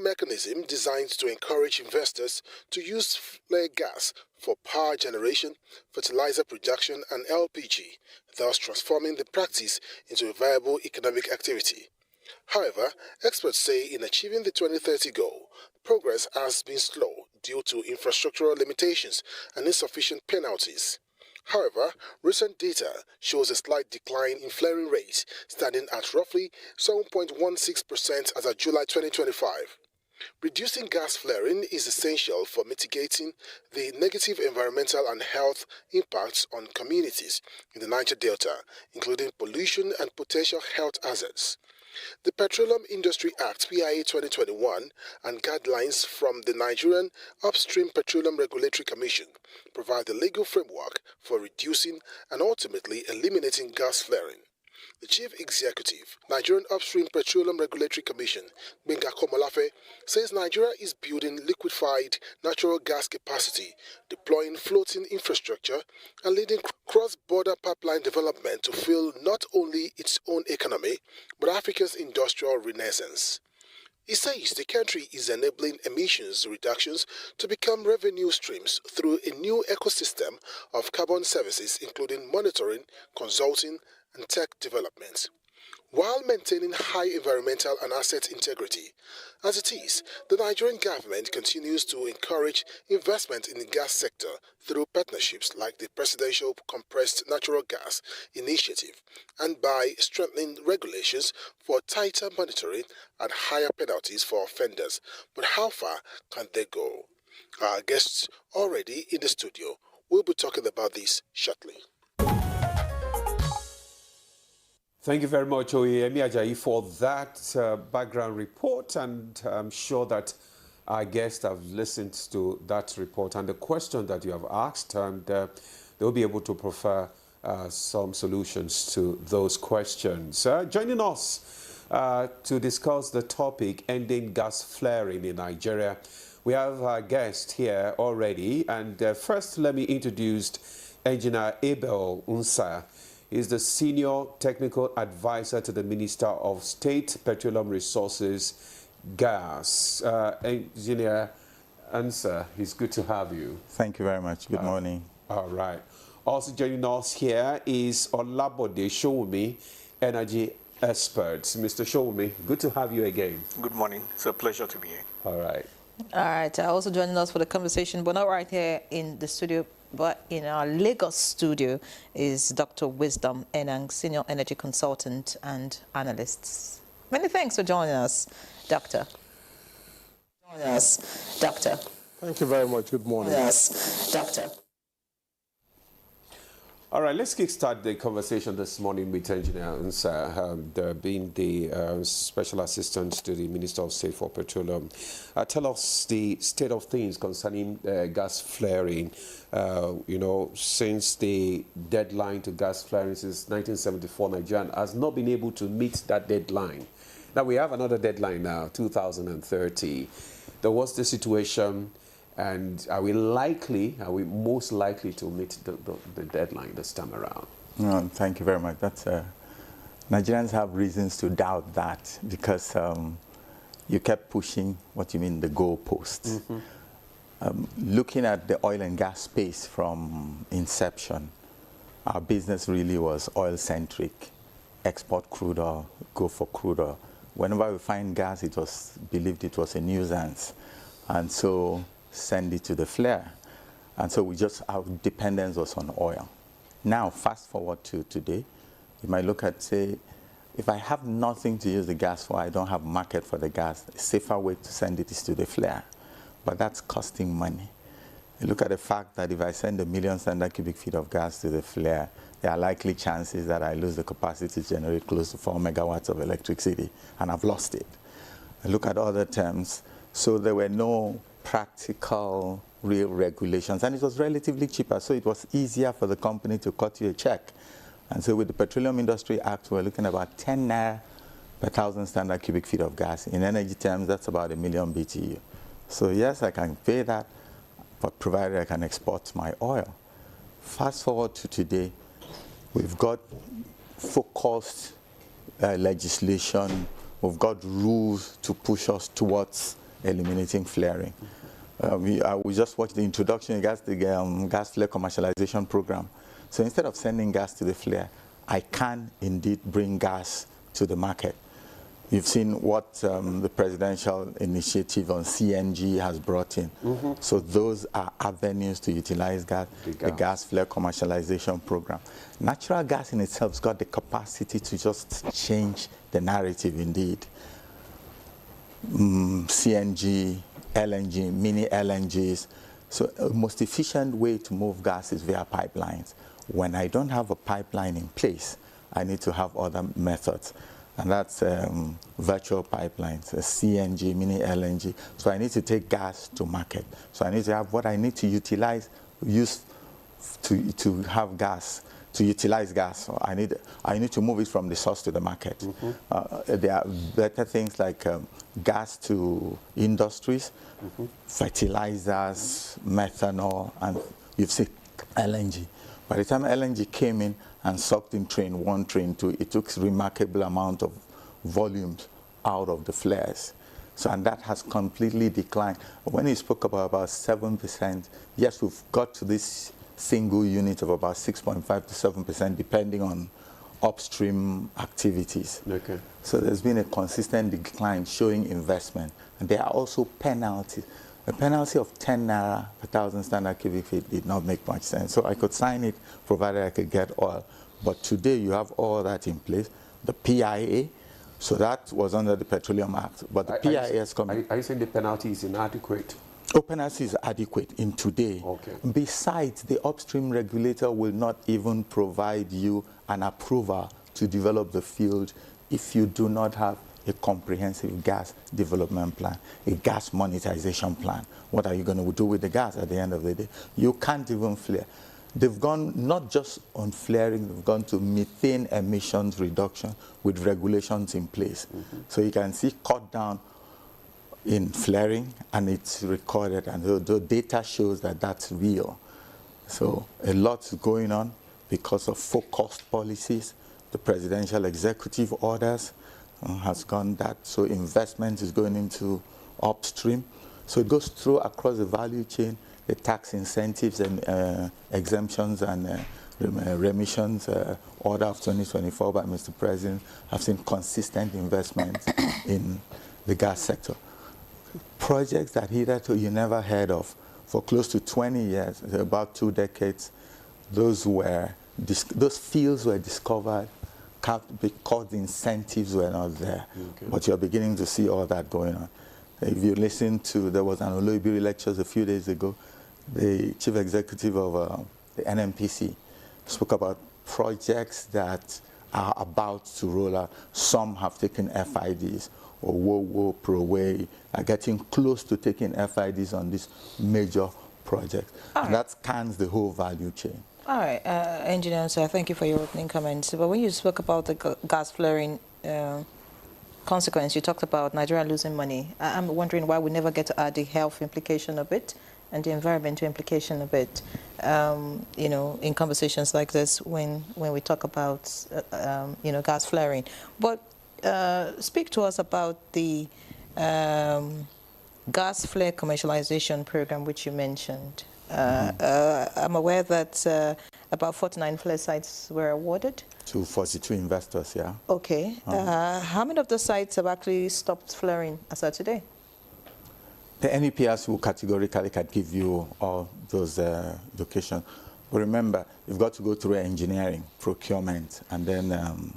mechanism designed to encourage investors to use flare gas for power generation, fertilizer production, and LPG, thus transforming the practice into a viable economic activity. However, experts say in achieving the 2030 goal, progress has been slow due to infrastructural limitations and insufficient penalties. However, recent data shows a slight decline in flaring rates, standing at roughly 7.16% as of July 2025. Reducing gas flaring is essential for mitigating the negative environmental and health impacts on communities in the Niger Delta, including pollution and potential health hazards. The Petroleum Industry Act PIA 2021 and guidelines from the Nigerian Upstream Petroleum Regulatory Commission provide the legal framework for reducing and ultimately eliminating gas flaring. The Chief Executive, Nigerian Upstream Petroleum Regulatory Commission, Benga Komolafe, says Nigeria is building liquefied natural gas capacity, deploying floating infrastructure, and leading cross-border pipeline development to fuel not only its own economy, but Africa's industrial renaissance. He says the country is enabling emissions reductions to become revenue streams through a new ecosystem of carbon services, including monitoring, consulting, and tech development, while maintaining high environmental and asset integrity. As it is, the Nigerian government continues to encourage investment in the gas sector through partnerships like the Presidential Compressed Natural Gas Initiative and by strengthening regulations for tighter monitoring and higher penalties for offenders. But how far can they go? Our guests already in the studio will be talking about this shortly. Thank you very much, Oyemi Ajayi, for that background report, and I'm sure that our guests have listened to that report and the question that you have asked, and they'll be able to prefer some solutions to those questions. Joining us to discuss the topic, ending gas flaring in Nigeria, we have our guest here already, and first let me introduce Engineer Abel Unsa. Is the Senior Technical Advisor to the Minister of State, Petroleum Resources, Gas. Engineer Answer, it's good to have you. Thank you very much. Good morning. All right. Also joining us here is Olabode Showumi, Energy Expert. Mr. Showumi, good to have you again. Good morning. It's a pleasure to be here. All right. All right. Also joining us for the conversation, but not right here in the studio, but in our Lagos studio is Dr. Wisdom Enang, Senior Energy Consultant and Analyst. Many thanks for joining us, Doctor. Thank you very much. Good morning. Doctor. All right, let's kickstart the conversation this morning with Engineer Unsa, being the Special Assistant to the Minister of State for Petroleum. Tell us the state of things concerning gas flaring. Since the deadline to gas flaring since 1974, Nigeria has not been able to meet that deadline. Now we have another deadline now, 2030. There was the situation. And are we most likely to meet the deadline this time around? No, thank you very much. Nigerians have reasons to doubt that because you kept pushing the goalposts. Looking at the oil and gas space from inception, our business really was oil-centric. Export crude oil, go for crude oil. Whenever we find gas, it was believed it was a nuisance. And so send it to the flare. And so our dependence was on oil. Now, fast forward to today, you might look at, say, if I have nothing to use the gas for, I don't have market for the gas, a safer way to send it is to the flare. But that's costing money. You look at the fact that if I send 1 million standard cubic feet of gas to the flare, there are likely chances that I lose the capacity to generate close to 4 megawatts of electricity, and I've lost it. I look at other terms, so there were no practical, real regulations, and it was relatively cheaper, so it was easier for the company to cut you a check. And so with the Petroleum Industry Act, we're looking at about 10 naira per 1,000 standard cubic feet of gas. In energy terms, that's about 1 million BTU. So yes, I can pay that, but provided I can export my oil. Fast forward to today, we've got focused legislation, we've got rules to push us towards eliminating flaring. We just watched the introduction of the gas flare commercialization program. So instead of sending gas to the flare, I can indeed bring gas to the market. You've seen what the presidential initiative on CNG has brought in. So those are avenues to utilize gas, the gas flare commercialization program. Natural gas in itself has got the capacity to just change the narrative indeed. CNG, LNG, mini LNGs. So the most efficient way to move gas is via pipelines. When I don't have a pipeline in place, I need to have other methods. And that's virtual pipelines, CNG, mini LNG. So I need to take gas to market. So I need to have what I need to utilize, to have gas, to utilize gas. So I need to move it from the source to the market. There are better things like gas to industries, fertilizers, methanol, and you've seen LNG. By the time LNG came in and sucked in train 1, train 2, it took a remarkable amount of volumes out of the flares. So, and that has completely declined. When he spoke about 7%, yes, we've got to this single unit of about 6.5 to 7%, depending on upstream activities. Okay. So there's been a consistent decline showing investment. And there are also penalties. A penalty of 10 naira per 1,000 standard cubic feet did not make much sense. So I could sign it provided I could get oil. But today you have all that in place. The PIA, so that was under the Petroleum Act. But the PIA has come. Are you saying the penalty is inadequate? Oh, penalty is adequate in today. Okay. Besides, the upstream regulator will not even provide you an approval to develop the field if you do not have a comprehensive gas development plan, a gas monetization plan. What are you going to do with the gas at the end of the day? You can't even flare. They've gone not just on flaring, they've gone to methane emissions reduction with regulations in place. So you can see cut down in flaring, and it's recorded, and the data shows that that's real. So a lot's going on because of focused policies, the presidential executive orders, has gone that. So investment is going into upstream. So it goes through across the value chain, the tax incentives and exemptions and remissions order of 2024 by Mr. President have seen consistent investment in the gas sector. Projects that hitherto you never heard of for close to 20 years, about 2 decades, those fields were discovered because the incentives were not there. Okay. But you're beginning to see all that going on. If you listen to, there was an Oloibiri lectures a few days ago, the chief executive of the NNPC spoke about projects that are about to roll out. Some have taken FIDs, or WOWO, ProWay, are getting close to taking FIDs on this major project. And that scans the whole value chain. All right, Engineer, so thank you for your opening comments. But when you spoke about the gas flaring consequence, you talked about Nigeria losing money. I'm wondering why we never get to add the health implication of it and the environmental implication of it, you know, in conversations like this when we talk about, you know, gas flaring. But speak to us about the gas flare commercialization program, which you mentioned. I'm aware that about 49 flare sites were awarded. To 42 investors, yeah. Okay. How many of the sites have actually stopped flaring as of today? The NEPS will categorically can give you all those locations. But remember, you've got to go through engineering, procurement, and then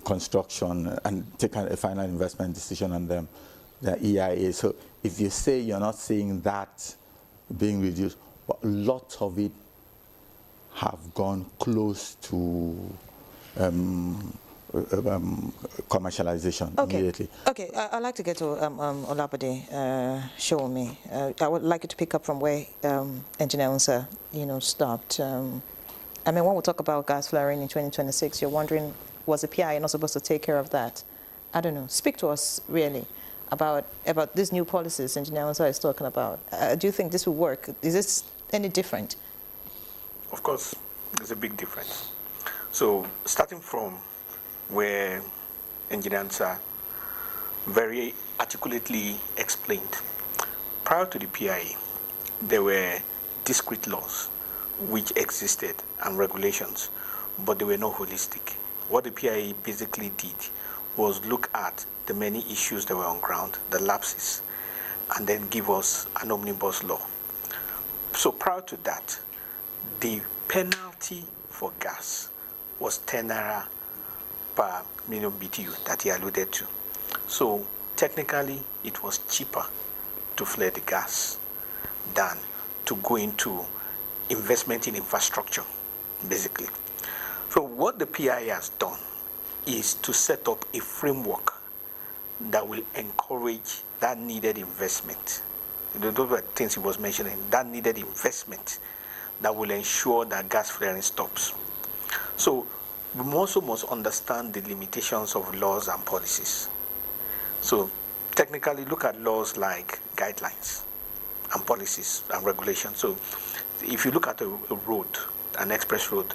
construction, and take a final investment decision on them, the EIA. So if you say you're not seeing that being reduced, but lots of it have gone close to commercialization immediately. Okay, I'd like to get to Olabode Showomi. I would like you to pick up from where Engineer Unsa, you know, stopped. I mean, when we talk about gas flaring in 2026, you're wondering, was the PI not supposed to take care of that? I don't know. Speak to us, really, about these new policies Engineer Unsa is talking about. Do you think this will work? Is this any different? Of course, there's a big difference. So, starting from where Engineer Unsa very articulately explained, prior to the PIA, there were discrete laws which existed and regulations, but they were not holistic. What the PIA basically did was look at the many issues that were on ground, the lapses, and then give us an omnibus law. So prior to that, the penalty for gas was 10 naira per million BTU that he alluded to. So technically, it was cheaper to flare the gas than to go into investment in infrastructure, basically. So what the PIA has done is to set up a framework that will encourage that needed investment. Those were things he was mentioning, that needed investment that will ensure that gas flaring stops. So we also must understand the limitations of laws and policies. So technically look at laws like guidelines and policies and regulations. So if you look at a road, an express road,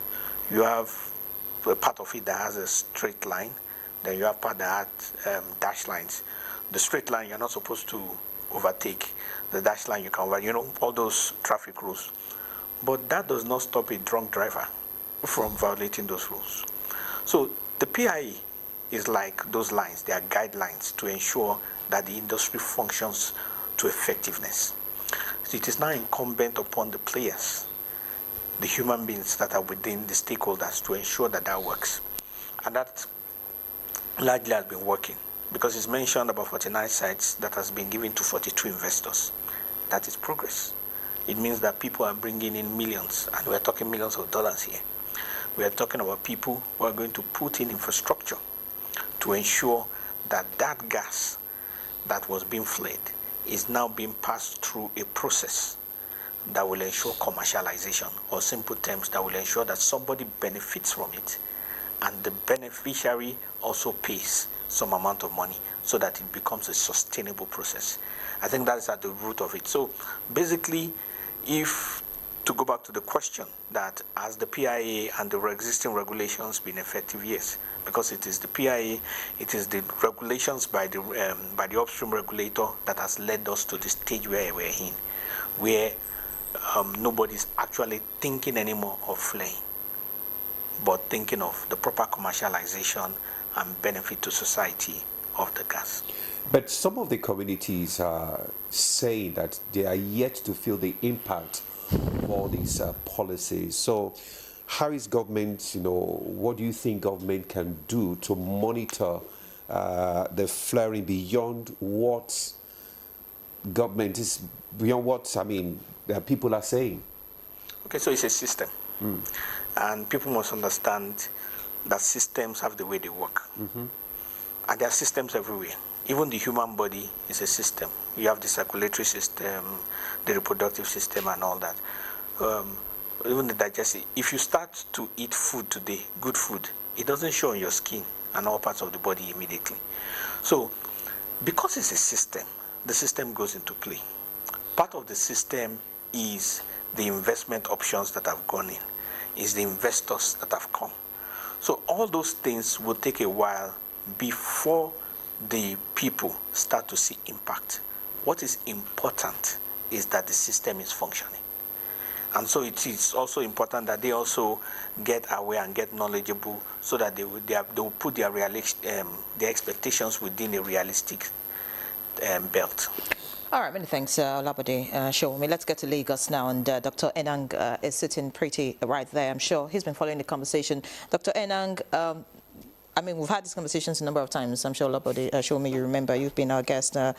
you have a part of it that has a straight line, then you have part that has dash lines. The straight line, you're not supposed to overtake. The dash line, you can overtake, you know, all those traffic rules. But that does not stop a drunk driver from violating those rules. So the PIE is like those lines. They are guidelines to ensure that the industry functions to effectiveness. So it is now incumbent upon the players, the human beings that are within the stakeholders, to ensure that that works. And that largely has been working, because it's mentioned about 49 sites that has been given to 42 investors. That is progress. It means that people are bringing in millions, and we're talking millions of dollars here. We are talking about people who are going to put in infrastructure to ensure that that gas that was being flared is now being passed through a process that will ensure commercialization, or simple terms, that will ensure that somebody benefits from it and the beneficiary also pays some amount of money so that it becomes a sustainable process. I think that is at the root of it. So basically, if to go back to the question, that has the PIA and the existing regulations been effective? Yes, because it is the PIA, it is the regulations by the upstream regulator that has led us to the stage where we're in, where nobody's actually thinking anymore of flaying, but thinking of the proper commercialization and benefit to society of the gas. But some of the communities are saying that they are yet to feel the impact of all these policies. So how is government, what do you think government can do to monitor the flaring beyond what government is, beyond what, the people are saying? Okay, so it's a system. And people must understand that systems have the way they work. And there are systems everywhere. Even the human body is a system. You have the circulatory system, the reproductive system, and all that. Even the digestive. If you start to eat food today, good food, it doesn't show on your skin and all parts of the body immediately. So, because it's a system, the system goes into play. Part of the system is the investment options that have gone in, is the investors that have come. So all those things will take a while before the people start to see impact. What is important is that the system is functioning. And so it is also important that they also get aware and get knowledgeable, so that they will put their expectations within a realistic belt. All right, many thanks, Labode Showumi. Let's get to Lagos now, and Dr. Enang is sitting pretty right there. I'm sure he's been following the conversation. Dr. Enang, we've had these conversations a number of times. I'm sure Labode Showumi, you remember, you've been our guest a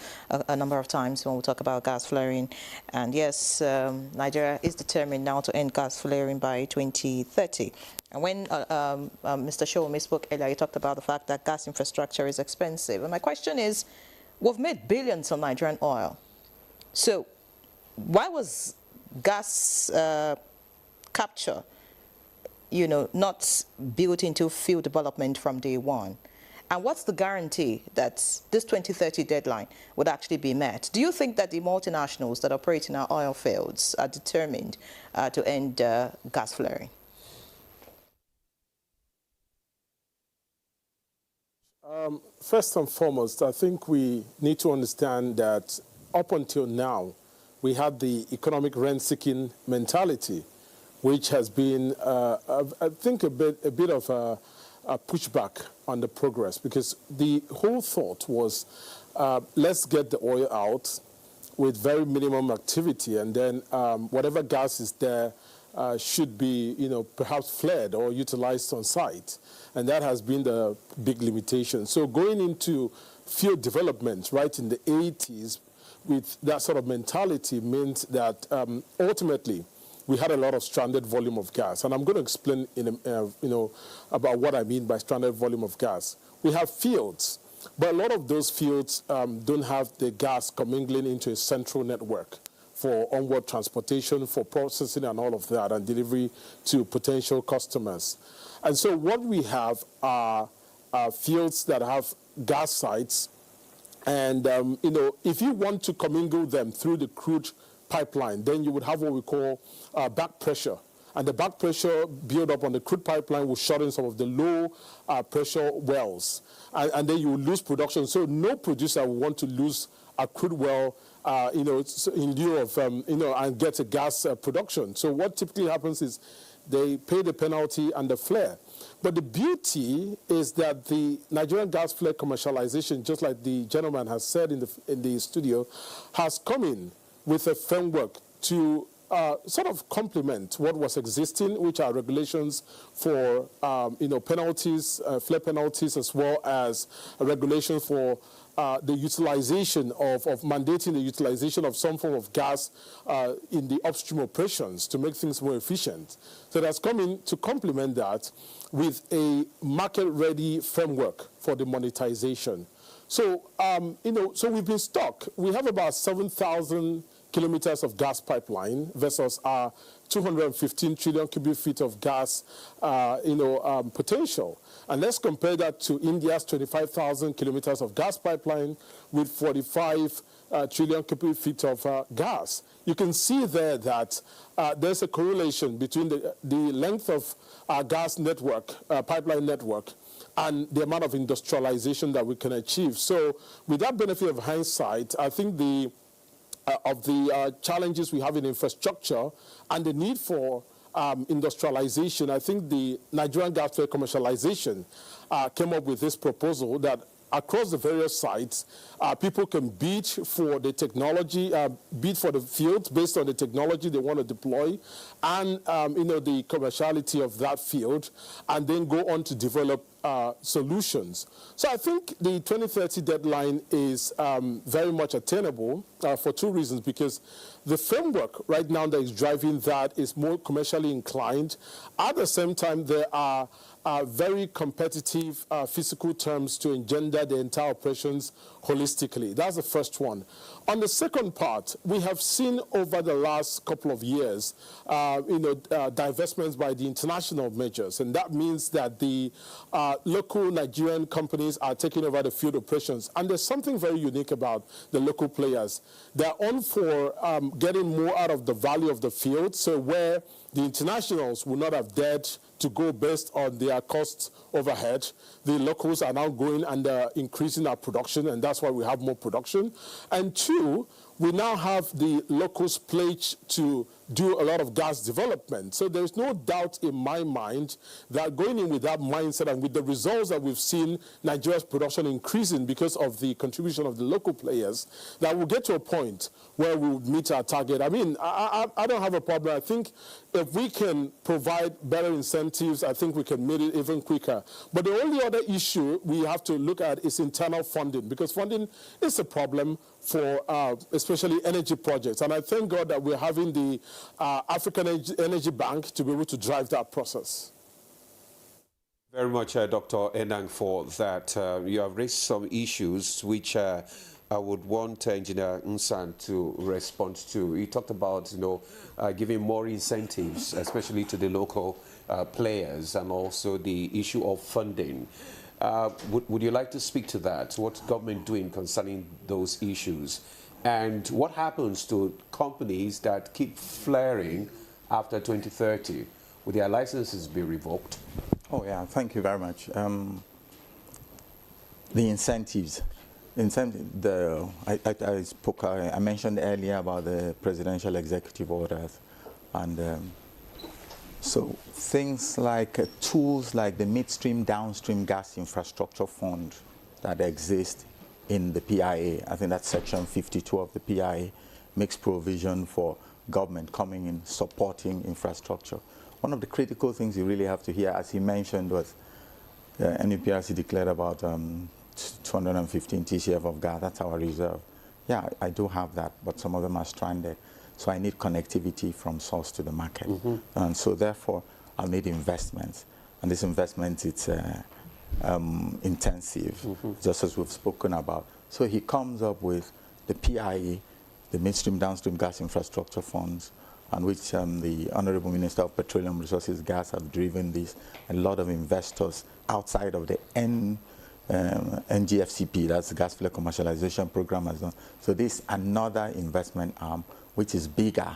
number of times when we talk about gas flaring. And yes, Nigeria is determined now to end gas flaring by 2030. And when Mr. Showumi spoke earlier, he talked about the fact that gas infrastructure is expensive. And my question is, we've made billions on Nigerian oil. So why was gas capture, not built into field development from day one? And what's the guarantee that this 2030 deadline would actually be met? Do you think that the multinationals that operate in our oil fields are determined to end gas flaring? First and foremost, I think we need to understand that up until now, we had the economic rent-seeking mentality, which has been, I think, a bit of a pushback on the progress, because the whole thought was, let's get the oil out with very minimum activity, and then whatever gas is there should be, perhaps flared or utilized on site. And that has been the big limitation. So going into field development right in the 80s with that sort of mentality meant that ultimately we had a lot of stranded volume of gas. And I'm going to explain about what I mean by stranded volume of gas. We have fields, but a lot of those fields don't have the gas commingling into a central network for onward transportation, for processing and all of that, and delivery to potential customers. And so what we have are fields that have gas sites, and if you want to commingle them through the crude pipeline, then you would have what we call back pressure. And the back pressure build up on the crude pipeline will shorten some of the low pressure wells. And then you will lose production. So no producer will want to lose a crude well, in lieu of, and get a gas production. So what typically happens is they pay the penalty and the flare. But the beauty is that the Nigerian gas flare commercialization, just like the gentleman has said in the studio, has come in with a framework to sort of complement what was existing, which are regulations for penalties, flare penalties, as well as a regulation for the utilization of mandating the utilization of some form of gas in the upstream operations to make things more efficient. So that's coming to complement that with a market-ready framework for the monetization. So, so we've been stuck. We have about 7,000 kilometers of gas pipeline versus our 215 trillion cubic feet of gas, potential. And let's compare that to India's 25,000 kilometers of gas pipeline with 45 trillion cubic feet of gas. You can see there that there's a correlation between the length of our gas network, pipeline network, and the amount of industrialization that we can achieve. So with that benefit of hindsight, I think of the challenges we have in infrastructure and the need for industrialization, I think the Nigerian gas flare commercialization came up with this proposal that across the various sites, people can bid for the technology, bid for the field based on the technology they want to deploy, and the commerciality of that field, and then go on to develop solutions. So I think the 2030 deadline is very much attainable for two reasons, because the framework right now that is driving that is more commercially inclined. At the same time, there are very competitive physical terms to engender the entire operations holistically. That's the first one. On the second part, we have seen over the last couple of years, divestments by the international majors, and that means that the local Nigerian companies are taking over the field operations. And there's something very unique about the local players. They're on for getting more out of the value of the field, so where the internationals would not have dared to go based on their cost overhead, the locals are now going and increasing our production, and that's why we have more production. And two, we now have the locals pledged to do a lot of gas development. So there's no doubt in my mind that going in with that mindset and with the results that we've seen Nigeria's production increasing because of the contribution of the local players, that we'll get to a point where we would meet our target. I mean, I don't have a problem. I think if we can provide better incentives, I think we can meet it even quicker. But the only other issue we have to look at is internal funding, because funding is a problem for especially energy projects. And I thank God that we're having the African Energy Bank to be able to drive that process. Very much, Dr. Enang, for that. You have raised some issues which I would want Engineer Nsan to respond to. He talked about, giving more incentives, especially to the local players, and also the issue of funding. Would you like to speak to that? What's government doing concerning those issues? And what happens to companies that keep flaring after 2030? Will their licenses be revoked? Oh, yeah, thank you very much. The incentives. I mentioned earlier about the presidential executive orders, and so things like tools like the midstream, downstream gas infrastructure fund that exists in the PIA. I think that's section 52 of the PIA, makes provision for government coming in, supporting infrastructure. One of the critical things you really have to hear, as he mentioned, was NUPRC declared about 215 TCF of gas. That's our reserve. Yeah, I do have that, but some of them are stranded. So I need connectivity from source to the market. And so therefore, I'll need investments. And this investment, it's intensive, just as we've spoken about. So he comes up with the PIE, the midstream, downstream gas infrastructure funds, on which the Honorable Minister of Petroleum Resources, Gas, have driven this. A lot of investors outside of the NGFCP, that's the Gas Field Commercialization Program, has done. So this is another investment arm, which is bigger.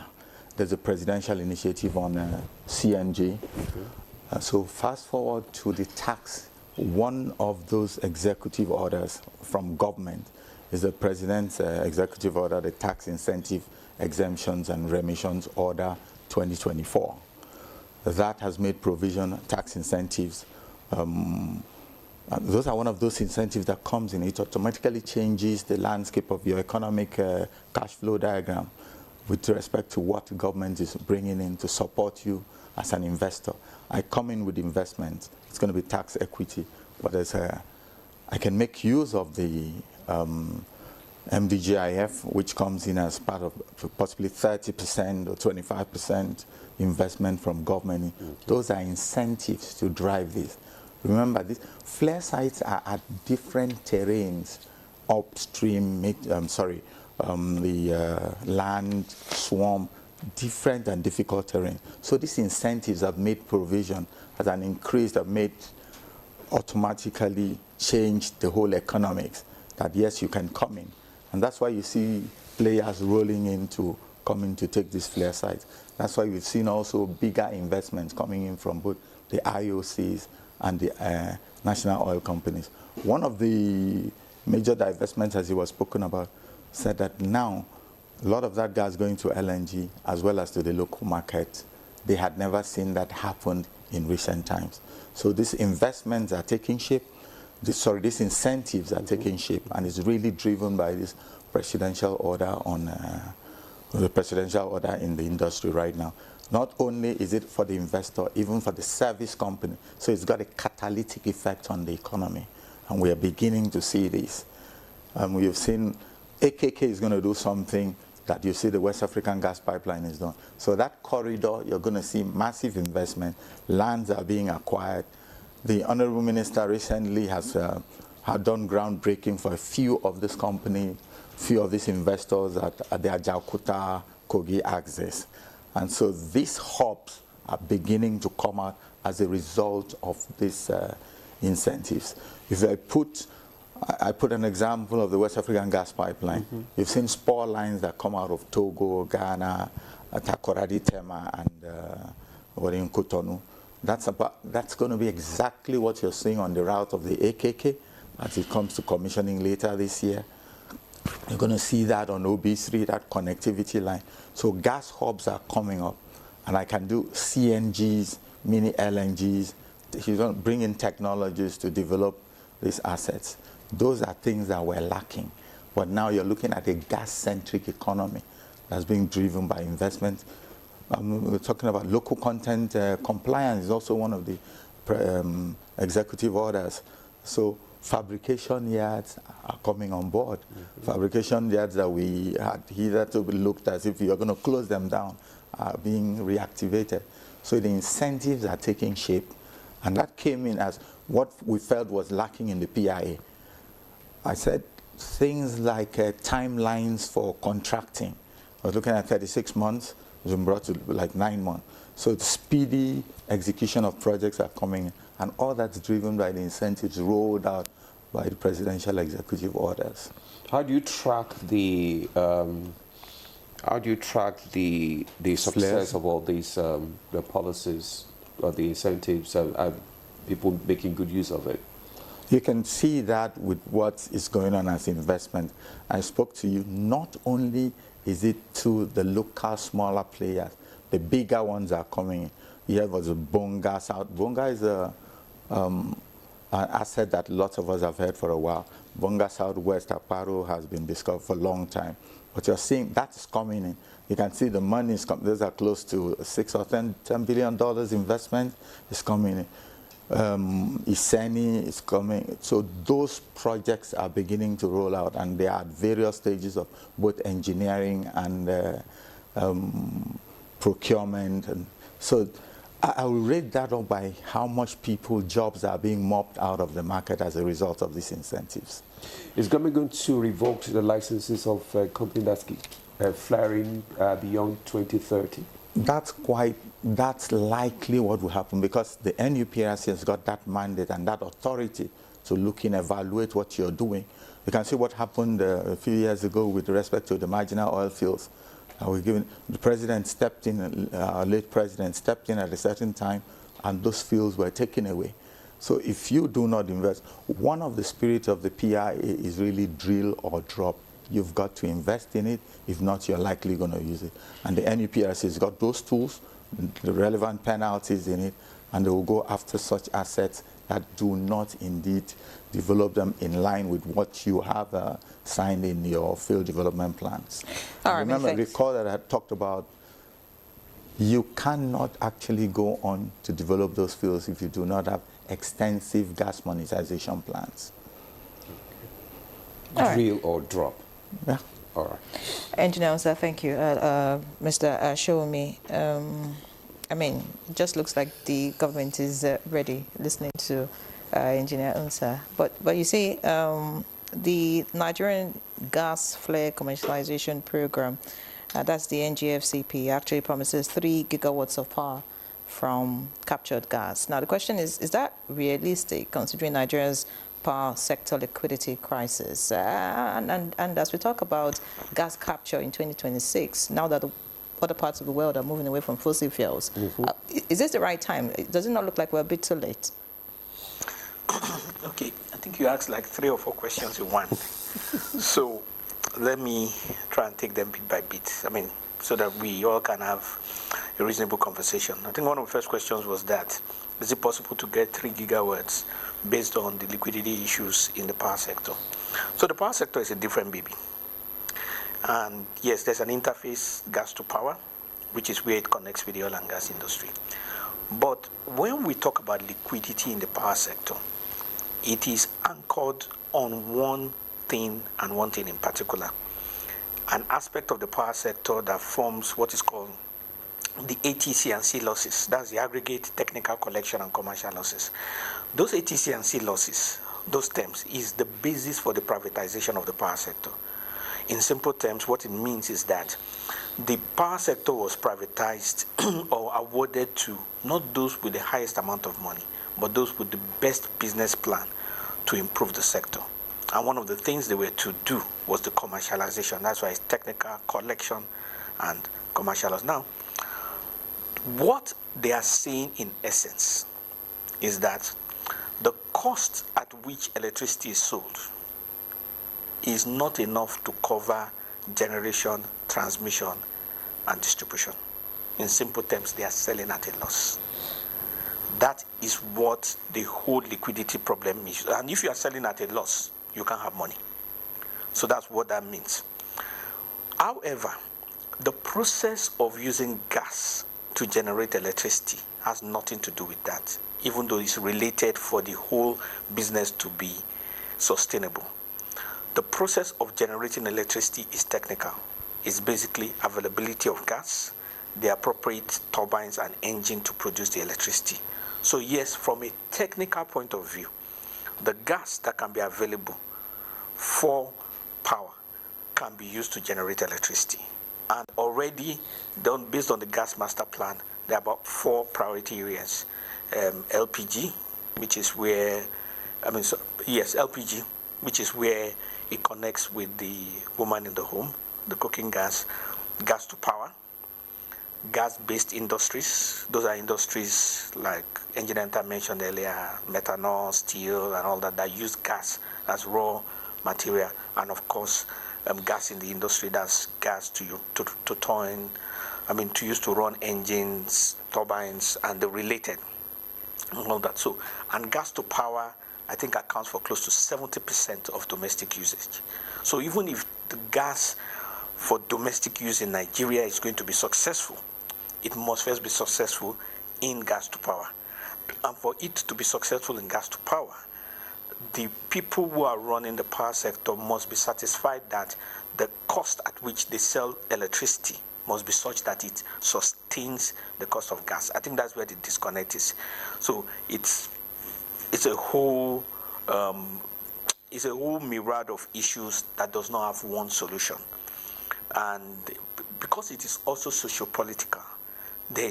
There's a presidential initiative on CNG. So fast forward to the tax. One of those executive orders from government is the President's executive order, the Tax Incentive Exemptions and Remissions Order 2024. That has made provision, tax incentives. Those are one of those incentives that comes in. It automatically changes the landscape of your economic cash flow diagram with respect to what the government is bringing in to support you as an investor. I come in with investment. It's going to be tax equity, but I can make use of the MDGIF, which comes in as part of possibly 30% or 25% investment from government. Those are incentives to drive this. Remember, these flare sites are at different terrains, upstream, the land, swamp, different and difficult terrain. So these incentives have made provision as an increase, have made automatically change the whole economics, that yes, you can come in. And that's why you see players rolling into coming to take these flare sites. That's why we've seen also bigger investments coming in from both the IOCs and the national oil companies. One of the major divestments, as he was spoken about, said that now a lot of that gas going to LNG as well as to the local market. They had never seen that happen in recent times. So these investments are taking shape. These incentives are taking shape, and it's really driven by this presidential order on the presidential order in the industry right now. Not only is it for the investor, even for the service company. So it's got a catalytic effect on the economy, and we are beginning to see this. We have seen AKK is going to do something that you see the West African gas pipeline is done. So that corridor, you're going to see massive investment. Lands are being acquired. The Honorable Minister recently has had done groundbreaking for a few of this company, few of these investors at the Ajaokuta Kogi axis. And so these hubs are beginning to come out as a result of these incentives. If I put an example of the West African gas pipeline. You've seen spur lines that come out of Togo, Ghana, Takoradi Tema, and in Cotonou. That's going to be exactly what you're seeing on the route of the AKK as it comes to commissioning later this year. You're going to see that on OB3, that connectivity line. So gas hubs are coming up, and I can do CNGs, mini LNGs. You don't bring in technologies to develop these assets. Those are things that were lacking. But now you're looking at a gas-centric economy that's being driven by investment. We're talking about local content compliance is also one of the executive orders. So fabrication yards are coming on board. Fabrication yards that we had hitherto looked as if you're going to close them down are being reactivated. So the incentives are taking shape. And that came in as what we felt was lacking in the PIA. I said things like timelines for contracting. I was looking at 36 months. It's been brought to like 9 months. So the speedy execution of projects are coming, and all that's driven by the incentives rolled out by the presidential executive orders. How do you track the success of all these the policies or the incentives? Are people making good use of it? You can see that with what is going on as investment. I spoke to you, not only is it to the local smaller players, the bigger ones are coming in. Here was a Bonga South. Bonga is an asset that lots of us have heard for a while. Bonga Southwest Aparo has been discovered for a long time. But you're seeing that is coming in. You can see the money is coming. Those are close to $6 or $10 billion investment is coming in. Iseni is coming. So those projects are beginning to roll out, and they are at various stages of both engineering and procurement. And so I will rate that up by how much jobs are being mopped out of the market as a result of these incentives. Is government going to revoke the licenses of companies that's flaring beyond 2030? That's likely what will happen, because the NUPRC has got that mandate and that authority to look and evaluate what you're doing. You can see what happened a few years ago with respect to the marginal oil fields. The president stepped in, our late president stepped in at a certain time, and those fields were taken away. So if you do not invest, one of the spirits of the PIA is really drill or drop. You've got to invest in it. If not, you're likely going to use it. And the NUPRC has got those tools, the relevant penalties in it, and they will go after such assets that do not indeed develop them in line with what you have signed in your field development plans. All right, remember, recall that I talked about you cannot actually go on to develop those fields if you do not have extensive gas monetization plans. Okay. Drill or drop. Yeah. All right. Engineer, sir, thank you. Mr. Showmi, I mean, it just looks like the government is ready, listening to Engineer Unsa. But you see, the Nigerian gas flare commercialization program, that's the NGFCP, actually promises 3 gigawatts of power from captured gas. Now, the question is that realistic, considering Nigeria's power sector liquidity crisis? And as we talk about gas capture in 2026, now that other parts of the world are moving away from fossil fuels, is this the right time? Does it not look like we're a bit too late? Okay, I think you asked like 3 or 4 questions in one. So let me try and take them bit by bit. I mean, so that we all can have a reasonable conversation. I think one of the first questions was that, is it possible to get 3 gigawatts based on the liquidity issues in the power sector? So the power sector is a different baby. And yes, there's an interface, gas to power, which is where it connects with the oil and gas industry. But when we talk about liquidity in the power sector, it is anchored on one thing, and one thing in particular, an aspect of the power sector that forms what is called the ATC and C losses. That's the aggregate technical collection and commercial losses. Those ATC and C losses, those terms, is the basis for the privatization of the power sector. In simple terms, what it means is that the power sector was privatized or awarded to not those with the highest amount of money, but those with the best business plan to improve the sector. And one of the things they were to do was the commercialization. That's why it's technical collection and commercial loss. Now, what they are saying in essence is that the cost at which electricity is sold is not enough to cover generation, transmission, and distribution. In simple terms, they are selling at a loss. That is what the whole liquidity problem is. And if you are selling at a loss, you can't have money. So that's what that means. However, the process of using gas to generate electricity has nothing to do with that, even though it's related for the whole business to be sustainable. The process of generating electricity is technical. It's basically availability of gas, the appropriate turbines and engine to produce the electricity. So yes, from a technical point of view, the gas that can be available for power can be used to generate electricity. And already, based on the gas master plan, there are about 4 priority areas. LPG, which is where, LPG, which is where it connects with the woman in the home, the cooking gas, gas to power, gas-based industries. Those are industries like Engineer mentioned earlier, methanol, steel, and all that use gas as raw material, and of course, gas in the industry, that's gas to use to run engines, turbines, and the related, and all that. So, and gas to power, I think, accounts for close to 70% of domestic usage. So even if the gas for domestic use in Nigeria is going to be successful, it must first be successful in gas to power. And for it to be successful in gas to power, the people who are running the power sector must be satisfied that the cost at which they sell electricity must be such that it sustains the cost of gas. I think that's where the disconnect is. So it's a whole myriad of issues that does not have one solution. And because it is also socio-political, they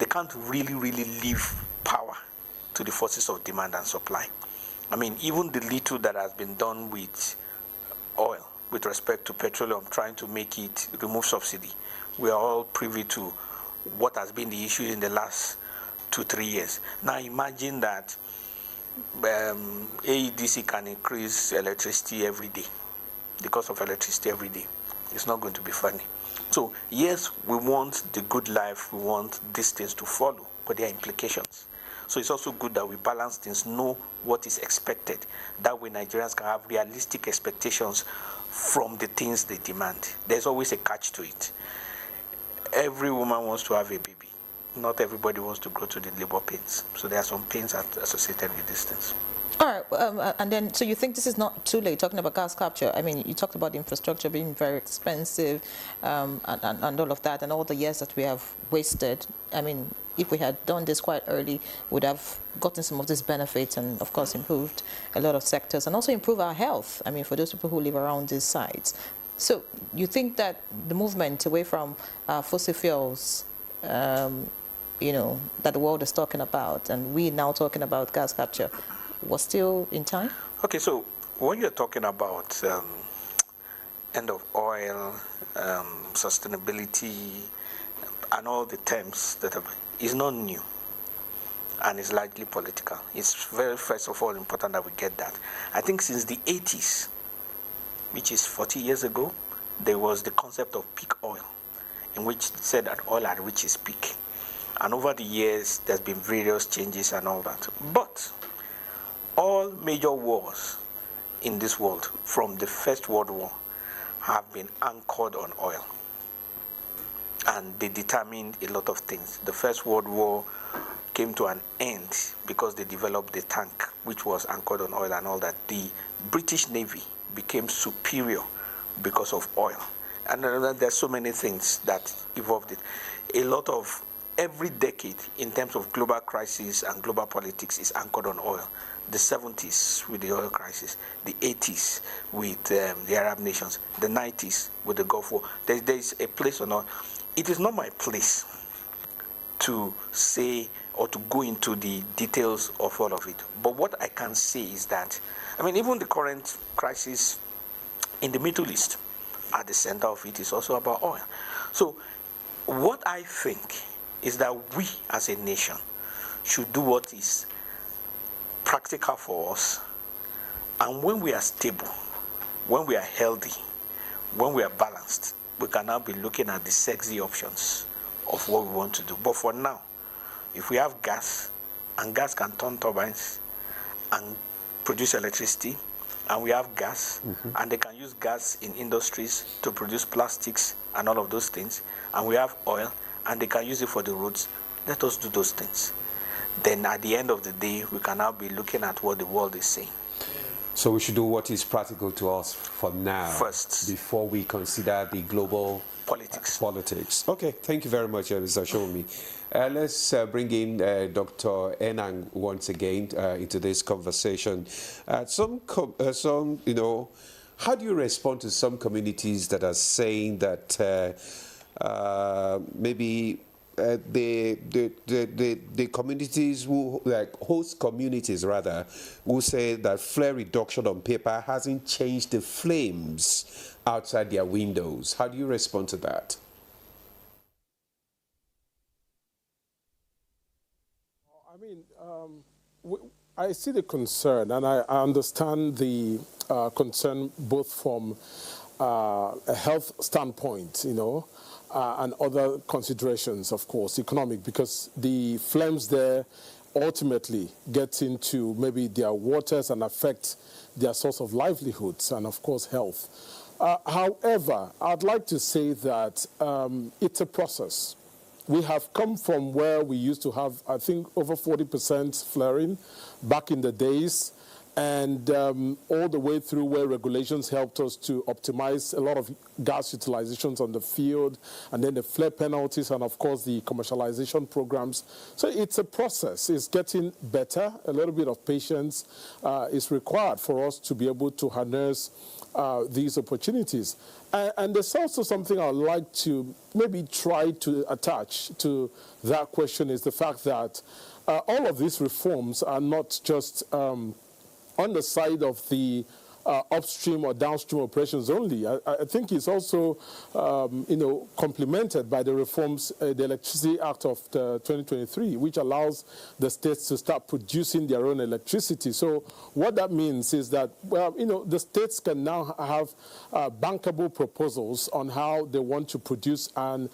can't really leave power to the forces of demand and supply. I mean, even the little that has been done with oil, with respect to petroleum, trying to make it remove subsidy, we are all privy to what has been the issue in the last 2-3 years. Now imagine that AEDC can increase electricity every day, the cost of electricity every day. It's not going to be funny. So yes, we want the good life, we want these things to follow, but there are implications. So it's also good that we balance things, know what is expected. That way Nigerians can have realistic expectations from the things they demand. There's always a catch to it. Every woman wants to have a baby. Not everybody wants to go to the labor pains. So there are some pains associated with these things. All right, and then, so you think this is not too late, talking about gas capture? I mean, you talked about the infrastructure being very expensive and all of that, and all the years that we have wasted. I mean, if we had done this quite early, would have gotten some of these benefits and, of course, improved a lot of sectors and also improve our health, I mean, for those people who live around these sites. So you think that the movement away from fossil fuels, you know, that the world is talking about, and we now talking about gas capture, was still in time? Okay, so when you're talking about end of oil, sustainability, and all the terms that is not new, and it's largely political. It's very, first of all, important that we get that. I think since the 80s, which is 40 years ago, there was the concept of peak oil, in which it said that oil had reached its peak. And over the years, there's been various changes and all that. But all major wars in this world, from the First World War, have been anchored on oil. And they determined a lot of things. The First World War came to an end because they developed the tank, which was anchored on oil and all that. The British Navy became superior because of oil. And there's so many things that evolved it. A lot of every decade in terms of global crisis and global politics is anchored on oil. The 70s with the oil crisis, the 80s with the Arab nations, the 90s with the Gulf War. There's a place on oil. It is not my place to say or to go into the details of all of it. But what I can say is that, I mean, even the current crisis in the Middle East, at the center of it is also about oil. So what I think is that we as a nation should do what is practical for us. And when we are stable, when we are healthy, when we are balanced, we can now be looking at the sexy options of what we want to do. But for now, if we have gas, and gas can turn turbines and produce electricity, and we have gas, and they can use gas in industries to produce plastics and all of those things, and we have oil, and they can use it for the roads, let us do those things. Then at the end of the day, we can now be looking at what the world is saying. So we should do what is practical to us for now, first, before we consider the global politics. Okay, thank you very much, Mr. Shomi. Let's bring in Dr. Enang once again into this conversation. You know, how do you respond to some communities that are saying that maybe the communities who, like host communities rather, who say that flare reduction on paper hasn't changed the flames outside their windows? How do you respond to that? I see the concern, and I understand the concern both from a health standpoint, and other considerations, of course, economic, because the flames there ultimately get into maybe their waters and affect their source of livelihoods and, of course, health. However, I'd like to say that it's a process. We have come from where we used to have, I think, over 40% flaring back in the days, and all the way through where regulations helped us to optimize a lot of gas utilizations on the field, and then the flare penalties, and of course the commercialization programs. So it's a process. It's getting better. A little bit of patience is required for us to be able to harness these opportunities. And there's also something I'd like to maybe try to attach to that question, is the fact that all of these reforms are not just on the side of the upstream or downstream operations only. I think it's also, complemented by the reforms, the Electricity Act of 2023, which allows the states to start producing their own electricity. So what that means is that, the states can now have bankable proposals on how they want to produce and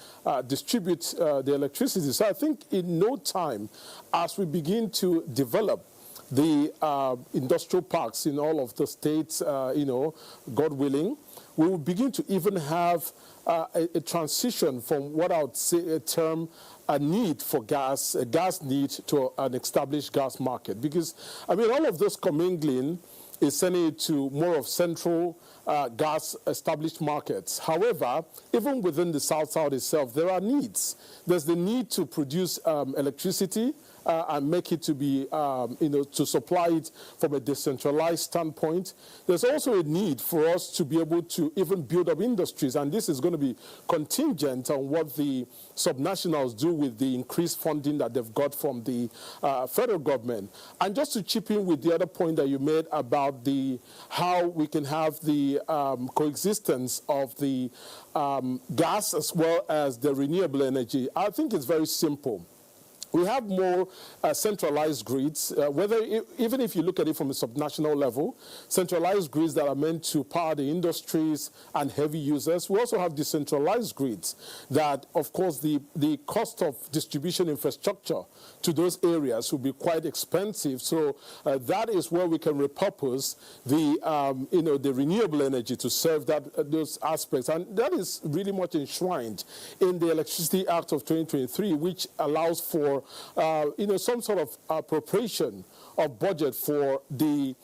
distribute the electricity. So I think in no time, as we begin to develop the industrial parks in all of the states, God willing, we will begin to even have a transition from what I would say a need for gas, a gas need, to an established gas market. Because, all of this commingling is sending it to more of central gas established markets. However, even within the South-South itself, there are needs. There's the need to produce electricity, and make it to be, to supply it from a decentralized standpoint. There's also a need for us to be able to even build up industries, and this is going to be contingent on what the subnationals do with the increased funding that they've got from the federal government. And just to chip in with the other point that you made about how we can have the coexistence of the gas as well as the renewable energy, I think it's very simple. We have more centralized grids, even if you look at it from a subnational level, centralized grids that are meant to power the industries and heavy users. We also have decentralized grids that, of course, the cost of distribution infrastructure to those areas will be quite expensive. So that is where we can repurpose the renewable energy to serve those aspects. And that is really much enshrined in the Electricity Act of 2023, which allows for some sort of appropriation of budget for the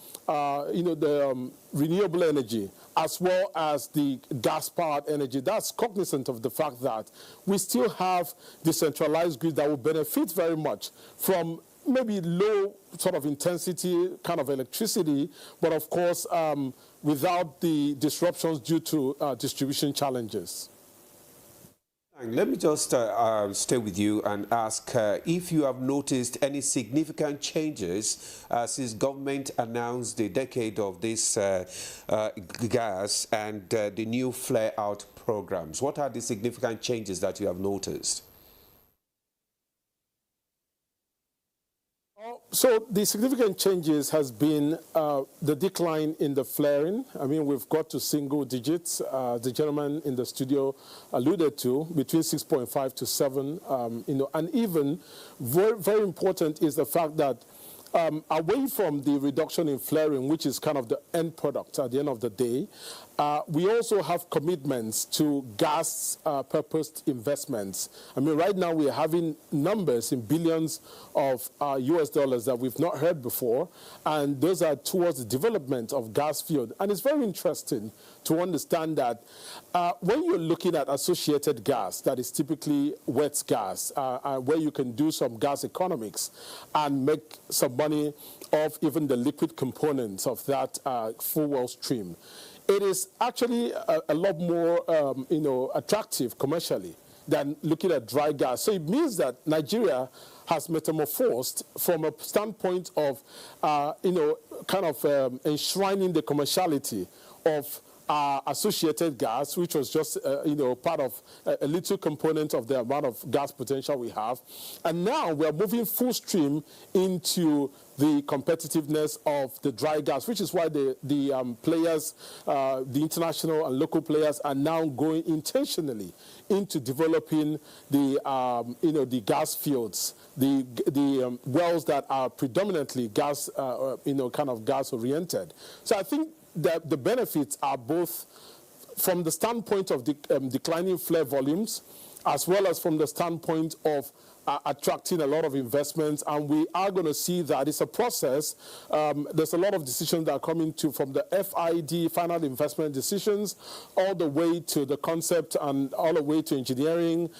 renewable energy as well as the gas-powered energy. That's cognizant of the fact that we still have decentralized grids that will benefit very much from maybe low sort of intensity kind of electricity, but of course without the disruptions due to distribution challenges. Let me just stay with you and ask if you have noticed any significant changes since government announced the decade of this gas and the new flare-out programs. What are the significant changes that you have noticed? So the significant changes has been the decline in the flaring. We've got to single digits. The gentleman in the studio alluded to between 6.5 to 7. And even very, very important is the fact that away from the reduction in flaring, which is kind of the end product at the end of the day, we also have commitments to gas-purposed investments. Right now we are having numbers in billions of US dollars that we've not heard before, and those are towards the development of gas field. And it's very interesting to understand that when you're looking at associated gas, that is typically wet gas, where you can do some gas economics and make some money off even the liquid components of that full well stream, it is actually a lot more, attractive commercially than looking at dry gas. So it means that Nigeria has metamorphosed from a standpoint of, enshrining the commerciality of associated gas, which was just part of a little component of the amount of gas potential we have. And now we're moving full stream into the competitiveness of the dry gas, which is why the players, the international and local players, are now going intentionally into developing the the gas fields, the wells that are predominantly gas, kind of gas oriented. So I think that the benefits are both from the standpoint of declining flare volumes, as well as from the standpoint of attracting a lot of investments, and we are going to see that it's a process. There's a lot of decisions that are coming from the FID, final investment decisions, all the way to the concept and all the way to engineering,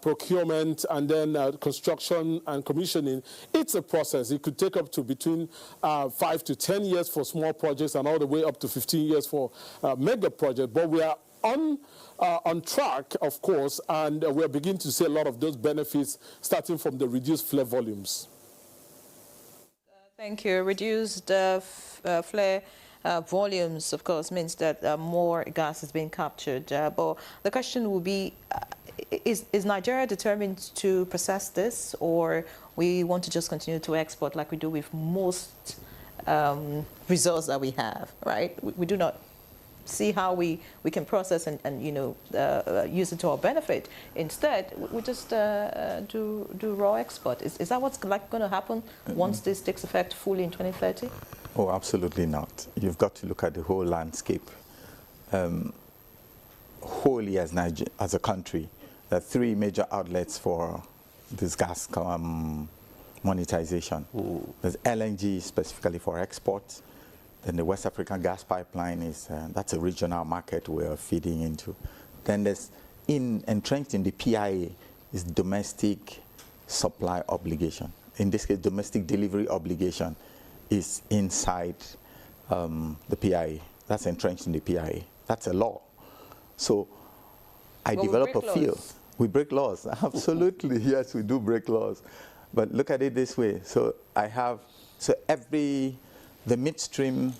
procurement, and then construction and commissioning. It's a process. It could take up to between 5 to 10 years for small projects and all the way up to 15 years for mega projects. But we are on track, of course, and we're beginning to see a lot of those benefits starting from the reduced flare volumes. Thank you. Reduced flare volumes, of course, means that more gas is being captured. But the question will be, is Nigeria determined to process this, or we want to just continue to export like we do with most resources that we have, right? We do not see how we can process and use it to our benefit. Instead, we just do raw export. Is that what's going to happen once this takes effect fully in 2030? Oh, absolutely not. You've got to look at the whole landscape. Wholly as a country, there are 3 major outlets for this gas monetization. Ooh. There's LNG specifically for export. Then the West African gas pipeline that's a regional market we're feeding into. Then there's entrenched in the PIA is domestic supply obligation. In this case, domestic delivery obligation is inside the PIA. That's entrenched in the PIA. That's a law. So I develop a field. We break laws. Absolutely, yes, we do break laws. But look at it this way. So the midstream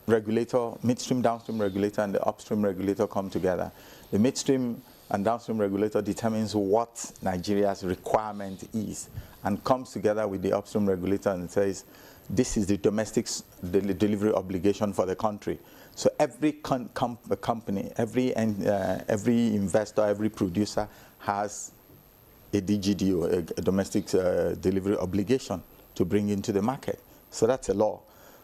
regulator, midstream downstream regulator, and the upstream regulator come together. The midstream and downstream regulator determines what Nigeria's requirement is and comes together with the upstream regulator and says, this is the domestic delivery obligation for the country. So every company, every investor, every producer has a DGDO, a domestic delivery obligation to bring into the market. So that's a law.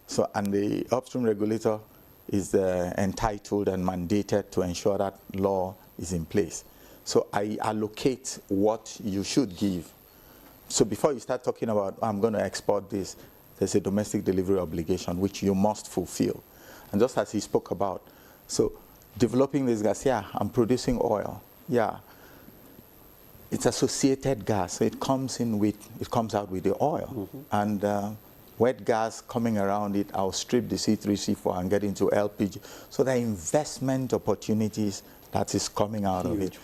So, and the upstream regulator is entitled and mandated to ensure that law is in place. So I allocate what you should give. So before you start talking about, I'm going to export this, there's a domestic delivery obligation which you must fulfill. And just as he spoke about, so developing this gas, yeah, I'm producing oil, yeah. It's associated gas, so it comes out with the oil. Mm-hmm. And wet gas coming around it, I'll strip the C3, C4 and get into LPG. So there are investment opportunities that is coming out of it.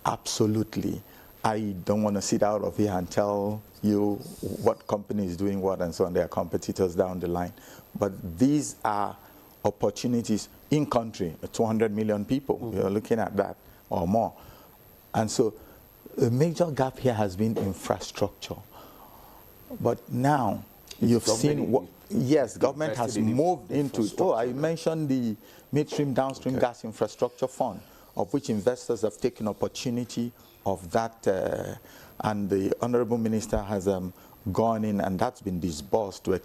Absolutely. I don't want to sit out of here and tell you what company is doing what and so on. There are competitors down the line. But these are opportunities in country, 200 million people. Mm-hmm. You're looking at that or more. And so a major gap here has been infrastructure. But now, you've seen what, yes, government has moved into, I mentioned the midstream, downstream gas infrastructure fund, of which investors have taken opportunity of that, and the Honorable Minister has gone in, and that's been disbursed to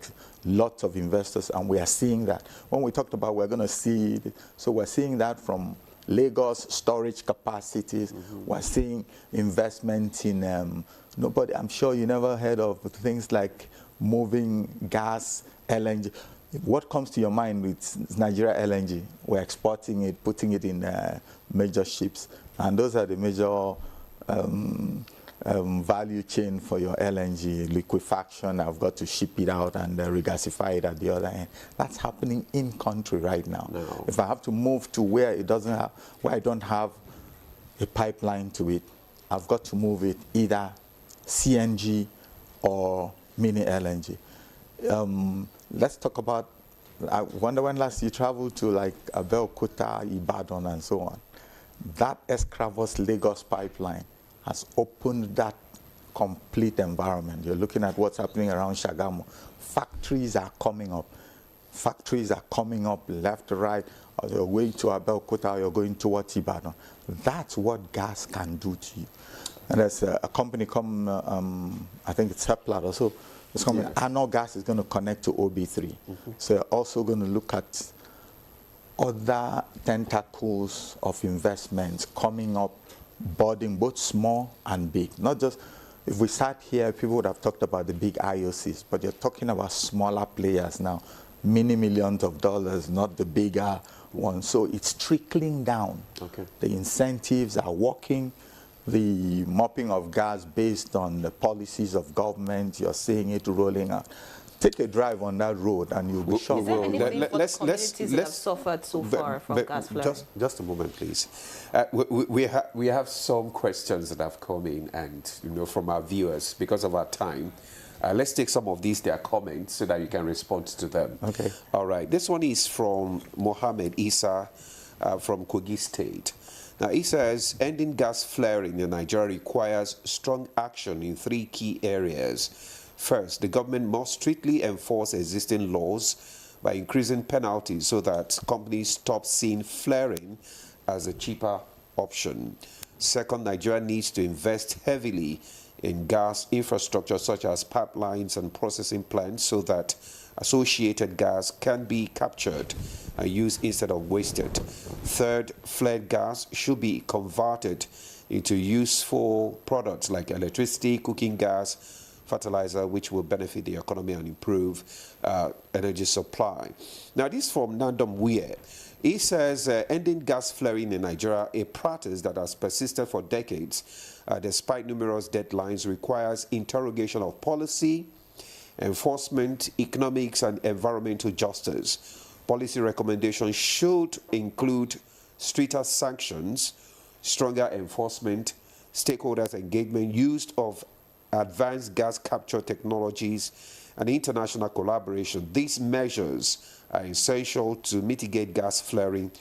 lots of investors, and we are seeing that. When we talked about we're going to see it, so we're seeing that from Lagos storage capacities, we're seeing investment in, I'm sure you never heard of things like moving gas, LNG. What comes to your mind with Nigeria LNG? We're exporting it, putting it in major ships, and those are the major value chain for your LNG liquefaction. I've got to ship it out and regasify it at the other end. That's happening in country right now. No. If I have to move to where I don't have a pipeline to it, I've got to move it either CNG or mini LNG. Let's talk about I wonder when last you traveled to like Abuja, Ibadan, and so on. That Escravos Lagos pipeline has opened that complete environment. You're looking at what's happening around Shagamu. Factories are coming up. Factories are coming up left, right, or you're going to Abuja, or you're going towards Ibadan. That's what gas can do to you. And there's a company come, I think it's Seplat also. This company, Anor Gas, is going to connect to OB3. So you're also going to look at other tentacles of investments coming up, boarding both small and big. Not just, if we sat here, people would have talked about the big IOCs, but you're talking about smaller players now, many millions of dollars, not the bigger ones. So it's trickling down. Okay. The incentives are working. The mopping of gas based on the policies of government, you're seeing it rolling out. Take a drive on that road and you'll be shocked. Is there anything for the communities that have suffered so far from gas flaring? Just a moment, please. We have some questions that have come in, and from our viewers, because of our time. Let's take some of these, their comments, so that you can respond to them. Okay. All right. This one is from Mohammed Isa from Kogi State. Now, he says, ending gas flaring in Nigeria requires strong action in 3 key areas. First, the government must strictly enforce existing laws by increasing penalties so that companies stop seeing flaring as a cheaper option. Second, Nigeria needs to invest heavily in gas infrastructure such as pipelines and processing plants so that associated gas can be captured and used instead of wasted. Third, flared gas should be converted into useful products like electricity, cooking gas, fertilizer, which will benefit the economy and improve energy supply. Now, this is from Nandom Weir. He says, ending gas flaring in Nigeria, a practice that has persisted for decades, despite numerous deadlines, requires interrogation of policy, enforcement, economics, and environmental justice. Policy recommendations should include stricter sanctions, stronger enforcement, stakeholders' engagement, use of advanced gas capture technologies, and international collaboration. These measures are essential to mitigate gas flaring,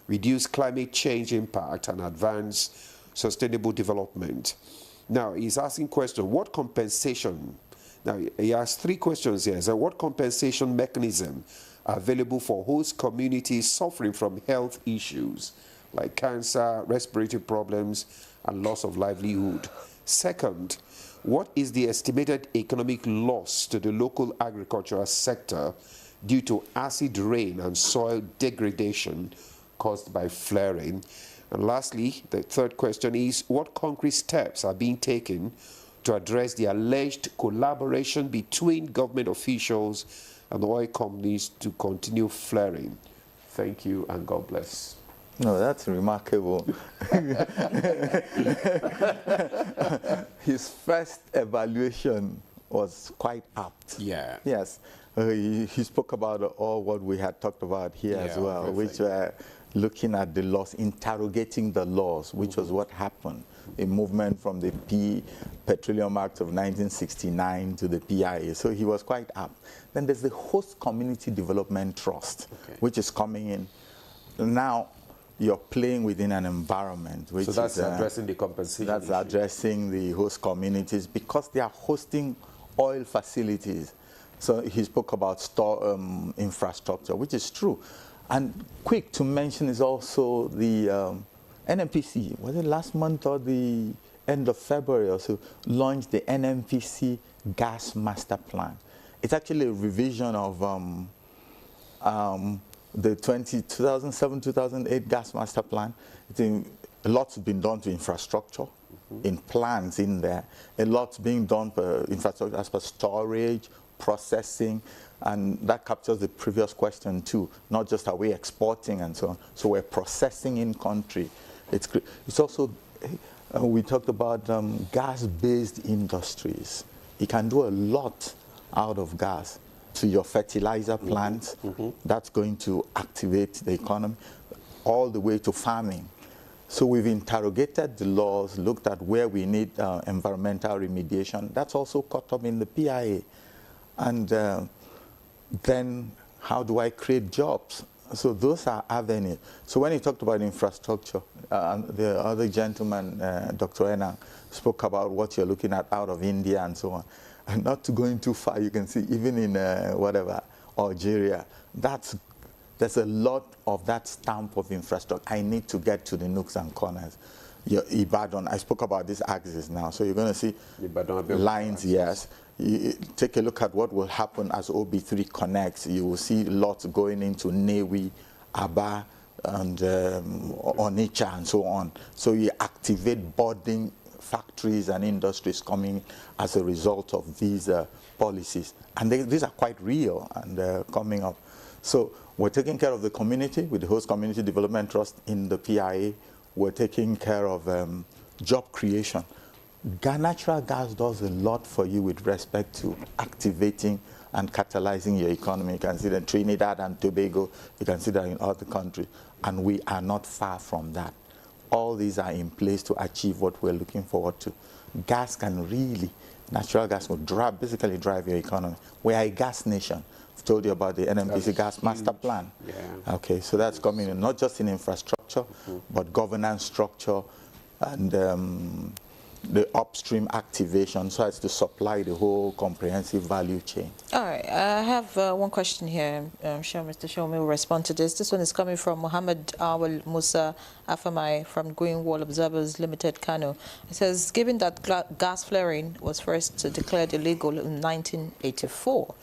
reduce climate change impact, and advance sustainable development. Now, he's asking question, what compensation? Now, he has 3 questions here. So, what compensation mechanism are available for host communities suffering from health issues like cancer, respiratory problems, and loss of livelihood? Second, what is the estimated economic loss to the local agricultural sector due to acid rain and soil degradation caused by flaring? And lastly, the third question is, what concrete steps are being taken to address the alleged collaboration between government officials and oil companies to continue flaring? Thank you, and God bless. No, that's remarkable. His first evaluation was quite apt. Yeah. Yes. He spoke about all what we had talked about here as well, everything. which were looking at the laws, interrogating the laws, which was what happened. A movement from the Petroleum Act of 1969 to the PIA. So he was quite apt. Then there's the Host Community Development Trust, which is coming in. Now, you're playing within an environment which so that's is addressing the compensation that's issue. Addressing the host communities because they are hosting oil facilities. So he spoke about store infrastructure, which is true. And quick to mention is also the NMPC, was it last month or the end of February or so, launched the NMPC Gas Master Plan. It's actually a revision of the 2007-2008 Gas Master Plan. A lot's been done to infrastructure, in plans in there. A lot's being done for infrastructure as per storage, processing, and that captures the previous question too. Not just are we exporting and so on. So we're processing in country. It's also, we talked about gas-based industries. You can do a lot out of gas. To your fertilizer plants, that's going to activate the economy, all the way to farming. So we've interrogated the laws, looked at where we need environmental remediation. That's also caught up in the PIA. And then How do I create jobs? So those are avenues. So when you talked about infrastructure, the other gentleman, Dr. Enang, spoke about what you're looking at out of India and so on. And not to go in too far, you can see even in Algeria, there's a lot of that stamp of infrastructure. I need to get to the nooks and corners. Ibadan, I spoke about this axis now, so you're going to see lines, yes. You take a look at what will happen as OB3 connects. You will see lots going into Newi, Aba, and Onitsha, and so on. So you activate budding factories and industries coming as a result of these policies. And these are quite real and coming up. So we're taking care of the community with the Host Community Development Trust in the PIA. We're taking care of job creation. Natural gas does a lot for you with respect to activating and catalyzing your economy. You can see that in Trinidad and Tobago, you can see that in other countries, and we are not far from that. All these are in place to achieve what we're looking forward to. Gas can really, natural gas will basically drive your economy. We are a gas nation. I've told you about the NMPC gas master plan. Yeah. Okay, so that's coming in, not just in infrastructure, but governance structure and the upstream activation so as to supply the whole comprehensive value chain. All right, I have one question here. I'm sure Mr. Shomi will respond to this. This one is coming from Mohammed Awal Musa Afamai from Green Wall Observers Limited, Kano. It says, given that gas flaring was first declared illegal in 1984,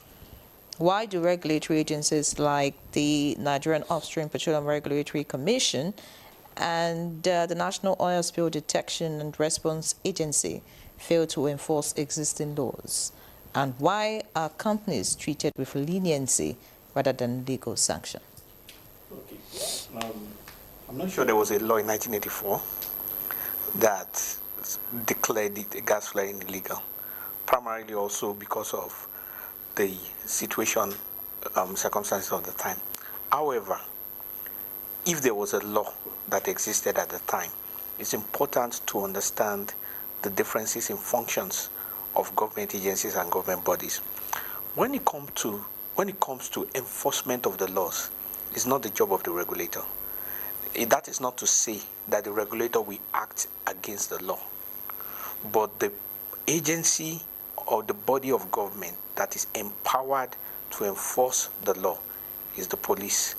why do regulatory agencies like the Nigerian Upstream Petroleum Regulatory Commission and the National Oil Spill Detection and Response Agency fail to enforce existing laws? And why are companies treated with leniency rather than legal sanction? Okay. I'm not sure there was a law in 1984 that declared the gas flaring illegal, primarily also because of the situation, circumstances of the time. However, if there was a law that existed at the time, it's important to understand the differences in functions of government agencies and government bodies. When it comes to enforcement of the laws, it's not the job of the regulator. That is not to say that the regulator will act against the law, but the agency or the body of government that is empowered to enforce the law is the police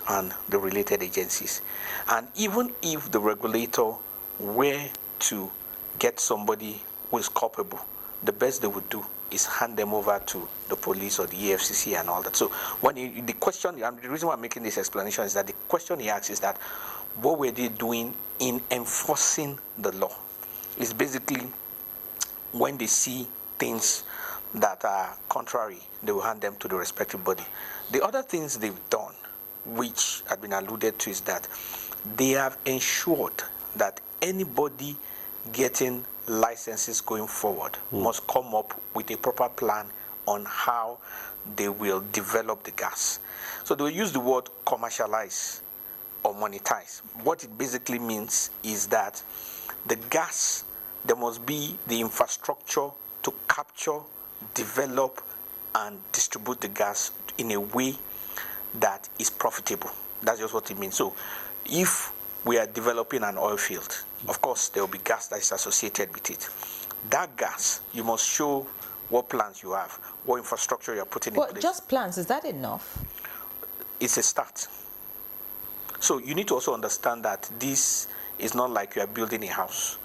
and the related agencies. And even if the regulator were to get somebody who is culpable, the best they would do is hand them over to the police or the EFCC and all that. So when the question, and the reason why I'm making this explanation is that the question he asks is that what were they doing in enforcing the law? It's basically when they see things that are contrary, they will hand them to the respective body. The other things they've done, which had been alluded to, is that they have ensured that anybody getting licenses going forward must come up with a proper plan on how they will develop the gas. So they will use the word commercialize or monetize. What it basically means is that the gas, there must be the infrastructure to capture, develop, and distribute the gas in a way that is profitable. That's just what it means. So if we are developing an oil field, of course there will be gas that is associated with it. That gas, you must show what plans you have, what infrastructure you are putting in place. Just plans, is that enough? It's a start. So you need to also understand that this is not like you are building a house.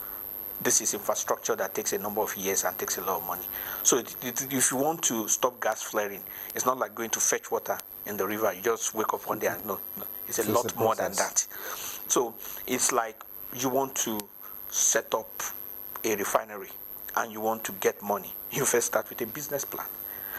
This is infrastructure that takes a number of years and takes a lot of money. So if you want to stop gas flaring, it's not like going to fetch water in the river. You just wake up one day and no, it's a lot more than that. So it's like you want to set up a refinery and you want to get money. You first start with a business plan.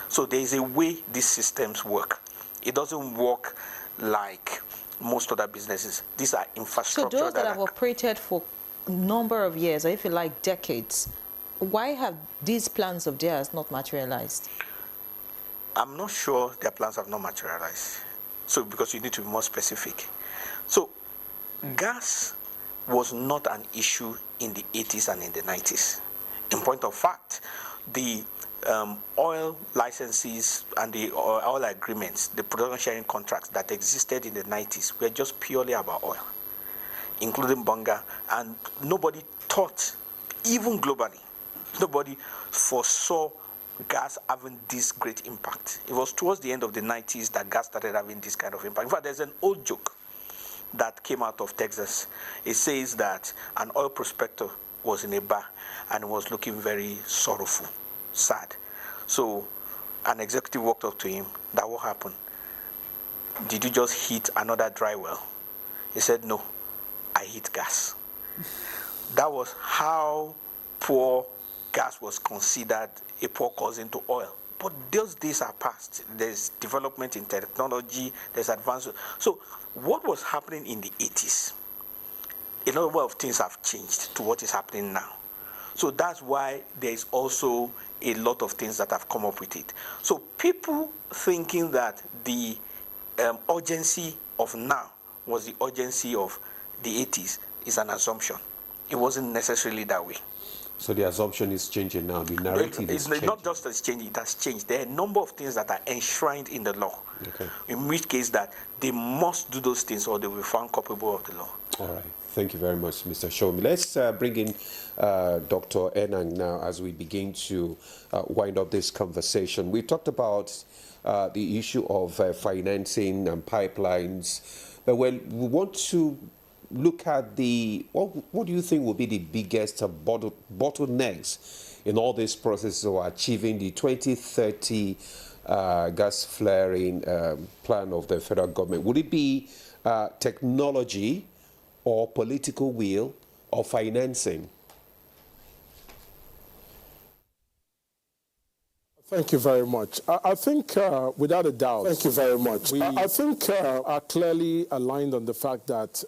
So there is a way these systems work. It doesn't work like most other businesses. These are infrastructure. So those that have operated for number of years, or if you like decades, why have these plans of theirs not materialized? I'm not sure their plans have not materialized. So because you need to be more specific. So gas was not an issue in the 80s and in the 90s. In point of fact, the oil licenses and the oil agreements, the production sharing contracts that existed in the 90s were just purely about oil, including bunga, and nobody thought, even globally, nobody foresaw gas having this great impact. It was towards the end of the 90s that gas started having this kind of impact. In fact, there's an old joke that came out of Texas. It says that an oil prospector was in a bar and was looking very sorrowful, sad. So an executive walked up to him. That what happened? Did you just hit another dry well? He said, no, I hit gas. That was how poor gas was considered a poor cousin to oil. But those days are past. There's development in technology, there's advancement. So what was happening in the 80s? A lot of things have changed to what is happening now. So that's why there is also a lot of things that have come up with it. So people thinking that the urgency of now was the urgency of the 80s is an assumption. It wasn't necessarily that way. So the assumption is changing now, the narrative is changing. Not just as changing, it has changed. There are a number of things that are enshrined in the law, okay, in which case that they must do those things or they will be found culpable of the law. All right. Thank you very much, Mr. Shomi. Let's bring in Dr. Enang now as we begin to wind up this conversation. We talked about the issue of financing and pipelines. But we want to look at what do you think will be the biggest bottlenecks in all this process of achieving the 2030 gas flaring plan of the federal government? Would it be technology or political will or financing? Thank you very much. I think, without a doubt, thank you very much. I think are clearly aligned on the fact that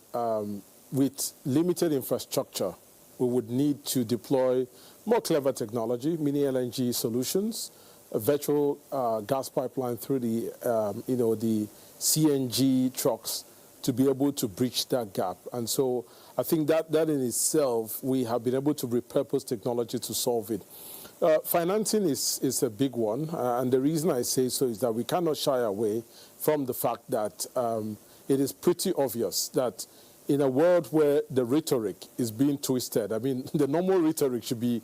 with limited infrastructure, we would need to deploy more clever technology, mini LNG solutions, a virtual gas pipeline through the, the CNG trucks to be able to bridge that gap. And so I think that in itself, we have been able to repurpose technology to solve it. Financing is a big one, and the reason I say so is that we cannot shy away from the fact that it is pretty obvious that in a world where the rhetoric is being twisted, I mean, the normal rhetoric should be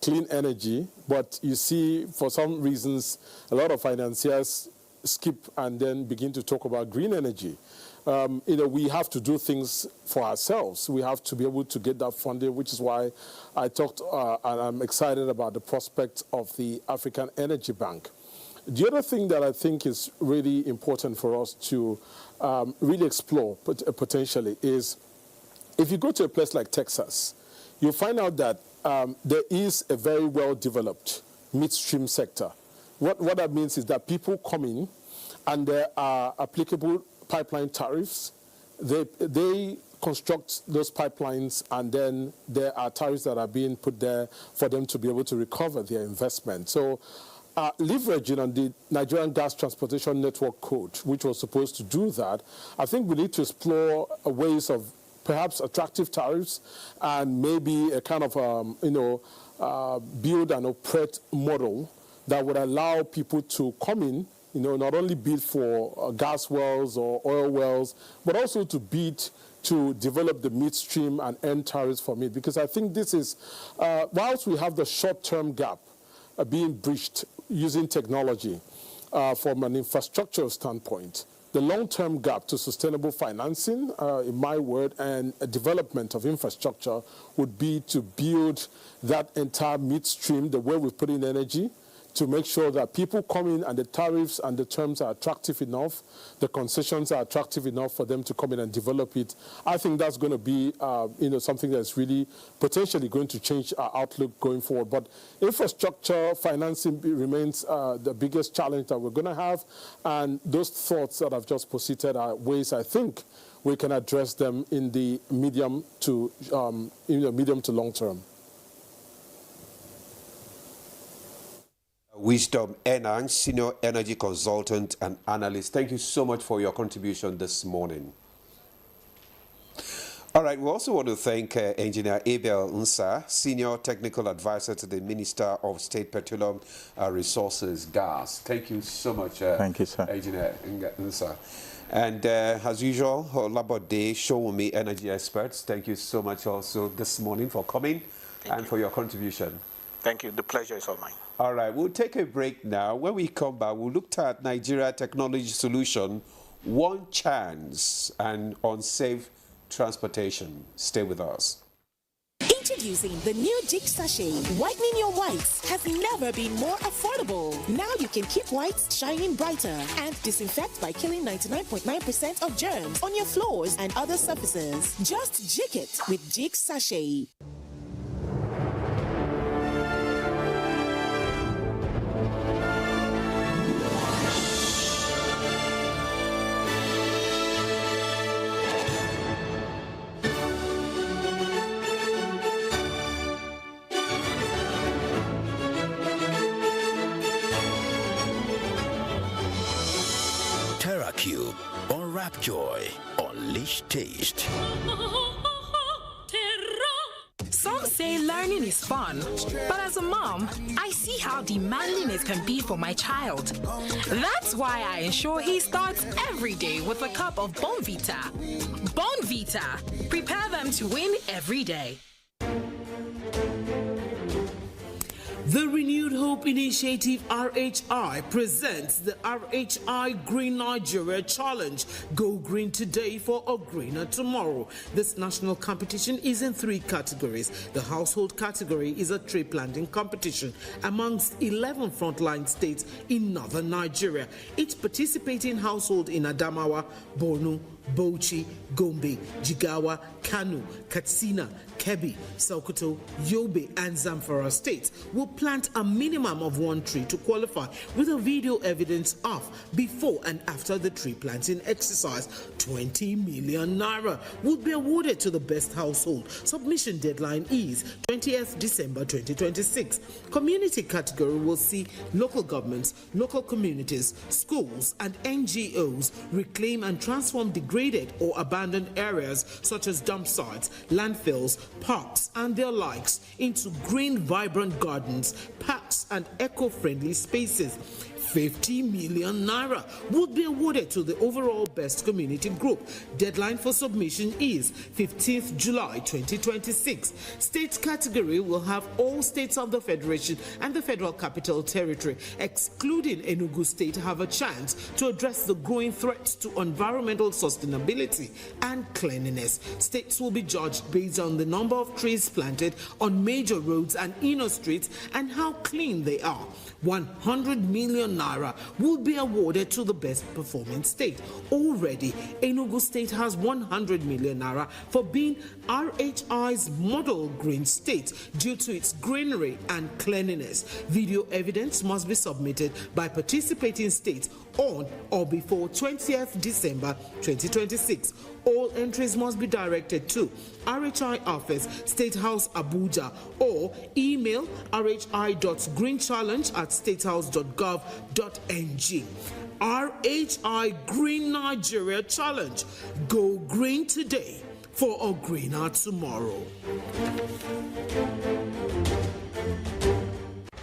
clean energy, but you see, for some reasons, a lot of financiers skip and then begin to talk about green energy. We have to do things for ourselves. We have to be able to get that funding, which is why I talked and I'm excited about the prospect of the African Energy Bank. The other thing that I think is really important for us to really explore potentially is if you go to a place like Texas, you'll find out that there is a very well-developed midstream sector. What that means is that people come in and there are applicable pipeline tariffs. They construct those pipelines, and then there are tariffs that are being put there for them to be able to recover their investment. So leveraging on the Nigerian Gas Transportation Network Code, which was supposed to do that, I think we need to explore ways of perhaps attractive tariffs and maybe a kind of, build and operate model that would allow people to come in, not only bid for gas wells or oil wells, but also to bid to develop the midstream and end tariffs from it. Because I think this is, whilst we have the short-term gap being bridged using technology from an infrastructure standpoint, the long-term gap to sustainable financing, in my word, and a development of infrastructure would be to build that entire midstream, the way we put in energy, to make sure that people come in and the tariffs and the terms are attractive enough, the concessions are attractive enough for them to come in and develop it. I think that's going to be, something that's really potentially going to change our outlook going forward. But infrastructure financing remains the biggest challenge that we're going to have, and those thoughts that I've just posited are ways I think we can address them in the medium to long term. Wisdom Enang, Senior Energy Consultant and Analyst. Thank you so much for your contribution this morning. All right, we also want to thank Engineer Abel Nsa, Senior Technical Advisor to the Minister of State Petroleum Resources, Gas. Thank you so much, Thank you, sir. Engineer Nsa. And as usual, Olabode Showumi Energy Experts, thank you so much also this morning for coming and for your contribution. Thank you. The pleasure is all mine. All right, we'll take a break now. When we come back, we'll look at Nigeria Technology Solution, One Chance, and unsafe transportation. Stay with us. Introducing the new Jig Sachet. Whitening your whites has never been more affordable. Now you can keep whites shining brighter and disinfect by killing 99.9% of germs on your floors and other surfaces. Just jig it with Jig Sachet. TerraCube, unwrap joy, unleash taste. Some say learning is fun, but as a mom, I see how demanding it can be for my child. That's why I ensure he starts every day with a cup of Bonvita. Bonvita, prepare them to win every day. The Renewed Hope Initiative RHI presents the RHI Green Nigeria Challenge. Go green today for a greener tomorrow. This national competition is in 3 categories. The household category is a tree planting competition amongst 11 frontline states in northern Nigeria. Each participating household in Adamawa, Borno, Bauchi, Gombe, Jigawa, Kano, Katsina, Kebbi, Sokoto, Yobe, and Zamfara states will plant a minimum of 1 tree to qualify, with a video evidence of before and after the tree planting exercise. 20 million naira would be awarded to the best household. Submission deadline is 20th December 2026. Community category will see local governments, local communities, schools, and NGOs reclaim and transform degraded or abandoned areas such as dump sites, landfills, parks, and their likes into green, vibrant gardens, parks, and eco-friendly spaces. 50 million naira would be awarded to the overall best community group. Deadline for submission is 15th July 2026. State category will have all states of the Federation and the Federal Capital Territory, excluding Enugu State, have a chance to address the growing threats to environmental sustainability and cleanliness. States will be judged based on the number of trees planted on major roads and inner streets and how clean they are. 100 million naira will be awarded to the best performing state. Already, Enugu State has 100 million naira for being RHI's model green state due to its greenery and cleanliness. Video evidence must be submitted by participating states on or before 20th December 2026. All entries must be directed to RHI Office, State House, Abuja, or email rhi.greenchallenge@statehouse.gov.ng. RHI Green Nigeria Challenge. Go green today for a greener tomorrow.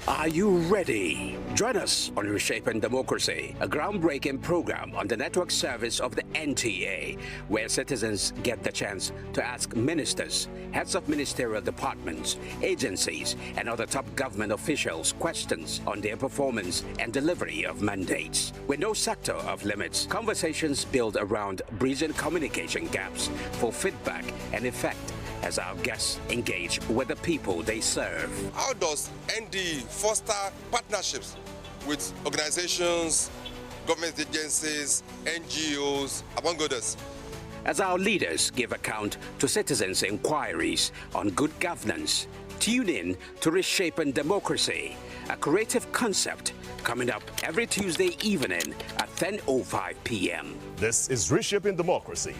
Are you ready? Join us on Reshaping Democracy, a groundbreaking program on the network service of the NTA, where citizens get the chance to ask ministers, heads of ministerial departments, agencies, and other top government officials questions on their performance and delivery of mandates. With no sector of limits, conversations build around bridging communication gaps for feedback and effect as our guests engage with the people they serve. How does ND foster partnerships with organizations, government agencies, NGOs, among others? As our leaders give account to citizens' inquiries on good governance, tune in to Reshaping Democracy, a creative concept coming up every Tuesday evening at 10:05 p.m. This is Reshaping Democracy.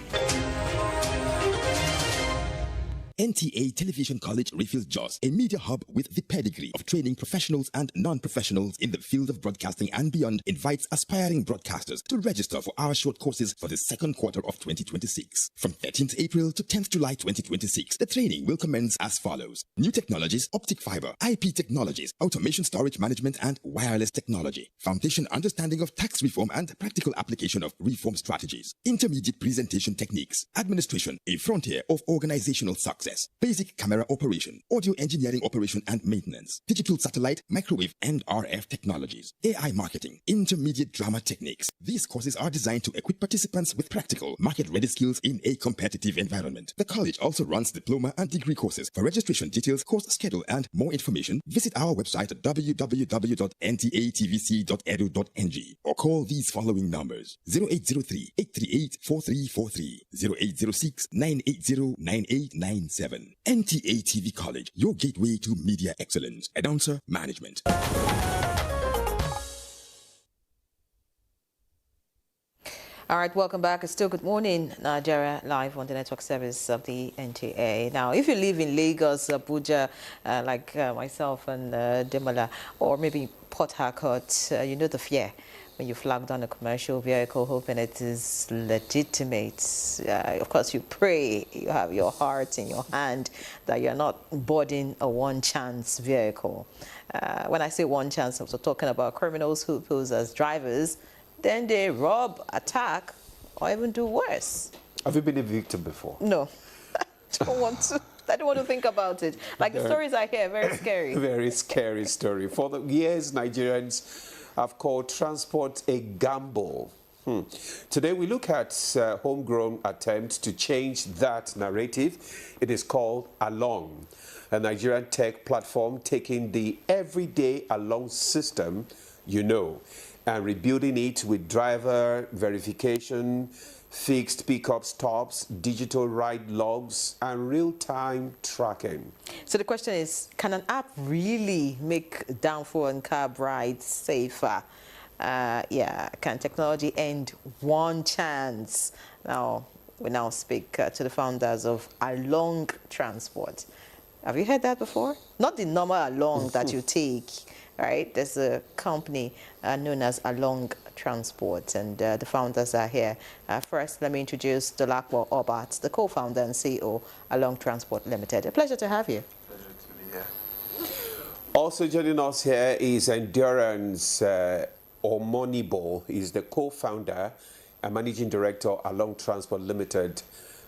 NTA Television College Refills Jos, a media hub with the pedigree of training professionals and non-professionals in the field of broadcasting and beyond, invites aspiring broadcasters to register for our short courses for the second quarter of 2026. From 13th April to 10th July 2026, the training will commence as follows: new technologies, optic fiber, IP technologies, automation storage management, and wireless technology. Foundation understanding of tax reform and practical application of reform strategies. Intermediate presentation techniques. Administration, a frontier of organizational success. Basic camera operation, audio engineering operation and maintenance. Digital satellite, microwave, and RF technologies. AI marketing. Intermediate drama techniques. These courses are designed to equip participants with practical, market-ready skills in a competitive environment. The college also runs diploma and degree courses. For registration details, course schedule, and more information, visit our website at www.ntatvc.edu.ng or call these following numbers: 0803-838-4343, 0806-980-9897. NTA TV College, your gateway to media excellence. Announcer Management. All right, welcome back. It's still Good Morning Nigeria, live on the network service of the NTA. Now, if you live in Lagos, Abuja, like myself and Demola, or maybe Port Harcourt, you know the fear when you flag down a commercial vehicle hoping it is legitimate. Of course, you pray, you have your heart in your hand that you're not boarding a one-chance vehicle. When I say one chance, I'm also talking about criminals who pose as drivers. Then they rob, attack, or even do worse. Have you been a victim before? No. I don't want to. I don't want to think about it. Like the stories I hear, very scary. Very scary story. For the years, Nigerians have called transport a gamble. Today, we look at homegrown attempts to change that narrative. It is called Along, a Nigerian tech platform taking the everyday Along system, and rebuilding it with driver verification, fixed pickup stops, digital ride logs, and real-time tracking. So the question is, can an app really make downfall and cab rides safer? Can technology end one chance? Now, we now speak to the founders of Along Transport. Have you heard that before? Not the normal Along that you take. Right, there's a company known as Along Transport, and the founders are here. First, let me introduce Dolakwa Obat, the co-founder and CEO, Along Transport Limited. A pleasure to have you. Pleasure to be here. Also joining us here is Endurance Omonibo. He's the co-founder and managing director, Along Transport Limited.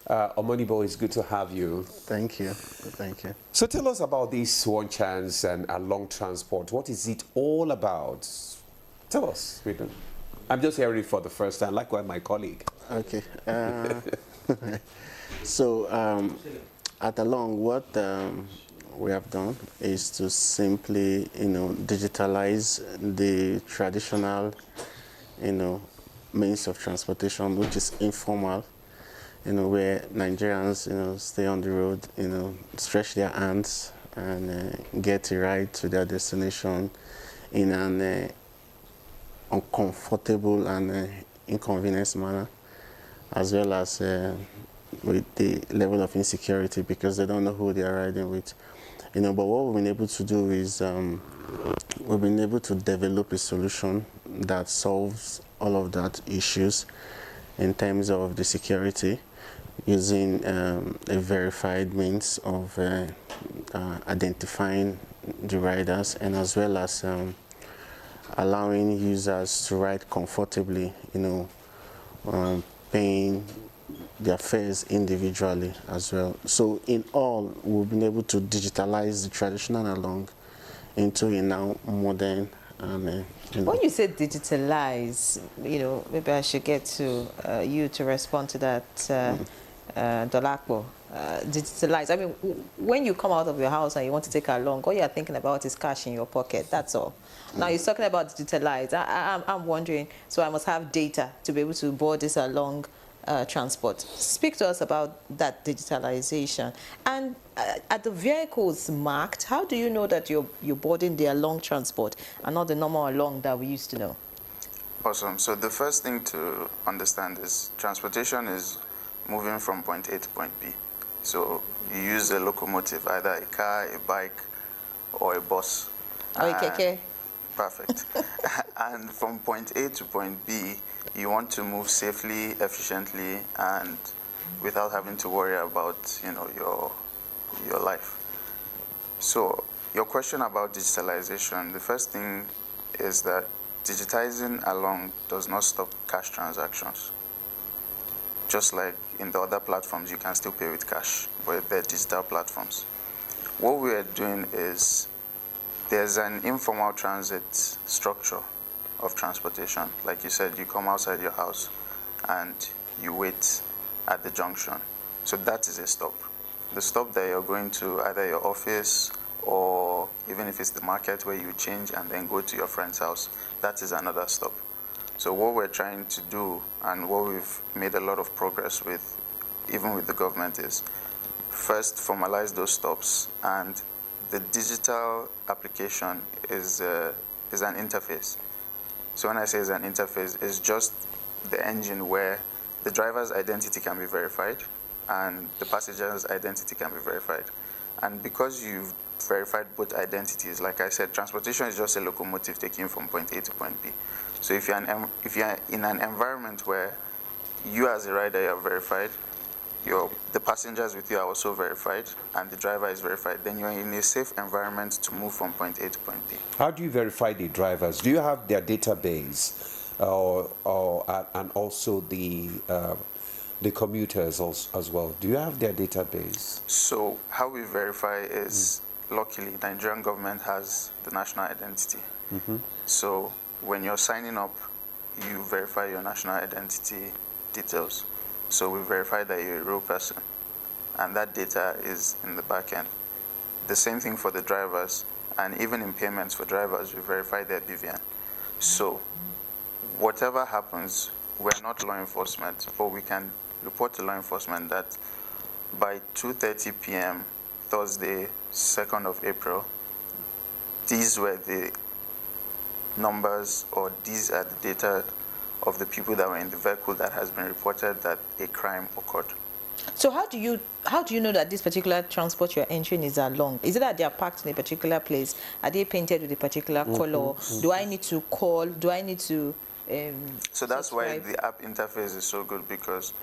Omonibo, it's good to have you. Thank you. Thank you. So tell us about this One Chance and Along Transport. What is it all about? Tell us. I'm just hearing it for the first time, like my colleague. Okay. So at Along, what we have done is to simply, digitalize the traditional, means of transportation, which is informal. Where Nigerians, stay on the road, stretch their hands and get a ride to their destination in an uncomfortable and inconvenience manner, as well as with the level of insecurity because they don't know who they are riding with. But what we've been able to do is we've been able to develop a solution that solves all of that issues in terms of the security, using a verified means of identifying the riders, and as well as allowing users to ride comfortably, paying their fares individually as well. So in all, we've been able to digitalize the traditional Along into a now modern. When you say digitalize, maybe I should get to you to respond to that, Dolakbo. Digitalize. I mean, when you come out of your house and you want to take Along, all you're thinking about is cash in your pocket. That's all. Now you're talking about digitalize. I'm wondering. So I must have data to be able to board this Along transport. Speak to us about that digitalization. And are the vehicles marked? How do you know that you're boarding the Along transport and not the normal Along that we used to know? Awesome. So the first thing to understand is transportation is moving from point A to point B. So you use a locomotive, either a car, a bike, or a bus. Or a keke. Perfect. And from point A to point B, you want to move safely, efficiently, and without having to worry about, your life. So your question about digitalization, the first thing is that digitizing alone does not stop cash transactions. Just like in the other platforms, you can still pay with cash, but they're digital platforms. What we are doing is there's an informal transit structure of transportation. Like you said, you come outside your house and you wait at the junction. So that is a stop. The stop that you're going to, either your office or even if it's the market where you change and then go to your friend's house, that is another stop. So what we're trying to do and what we've made a lot of progress with, even with the government, is first formalize those stops, and the digital application is an interface. So when I say it's an interface, it's just the engine where the driver's identity can be verified and the passenger's identity can be verified. And because you've verified both identities, like I said, transportation is just a locomotive taking from point A to point B. So if you're in an environment where you as a rider are verified, the passengers with you are also verified, and the driver is verified, then you're in a safe environment to move from point A to point B. How do you verify the drivers? Do you have their database, and also the commuters as well? Do you have their database? So how we verify is, luckily, the Nigerian government has the national identity. So when you're signing up, you verify your national identity details. So we verify that you're a real person, and that data is in the back end. The same thing for the drivers, and even in payments for drivers, we verify their BVN. So whatever happens, we're not law enforcement, but we can report to law enforcement that by 2:30 p.m. Thursday, 2nd of April, these were the numbers, or these are the data of the people that were in the vehicle that has been reported that a crime occurred. So how do you know that this particular transport you're entering is along? Is it that they are parked in a particular place? Are they painted with a particular color? Do I need to call? Do I need to So that's why the app interface is so good, because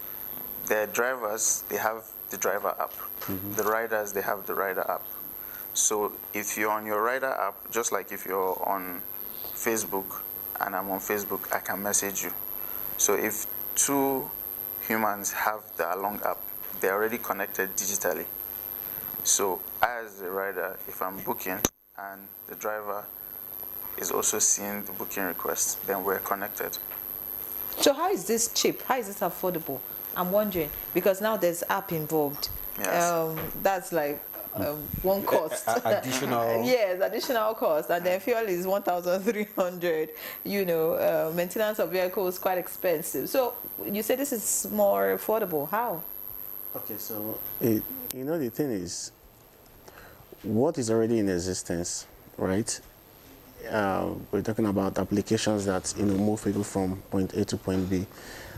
the drivers, they have the driver app. The riders, they have the rider app. So if you're on your rider app, just like if you're on Facebook and I'm on Facebook, I can message you. So if two humans have the Along app, they're already connected digitally. So as a rider, if I'm booking and the driver is also seeing the booking request, then we're connected. So how is this cheap? How is this affordable? I'm wondering, because now there's app involved. Yes. That's like one cost. Additional. Yes, additional cost. And then fuel is 1,300. Maintenance of vehicles is quite expensive. So you say this is more affordable. How? Okay, so the thing is, what is already in existence, right? We're talking about applications that move people from point A to point B.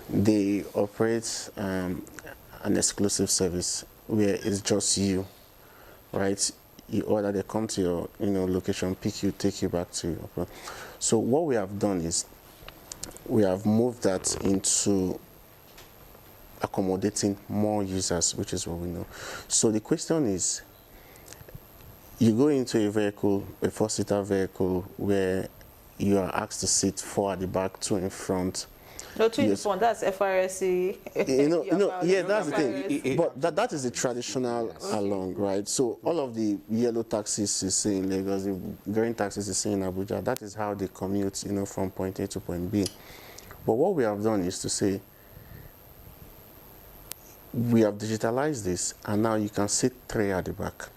They operate an exclusive service where it's just you, right? You order, they come to your location, pick you, take you back to your. So what we have done is we have moved that into accommodating more users, which is what we know. So the question is, you go into a vehicle, a 4-seater vehicle, where you are asked to sit 4 at the back, 2 in front. No, 2 in front, that's FRSC. Yeah, that's the thing. But that is the traditional Along, right? So all of the yellow taxis you see in Lagos, the green taxis you see in Abuja, that is how they commute, from point A to point B. But what we have done is to say, we have digitalized this, and now you can sit 3 at the back,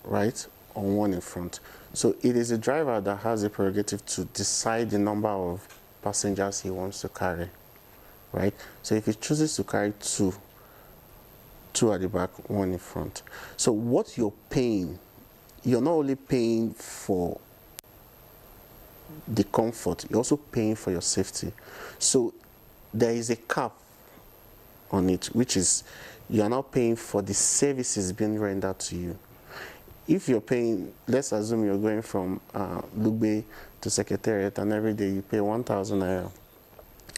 right? Or 1 in front. So it is the driver that has the prerogative to decide the number of passengers he wants to carry, right? So if he chooses to carry 2 at the back, 1 in front. So what you're paying, you're not only paying for the comfort, you're also paying for your safety. So there is a cap on it, which is you are not paying for the services being rendered to you. If you're paying, let's assume you're going from Lugbe to Secretariat, and every day you pay 1,000 naira.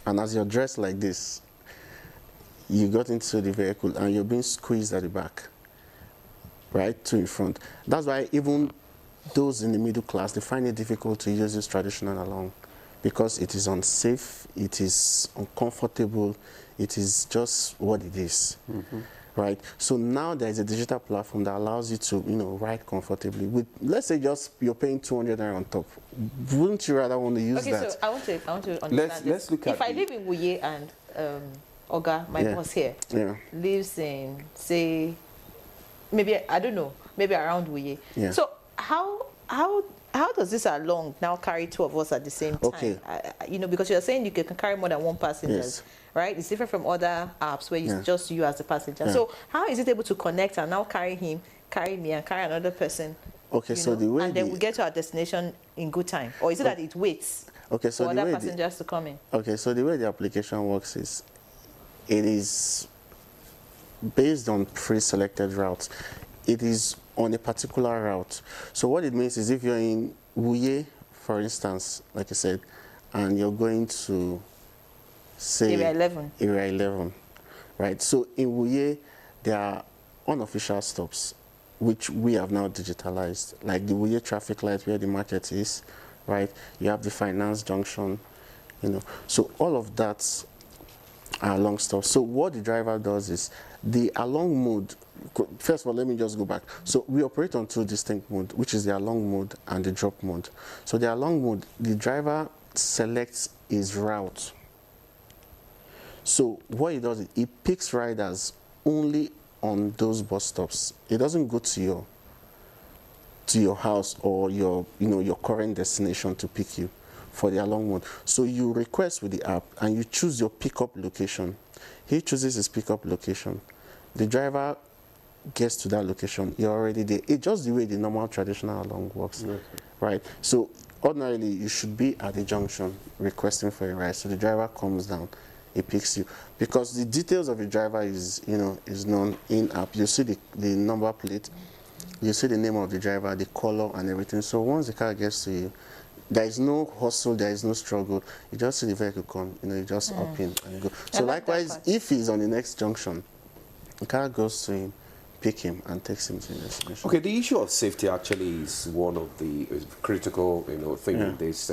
And as you're dressed like this, you got into the vehicle and you're being squeezed at the back, right, to in front. That's why even those in the middle class, they find it difficult to use this traditional along, because it is unsafe, it is uncomfortable, it is just what it is, right? So now there is a digital platform that allows you to, ride comfortably. With, let's say, just you're paying 200 naira on top. Wouldn't you rather want to use that? Okay, so I want to understand Let's look at if I live in Wuye and Oga, my boss here, lives in, say, maybe, I don't know, maybe around Wuye. Yeah. So how does this along now carry two of us at the same time? Okay. Because you're saying you can carry more than one passenger, Yes. right? It's different from other apps where it's just you as the passenger. Yeah. So how is it able to connect and now carry me, and carry another person? Okay, so the way and then we get to our destination in good time, or is it that it waits for other passengers to come in? Okay, so the way the application works is, it is based on pre-selected routes. It is on a particular route. So what it means is, if you're in Wuye, for instance, like I said, and you're going to, say, Area 11, right? So in Wuye, there are unofficial stops, which we have now digitalized, like the Wuye traffic light where the market is, right? You have the finance junction, So all of that are along stops. So what the driver does is, the along mode, first of all, let me just go back. So we operate on two distinct modes, which is the along mode and the drop mode. So the along mode, the driver selects his route. So what he does is, he picks riders only on those bus stops. It doesn't go to your house or your current destination to pick you for the along mode. So you request with the app and you choose your pickup location. He chooses his pickup location. The driver gets to that location, you're already there. It's just the way the normal traditional along works, right? So ordinarily, you should be at the junction requesting for a ride. So the driver comes down, he picks you. Because the details of the driver is known in-app. You see the number plate, you see the name of the driver, the color and everything. So once the car gets to you, there is no hustle, there is no struggle. You just see the vehicle come, you just up in and go. So likewise, if he's on the next junction, the car goes to him, pick him, and takes him to the destination. Okay, the issue of safety actually is one of the critical, thing in this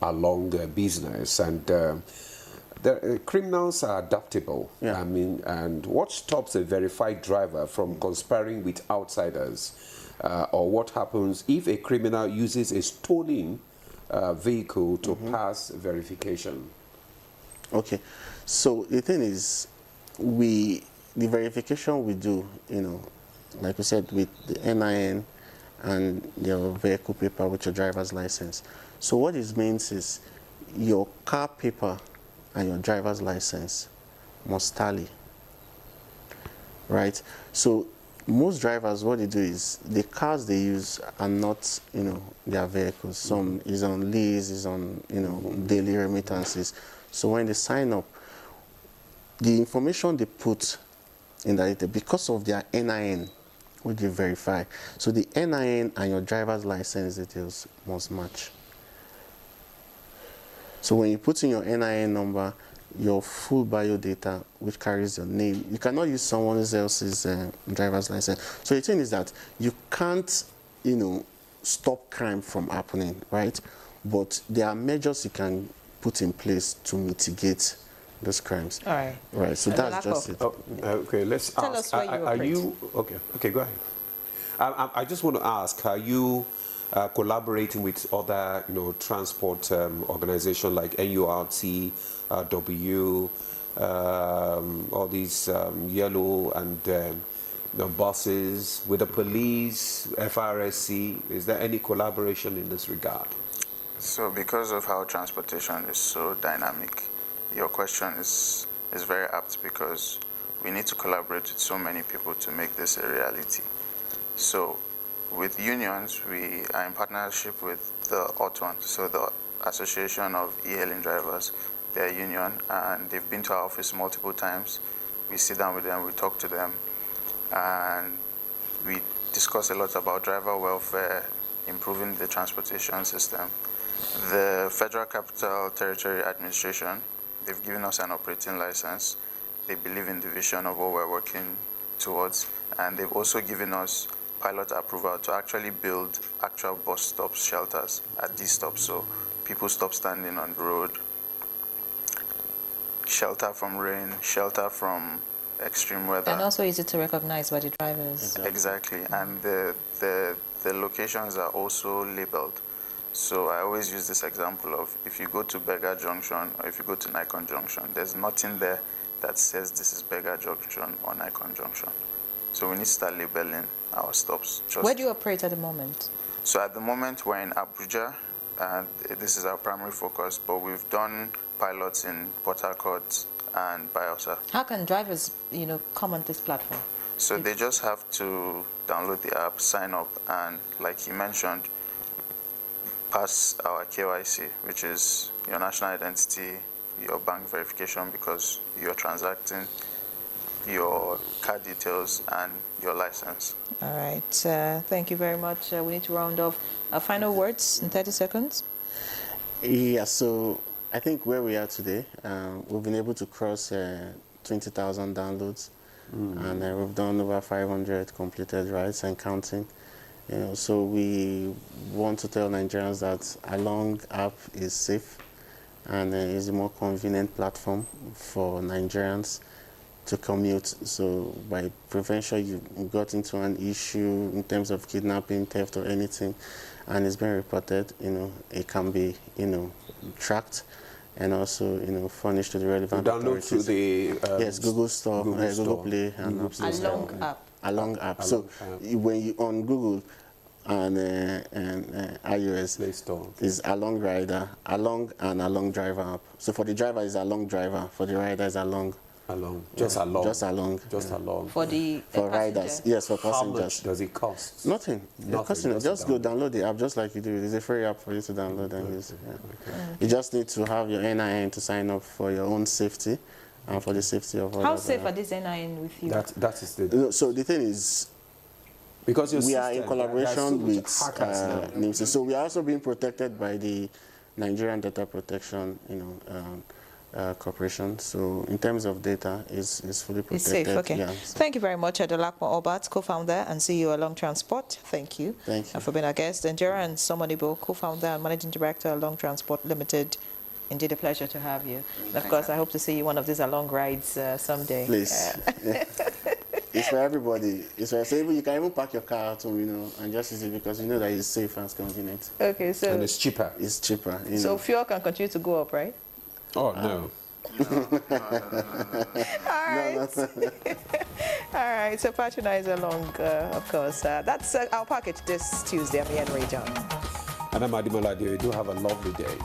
along business, and the criminals are adaptable. I mean, and what stops a verified driver from conspiring with outsiders, or what happens if a criminal uses a stolen vehicle to pass verification? Okay, so the thing is, the verification we do, like we said, with the NIN and your vehicle paper with your driver's license. So what it means is, your car paper and your driver's license must tally, right? So most drivers, what they do is, the cars they use are not, their vehicles. Some is on lease, is on, daily remittances. So when they sign up, the information they put in that, because of their NIN, which they verify. So the NIN and your driver's license details must match. So when you put in your NIN number, your full bio data, which carries your name, you cannot use someone else's driver's license. So the thing is that you can't, stop crime from happening, right? But there are measures you can put in place to mitigate those crimes. All right. Right. So that's just it. Oh, okay, let's Tell ask. us where you operate. Okay, go ahead. I just want to ask, are you collaborating with other, transport organizations like NURT, all these yellow and buses, with the police, FRSC? Is there any collaboration in this regard? So because of how transportation is so dynamic, your question is very apt, because we need to collaborate with so many people to make this a reality. So with unions, we are in partnership with the OTWAN, so the Association of E-Hailing Drivers, their union, and they've been to our office multiple times We sit down with them, we talk to them, and we discuss a lot about driver welfare, improving the transportation system. The Federal Capital Territory Administration, they've given us an operating license. They believe in the vision of what we're working towards, and they've also given us pilot approval to actually build actual bus stop shelters at these stops, so people stop standing on the road, shelter from rain, shelter from extreme weather. And also easy to recognize by the drivers. Exactly, and the locations are also labeled. So I always use this example of, if you go to Berger Junction or if you go to Nikon Junction, there's nothing there that says this is Berger Junction or Nikon Junction. So we need to start labeling our stops. Where do you operate at the moment? So at the moment we're in Abuja, and this is our primary focus, but we've done pilots in Port Harcourt and Bielsa. How can drivers, come on this platform? So they just have to download the app, sign up, and like you mentioned, pass our KYC, which is your national identity, your bank verification, because you're transacting, your card details, and your license. All right. Thank you very much. We need to round off. Final words in 30 seconds. Yeah, so I think where we are today, we've been able to cross 20,000 downloads, and we've done over 500 completed rides and counting. So we want to tell Nigerians that Along app is safe and is a more convenient platform for Nigerians to commute. So by prevention, you got into an issue in terms of kidnapping, theft, or anything, and it's been reported, it can be, tracked and also, furnished to the relevant authorities. Download through the yes, Google Store, Google Play, and Along app. Along app. So when you on Google and iOS, Play Store, is Along Rider, Along and Along Driver app. So for the driver is Along Driver, for the rider is Along. Just along. Just along. Just along. For the for riders, yes, for passengers. How much does it cost? Nothing. Just go download the app, just like you do. It's a free app for you to download and use. Yeah. Okay. You just need to have your NIN to sign up for your own safety and for the safety of others. How safe are these NIN with you? That is the. So the thing is, because we are in collaboration with NIMSI, so we are also being protected by the Nigerian Data Protection, Corporation. So in terms of data, is fully protected. It's safe. Okay. Yeah. Thank you very much, Adolakmo Obat, co-founder and CEO Along Transport. Thank you. Thank you for being our guest. Njera and Somonibo, co-founder and managing director Along Transport Limited. Indeed, a pleasure to have you. And of course, I hope to see you one of these Along rides someday. Please. It's for everybody. It's for so you can even park your car at home, and just use it because you know that it's safe and it's convenient. Okay, so and it's cheaper. It's cheaper. So fuel can continue to go up, right? Oh no. All right. All right. So patronize Along, of course. That's our package this Tuesday. I'm Ian Ray John. And I'm Adimola. You do have a lovely day.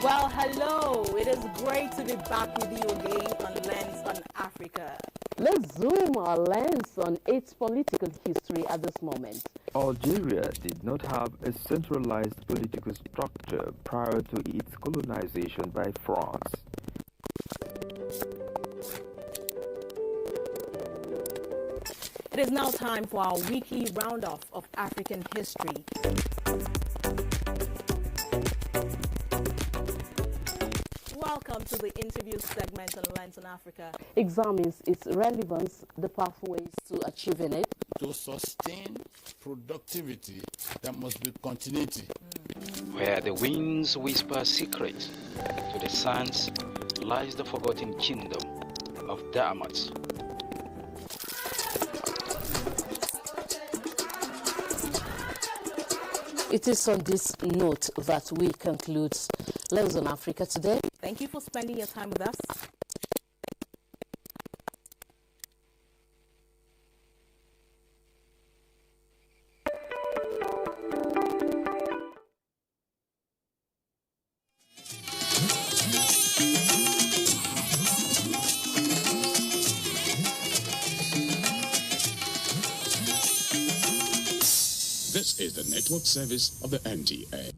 Well, hello. It is great to be back with you again on Lens on Africa. Let's zoom our lens on its political history at this moment. Algeria did not have a centralized political structure prior to its colonization by France. It is now time for our weekly roundoff of African history. Welcome to the interview segment on Lens on Africa. Examines its relevance, the pathways to achieving it. To sustain productivity, there must be continuity. Where the winds whisper secrets to the sands lies the forgotten kingdom of Damat. It is on this note that we conclude Lens on Africa today. Thank you for spending your time with us. This is the network service of the NTA.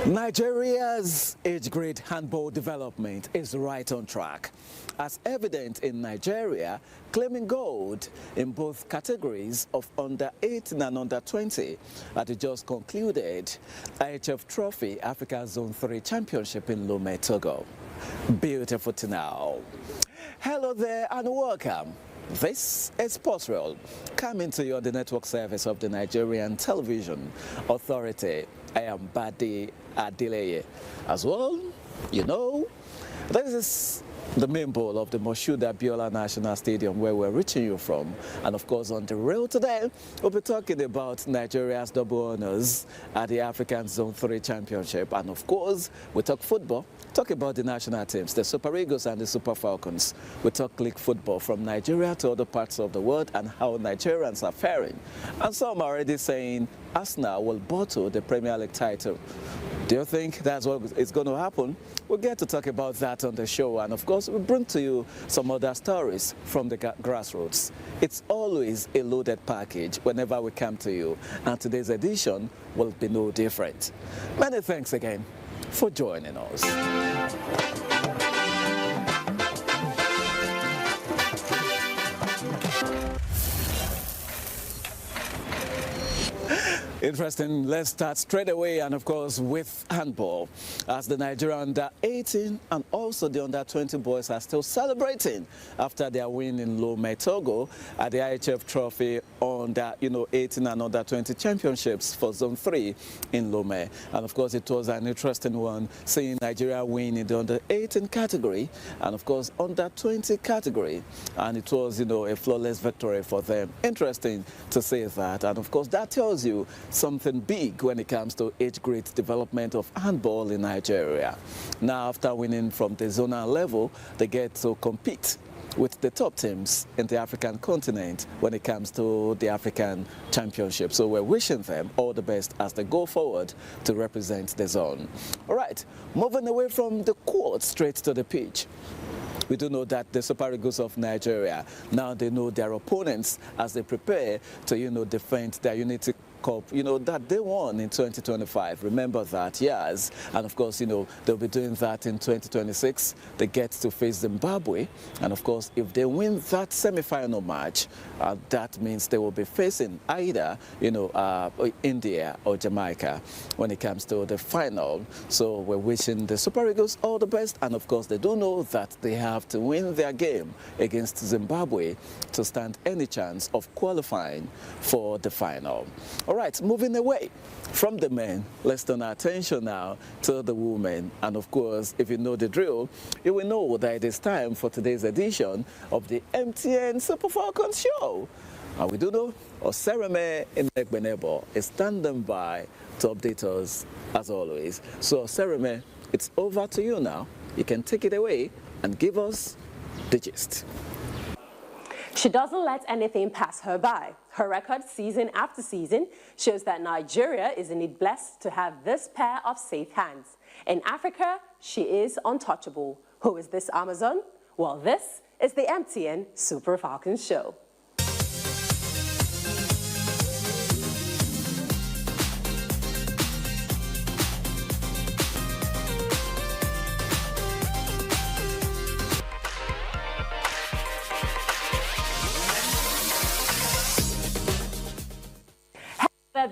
Nigeria's age-grade handball development is right on track, as evident in Nigeria claiming gold in both categories of under 18 and under 20 at the just concluded IHF Trophy Africa Zone 3 Championship in Lomé, Togo. Beautiful to know. Hello there and welcome. This is Sports World, coming to you on the network service of the Nigerian Television Authority. I am Badi Adeleye. As well, you know, this is the main bowl of the Moshood Abiola National Stadium where we're reaching you from. And of course, on the rail today, we'll be talking about Nigeria's double honors at the African Zone 3 Championship. And of course, we talk football, talk about the national teams, the Super Eagles and the Super Falcons. We talk league football from Nigeria to other parts of the world and how Nigerians are faring. And some are already saying Arsenal will bottle the Premier League title. Do you think that's what is going to happen? We'll get to talk about that on the show, and of course we'll bring to you some other stories from the grassroots. It's always a loaded package whenever we come to you, and today's edition will be no different. Many thanks again for joining us. Interesting. Let's start straight away, and of course with handball, as the Nigerian under 18 and also the under 20 boys are still celebrating after their win in Lomé, Togo at the IHF Trophy under 18 and under 20 championships for Zone 3 in Lomé. And of course it was an interesting one, seeing Nigeria win in the under 18 category and of course under 20 category, and it was a flawless victory for them. Interesting to say that, and of course that tells you something big when it comes to age-grade development of handball in Nigeria. Now, after winning from the zonal level, they get to compete with the top teams in the African continent when it comes to the African Championship. So we're wishing them all the best as they go forward to represent the zone. All right, moving away from the court straight to the pitch. We do know that the Super Eagles of Nigeria, now they know their opponents as they prepare to, defend their Unity Cup, that they won in 2025. Remember that, yes. And of course, they'll be doing that in 2026. They get to face Zimbabwe. And of course, if they win that semi-final match, that means they will be facing either, India or Jamaica when it comes to the final. So we're wishing the Super Eagles all the best. And of course, they do know that they have to win their game against Zimbabwe to stand any chance of qualifying for the final. All All right, moving away from the men, let's turn our attention now to the women. And of course, if you know the drill, you will know that it is time for today's edition of the MTN Super Falcon Show. And we do know Osereme Inekbenebo is standing by to update us as always. So Osereme, it's over to you now. You can take it away and give us the gist. She doesn't let anything pass her by. Her record season after season shows that Nigeria is indeed blessed to have this pair of safe hands. In Africa, she is untouchable. Who is this Amazon? Well, this is the MTN Super Falcon Show.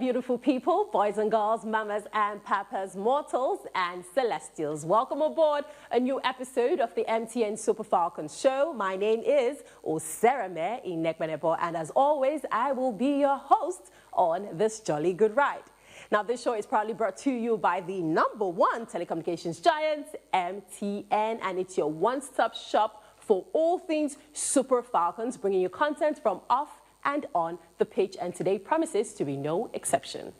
Beautiful people, boys and girls, mamas and papas, mortals and celestials. Welcome aboard a new episode of the MTN Super Falcon Show. My name is Osereme Inekbenebo, and as always, I will be your host on this jolly good ride. Now, this show is proudly brought to you by the #1 telecommunications giant, MTN, and it's your one-stop shop for all things Super Falcons, bringing you content from off and on the pitch, and today promises to be no exception.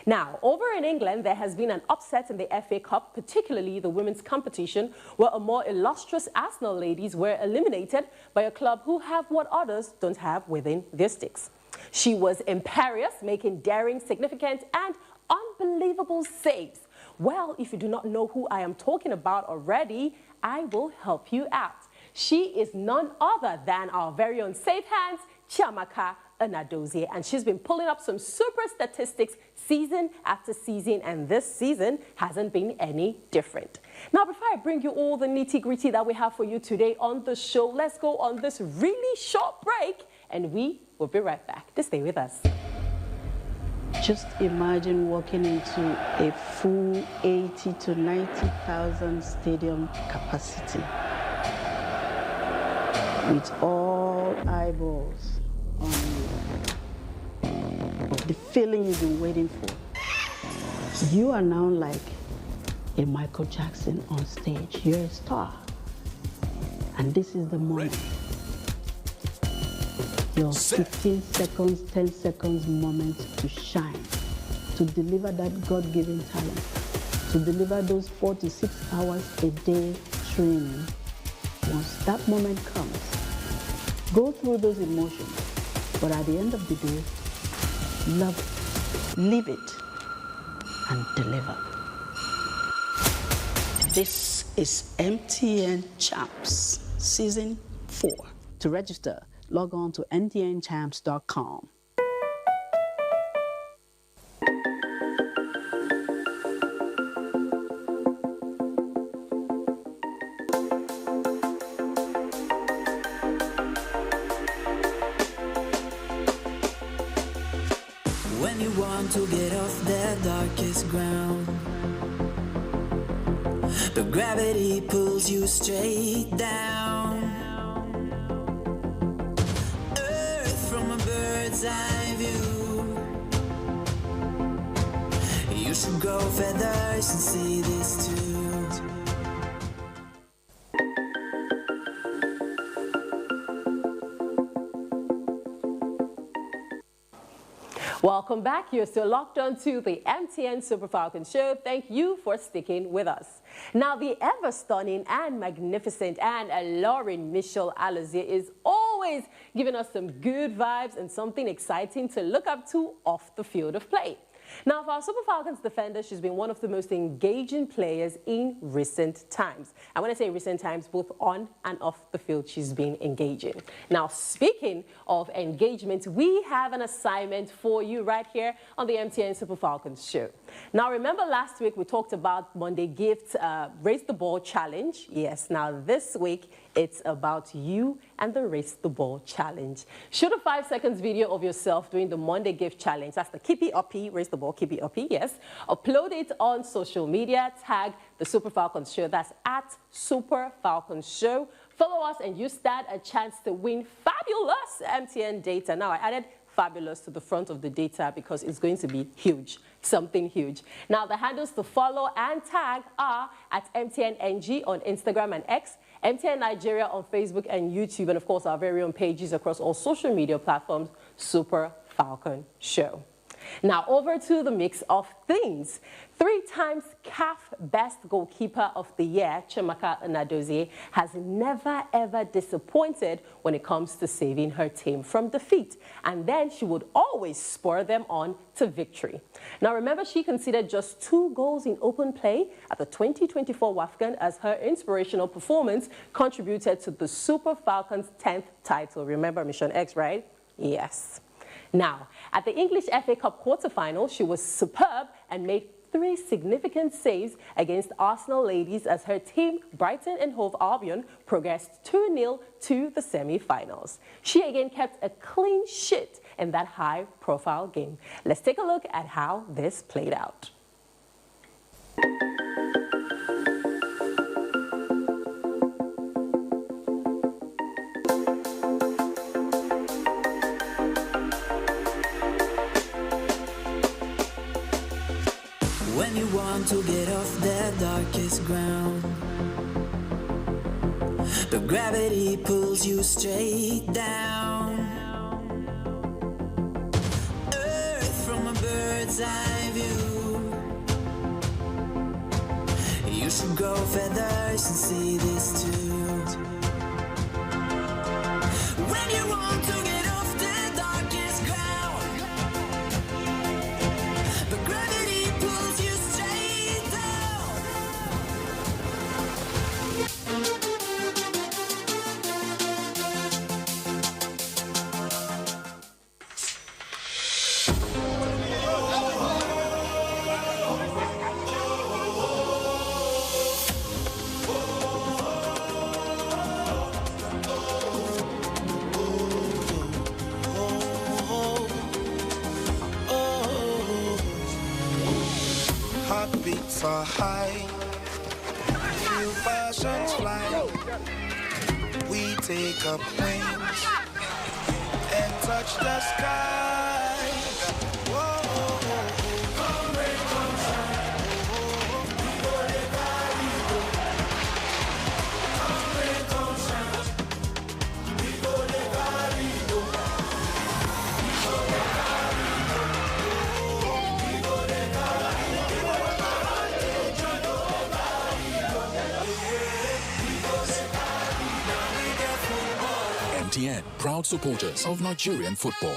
Now, over in England, there has been an upset in the FA Cup, particularly the women's competition, where a more illustrious Arsenal ladies were eliminated by a club who have what others don't have within their sticks. She was imperious, making daring, significant, and unbelievable saves. Well, if you do not know who I am talking about already, I will help you out. She is none other than our very own safe hands, Chiamaka Nnadozie, and she's been pulling up some super statistics season after season, and this season hasn't been any different. Now, before I bring you all the nitty-gritty that we have for you today on the show, let's go on this really short break, and we will be right back. Just stay with us. Just imagine walking into a full 80 to 90,000 stadium capacity with all eyeballs on you. The feeling you've been waiting for. You are now like a Michael Jackson on stage. You're a star. And this is the moment. Your 15 seconds, 10 seconds moment to shine, to deliver that God-given talent, to deliver those 4 to 6 hours a day training. Once that moment comes, go through those emotions, but at the end of the day, love it, live it, and deliver. This is MTN Champs Season 4. To register, log on to ntnchamps.com. When you want to get off the darkest ground, the gravity pulls you straight down. Earth from a bird's eye view. You should grow feathers and see this too. Welcome back. You're still locked on to the MTN Super Falcon Show. Thank you for sticking with us. Now, the ever-stunning and magnificent and alluring Michelle Alozie is always giving us some good vibes and something exciting to look up to off the field of play. Now, for our Super Falcons defender, she's been one of the most engaging players in recent times. And when I say recent times, both on and off the field, she's been engaging. Now, speaking of engagement, we have an assignment for you right here on the MTN Super Falcons show. Now, remember last week we talked about Monday Gift Raise the Ball Challenge? Yes, now this week it's about you and the Raise the Ball Challenge. Shoot a 5 seconds video of yourself doing the Monday Gift Challenge. That's the Keep It Uppy, Raise the Ball, Keep It Uppy, yes. Upload it on social media, tag the Super Falcons Show. That's at Super Falcons Show. Follow us and you stand a chance to win fabulous MTN data. Now, I added fabulous to the front of the data because it's going to be huge, something huge. Now, the handles to follow and tag are at MTNNG on Instagram and X, MTN Nigeria on Facebook and YouTube, and of course our very own pages across all social media platforms, Super Falcon Show. Now over to the mix of things. 3 times CAF Best Goalkeeper of the Year, Chiamaka Nnadozie, has never ever disappointed when it comes to saving her team from defeat. And then she would always spur them on to victory. Now remember, she conceded just 2 goals in open play at the 2024 WAFCON as her inspirational performance contributed to the Super Falcons' 10th title. Remember Mission X, right? Yes. Now, at the English FA Cup quarter-final, she was superb and made 3 significant saves against Arsenal ladies as her team, Brighton and Hove Albion, progressed 2-0 to the semi-finals. She again kept a clean sheet in that high-profile game. Let's take a look at how this played out. When you want to get off the darkest ground, but gravity pulls you straight down. Earth from a bird's eye view. You should grow feathers and see this too. When you want to get off the darkest ground, but gravity pulls you straight down. Heartbeats are high, feel passions fly. We take up wings and touch the sky. Whoa. Come rain, come shine. We go dey carry go. Come rain, come shine. We go dey carry go. We go dey carry go. We go dey carry go. NTN, proud supporters of Nigerian football.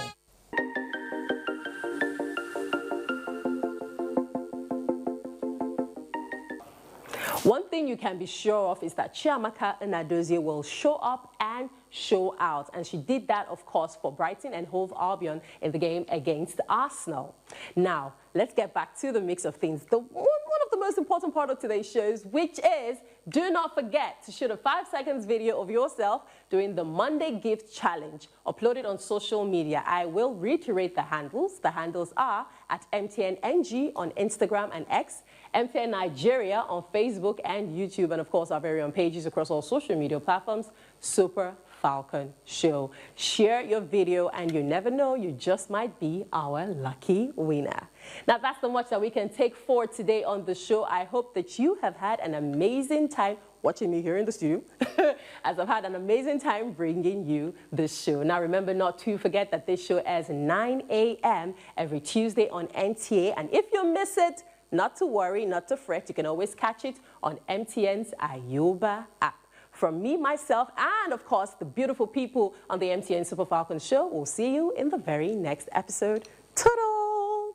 One thing you can be sure of is that Chiamaka Nnadozie will show up and show out. And she did that, of course, for Brighton and Hove Albion in the game against Arsenal. Now, let's get back to the mix of things. One of the most important part of today's shows, which is do not forget to shoot a 5-second video of yourself doing the Monday Gift Challenge. Upload it on social media. I will reiterate the handles. The handles are at MTNNG on Instagram and X, MTN Nigeria on Facebook and YouTube, and of course our very own pages across all social media platforms, Super Falcon Show. Share your video and you never know, you just might be our lucky winner. Now that's the much that we can take for today on the show. I hope that you have had an amazing time watching me here in the studio, as I've had an amazing time bringing you this show. Now remember not to forget that this show airs 9 a.m. every Tuesday on NTA, and if you miss it, not to worry, not to fret, you can always catch it on MTN's Ayoba app. From me, myself, and of course the beautiful people on the MTN Super Falcon Show, we'll see you in the very next episode. Toodles!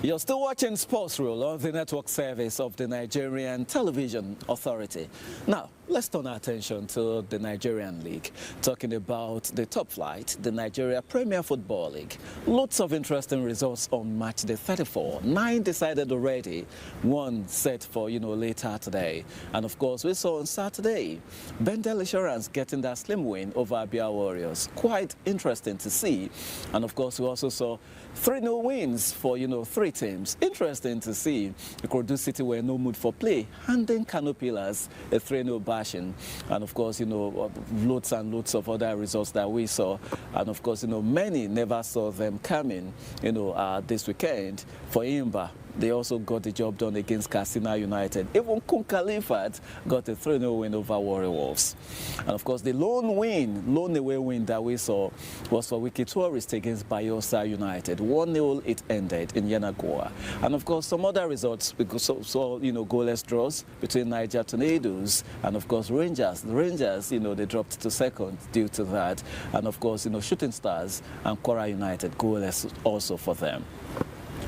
You're still watching Sports Rule on the network service of the Nigerian Television Authority. Now, let's turn our attention to the Nigerian League, talking about the top flight, the Nigeria Premier Football League. Lots of interesting results on match day 34. 9 decided already, 1 set for, later today. And of course, we saw on Saturday, Bendel Insurance getting that slim win over Abia Warriors. Quite interesting to see. And of course, we also saw 3-0 wins for, 3 teams. Interesting to see. Ikorodu City were in no mood for play, handing Kano Pillars a 3-0 bashing. And of course, loads and loads of other results that we saw. And of course, many never saw them coming, this weekend. For Imba, they also got the job done against Katsina United. Even Kun Khalifat got a 3-0 win over Warrior Wolves. And of course, the lone away win that we saw was for Wiki Tourist against Bayelsa United. 1-0 it ended in Yenagoa. And of course, some other results, because saw goalless draws between Niger Tornadoes and of course Rangers. The Rangers, they dropped to second due to that. And of course, Shooting Stars and Kwara United goalless also for them.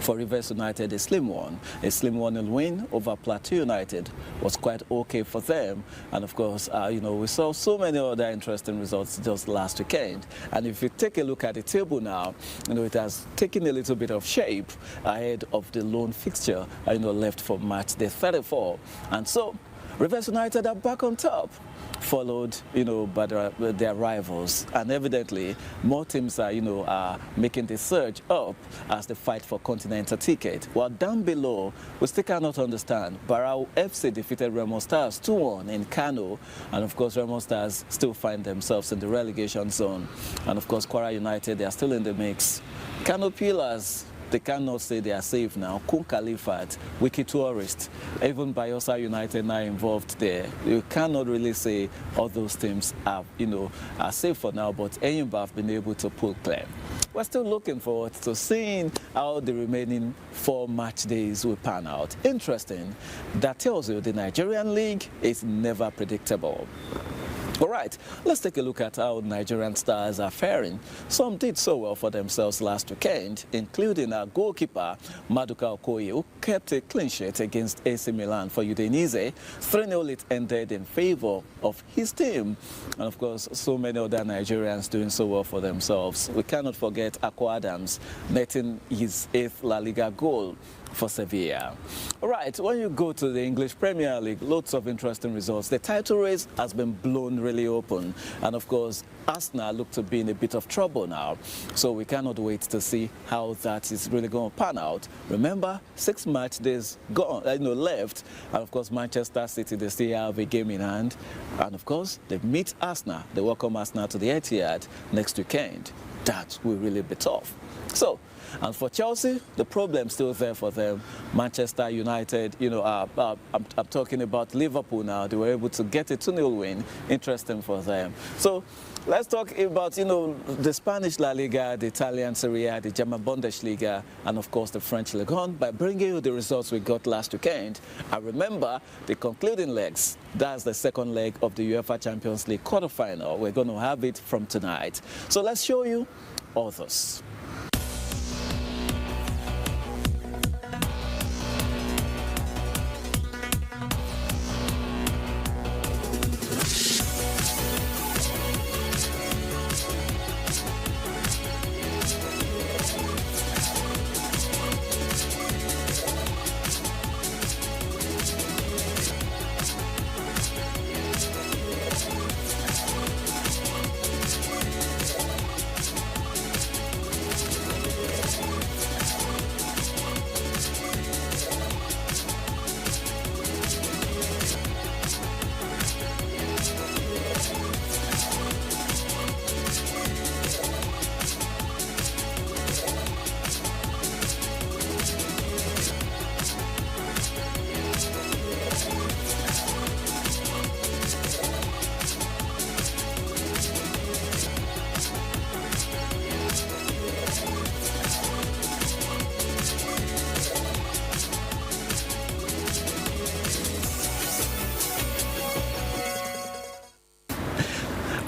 For Rivers United, a slim 1-0 win over Plateau United was quite okay for them. And of course, we saw so many other interesting results just last weekend. And if you take a look at the table now, it has taken a little bit of shape ahead of the lone fixture, left for match day 34. And so, Rivers United are back on top, followed, by their rivals. And evidently, more teams are making the surge up as they fight for continental ticket. While down below, we still cannot understand. Barao FC defeated Remo Stars 2-1 in Kano. And of course, Remo Stars still find themselves in the relegation zone. And of course, Kwara United, they are still in the mix. Kano Pillars, they cannot say they are safe now. Kun Khalifat, Wiki Tourist, even Bayelsa United now involved there. You cannot really say all those teams are safe for now, but Enyimba have been able to pull clear. We're still looking forward to seeing how the remaining 4 match days will pan out. Interesting. That tells you the Nigerian League is never predictable. All right, let's take a look at how Nigerian stars are faring. Some did so well for themselves last weekend, including our goalkeeper, Maduka Okoye, who kept a clean sheet against AC Milan for Udinese. 3-0 it ended in favor of his team. And of course, so many other Nigerians doing so well for themselves. We cannot forget Akwa Adams netting his 8th La Liga goal for Sevilla. All right, when you go to the English Premier League, lots of interesting results. The title race has been blown really open. And of course, Arsenal look to be in a bit of trouble now. So we cannot wait to see how that is really going to pan out. Remember, 6 match days gone, left. And of course, Manchester City, they still have a game in hand. And of course, they meet Arsenal. They welcome Arsenal to the Etihad next weekend. That will really be tough. So, and for Chelsea, the problem's still there for them. Manchester United, I'm talking about Liverpool now. They were able to get a 2-0 win. Interesting for them. So let's talk about, the Spanish La Liga, the Italian Serie A, the German Bundesliga, and of course the French Ligue 1 by bringing you the results we got last weekend. And remember, the concluding legs, that's the second leg of the UEFA Champions League quarterfinal. We're going to have it from tonight. So let's show you all this.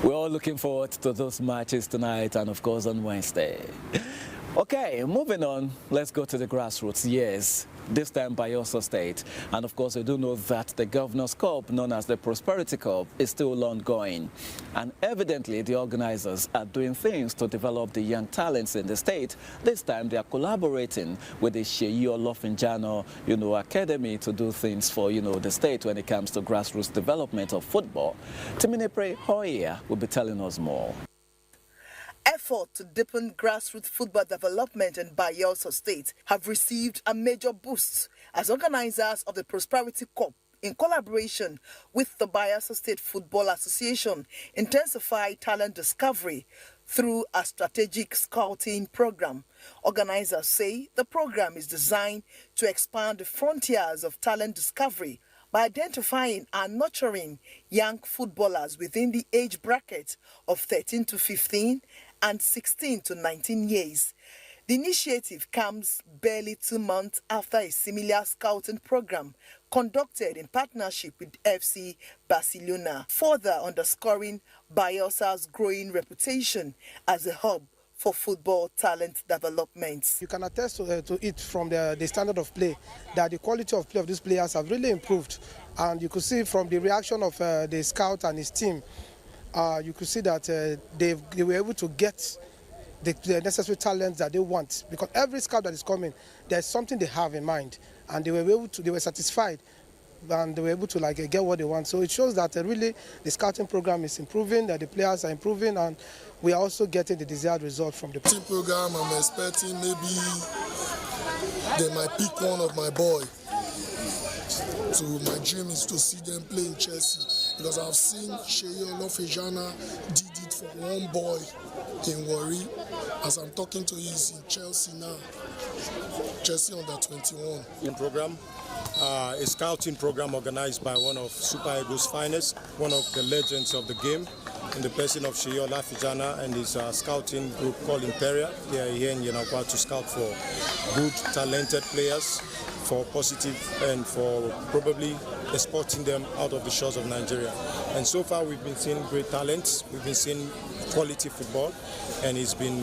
We're all looking forward to those matches tonight and, of course, on Wednesday. Okay, moving on, let's go to the grassroots. Yes, this time Bayelsa State. And of course, we do know that the Governor's Cup, known as the Prosperity Cup, is still ongoing. And evidently, the organizers are doing things to develop the young talents in the state. This time, they are collaborating with the Sheyi Olofinjano, Academy to do things for, the state when it comes to grassroots development of football. Timinepre Hoya will be telling us more. Effort to deepen grassroots football development in Bayelsa State have received a major boost as organizers of the Prosperity Cup, in collaboration with the Bayelsa State Football Association, intensify talent discovery through a strategic scouting program. Organizers say the program is designed to expand the frontiers of talent discovery by identifying and nurturing young footballers within the age bracket of 13 to 15 and 16 to 19 years. The initiative comes barely 2 months after a similar scouting program conducted in partnership with FC Barcelona, further underscoring Bayelsa's growing reputation as a hub for football talent development. You can attest to it from the standard of play, that the quality of play of these players have really improved. And you could see from the reaction of the scout and his team, you could see that they were able to get the necessary talents that they want. Because every scout that is coming, there's something they have in mind. And they were satisfied. And they were able to get what they want. So it shows that really the scouting program is improving, that the players are improving, and we are also getting the desired result from the program. I'm expecting maybe they might pick one of my boy. So my dream is to see them play in Chelsea, because I've seen Sheyi Olofejana did it for one boy in Warri. As I'm talking to you, he's in Chelsea now. Chelsea under 21. In program. A scouting program organized by one of Super Eagles' finest, one of the legends of the game, in the person of Sheyi Olofejana and his scouting group called Imperial. They are here in Yenagwa to scout for good, talented players, for positive and for probably exporting them out of the shores of Nigeria. And so far we've been seeing great talents, we've been seeing quality football, and it's been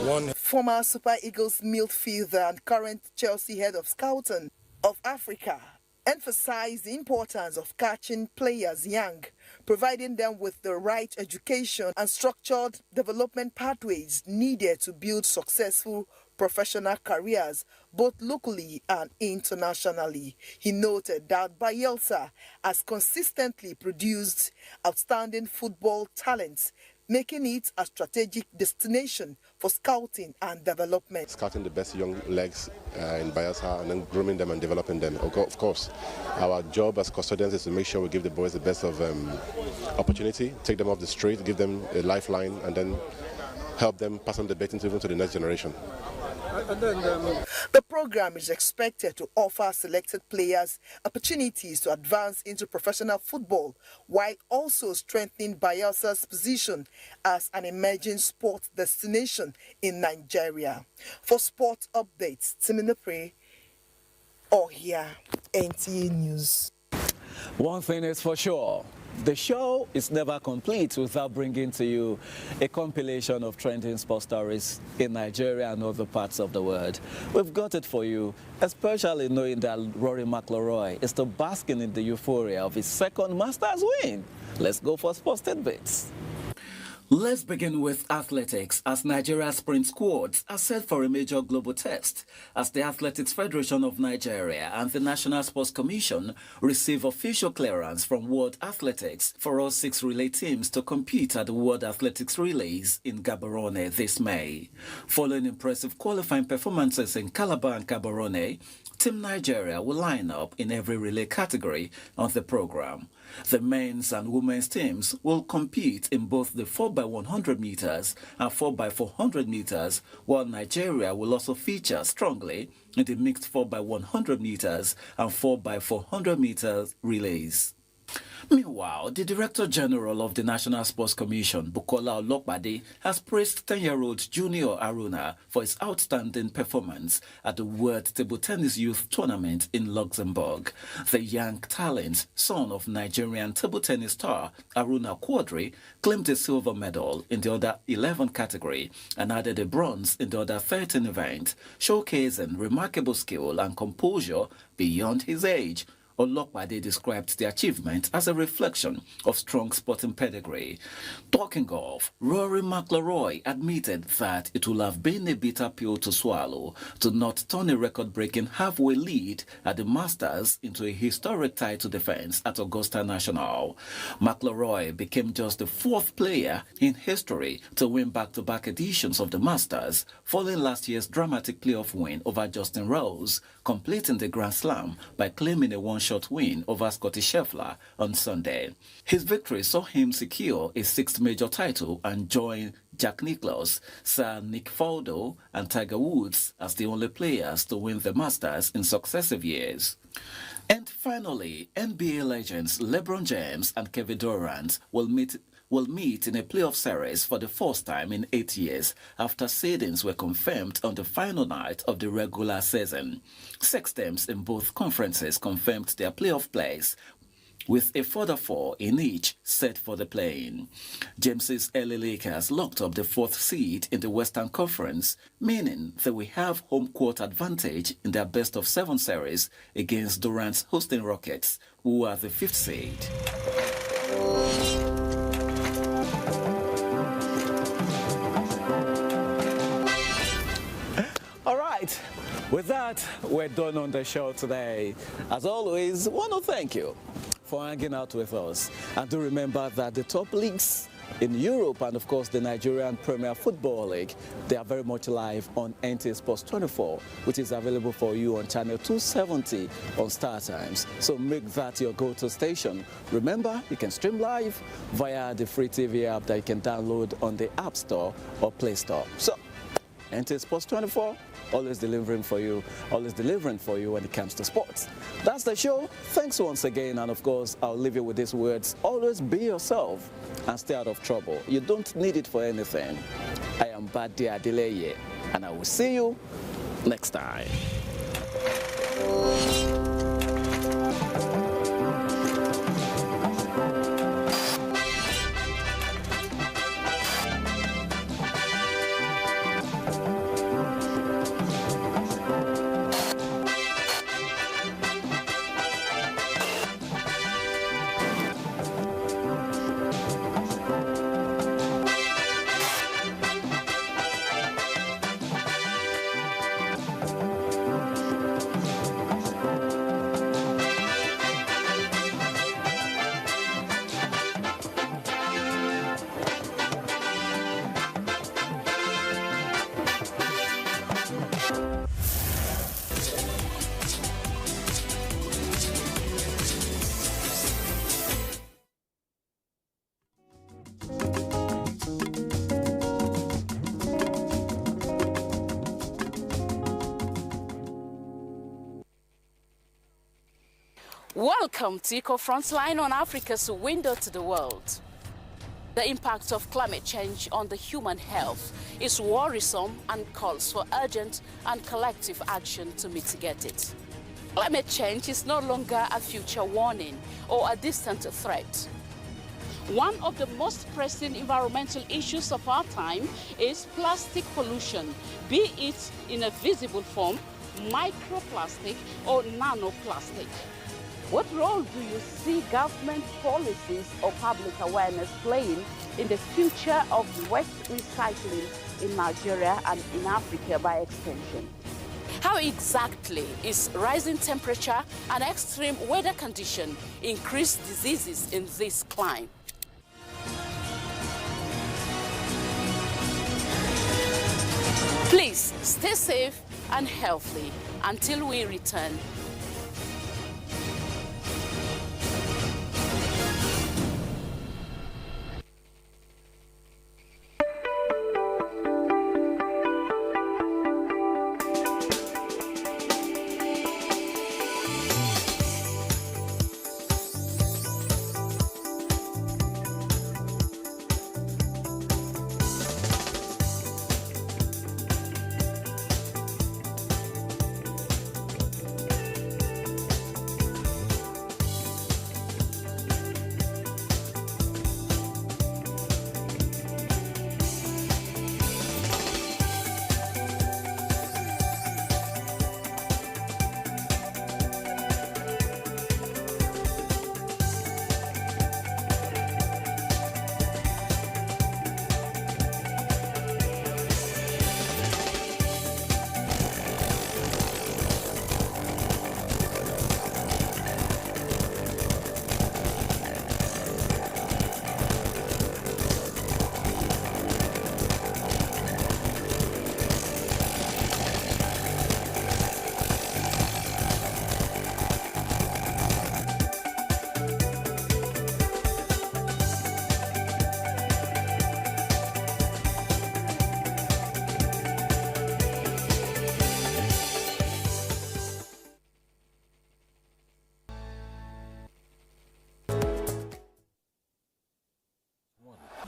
one. Former Super Eagles midfielder and current Chelsea head of scouting of Africa emphasized the importance of catching players young, providing them with the right education and structured development pathways needed to build successful professional careers, both locally and internationally. He noted that Bayelsa has consistently produced outstanding football talents, making it a strategic destination for scouting and development. Scouting the best young legs in Bayelsa and then grooming them and developing them. Of course, our job as custodians is to make sure we give the boys the best of opportunity, take them off the street, give them a lifeline, and then help them pass on the baton even to the next generation. The program is expected to offer selected players opportunities to advance into professional football, while also strengthening Bayelsa's position as an emerging sports destination in Nigeria. For sports updates, Timinepre Ohia, NTA News. One thing is for sure. The show is never complete without bringing to you a compilation of trending sports stories in Nigeria and other parts of the world. We've got it for you, especially knowing that Rory McIlroy is still basking in the euphoria of his second Masters win. Let's go for sports tidbits. Let's begin with athletics, as Nigeria's sprint squads are set for a major global test as the Athletics Federation of Nigeria and the National Sports Commission receive official clearance from World Athletics for all 6 relay teams to compete at the World Athletics Relays in Gaborone this May. Following impressive qualifying performances in Calabar and Gaborone, Team Nigeria will line up in every relay category on the program. The men's and women's teams will compete in both the 4x100 meters and 4x400 meters, while Nigeria will also feature strongly in the mixed 4x100 meters and 4x400 meters relays. Meanwhile, the Director General of the National Sports Commission, Bukola Olokbade, has praised 10-year-old Junior Aruna for his outstanding performance at the World Table Tennis Youth Tournament in Luxembourg. The young talent, son of Nigerian table tennis star Aruna Quadri, claimed a silver medal in the under 11 category and added a bronze in the under 13 event, showcasing remarkable skill and composure beyond his age. Olokbade described the achievement as a reflection of strong sporting pedigree. Talking of, Rory McIlroy admitted that it would have been a bitter pill to swallow to not turn a record-breaking halfway lead at the Masters into a historic title defense at Augusta National. McIlroy became just the 4th player in history to win back-to-back editions of the Masters, following last year's dramatic playoff win over Justin Rose, completing the Grand Slam by claiming a one-shot win over Scottie Scheffler on Sunday. His victory saw him secure a 6th major title and join Jack Nicklaus, Sir Nick Faldo and Tiger Woods as the only players to win the Masters in successive years. And finally, NBA legends LeBron James and Kevin Durant will meet in a playoff series for the first time in 8 years after seedings were confirmed on the final night of the regular season. 6 teams in both conferences confirmed their playoff place, with a further 4 in each set for the play-in. James's LA Lakers locked up the 4th seed in the Western Conference, meaning they will have home court advantage in their best-of-7 series against Durant's hosting Rockets, who are the 5th seed. All right, with that, we're done on the show today. As always, I want to thank you for hanging out with us. And do remember that the top leagues in Europe and, of course, the Nigerian Premier Football League, they are very much live on NTA Sports 24, which is available for you on channel 270 on Star Times. So make that your go-to station. Remember, you can stream live via the free TV app that you can download on the App Store or Play Store. So, NTA Sports 24, always delivering for you when it comes to sports. That's the show. Thanks once again, and of course, I'll leave you with these words. Always be yourself and stay out of trouble. You don't need it for anything. I am Badi Adeleye, and I will see you next time. Welcome to Eco Frontline on Africa's window to the world. The impact of climate change on the human health is worrisome and calls for urgent and collective action to mitigate it. Climate change is no longer a future warning or a distant threat. One of the most pressing environmental issues of our time is plastic pollution, be it in a visible form, microplastic or nanoplastic. What role do you see government policies or public awareness playing in the future of waste recycling in Nigeria and in Africa by extension? How exactly is rising temperature and extreme weather condition increase diseases in this climate? Please stay safe and healthy until we return.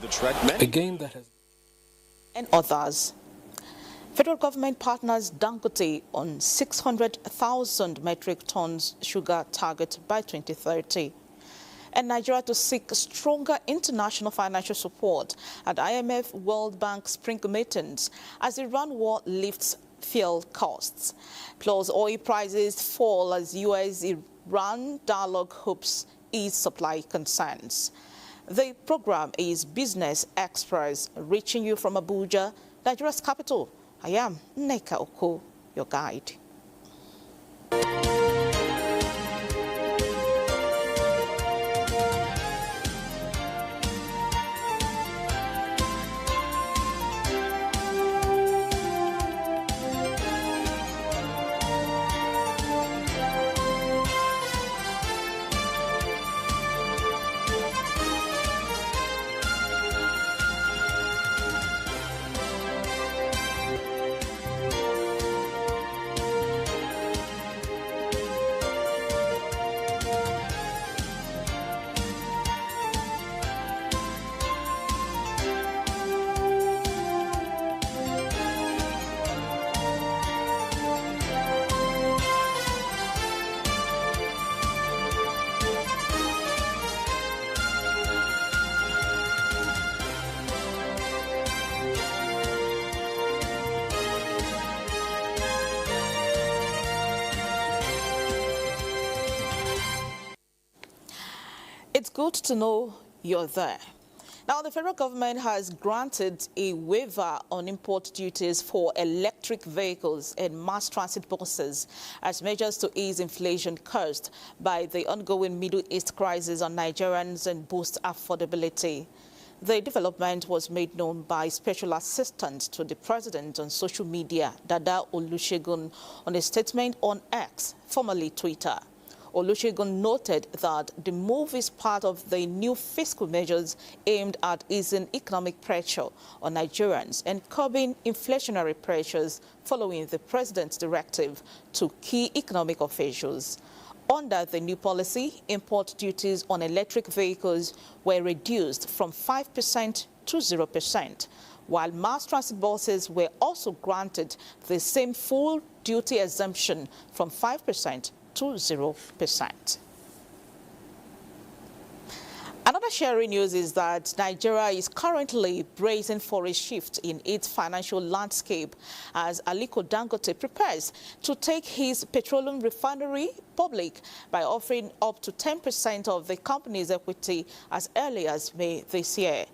the track. A game that has... And others. Federal government partners Dangote on 600,000 metric tons sugar target by 2030. And Nigeria to seek stronger international financial support at IMF World Bank spring meetings as Iran war lifts fuel costs. Plus, oil prices fall as US-Iran dialogue hopes ease supply concerns. The program is Business Express, reaching you from Abuja, Nigeria's capital. I am Nneka Oko, your guide. It's good to know you're there. Now, the federal government has granted a waiver on import duties for electric vehicles and mass transit buses as measures to ease inflation caused by the ongoing Middle East crisis on Nigerians and boost affordability. The development was made known by Special Assistant to the President on social media, Dada Olusegun, on a statement on X, formerly Twitter. Olusegun noted that the move is part of the new fiscal measures aimed at easing economic pressure on Nigerians and curbing inflationary pressures following the president's directive to key economic officials. Under the new policy, import duties on electric vehicles were reduced from 5% to 0%, while mass transit buses were also granted the same full duty exemption from 5% to 0%. Another sharing news is that Nigeria is currently bracing for a shift in its financial landscape as Aliko Dangote prepares to take his petroleum refinery public by offering up to 10% of the company's equity as early as May this year.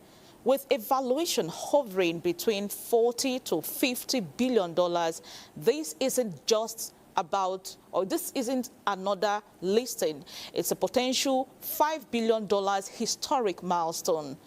With a valuation hovering between $40 to $50 billion, this isn't another listing. It's a potential $5 billion historic milestone.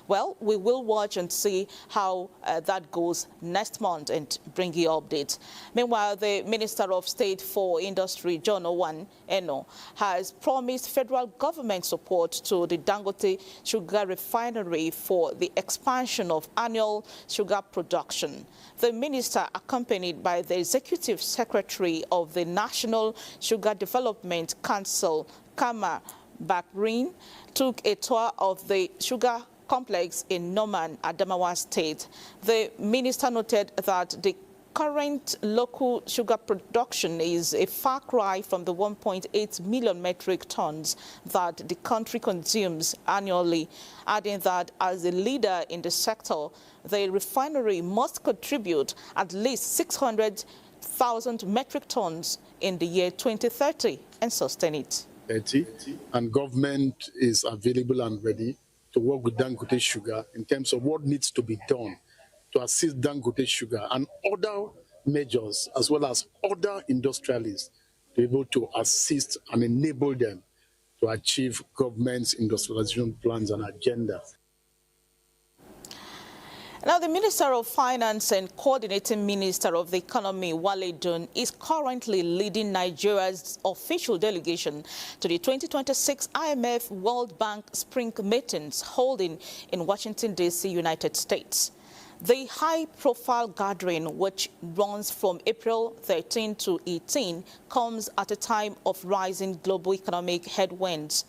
Well, we will watch and see how that goes next month and bring you updates. Meanwhile, the Minister of State for Industry, John Owan Eno, has promised federal government support to the Dangote sugar refinery for the expansion of annual sugar production. The minister, accompanied by the Executive Secretary of the National Sugar Development Council, Kama Bakrin, took a tour of the sugar complex in Norman, Adamawa State. The minister noted that the current local sugar production is a far cry from the 1.8 million metric tons that the country consumes annually, adding that as a leader in the sector, the refinery must contribute at least 600,000 metric tons in the year 2030 and sustain it. And government is available and ready to work with Dangote Sugar in terms of what needs to be done to assist Dangote Sugar and other majors, as well as other industrialists, to be able to assist and enable them to achieve government's industrialization plans and agenda. Now, the Minister of Finance and Coordinating Minister of the Economy, Wale Dun, is currently leading Nigeria's official delegation to the 2026 IMF World Bank Spring Meetings holding in Washington, D.C., United States. The high-profile gathering, which runs from April 13 to 18, comes at a time of rising global economic headwinds.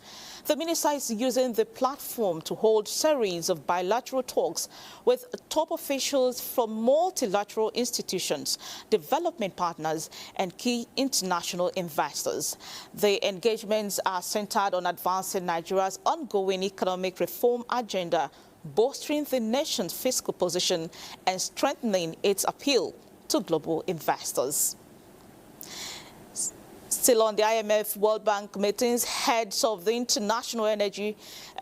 The minister is using the platform to hold series of bilateral talks with top officials from multilateral institutions, development partners, and key international investors. The engagements are centered on advancing Nigeria's ongoing economic reform agenda, bolstering the nation's fiscal position and strengthening its appeal to global investors. Still on the IMF World Bank meetings, heads of the International Energy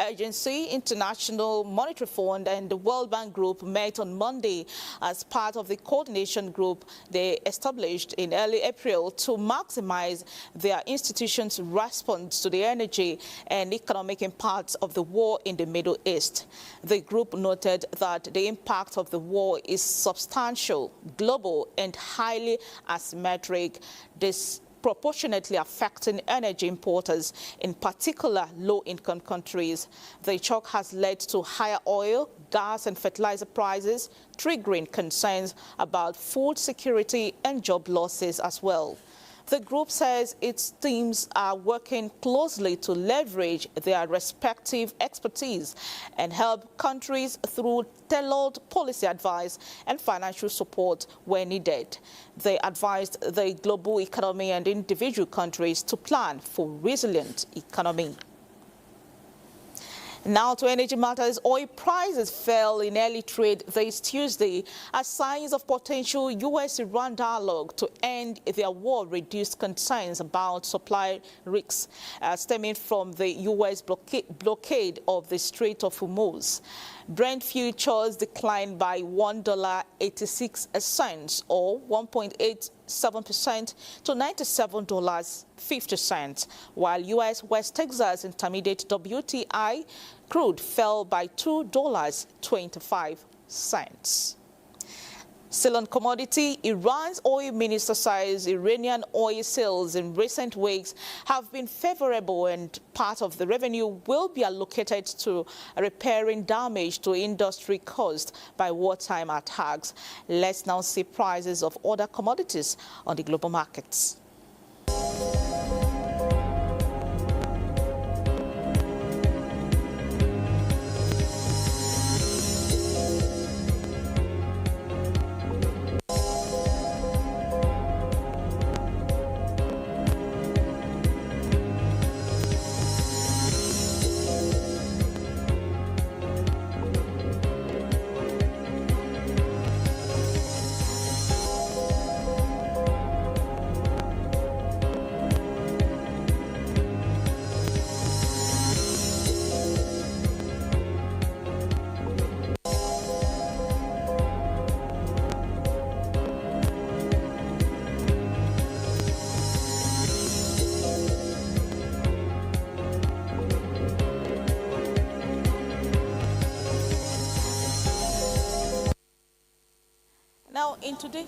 Agency, International Monetary Fund, and the World Bank Group met on Monday as part of the coordination group they established in early April to maximize their institutions' response to the energy and economic impacts of the war in the Middle East. The group noted that the impact of the war is substantial, global, and highly asymmetric, disproportionately affecting energy importers, in particular low-income countries. The shock has led to higher oil, gas and fertilizer prices, triggering concerns about food security and job losses as well. The group says its teams are working closely to leverage their respective expertise and help countries through tailored policy advice and financial support where needed. They advised the global economy and individual countries to plan for resilient economy. Now to energy matters. Oil prices fell in early trade this Tuesday as signs of potential U.S.-Iran dialogue to end their war reduced concerns about supply risks stemming from the U.S. blockade of the Strait of Hormuz. Brent futures declined by $1.86 or 1.87% to $97.50, while U.S. West Texas Intermediate WTI crude fell by $2.25. Still on commodity, Iran's oil minister says Iranian oil sales in recent weeks have been favorable and part of the revenue will be allocated to repairing damage to industry caused by wartime attacks. Let's now see prices of other commodities on the global markets. Now, in today,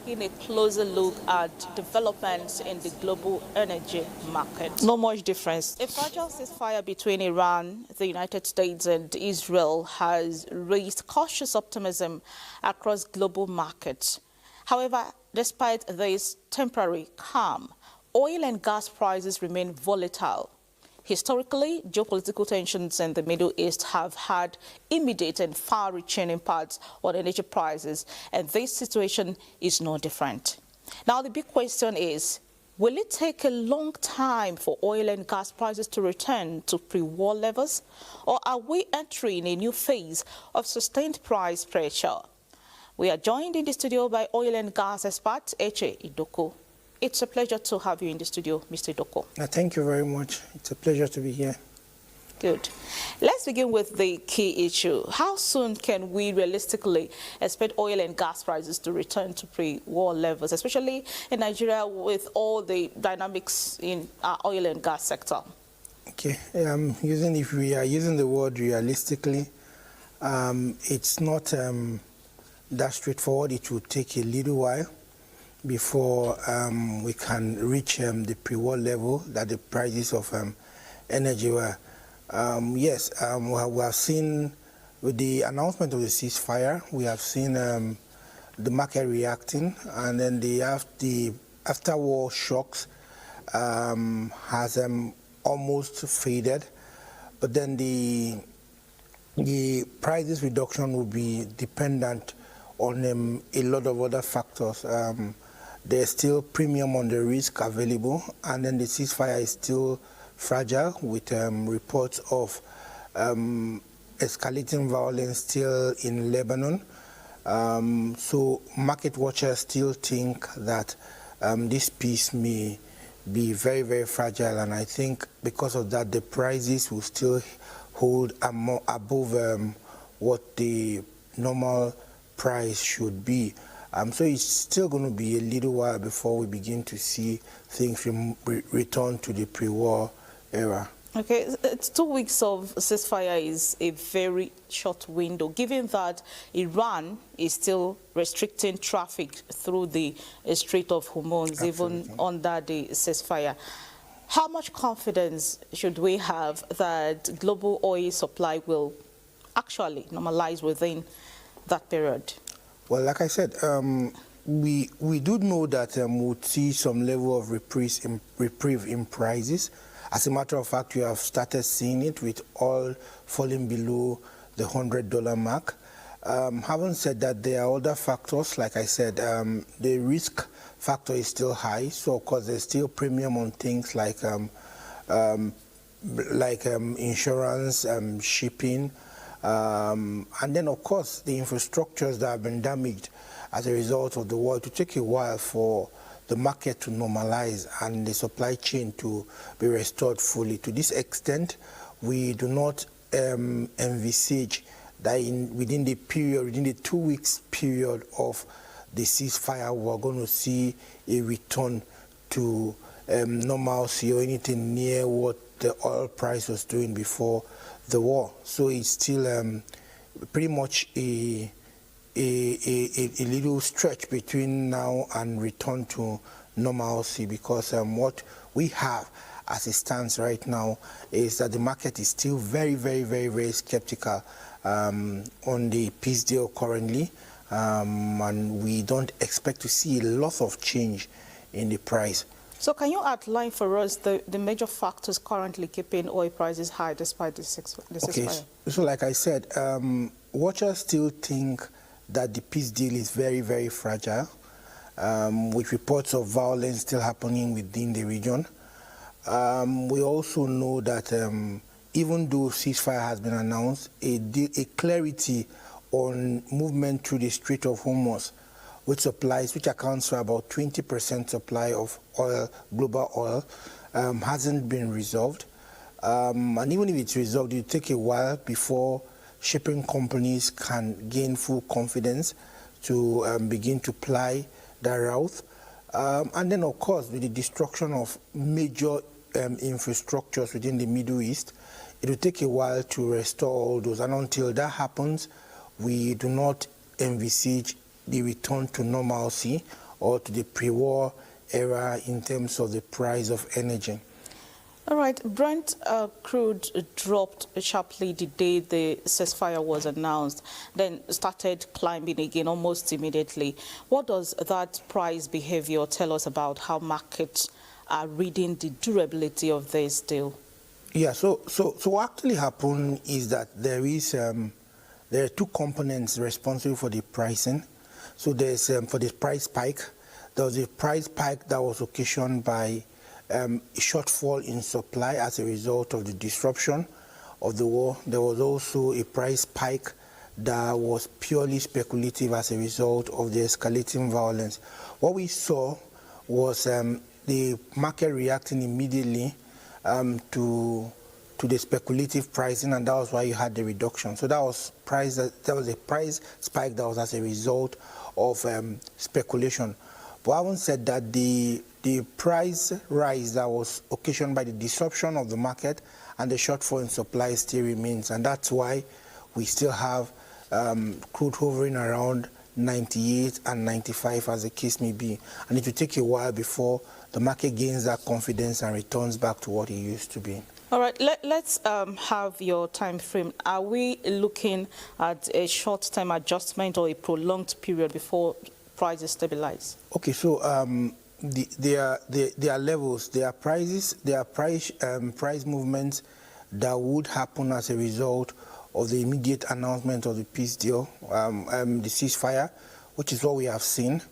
taking a closer look at developments in the global energy market. No much difference. A fragile ceasefire between Iran, the United States, and Israel has raised cautious optimism across global markets. However, despite this temporary calm, oil and gas prices remain volatile. Historically, geopolitical tensions in the Middle East have had immediate and far-reaching impacts on energy prices, and this situation is no different. Now, the big question is, will it take a long time for oil and gas prices to return to pre-war levels, or are we entering a new phase of sustained price pressure? We are joined in the studio by oil and gas expert Eche Idoko. It's a pleasure to have you in the studio, Mr. Idoko. Thank you very much. It's a pleasure to be here. Good. Let's begin with the key issue. How soon can we realistically expect oil and gas prices to return to pre-war levels, especially in Nigeria with all the dynamics in our oil and gas sector? Okay. If we are using the word realistically, it's not that straightforward. It will take a little while before we can reach the pre-war level that the prices of energy were. Yes, we have seen with the announcement of the ceasefire, we have seen the market reacting, and then the after-war shocks has almost faded. But then the prices reduction will be dependent on a lot of other factors. There's still premium on the risk available, and then the ceasefire is still fragile with reports of escalating violence still in Lebanon. So market watchers still think that this peace may be very, very fragile, and I think because of that, the prices will still hold above what the normal price should be. So it's still going to be a little while before we begin to see things return to the pre-war era. Okay, it's 2 weeks of ceasefire is a very short window, given that Iran is still restricting traffic through the Strait of Hormuz, even under the ceasefire. How much confidence should we have that global oil supply will actually normalize within that period? Well, like I said, we do know that we'll see some level of reprieve in prices. As a matter of fact, we have started seeing it with oil falling below the $100 mark. Having said that, there are other factors. Like I said, the risk factor is still high. So, of course, there's still premium on things like insurance, shipping, and then, of course, the infrastructures that have been damaged as a result of the war. It will take a while for the market to normalize and the supply chain to be restored fully. To this extent, we do not envisage that within the 2 weeks period of the ceasefire, we're going to see a return to normalcy or anything near what the oil price was doing before the war. So it's still pretty much a little stretch between now and return to normalcy, because what we have as it stands right now is that the market is still very, very, very, very skeptical on the peace deal currently, and we don't expect to see a lot of change in the price. So can you outline for us the major factors currently keeping oil prices high despite the ceasefire? Okay, so like I said, watchers still think that the peace deal is very, very fragile, with reports of violence still happening within the region. We also know that even though ceasefire has been announced, a clarity on movement through the Strait of Hormuz, which accounts for about 20% supply of oil, global oil, hasn't been resolved. And even if it's resolved, it will take a while before shipping companies can gain full confidence to begin to ply that route. And then, of course, with the destruction of major infrastructures within the Middle East, it will take a while to restore all those. And until that happens, we do not envisage the return to normalcy or to the pre-war era in terms of the price of energy. All right, Brent crude dropped sharply the day the ceasefire was announced, then started climbing again almost immediately. What does that price behavior tell us about how markets are reading the durability of this deal? Yeah, so what actually happened is that there are two components responsible for the pricing. So there's for the price spike, there was a price spike that was occasioned by a shortfall in supply as a result of the disruption of the war. There was also a price spike that was purely speculative as a result of the escalating violence. What we saw was the market reacting immediately to the speculative pricing, and that was why you had the reduction. So that was a price spike that was as a result of speculation. But having said that, the price rise that was occasioned by the disruption of the market and the shortfall in supply still remains, and that's why we still have crude hovering around 98 and 95 as the case may be, and it will take a while before the market gains that confidence and returns back to what it used to be. All right, let's have your time frame. Are we looking at a short-term adjustment or a prolonged period before prices stabilize? Okay, so there are levels, there are prices, there are price movements that would happen as a result of the immediate announcement of the peace deal, the ceasefire, which is what we have seen.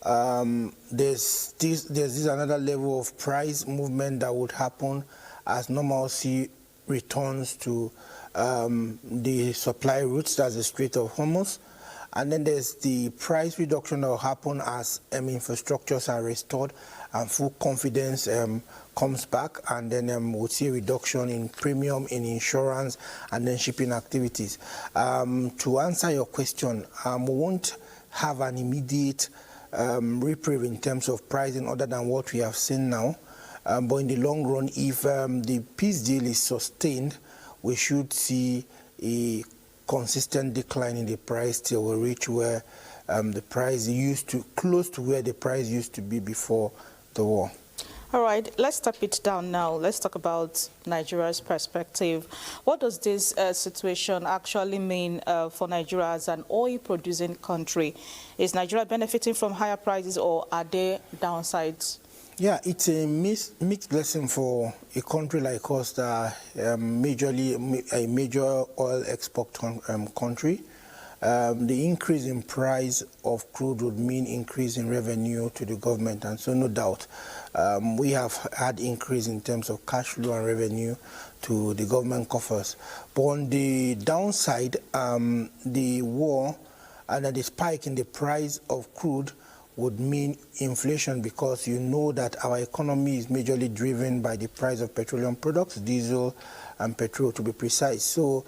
There's this another level of price movement that would happen as normalcy returns to the supply routes, that's the Strait of Hormuz. And then there's the price reduction that will happen as infrastructures are restored and full confidence comes back, and then we'll see a reduction in premium, in insurance, and then shipping activities. To answer your question, we won't have an immediate reprieve in terms of pricing other than what we have seen now. But in the long run, if the peace deal is sustained, we should see a consistent decline in the price till we reach where the price close to where the price used to be before the war. All right, let's step it down now. Let's talk about Nigeria's perspective. What does this situation actually mean for Nigeria as an oil-producing country? Is Nigeria benefiting from higher prices, or are there downsides? Yeah, it's a mixed blessing for a country like us that majorly a major oil export country. The increase in price of crude would mean increase in revenue to the government, and so no doubt we have had increase in terms of cash flow and revenue to the government coffers. But on the downside, the war and the spike in the price of crude would mean inflation, because you know that our economy is majorly driven by the price of petroleum products, diesel and petrol to be precise. So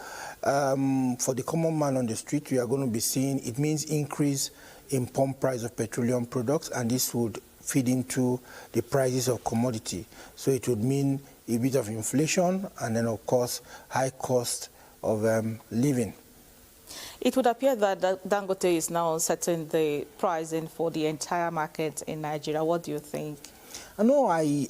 for the common man on the street, we are going to be seeing, it means increase in pump price of petroleum products, and this would feed into the prices of commodity. So it would mean a bit of inflation and then, of course, high cost of living. It would appear that Dangote is now setting the pricing for the entire market in Nigeria. What do you think? No, I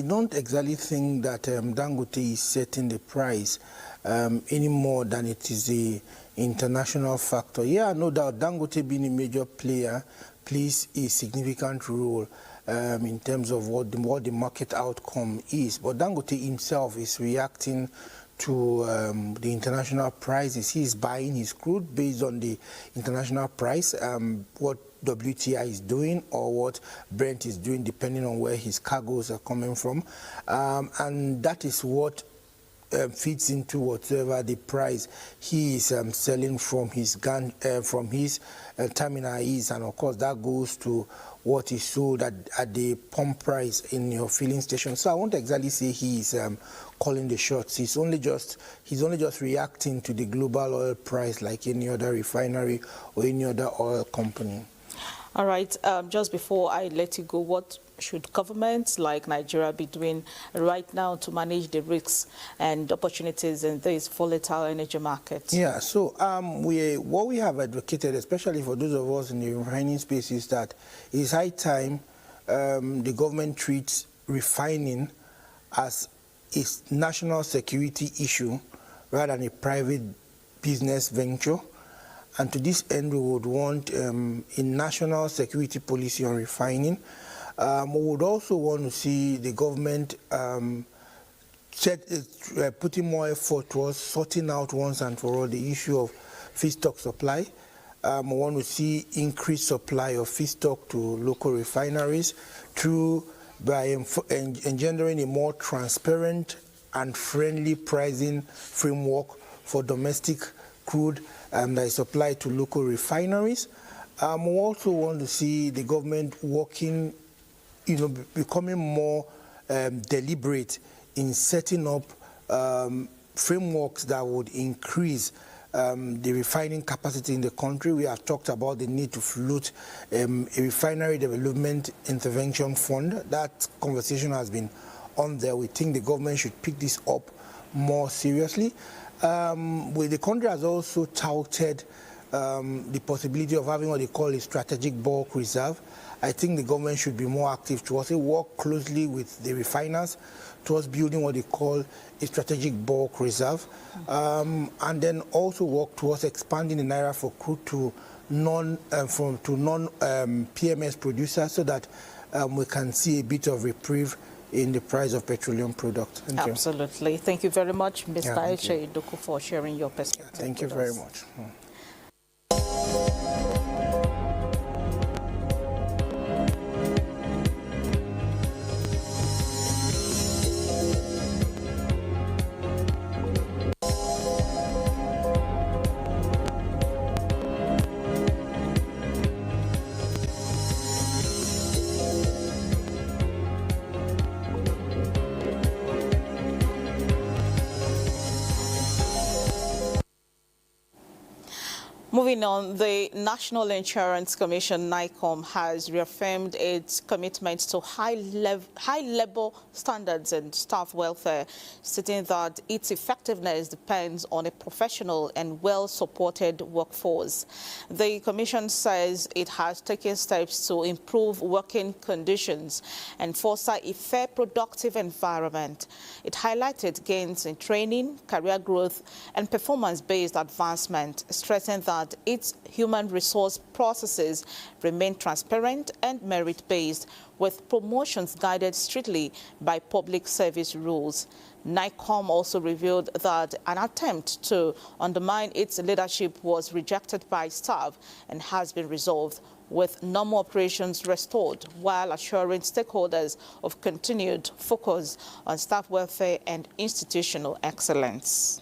don't exactly think that Dangote is setting the price any more than it is the international factor. Yeah, no doubt Dangote, being a major player, plays a significant role in terms of what the market outcome is. But Dangote himself is reacting to the international prices. He is buying his crude based on the international price, what WTI is doing or what Brent is doing, depending on where his cargoes are coming from. And that is what fits into whatever the price he is selling from his terminal is, and of course that goes to what is sold at the pump price in your filling station. So I won't exactly say he is calling the shots. He's only just reacting to the global oil price like any other refinery or any other oil company. All right, just before I let you go, what should governments like Nigeria be doing right now to manage the risks and opportunities in this volatile energy market? Yeah, so what we have advocated, especially for those of us in the refining space, is that it's high time the government treats refining as a national security issue rather than a private business venture. And to this end, we would want a national security policy on refining. We would also want to see the government putting more effort towards sorting out once and for all the issue of feedstock supply. We want to see increased supply of feedstock to local refineries by engendering a more transparent and friendly pricing framework for domestic crude that is supplied to local refineries. We also want to see the government working, becoming more deliberate in setting up frameworks that would increase the refining capacity in the country. We have talked about the need to float a refinery development intervention fund. That conversation has been on there. We think the government should pick this up more seriously. The country has also touted the possibility of having what they call a strategic bulk reserve. I think the government should be more active to also work closely with the refiners towards building what they call a strategic bulk reserve, and then also work towards expanding the naira for crude to non-PMS producers, so that we can see a bit of reprieve in the price of petroleum products. Absolutely. Thank you very much, Mr. Eche Idoku, for sharing your perspective. Thank you very much. Moving on, the National Insurance Commission, NICOM, has reaffirmed its commitment to high labor standards and staff welfare, stating that its effectiveness depends on a professional and well-supported workforce. The Commission says it has taken steps to improve working conditions and foster a fair, productive environment. It highlighted gains in training, career growth, and performance-based advancement, stressing that its human resource processes remain transparent and merit-based, with promotions guided strictly by public service rules. NICOM also revealed that an attempt to undermine its leadership was rejected by staff and has been resolved, with normal operations restored, while assuring stakeholders of continued focus on staff welfare and institutional excellence.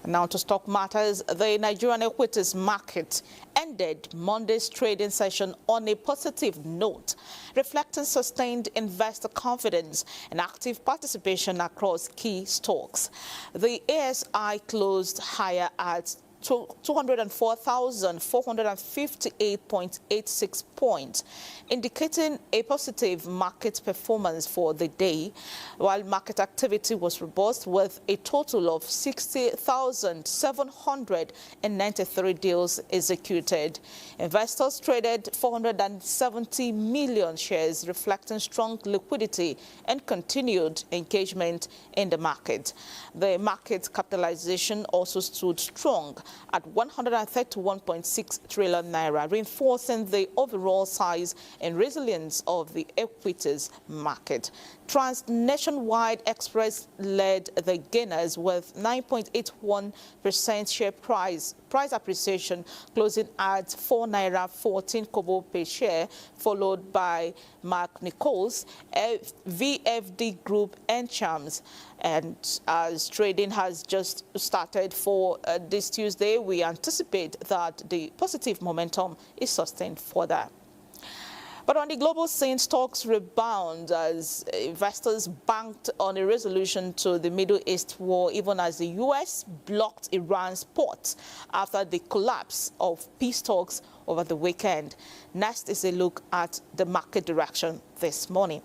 Now to stock matters, the Nigerian equities market ended Monday's trading session on a positive note, reflecting sustained investor confidence and active participation across key stocks. The ASI closed higher at 204,458.86 points, indicating a positive market performance for the day, while market activity was robust with a total of 60,793 deals executed. Investors traded 470 million shares, reflecting strong liquidity and continued engagement in the market. The market capitalization also stood strong at 131.6 trillion naira, reinforcing the overall size and resilience of the equities market. Nationwide Express led the gainers with 9.81% share price appreciation, closing at 4 naira 14 kobo per share, followed by Mark Nichols, VFD Group, and Charms. And as trading has just started for this Tuesday, we anticipate that the positive momentum is sustained further. But on the global scene, stocks rebound as investors banked on a resolution to the Middle East war, even as the U.S. blocked Iran's ports after the collapse of peace talks over the weekend. Next is a look at the market direction this morning.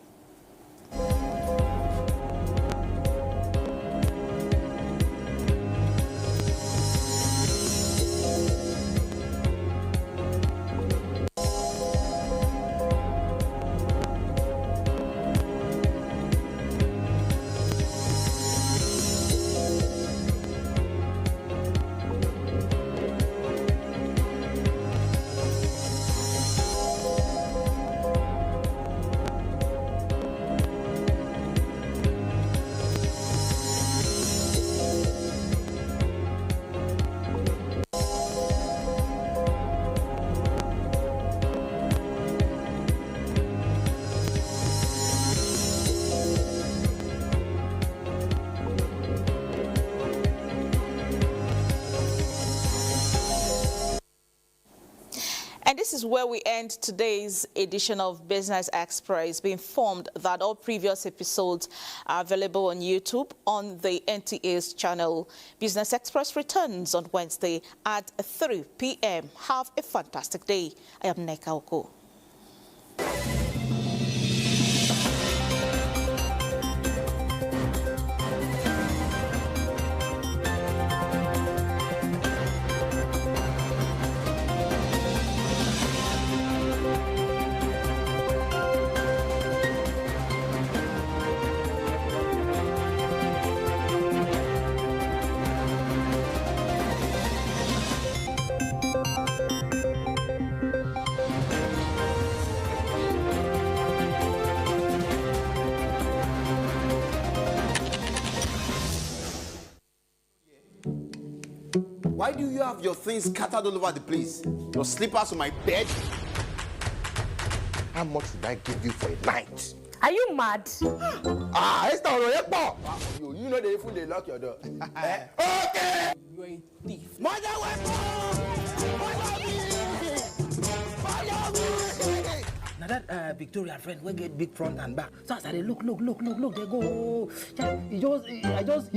And this is where we end today's edition of Business Express. Be informed that all previous episodes are available on YouTube on the NTA's channel. Business Express returns on Wednesday at 3 p.m. Have a fantastic day. I am Neka Oko. Why do you have your things scattered all over the place? Your slippers on my bed? How much would I give you for a night? Are you mad? It's not you know they fully lock your door. Okay! You're a thief. Mother Now that Victoria friend will get big front and back. So I said, look, they go. I just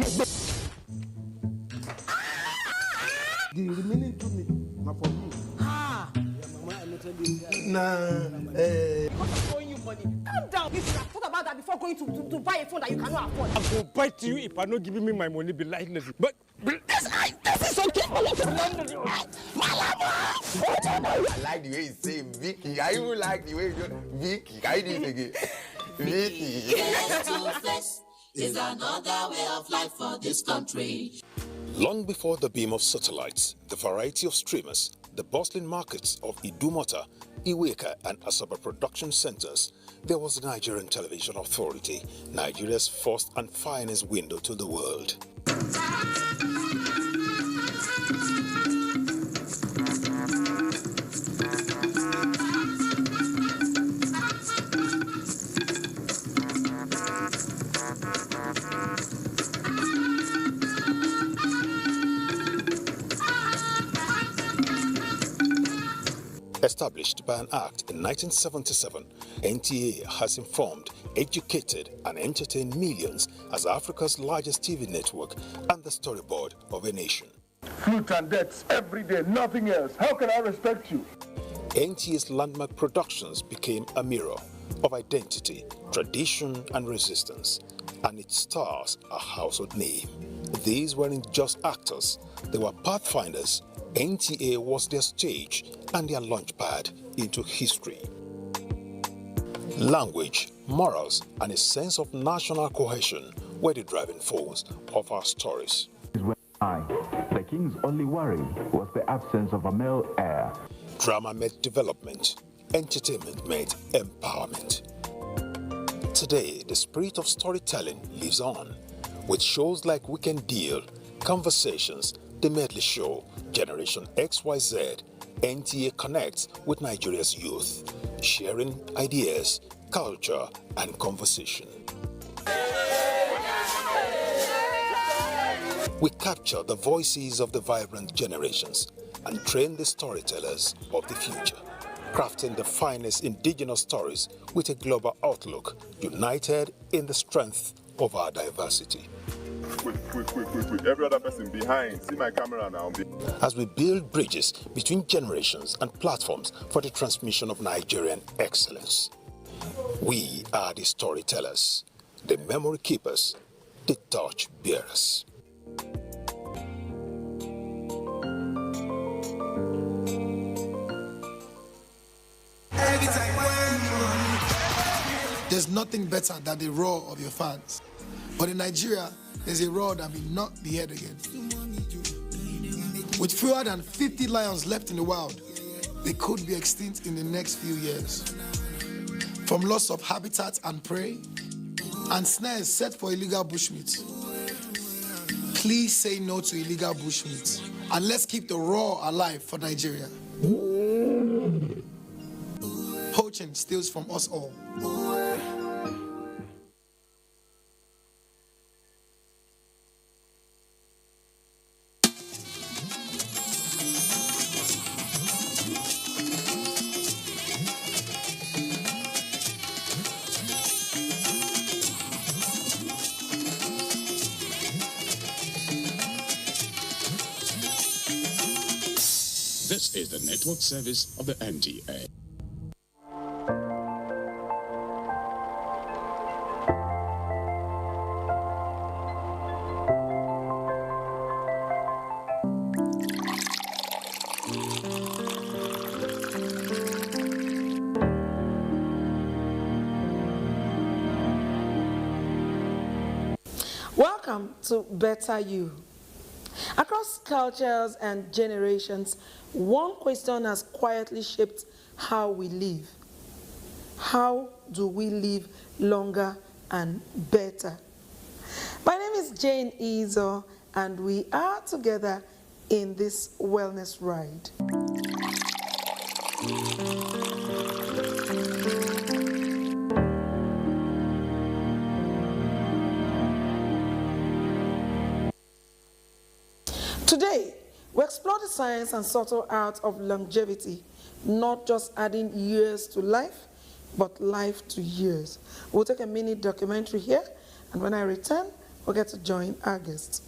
the remaining 2 minutes, not for you. Ah! Nah, Owing you money. Calm down. If you have thought about that before going to buy a phone that you cannot afford. I will bite you if I'm not giving me my money, be lightless. But this is okay. I like the way you say Vicky. I even like the way you do Vicky. Can you do it again? Vicky. Face is another way of life for this country. Long before the beam of satellites, the variety of streamers, the bustling markets of Idumota, Iweka and Asaba production centers, there was the Nigerian Television Authority, Nigeria's first and finest window to the world. Established by an act in 1977, NTA has informed, educated and entertained millions as Africa's largest TV network and the storyboard of a nation. Fruit and debts every day, nothing else. How can I respect you? NTA's landmark productions became a mirror of identity, tradition and resistance, and its stars a household name. These weren't just actors, they were pathfinders. NTA was their stage and their launchpad into history. Language, morals, and a sense of national cohesion were the driving force of our stories. The king's only worry was the absence of a male heir. Drama met development, entertainment met empowerment. Today, the spirit of storytelling lives on, with shows like Weekend Deal, Conversations, The Medley Show, Generation XYZ. NTA connects with Nigeria's youth, sharing ideas, culture, and conversation. We capture the voices of the vibrant generations and train the storytellers of the future, crafting the finest indigenous stories with a global outlook, united in the strength of our diversity. Quick. Every other person behind. See my camera now. As we build bridges between generations and platforms for the transmission of Nigerian excellence. We are the storytellers, the memory keepers, the torch bearers. There's nothing better than the roar of your fans. But in Nigeria, there's a roar that will not be heard again. With fewer than 50 lions left in the wild, they could be extinct in the next few years. From loss of habitat and prey, and snares set for illegal bushmeat. Please say no to illegal bushmeat, and let's keep the roar alive for Nigeria. Poaching steals from us all. This is the network service of the NTA. Welcome to Better You. Across cultures and generations, one question has quietly shaped how we live. How do we live longer and better? My name is Jane Izo, and we are together in this wellness ride. Today, we explore the science and subtle art of longevity, not just adding years to life, but life to years. We'll take a mini documentary here, and when I return, we'll get to join our guests.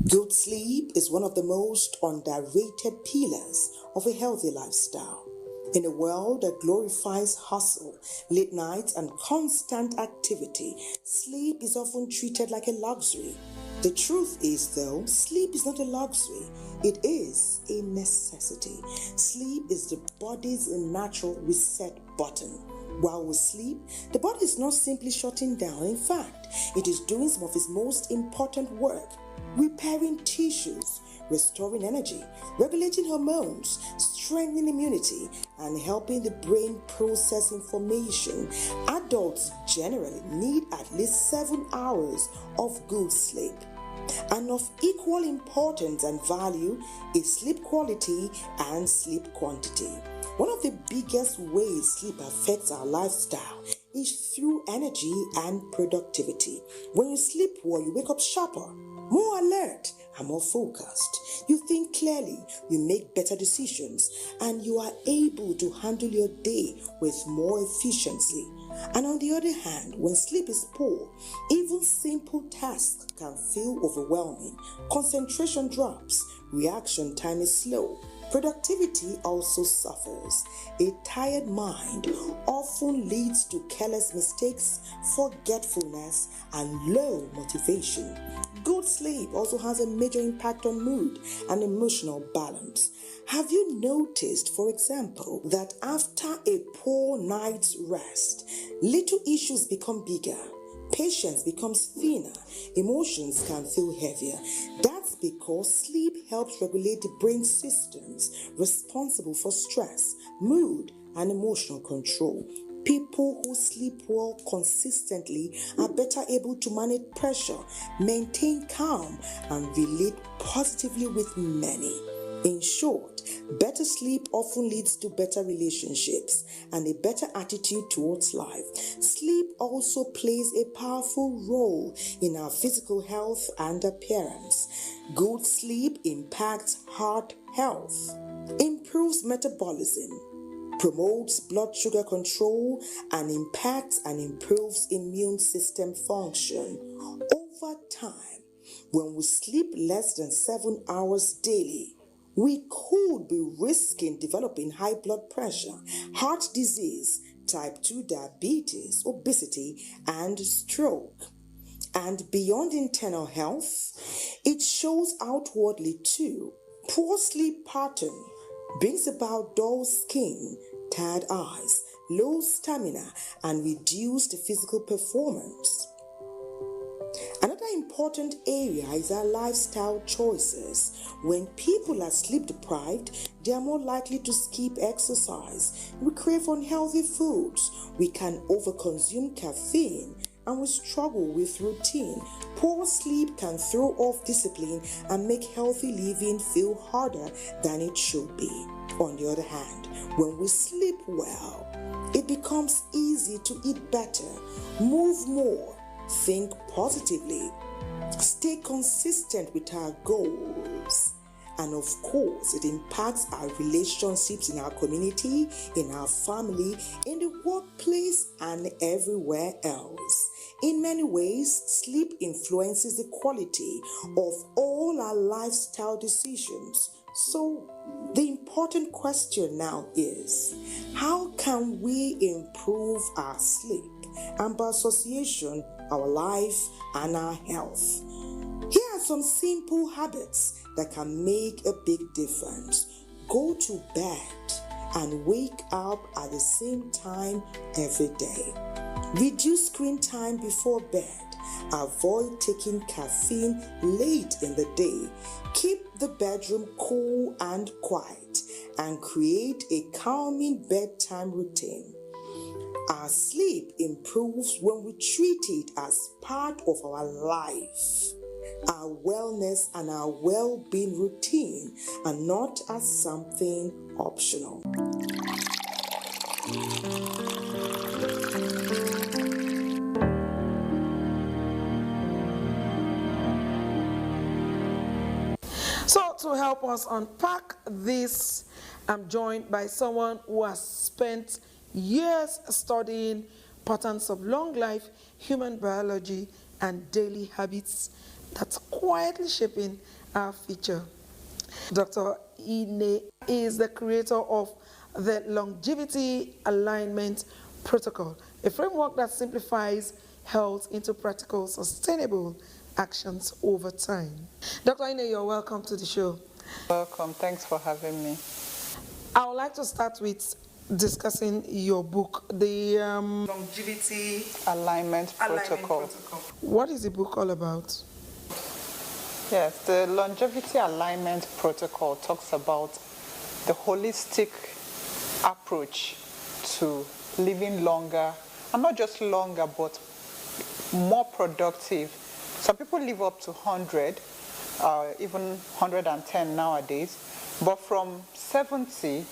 Good sleep is one of the most underrated pillars of a healthy lifestyle. In a world that glorifies hustle, late nights, and constant activity, sleep is often treated like a luxury. The truth is, though, sleep is not a luxury. It is a necessity. Sleep is the body's natural reset button. While we sleep, the body is not simply shutting down. In fact, it is doing some of its most important work, repairing tissues, restoring energy, regulating hormones, strengthening immunity, and helping the brain process information. Adults generally need at least 7 hours of good sleep. And of equal importance and value is sleep quality and sleep quantity. One of the biggest ways sleep affects our lifestyle is through energy and productivity. When you sleep well, you wake up sharper, more alert, and more focused. You think clearly, you make better decisions, and you are able to handle your day with more efficiency. And on the other hand, when sleep is poor, even simple tasks can feel overwhelming. Concentration drops, reaction time is slow. Productivity also suffers. A tired mind often leads to careless mistakes, forgetfulness, and low motivation. Good sleep also has a major impact on mood and emotional balance. Have you noticed, for example, that after a poor night's rest, little issues become bigger? Patience becomes thinner, emotions can feel heavier. That's because sleep helps regulate the brain systems responsible for stress, mood, and emotional control. People who sleep well consistently are better able to manage pressure, maintain calm, and relate positively with many. In short, better sleep often leads to better relationships and a better attitude towards life. Sleep also plays a powerful role in our physical health and appearance. Good sleep impacts heart health, improves metabolism, promotes blood sugar control, and impacts and improves immune system function. Over time, when we sleep less than 7 hours daily, we could be risking developing high blood pressure, heart disease, type 2 diabetes, obesity, and stroke. And beyond internal health, it shows outwardly too. Poor sleep pattern brings about dull skin, tired eyes, low stamina, and reduced physical performance. Another important area is our lifestyle choices. When people are sleep deprived, they are more likely to skip exercise. We crave unhealthy foods. We can overconsume caffeine, and we struggle with routine. Poor sleep can throw off discipline and make healthy living feel harder than it should be. On the other hand, when we sleep well, it becomes easy to eat better, move more, think positively, stay consistent with our goals. And of course, it impacts our relationships in our community, in our family, in the workplace, and everywhere else. In many ways, sleep influences the quality of all our lifestyle decisions. So, the important question now is, how can we improve our sleep and by association, our life and our health? Here are some simple habits that can make a big difference. Go to bed and wake up at the same time every day. Reduce screen time before bed. Avoid taking caffeine late in the day. Keep the bedroom cool and quiet. and create a calming bedtime routine. Our sleep improves when we treat it as part of our life. Our wellness and our well-being routine are not as something optional. So to help us unpack this, I'm joined by someone who has spent years studying patterns of long life, human biology, and daily habits that's quietly shaping our future. Dr. Ine is the creator of the Longevity Alignment Protocol, a framework that simplifies health into practical, sustainable actions over time. Dr. Ine, you're welcome to the show. Welcome. Thanks for having me. I would like to start with discussing your book, the Longevity Alignment Protocol. What is the book all about? Yes, the Longevity Alignment Protocol talks about the holistic approach to living longer, and not just longer, but more productive. Some people live up to 100, even 110 nowadays, but from 70,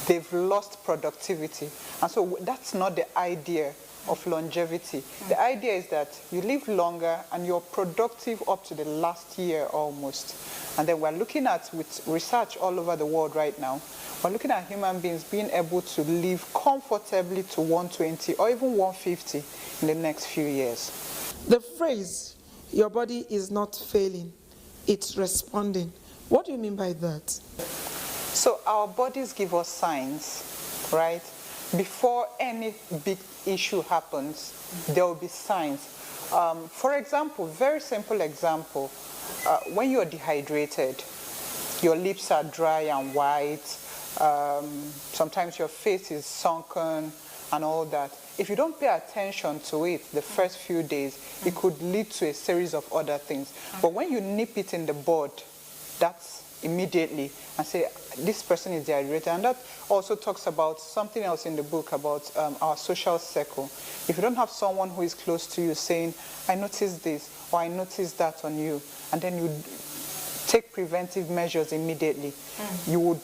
they've lost productivity. And so that's not the idea of longevity. The idea is that you live longer and you're productive up to the last year almost. And then we're looking at, with research all over the world right now, we're looking at human beings being able to live comfortably to 120 or even 150 in the next few years. The phrase, your body is not failing, it's responding. What do you mean by that? So our bodies give us signs, right? Before any big issue happens, there will be signs. For example, very simple example, when you're dehydrated, your lips are dry and white, sometimes your face is sunken and all that. If you don't pay attention to it the first few days, it could lead to a series of other things. But when you nip it in the bud, that's immediately, and say, this person is dehydrated. And that also talks about something else in the book about our social circle. If you don't have someone who is close to you saying, I noticed this, or I noticed that on you, and then you take preventive measures immediately, you would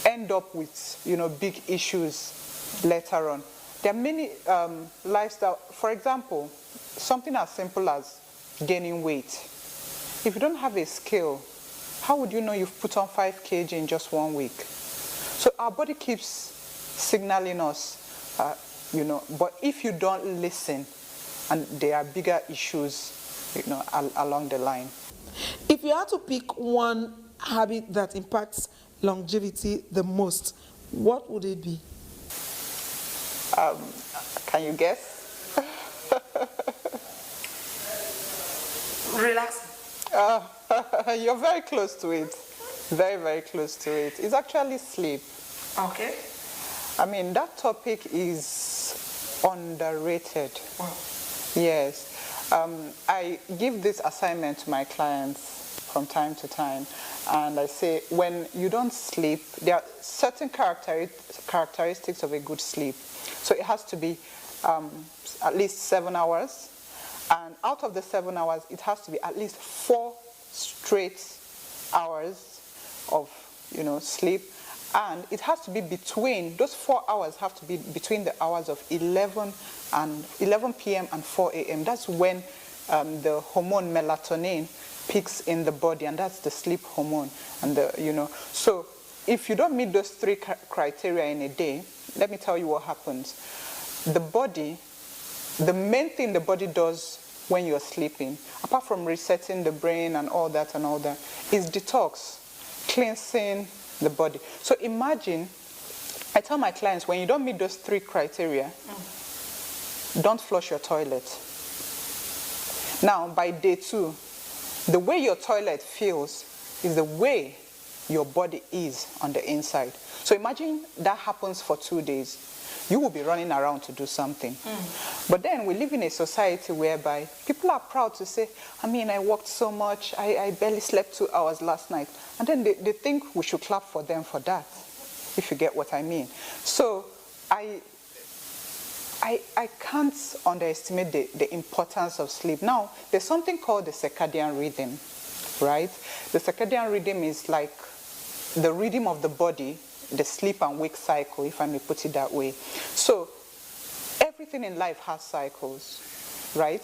end up with, big issues later on. There are many lifestyle, for example, something as simple as gaining weight. If you don't have a scale, how would you know you've put on 5 kg in just 1 week? So our body keeps signaling us, but if you don't listen, and there are bigger issues, along the line. If you had to pick one habit that impacts longevity the most, what would it be? Can you guess? Relaxing. You're very close to it. Very, very close to it. It's actually sleep. Okay. I mean, that topic is underrated. Wow. Yes. I give this assignment to my clients from time to time, and I say, when you don't sleep, there are certain characteristics of a good sleep. So it has to be at least 7 hours, and out of the 7 hours, it has to be at least 4 straight hours of, sleep, and it has to be between, those 4 hours have to be between the hours of 11 p.m. and 4 a.m. That's when the hormone melatonin peaks in the body, and that's the sleep hormone. And so if you don't meet those 3 criteria in a day, let me tell you what happens. The main thing the body does when you're sleeping, apart from resetting the brain and all that, is detox, cleansing the body. So imagine, I tell my clients, when you don't meet those 3 criteria, don't flush your toilet. Now, by day 2, the way your toilet feels is the way your body is on the inside. So imagine that happens for 2 days. you will be running around to do something. But then we live in a society whereby people are proud to say, I mean, I worked so much, I barely slept 2 hours last night. And then they think we should clap for them for that, if you get what I mean. So I can't underestimate the importance of sleep. Now, there's something called the circadian rhythm, right? The circadian rhythm is like the rhythm of the body, the sleep and wake cycle, if I may put it that way. So everything in life has cycles, right?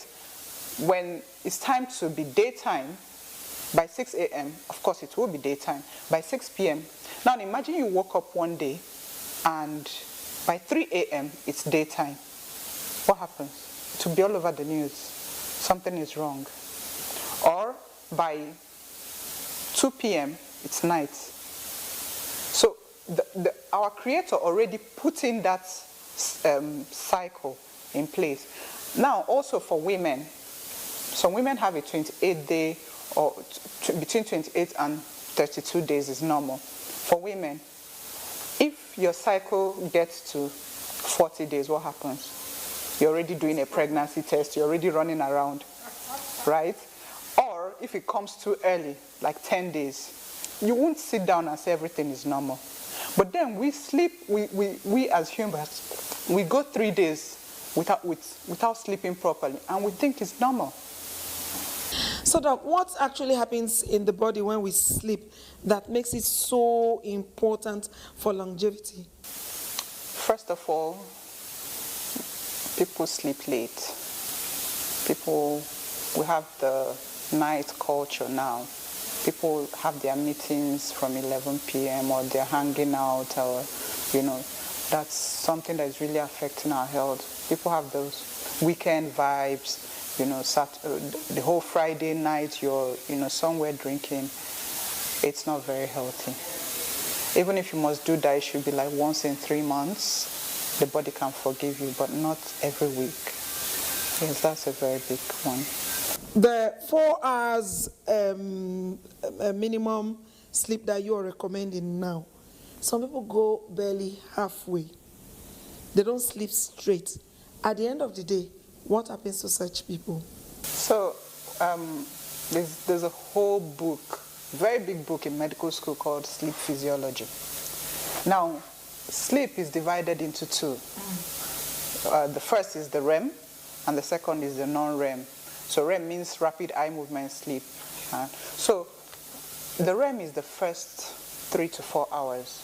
When it's time to be daytime, by 6 a.m., of course it will be daytime, by 6 p.m. Now imagine you woke up one day and by 3 a.m. it's daytime. What happens? It will be all over the news. Something is wrong. Or by 2 p.m. it's night. So our Creator already put in that cycle in place. Now, also for women, some women have a 28-day or between 28 and 32 days is normal. For women, if your cycle gets to 40 days, what happens? You're already doing a pregnancy test, you're already running around, right? Or if it comes too early, like 10 days, you won't sit down and say everything is normal. But then we sleep, we as humans, we go 3 days without sleeping properly, and we think it's normal. So, Doc, what actually happens in the body when we sleep that makes it so important for longevity? First of all, people sleep late. We have the night culture now. People have their meetings from 11 p.m. or they're hanging out, or, that's something that is really affecting our health. People have those weekend vibes, the whole Friday night you're, somewhere drinking. It's not very healthy. Even if you must do that, it should be like once in 3 months. The body can forgive you, but not every week. Yes, that's a very big one. The 4 hours minimum sleep that you are recommending now, some people go barely halfway. They don't sleep straight. At the end of the day, what happens to such people? So there's a whole book, very big book in medical school called Sleep Physiology. Now, sleep is divided into two. The first is the REM, and the second is the non-REM. So REM means rapid eye movement sleep. So the REM is the first 3 to 4 hours.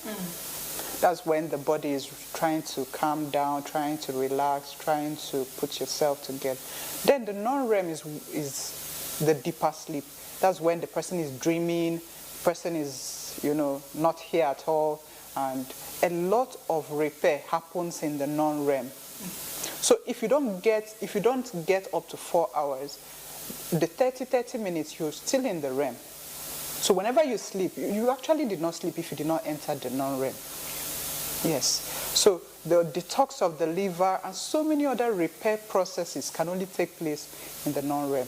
That's when the body is trying to calm down, trying to relax, trying to put yourself together. Then the non-REM is the deeper sleep. That's when the person is dreaming, the person is, not here at all, and a lot of repair happens in the non-REM. So if you don't get up to 4 hours, the 30 minutes you're still in the REM. So whenever you sleep, you actually did not sleep if you did not enter the non-REM. Yes. So the detox of the liver and so many other repair processes can only take place in the non-REM.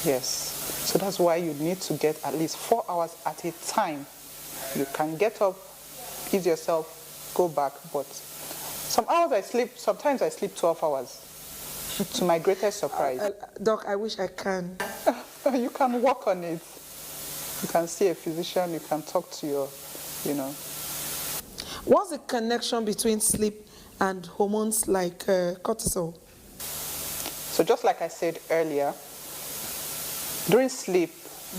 Yes. So that's why you need to get at least 4 hours at a time. You can get up, ease yourself, go back, but sometimes I sleep 12 hours, to my greatest surprise. Doc, I wish I can. You can work on it. You can see a physician, you can talk to your, What's the connection between sleep and hormones like cortisol? So just like I said earlier, during sleep,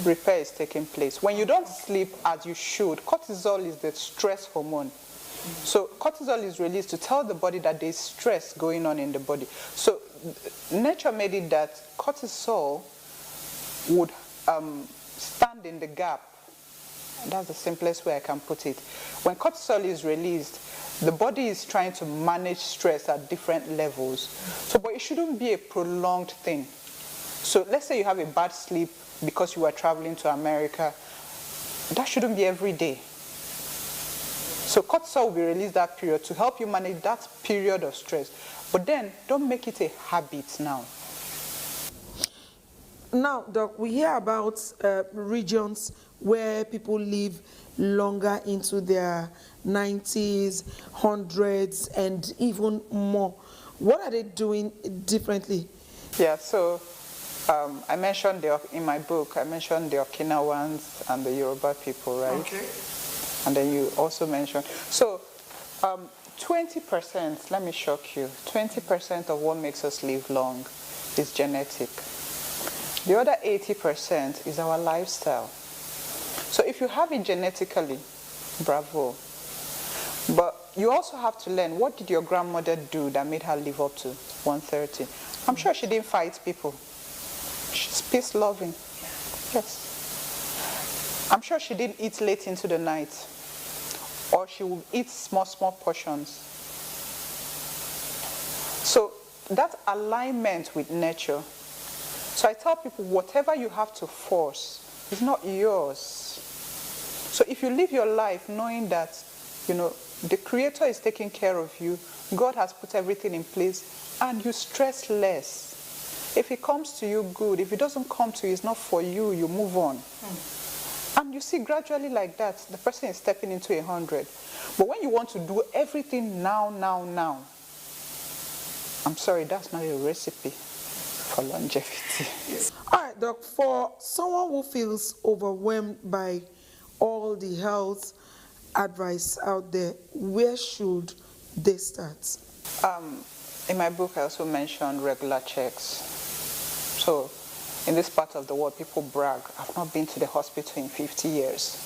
repair is taking place. When you don't sleep as you should, cortisol is the stress hormone. So cortisol is released to tell the body that there's stress going on in the body. So nature made it that cortisol would stand in the gap. That's the simplest way I can put it. When cortisol is released, the body is trying to manage stress at different levels. But it shouldn't be a prolonged thing. So let's say you have a bad sleep because you were traveling to America. That shouldn't be every day. So cortisol will be released that period to help you manage that period of stress. But then don't make it a habit now. Now, Doc, we hear about regions where people live longer into their 90s, 100s, and even more. What are they doing differently? Yeah, so I mentioned in my book, I mentioned the Okinawans and the Yoruba people, right? Okay. And then you also mentioned, so 20%, let me shock you, 20% of what makes us live long is genetic. The other 80% is our lifestyle. So if you have it genetically, bravo. But you also have to learn, what did your grandmother do that made her live up to 130? I'm sure she didn't fight people. She's peace-loving. Yes. I'm sure she didn't eat late into the night. Or she would eat small portions. So that alignment with nature. So I tell people, whatever you have to force is not yours. So if you live your life knowing that, the Creator is taking care of you, God has put everything in place, and you stress less. If it comes to you, good. If it doesn't come to you, it's not for you, you move on. And you see, gradually like that, the person is stepping into 100. But when you want to do everything now, I'm sorry, that's not a recipe for longevity. All right, Doc, for someone who feels overwhelmed by all the health advice out there, where should they start? In my book, I also mentioned regular checks. So in this part of the world, people brag, I've not been to the hospital in 50 years.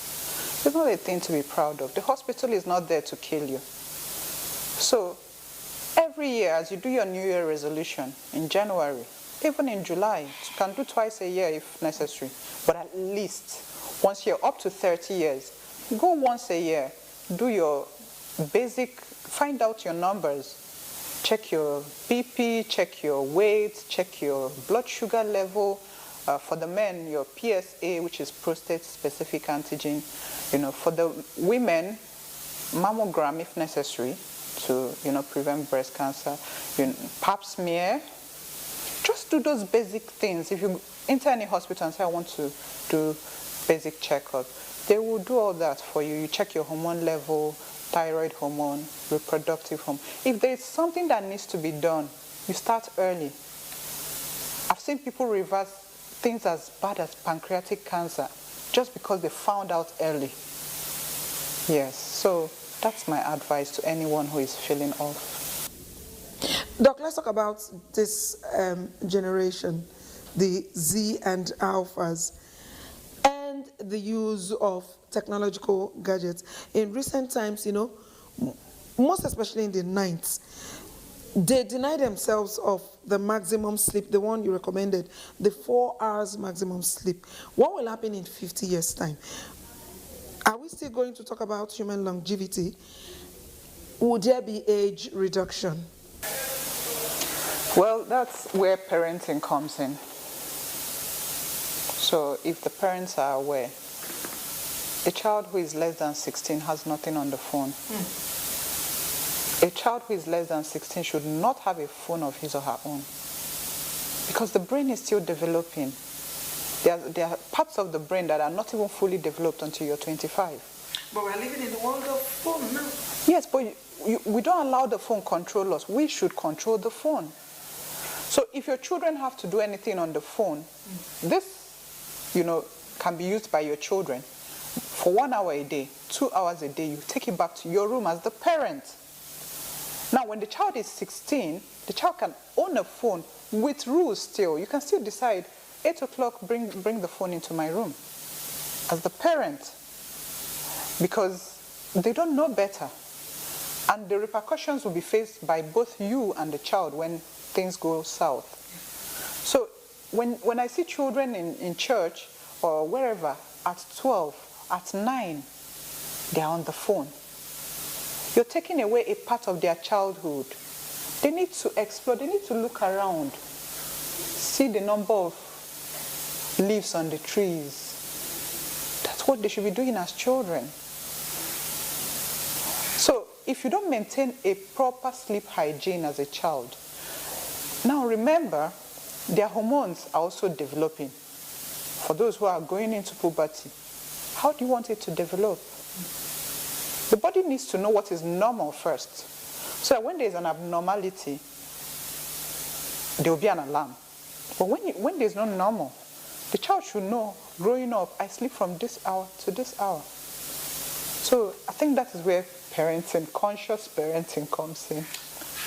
It's not a thing to be proud of. The hospital is not there to kill you. So every year, as you do your New Year resolution in January, even in July, you can do twice a year if necessary, but at least once you're up to 30 years, go once a year, do your basic, find out your numbers, check your BP, check your weight, check your blood sugar level. For the men, your PSA, which is prostate-specific antigen. For the women, mammogram if necessary to, prevent breast cancer. Pap smear. Just do those basic things. If you enter any hospital and say, I want to do basic checkup, they will do all that for you. You check your hormone level, thyroid hormone, reproductive hormone. If there's something that needs to be done, you start early. I've seen people reverse things as bad as pancreatic cancer just because they found out early. Yes, so that's my advice to anyone who is feeling off. Doc, let's talk about this generation, the Z and Alphas, and the use of technological gadgets. In recent times, most especially in the 90s, they deny themselves of the maximum sleep, the one you recommended, the 4 hours maximum sleep. What will happen in 50 years' time? Are we still going to talk about human longevity? Would there be age reduction? Well, that's where parenting comes in. So if the parents are aware, a child who is less than 16 has nothing on the phone. A child who is less than 16 should not have a phone of his or her own, because the brain is still developing. There are parts of the brain that are not even fully developed until you're 25. But we're living in the world of phone now. Yes, but we don't allow the phone control us. We should control the phone. So if your children have to do anything on the phone, this, can be used by your children for 1 hour a day, 2 hours a day. You take it back to your room as the parent. Now, when the child is 16, the child can own a phone with rules still. You can still decide, 8 o'clock, bring the phone into my room as the parent, because they don't know better. And the repercussions will be faced by both you and the child when things go south. So when I see children in church or wherever at 12, at 9, they are on the phone. You're taking away a part of their childhood. They need to explore, they need to look around, see the number of leaves on the trees. That's what they should be doing as children. So if you don't maintain a proper sleep hygiene as a child, now remember, their hormones are also developing. For those who are going into puberty, how do you want it to develop? The body needs to know what is normal first. So that when there's an abnormality, there will be an alarm. But when there's no normal, the child should know, growing up, I sleep from this hour to this hour. So I think that is where parenting, conscious parenting comes in.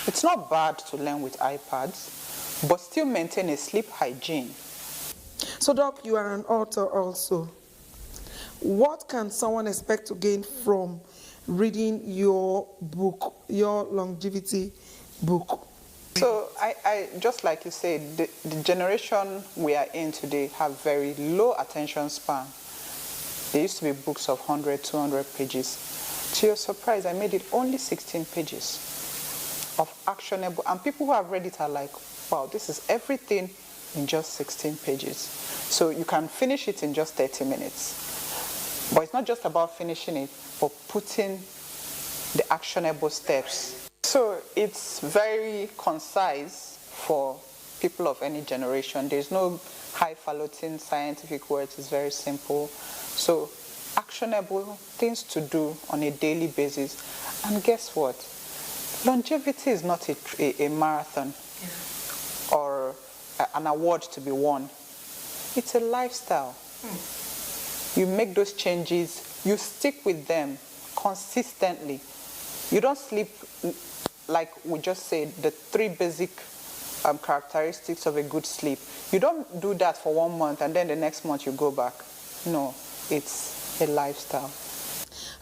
It's not bad to learn with iPads, but still maintain a sleep hygiene. So Doc, you are an author also. What can someone expect to gain from reading your book, your longevity book? So I just like you said, the generation we are in today have very low attention span. There used to be books of 100, 200 pages. To your surprise, I made it only 16 pages of actionable, and people who have read it are like, wow, this is everything in just 16 pages. So you can finish it in just 30 minutes. But it's not just about finishing it, but putting the actionable steps. So it's very concise for people of any generation. There's no highfalutin scientific words. It's very simple. So actionable things to do on a daily basis. And guess what? Longevity is not a marathon or an award to be won. It's a lifestyle. You make those changes, you stick with them consistently. You don't sleep, like we just said, the 3 basic characteristics of a good sleep. You don't do that for 1 month and then the next month you go back. No, it's a lifestyle.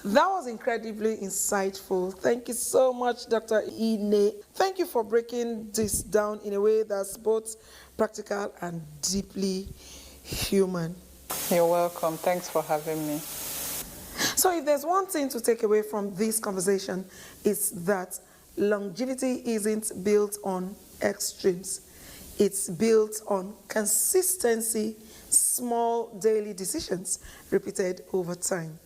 That was incredibly insightful. Thank you so much, Dr. Ine. Thank you for breaking this down in a way that's both practical and deeply human. You're welcome. Thanks for having me. So if there's one thing to take away from this conversation, it's that longevity isn't built on extremes. It's built on consistency, small daily decisions repeated over time.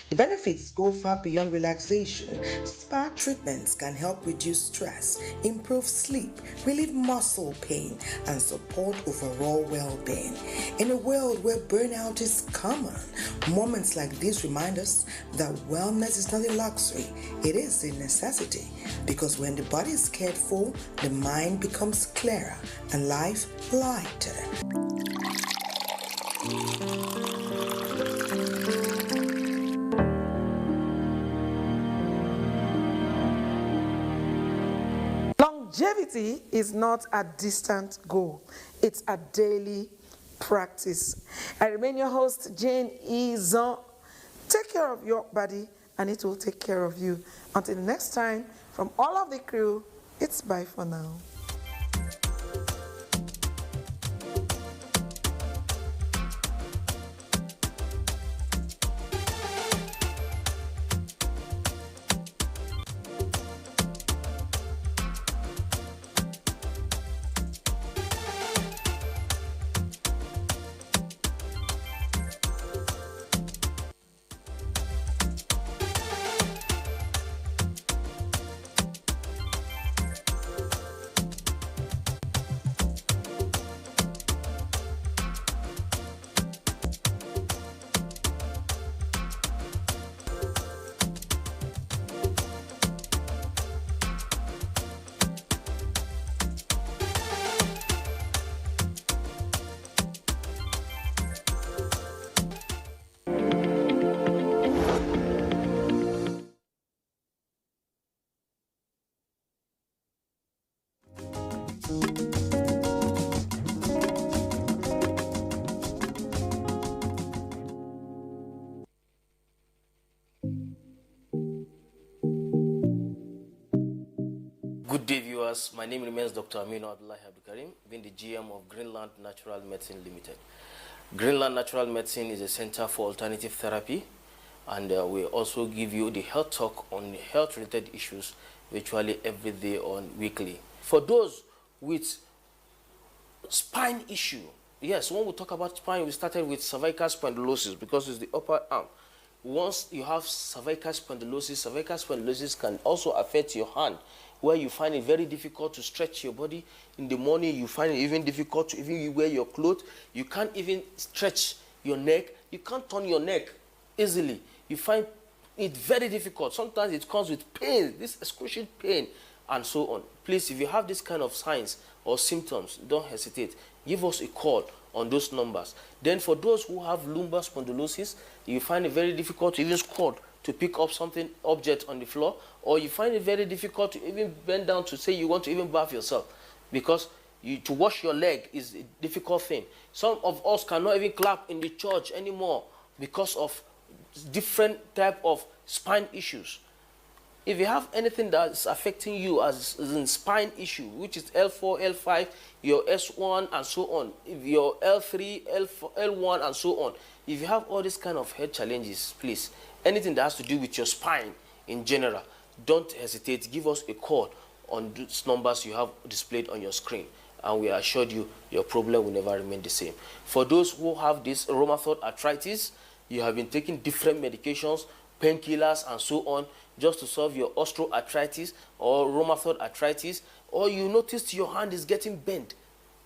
The benefits go far beyond relaxation. Spa treatments can help reduce stress, improve sleep, relieve muscle pain, and support overall well-being. In a world where burnout is common, moments like these remind us that wellness is not a luxury, it is a necessity. Because when the body is cared for, the mind becomes clearer and life lighter. Longevity is not a distant goal. It's a daily practice. I remain your host, Jane Izon. Take care of your body and it will take care of you. Until next time, from all of the crew, it's bye for now. Good day, viewers. My name remains Dr. Aminu Abdullahi Abdukarim, being the GM of Greenland Natural Medicine Limited. Greenland Natural Medicine is a center for alternative therapy, and we also give you the health talk on health-related issues virtually every day or weekly. For those with spine issue, yes, when we talk about spine, we started with cervical spondylosis because it's the upper arm. Once you have cervical spondylosis can also affect your hand, where you find it very difficult to stretch your body. In the morning, you find it even difficult to even wear your clothes. You can't even stretch your neck. You can't turn your neck easily. You find it very difficult. Sometimes it comes with pain, this excruciating pain, and so on. Please, if you have this kind of signs or symptoms, don't hesitate. Give us a call on those numbers. Then for those who have lumbar spondylosis, you find it very difficult to even squat to pick up object on the floor, or you find it very difficult to even bend down to say you want to even bath yourself, because to wash your leg is a difficult thing. Some of us cannot even clap in the church anymore because of different type of spine issues. If you have anything that's affecting you as in spine issue, which is L4, L5, your S1 and so on, if your L3, L1 and so on, if you have all these kind of health challenges, please, anything that has to do with your spine in general, don't hesitate. Give us a call on these numbers you have displayed on your screen, and we assure you your problem will never remain the same. For those who have this rheumatoid arthritis, you have been taking different medications, painkillers and so on, just to solve your osteoarthritis or rheumatoid arthritis, or you notice your hand is getting bent.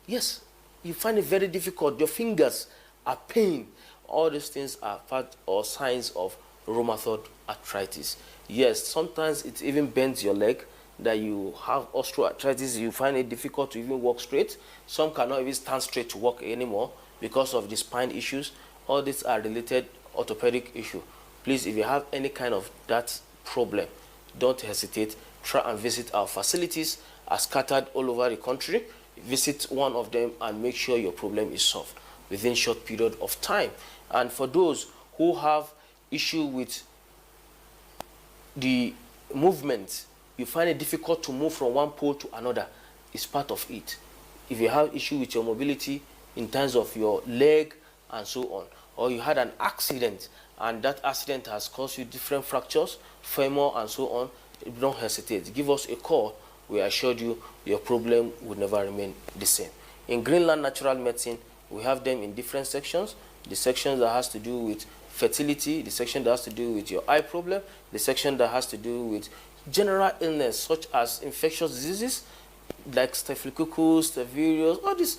Yes, you find it very difficult. Your fingers are pain. All these things are part or signs of rheumatoid arthritis. Yes, sometimes it even bends your leg, that you have osteoarthritis, you find it difficult to even walk straight. Some cannot even stand straight to walk anymore because of the spine issues. All these are related orthopedic issue. Please, if you have any kind of that problem, don't hesitate. Try and visit our facilities are scattered all over the country. Visit one of them and make sure your problem is solved within short period of time. And for those who have issue with the movement, you find it difficult to move from one pole to another, it's part of it. If you have issue with your mobility in terms of your leg and so on, or you had an accident and that accident has caused you different fractures, femur and so on, don't hesitate. Give us a call. We assure you your problem will never remain the same. In Greenland Natural Medicine, we have them in different sections. The section that has to do with fertility, the section that has to do with your eye problem, the section that has to do with general illness such as infectious diseases like staphylococcus, staphylococcus, all these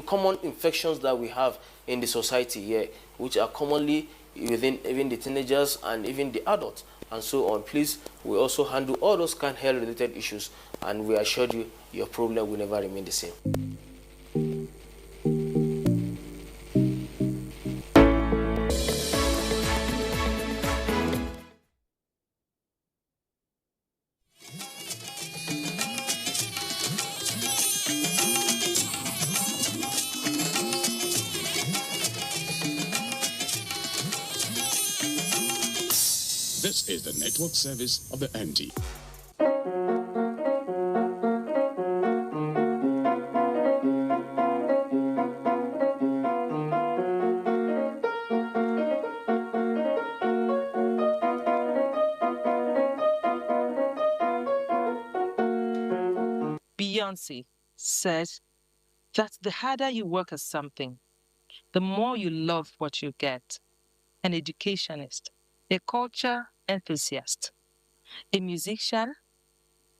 common infections that we have in the society here, which are commonly within even the teenagers and even the adults and so on. Please, we also handle all those kind of health-related issues, and we assure you your problem will never remain the same. This is the network service of the NTA. Beyonce said that the harder you work at something, the more you love what you get. An educationist, a culture enthusiast, a musician,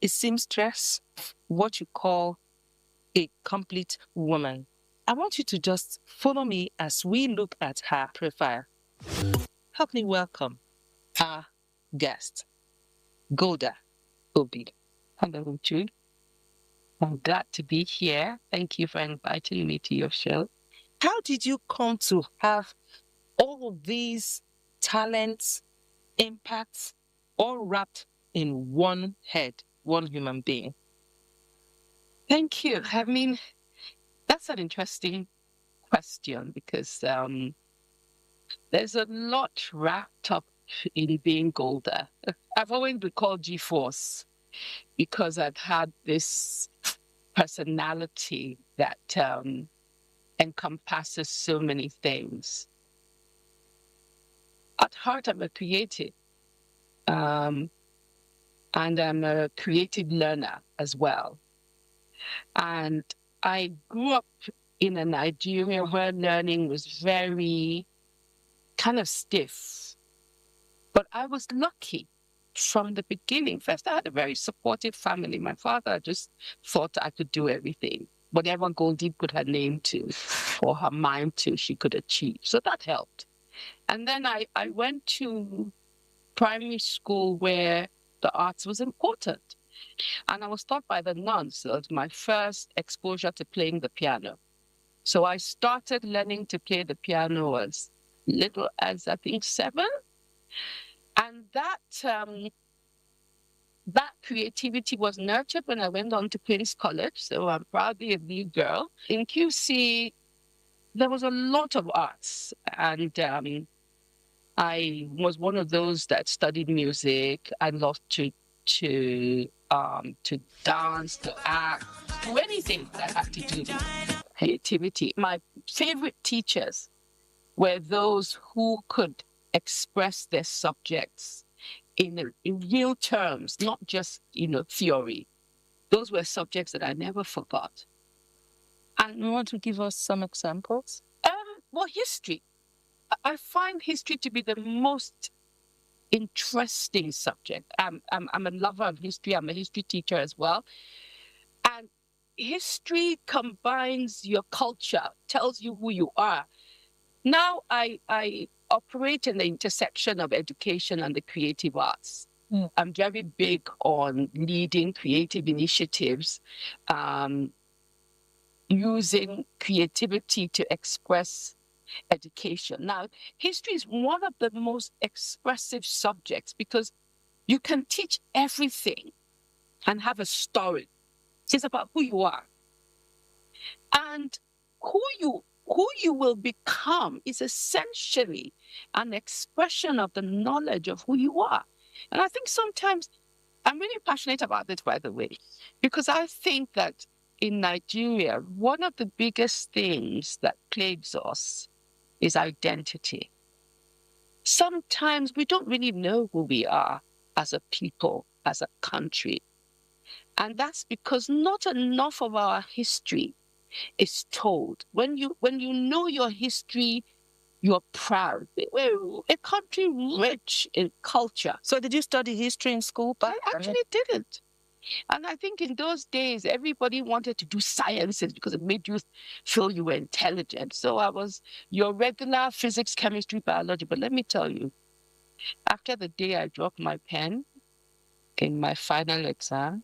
a seamstress, what you call a complete woman. I want you to just follow me as we look at her profile. Help me welcome our guest, Golda Obi. Hello, Jude. I'm glad to be here. Thank you for inviting me to your show. How did you come to have all of these talents, impacts, all wrapped in one head, one human being? Thank you. I mean, that's an interesting question because there's a lot wrapped up in being Golda. I've always been called G-Force because I've had this personality that encompasses so many things. At heart, I'm a creative. And I'm a creative learner as well. And I grew up in a Nigeria where learning was very kind of stiff. But I was lucky from the beginning. First, I had a very supportive family. My father just thought I could do everything. Whatever Goldie put her name to or her mind to, she could achieve. So that helped. And then I went to primary school where the arts was important. And I was taught by the nuns. So it was my first exposure to playing the piano. So I started learning to play the piano as little as, I think, 7. And that creativity was nurtured when I went on to Queen's College. So I'm proudly a new girl. In QC, there was a lot of arts. And I was one of those that studied music. I loved to dance, to act, do anything that had to do with creativity. My favorite teachers were those who could express their subjects in real terms, not just, theory. Those were subjects that I never forgot. And you want to give us some examples? Well, history. I find history to be the most interesting subject. I'm a lover of history. I'm a history teacher as well. And history combines your culture, tells you who you are. Now I operate in the intersection of education and the creative arts. I'm very big on leading creative initiatives, using creativity to express education. Now, history is one of the most expressive subjects because you can teach everything and have a story. It's about who you are. And who you will become is essentially an expression of the knowledge of who you are. And I think sometimes, I'm really passionate about this, by the way, because I think that in Nigeria, one of the biggest things that plagues us is identity. Sometimes we don't really know who we are as a people, as a country. And that's because not enough of our history is told. When you know your history, you're proud. We're a country rich in culture. So did you study history in school? I actually didn't. And I think in those days, everybody wanted to do sciences because it made you feel you were intelligent. So I was your regular physics, chemistry, biology. But let me tell you, after the day I dropped my pen in my final exam,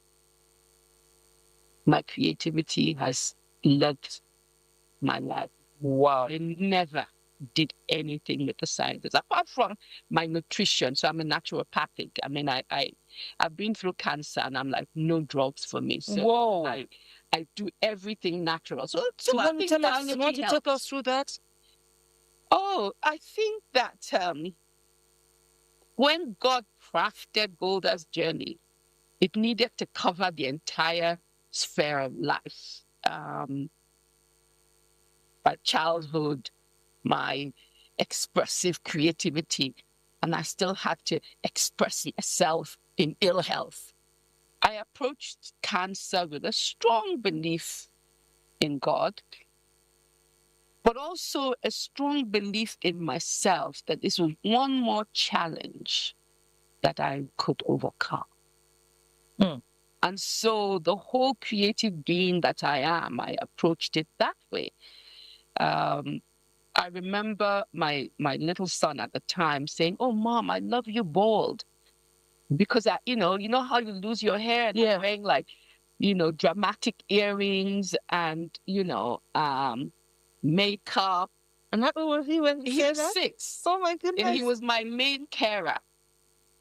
my creativity has led my life. Wow. I never did anything with the sciences, apart from my nutrition. So I'm a naturopathic. I mean, I've been through cancer and I'm like, no drugs for me. So whoa. I do everything natural. So want to take us through that? Oh, I think that when God crafted Golda's journey, it needed to cover the entire sphere of life. My childhood, my expressive creativity, and I still had to express myself in ill health. I approached cancer with a strong belief in God, but also a strong belief in myself that this was one more challenge that I could overcome. And so the whole creative being that I am, I approached it that way. I remember my little son at the time saying, "Oh, Mom, I love you bald." Because you know how you lose your hair and you're wearing like, dramatic earrings and, makeup. And that was he when he was 6. Oh my goodness. And he was my main carer.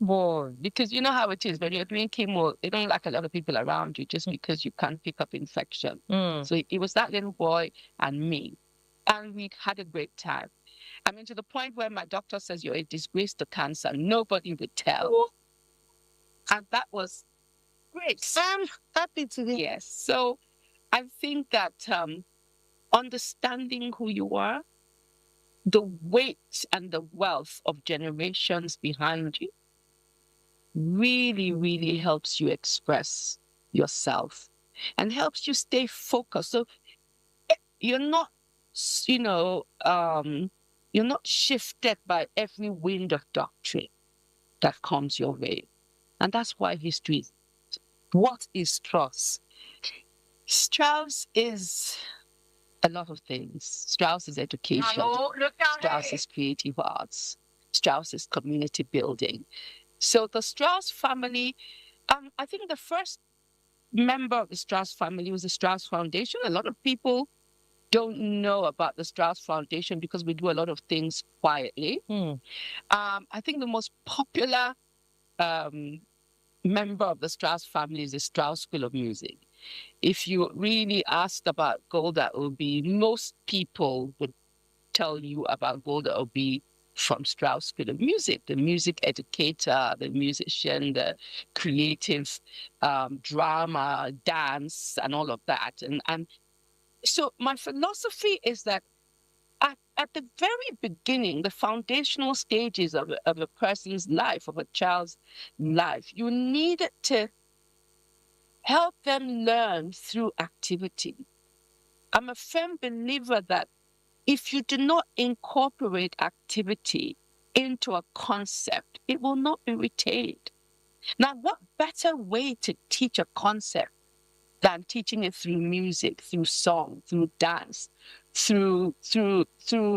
Boy, because you know how it is when you're doing chemo, they don't like a lot of people around you just because you can't pick up infection. So it was that little boy and me. And we had a great time. I mean, to the point where my doctor says you're a disgrace to cancer. Nobody would tell. And that was great. I'm happy to hear. Yes. So I think that understanding who you are, the weight and the wealth of generations behind you really, really helps you express yourself and helps you stay focused. So you're not, you know, you're not shifted by every wind of doctrine that comes your way. And that's why history. What is Strauss? Strauss is a lot of things. Strauss is education. Strauss is creative arts. Strauss is community building. So the Strauss family, I think the first member of the Strauss family was the Strauss Foundation. A lot of people don't know about the Strauss Foundation because we do a lot of things quietly. I think the most popular member of the Strauss family is the Strauss School of Music. If you really asked about Golda Obi, most people would tell you about Golda Obi from Strauss School of Music, the music educator, the musician, the creative drama, dance, and all of that. And so my philosophy is that at the very beginning, the foundational stages of a person's life, of a child's life, you need to help them learn through activity. I'm a firm believer that if you do not incorporate activity into a concept, it will not be retained. Now, what better way to teach a concept than teaching it through music, through song, through dance, through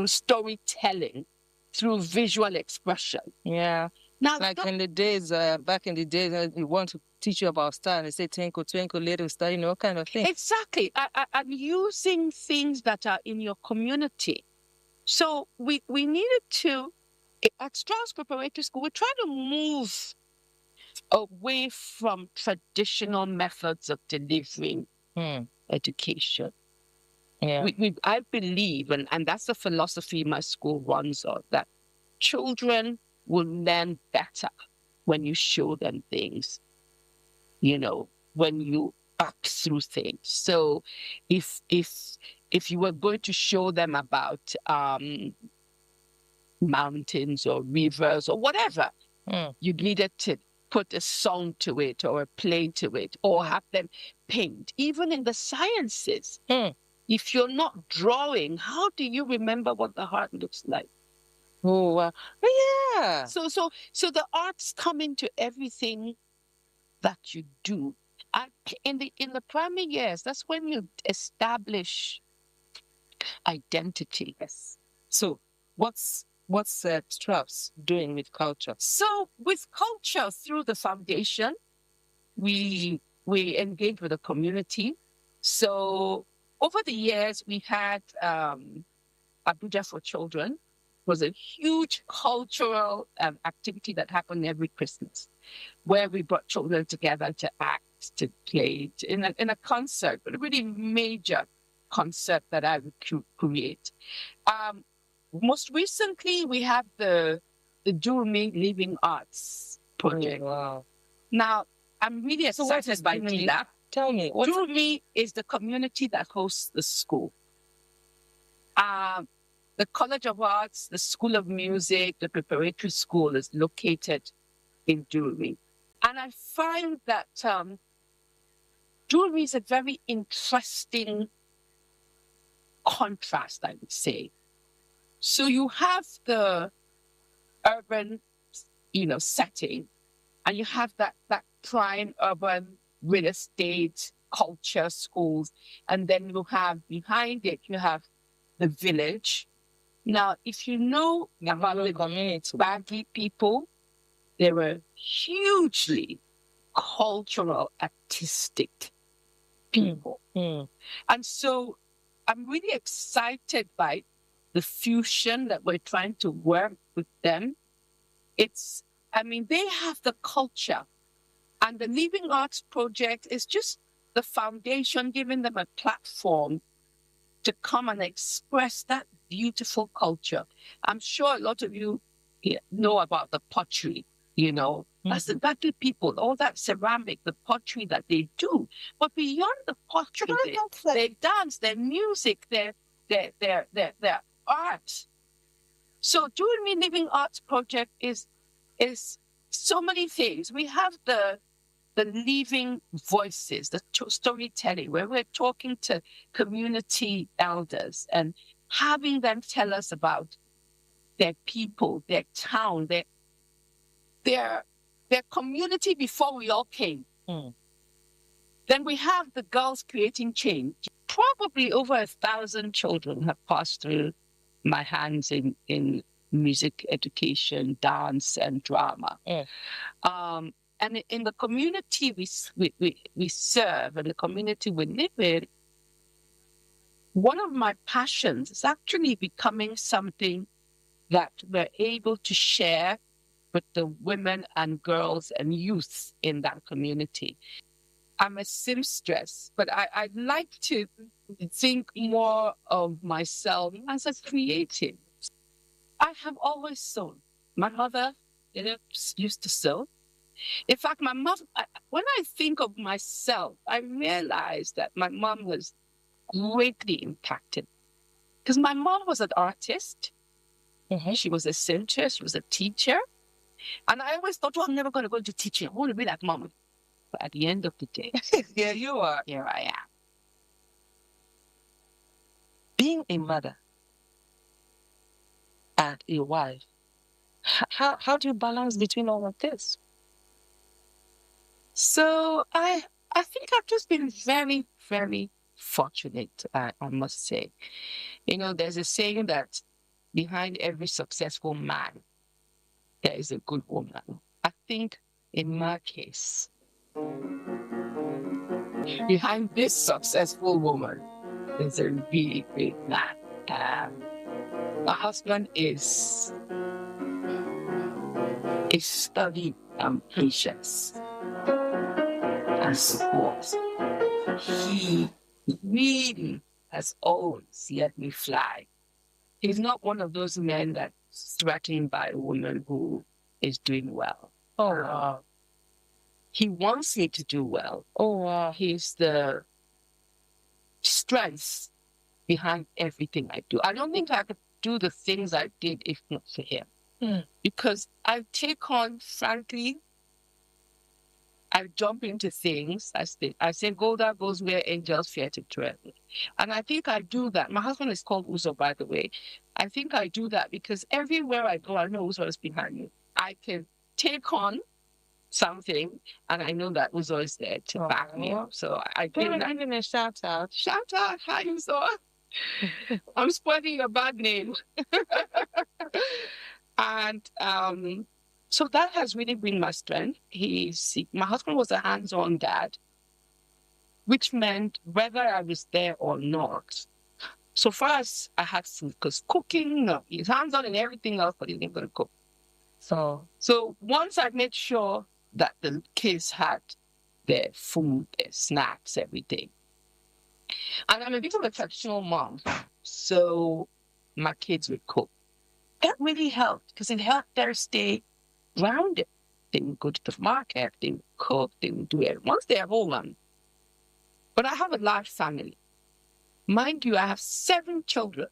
storytelling, through visual expression? Yeah. Now, like in the days, back in the days, we want to teach you about star and they say twinkle, twinkle, little star, you know, kind of thing. Exactly. And using things that are in your community. So we needed to, at Strauss Preparatory School, we're trying to move away from traditional methods of delivering education. Yeah. I believe, and that's the philosophy my school runs on, that children will learn better when you show them things, you know, when you up through things. So if you were going to show them about mountains or rivers or whatever, you needed to put a song to it or a play to it or have them paint. Even in the sciences, if you're not drawing, how do you remember what the heart looks like? Oh, yeah. So the arts come into everything that you do. And in the primary years, that's when you establish identity. Yes. So what's Strauss doing with culture? So with culture, through the foundation, we engage with the community. So over the years, we had Abuja for Children. It was a huge cultural activity that happened every Christmas, where we brought children together to act, to play, in a concert, but a really major concert that I would create. Most recently, we have the Durumi Living Arts project. Wow. Now, I'm really excited by that. Tell me. Durumi is the community that hosts the school. The College of Arts, the School of Music, the Preparatory School is located in Durumi. And I find that Durumi is a very interesting contrast, I would say. So you have the urban, setting, and you have that prime urban real estate, culture, schools, and then you have behind it, you have the village. Now, if you know about the community, Baggy people, they were hugely cultural, artistic people. And so I'm really excited by the fusion that we're trying to work with them. They have the culture. And the Living Arts Project is just the foundation, giving them a platform to come and express that beautiful culture. I'm sure a lot of you know about the pottery, That's the battle people, all that ceramic, the pottery that they do. But beyond the pottery, their dance, their music, their art. So doing Me Living Arts Project is so many things. We have the living voices, the storytelling, where we're talking to community elders and having them tell us about their people, their town, their community before we all came. Then we have the Girls Creating Change. Probably over 1,000 children have passed through my hands in music education, dance, and drama. And in the community we serve and the community we live in, one of my passions is actually becoming something that we're able to share with the women and girls and youth in that community. I'm a seamstress, but I'd like to think more of myself as a creative. I have always sewn. My mother used to sew. In fact, my mom, when I think of myself, I realize that my mom was greatly impacted. Because my mom was an artist. She was a seamstress, she was a teacher. And I always thought, I'm never going to go into teaching. I want to be like mom. But at the end of the day, Here you are. Here I am. Being a mother and a wife, how do you balance between all of this? So I think I've just been very, very fortunate, I must say. There's a saying that behind every successful man, there is a good woman. I think in my case, behind this successful woman, there's a really great man. My husband is a study and patience and support. He really has always let me fly. He's not one of those men that's threatened by a woman who is doing well. Oh, wow. He wants me to do well. Oh, wow. He's the strength behind everything I do. I don't think I could do the things I did if not for him. Because I take on, frankly, I jump into things. I say, go there goes where angels fear to tread. And I think I do that. My husband is called Uzo, by the way. I think I do that because everywhere I go, I know Uzo is behind me. I can take on something, and I know that Uzo is there to back me up. So I give that. Give him a shout out. Shout out, hi Uzo. I'm spoiling your bad name. And so that has really been my strength. My husband was a hands-on dad, which meant whether I was there or not, so far as I had food, because cooking, no, he's hands-on in everything else, but he's not going to cook. So once I made sure that the kids had their food, their snacks, everything. And I'm a bit of a traditional mom, so my kids would cook. That really helped because it helped them stay grounded. They would go to the market, they would cook, they would do it once they're home. But I have a large family. Mind you, I have 7 children.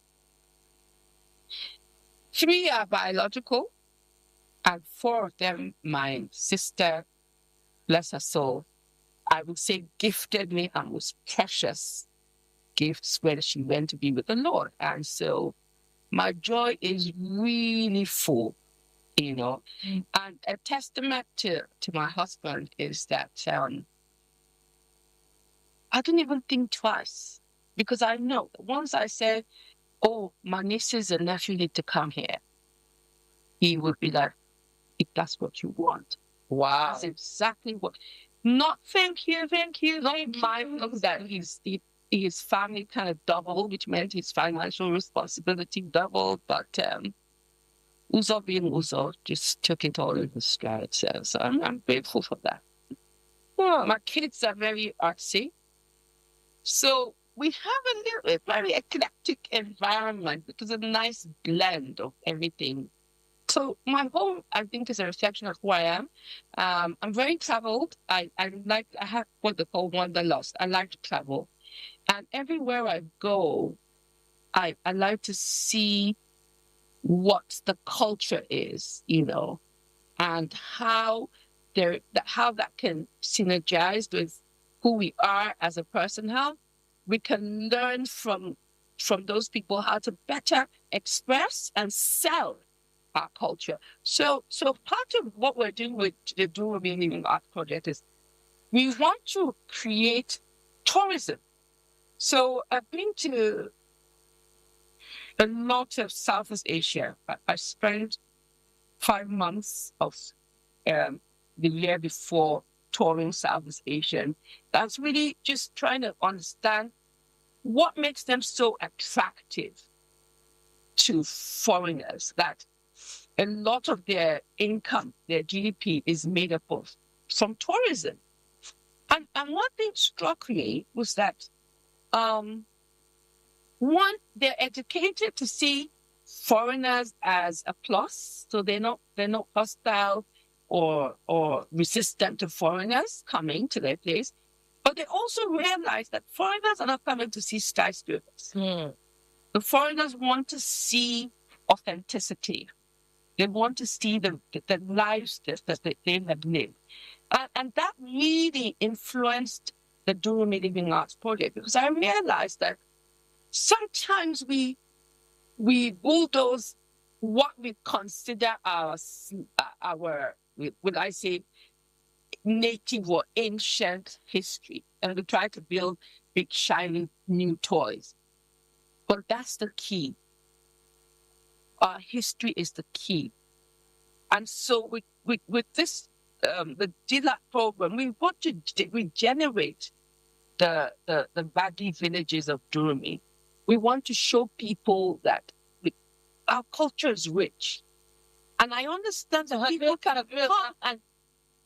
3 are biological, and 4 of them, my sister, bless her soul, I would say gifted me and was precious gifts when she went to be with the Lord. And so my joy is really full, And a testament to my husband is that I don't even think twice, because I know once I say, oh, my nieces and nephew need to come here, he would be like, if that's what you want. Wow. That's exactly what. Not thank you. Not mindful that his family kind of doubled, which meant his financial responsibility doubled. But Uzo being Uzo just took it all in his stride. So I'm grateful for that. Well, my kids are very artsy. So we have a very eclectic environment, which is a nice blend of everything So my home, I think, is a reflection of who I am. I'm very traveled. I have what they call wanderlust. I like to travel. And everywhere I go, I like to see what the culture is, and how how that can synergize with who we are as a person, how we can learn from those people how to better express and sell our culture. So part of what we're doing with the Do Meaning Art Project is we want to create tourism. So I've been to a lot of Southeast Asia. I spent 5 months of the year before touring Southeast Asia. That's really just trying to understand what makes them so attractive to foreigners, that a lot of their income, their GDP, is made up of from tourism. And one thing struck me was that one, they're educated to see foreigners as a plus, so they're not hostile or resistant to foreigners coming to their place. But they also realize that foreigners are not coming to see skyscrapers. The foreigners want to see authenticity. They want to see the lives that they have lived. And that really influenced the Durumi Living Arts Project, because I realized that sometimes we bulldoze what we consider our would I say, native or ancient history, and we try to build big shiny new toys. But that's the key. Our history is the key. And so with this the DLAT program, we want to regenerate the Badi villages of Durumi. We want to show people that our culture is rich. And I understand that people can come and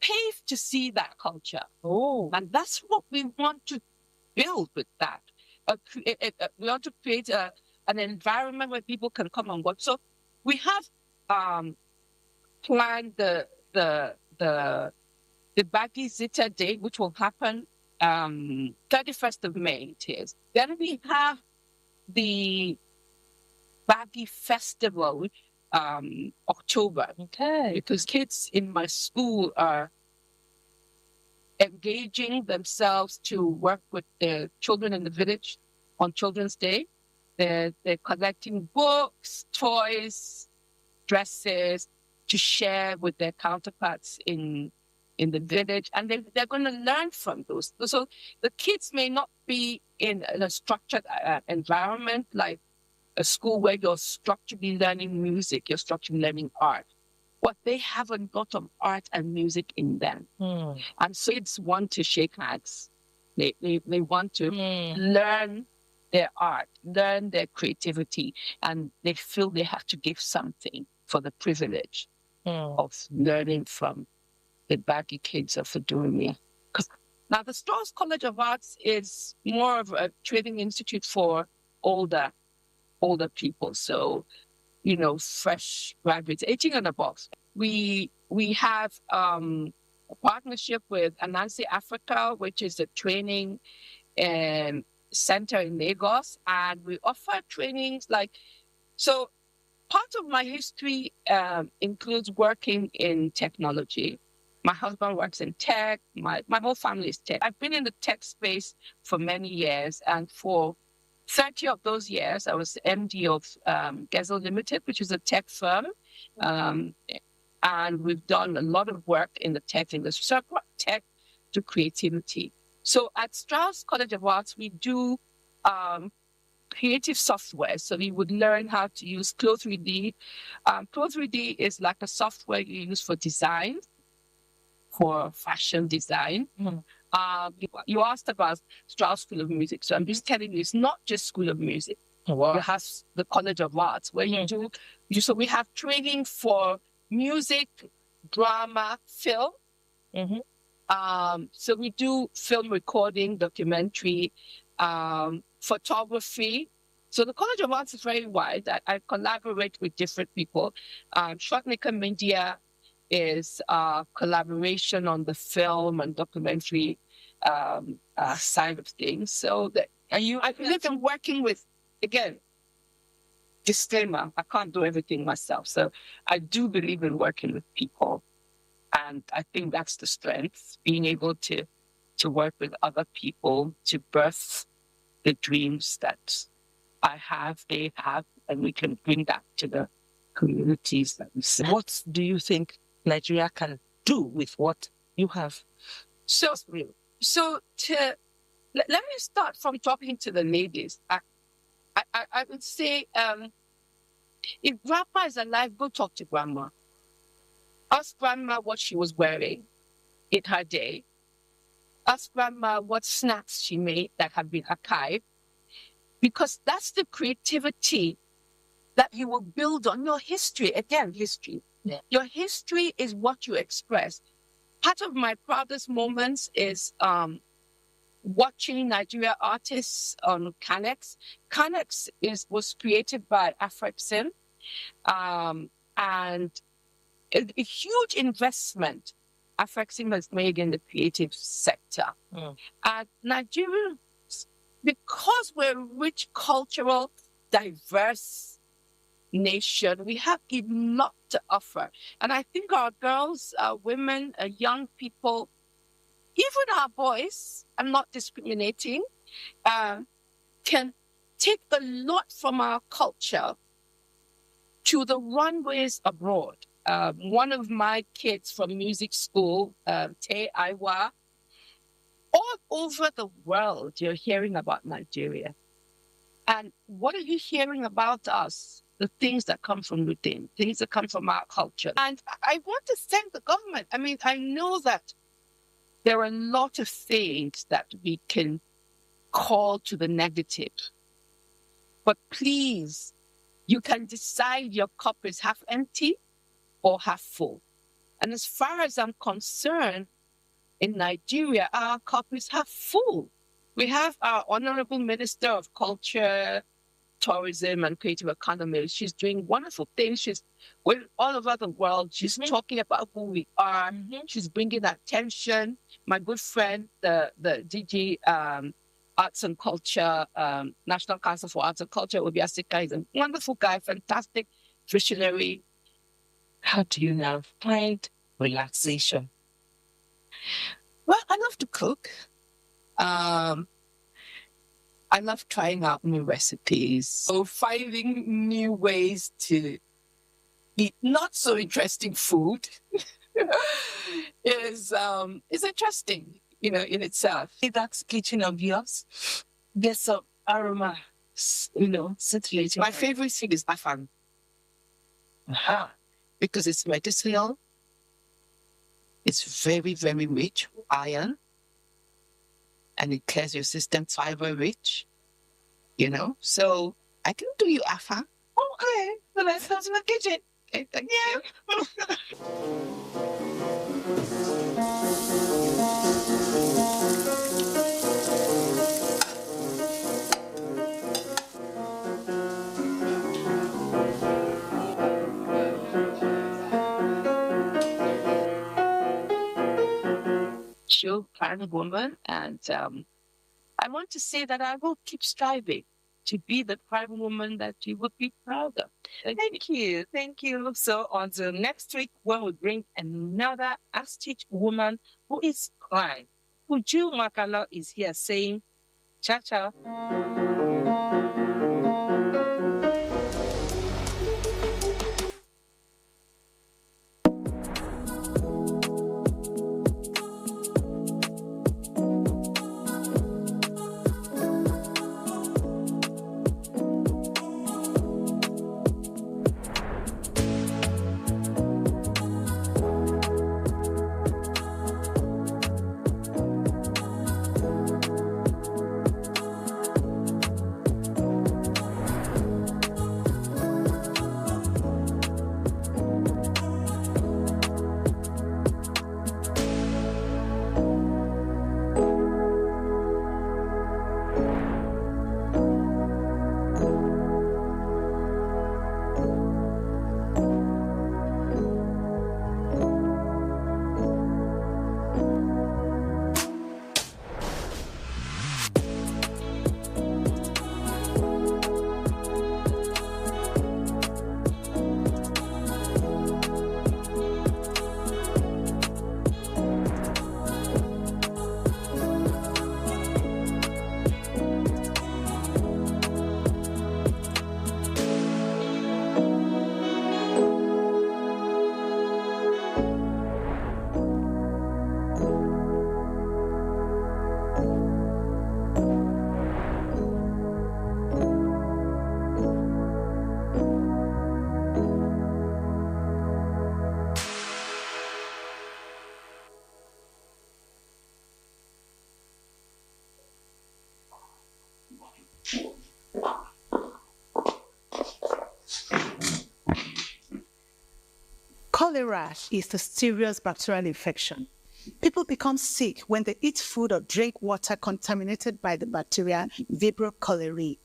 pay to see that culture. And that's what we want to build with that. We want to create an environment where people can come and work. So we have planned the Bagi Zita Day, which will happen 31st of May. It is. Then we have the Bagi Festival, October. Okay. Because kids in my school are engaging themselves to work with the children in the village on Children's Day. They're collecting books, toys, dresses to share with their counterparts in the village, and they're going to learn from those. So the kids may not be in a structured environment like a school where you're structurally learning music, you're structurally learning art. But they have a lot of art and music in them. And so kids want to shake hands. They want to learn their art, learn their creativity, and they feel they have to give something for the privilege of learning from the Bagi kids of Durumi. Now, the Strauss College of Arts is more of a training institute for older people. So, fresh graduates, 18 and above. We have a partnership with Anansi Africa, which is a training center in Lagos, and we offer trainings so part of my history includes working in technology. My husband works in tech. My whole family is tech. I've been in the tech space for many years, and for 30 of those years, I was MD of Gezel Limited, which is a tech firm. And we've done a lot of work in the tech industry. So I brought tech to creativity. So at Strauss College of Arts, we do creative software. So we would learn how to use Clo3D. Clo3D is like a software you use for design, for fashion design. You asked about Strauss School of Music. So I'm just telling you, it's not just School of Music. Wow. You have the College of Arts where so we have training for music, drama, film. So we do film recording, documentary, photography, So the College of Arts is very wide. I collaborate with different people. Shortmaker Media is a collaboration on the film and documentary side of things. So I believe in working with, again, disclaimer, I can't do everything myself. So I do believe in working with people. And I think that's the strength, being able to work with other people to birth the dreams that I have, they have, and we can bring that to the communities that we serve. What do you think Nigeria can do with what you have? So let me start from talking to the ladies. I would say, if grandma is alive, go talk to grandma. Ask grandma what she was wearing in her day. Ask grandma what snacks she made that have been archived. Because that's the creativity that you will build on your history. Again, history. Yeah. Your history is what you express. Part of my proudest moments is watching Nigeria artists on Canex. Canex was created by Afrexim, and a huge investment Afrexim has made in the creative sector. And Nigeria, because we're a rich, cultural, diverse nation, we have a lot to offer. And I think our girls, our women, our young people, even our boys, I'm not discriminating, can take a lot from our culture to the runways abroad. One of my kids from music school, Te Aiwa, all over the world, you're hearing about Nigeria. And what are you hearing about us? The things that come from within, things that come from our culture. And I want to thank the government. I mean, I know that there are a lot of things that we can call to the negative. But please, you can decide your cup is half empty or half full. And as far as I'm concerned, in Nigeria, our cup is half full. We have our Honorable Minister of Culture, Tourism and Creative Economy. She's doing wonderful things. She's with all over the world. She's talking about who we are. She's bringing attention. My good friend, the DG Arts and Culture, National Council for Arts and Culture, Obiasika, is a wonderful guy, fantastic visionary. How do you now find relaxation? Well, I love to cook. I love trying out new recipes. So finding new ways to eat not so interesting food is interesting, in itself. That kitchen of yours, there's some aroma, scintillating. My favorite thing is afang. Because it's medicinal. It's very, very rich, iron. And it clears your system, fiber rich, So I can do you afang. Okay, well, let's go to the kitchen. Okay, thank you. She'll find a woman, and I want to say that I will keep striving to be the private woman that you would be proud of. Thank you. So until next week, when we bring another Astich woman who is crying, Uju Makala is here saying, ciao, ciao. Cholera is a serious bacterial infection. People become sick when they eat food or drink water contaminated by the bacteria Vibrio cholerae.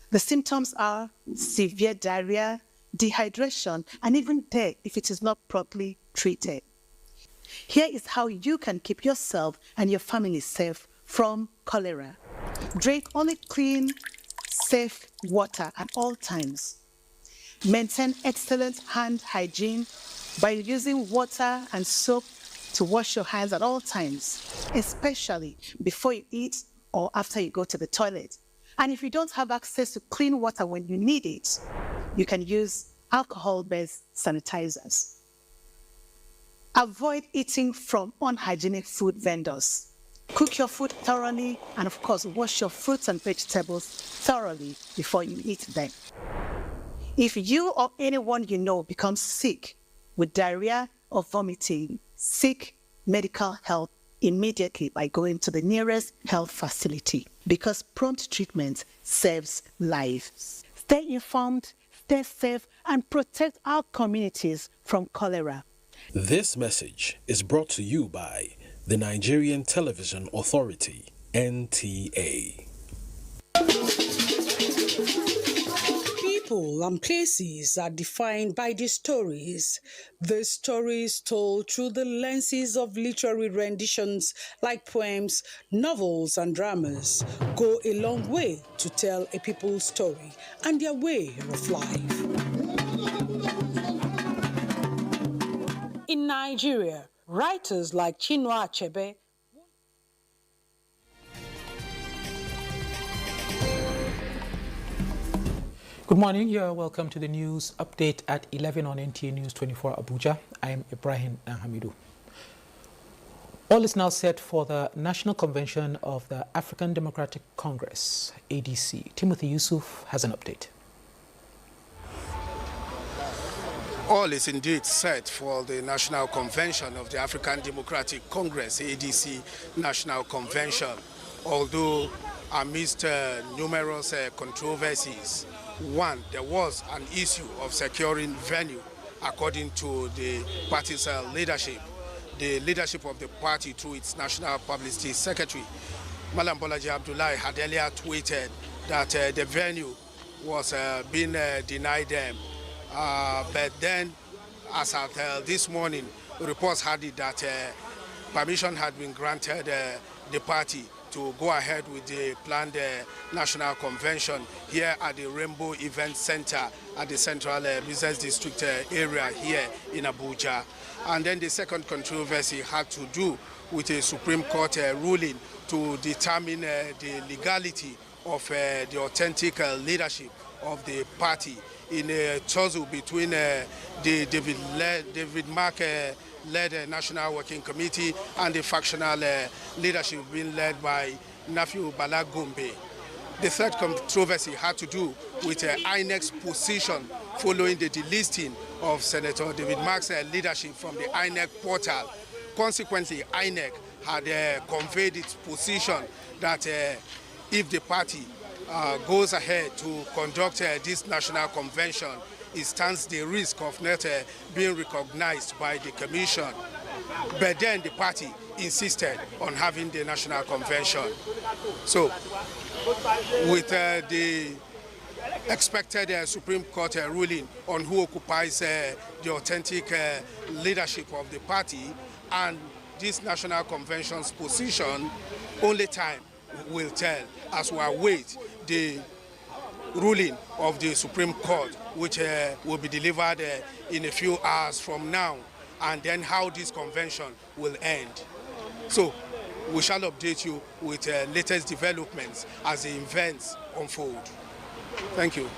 The symptoms are severe diarrhea, dehydration, and even death if it is not properly treated. Here is how you can keep yourself and your family safe from cholera. Drink only clean, safe water at all times. Maintain excellent hand hygiene by using water and soap to wash your hands at all times, especially before you eat or after you go to the toilet. And if you don't have access to clean water when you need it, you can use alcohol-based sanitizers. Avoid eating from unhygienic food vendors. Cook your food thoroughly and, of course, wash your fruits and vegetables thoroughly before you eat them. If you or anyone you know becomes sick with diarrhea or vomiting, seek medical help immediately by going to the nearest health facility because prompt treatment saves lives. Stay informed, stay safe, and protect our communities from cholera. This message is brought to you by the Nigerian Television Authority, NTA. People and places are defined by the stories. The stories told through the lenses of literary renditions like poems, novels, and dramas go a long way to tell a people's story and their way of life. In Nigeria, writers like Chinua Achebe Good morning. You're welcome to the news update at 11 on NTA News 24 Abuja. I am Ibrahim Hamidu. All is now set for the National Convention of the African Democratic Congress, ADC. Timothy Yusuf has an update. All is indeed set for the National Convention of the African Democratic Congress, ADC National Convention, although amidst numerous controversies. One, there was an issue of securing venue according to the party's leadership. The leadership of the party through its National Publicity Secretary, Malam Bolaji Abdullahi, had earlier tweeted that the venue was being denied them. But then, as at this morning, reports had it that permission had been granted the party to go ahead with the planned national convention here at the Rainbow Event Center at the Central Business District area here in Abuja. And then the second controversy had to do with a Supreme Court ruling to determine the legality of the authentic leadership of the party in a tussle between the David Mark-led National Working Committee and the factional leadership being led by Nafiu Bala Gombe. The third controversy had to do with INEC's position following the delisting of Senator David Mark's leadership from the INEC portal. Consequently, INEC had conveyed its position that if the party goes ahead to conduct this national convention, it stands the risk of not being recognized by the commission. But then the party insisted on having the national convention. So, with the expected Supreme Court ruling on who occupies the authentic leadership of the party and this national convention's position, only time will tell as we await the ruling of the Supreme Court, which will be delivered in a few hours from now, and then how this convention will end. So we shall update you with latest developments as the events unfold. Thank you.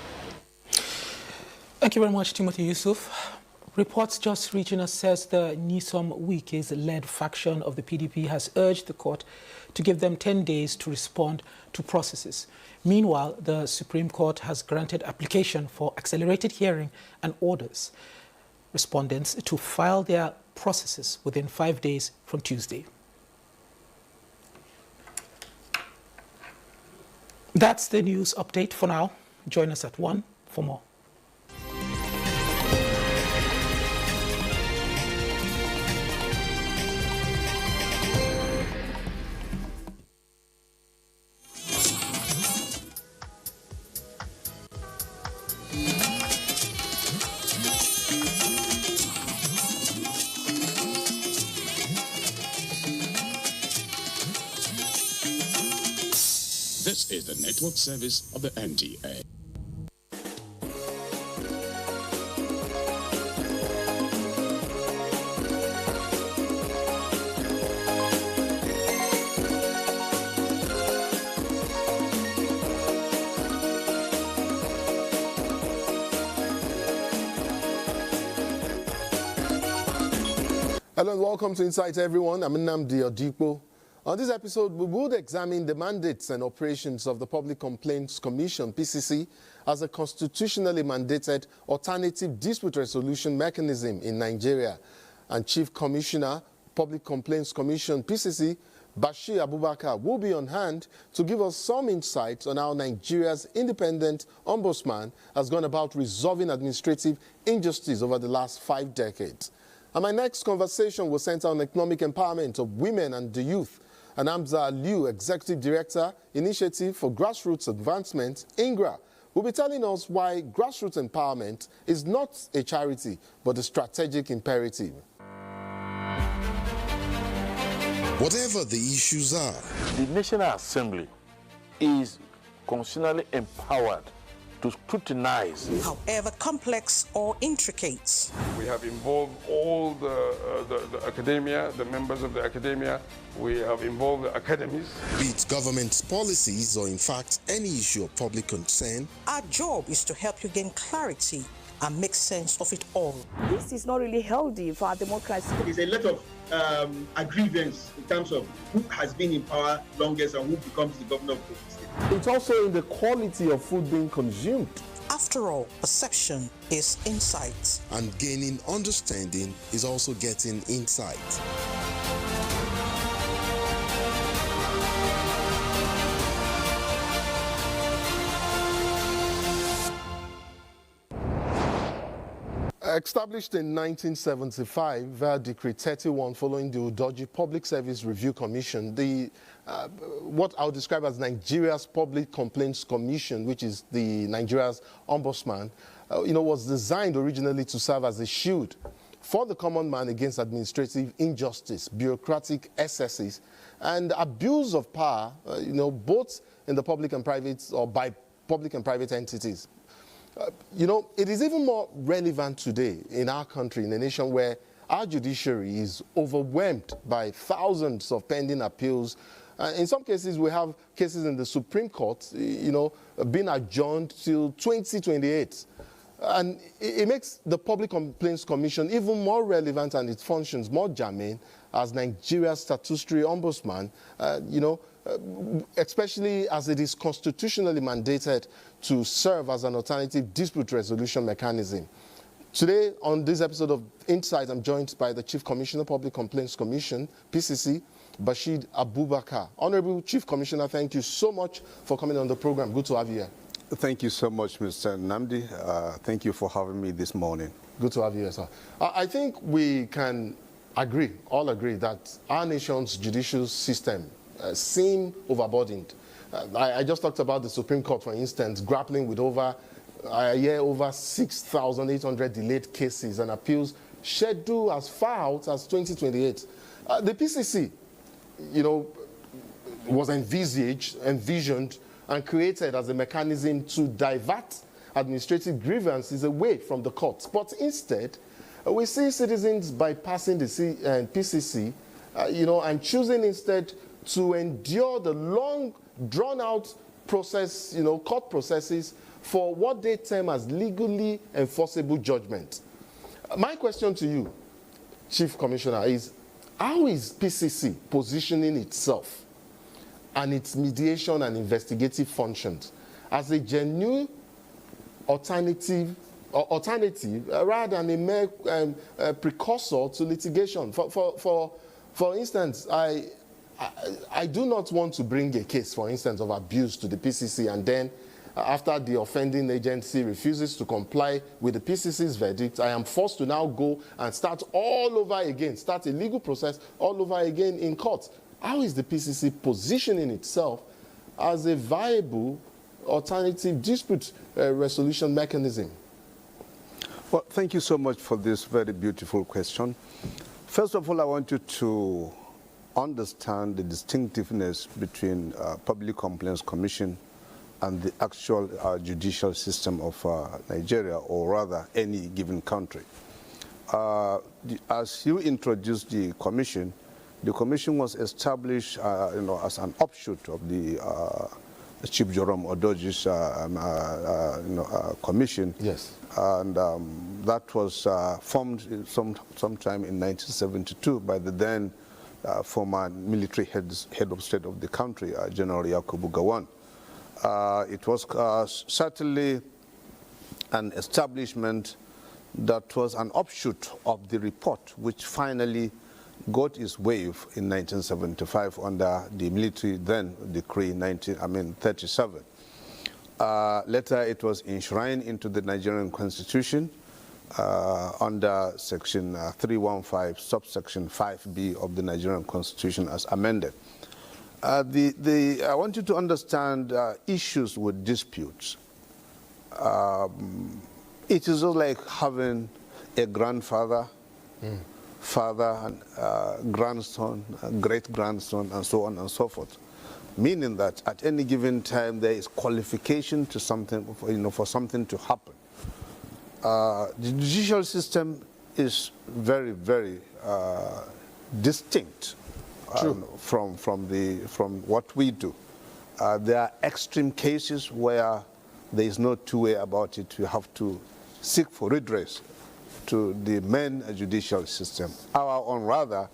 Thank you very much, Timothy Yusuf. Reports just reaching us says the Nyesom Wike's led faction of the PDP has urged the court to give them 10 days to respond to processes. Meanwhile, the Supreme Court has granted application for accelerated hearing and orders respondents to file their processes within 5 days from Tuesday. That's the news update for now. Join us at 1 for more. This is the network service of the NTA. Hello and welcome to Insight, everyone. I'm Nnamdi Odipo. On this episode, we will examine the mandates and operations of the Public Complaints Commission, PCC, as a constitutionally mandated alternative dispute resolution mechanism in Nigeria. And Chief Commissioner, Public Complaints Commission, PCC, Bashir Abubakar, will be on hand to give us some insights on how Nigeria's independent ombudsman has gone about resolving administrative injustice over the last 5 decades. And my next conversation will center on economic empowerment of women and the youth. And Hamza Liu, Executive Director, Initiative for Grassroots Advancement, INGRA, will be telling us why grassroots empowerment is not a charity, but a strategic imperative. Whatever the issues are, the National Assembly is constitutionally empowered to scrutinize, however complex or intricate. We have involved all the academia, the members of the academia. We have involved the academies. Be it government policies or in fact any issue of public concern. Our job is to help you gain clarity and make sense of it all. This is not really healthy for our democracy. There's a lot of aggrievance in terms of who has been in power longest and who becomes the governor of the state. It's also in the quality of food being consumed. After all, perception is insight. And gaining understanding is also getting insight. Established in 1975 via Decree 31 following the Udoji Public Service Review Commission, what I'll describe as Nigeria's Public Complaints Commission, which is the Nigeria's ombudsman, was designed originally to serve as a shield for the common man against administrative injustice, bureaucratic excesses, and abuse of power, both in the public and private or by public and private entities. It is even more relevant today in our country, in a nation where our judiciary is overwhelmed by thousands of pending appeals. In some cases, we have cases in the Supreme Court, being adjourned till 2028. And it makes the Public Complaints Commission even more relevant and its functions more germane as Nigeria's statutory ombudsman, especially as it is constitutionally mandated to serve as an alternative dispute resolution mechanism. Today, on this episode of Insight, I'm joined by the Chief Commissioner, Public Complaints Commission, PCC, Bashir Abubakar. Honorable Chief Commissioner, thank you so much for coming on the program. Good to have you here. Thank you so much, Mr. Nnamdi. Thank you for having me this morning. Good to have you here, sir. I think we can all agree that our nation's judicial system seem overburdened. I just talked about the Supreme Court, for instance, grappling with over 6,800 delayed cases and appeals scheduled as far out as 2028. The PCC, was envisioned and created as a mechanism to divert administrative grievances away from the courts. But instead, we see citizens bypassing the PCC, and choosing instead to endure the long, drawn-out process, court processes for what they term as legally enforceable judgment. My question to you, Chief Commissioner, is how is PCC positioning itself and its mediation and investigative functions as a genuine alternative rather than a mere precursor to litigation? For instance, I do not want to bring a case, for instance, of abuse to the PCC, and then after the offending agency refuses to comply with the PCC's verdict, I am forced to now go and start all over again, start a legal process all over again in court. How is the PCC positioning itself as a viable alternative dispute resolution mechanism? Well, thank you so much for this very beautiful question. First of all, I want you to understand the distinctiveness between Public Complaints Commission and the actual judicial system of Nigeria, or rather any given country. As you introduced the commission was established as an offshoot of the Chief Joram Odoji's commission. Yes. And that was formed sometime in 1972 by the then former military head of state of the country, General Yakubu Gowon. It was certainly an establishment that was an offshoot of the report, which finally got its wave in 1975 under the military then decree 37. Later it was enshrined into the Nigerian Constitution under section 315 subsection 5B of the Nigerian Constitution as amended. I want you to understand issues with disputes. It is like having a grandfather, father, and grandson, great-grandson, and so on and so forth. Meaning that at any given time there is qualification to something, for something to happen. The judicial system is very, very distinct from what we do. There are extreme cases where there is no two-way about it. You have to seek for redress to the main judicial system. Our own, rather,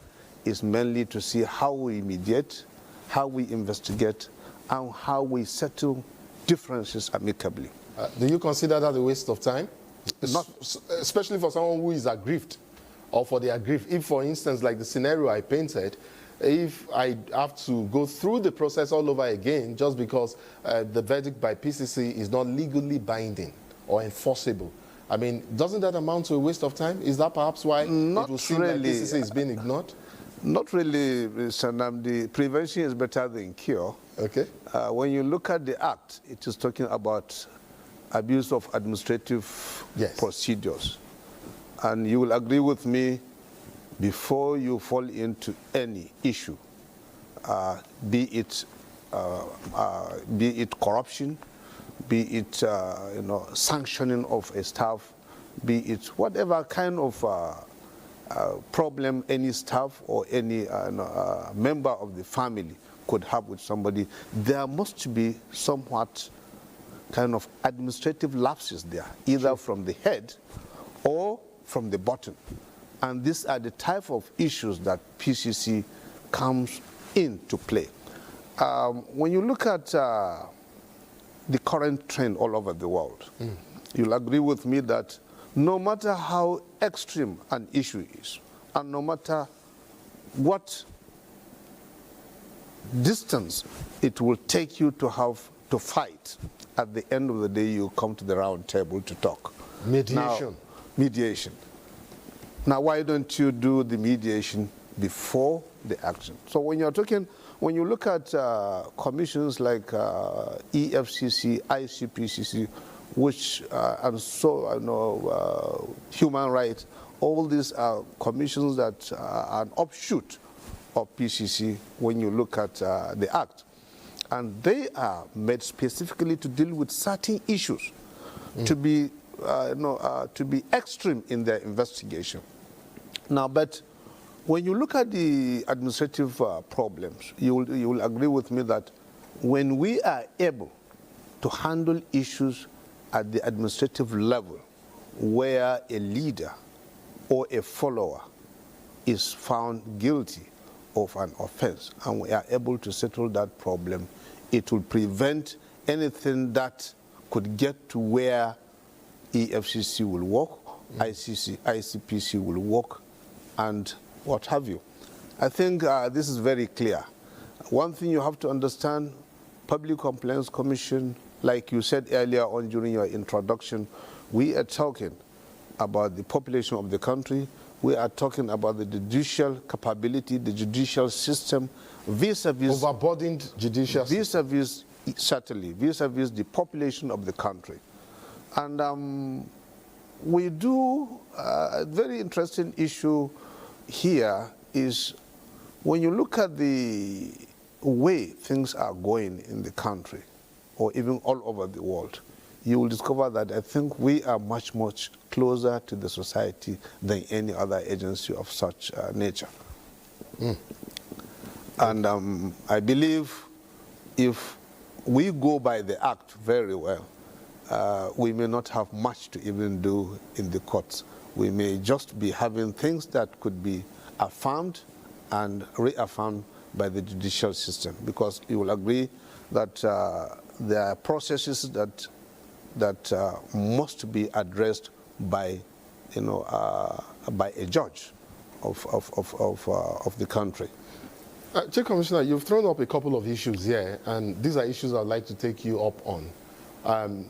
is mainly to see how we mediate, how we investigate, and how we settle differences amicably. Do you consider that a waste of time? Not, especially for someone who is aggrieved, or for the aggrieved. If, for instance, like the scenario I painted, if I have to go through the process all over again just because the verdict by PCC is not legally binding or enforceable, I mean, doesn't that amount to a waste of time? Is that perhaps why it will seem like PCC is being ignored? Not really, Mr. Namdi. Prevention is better than cure. Okay. When you look at the Act, it is talking about abuse of administrative procedures. And you will agree with me, before you fall into any issue, be it corruption, be it sanctioning of a staff, be it whatever kind of problem any staff or any member of the family could have with somebody, there must be somewhat kind of administrative lapses there, either from the head or from the bottom. And these are the type of issues that PCC comes into play. When you look at the current trend all over the world, you'll agree with me that no matter how extreme an issue is, and no matter what distance it will take you to have to fight, at the end of the day you come to the round table to talk. Mediation. Mediation. Now, why don't you do the mediation before the action? So when you're talking, when you look at commissions like EFCC, ICPCC, which and so human rights, all these are commissions that are an offshoot of PCC when you look at the Act. And they are made specifically to deal with certain issues, to be extreme in their investigation. Now, but when you look at the administrative problems, you will agree with me that when we are able to handle issues at the administrative level, where a leader or a follower is found guilty of an offense, and we are able to settle that problem, it will prevent anything that could get to where EFCC will work, ICPC will work, and what have you. I think this is very clear. One thing you have to understand, Public Complaints Commission, like you said earlier on during your introduction, we are talking about the population of the country, we are talking about the judicial capability, the judicial system, vis-a-vis... Overburdened judicial system. Vis-a-vis, certainly, vis-a-vis the population of the country. And we do, a very interesting issue here is When you look at the way things are going in the country, or even all over the world, you will discover that I think we are much, much closer to the society than any other agency of such nature. And I believe if we go by the act very well, we may not have much to even do in the courts. We may just be having things that could be affirmed and reaffirmed by the judicial system, because you will agree that there are processes that must be addressed by, by a judge of the country. Chief Commissioner, you've thrown up a couple of issues here, and these are issues I'd like to take you up on.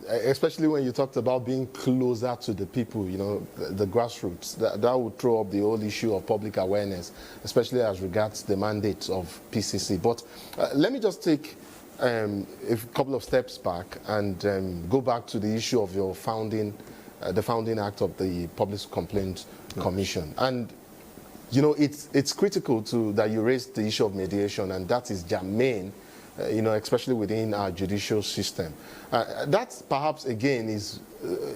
Especially when you talked about being closer to the people, the grassroots. That would throw up the whole issue of public awareness, especially as regards the mandate of PCC. But let me just take a couple of steps back and go back to the issue of your the founding act of the Public Complaints Commission. And it's critical that you raised the issue of mediation, and that is germane, especially within our judicial system. That perhaps, again, is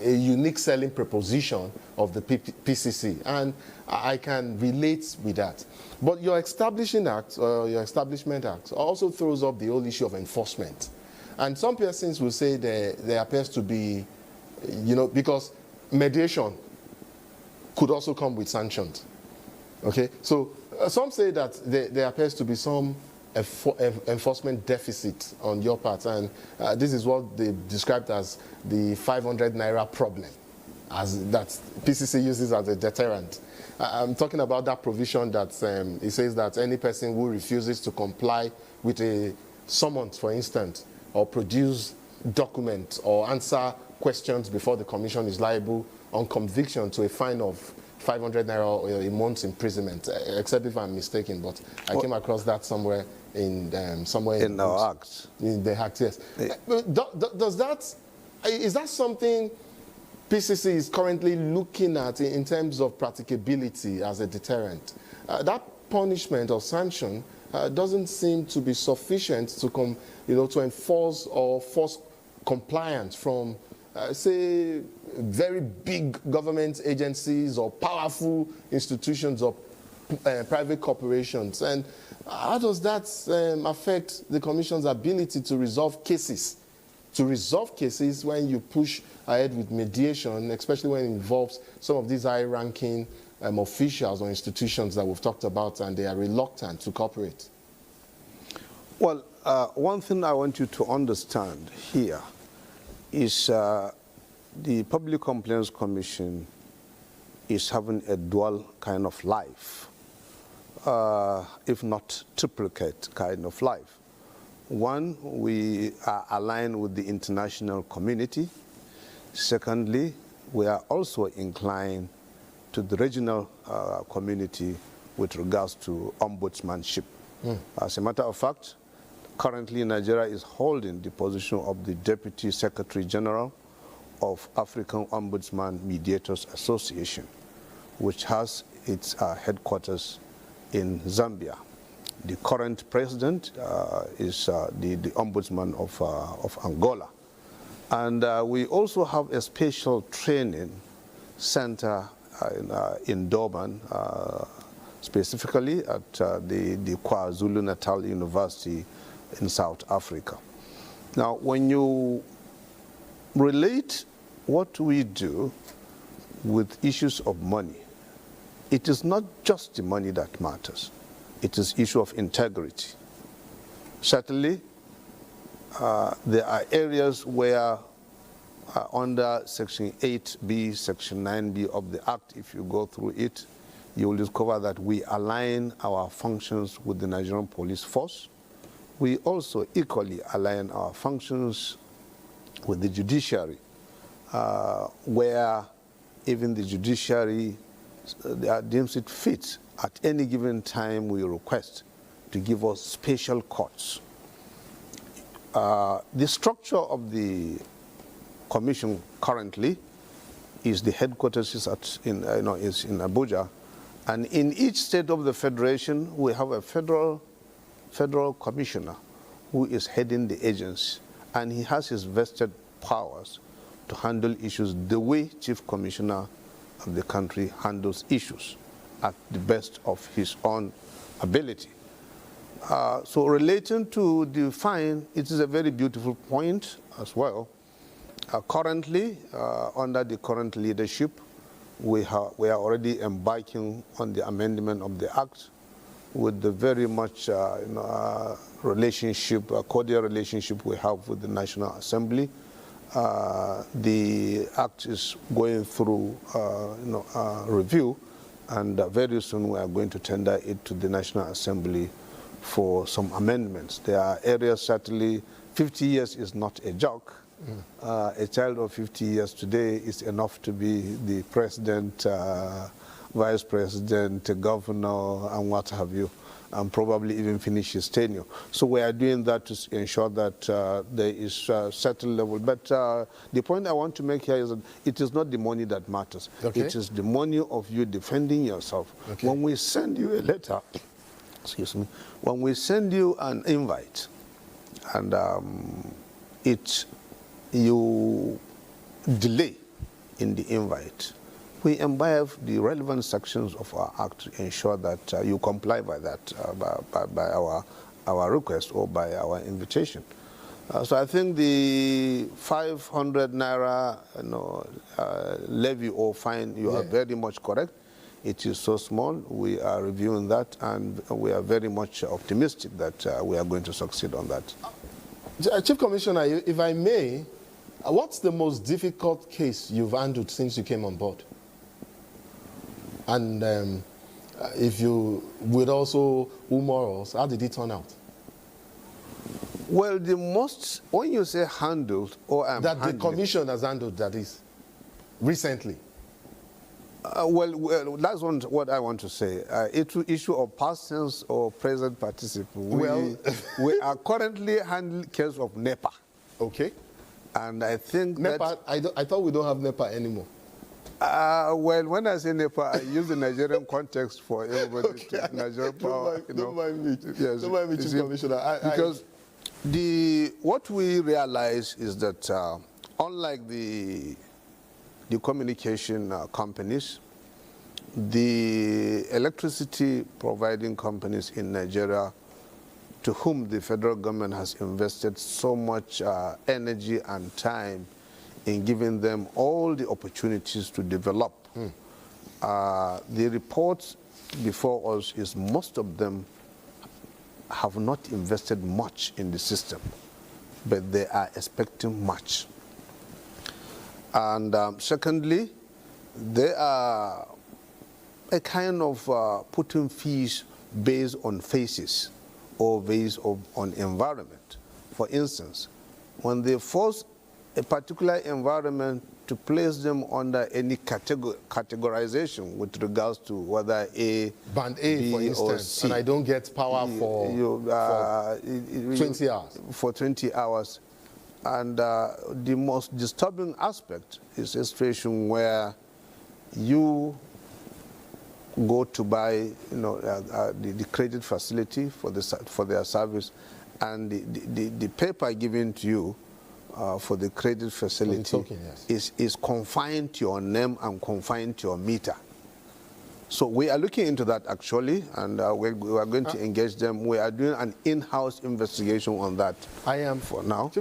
a unique selling proposition of the PCC, and I can relate with that. But your Establishment Act also throws up the whole issue of enforcement. And some persons will say there appears to be, because mediation could also come with sanctions. Okay, so some say that there appears to be some enforcement deficit on your part, and this is what they described as the 500 naira problem, as that PCC uses as a deterrent. I'm talking about that provision that it says that any person who refuses to comply with a summons, for instance, or produce documents or answer questions before the commission is liable on conviction to a fine of 500 naira or a month's imprisonment, except if I'm mistaken, but I came across that somewhere in our act. In the act, yes. Is that something PCC is currently looking at in terms of practicability as a deterrent? That punishment or sanction doesn't seem to be sufficient to enforce or force compliance from say, very big government agencies or powerful institutions or private corporations. And how does that affect the Commission's ability to resolve cases? To resolve cases when you push ahead with mediation, especially when it involves some of these high-ranking officials or institutions that we've talked about, and they are reluctant to cooperate? Well, one thing I want you to understand here is the Public Complaints Commission is having a dual kind of life, if not triplicate kind of life. One, we are aligned with the international community. Secondly, we are also inclined to the regional community with regards to ombudsmanship. As a matter of fact, currently, Nigeria is holding the position of the Deputy Secretary General of African Ombudsman Mediators Association, which has its headquarters in Zambia. The current president is the Ombudsman of Angola. And we also have a special training center in Durban, specifically at the KwaZulu-Natal University in South Africa. Now, when you relate what we do with issues of money, it is not just the money that matters. It is issue of integrity. Certainly, there are areas where under Section 8B, Section 9B of the Act, if you go through it, you will discover that we align our functions with the Nigerian police force. We also equally align our functions with the judiciary, where even the judiciary deems it fit at any given time we request to give us special courts. The structure of the commission currently is the headquarters is in Abuja, And in each state of the federation, we have a federal commissioner who is heading the agency, and he has his vested powers to handle issues the way chief commissioner of the country handles issues at the best of his own ability. So relating to the fine, it is a very beautiful point as well. Currently, under the current leadership, we are already embarking on the amendment of the Act with the very much relationship, cordial relationship we have with the National Assembly. The Act is going through review, and very soon we are going to tender it to the National Assembly for some amendments. There are areas, certainly, 50 years is not a joke. A child of 50 years today is enough to be the president, vice president, governor, and what have you, and probably even finish his tenure. So we are doing that to ensure that there is a certain level. But the point I want to make here is that it is not the money that matters. Okay. It is the money of you defending yourself. Okay. When we send you a letter, excuse me, when we send you an invite, and you delay in the invite, we imbibe the relevant sections of our Act to ensure that you comply by that, by our request or by our invitation. So I think the 500 naira levy or fine, you are very much correct. It is so small. We are reviewing that, and we are very much optimistic that we are going to succeed on that. Chief Commissioner, if I may, what's the most difficult case you've handled since you came on board? And if you would also humor us, how did it turn out? Well, the most, when you say handled, or that the commission has handled, that is, recently. Well, that's what I want to say. Issue of past tense or present participle. We are currently handling case of NEPA. Okay. And I think NEPA, I thought we don't have NEPA anymore. Well, when I say NEPA, I use the Nigerian context for everybody. Okay. Nigerian power. Don't mind me. Yes. Don't mind me, Chief Commissioner. Because what we realize is that unlike the communication companies, the electricity providing companies in Nigeria, to whom the federal government has invested so much energy and time in giving them all the opportunities to develop. The reports before us is most of them have not invested much in the system, but they are expecting much. And secondly, they are a kind of putting fees based on phases or based on environment. For instance, when they force a particular environment to place them under any categorization with regards to whether Band A, B, for instance, or C, and I don't get power for 20 hours. For 20 hours. And the most disturbing aspect is a situation where you go to buy, the credit facility for their service, and the paper given to you for the credit facility is confined to your name and confined to your meter. So we are looking into that actually, and we are going to engage them. We are doing an in-house investigation on that. I am for now.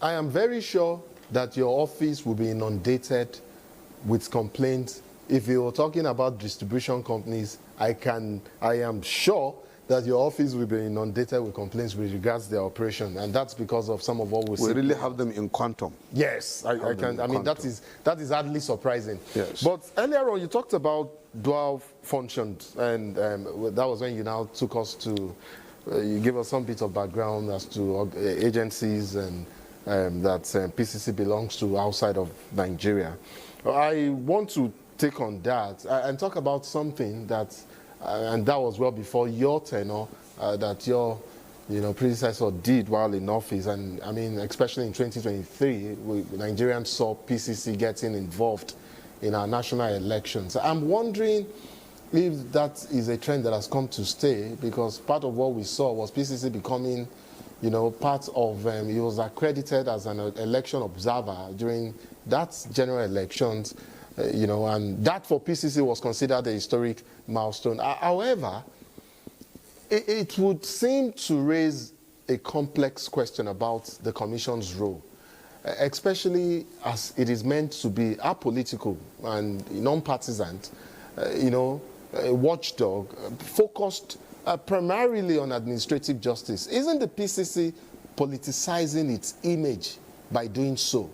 I am very sure that your office will be inundated with complaints. If you were talking about distribution companies, I am sure that your office will be inundated with complaints with regards to their operation, and that's because of some of what we see. We really have them in quantum. Yes, I mean that is hardly surprising. Yes. But earlier on, you talked about dual functions, and that was when you now took us to, you gave us some bit of background as to agencies and that PCC belongs to outside of Nigeria. I want to take on that and talk about something that, and that was well before your tenure, that your predecessor did while in office. And I mean, especially in 2023, Nigerians saw PCC getting involved in our national elections. I'm wondering if that is a trend that has come to stay, because part of what we saw was PCC becoming, you know, part of, he was accredited as an election observer during that general elections, you know, and that for PCC was considered a historic milestone. However, it would seem to raise a complex question about the Commission's role, especially as it is meant to be apolitical and non-partisan, you know, a watchdog focused primarily on administrative justice. Isn't the PCC politicizing its image by doing so?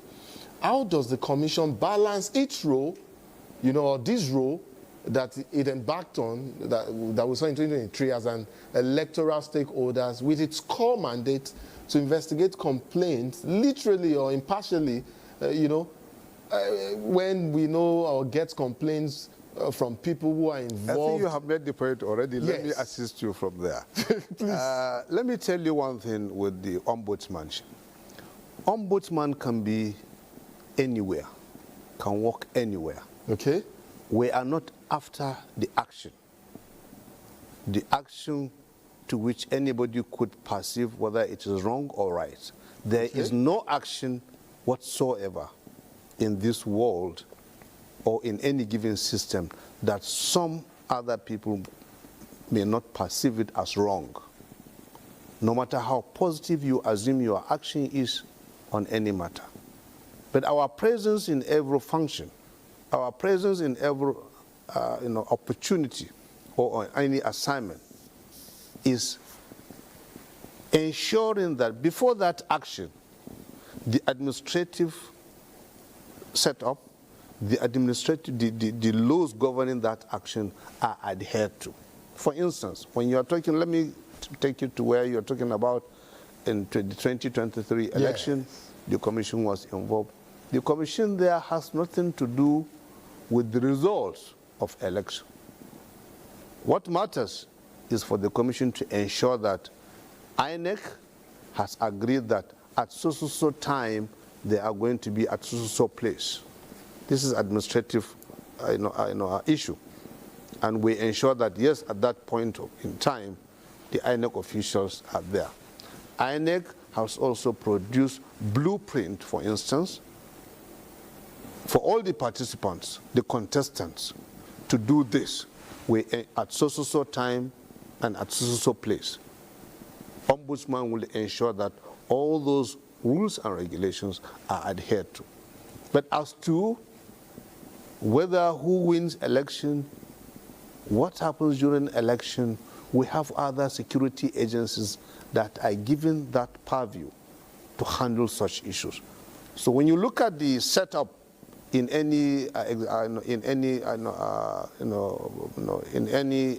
How does the Commission balance its role, you know, or this role that it embarked on, that we saw in 2023 as an electoral stakeholders, with its core mandate to investigate complaints, literally or impartially, you know, when we know or get complaints from people who are involved. I think you have made the point already. Yes. Let me assist you from there. Let me tell you one thing with the ombudsmanship. Ombudsman can be anywhere, can work anywhere. Okay. We are not after the action to which anybody could perceive whether it is wrong or right. There is no action whatsoever in this world or in any given system that some other people may not perceive it as wrong, no matter how positive you assume your action is on any matter. But our presence in every function, our presence in every opportunity or on any assignment is ensuring that before that action, the administrative setup, the laws governing that action are adhered to. For instance, when you are talking, let me take you to where you are talking about in the 2023 election, the Commission was involved. The Commission there has nothing to do with the results of election. What matters is for the Commission to ensure that INEC has agreed that at so time they are going to be at so place. This is administrative issue. And we ensure that, yes, at that point in time, the INEC officials are there. INEC has also produced blueprint, for instance, for all the participants, the contestants, to do this at so time and at so place. Ombudsman will ensure that all those rules and regulations are adhered to. But as to whether who wins election, what happens during election, we have other security agencies that are given that purview to handle such issues. So when you look at the setup in any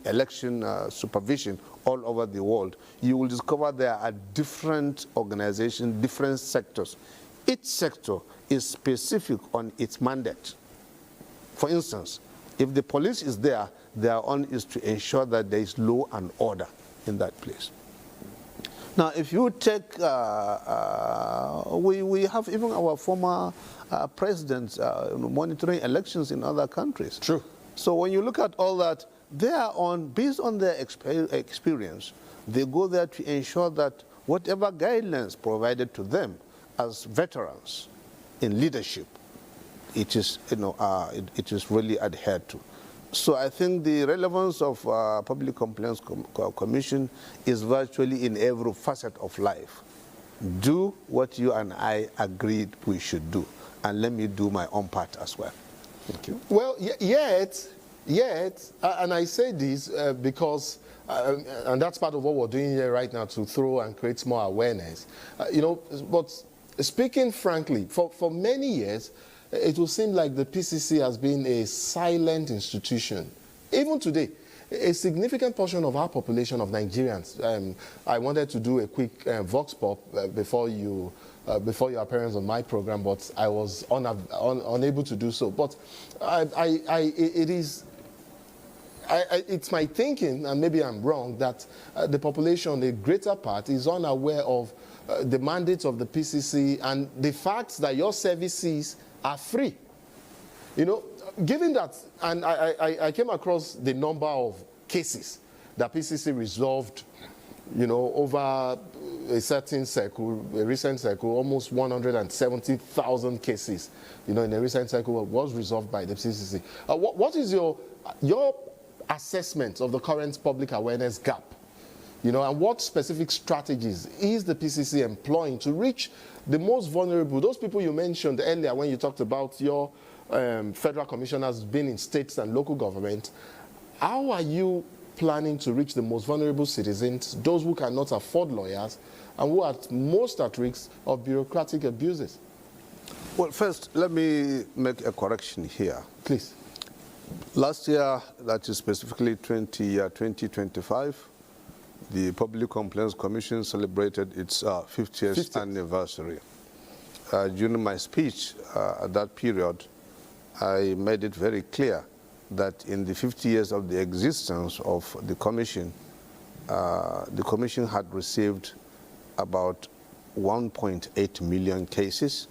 election supervision all over the world, you will discover there are different organizations, different sectors. Each sector is specific on its mandate. For instance, if the police is there, their own is to ensure that there is law and order in that place. Now, if you take, we have even our former presidents monitoring elections in other countries. True. So when you look at all that, they are based on their experience, they go there to ensure that whatever guidelines provided to them as veterans in leadership, it is really adhered to. So I think the relevance of Public Complaints Commission is virtually in every facet of life. Do what you and I agreed we should do, and let me do my own part as well. Thank you. Well, yet, and I say this because, and that's part of what we're doing here right now, to throw and create more awareness. But speaking frankly, for many years, it will seem like the PCC has been a silent institution. Even today, a significant portion of our population of Nigerians, I wanted to do a quick vox pop before your appearance on my program, but I was unable to do so. But it's my thinking, and maybe I'm wrong, that the population, the greater part, is unaware of the mandates of the PCC and the fact that your services are free. You know, given that, and I came across the number of cases that PCC resolved, you know, over a certain cycle, a recent cycle, almost 170,000 cases, you know, in a recent cycle was resolved by the PCC. What is your assessment of the current public awareness gap? You know, and what specific strategies is the PCC employing to reach the most vulnerable, those people you mentioned earlier when you talked about your federal commissioners being in states and local government? How are you planning to reach the most vulnerable citizens, those who cannot afford lawyers, and who are most at risk of bureaucratic abuses? Well, first, let me make a correction here. Please. Last year, that is specifically 2025, the Public Complaints Commission celebrated its 50th anniversary. During my speech at that period, I made it very clear that in the 50 years of the existence of the commission had received about 1.8 million cases,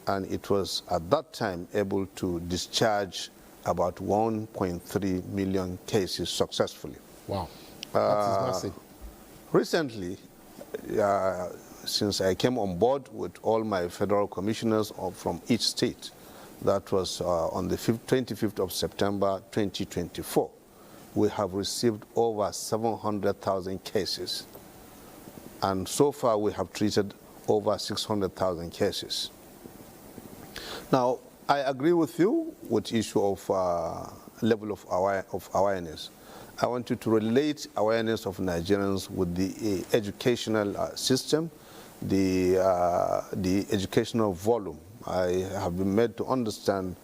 and it was at that time able to discharge about 1.3 million cases successfully. Wow, that is massive. Recently, since I came on board with all my federal commissioners from each state, that was on the 25th of September 2024, we have received over 700,000 cases. And so far we have treated over 600,000 cases. Now, I agree with you with the issue of level of awareness. I want you to relate awareness of Nigerians with the educational system, the educational volume. I have been made to understand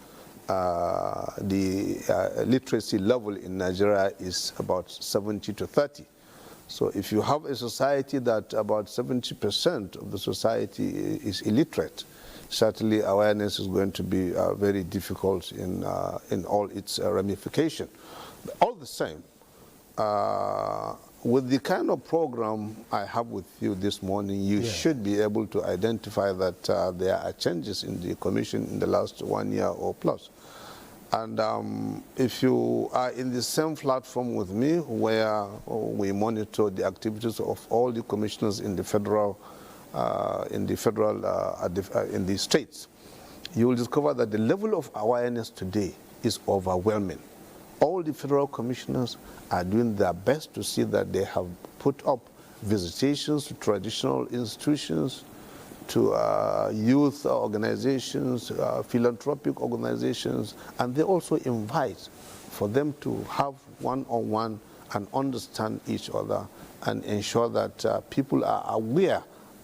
the literacy level in Nigeria is about 70 to 30. So if you have a society that about 70% of the society is illiterate, certainly awareness is going to be very difficult in all its ramifications. All the same, with the kind of program I have with you this morning, you should be able to identify that there are changes in the commission in the last 1 year or plus. And if you are in the same platform with me, where we monitor the activities of all the commissioners in the in the states, you will discover that the level of awareness today is overwhelming. All the federal commissioners are doing their best to see that they have put up visitations to traditional institutions, to youth organizations, philanthropic organizations, and they also invite for them to have one-on-one and understand each other and ensure that people are aware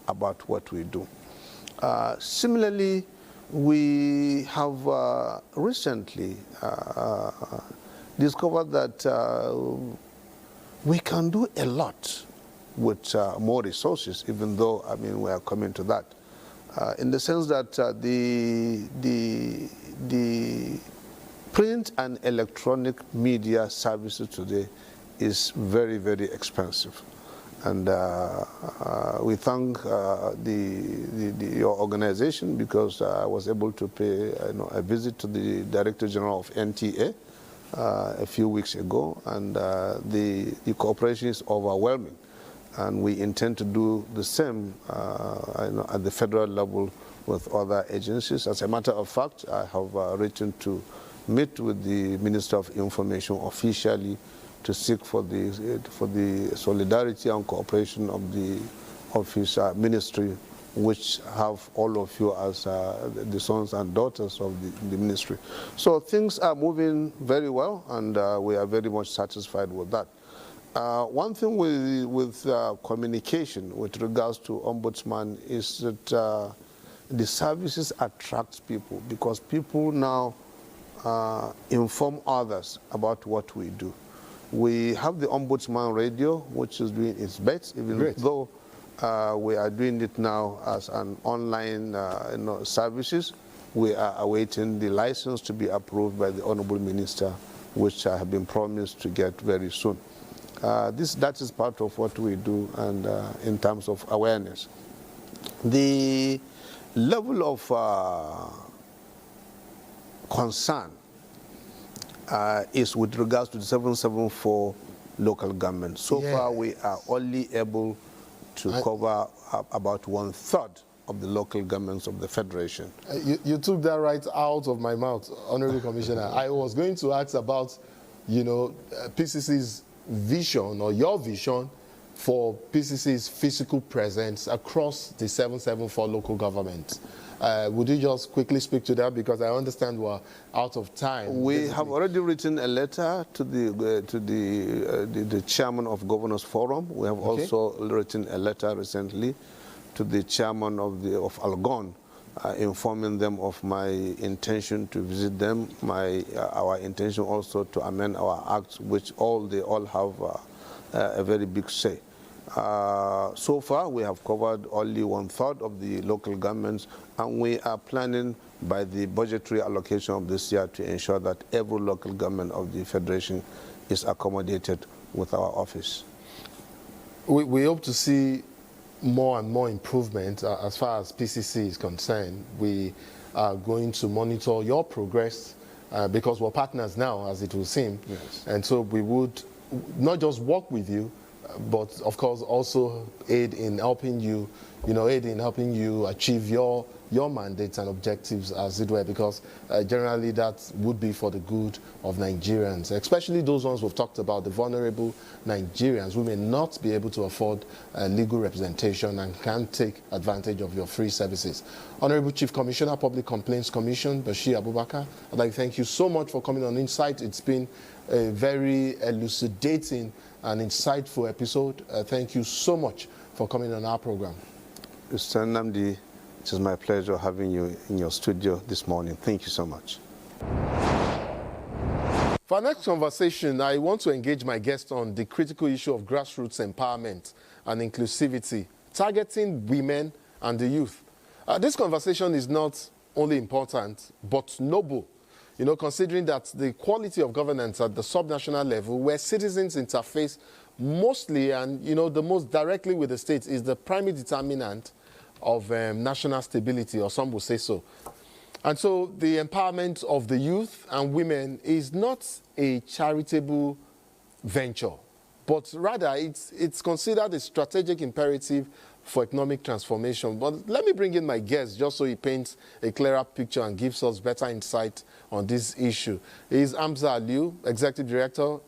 about what we do. Similarly, we have recently discovered that we can do a lot with more resources, even though, I mean, we are coming to that, in the sense that the print and electronic media services today is very, very expensive. And we thank your organization, because I was able to pay a visit to the Director General of NTA a few weeks ago, and the cooperation is overwhelming. And we intend to do the same at the federal level with other agencies. As a matter of fact, I have written to meet with the Minister of Information officially to seek for the solidarity and cooperation of his ministry, which have all of you as the sons and daughters of the ministry. So things are moving very well, and we are very much satisfied with that. One thing with communication with regards to Ombudsman is that the services attract people, because people now inform others about what we do. We have the Ombudsman Radio, which is doing its best, even though we are doing it now as an online services. We are awaiting the license to be approved by the Honorable Minister, which I have been promised to get very soon. That is part of what we do, and in terms of awareness. The level of concern is with regards to the 774 local government. So far, we are only able to cover about 1/3 of the local governments of the Federation. You took that right out of my mouth, Honorable Commissioner. I was going to ask about, PCC's vision or your vision for PCC's physical presence across the 774 local governments. Would you just quickly speak to that, because I understand we're out of time. We have already written a letter to the chairman of Governors Forum. We have also written a letter recently to the chairman of Algon, informing them of my intention to visit them, our intention also to amend our acts, which they all have a very big say. So far, we have covered only 1/3 of the local governments, and we are planning by the budgetary allocation of this year to ensure that every local government of the Federation is accommodated with our office. We hope to see more and more improvement as far as PCC is concerned. We are going to monitor your progress because we're partners now, as it will seem. Yes. And so we would not just work with you, but of course also aid in helping you, achieve your mandates and objectives, as it were, because generally that would be for the good of Nigerians, especially those ones we've talked about, the vulnerable Nigerians who may not be able to afford legal representation and can't take advantage of your free services. Honorable Chief Commissioner, Public Complaints Commission, Bashir Abubakar, I'd like to thank you so much for coming on Insight. It's been a very elucidating and insightful episode. Thank you so much for coming on our program. Mr. Nnamdi, it is my pleasure having you in your studio this morning. Thank you so much. For our next conversation, I want to engage my guest on the critical issue of grassroots empowerment and inclusivity, targeting women and the youth. This conversation is not only important, but noble, considering that the quality of governance at the subnational level, where citizens interface mostly and, the most directly with the state, is the primary determinant of national stability, or some will say so. And so the empowerment of the youth and women is not a charitable venture, but rather it's considered a strategic imperative for economic transformation. But let me bring in my guest just so he paints a clearer picture and gives us better insight on this issue. He is Hamza Aliu, Executive Director,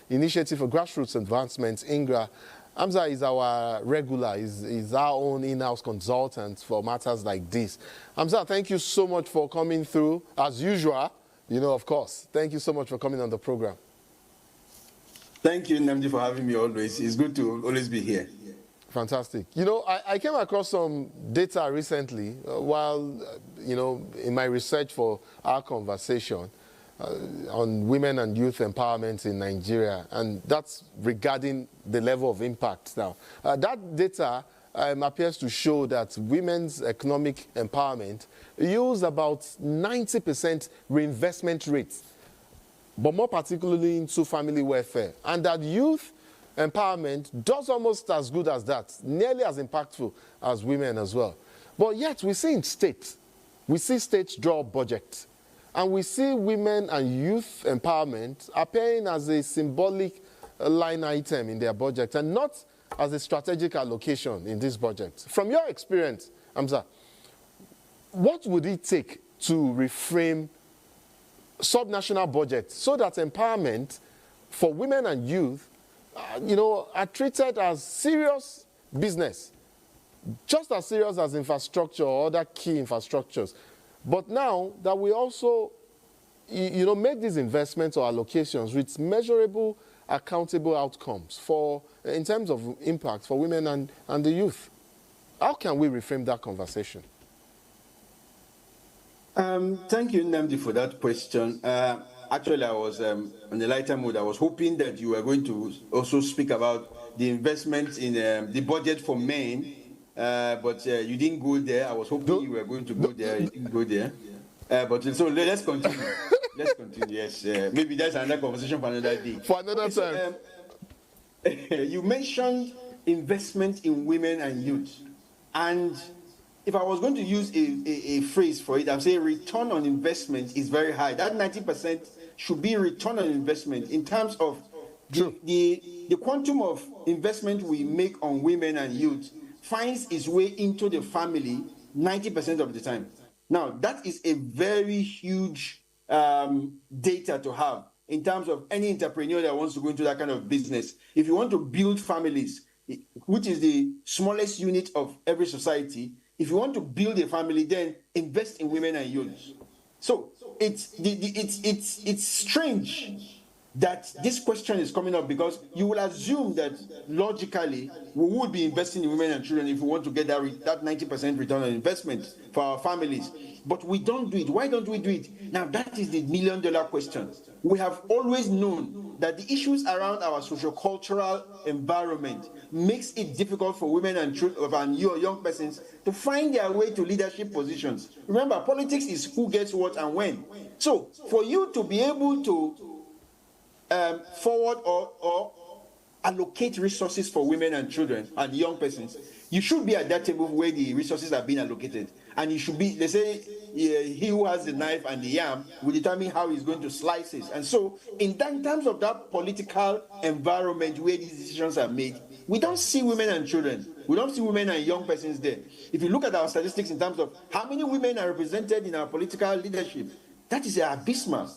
Initiative for Grassroots Advancement, INGRA. Hamza is our regular, is our own in-house consultant for matters like this. Hamza, thank you so much for coming through, as usual, of course. Thank you so much for coming on the program. Thank you, Nnamdi, for having me always. It's good to always be here. Fantastic. I came across some data recently while, in my research for our conversation on women and youth empowerment in Nigeria, and that's regarding the level of impact now. That data appears to show that women's economic empowerment yields about 90% reinvestment rates, but more particularly into family welfare, and that youth empowerment does almost as good as that, nearly as impactful as women as well. But yet we see states draw budgets, and we see women and youth empowerment appearing as a symbolic line item in their budget and not as a strategic allocation in this budget. From your experience, Hamza, what would it take to reframe subnational budgets so that empowerment for women and youth are treated as serious business, just as serious as infrastructure or other key infrastructures? But now that we also, make these investments or allocations with measurable, accountable outcomes in terms of impact for women and the youth, how can we reframe that conversation? Thank you, Nnamdi, for that question. Actually, I was on the lighter mood. I was hoping that you were going to also speak about the investment in the budget for men, but you didn't go there. I was hoping you were going to go there. You didn't go there. But so let's continue. Let's continue. Yes, maybe that's another conversation for another day. For another time. You mentioned investment in women and youth, and if I was going to use a phrase for it, I'd say return on investment is very high. That 90% should be return on investment in terms of the quantum of investment we make on women and youth finds its way into the family 90% of the time. Now, that is a very huge data to have in terms of any entrepreneur that wants to go into that kind of business. If you want to build families, which is the smallest unit of every society, if you want to build a family, then invest in women and youth. So it's strange that this question is coming up, because you will assume that logically we would be investing in women and children if we want to get that 90% return on investment for our families. But we don't do it. Why don't we do it? Now, that is the million-dollar question. We have always known that the issues around our socio-cultural environment makes it difficult for women and children and young persons to find their way to leadership positions. Remember, politics is who gets what and when. So for you to be able to forward or allocate resources for women and children and young persons, you should be at that table where the resources are being allocated. And you should be, they say, he who has the knife and the yam will determine how he's going to slice it. And so in terms of that political environment where these decisions are made, we don't see women and children. We don't see women and young persons there. If you look at our statistics in terms of how many women are represented in our political leadership, that is abysmal.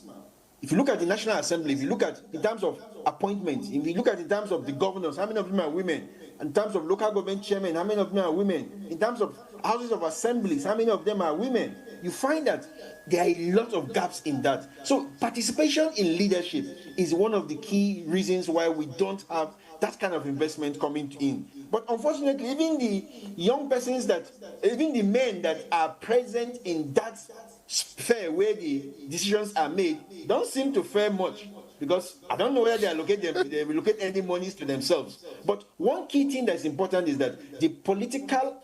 If you look at the National Assembly, if you look at in terms of appointments, if you look at in terms of the governors, how many of them are women? In terms of local government chairmen, how many of them are women? In terms of houses of assemblies, how many of them are women? You find that there are a lot of gaps in that. So participation in leadership is one of the key reasons why we don't have that kind of investment coming in. But unfortunately, even the young persons even the men that are present in that sphere where the decisions are made don't seem to fare much, because I don't know whether they allocate any monies to themselves. But one key thing that's important is that the political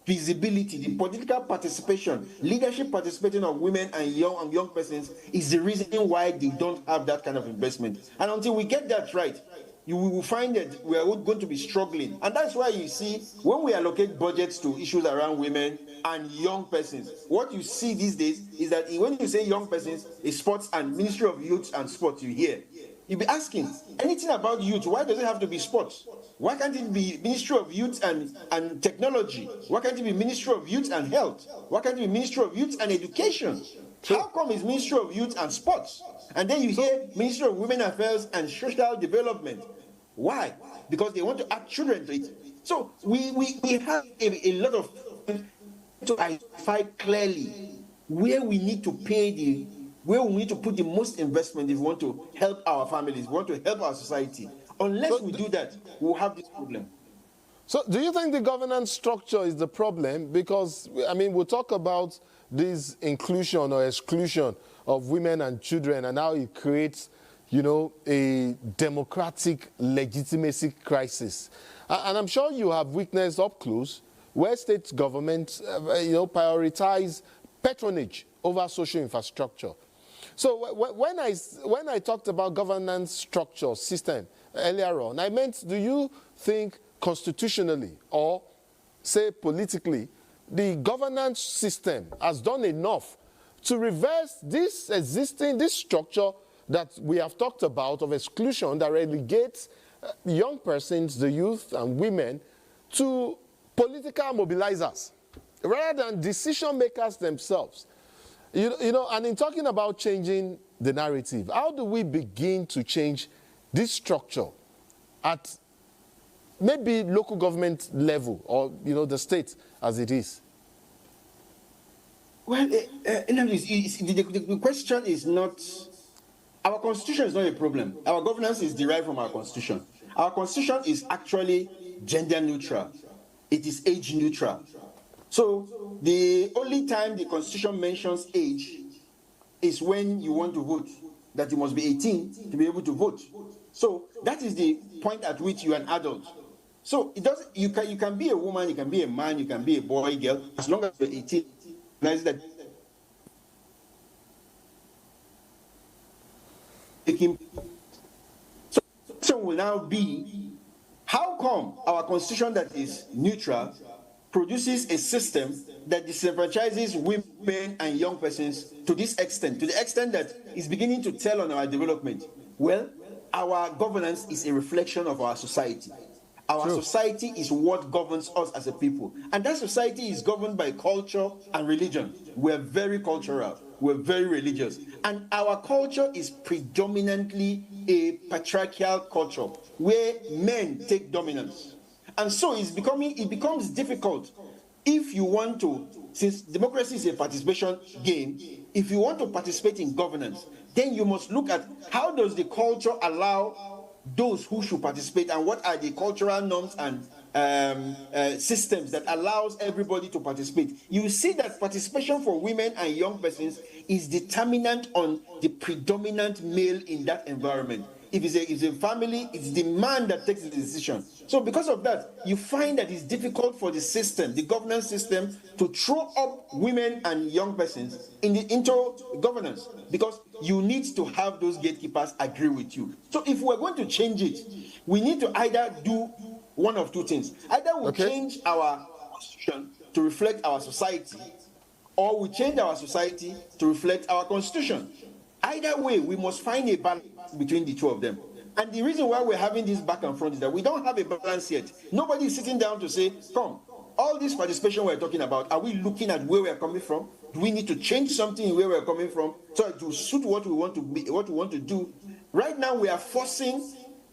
visibility, the political participation, leadership participation of women and young persons is the reason why they don't have that kind of investment. And until we get that right, you will find that we are going to be struggling. And that's why you see, when we allocate budgets to issues around women and young persons, what you see these days is that when you say young persons, it's sports and Ministry of Youth and Sports, you hear. You'll be asking, anything about youth, why does it have to be sports? Why can't it be Ministry of Youth and Technology? Why can't it be Ministry of Youth and Health? Why can't it be Ministry of Youth and Education? How come it's Ministry of Youth and Sports? And then you hear Ministry of Women Affairs and Social Development. Why? Because they want to add children to it. So we have a lot of to identify clearly where we need to where we need to put the most investment if we want to help our families, if we want to help our society. Unless we do that, we'll have this problem. So do you think the governance structure is the problem? Because, I mean, we'll talk about this inclusion or exclusion of women and children and how it creates, you know, a democratic legitimacy crisis. And I'm sure you have witnessed up close where state governments, prioritize patronage over social infrastructure. So when I talked about governance structure system earlier on, I meant, do you think constitutionally or say politically, the governance system has done enough to reverse this structure that we have talked about of exclusion that relegates young persons, the youth and women, to political mobilizers rather than decision makers themselves? And in talking about changing the narrative, how do we begin to change this structure at maybe local government level or, the state as it is? Well, the question is not, our constitution is not a problem. Our governance is derived from our constitution. Our constitution is actually gender neutral. It is age neutral. So the only time the constitution mentions age is when you want to vote, that you must be 18 to be able to vote. So that is the point at which you are an adult. So it doesn't. You can be a woman, you can be a man, you can be a boy, girl, as long as you're 18. That so the question will now be, how come our constitution that is neutral produces a system that disenfranchises women and young persons to the extent that it's beginning to tell on our development. Well, our governance is a reflection of our society. Our society is what governs us as a people. And that society is governed by culture and religion. We're very cultural. We're very religious. And our culture is predominantly a patriarchal culture where men take dominance. And so it becomes difficult if you want to, since democracy is a participation game, if you want to participate in governance, then you must look at how does the culture allow those who should participate, and what are the cultural norms and systems that allows everybody to participate. You see that participation for women and young persons is determinant on the predominant male in that environment. If it's a family, it's the man that takes the decision. So because of that, you find that it's difficult for the system, the governance system, to throw up women and young persons into governance, because you need to have those gatekeepers agree with you. So if we're going to change it, we need to either do one of two things. Either we change our constitution to reflect our society, or we change our society to reflect our constitution. Either way, we must find a balance between the two of them. And the reason why we're having this back and front is that we don't have a balance yet. Nobody is sitting down to say, come, all this participation we're talking about, are we looking at where we're coming from? Do we need to change something in where we're coming from so to suit what we want to be, what we want to do? Right now, we are forcing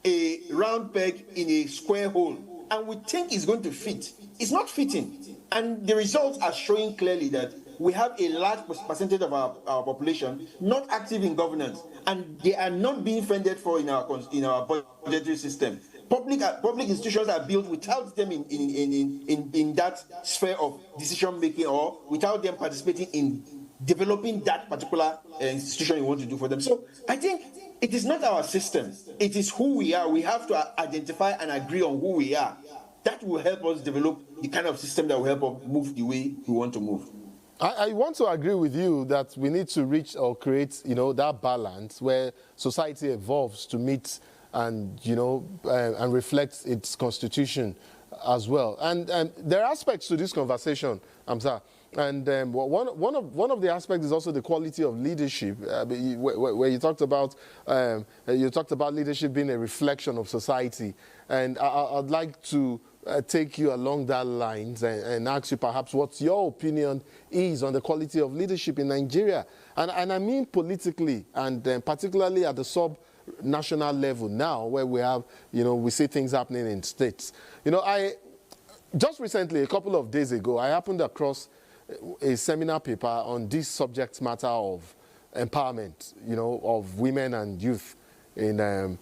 a round peg in a square hole, and we think it's going to fit. It's not fitting. And the results are showing clearly that we have a large percentage of our population not active in governance, and they are not being funded for in our budgetary system. Public institutions are built without them in that sphere of decision making, or without them participating in developing that particular institution you want to do for them. So I think it is not our system, it is who we are. We have to identify and agree on who we are. That will help us develop the kind of system that will help us move the way we want to move. I want to agree with you that we need to reach or create, that balance where society evolves to meet and, and reflect its constitution as well. And there are aspects to this conversation, Amsa. And one of the aspects is also the quality of leadership, where you talked about leadership being a reflection of society. And I'd like to take you along that lines and ask you perhaps what your opinion is on the quality of leadership in Nigeria. And I mean politically, and particularly at the sub-national level now, where we have, we see things happening in states. Just recently, a couple of days ago, I happened across a seminar paper on this subject matter of empowerment, of women and youth in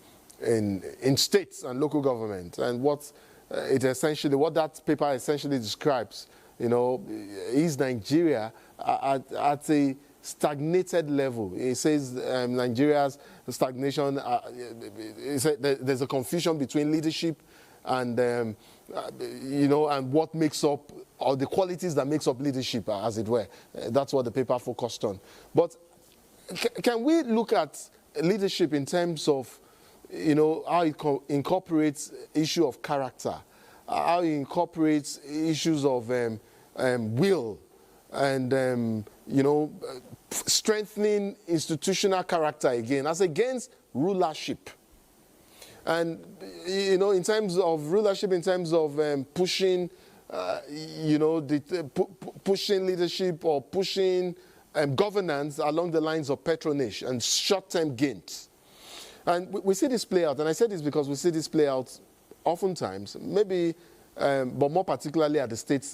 states and local government, and what that paper essentially describes, is Nigeria at a stagnated level. It says Nigeria's stagnation, there's a confusion between leadership and, and what makes up, or the qualities that makes up leadership, as it were. That's what the paper focused on. But can we look at leadership in terms of how it incorporates issue of character, how it incorporates issues of will, and strengthening institutional character again, as against rulership. And in terms of rulership, in terms of pushing, pushing leadership or pushing governance along the lines of patronage and short-term gains. And we see this play out, and I say this because we see this play out oftentimes, maybe, but more particularly at the state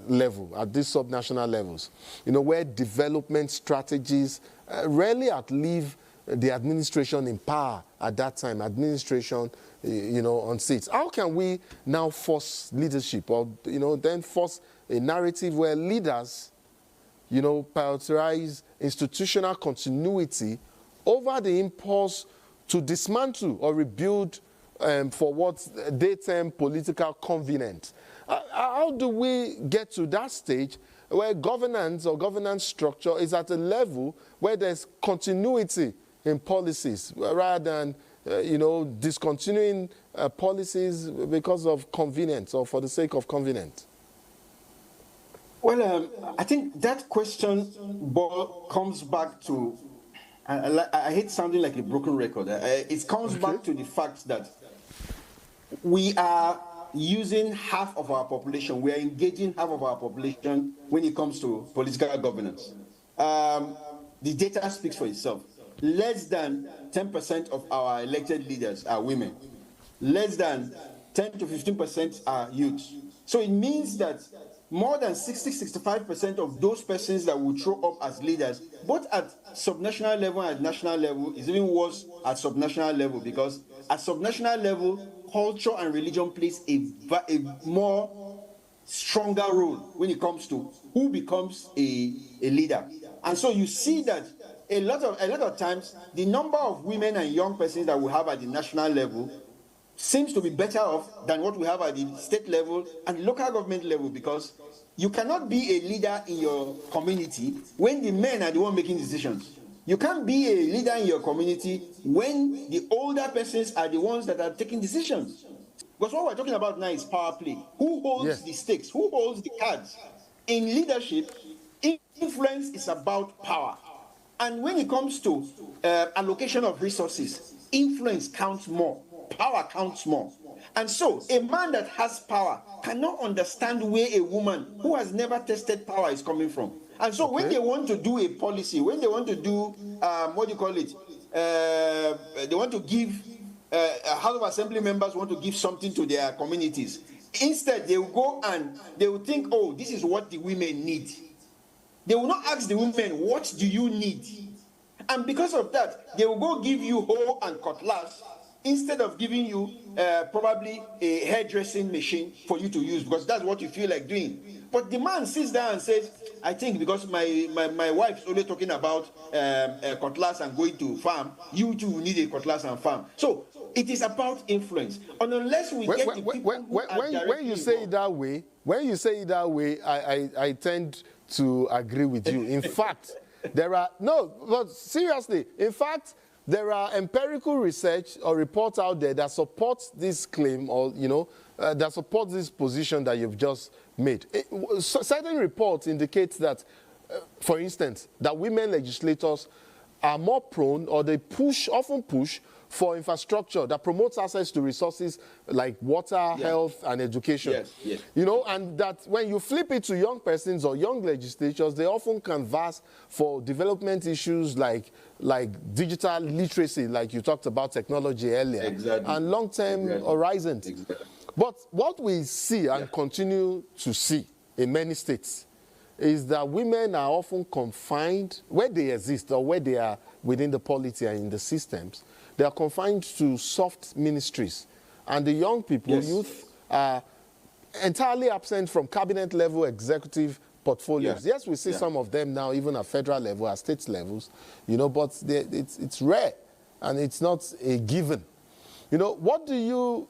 level, at these sub-national levels, where development strategies rarely outlive the administration in power at that time, administration, on seats. How can we now force leadership, or, then force a narrative where leaders, prioritize institutional continuity over the impulse to dismantle or rebuild for what they term political convenience? How do we get to that stage where governance or governance structure is at a level where there's continuity in policies rather than, discontinuing policies because of convenience or for the sake of convenience? Well, I think that question comes back to, I hate sounding like a broken record. It comes back to the fact that we are using half of our population, we are engaging half of our population when it comes to political governance. The data speaks for itself. Less than 10% of our elected leaders are women. Less than 10 to 15% are youth. So it means that more than 60-65% of those persons that will show up as leaders, both at subnational level and at national level, is even worse at subnational level, because at subnational level, culture and religion plays a more stronger role when it comes to who becomes a leader. And so you see that a lot of times, the number of women and young persons that we have at the national level seems to be better off than what we have at the state level and local government level, because you cannot be a leader in your community when the men are the one making decisions. You can't be a leader in your community when the older persons are the ones that are taking decisions. Because what we're talking about now is power play. Who holds the stakes? Who holds the cards? In leadership, influence is about power. And when it comes to allocation of resources, influence counts more. Power counts more. And so a man that has power cannot understand where a woman who has never tested power is coming from. And so when they want to do a policy, when they want to do, they want to give, House of Assembly members want to give something to their communities. Instead, they will go and they will think, oh, this is what the women need. They will not ask the women, what do you need? And because of that, they will go give you hoe and cutlass instead of giving you probably a hairdressing machine for you to use, because that's what you feel like doing. But the man sits down and says, I think because my wife's only talking about a cutlass and going to farm, you too need a cutlass and farm. So it is about influence. And unless we get the people when you say it that way, I tend to agree with you. In fact, but seriously, in fact, there are empirical research or reports out there that supports this claim, or that supports this position that you've just made. Certain reports indicate that, for instance, that women legislators are more prone, or they often push for infrastructure that promotes access to resources like water, health, and education. Yes. And that when you flip it to young persons or young legislators, they often canvass for development issues like digital literacy, like you talked about technology earlier, and long-term horizons. But what we see and continue to see in many states is that women are often confined, where they exist or where they are within the polity and in the systems, they are confined to soft ministries. And the young people, youth, are entirely absent from cabinet level executive portfolios. Yes, we see some of them now, even at federal level, at state levels, but it's rare and it's not a given. What do you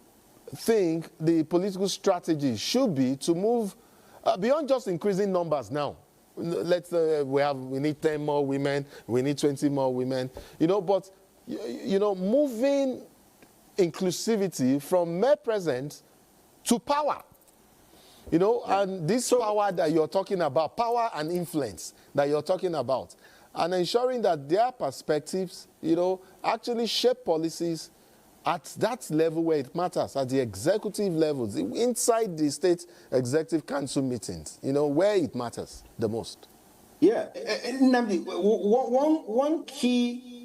think the political strategy should be to move beyond just increasing numbers now? We need 10 more women, we need 20 more women, but moving inclusivity from mere presence to power, and this power that you're talking about, power and influence that you're talking about, and ensuring that their perspectives, actually shape policies at that level where it matters, at the executive levels, inside the state executive council meetings, where it matters the most. Yeah, Nnamdi, one key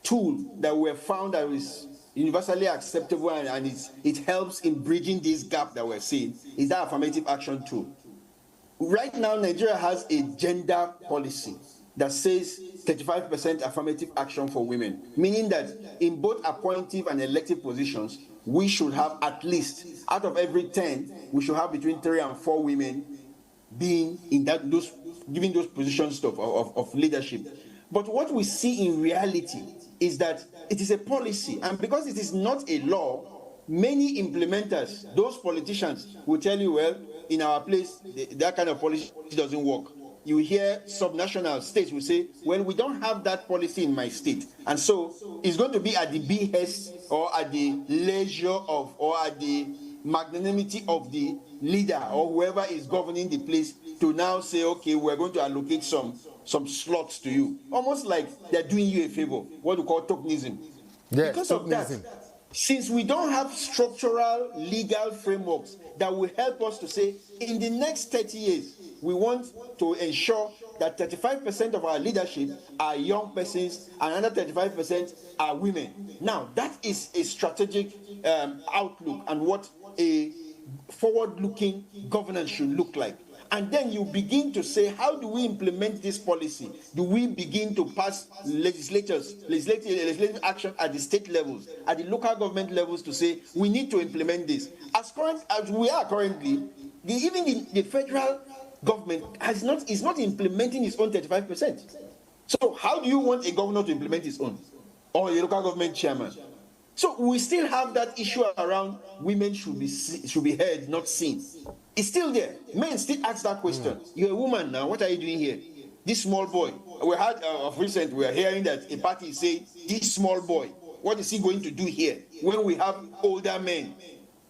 tool that we have found that is universally acceptable and it helps in bridging this gap that we're seeing is that affirmative action tool. Right now, Nigeria has a gender policy that says 35% affirmative action for women, meaning that in both appointive and elective positions, we should have at least, out of every 10, we should have between 3 and 4 women being in giving those positions of leadership. But what we see in reality is that it is a policy, and because it is not a law, many implementers, those politicians, will tell you, well, in our place, that kind of policy doesn't work. You hear subnational states will say, well, we don't have that policy in my state. And so it's going to be at the behest or at the leisure of, or at the magnanimity of the leader or whoever is governing the place to now say, okay, we're going to allocate some slots to you. Almost like they're doing you a favor, what we call tokenism. Yes, because of that, since we don't have structural legal frameworks that will help us to say, in the next 30 years, we want to ensure that 35% of our leadership are young persons and another 35% are women. Now, that is a strategic outlook and what a forward-looking governance should look like. And then you begin to say, how do we implement this policy? Do we begin to pass legislative action at the state levels, at the local government levels to say, we need to implement this? As we are currently, even the federal government is not implementing its own 35%. So how do you want a governor to implement his own? Or a local government chairman? So we still have that issue around women should be heard, not seen. It's still there. Men still ask that question. You're a woman now, what are you doing here? This small boy. We had, of recent, we are hearing that a party is saying, this small boy, what is he going to do here when we have older men?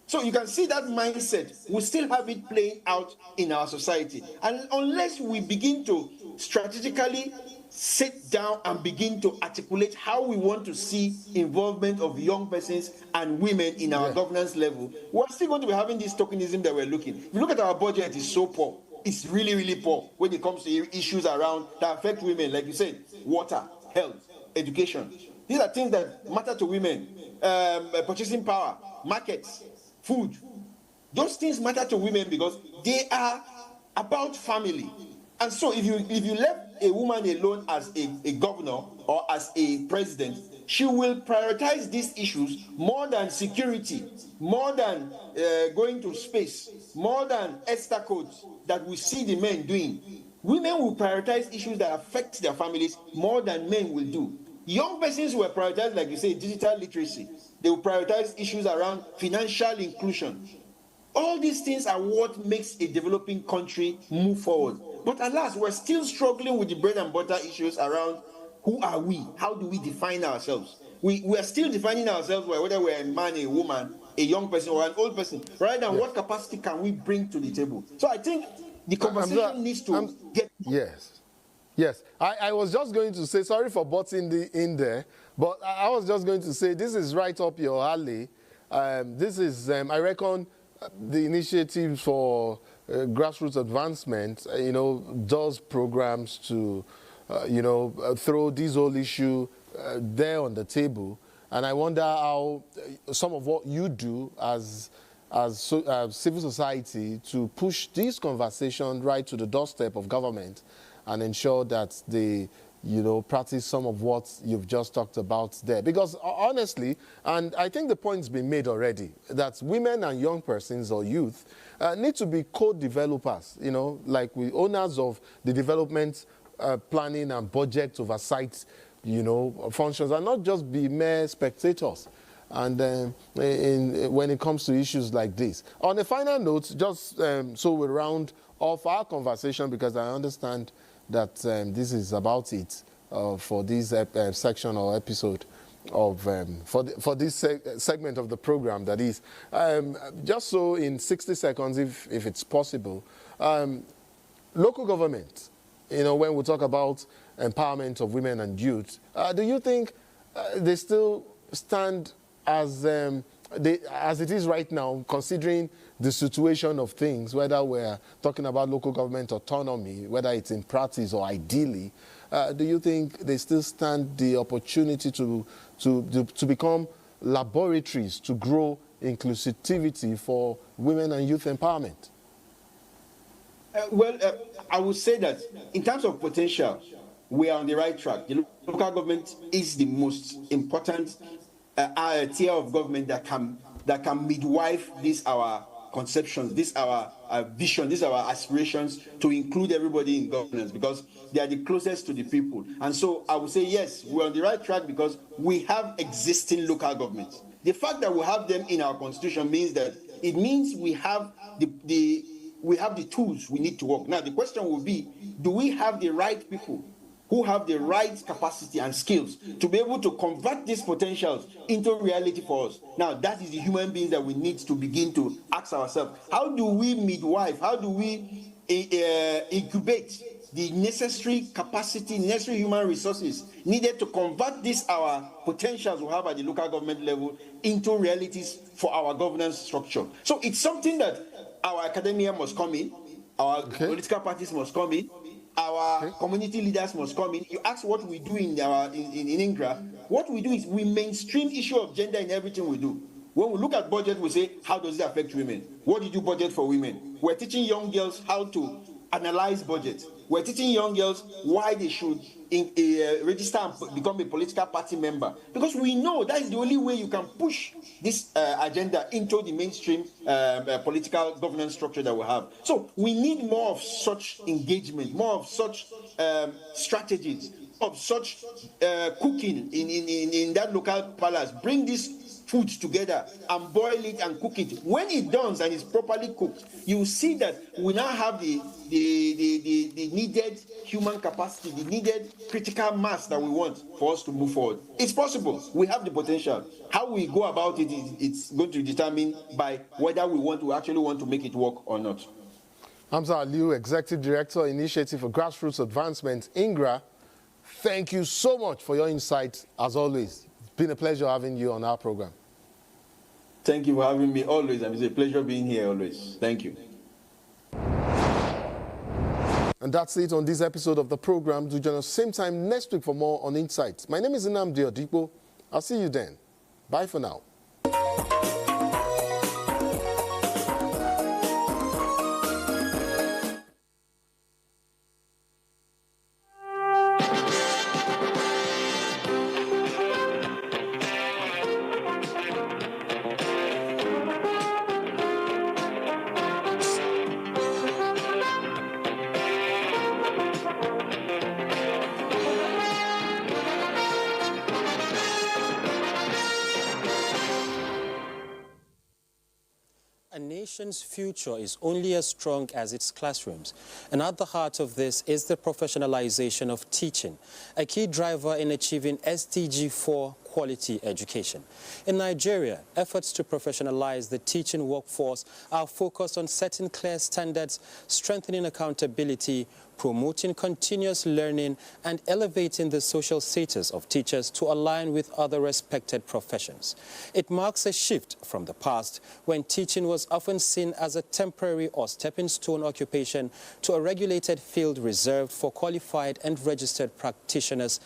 So you can see that mindset. We still have it playing out in our society. And unless we begin to strategically sit down and begin to articulate how we want to see involvement of young persons and women in our governance level, we're still going to be having this tokenism that we're looking. If you look at our budget, it's so poor. It's really, really poor when it comes to issues around that affect women, like you said, water, health, education. These are things that matter to women. Purchasing power, markets, food. Those things matter to women because they are about family. And so if you left a woman alone as a governor or as a president, she will prioritize these issues more than security, more than going to space, more than ESTA codes that we see the men doing. Women will prioritize issues that affect their families more than men will do. Young persons will prioritize, like you say, digital literacy. They will prioritize issues around financial inclusion. All these things are what makes a developing country move forward. But alas, we're still struggling with the bread and butter issues around who are we? How do we define ourselves? We are still defining ourselves whether we're a man, a woman, a young person, or an old person, rather than what capacity can we bring to the table. So I think the conversation needs to get... Yes. I was just going to say, sorry for butting in there, but I was just going to say this is right up your alley. This is, I reckon, the initiative for grassroots advancement, does programs to, throw this whole issue there on the table. And I wonder how some of what you do as civil society to push this conversation right to the doorstep of government and ensure that they, practice some of what you've just talked about there. Because honestly, and I think the point's been made already, that women and young persons or youth need to be co-developers, like we owners of the development planning and budget oversight, functions, and not just be mere spectators. And when it comes to issues like this. On a final note, just so we round off our conversation, because I understand that this is about it for this section or episode of for this segment of the program. That is, just so in 60 seconds, if it's possible, local government. When we talk about empowerment of women and youth, do you think they still stand as it is right now, considering the situation of things, whether we're talking about local government autonomy, whether it's in practice or ideally, do you think they still stand the opportunity to become laboratories to grow inclusivity for women and youth empowerment? I would say that in terms of potential, we are on the right track. The local government is the most important tier of government that can midwife this our conceptions, this our vision, this our aspirations to include everybody in governance, because they are the closest to the people. And so I would say yes, we're on the right track because we have existing local governments. The fact that we have them in our constitution means we have the tools we need to work. Now the question will be, do we have the right people who have the right capacity and skills to be able to convert these potentials into reality for us? Now, that is the human beings that we need to begin to ask ourselves. How do we midwife? How do we incubate the necessary capacity, necessary human resources needed to convert this our potentials we have at the local government level into realities for our governance structure. So it's something that our academia must come in, our political parties must come in, our community leaders must come in. You ask what we do in INGRA. What we do is we mainstream issue of gender in everything we do. When we look at budget, we say, how does it affect women? What did you budget for women? We're teaching young girls how to analyze budget. We're teaching young girls why they should register and become a political party member. Because we know that is the only way you can push this agenda into the mainstream political governance structure that we have. So we need more of such engagement, more of such strategies, of such cooking in that local palace. Bring this food together and boil it and cook it. When it done and it's properly cooked, you see that we now have the needed human capacity, the needed critical mass that we want for us to move forward. It's possible. We have the potential. How we go about it, it's going to determine by whether we actually want to make it work or not. Hamza Aliu, Executive Director, Initiative for Grassroots Advancement, INGRA. Thank you so much for your insight, as always. It's been a pleasure having you on our program. Thank you for having me always, and it's a pleasure being here always. Thank you. And that's it on this episode of the program. Do join us same time next week for more on Insights. My name is Nnamdi Odipo. I'll see you then. Bye for now. A nation's future is only as strong as its classrooms. And at the heart of this is the professionalization of teaching, a key driver in achieving SDG 4 quality education. In Nigeria, efforts to professionalize the teaching workforce are focused on setting clear standards, strengthening accountability, promoting continuous learning, and elevating the social status of teachers to align with other respected professions. It marks a shift from the past, when teaching was often seen as a temporary or stepping stone occupation, to a regulated field reserved for qualified and registered practitioners.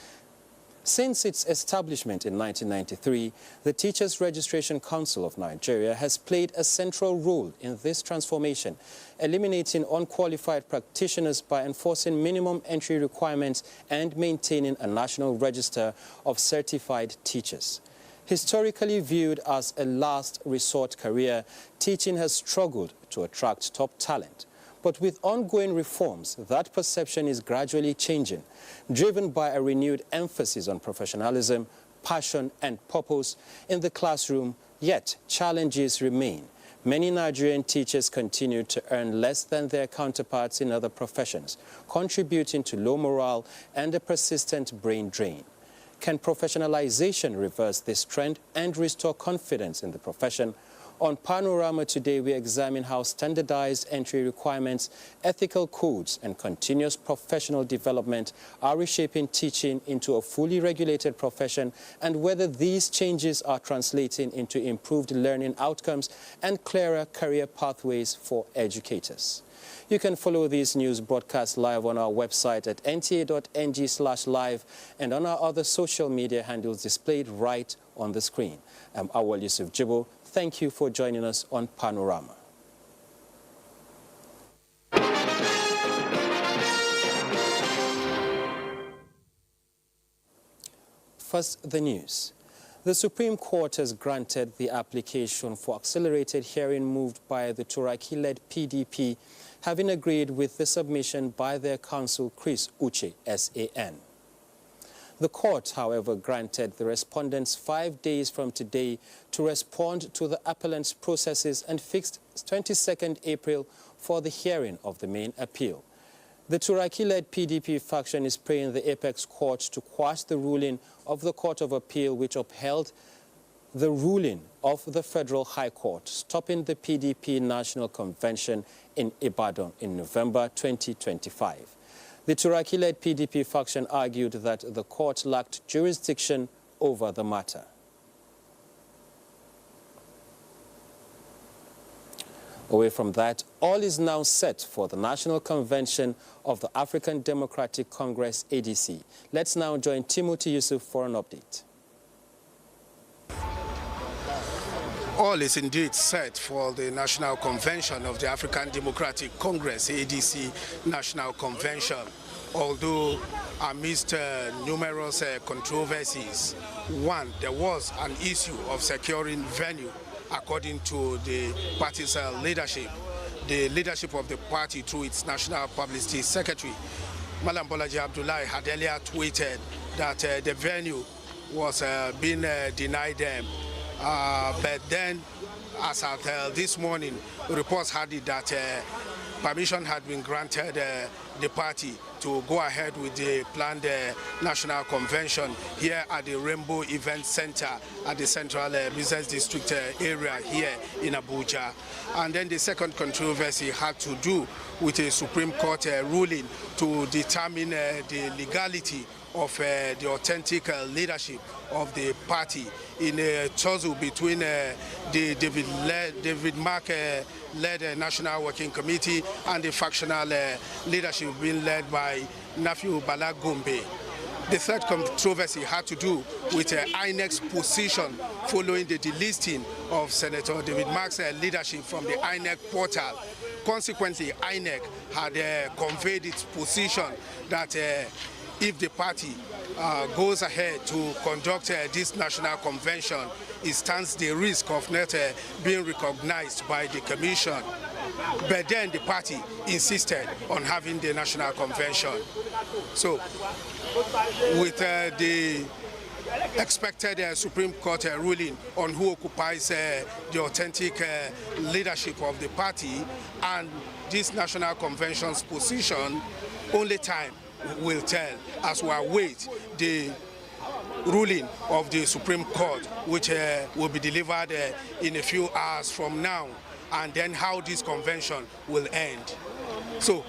Since its establishment in 1993, the Teachers Registration Council of Nigeria has played a central role in this transformation, eliminating unqualified practitioners by enforcing minimum entry requirements and maintaining a national register of certified teachers. Historically viewed as a last resort career, teaching has struggled to attract top talent. But with ongoing reforms, that perception is gradually changing, driven by a renewed emphasis on professionalism, passion, and purpose in the classroom. Yet, challenges remain. Many Nigerian teachers continue to earn less than their counterparts in other professions, contributing to low morale and a persistent brain drain. Can professionalization reverse this trend and restore confidence in the profession? On Panorama today, we examine how standardized entry requirements, ethical codes, and continuous professional development are reshaping teaching into a fully regulated profession, and whether these changes are translating into improved learning outcomes and clearer career pathways for educators. You can follow these news broadcasts live on our website at nta.ng/live and on our other social media handles displayed right on the screen. I'm Awal Yusuf Jibo. Thank you for joining us on Panorama. First, the news. The Supreme Court has granted the application for accelerated hearing moved by the Turaki-led PDP, having agreed with the submission by their counsel, Chris Uche, SAN. The court, however, granted the respondents 5 days from today to respond to the appellant's processes and fixed 22nd April for the hearing of the main appeal. The Turaki-led PDP faction is praying the apex court to quash the ruling of the Court of Appeal, which upheld the ruling of the Federal High Court stopping the PDP National Convention in Ibadan in November 2025. The Turaki-led PDP faction argued that the court lacked jurisdiction over the matter. Away from that, all is now set for the National Convention of the African Democratic Congress, ADC. Let's now join Timothy Yusuf for an update. All is indeed set for the National Convention of the African Democratic Congress, ADC National Convention. Although amidst numerous controversies, one, there was an issue of securing venue. According to the party's leadership, the leadership of the party through its National Publicity Secretary, Malam Bolaji Abdullahi, had earlier tweeted that the venue was being denied them. But then, as at this morning, reports had it that permission had been granted the party to go ahead with the planned national convention here at the Rainbow Event Center at the Central Business District area here in Abuja. And then the second controversy had to do with a Supreme Court ruling to determine the legality of the authentic leadership of the party in a tussle between the David Mark-led National Working Committee and the factional leadership being led by Nafiu Bala Gombe. The third controversy had to do with INEC's position following the delisting of Senator David Mark's leadership from the INEC portal. Consequently, INEC had conveyed its position that if the party goes ahead to conduct this national convention, it stands the risk of not being recognized by the commission. But then the party insisted on having the national convention. So, with the expected Supreme Court ruling on who occupies the authentic leadership of the party and this national convention's position, only time will tell as we await the ruling of the Supreme Court, which will be delivered in a few hours from now, and then how this convention will end. So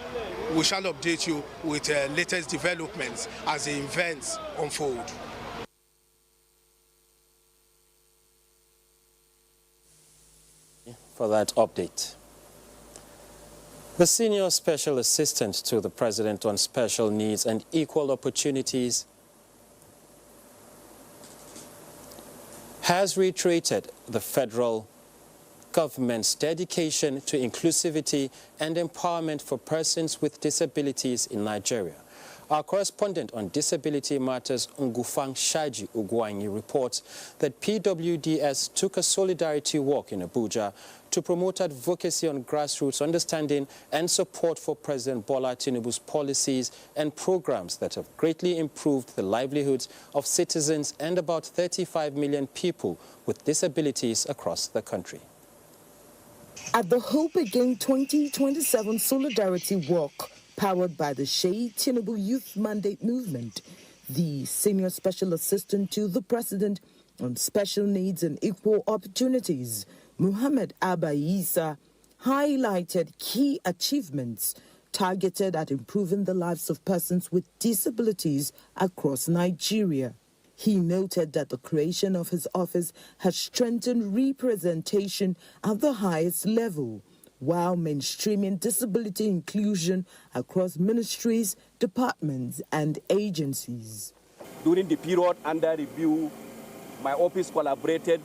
we shall update you with latest developments as the events unfold. For that update. The Senior Special Assistant to the President on Special Needs and Equal Opportunities has reiterated the federal government's dedication to inclusivity and empowerment for persons with disabilities in Nigeria. Our correspondent on disability matters, Ngufang Shaji Ugwanyi, reports that PWDS took a solidarity walk in Abuja to promote advocacy on grassroots understanding and support for President Bola Tinubu's policies and programs that have greatly improved the livelihoods of citizens and about 35 million people with disabilities across the country. At the Hope Again 2027 Solidarity Walk, powered by the Sheikh Tinubu Youth Mandate Movement, the Senior Special Assistant to the President on Special Needs and Equal Opportunities, Muhammad Abba Isa, highlighted key achievements targeted at improving the lives of persons with disabilities across Nigeria. He noted that the creation of his office has strengthened representation at the highest level, while mainstreaming disability inclusion across ministries, departments, and agencies. During the period under review, my office collaborated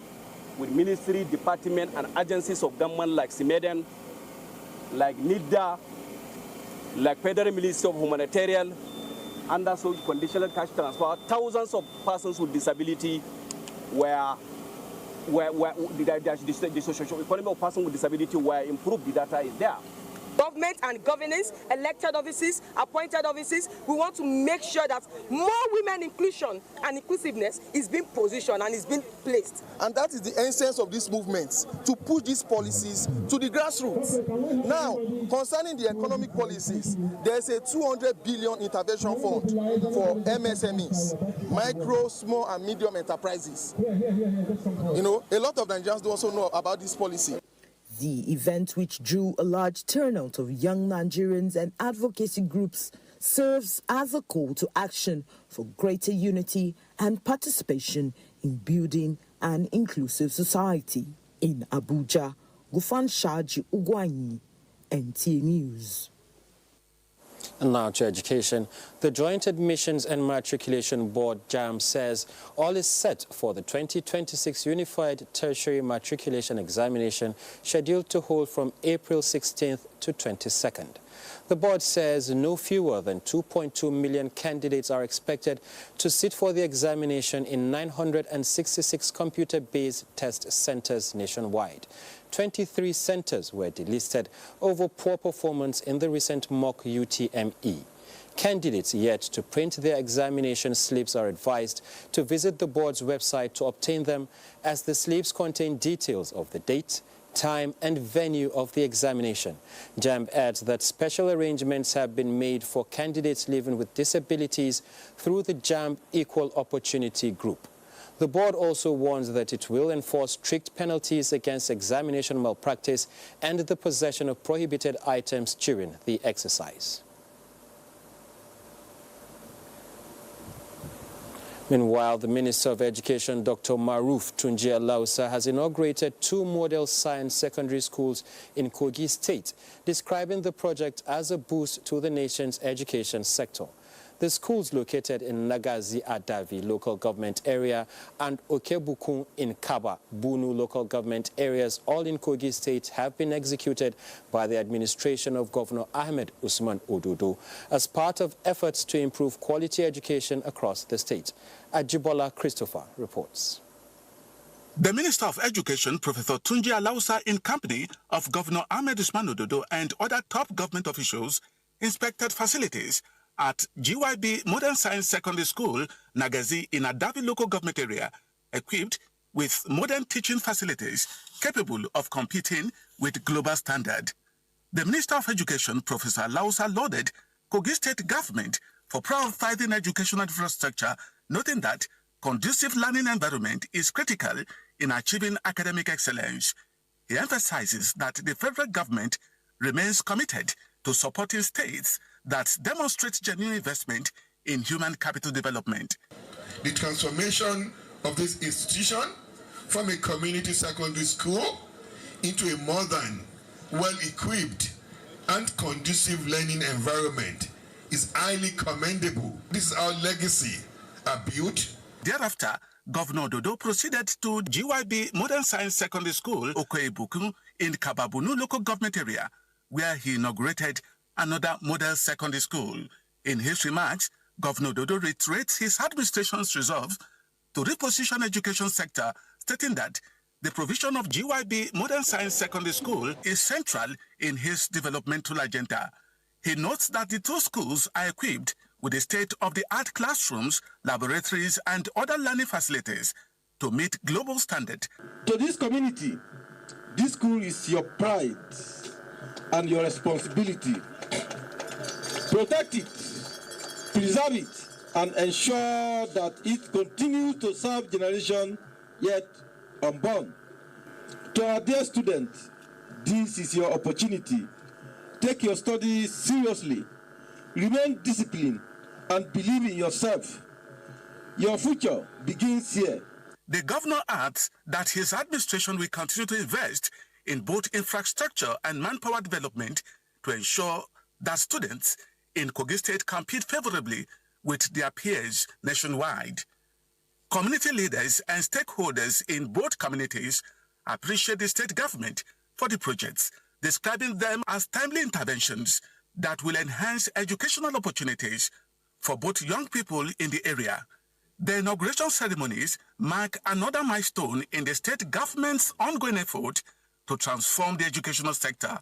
with ministry, department, and agencies of government like CIMEDEN, like NIDA, like Federal Ministry of Humanitarian, under social conditional cash transfer. Thousands of persons with disability where the socio-economic of person with disability were improved, the data is there. government and governance, elected offices, appointed offices. We want to make sure that more women inclusion and inclusiveness is being positioned and is being placed. And that is the essence of this movement, to push these policies to the grassroots. Now, concerning the economic policies, there's a 200 billion intervention fund for MSMEs, micro, small and medium enterprises. You know, a lot of Nigerians don't also know about this policy. The event, which drew a large turnout of young Nigerians and advocacy groups, serves as a call to action for greater unity and participation in building an inclusive society. In Abuja, Gufan Shaji Ugwanyi, NTA News. And now to education. The Joint Admissions and Matriculation Board, JAMB, says all is set for the 2026 Unified Tertiary Matriculation Examination scheduled to hold from April 16th to 22nd. The board says no fewer than 2.2 million candidates are expected to sit for the examination in 966 computer-based test centers nationwide. 23 centers were delisted over poor performance in the recent mock UTME. Candidates yet to print their examination slips are advised to visit the board's website to obtain them, as the slips contain details of the date, time and venue of the examination. JAMB adds that special arrangements have been made for candidates living with disabilities through the JAMB Equal Opportunity Group. The board also warns that it will enforce strict penalties against examination malpractice and the possession of prohibited items during the exercise. Meanwhile, the Minister of Education, Dr. Maruf Tunji Alausa, has inaugurated 2 model science secondary schools in Kogi State, describing the project as a boost to the nation's education sector. The schools located in Nagazi Adavi local government area and Okebukun in Kaba, Bunu local government areas, all in Kogi State, have been executed by the administration of Governor Ahmed Usman Ododo as part of efforts to improve quality education across the state. Ajibola Christopher reports. The Minister of Education, Professor Tunji Alausa, in company of Governor Ahmed Usman Ododo and other top government officials, inspected facilities at GYB Modern Science Secondary School, Nagazi, in Adavi local government area, equipped with modern teaching facilities capable of competing with global standard. The Minister of Education, Professor Alausa, lauded Kogi State government for providing educational infrastructure, noting that conducive learning environment is critical in achieving academic excellence. He emphasizes that the federal government remains committed to supporting states that demonstrate genuine investment in human capital development. The transformation of this institution from a community secondary school into a modern, well-equipped and conducive learning environment is highly commendable. This is our legacy, built. Thereafter, Governor Dodo proceeded to GYB Modern Science Secondary School, Okoebukun, in Kababunu local government area, where he inaugurated another model secondary school. In his remarks, Governor Dodo reiterates his administration's resolve to reposition education sector, stating that the provision of GYB Modern Science Secondary School is central in his developmental agenda. He notes that the 2 schools are equipped with the state-of-the-art classrooms, laboratories, and other learning facilities to meet global standard. To this community, this school is your pride and your responsibility. Protect it, preserve it, and ensure that it continues to serve generation yet unborn. To our dear students, this is your opportunity. Take your studies seriously, remain disciplined, and believe in yourself. Your future begins here. The governor adds that his administration will continue to invest in both infrastructure and manpower development to ensure that students in Kogi State compete favorably with their peers nationwide. Community leaders and stakeholders in both communities appreciate the state government for the projects, describing them as timely interventions that will enhance educational opportunities for both young people in the area. The inauguration ceremonies mark another milestone in the state government's ongoing effort to transform the educational sector.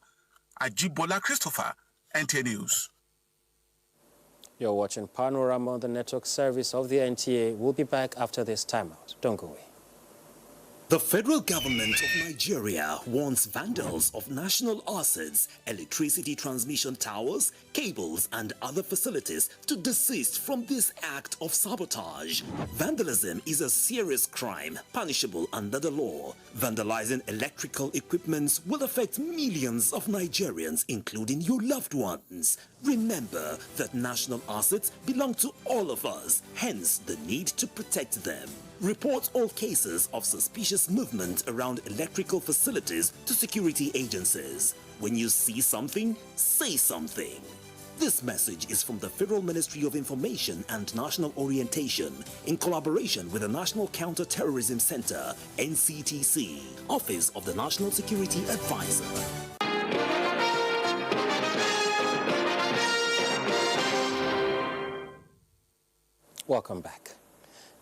Ajibola Christopher, NTA News. You're watching Panorama on the network service of the NTA. We'll be back after this timeout. Don't go away. The federal government of Nigeria warns vandals of national assets, electricity transmission towers, cables, and other facilities to desist from this act of sabotage. Vandalism is a serious crime punishable under the law. Vandalizing electrical equipment will affect millions of Nigerians, including your loved ones. Remember that national assets belong to all of us, hence the need to protect them. Report all cases of suspicious movement around electrical facilities to security agencies. When you see something, say something. This message is from the Federal Ministry of Information and National Orientation in collaboration with the National Counter-Terrorism Center, NCTC, Office of the National Security Advisor. Welcome back.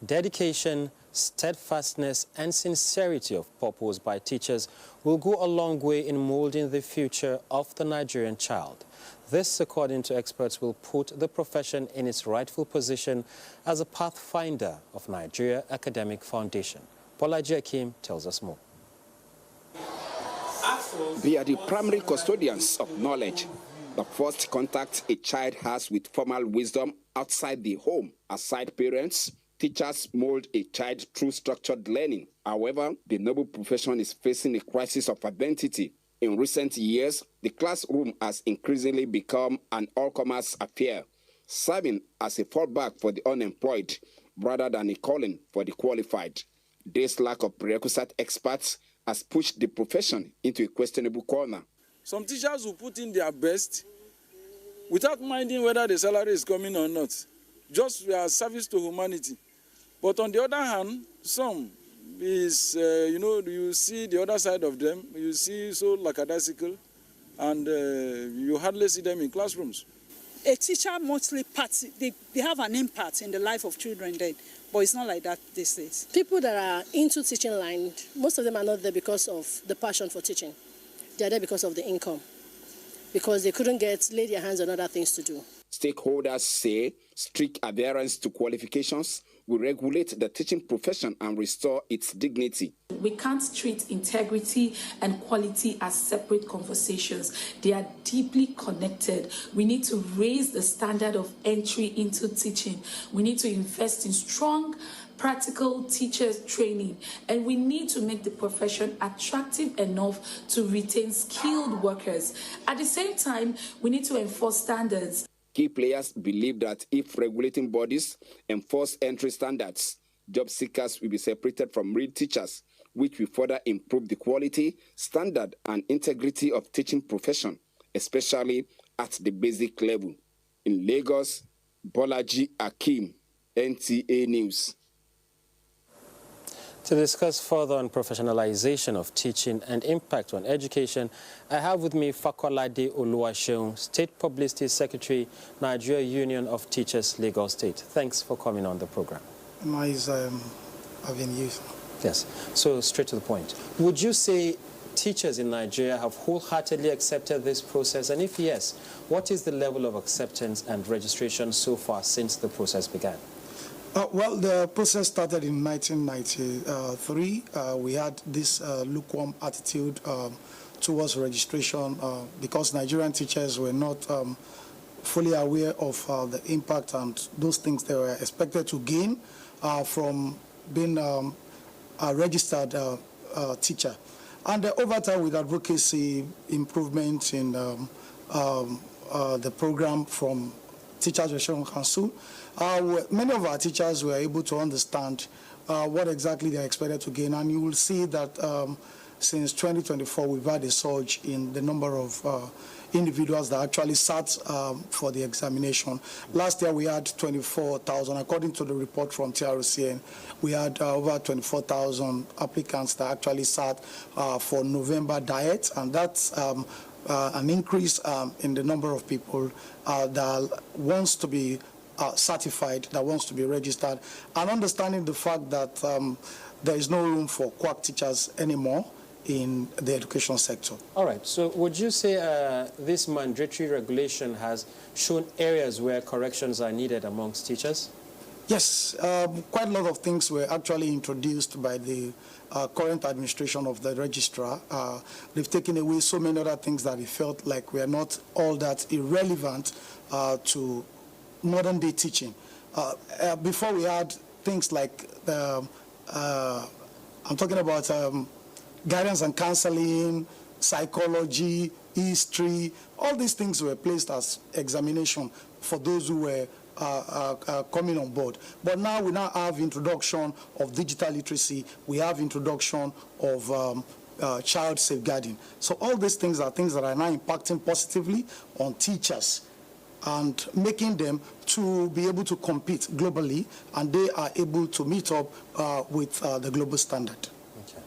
Dedication, steadfastness, and sincerity of purpose by teachers will go a long way in molding the future of the Nigerian child. This, according to experts, will put the profession in its rightful position as a pathfinder of Nigeria Academic Foundation. Bolaji Akim tells us more. They are the primary custodians of knowledge, the first contact a child has with formal wisdom outside the home. Aside parents, teachers mold a child through structured learning. However, the noble profession is facing a crisis of identity. In recent years, the classroom has increasingly become an all-comers affair, serving as a fallback for the unemployed rather than a calling for the qualified. This lack of prerequisite experts has pushed the profession into a questionable corner. Some teachers will put in their best without minding whether the salary is coming or not, just as service to humanity. But on the other hand, some is, you see the other side of them, you see so lackadaisical, and you hardly see them in classrooms. A teacher mostly they have an impact in the life of children then, but it's not like that these days. People that are into teaching line, most of them are not there because of the passion for teaching. They are there because of the income, because they couldn't lay their hands on other things to do. Stakeholders say strict adherence to qualifications will regulate the teaching profession and restore its dignity. We can't treat integrity and quality as separate conversations. They are deeply connected. We need to raise the standard of entry into teaching. We need to invest in strong, practical teachers training, and we need to make the profession attractive enough to retain skilled workers. At the same time, we need to enforce standards. Key players believe that if regulating bodies enforce entry standards, job seekers will be separated from real teachers, which will further improve the quality, standard, and integrity of teaching profession, especially at the basic level. In Lagos, Bolaji Akim, NTA News. To discuss further on professionalization of teaching and impact on education, I have with me Fakolade Oluwaseun, State Publicity Secretary, Nigeria Union of Teachers, Lagos State. Thanks for coming on the program. Nice having you. Yes. So straight to the point. Would you say teachers in Nigeria have wholeheartedly accepted this process? And if yes, what is the level of acceptance and registration so far since the process began? Well, the process started in 1993. We had this lukewarm attitude towards registration because Nigerian teachers were not fully aware of the impact and those things they were expected to gain from being a registered teacher. And over time, with advocacy, improvement in the program from Teachers Registration Council, many of our teachers were able to understand what exactly they're expected to gain. And you will see that since 2024, we've had a surge in the number of individuals that actually sat for the examination. Last year, we had 24,000. According to the report from TRCN, we had over 24,000 applicants that actually sat for November diet, and that's an increase in the number of people that wants to be certified, that wants to be registered, and understanding the fact that there is no room for quack teachers anymore in the education sector. All right. So would you say this mandatory regulation has shown areas where corrections are needed amongst teachers? Yes, quite a lot of things were actually introduced by the current administration of the registrar. They've taken away so many other things that it felt like were not all that irrelevant to modern day teaching. Before we had things like, I'm talking about guidance and counseling, psychology, history, all these things were placed as examination for those who were coming on board. But now we have introduction of digital literacy, we have introduction of child safeguarding. So all these things are things that are now impacting positively on teachers and making them to be able to compete globally, and they are able to meet up with the global standard. Okay.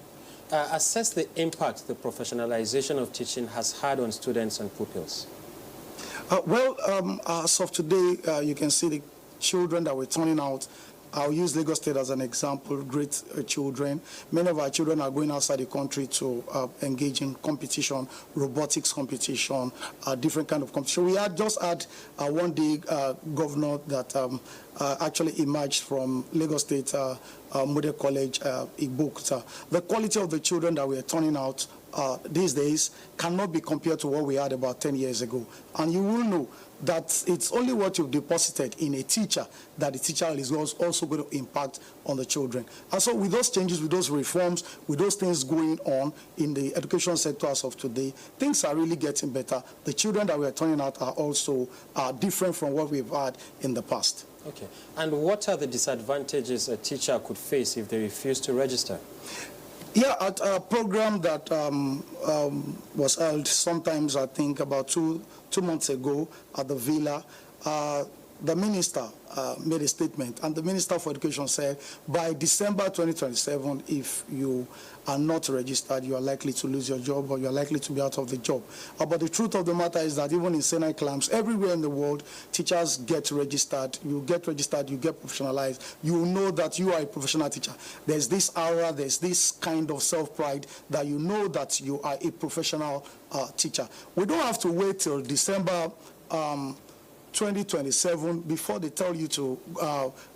Assess the impact the professionalization of teaching has had on students and pupils. As of today, you can see the children that we're turning out. I'll use Lagos State as an example, great children. Many of our children are going outside the country to engage in competition, robotics competition, different kind of competition. We had just had a one-day governor that actually emerged from Lagos State Model College, Abuja. The quality of the children that we are turning out these days cannot be compared to what we had about 10 years ago. And you will know that it's only what you've deposited in a teacher that the teacher is also going to impact on the children. And so with those changes, with those reforms, with those things going on in the education sector as of today, things are really getting better. The children that we are turning out are also different from what we've had in the past. Okay. And what are the disadvantages a teacher could face if they refuse to register? Yeah, at a program that was held sometimes, I think, about two months ago at the Villa, the minister made a statement, and the Minister for Education said, by December 2027, if you are not registered, you are likely to lose your job or you are likely to be out of the job. But the truth of the matter is that even in Senate clams, everywhere in the world, teachers get registered, you get professionalized, you know that you are a professional teacher. There's this aura, there's this kind of self-pride that you know that you are a professional teacher. We don't have to wait till December 2027 before they tell you to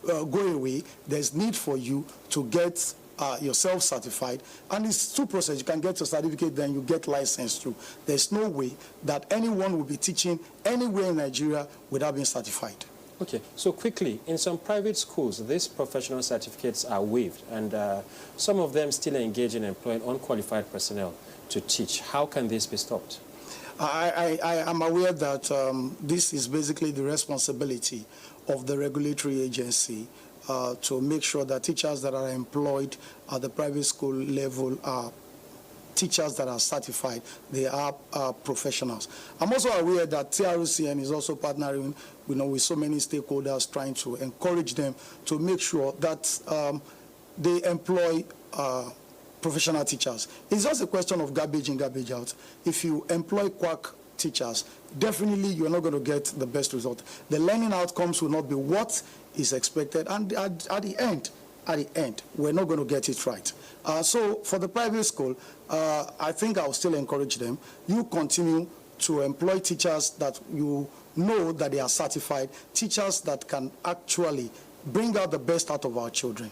go away. There's need for you to get yourself certified, and it's two processes. You can get your certificate, then you get licensed too. There's no way that anyone will be teaching anywhere in Nigeria without being certified. Okay, so quickly, in some private schools, these professional certificates are waived, and some of them still engage in employing unqualified personnel to teach. How can this be stopped? I am aware that this is basically the responsibility of the regulatory agency to make sure that teachers that are employed at the private school level are teachers that are certified. They are professionals. I'm also aware that TRUCN is also partnering with so many stakeholders, trying to encourage them to make sure that they employ professional teachers. It's just a question of garbage in, garbage out. If you employ quack teachers, definitely you're not going to get the best result. The learning outcomes will not be what is expected, and at the end, we're not going to get it right. So for the private school, I think I'll still encourage them. You continue to employ teachers that you know that they are certified, teachers that can actually bring out the best out of our children.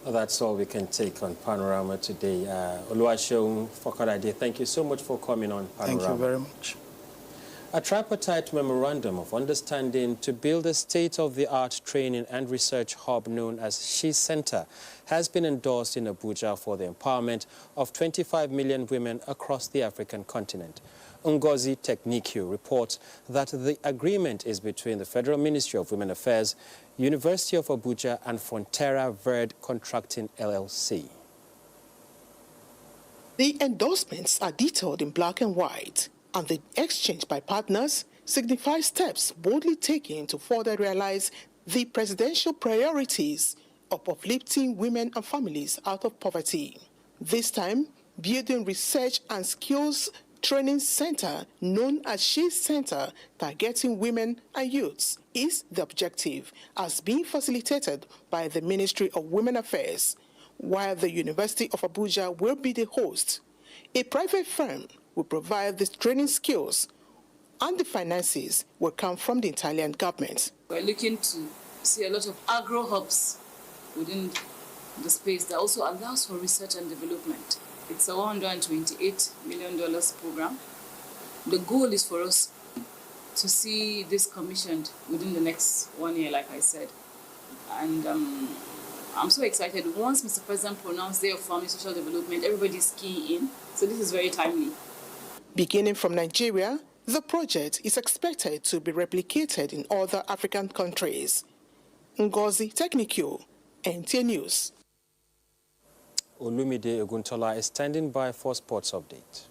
Well, that's all we can take on Panorama today. Oluwaseun Fokorade, thank you so much for coming on Panorama. Thank you very much. A tripartite memorandum of understanding to build a state-of-the-art training and research hub known as She Center has been endorsed in Abuja for the empowerment of 25 million women across the African continent. Ngozi Teknikio reports that the agreement is between the Federal Ministry of Women Affairs, University of Abuja, and Frontera Verde Contracting LLC. The endorsements are detailed in black and white, and the exchange by partners signifies steps boldly taken to further realize the presidential priorities of uplifting women and families out of poverty. This time, building research and skills training center known as She Center, targeting women and youths, is the objective, as being facilitated by the Ministry of Women Affairs, while the University of Abuja will be the host. A private firm will provide the training skills, and the finances will come from the Italian government. We're looking to see a lot of agro hubs within the space that also allows for research and development. It's a $128 million program. The goal is for us to see this commissioned within the next 1 year, like I said. And I'm so excited. Once Mr. President pronounced Day of Family Social Development, everybody's keying in. So this is very timely. Beginning from Nigeria, the project is expected to be replicated in other African countries. Ngozi Technical, NTA News. Olumide Oguntola is standing by for sports update.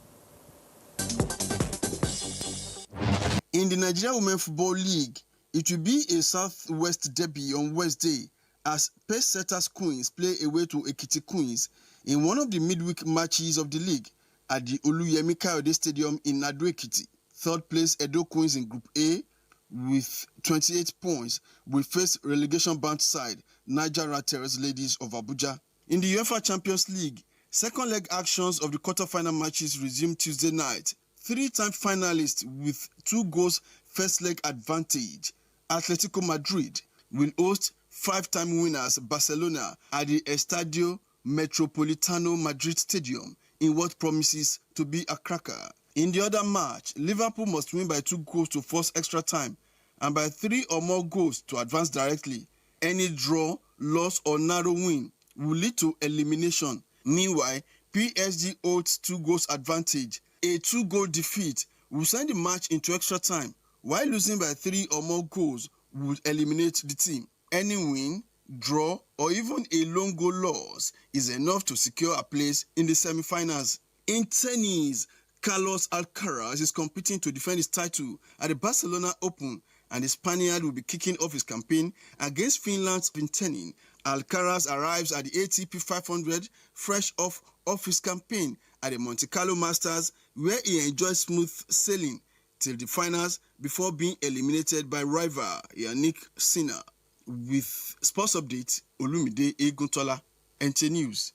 In the Nigerian Women Football League, it will be a Southwest derby on Wednesday as Pacesetters Queens play away to Ekiti Queens in one of the midweek matches of the league at the Oluyemi Kayode Stadium in Ado-Ekiti. Third place Edo Queens in Group A with 28 points will face relegation-bound side Niger Rattles Ladies of Abuja. In the UEFA Champions League, second leg actions of the quarter-final matches resumed Tuesday night. Three-time finalists with 2 goals first leg advantage, Atletico Madrid will host 5-time winners Barcelona at the Estadio Metropolitano Madrid Stadium in what promises to be a cracker. In the other match, Liverpool must win by 2 goals to force extra time and by 3 or more goals to advance directly. Any draw, loss or narrow win will lead to elimination. Meanwhile, PSG holds 2 goals advantage. A 2-goal defeat will send the match into extra time, while losing by 3 or more goals would eliminate the team. Any win, draw, or even a lone goal loss is enough to secure a place in the semi-finals. In tennis, Carlos Alcaraz is competing to defend his title at the Barcelona Open, and the Spaniard will be kicking off his campaign against Finland's Vintenin. Alcaraz arrives at the ATP 500 fresh off his campaign at the Monte Carlo Masters, where he enjoyed smooth sailing till the finals before being eliminated by rival Yannick Sinner. With sports update, Olumide Oguntola, NTA News.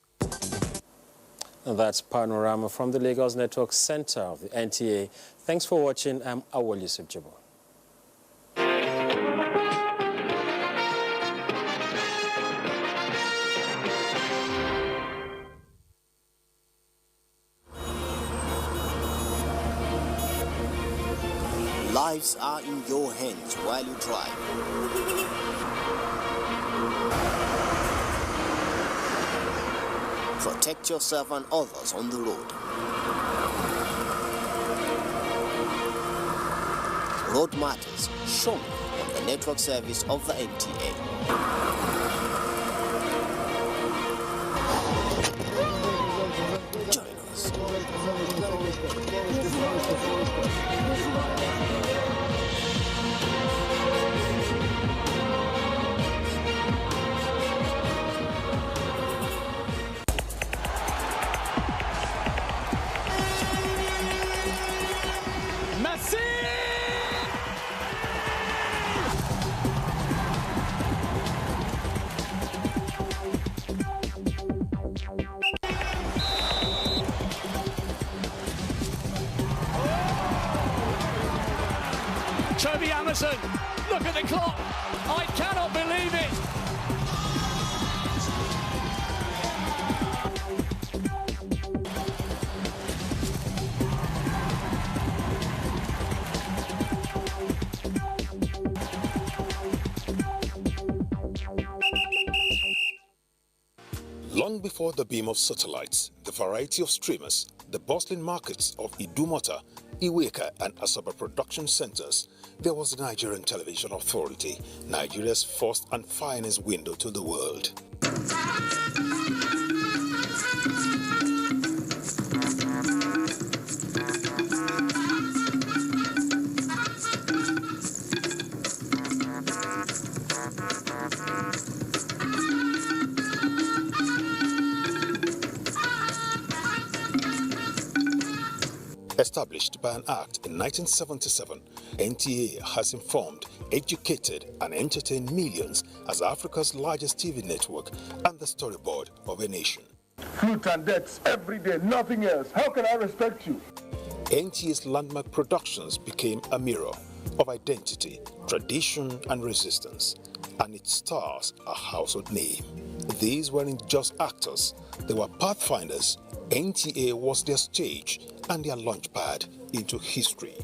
And that's Panorama from the Lagos Network Center of the NTA. Thanks for watching. I'm Awol Yusuf Jabo. Lives are in your hands while you drive. Protect yourself and others on the road. Road Matters, shown on the network service of the NTA. Join us. Toby Amazon, look at the clock. I cannot believe it. Long before the beam of satellites, the variety of streamers, the bustling markets of Idumota, Iweka and Asaba production centers, there was the Nigerian Television Authority, Nigeria's first and finest window to the world. Established by an act in 1977, NTA has informed, educated and entertained millions as Africa's largest TV network and the storyboard of a nation. flute and decks every day, nothing else. How can I respect you? NTA's landmark productions became a mirror of identity, tradition, and resistance, and its stars a household name. These weren't just actors, they were pathfinders. NTA was their stage and their launchpad into history.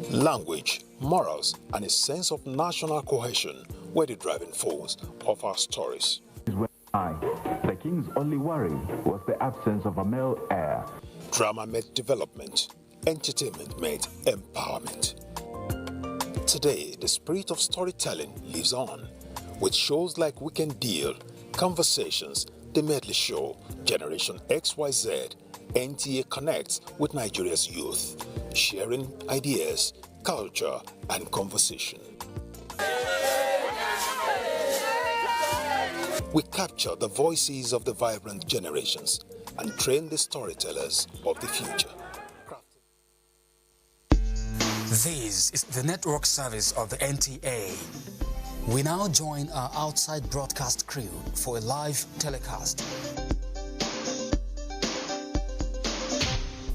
Language, morals, and a sense of national cohesion were the driving force of our stories. The king's only worry was the absence of a male heir. Drama met development, entertainment met empowerment. Today, the spirit of storytelling lives on, with shows like Weekend Deal, Conversations, The Medley Show, Generation XYZ. NTA connects with Nigeria's youth, sharing ideas, culture, and conversation. We capture the voices of the vibrant generations and train the storytellers of the future. This is the network service of the NTA. We now join our outside broadcast crew for a live telecast.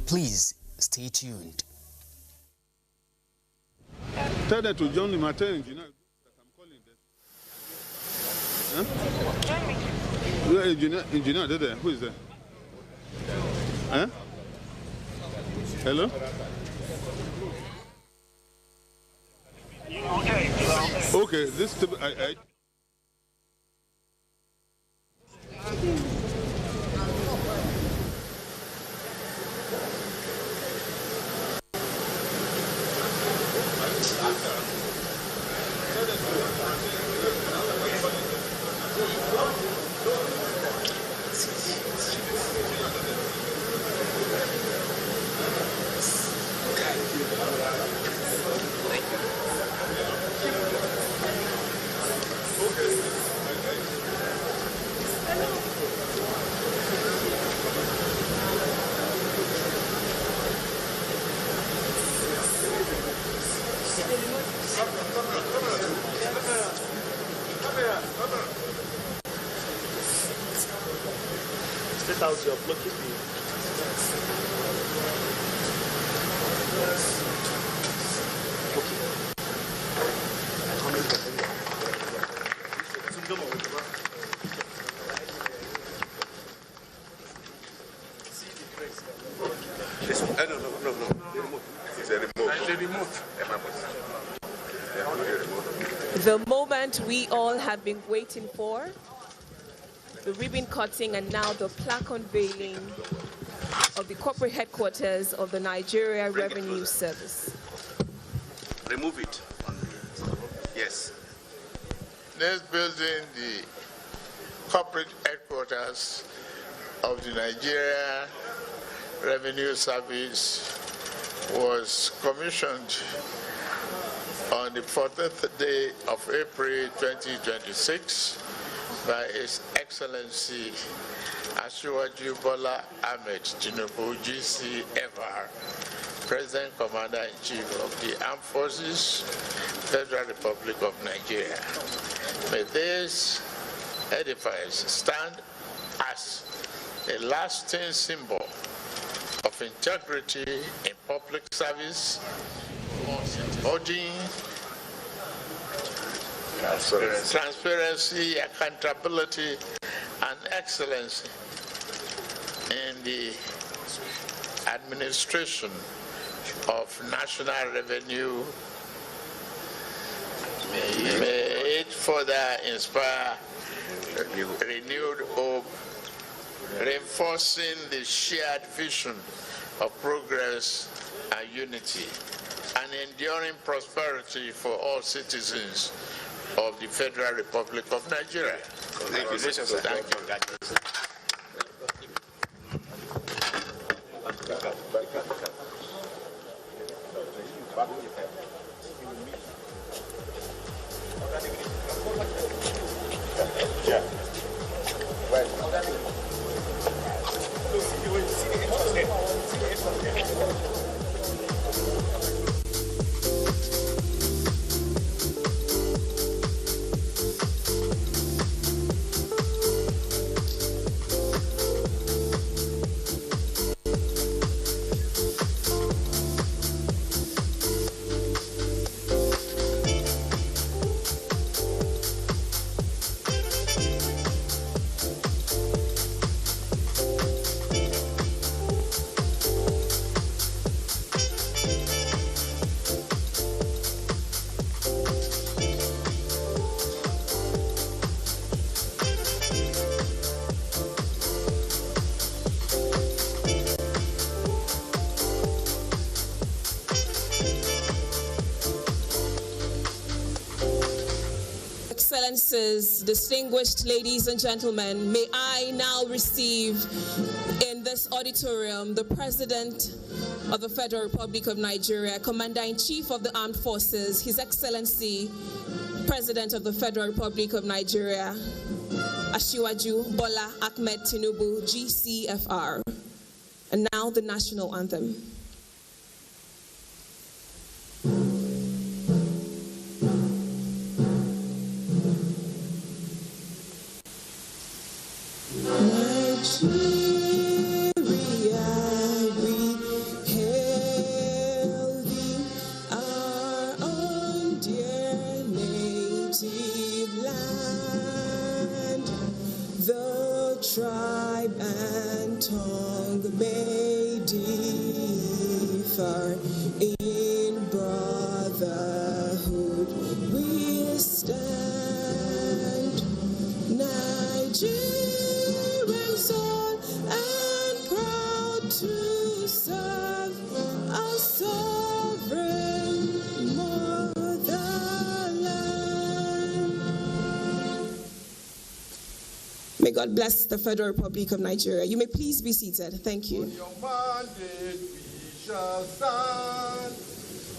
Please stay tuned. Tell them to join the matter engineer that I'm calling them. Huh? Engineer, there. Who is there? Huh? Hello? Okay, this I How's your blocking me? No. The remote. It's a remote. It's a remote. The moment we all have been waiting for, the ribbon cutting and now the plaque unveiling of the corporate headquarters of the Nigeria Revenue Service. Remove it. Yes. This building, the corporate headquarters of the Nigeria Revenue Service, was commissioned on the 14th day of April 2026 by His Excellency Asiwaju Bola Ahmed Tinubu, GCFR, President Commander-in-Chief of the Armed Forces, Federal Republic of Nigeria. May this edifice stand as a lasting symbol of integrity in public service, holding transparency, accountability, and excellence in the administration of national revenue. May it further inspire renewed hope, reinforcing the shared vision of progress and unity, and enduring prosperity for all citizens of the Federal Republic of Nigeria. Thank you. Thank you. Excellencies, distinguished ladies and gentlemen, may I now receive in this auditorium the President of the Federal Republic of Nigeria, Commander-in-Chief of the Armed Forces, His Excellency, President of the Federal Republic of Nigeria, Asiwaju Bola Ahmed Tinubu, GCFR. And now the national anthem. Tribe and tongue may differ, in brotherhood we stand. Nigerians all and proud to serve our sovereign motherland. May God bless the Federal Republic of Nigeria. You may please be seated. Thank you. On your mandate we shall stand.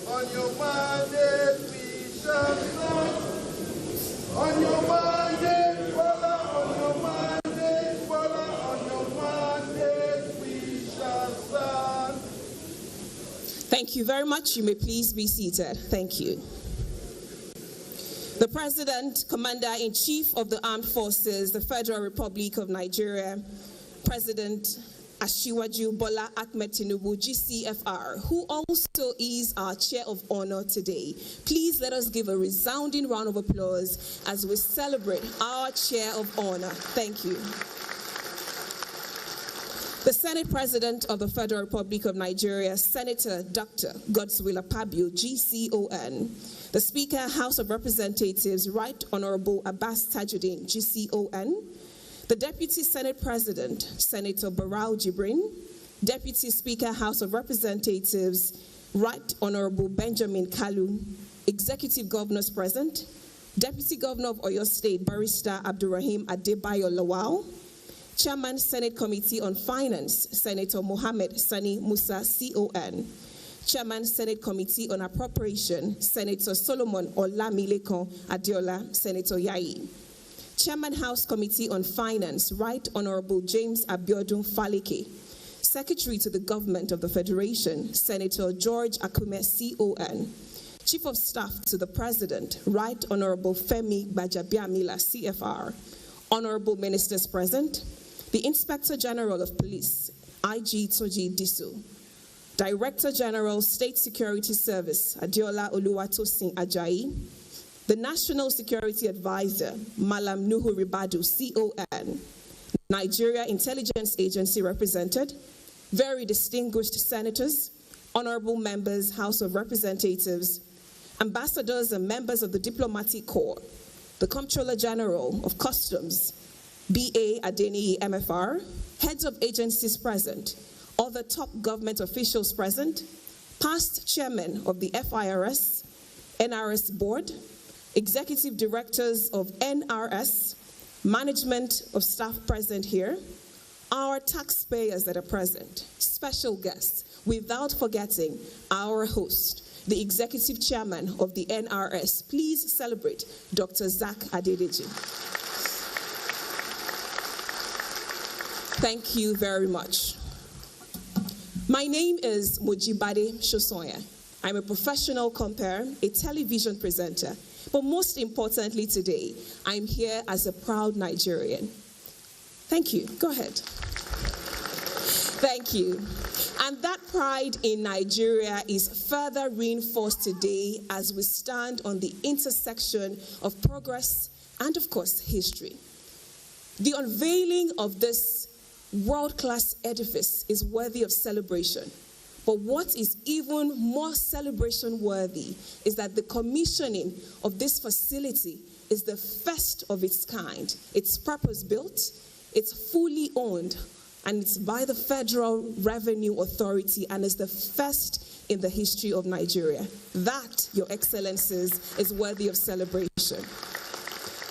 On your mandate we shall stand. On your mandate, Bola, on your mandate, Bola, on your mandate we shall stand. Thank you very much. You may please be seated. Thank you. The President, Commander-in-Chief of the Armed Forces, the Federal Republic of Nigeria, President Asiwaju Bola Ahmed Tinubu, GCFR, who also is our Chair of Honor today. Please let us give a resounding round of applause as we celebrate our Chair of Honor. Thank you. The Senate President of the Federal Republic of Nigeria, Senator Dr. Godswill Akpabio, GCON. The Speaker, House of Representatives, Right Honorable Abbas Tajuddin, GCON. The Deputy Senate President, Senator Barau Jibrin. Deputy Speaker, House of Representatives, Right Honorable Benjamin Kalu. Executive Governors present. Deputy Governor of Oyo State, Barrister Abdurrahim Adebayo Lawal. Chairman, Senate Committee on Finance, Senator Mohammed Sani Musa, CON. Chairman, Senate Committee on Appropriation, Senator Solomon Olamilekon Adiola, Senator Yayi. Chairman, House Committee on Finance, Right Honorable James Abiodun Faleke. Secretary to the Government of the Federation, Senator George Akume, CON. Chief of Staff to the President, Right Honorable Femi Gbajabiamila, CFR. Honorable Ministers present, the Inspector General of Police, IG Toji Disu. Director General, State Security Service, Adiola Oluwatosin Ajayi. The National Security Advisor, Malam Nuhu Ribadu, CON. Nigeria Intelligence Agency represented. Very distinguished senators, honorable members, House of Representatives, ambassadors and members of the Diplomatic Corps, the Comptroller General of Customs, B.A. Adeniyi MFR, heads of agencies present, other top government officials present, past chairmen of the FIRS, NRS Board, executive directors of NRS, management of staff present here, our taxpayers that are present, special guests, without forgetting our host, the executive chairman of the NRS. Please celebrate Dr. Zach Adedeji. Thank you very much. My name is Mojibade Shosonya. I'm a professional compere, a television presenter, but most importantly today, I'm here as a proud Nigerian. Thank you. Go ahead. Thank you. And that pride in Nigeria is further reinforced today as we stand on the intersection of progress and, of course, history. The unveiling of this world-class edifice is worthy of celebration. But what is even more celebration-worthy is that the commissioning of this facility is the first of its kind. It's purpose-built, it's fully owned, and it's by the Federal Revenue Authority, and is the first in the history of Nigeria. That, Your Excellencies, is worthy of celebration.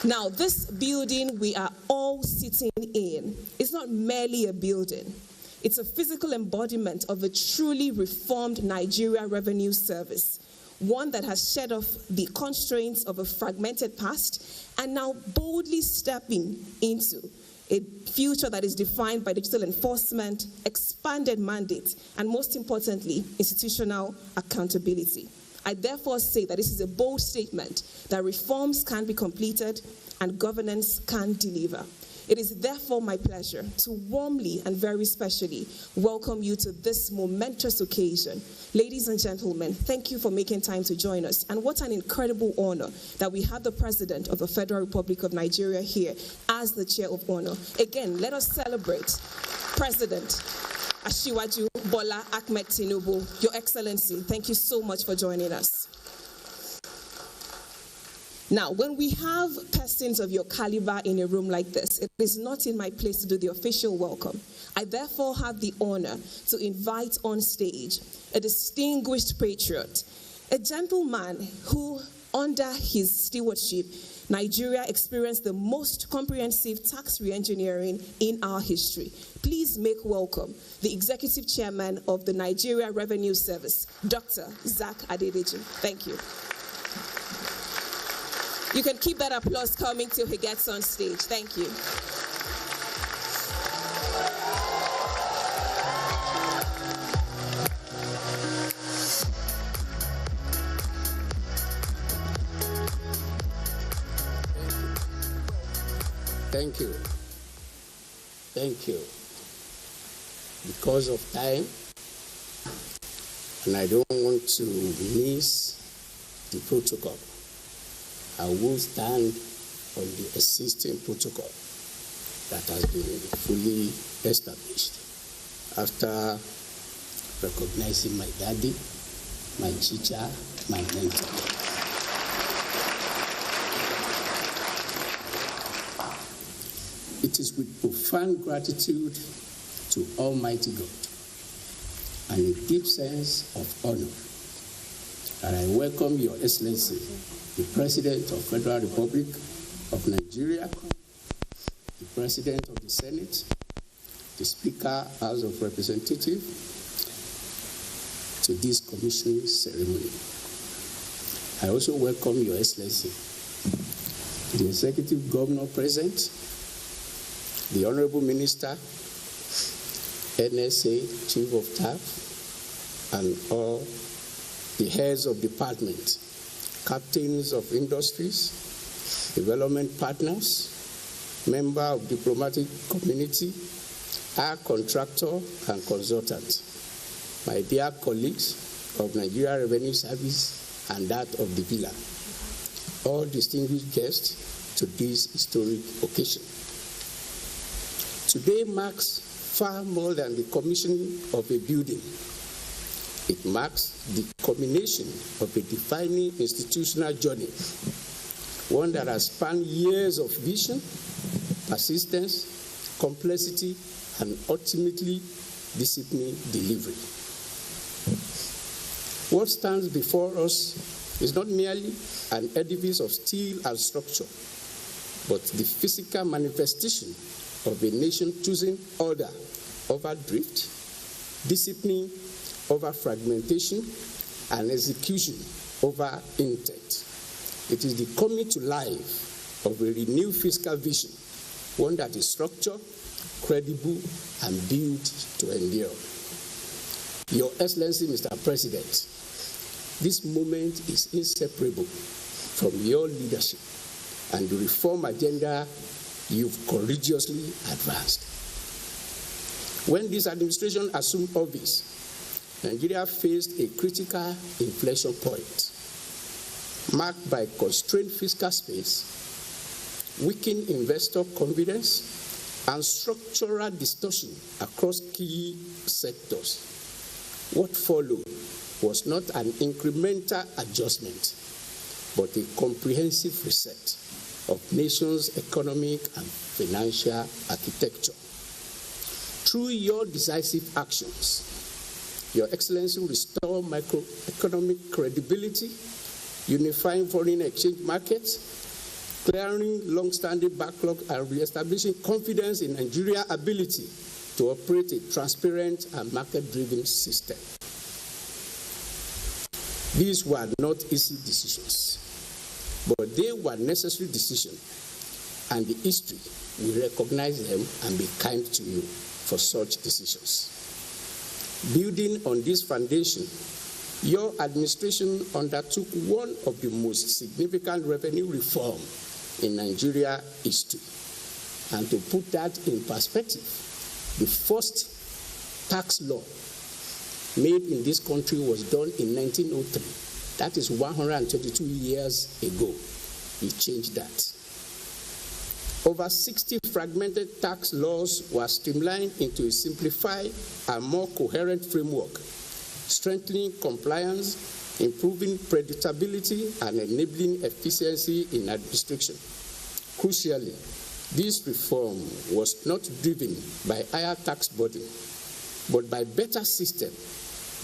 Now, this building we are all sitting in is not merely a building. It's a physical embodiment of a truly reformed Nigeria Revenue Service, one that has shed off the constraints of a fragmented past and now boldly stepping into a future that is defined by digital enforcement, expanded mandate, and most importantly, institutional accountability. I therefore say that this is a bold statement that reforms can be completed and governance can deliver. It is therefore my pleasure to warmly and very specially welcome you to this momentous occasion. Ladies and gentlemen, thank you for making time to join us. And what an incredible honor that we have the President of the Federal Republic of Nigeria here as the Chair of Honor. Again, let us celebrate President Asiwaju Bola Ahmed Tinubu. Your Excellency, thank you so much for joining us. Now, when we have persons of your caliber in a room like this, it is not in my place to do the official welcome. I therefore have the honor to invite on stage a distinguished patriot, a gentleman who, under his stewardship, Nigeria experienced the most comprehensive tax re-engineering in our history. Please make welcome the Executive Chairman of the Nigeria Revenue Service, Dr. Zach Adedeji. Thank you. You can keep that applause coming till he gets on stage. Thank you. Thank you. Thank you. Because of time, and I don't want to miss the protocol, I will stand on the existing protocol that has been fully established after recognizing my daddy, my teacher, my mentor. It is with profound gratitude to Almighty God and a deep sense of honor that I welcome Your Excellency, the President of the Federal Republic of Nigeria, the President of the Senate, the Speaker, House of Representatives, to this commissioning ceremony. I also welcome Your Excellency, the Executive Governor present, the Honorable Minister, NSA, Chief of Staff, and all the heads of department, captains of industries, development partners, member of diplomatic community, our contractor and consultant, my dear colleagues of Nigeria Revenue Service and that of the Villa, all distinguished guests to this historic occasion. Today marks far more than the commissioning of a building. It marks the culmination of a defining institutional journey, one that has spanned years of vision, persistence, complexity, and ultimately disciplined delivery. What stands before us is not merely an edifice of steel and structure, but the physical manifestation of a nation choosing order over drift, discipline over fragmentation, and execution over intent. It is the coming to life of a renewed fiscal vision, one that is structured, credible, and built to endure. Your Excellency, Mr. President, this moment is inseparable from your leadership and the reform agenda you've courageously advanced. When this administration assumed office, Nigeria faced a critical inflection point, marked by constrained fiscal space, weakened investor confidence, and structural distortion across key sectors. What followed was not an incremental adjustment, but a comprehensive reset of nation's economic and financial architecture. Through your decisive actions, Your Excellency will restore macroeconomic credibility, unifying foreign exchange markets, clearing long-standing backlog and re-establishing confidence in Nigeria's ability to operate a transparent and market-driven system. These were not easy decisions, but they were necessary decisions, and the history will recognize them and be kind to you for such decisions. Building on this foundation, your administration undertook one of the most significant revenue reforms in Nigeria history. And to put that in perspective, the first tax law made in this country was done in 1903. That is 122 years ago. We changed that. Over 60 fragmented tax laws were streamlined into a simplified and more coherent framework, strengthening compliance, improving predictability, and enabling efficiency in administration. Crucially, this reform was not driven by higher tax burden, but by better system,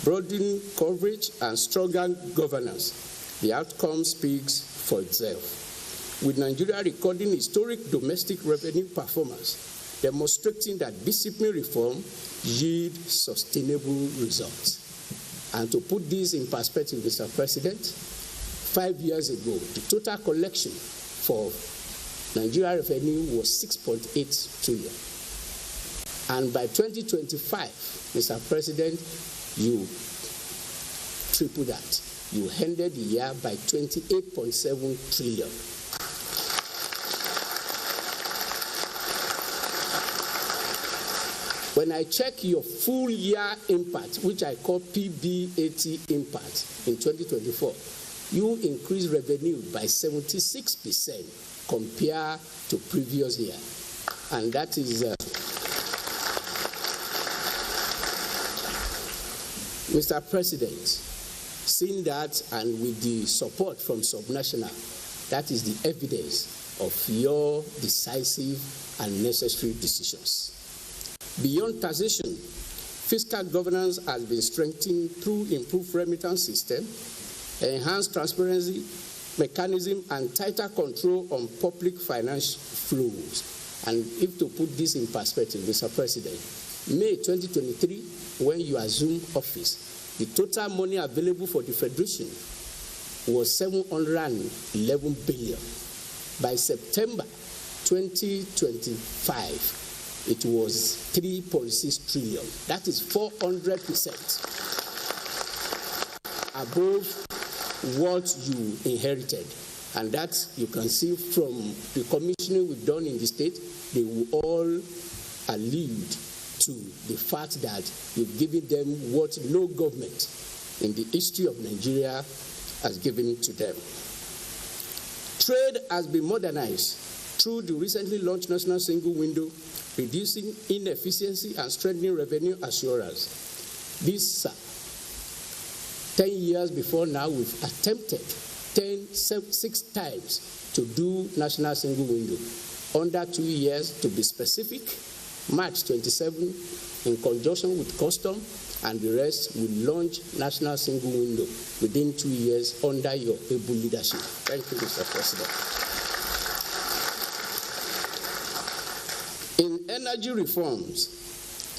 broadening coverage, and stronger governance. The outcome speaks for itself, with Nigeria recording historic domestic revenue performance, demonstrating that discipline reform yields sustainable results. And to put this in perspective, Mr. President, 5 years ago, the total collection for Nigeria revenue was 6.8 trillion. And by 2025, Mr. President, you triple that. You ended the year by 28.7 trillion. When I check your full year impact, which I call PBAT impact in 2024, you increased revenue by 76% compared to previous year. And that is, Mr. President, seeing that and with the support from subnational, that is the evidence of your decisive and necessary decisions. Beyond taxation, fiscal governance has been strengthened through improved remittance system, enhanced transparency mechanism, and tighter control on public finance flows. And if to put this in perspective, Mr. President, May 2023, when you assumed office, the total money available for the Federation was 711 billion. By September 2025, it was 3.6 trillion. That is 400% above what you inherited. And that you can see from the commissioning we've done in the state, they will all allude to the fact that you've given them what no government in the history of Nigeria has given to them. Trade has been modernized through the recently launched National Single Window, reducing inefficiency and strengthening revenue assurance. This 10 years before now, we've attempted 6 times to do National Single Window. Under 2 years, to be specific, March 27, in conjunction with Custom, and the rest will launch National Single Window within 2 years under your able leadership. Thank you, Mr. President. In energy reforms,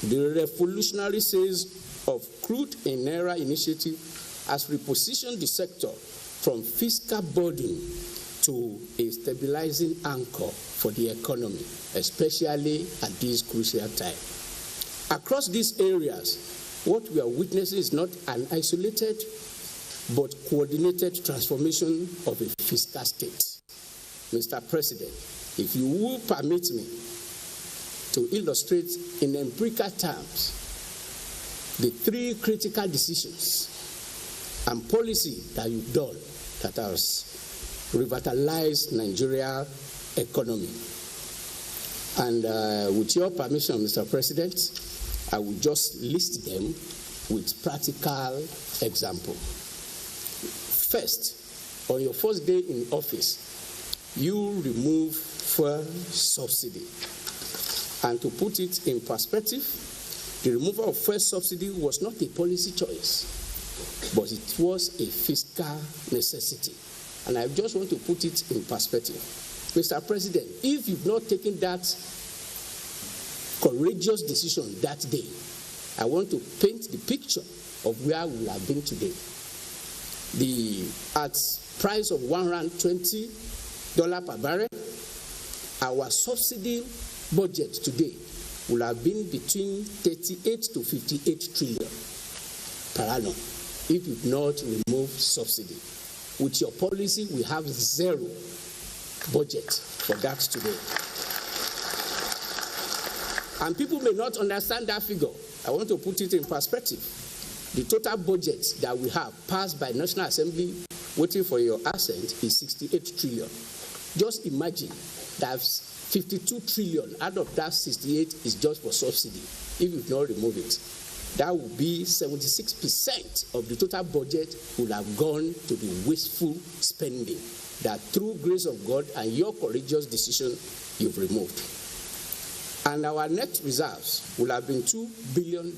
the revolutionary sales of crude in Naira initiative has repositioned the sector from fiscal burden to a stabilizing anchor for the economy, especially at this crucial time. Across these areas, what we are witnessing is not an isolated but coordinated transformation of a fiscal state. Mr. President, if you will permit me to illustrate in empirical terms the 3 critical decisions and policy that you've done that has revitalized Nigeria economy. And with your permission, Mr. President, I will just list them with practical example. First, on your first day in office, you remove fuel subsidy. And to put it in perspective, the removal of fuel subsidy was not a policy choice, but it was a fiscal necessity. And I just want to put it in perspective. Mr. President, if you've not taken that courageous decision that day, I want to paint the picture of where we have been today. At price of $120 per barrel, our subsidy budget today will have been between 38 to 58 trillion per annum if you've not removed subsidy. With your policy, we have zero budget for that today. And people may not understand that figure. I want to put it in perspective. The total budget that we have passed by National Assembly, waiting for your assent, is 68 trillion. Just imagine that 52 trillion out of that 68 is just for subsidy. If you've not removed it, that would be 76% of the total budget would have gone to the wasteful spending that through grace of God and your courageous decision you've removed. And our net reserves will have been $2 billion.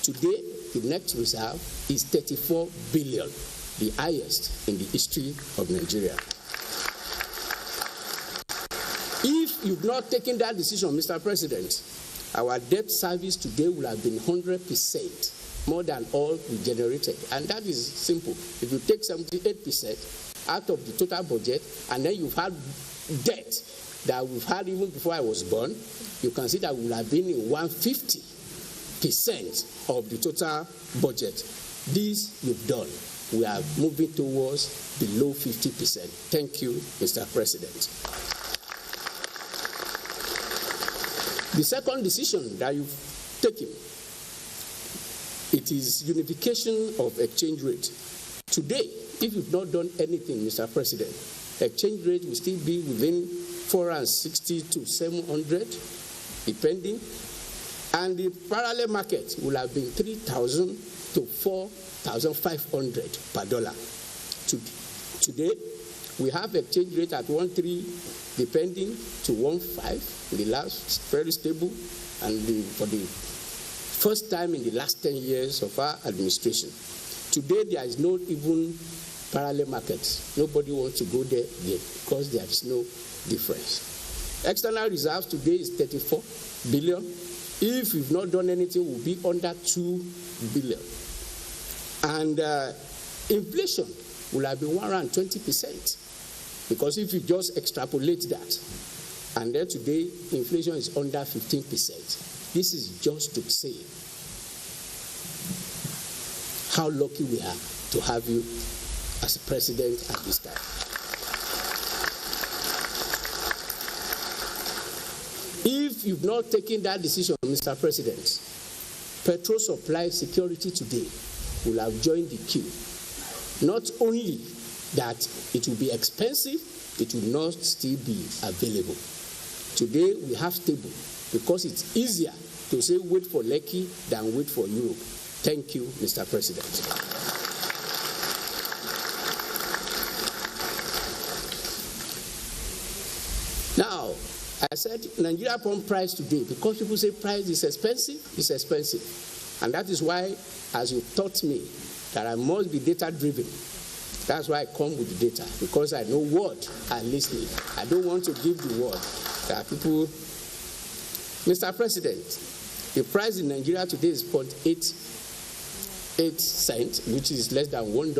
Today, the net reserve is 34 billion, the highest in the history of Nigeria. If you've not taken that decision, Mr. President, our debt service today will have been 100% more than all we generated. And that is simple. If you take 78% out of the total budget, and then you've had debt that we've had even before I was born, you can see that we will have been in 150% of the total budget. This you've done. We are moving towards below 50%. Thank you, Mr. President. The second decision that you've taken, it is unification of exchange rate. Today, if you've not done anything, Mr. President, exchange rate will still be within 460 to 700, depending, and the parallel market will have been 3,000 to 4,500 per dollar. Today, we have exchange rate at 1.3, depending, to 1.5 in the last, very stable, and for the first time in the last 10 years of our administration. Today, there is no even parallel market. Nobody wants to go there yet because there is no difference. External reserves today is 34 billion. If we've not done anything, we'll be under 2 billion. And inflation will have been 120%. Because if you just extrapolate that, and then today inflation is under 15%, this is just to say how lucky we are to have you as president at this time. If you've not taken that decision, Mr. President, petrol supply security today will have joined the queue. Not only that it will be expensive, it will not still be available. Today we have stable because it's easier to say wait for Lekki than wait for Europe. Thank you, Mr. President. Now, I said Nigeria pump price today because people say price is expensive, it's expensive. And that is why, as you taught me, that I must be data-driven. That's why I come with the data, because I know what I'm listening. I don't want to give the word that people. Mr. President, the price in Nigeria today is 0.88 cents, which is less than $1.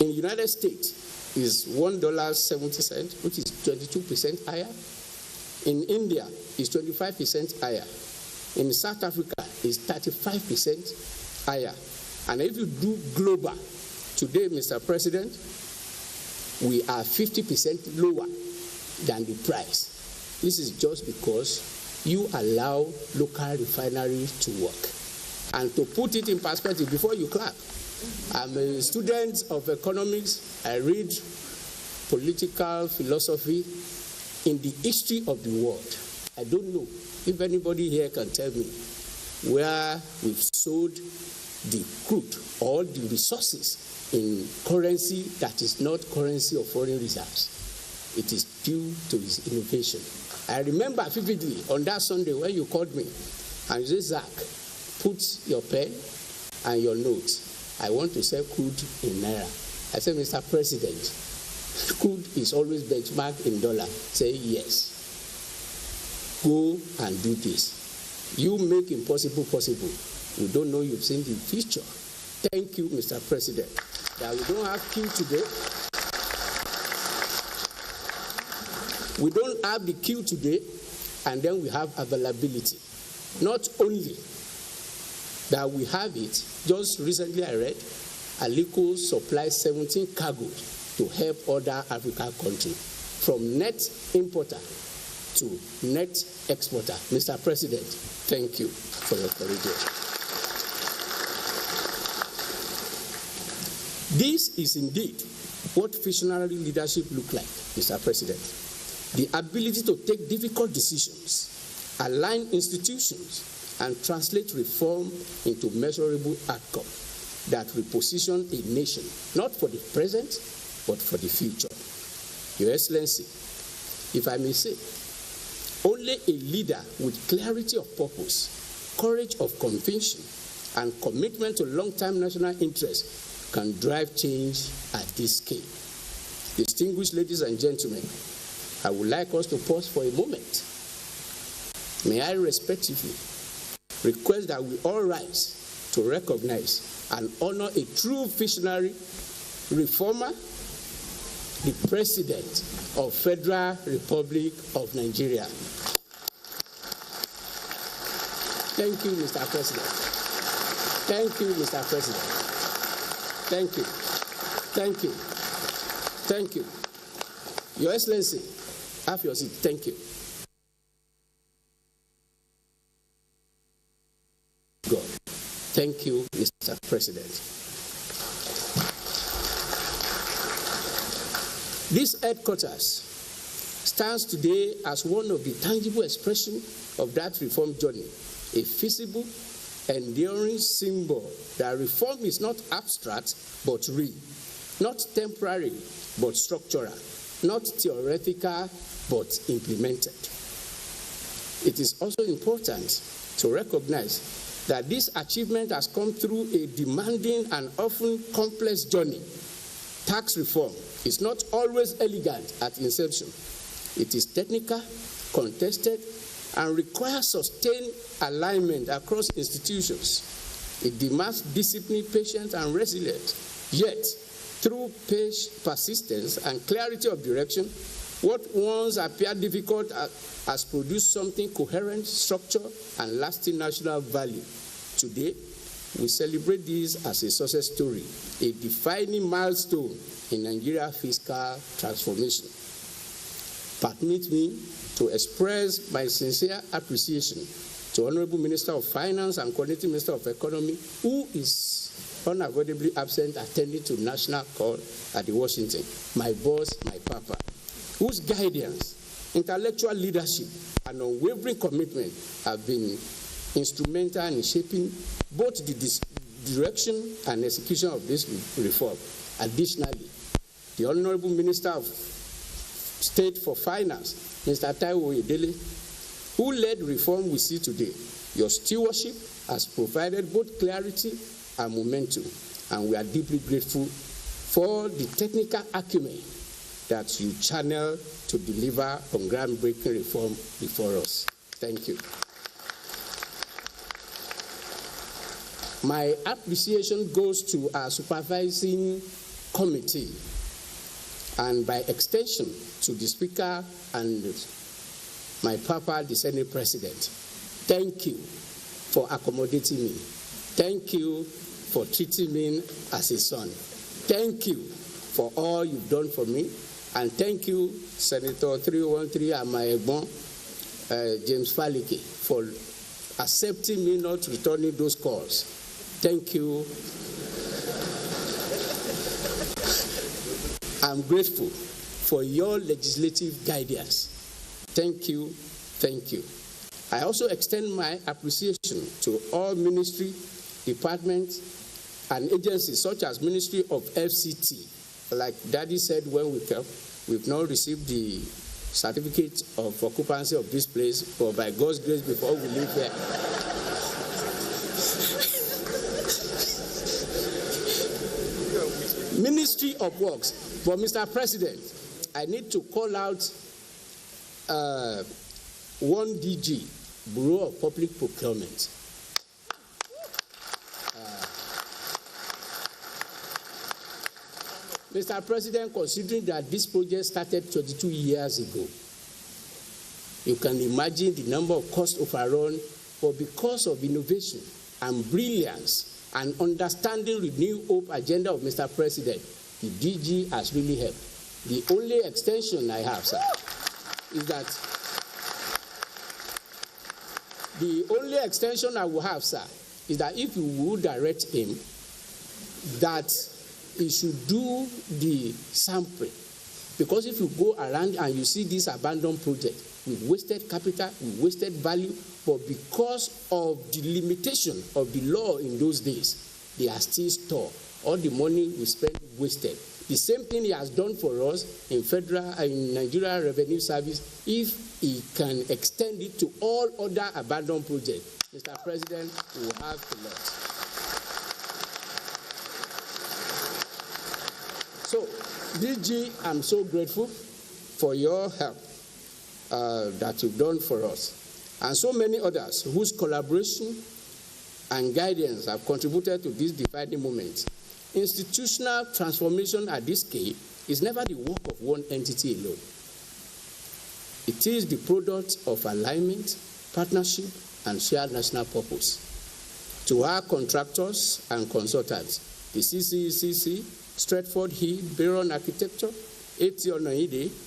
In the United States, is $1.70, which is 22% higher. In India, is 25% higher. In South Africa, is 35% higher. And if you do global, today, Mr. President, we are 50% lower than the price. This is just because you allow local refineries to work. And to put it in perspective, before you clap, I'm a student of economics. I read political philosophy in the history of the world. I don't know if anybody here can tell me where we've sold the crude or the resources in currency that is not currency of foreign reserves. It is due to his innovation. I remember vividly on that Sunday when you called me and you said, Zach, put your pen and your notes. I want to sell crude in Naira. I said, Mr. President, Crude is always benchmarked in dollar. Say yes. Go and do this. You make impossible possible. We don't know you've seen the future. Thank you, Mr. President. That we don't have queue today. We don't have the queue today, and then we have availability. Not only that we have it, just recently I read, Aliko supplies 17 cargoes to help other African countries, from net importer to net exporter. Mr. President, thank you for your courage. This is indeed what visionary leadership looks like, Mr. President. The ability to take difficult decisions, align institutions, and translate reform into measurable outcome that reposition a nation, not for the present, but for the future. Your Excellency, if I may say, only a leader with clarity of purpose, courage of conviction, and commitment to long-term national interests can drive change at this scale. Distinguished ladies and gentlemen, I would like us to pause for a moment. May I respectfully request that we all rise to recognize and honor a true visionary reformer, the President of Federal Republic of Nigeria. Thank you, Mr. President. Thank you, Mr. President. Thank you. Thank you. Thank you. Your Excellency, have your seat. Thank you. God. Thank you, Mr. President. This headquarters stands today as one of the tangible expressions of that reform journey, a feasible, enduring symbol that reform is not abstract but real, not temporary but structural, not theoretical but implemented. It is also important to recognize that this achievement has come through a demanding and often complex journey. Tax reform is not always elegant at inception. It is technical, contested, and requires sustained alignment across institutions. It demands discipline, patience, and resilience. Yet, through persistence and clarity of direction, what once appeared difficult has produced something coherent, structured, and lasting national value. Today, we celebrate this as a success story, a defining milestone in Nigeria's fiscal transformation. Permit me to express my sincere appreciation to Honorable Minister of Finance and Coordinating Minister of Economy, who is unavoidably absent attending to national call at the Washington, my boss, my papa, whose guidance, intellectual leadership, and unwavering commitment have been instrumental in shaping both the direction and execution of this reform. Additionally, the Honorable Minister of State for Finance, Mr. Taiwo Edele, who led reform we see today. Your stewardship has provided both clarity and momentum, and we are deeply grateful for the technical acumen that you channel to deliver on groundbreaking reform before us. Thank you. My appreciation goes to our supervising committee, and by extension to the Speaker and my papa, the Senate President. Thank you for accommodating me. Thank you for treating me as a son. Thank you for all you've done for me. And thank you, Senator 313 and my Egbon, James Falike, for accepting me not returning those calls. Thank you. I'm grateful for your legislative guidance. Thank you. Thank you. I also extend my appreciation to all ministry, departments, and agencies such as Ministry of FCT. Like Daddy said when we came, we've now received the certificate of occupancy of this place, but by God's grace, before we leave here. Ministry of Works, But, Mr. President, I need to call out one DG, Bureau of Public Procurement. Mr. President, considering that this project started 22 years ago, you can imagine the number of cost overrun, but because of innovation and brilliance and understanding the new hope agenda of Mr. President, the DG has really helped. The only extension I have, sir, is that if you would direct him that he should do the sampling, because if you go around and you see this abandoned project, we've wasted capital, we've wasted value, but because of the limitation of the law in those days, they are still stored. All the money we spent wasted. The same thing he has done for us in Nigerian Revenue Service. If he can extend it to all other abandoned projects, Mr. President, we will have a lot. So, DG, I'm so grateful for your help that you've done for us, and so many others whose collaboration and guidance have contributed to this defining moment. Institutional transformation at this scale is never the work of one entity alone. It is the product of alignment, partnership, and shared national purpose. To our contractors and consultants, the CCECC, Stratford Hill, Baron Architecture, Eti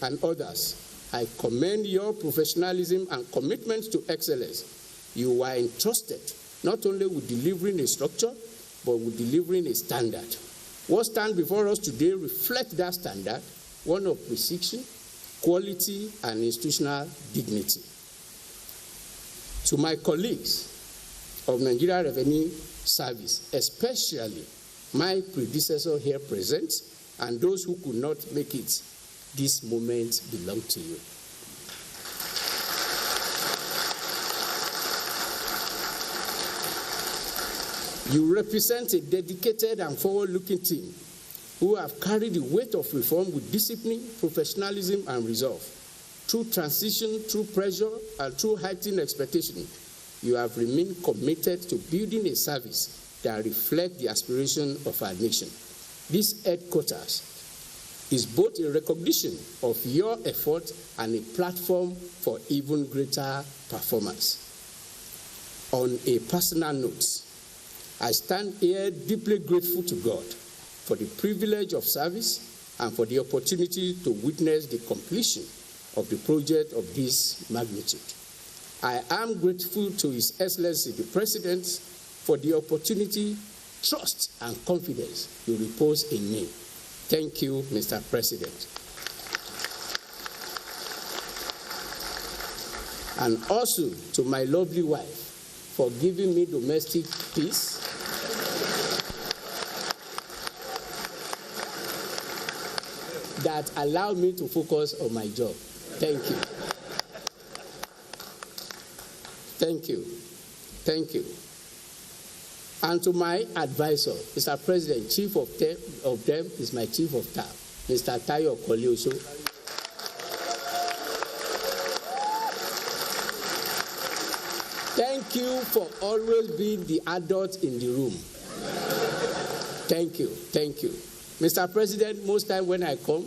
and others, I commend your professionalism and commitment to excellence. You are entrusted not only with delivering a structure, but with delivering a standard. What stands before us today reflects that standard, one of precision, quality, and institutional dignity. To my colleagues of Nigerian Revenue Service, especially my predecessor here present, and those who could not make it, this moment belongs to you. You represent a dedicated and forward-looking team who have carried the weight of reform with discipline, professionalism, and resolve. Through transition, through pressure, and through heightened expectation, you have remained committed to building a service that reflects the aspiration of our nation. This headquarters is both a recognition of your effort and a platform for even greater performance. On a personal note, I stand here deeply grateful to God for the privilege of service and for the opportunity to witness the completion of the project of this magnitude. I am grateful to His Excellency the President for the opportunity, trust, and confidence you repose in me. Thank you, Mr. President. And also to my lovely wife for giving me domestic peace, that allowed me to focus on my job. Thank you. Thank you. Thank you. And to my advisor, Mr. President, chief of them is my chief of staff, Mr. Tayo Kolioso. Thank you for always being the adult in the room. Thank you. Thank you. Mr. President, most time when I come,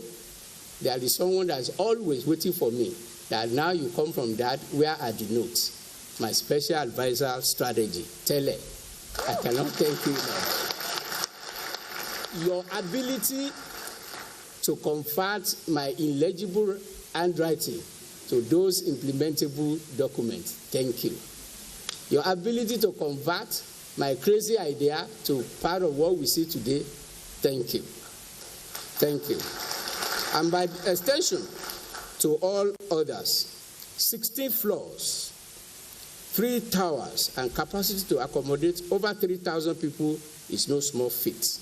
there is someone that is always waiting for me. That now you come from that, where are the notes? My special advisor strategy. Tele, I cannot thank you enough. Your ability to convert my illegible handwriting to those implementable documents. Thank you. Your ability to convert my crazy idea to part of what we see today. Thank you. Thank you. And by extension to all others, 16 floors, 3 towers, and capacity to accommodate over 3,000 people is no small feat.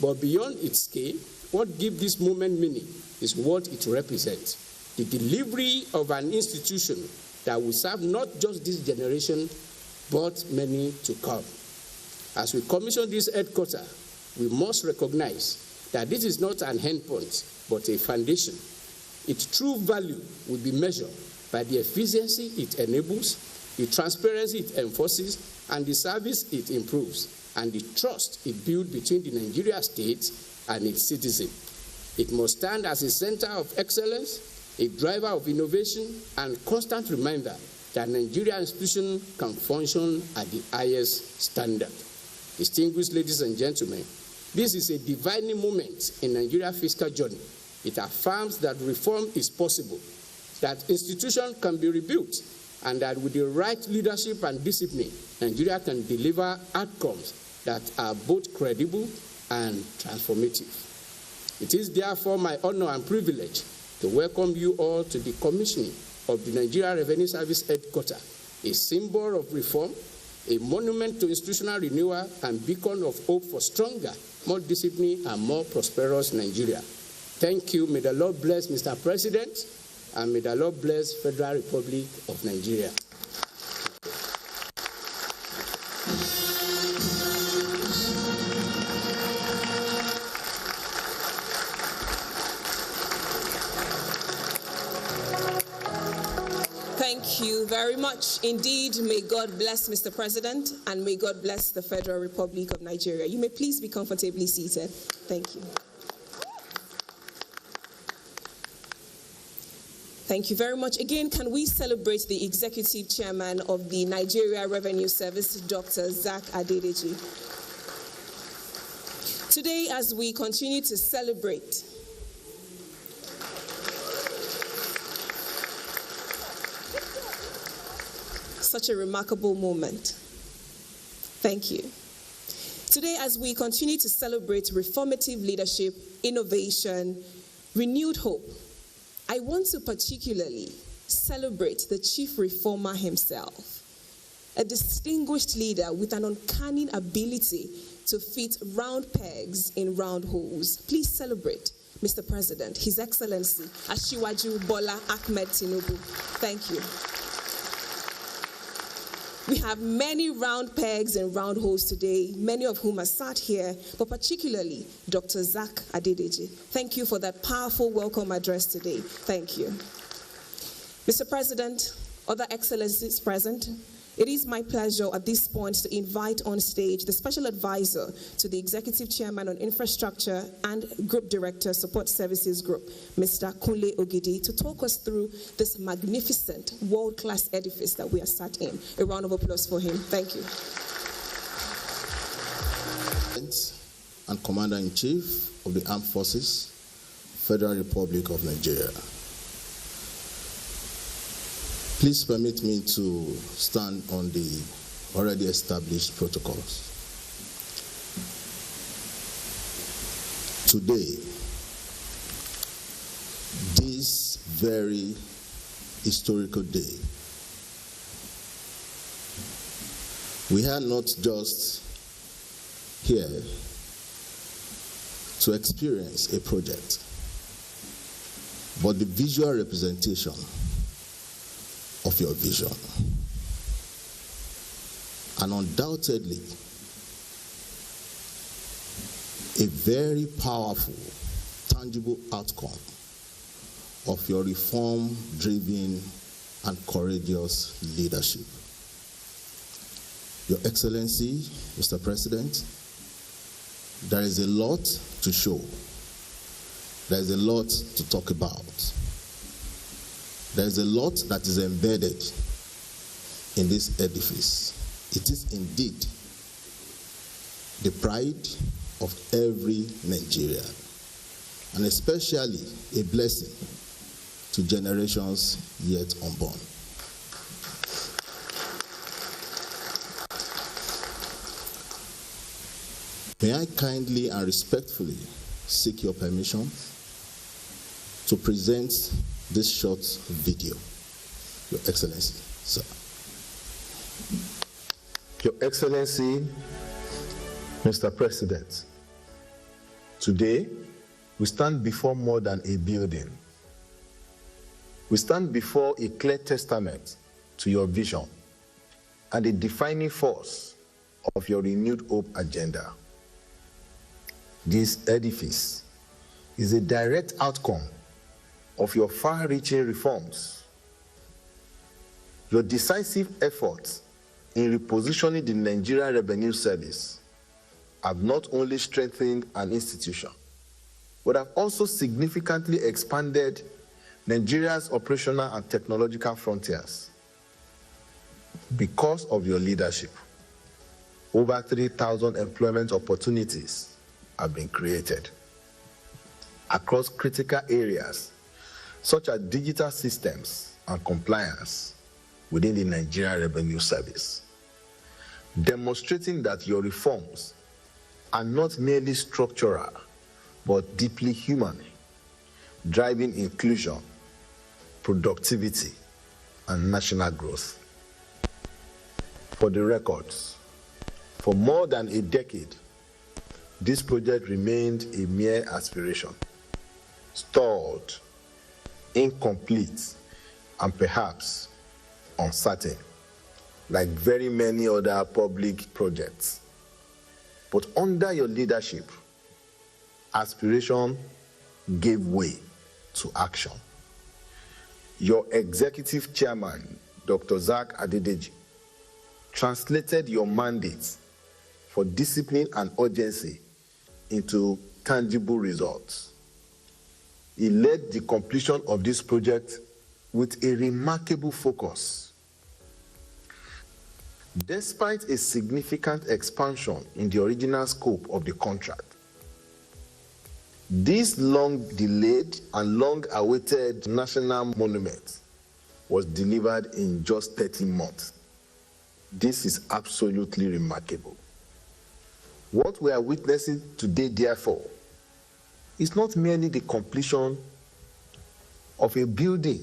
But beyond its scale, what gives this movement meaning is what it represents. The delivery of an institution that will serve not just this generation, but many to come. As we commission this headquarters, we must recognize that this is not an endpoint, but a foundation. Its true value will be measured by the efficiency it enables, the transparency it enforces, and the service it improves, and the trust it builds between the Nigeria state and its citizens. It must stand as a center of excellence, a driver of innovation, and constant reminder that Nigerian institutions can function at the highest standard. Distinguished ladies and gentlemen, this is a defining moment in Nigeria's fiscal journey. It affirms that reform is possible, that institutions can be rebuilt, and that with the right leadership and discipline, Nigeria can deliver outcomes that are both credible and transformative. It is therefore my honor and privilege to welcome you all to the commissioning of the Nigeria Revenue Service Headquarters, a symbol of reform, a monument to institutional renewal, and beacon of hope for stronger, more disciplined, and more prosperous Nigeria. Thank you. May the Lord bless Mr. President, and may the Lord bless Federal Republic of Nigeria. Thank you very much. Indeed, may God bless Mr. President, and may God bless the Federal Republic of Nigeria. You may please be comfortably seated. Thank you. Thank you very much. Again, can we celebrate the Executive Chairman of the Nigeria Revenue Service, Dr. Zach Adedeji. Today, as we continue to celebrate such a remarkable moment. Thank you. Today, as we continue to celebrate reformative leadership, innovation, renewed hope, I want to particularly celebrate the chief reformer himself, a distinguished leader with an uncanny ability to fit round pegs in round holes. Please celebrate Mr. President, His Excellency Asiwaju Bola Ahmed Tinubu. Thank you. We have many round pegs and round holes today, many of whom are sat here, but particularly Dr. Zach Adedeji. Thank you for that powerful welcome address today. Thank you. Mr. President, other excellencies present, it is my pleasure at this point to invite on stage the Special Advisor to the Executive Chairman on Infrastructure and Group Director, Support Services Group, Mr. Kunle Ogidi, to talk us through this magnificent world-class edifice that we are sat in. A round of applause for him. Thank you. And Commander-in-Chief of the Armed Forces, Federal Republic of Nigeria. Please permit me to stand on the already established protocols. Today, this very historical day, we are not just here to experience a project, but the visual representation of your vision. And undoubtedly, a very powerful, tangible outcome of your reform-driven and courageous leadership. Your Excellency, Mr. President, there is a lot to show. There is a lot to talk about. There is a lot that is embedded in this edifice. It is indeed the pride of every Nigerian, and especially a blessing to generations yet unborn. May I kindly and respectfully seek your permission to present this short video. Your Excellency, sir. Your Excellency, Mr. President, today we stand before more than a building. We stand before a clear testament to your vision and a defining force of your renewed hope agenda. This edifice is a direct outcome of your far-reaching reforms. Your decisive efforts in repositioning the Nigerian Revenue Service have not only strengthened an institution, but have also significantly expanded Nigeria's operational and technological frontiers. Because of your leadership, over 3,000 employment opportunities have been created across critical areas such as digital systems and compliance within the Nigerian Revenue Service, demonstrating that your reforms are not merely structural, but deeply human, driving inclusion, productivity, and national growth. For the records, for more than a decade, this project remained a mere aspiration, stalled, incomplete, and perhaps uncertain, like very many other public projects. But under your leadership, aspiration gave way to action. Your executive chairman, Dr. Zach Adedeji, translated your mandate for discipline and urgency into tangible results. He led the completion of this project with a remarkable focus. Despite a significant expansion in the original scope of the contract, this long-delayed and long-awaited national monument was delivered in just 13 months. This is absolutely remarkable. What we are witnessing today, therefore, is not merely the completion of a building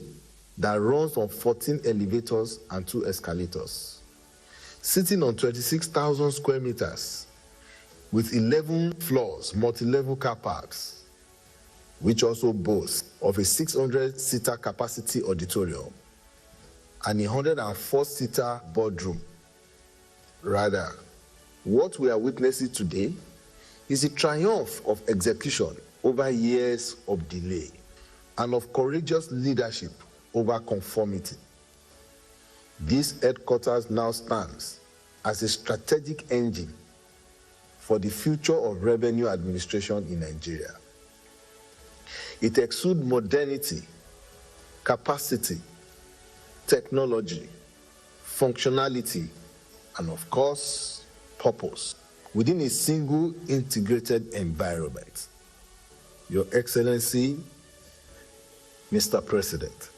that runs on 14 elevators and 2 escalators, sitting on 26,000 square meters with 11 floors, multi-level car parks, which also boasts of a 600-seater capacity auditorium and a 104-seater boardroom. Rather, what we are witnessing today is a triumph of execution over years of delay and of courageous leadership over conformity. This headquarters now stands as a strategic engine for the future of revenue administration in Nigeria. It exudes modernity, capacity, technology, functionality, and of course, purpose within a single integrated environment. Your Excellency, Mr. President,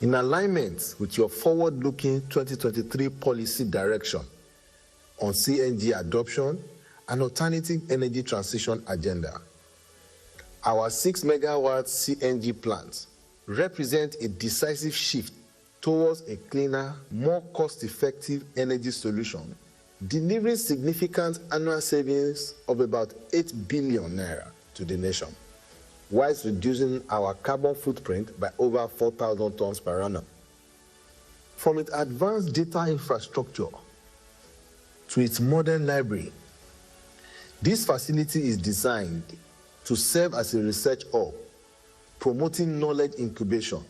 in alignment with your forward-looking 2023 policy direction on CNG adoption and alternative energy transition agenda, our 6 megawatt CNG plants represent a decisive shift towards a cleaner, more cost-effective energy solution, delivering significant annual savings of about 8 billion naira to the nation, whilst reducing our carbon footprint by over 4,000 tons per annum. From its advanced data infrastructure to its modern library, this facility is designed to serve as a research hub, promoting knowledge incubation,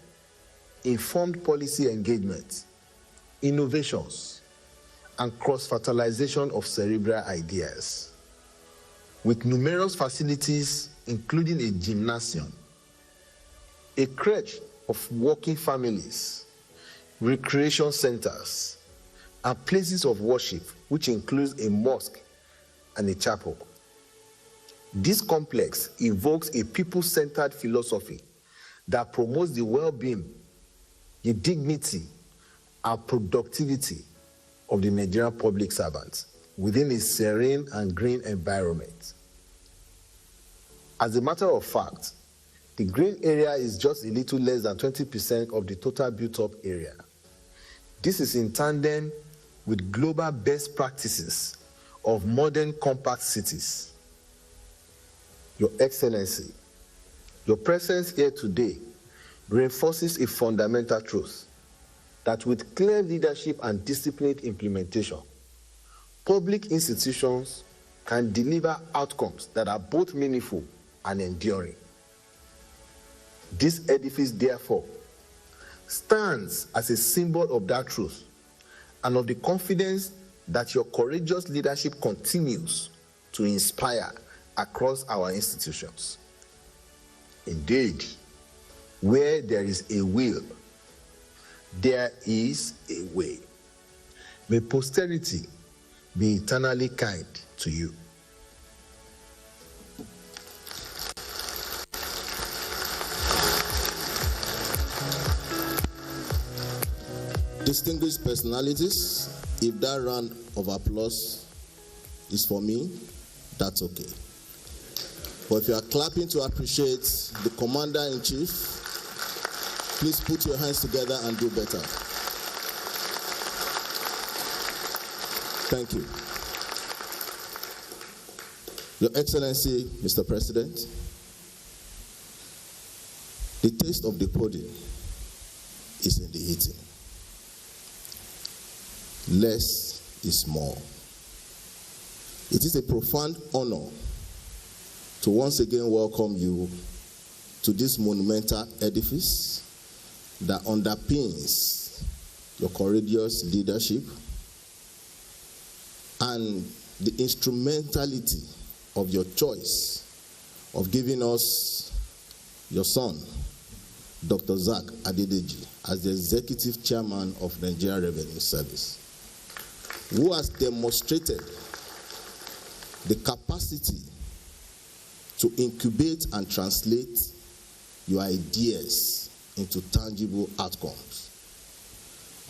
informed policy engagement, innovations, and cross-fertilization of cerebral ideas. With numerous facilities, including a gymnasium, a crèche of working families, recreation centers, and places of worship, which includes a mosque and a chapel. This complex evokes a people-centered philosophy that promotes the well-being, the dignity, and productivity of the Nigerian public servants within a serene and green environment. As a matter of fact, the green area is just a little less than 20% of the total built-up area. This is in tandem with global best practices of modern compact cities. Your Excellency, your presence here today reinforces a fundamental truth that with clear leadership and disciplined implementation, public institutions can deliver outcomes that are both meaningful and enduring. This edifice, therefore, stands as a symbol of that truth and of the confidence that your courageous leadership continues to inspire across our institutions. Indeed, where there is a will, there is a way. May posterity be eternally kind to you. Distinguished personalities, if that round of applause is for me, that's okay. But if you are clapping to appreciate the Commander-in-Chief, please put your hands together and do better. Thank you. Your Excellency, Mr. President, the taste of the pudding is in the eating. Less is more. It is a profound honor to once again welcome you to this monumental edifice that underpins your courageous leadership and the instrumentality of your choice of giving us your son, Dr. Zach Adedeji, as the Executive Chairman of Nigerian Revenue Service, who has demonstrated the capacity to incubate and translate your ideas into tangible outcomes.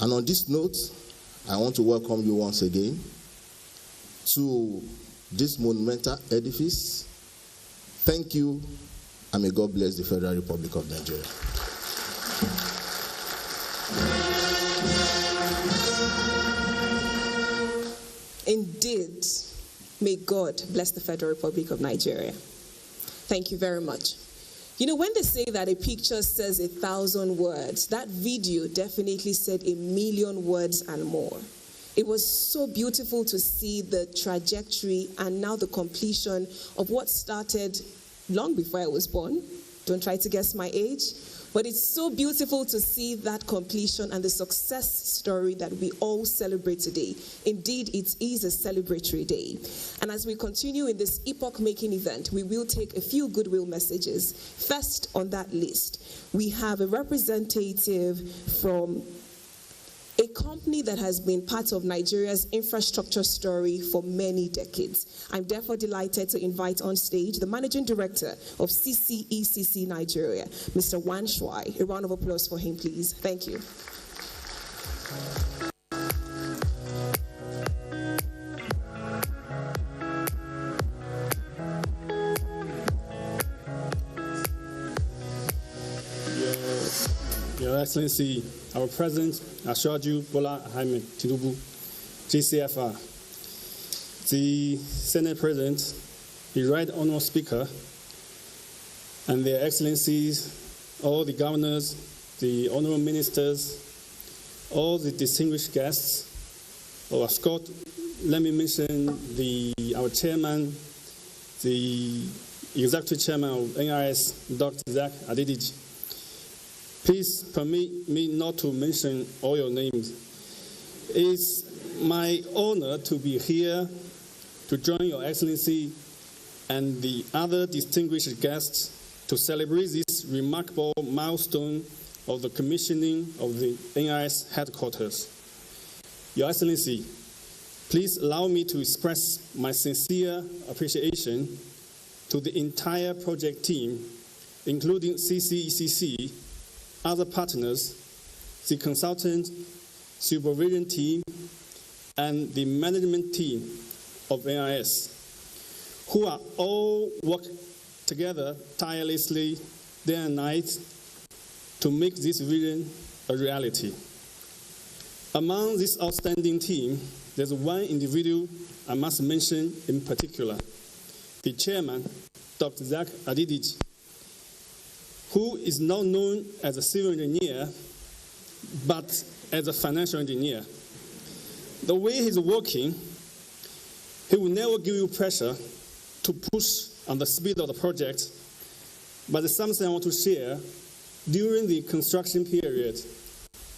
And on this note, I want to welcome you once again to this monumental edifice. Thank you, and may God bless the Federal Republic of Nigeria. Indeed, may God bless the Federal Republic of Nigeria. Thank you very much. You know, when they say that a picture says 1,000 words, that video definitely said 1,000,000 words and more. It was so beautiful to see the trajectory and now the completion of what started long before I was born. Don't try to guess my age. But it's so beautiful to see that completion and the success story that we all celebrate today. Indeed, it is a celebratory day. And as we continue in this epoch-making event, we will take a few goodwill messages. First on that list, we have a representative from a company that has been part of Nigeria's infrastructure story for many decades. I'm therefore delighted to invite on stage the Managing Director of CCECC Nigeria, Mr. Wan Shuai. A round of applause for him, please. Thank you. Your Excellency, our President, Ashwaju Bola Ahmed Tinubu, GCFR, the Senate President, the Right Honourable Speaker, and their Excellencies, all the governors, the Honourable Ministers, all the distinguished guests. Oh, Scott, let me mention our Chairman, the Executive Chairman of NIS, Dr. Zach Adedeji. Please permit me not to mention all your names. It's my honor to be here to join Your Excellency and the other distinguished guests to celebrate this remarkable milestone of the commissioning of the NIS headquarters. Your Excellency, please allow me to express my sincere appreciation to the entire project team, including CCECC, other partners, the consultant, supervision team, and the management team of NIS, who are all working together tirelessly day and night to make this vision a reality. Among this outstanding team, there's one individual I must mention in particular, the chairman, Dr. Zach Adedeji, who is not known as a civil engineer, but as a financial engineer. The way he's working, He will never give you pressure to push on the speed of the project, but there's something I want to share. During the construction period,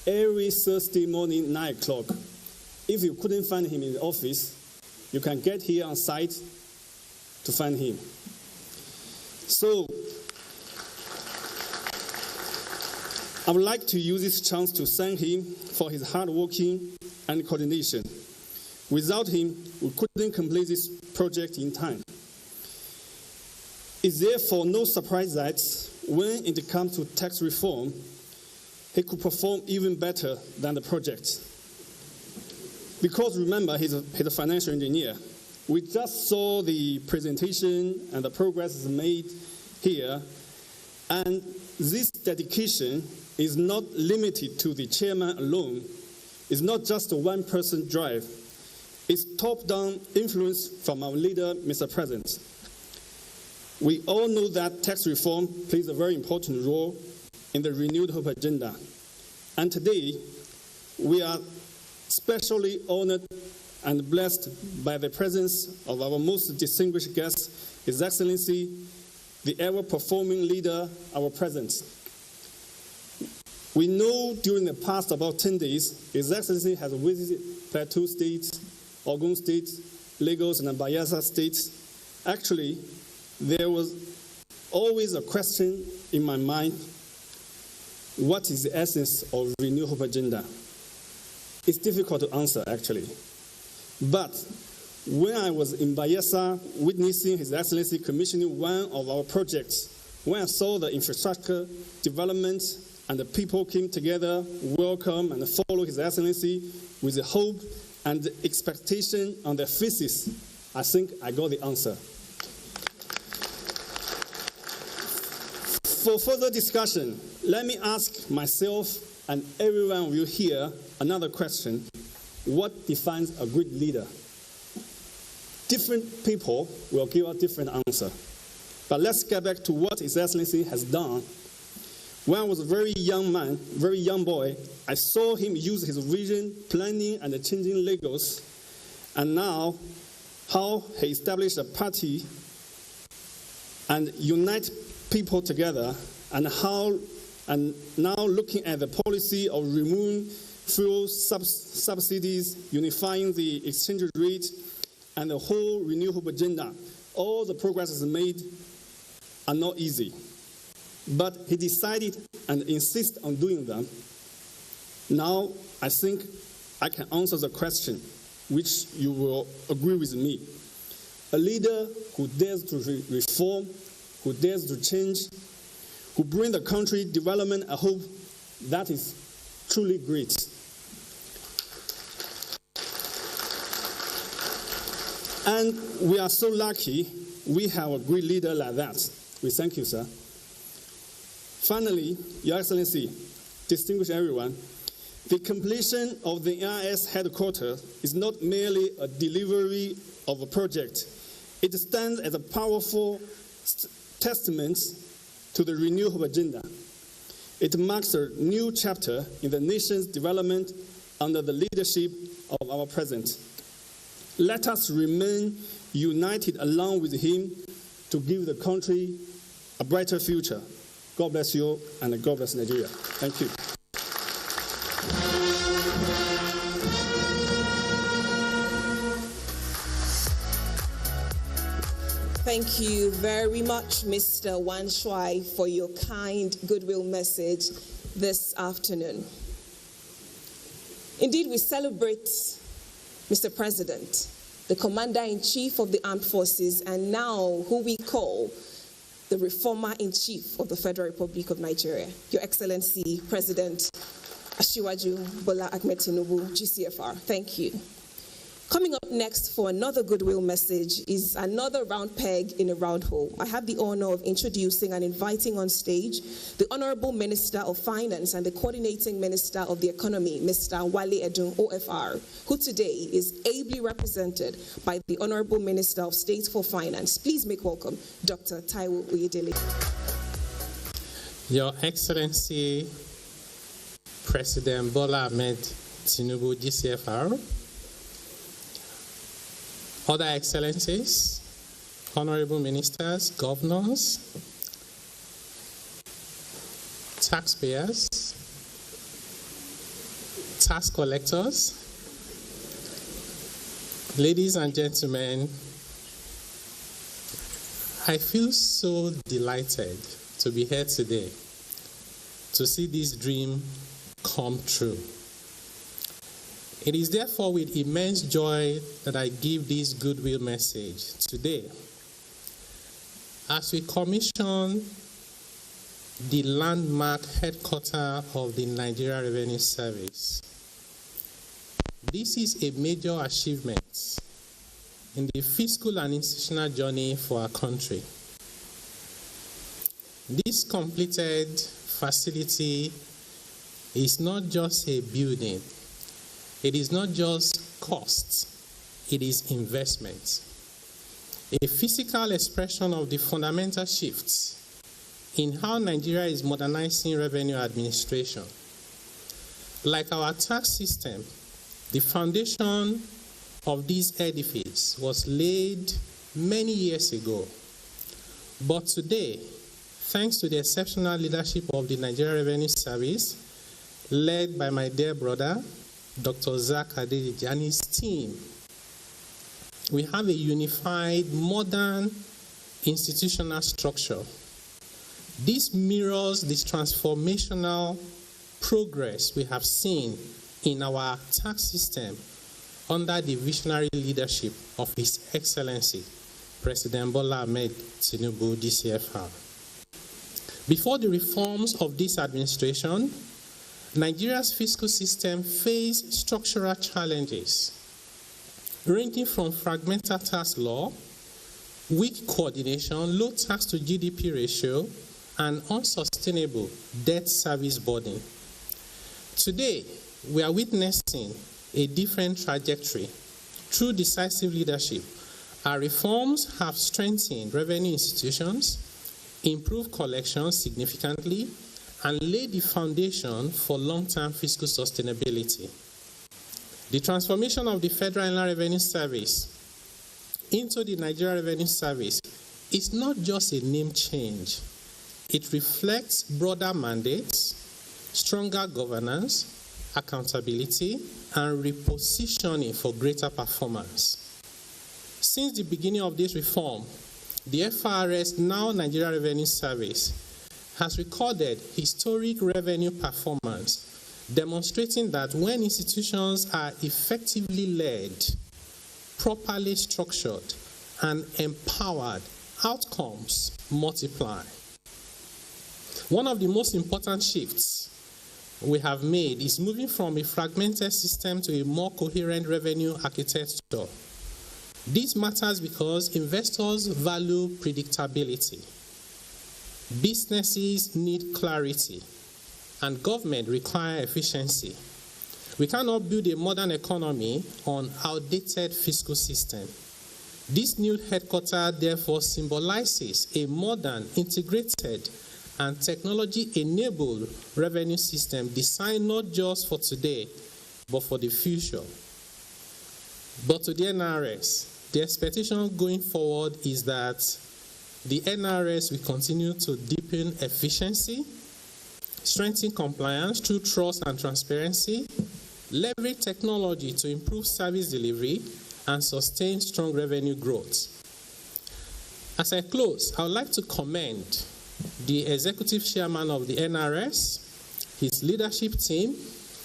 every Thursday morning, 9 o'clock, if you couldn't find him in the office, you can get here on site to find him. So, I would like to use this chance to thank him for his hard working and coordination. Without him, we couldn't complete this project in time. It's therefore no surprise that when it comes to tax reform, he could perform even better than the project. Because remember, he's a financial engineer. We just saw the presentation and the progress is made here. And this dedication is not limited to the chairman alone. It's not just a one-person drive. It's top-down influence from our leader, Mr. President. We all know that tax reform plays a very important role in the renewed hope agenda. And today, we are especially honored and blessed by the presence of our most distinguished guest, His Excellency, the ever-performing leader, our President. We know during the past about 10 days, His Excellency has visited Plateau State, Ogun State, Lagos, and Bayelsa states. Actually, there was always a question in my mind: what is the essence of Renew Hope agenda? It's difficult to answer, actually. But when I was in Bayelsa witnessing His Excellency commissioning one of our projects, when I saw the infrastructure development and the people came together, welcome and follow His Excellency with the hope and the expectation on their faces, I think I got the answer. For further discussion, let me ask myself and everyone of you here another question: what defines a good leader? Different people will give a different answer. But let's get back to what His Excellency has done. When I was a very young man, very young boy, I saw him use his vision, planning, and changing Lagos. And now, how he established a party and unite people together, and now looking at the policy of removing fuel subsidies, unifying the exchange rate, and the whole renewable agenda. All the progresses made are not easy. But he decided and insisted on doing them. Now, I think I can answer the question, which you will agree with me. A leader who dares to reform, who dares to change, who brings the country development and hope, that is truly great. And we are so lucky we have a great leader like that. We thank you, sir. Finally, Your Excellency, distinguished everyone, the completion of the NIS headquarters is not merely a delivery of a project. It stands as a powerful testament to the renewable agenda. It marks a new chapter in the nation's development under the leadership of our President. Let us remain united along with him to give the country a brighter future. God bless you, and God bless Nigeria. Thank you. Thank you very much, Mr. Wan Shuai, for your kind goodwill message this afternoon. Indeed, we celebrate Mr. President, the Commander-in-Chief of the Armed Forces, and now who we call the Reformer-in-Chief of the Federal Republic of Nigeria, Your Excellency, President Asiwaju Bola Ahmed Tinubu, GCFR. Thank you. Coming up next for another goodwill message is another round peg in a round hole. I have the honor of introducing and inviting on stage the Honorable Minister of Finance and the Coordinating Minister of the Economy, Mr. Wale Edun, OFR, who today is ably represented by the Honorable Minister of State for Finance. Please make welcome Dr. Taiwo Oyedele. Your Excellency, President Bola Ahmed Tinubu, GCFR, Other Excellencies, Honorable Ministers, Governors, taxpayers, tax collectors, ladies and gentlemen, I feel so delighted to be here today to see this dream come true. It is therefore with immense joy that I give this goodwill message today as we commission the landmark headquarters of the Nigerian Revenue Service. This is a major achievement in the fiscal and institutional journey for our country. This completed facility is not just a building, it is not just cost, it is investment. A physical expression of the fundamental shifts in how Nigeria is modernizing revenue administration. Like our tax system, the foundation of this edifice was laid many years ago. But today, thanks to the exceptional leadership of the Nigerian Revenue Service, led by my dear brother, Dr. Zach Adedeji and his team, we have a unified, modern institutional structure. This mirrors this transformational progress we have seen in our tax system under the visionary leadership of His Excellency, President Bola Ahmed Tinubu, DCFR. Before the reforms of this administration, Nigeria's fiscal system faced structural challenges, ranging from fragmented tax law, weak coordination, low tax to GDP ratio, and unsustainable debt service burden. Today, we are witnessing a different trajectory. Through decisive leadership, our reforms have strengthened revenue institutions, improved collections significantly, and laid the foundation for long-term fiscal sustainability. The transformation of the Federal Inland Revenue Service into the Nigerian Revenue Service is not just a name change. It reflects broader mandates, stronger governance, accountability, and repositioning for greater performance. Since the beginning of this reform, the FRS, now Nigerian Revenue Service, has recorded historic revenue performance, demonstrating that when institutions are effectively led, properly structured, and empowered, outcomes multiply. One of the most important shifts we have made is moving from a fragmented system to a more coherent revenue architecture. This matters because investors value predictability, businesses need clarity, and government require efficiency. We cannot build a modern economy on outdated fiscal system. This new headquarters therefore symbolizes a modern, integrated, and technology-enabled revenue system designed not just for today, but for the future. But to the NRS, the expectation going forward is that the NRS will continue to deepen efficiency, strengthen compliance through trust and transparency, leverage technology to improve service delivery, and sustain strong revenue growth. As I close, I would like to commend the Executive Chairman of the NRS, his leadership team,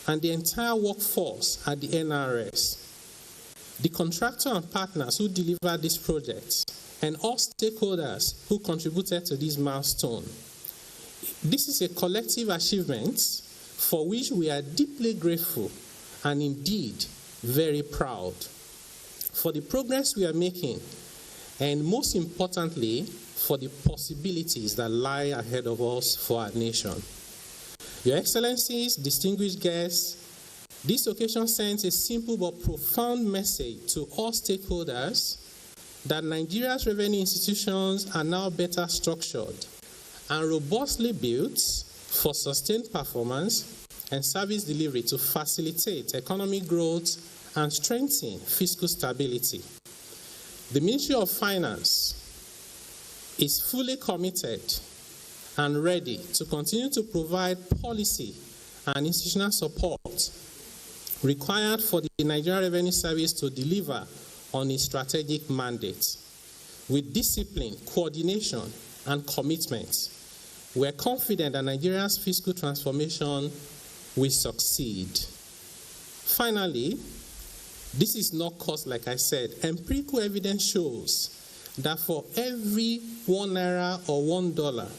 and the entire workforce at the NRS, the contractor and partners who delivered this project, and all stakeholders who contributed to this milestone. This is a collective achievement for which we are deeply grateful and indeed very proud for the progress we are making, and most importantly, for the possibilities that lie ahead of us for our nation. Your Excellencies, distinguished guests, this occasion sends a simple but profound message to all stakeholders that Nigeria's revenue institutions are now better structured and robustly built for sustained performance and service delivery to facilitate economic growth and strengthen fiscal stability. The Ministry of Finance is fully committed and ready to continue to provide policy and institutional support required for the Nigerian Revenue Service to deliver on its strategic mandate. With discipline, coordination, and commitment, we are confident that Nigeria's fiscal transformation will succeed. Finally, this is not cost, like I said. Empirical evidence shows that for every 1 naira or $1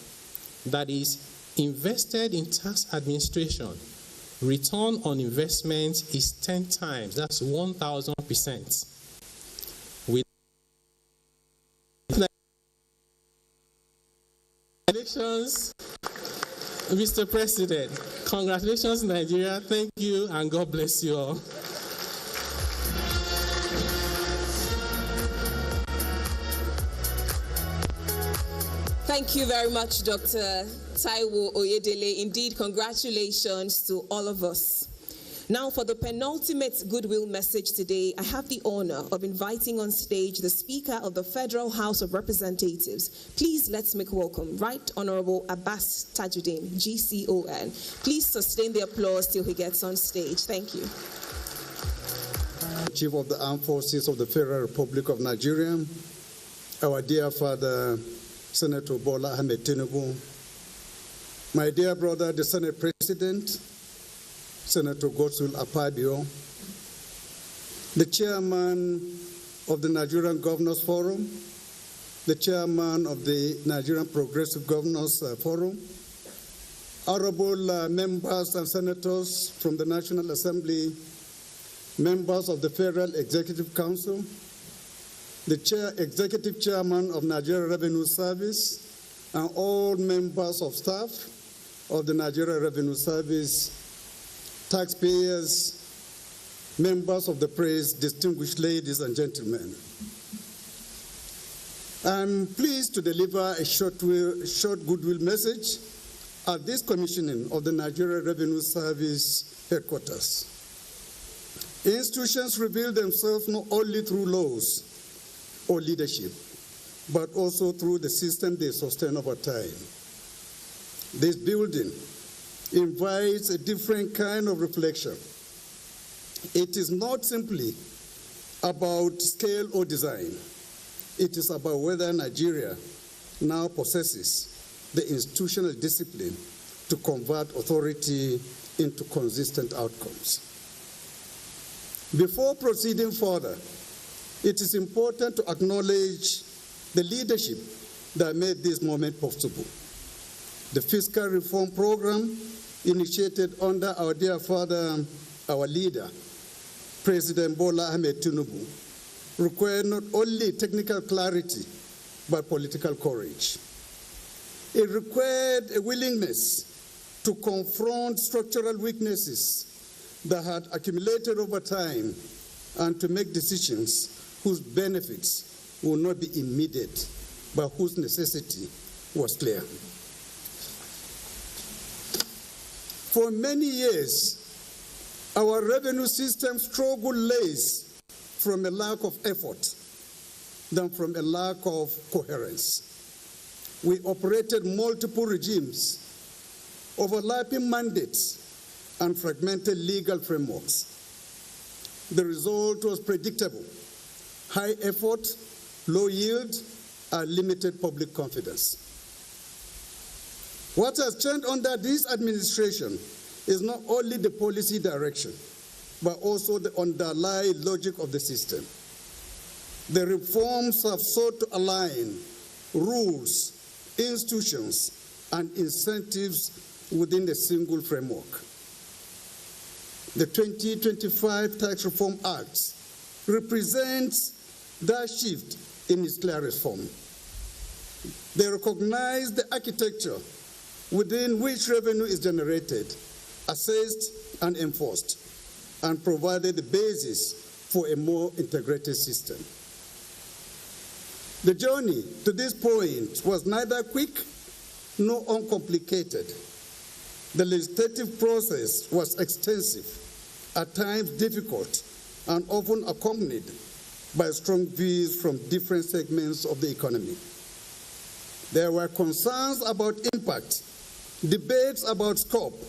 that is invested in tax administration, return on investment is 10 times. That's 1,000%. Congratulations, Mr. President. Congratulations, Nigeria. Thank you, and God bless you all. Thank you very much, Dr. Taiwo Oyedele. Indeed, congratulations to all of us. Now, for the penultimate goodwill message today, I have the honor of inviting on stage the Speaker of the Federal House of Representatives. Please let's make welcome Right Honorable Abbas Tajuddin, GCON. Please sustain the applause till he gets on stage. Thank you. Chief of the Armed Forces of the Federal Republic of Nigeria, our dear father, Senator Bola Ahmed Tinubu, my dear brother, the Senate President, Senator Godswill Akpabio, the chairman of the Nigerian Governors Forum, the chairman of the Nigerian Progressive Governors Forum, honorable members and senators from the National Assembly, members of the Federal Executive Council, the executive chairman of Nigerian Revenue Service, and all members of staff of the Nigerian Revenue Service, taxpayers, members of the press, distinguished ladies and gentlemen. I'm pleased to deliver a short goodwill message at this commissioning of the Nigerian Revenue Service headquarters. Institutions reveal themselves not only through laws or leadership, but also through the system they sustain over time. This building invites a different kind of reflection. It is not simply about scale or design. It is about whether Nigeria now possesses the institutional discipline to convert authority into consistent outcomes. Before proceeding further, it is important to acknowledge the leadership that made this moment possible. The fiscal reform program initiated under our dear father, our leader, President Bola Ahmed Tinubu, required not only technical clarity, but political courage. It required a willingness to confront structural weaknesses that had accumulated over time and to make decisions whose benefits will not be immediate, but whose necessity was clear. For many years, our revenue system struggled less from a lack of effort than from a lack of coherence. We operated multiple regimes, overlapping mandates, and fragmented legal frameworks. The result was predictable: high effort, low yield, and limited public confidence. What has changed under this administration is not only the policy direction, but also the underlying logic of the system. The reforms have sought to align rules, institutions, and incentives within a single framework. The 2025 Tax Reform Act represents that shift in its clearest form. They recognize the architecture within which revenue is generated, assessed, and enforced, and provided the basis for a more integrated system. The journey to this point was neither quick nor uncomplicated. The legislative process was extensive, at times difficult, and often accompanied by strong views from different segments of the economy. There were concerns about impact, debates about scope,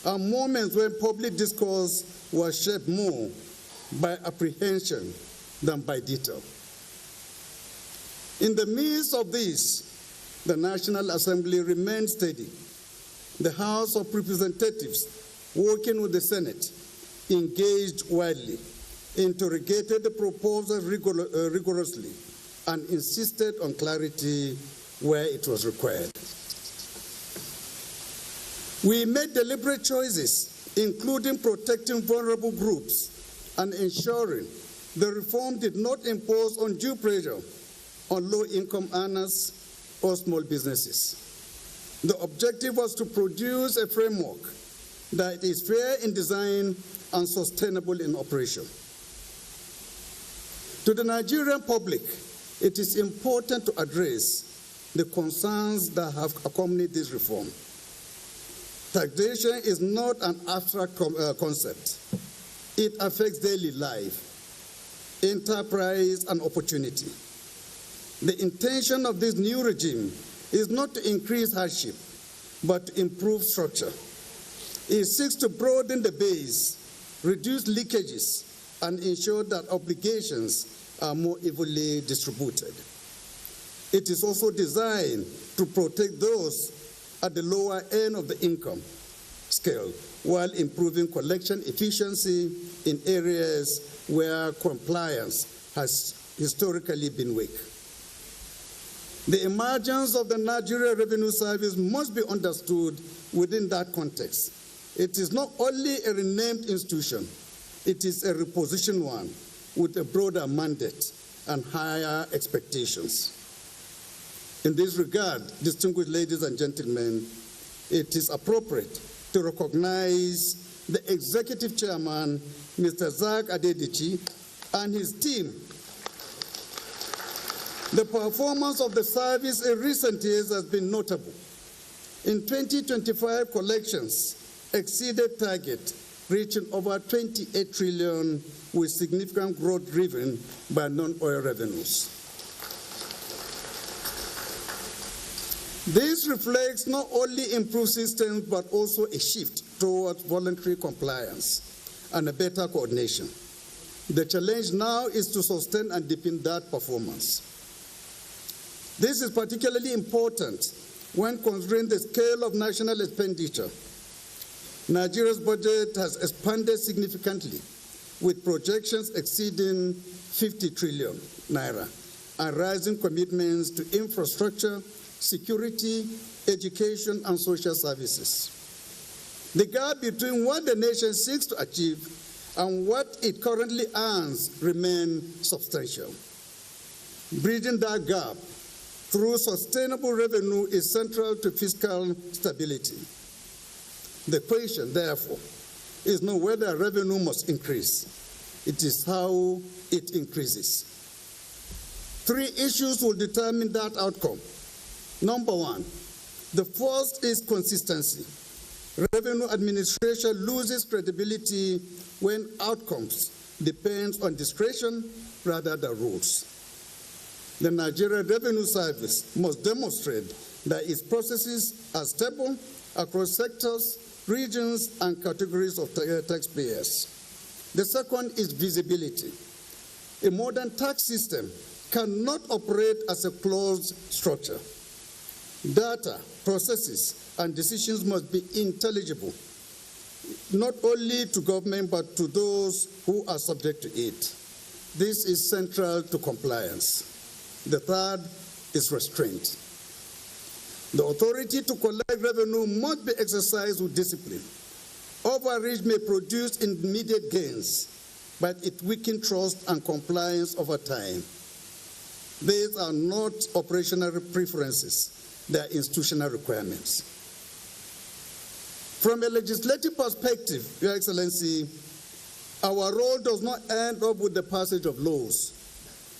and moments when public discourse was shaped more by apprehension than by detail. In the midst of this, the National Assembly remained steady. The House of Representatives, working with the Senate, engaged widely, interrogated the proposal rigorously, and insisted on clarity where it was required. We made deliberate choices, including protecting vulnerable groups and ensuring the reform did not impose undue pressure on low-income earners or small businesses. The objective was to produce a framework that is fair in design and sustainable in operation. To the Nigerian public, it is important to address the concerns that have accompanied this reform. Taxation is not an abstract concept. It affects daily life, enterprise, and opportunity. The intention of this new regime is not to increase hardship, but to improve structure. It seeks to broaden the base, reduce leakages, and ensure that obligations are more evenly distributed. It is also designed to protect those at the lower end of the income scale while improving collection efficiency in areas where compliance has historically been weak. The emergence of the Nigerian Revenue Service must be understood within that context. It is not only a renamed institution, it is a repositioned one with a broader mandate and higher expectations. In this regard, distinguished ladies and gentlemen, it is appropriate to recognize the Executive Chairman, Mr. Zach Adedichi, and his team. The performance of the service in recent years has been notable. In 2025, collections exceeded target, reaching over 28 trillion, with significant growth driven by non-oil revenues. This reflects not only improved systems, but also a shift towards voluntary compliance and a better coordination. The challenge now is to sustain and deepen that performance. This is particularly important when considering the scale of national expenditure. Nigeria's budget has expanded significantly, with projections exceeding 50 trillion naira and rising commitments to infrastructure, security, education, and social services. The gap between what the nation seeks to achieve and what it currently earns remains substantial. Bridging that gap through sustainable revenue is central to fiscal stability. The question, therefore, is not whether revenue must increase. It is how it increases. 3 issues will determine that outcome. Number 1, the first is consistency. Revenue administration loses credibility when outcomes depend on discretion rather than rules. The Nigerian Revenue Service must demonstrate that its processes are stable across sectors, regions, and categories of taxpayers. The second is visibility. A modern tax system cannot operate as a closed structure. Data, processes, and decisions must be intelligible, not only to government, but to those who are subject to it. This is central to compliance. The third is restraint. The authority to collect revenue must be exercised with discipline. Overreach may produce immediate gains, but it weakens trust and compliance over time. These are not operational preferences, they are institutional requirements. From a legislative perspective, Your Excellency, our role does not end up with the passage of laws.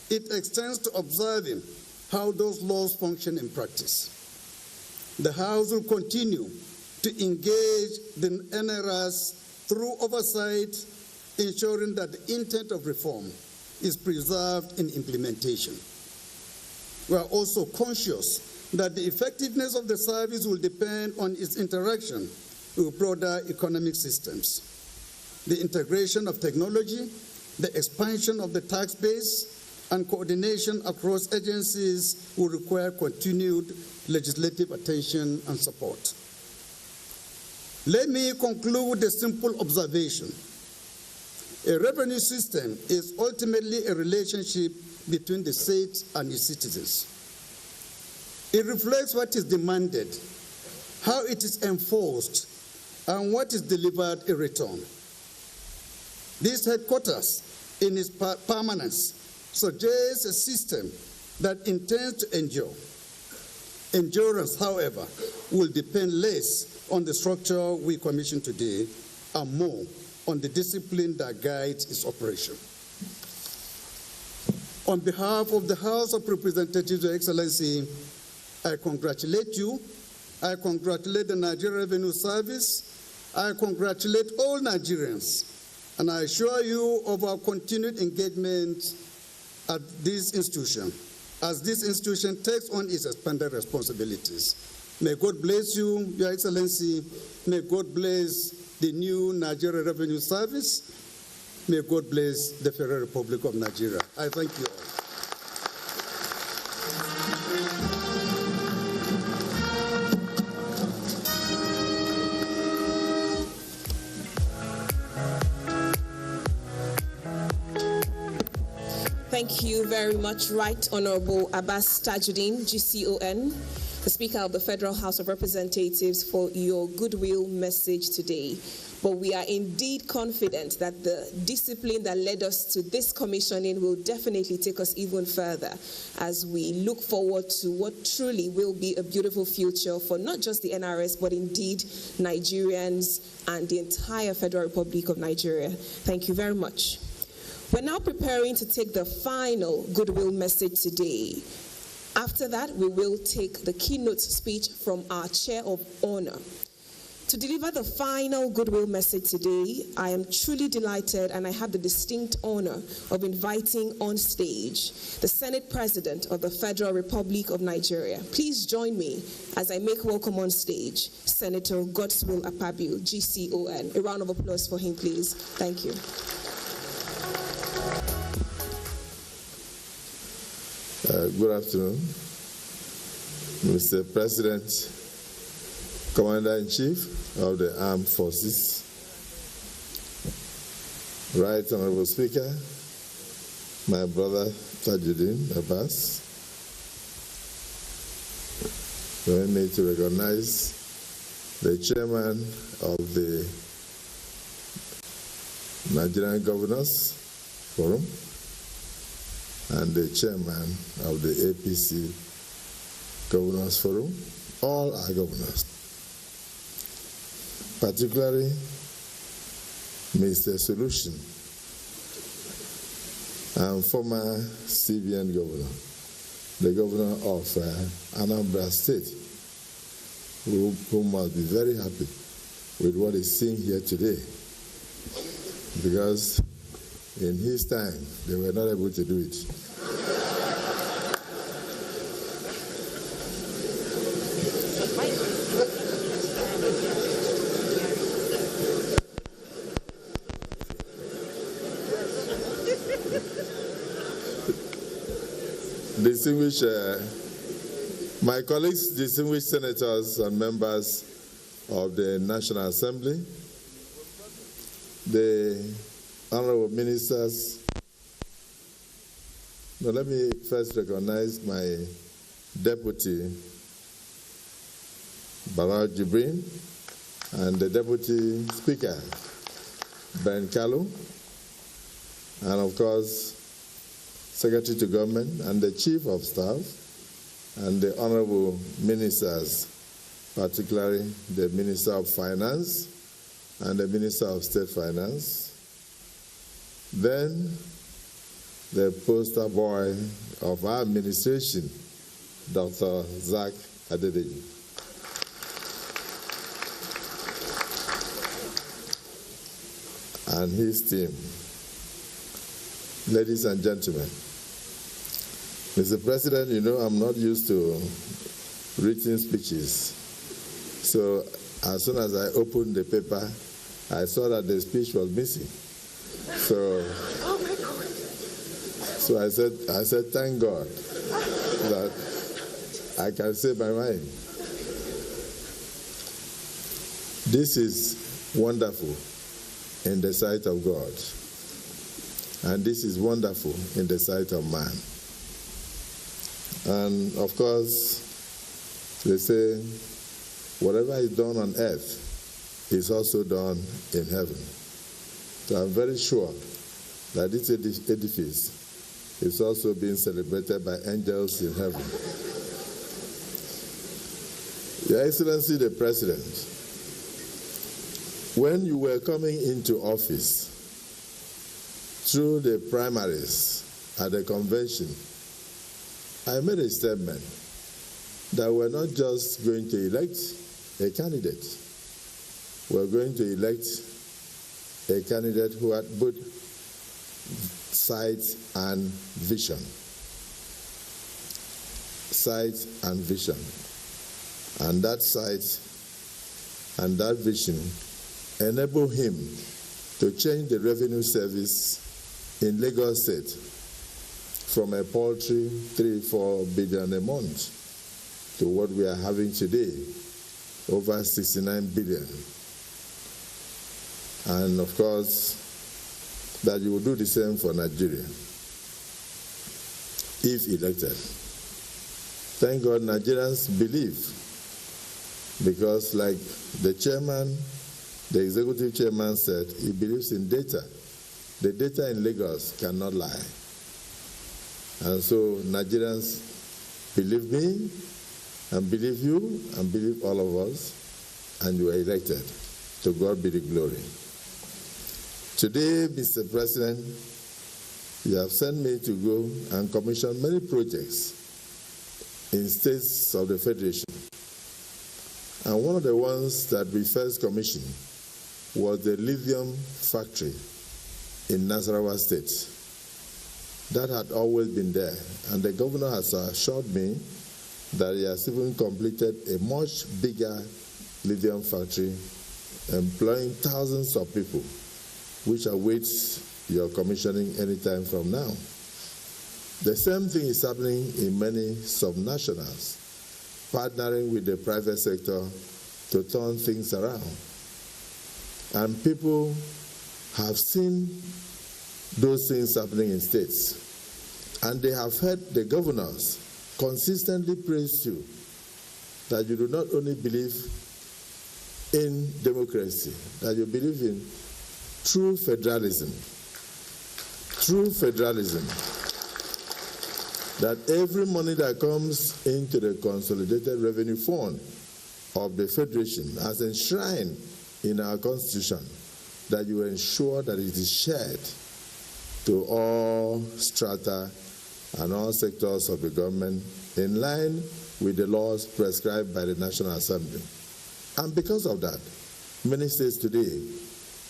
It extends to observing how those laws function in practice. The House will continue to engage the NRS through oversight, ensuring that the intent of reform is preserved in implementation. We are also conscious that the effectiveness of the service will depend on its interaction with broader economic systems. The integration of technology, the expansion of the tax base, and coordination across agencies will require continued legislative attention and support. Let me conclude with a simple observation. A revenue system is ultimately a relationship between the state and its citizens. It reflects what is demanded, how it is enforced, and what is delivered in return. This headquarters, in its permanence, suggests a system that intends to endure. Endurance, however, will depend less on the structure we commission today and more on the discipline that guides its operation. On behalf of the House of Representatives, Your Excellency, I congratulate you. I congratulate the Nigerian Revenue Service. I congratulate all Nigerians. And I assure you of our continued engagement at this institution, as this institution takes on its expanded responsibilities. May God bless you, Your Excellency. May God bless the new Nigerian Revenue Service. May God bless the Federal Republic of Nigeria. I thank you all. Thank you very much, Right Honorable Abbas Tajuddin, GCON, the Speaker of the Federal House of Representatives, for your goodwill message today. But we are indeed confident that the discipline that led us to this commissioning will definitely take us even further as we look forward to what truly will be a beautiful future for not just the NRS, but indeed Nigerians and the entire Federal Republic of Nigeria. Thank you very much. We're now preparing to take the final goodwill message today. After that, we will take the keynote speech from our Chair of Honor. To deliver the final goodwill message today, I am truly delighted and I have the distinct honor of inviting on stage the Senate President of the Federal Republic of Nigeria. Please join me as I make welcome on stage Senator Godswill Akpabio, GCON. A round of applause for him, please. Thank you. Good afternoon, Mr. President, Commander-in-Chief of the Armed Forces, Right Honorable Speaker, my brother Tajuddin Abbas. We need to recognize the Chairman of the Nigerian Governors Forum and the Chairman of the APC Governors Forum, all our governors, particularly Mr. Solution and former CBN governor, the governor of Anambra State, who must be very happy with what is seen here today, because in his time, they were not able to do it. Distinguished, my colleagues, distinguished senators and members of the National Assembly, the honorable ministers. Now let me first recognize my deputy, Baraj Jibrin, and the deputy speaker, Ben Kalu, and of course, Secretary to Government and the Chief of Staff, and the honorable ministers, particularly the Minister of Finance and the Minister of State Finance. Then the poster boy of our administration, Dr. Zach Adedeji. And his team. ladies and gentlemen. Mr. President, you know I'm not used to written speeches. So as soon as I opened the paper, I saw that the speech was missing. So, so I said, thank God that I can say my mind. This is wonderful in the sight of God, and this is wonderful in the sight of man. And of course, they say, whatever is done on earth is also done in heaven. So I'm very sure that this edifice is also being celebrated by angels in heaven. Your Excellency the President, when you were coming into office through the primaries at the convention, I made a statement that we're not just going to elect a candidate. We're going to elect a candidate who had both sight and vision. Sight and vision. And that sight and that vision enable him to change the revenue service in Lagos State from a paltry 3-4 billion a month to what we are having today, over 69 billion. And of course, that you will do the same for Nigeria if elected. Thank God Nigerians believe, because like the chairman, the executive chairman said, he believes in data. The data in Lagos cannot lie. And so Nigerians believe me, and believe you, and believe all of us, and you are elected. To God be the glory. Today, Mr. President, you have sent me to go and commission many projects in states of the Federation. And one of the ones that we first commissioned was the lithium factory in Nasarawa State. That had always been there, and the governor has assured me that he has even completed a much bigger lithium factory, employing thousands of people, which awaits your commissioning anytime from now. The same thing is happening in many subnationals, partnering with the private sector to turn things around. And people have seen those things happening in states. And they have heard the governors consistently praise you that you do not only believe in democracy, that you believe in true federalism. True federalism. That every money that comes into the Consolidated Revenue Fund of the Federation as enshrined in our Constitution, that you ensure that it is shared to all strata and all sectors of the government in line with the laws prescribed by the National Assembly. And because of that, many states today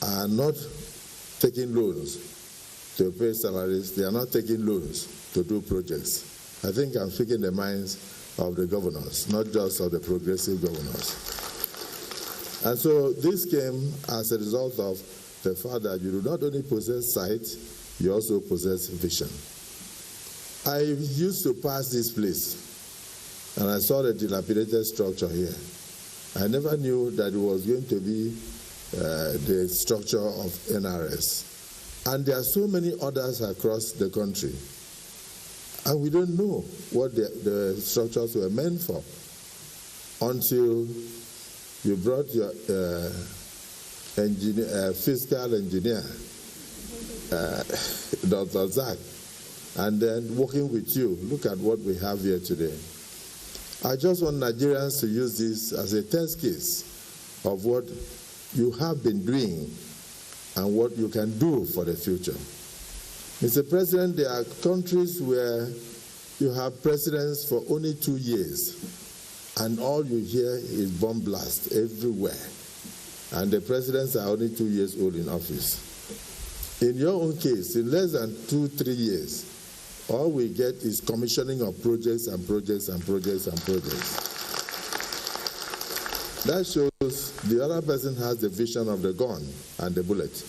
are not taking loans to pay salaries. They are not taking loans to do projects. I think I'm speaking the minds of the governors, not just of the progressive governors. And so this came as a result of the fact that you do not only possess sight, you also possess vision. I used to pass this place, and I saw the dilapidated structure here. I never knew that it was going to be the structure of NRS. And there are so many others across the country. And we don't know what the structures were meant for until you brought your fiscal engineer, Dr. Zach, and then working with you. Look at what we have here today. I just want Nigerians to use this as a test case of what you have been doing and what you can do for the future. Mr. President, there are countries where you have presidents for only 2 years, and all you hear is bomb blast everywhere. And the presidents are only 2 years old in office. In your own case, in less than 2-3 years, all we get is commissioning of projects and projects and projects and projects. That shows the other person has the vision of the gun and the bullet.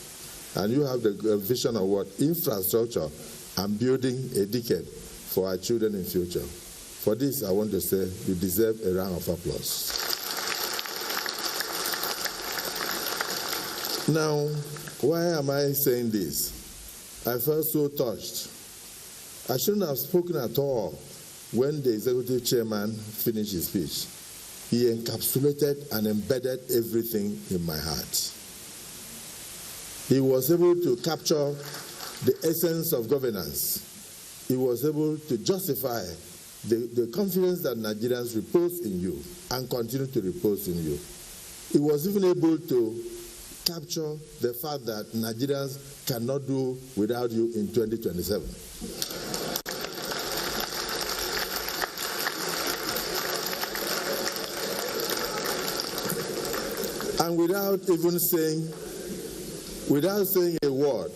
And you have the vision of what? Infrastructure and building a decade for our children in future. For this, I want to say you deserve a round of applause. Now, why am I saying this? I felt so touched. I shouldn't have spoken at all when the executive chairman finished his speech. He encapsulated and embedded everything in my heart. He was able to capture the essence of governance. He was able to justify the confidence that Nigerians repose in you and continue to repose in you. He was even able to capture the fact that Nigerians cannot do without you in 2027. And without saying a word,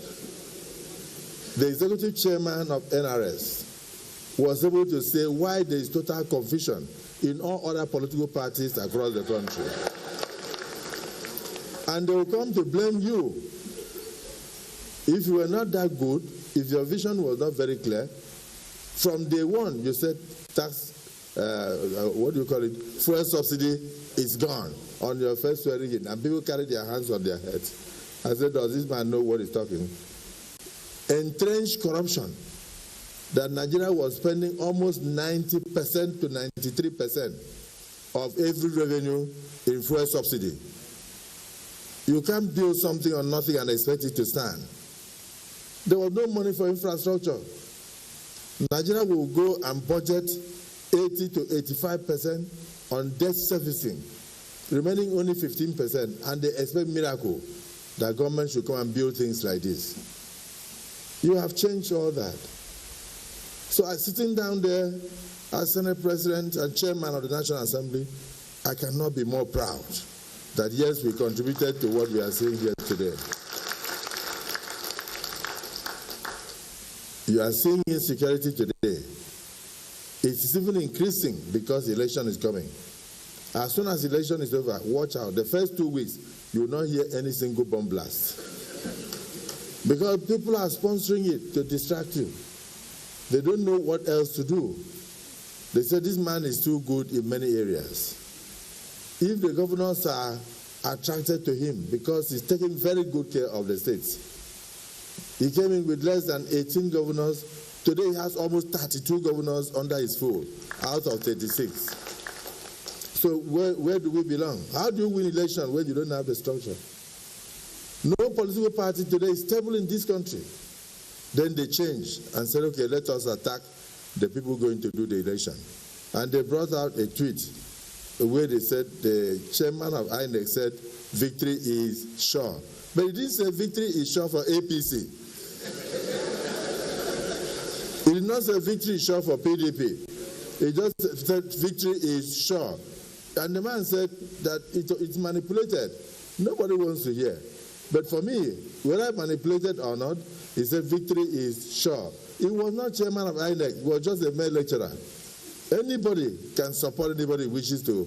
the executive chairman of NRS was able to say why there is total confusion in all other political parties across the country. And they will come to blame you. If you were not that good, if your vision was not very clear, from day one you said tax, fuel subsidy is gone on your first swearing in, and people carry their hands on their heads. I said, does this man know what he's talking? Entrenched corruption, that Nigeria was spending almost 90% to 93% of every revenue in fuel subsidy. You can't build something on nothing and expect it to stand. There was no money for infrastructure. Nigeria will go and budget 80 to 85% on debt servicing, remaining only 15%, and they expect miracle that government should come and build things like this. You have changed all that. So I sitting down there as Senate President and Chairman of the National Assembly, I cannot be more proud that yes, we contributed to what we are seeing here today. You are seeing insecurity today. It's even increasing because the election is coming. As soon as the election is over, watch out. The first 2 weeks, you will not hear any single bomb blast. Because people are sponsoring it to distract you. They don't know what else to do. They say this man is too good in many areas. If the governors are attracted to him because he's taking very good care of the states. He came in with less than 18 governors. Today he has almost 32 governors under his fold, out of 36. So where do we belong? How do you win election when you don't have the structure? No political party today is stable in this country. Then they changed and said, okay, let us attack the people going to do the election. And they brought out a tweet where they said, the chairman of INEC said, victory is sure. But he didn't say victory is sure for APC. He did not say victory is sure for PDP. He just said victory is sure. And the man said that it's manipulated. Nobody wants to hear. But for me, whether manipulated or not, he said victory is sure. He was not chairman of INEC. He was just a mere lecturer. Anybody can support anybody who wishes to.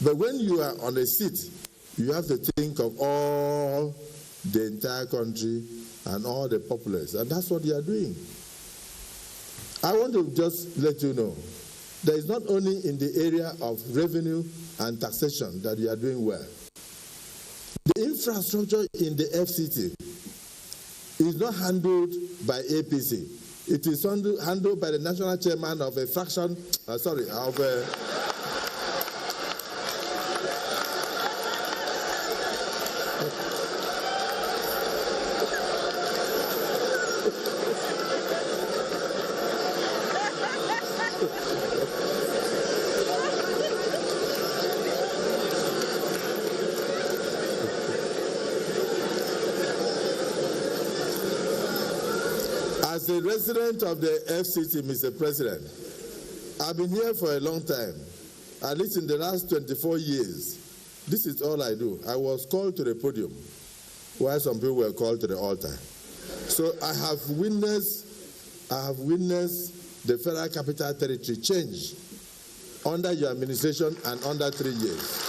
But when you are on a seat, you have to think of all the entire country and all the populace. And that's what you are doing. I want to just let you know, there is not only in the area of revenue and taxation that you are doing well. The infrastructure in the FCT is not handled by APC. It is handled by the national chairman of a fraction, As a resident of the FCT, Mr. President, I've been here for a long time, at least in the last 24 years. This is all I do. I was called to the podium while some people were called to the altar. So I have witnessed the Federal Capital Territory change under your administration and under 3 years.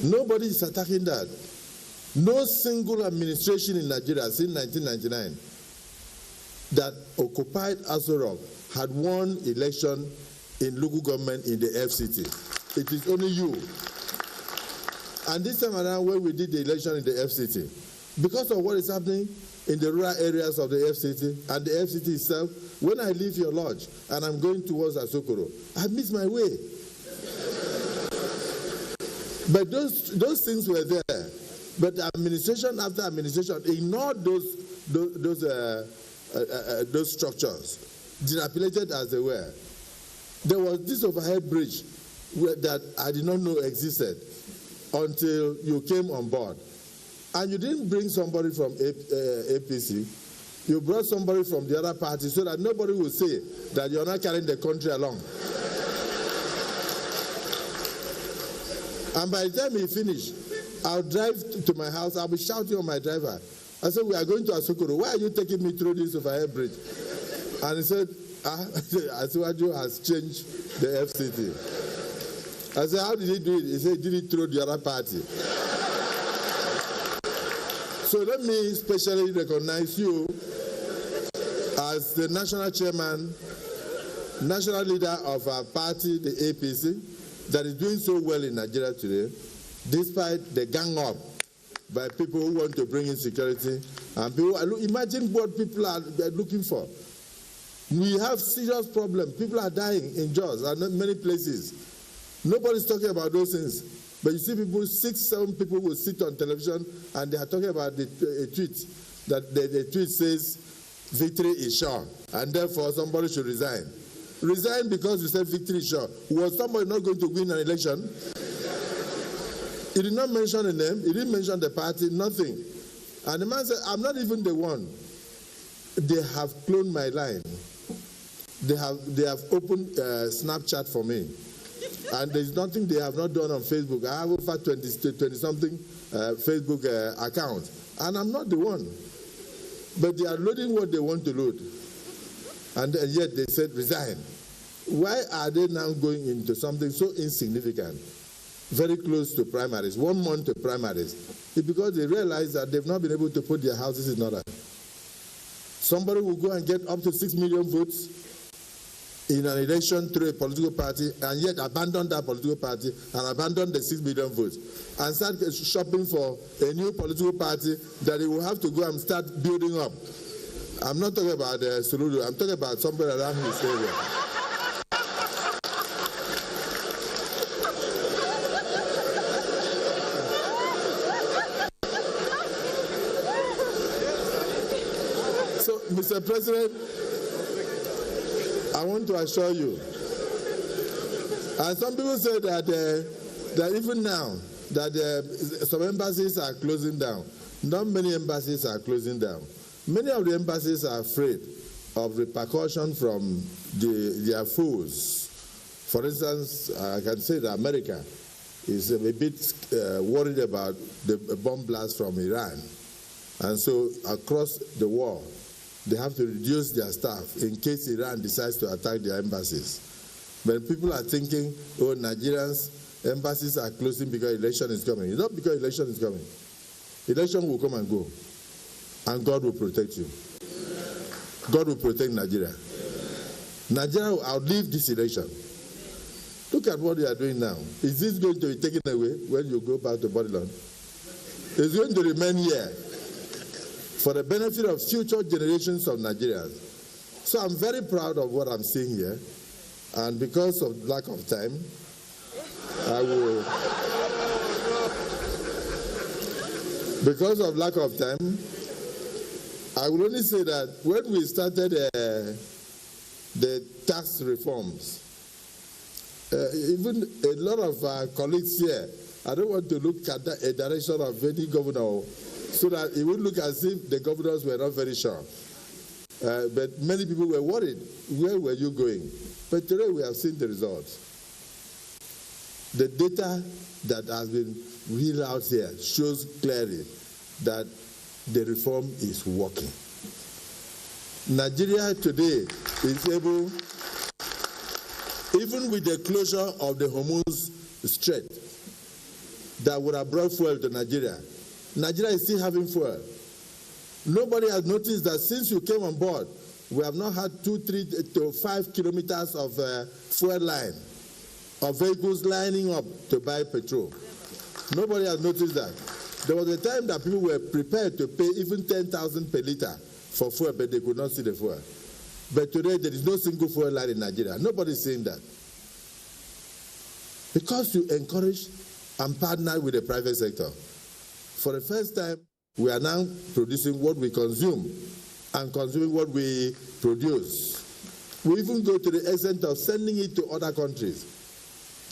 Nobody is attacking that. No single administration in Nigeria since 1999 that occupied Aso Rock had won election in local government in the FCT. It is only you. And this time around, when we did the election in the FCT, because of what is happening in the rural areas of the FCT and the FCT itself, when I leave your lodge and I'm going towards Asokoro, I miss my way. But those things were there. But administration after administration ignored those structures, dilapidated as they were. There was this overhead bridge that I did not know existed until you came on board. And you didn't bring somebody from APC. You brought somebody from the other party so that nobody will say that you're not carrying the country along. And by the time he finished, I'll drive to my house. I'll be shouting on my driver. I said, we are going to Asokoro. Why are you taking me through this overhead bridge? And he said, Asiwaju has changed the FCT. I said, how did he do it? He said, he did it through the other party. So let me specially recognize you as the national chairman, national leader of our party, the APC, that is doing so well in Nigeria today, despite the gang up by people who want to bring insecurity. And people imagine what people are looking for. We have serious problems. People are dying in Jos and many places. Nobody's talking about those things. But you see people, 6, 7 people will sit on television and they are talking about a tweet. That the tweet says, victory is sure, and therefore somebody should resign. Resign because you said victory is sure. Was somebody not going to win an election? He did not mention the name, he didn't mention the party, nothing. And the man said, I'm not even the one. They have cloned my line. They have opened Snapchat for me. And there's nothing they have not done on Facebook. I have over 20-something Facebook accounts. And I'm not the one. But they are loading what they want to load. And yet they said resign. Why are they now going into something so insignificant, very close to primaries, 1 month to primaries? It's because they realize that they've not been able to put their houses in order. Somebody will go and get up to 6 million votes in an election through a political party and yet abandon that political party and abandon the 6 million votes and start shopping for a new political party that he will have to go and start building up. I'm not talking about Soludo, I'm talking about somebody around his area. So, Mr. President, I want to assure you, and some people say that even now, that some embassies are closing down. Not many embassies are closing down. Many of the embassies are afraid of repercussion from their foes. For instance, I can say that America is a bit worried about the bomb blast from Iran. And so across the world, they have to reduce their staff in case Iran decides to attack their embassies. But people are thinking, oh, Nigerians' embassies are closing because election is coming. It's not because election is coming. Election will come and go. And God will protect you. God will protect Nigeria. Nigeria will outlive this election. Look at what they are doing now. Is this going to be taken away when you go back to Babylon? It's going to remain here for the benefit of future generations of Nigerians. So I'm very proud of what I'm seeing here. And because of lack of time, because of lack of time, I will only say that when we started the tax reforms, even a lot of our colleagues here, I don't want to look at a direction of any governor so that it would look as if the governors were not very sure. But many people were worried, where were you going? But today we have seen the results. The data that has been read out here shows clearly that the reform is working. Nigeria today is able, even with the closure of the Hormuz Strait that would have brought fuel to Nigeria, Nigeria is still having fuel. Nobody has noticed that since you came on board, we have not had 2, 3 to 5 kilometers of fuel line, of vehicles lining up to buy petrol. Nobody has noticed that. There was a time that people were prepared to pay even 10,000 per liter for fuel, but they could not see the fuel. But today, there is no single fuel line in Nigeria. Nobody is saying that. Because you encourage and partner with the private sector. For the first time, we are now producing what we consume and consuming what we produce. We even go to the extent of sending it to other countries.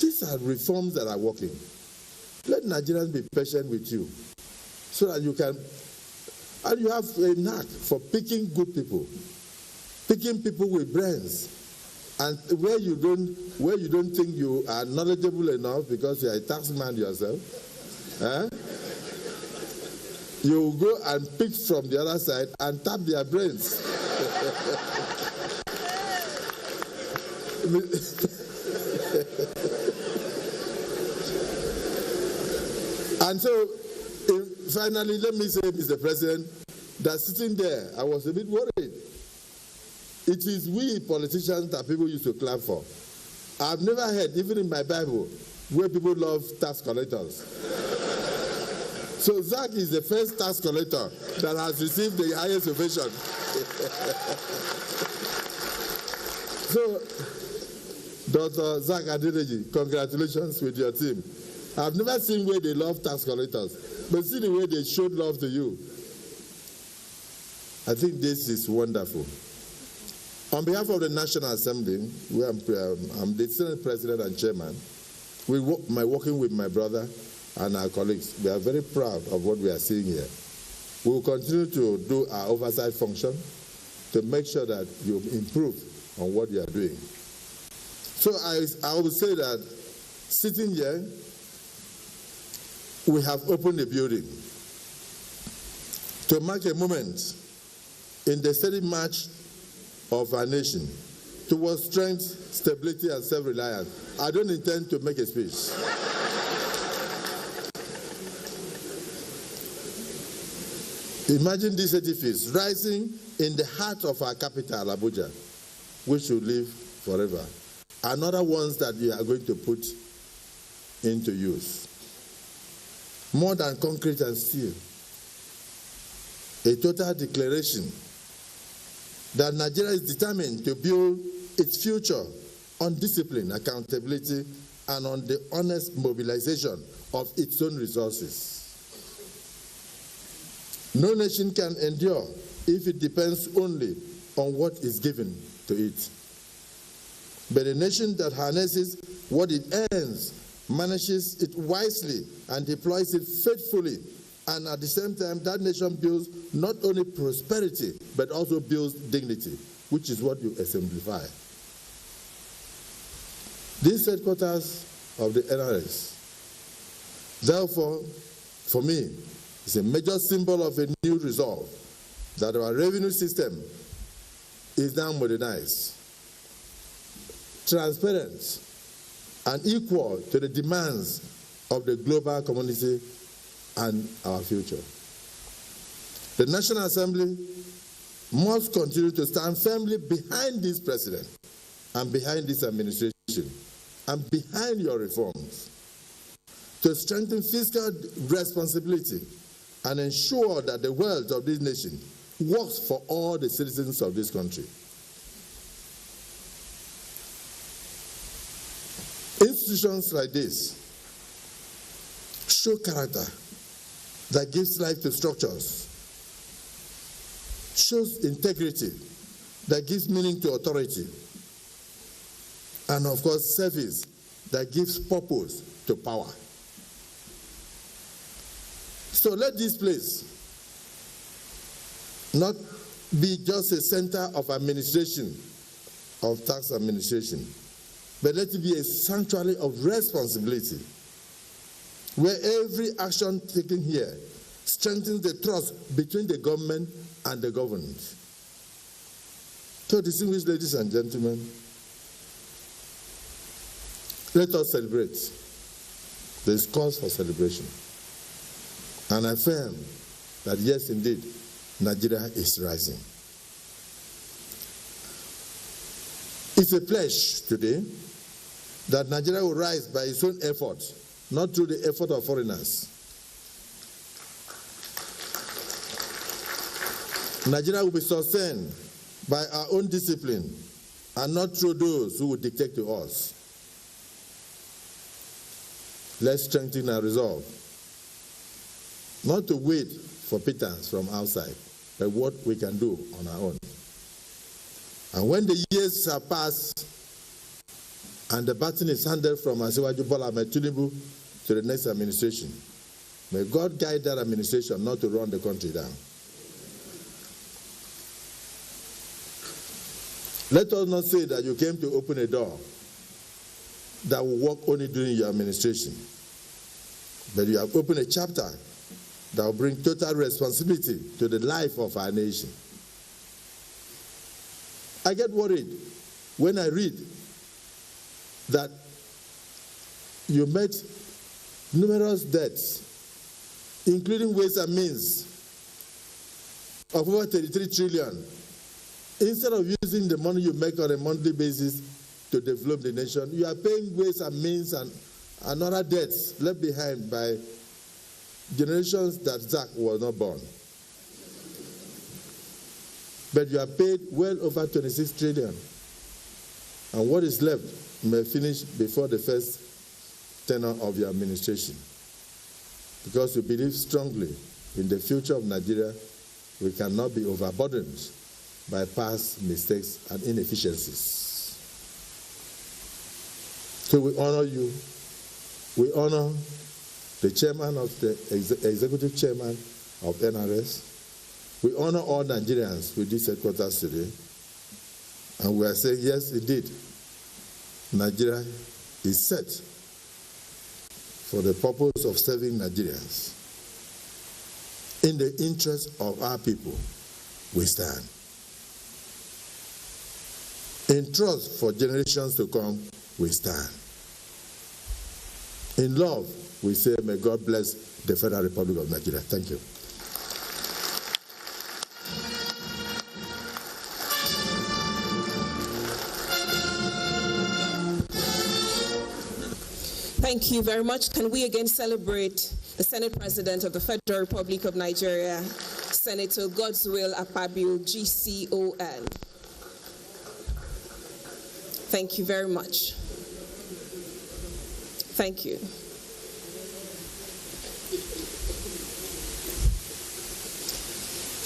These are reforms that are working. Let Nigerians be patient with you so that you can, and you have a knack for picking good people, picking people with brains. And where you don't think you are knowledgeable enough because you are a taxman yourself, you go and pick from the other side and tap their brains. And so, finally, let me say, Mr. President, that sitting there, I was a bit worried. It is we politicians that people used to clap for. I've never heard, even in my Bible, where people love tax collectors. So Zach is the first tax collector that has received the highest ovation. So, Dr. Zach Adedeji, congratulations with your team. I've never seen where they love tax collectors, but see the way they showed love to you. I think this is wonderful. On behalf of the National Assembly, where I'm the Senate President and Chairman, working with my brother and our colleagues, we are very proud of what we are seeing here. We will continue to do our oversight function to make sure that you improve on what you are doing. So I would say that sitting here, we have opened a building to mark a moment in the steady march of our nation towards strength, stability, and self-reliance. I don't intend to make a speech. Imagine this edifice rising in the heart of our capital, Abuja, which will live forever. Another ones that we are going to put into use. More than concrete and steel. A total declaration that Nigeria is determined to build its future on discipline, accountability, and on the honest mobilization of its own resources. No nation can endure if it depends only on what is given to it. But a nation that harnesses what it earns, manages it wisely, and deploys it faithfully, and at the same time, that nation builds not only prosperity, but also builds dignity, which is what you exemplify. These headquarters of the NRS, therefore, for me, is a major symbol of a new resolve that our revenue system is now modernized, transparent, and equal to the demands of the global community and our future. The National Assembly must continue to stand firmly behind this president and behind this administration and behind your reforms to strengthen fiscal responsibility and ensure that the wealth of this nation works for all the citizens of this country. Institutions like this show character that gives life to structures, shows integrity that gives meaning to authority, and of course service that gives purpose to power. So let this place not be just a center of administration, of tax administration, but let it be a sanctuary of responsibility, where every action taken here strengthens the trust between the government and the governed. So, distinguished ladies and gentlemen, let us celebrate. There is cause for celebration. And I affirm that yes, indeed, Nigeria is rising. It's a pledge today that Nigeria will rise by its own effort, not through the effort of foreigners. Nigeria will be sustained by our own discipline and not through those who will dictate to us. Let's strengthen our resolve, not to wait for pittance from outside, but what we can do on our own. And when the years have passed and the baton is handed from Asiwaju Bola Ahmed Tinubu to the next administration, may God guide that administration not to run the country down. Let us not say that you came to open a door that will work only during your administration, but you have opened a chapter that will bring total responsibility to the life of our nation. I get worried when I read that you met numerous debts, including ways and means, of over 33 trillion. Instead of using the money you make on a monthly basis to develop the nation, you are paying ways and means and other debts left behind by generations that Zach was not born. But you have paid well over 26 trillion. And what is left may finish before the first tenure of your administration. Because we believe strongly in the future of Nigeria, we cannot be overburdened by past mistakes and inefficiencies. So we honor you. We honor the chairman of the executive chairman of NRS. We honor all Nigerians with this headquarters today. And we are saying, yes, indeed, Nigeria is set for the purpose of serving Nigerians. In the interest of our people, we stand. In trust for generations to come, we stand. In love, we say, may God bless the Federal Republic of Nigeria. Thank you. Thank you very much. Can we again celebrate the Senate President of the Federal Republic of Nigeria, Senator Godswill Akpabio, GCON. Thank you very much. Thank you.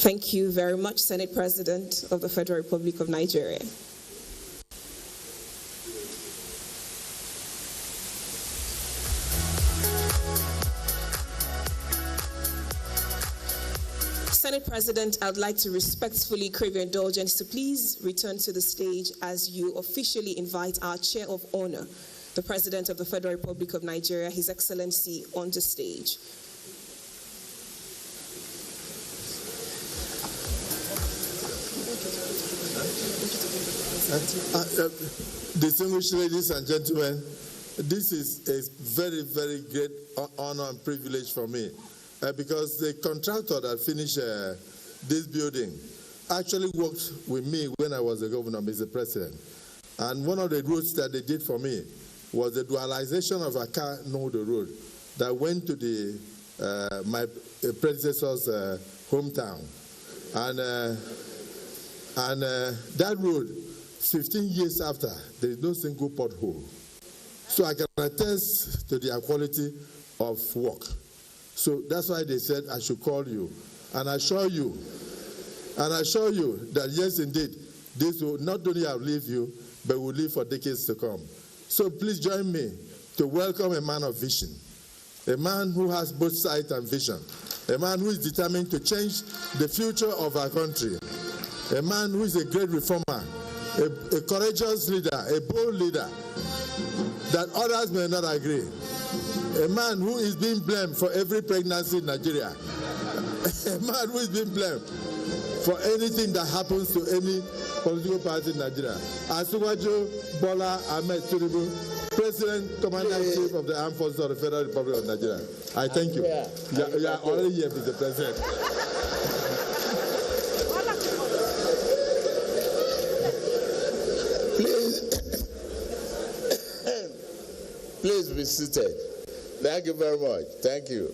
Thank you very much, Senate President of the Federal Republic of Nigeria. Senate President, I would like to respectfully crave your indulgence to please return to the stage as you officially invite our Chair of Honor, the President of the Federal Republic of Nigeria, His Excellency, on the stage. Distinguished ladies and gentlemen, this is a very, very great honor and privilege for me. Because the contractor that finished this building actually worked with me when I was the governor, Mr. President. And one of the routes that they did for me was the dualization of Aka-Nodo Road that went to my predecessor's hometown. And that road, 15 years after, there is no single pothole. So I can attest to their quality of work. So that's why they said I should call you and assure you that yes, indeed, this will not only outlive you, but will live for decades to come. So please join me to welcome a man of vision, a man who has both sight and vision, a man who is determined to change the future of our country, a man who is a great reformer, a courageous leader, a bold leader, that others may not agree. A man who is being blamed for every pregnancy in Nigeria. A man who is being blamed for anything that happens to any political party in Nigeria. Asiwaju Bola Ahmed Tinubu, President, Commander-in-Chief of the Armed Forces of the Federal Republic of Nigeria. I thank you. You are already here, Mr. President. Please be seated. Thank you very much. Thank you.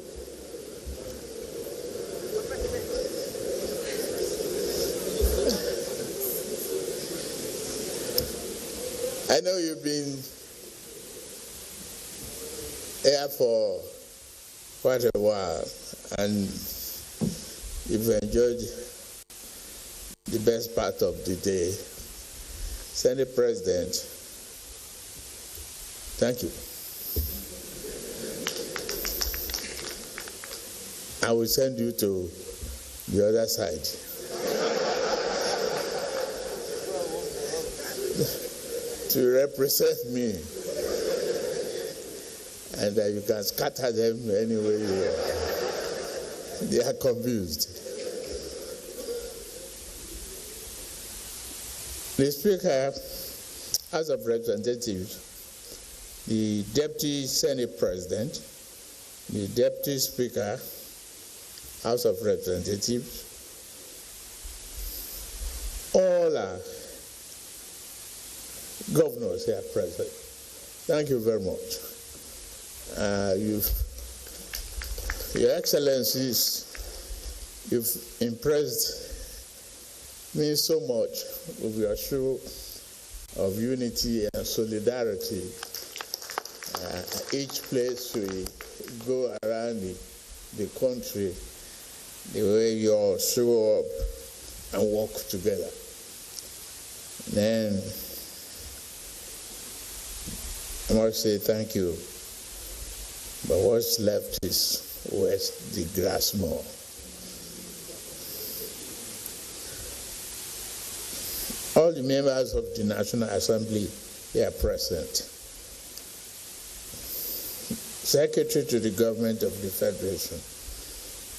I know you've been here for quite a while and you've enjoyed the best part of the day. Senate President, thank you. I will send you to the other side. To represent me. And that you can scatter them any way you want. They are confused. The Speaker, House of Representatives, the Deputy Senate President, the Deputy Speaker, House of Representatives, all our governors here present. Thank you very much. Your Excellencies, you've impressed me so much with your show of unity and solidarity. Each place we go around the country, the way you all show up and work together. Then I must say thank you. But what's left is where's the grass more. All the members of the National Assembly here present. Secretary to the Government of the Federation,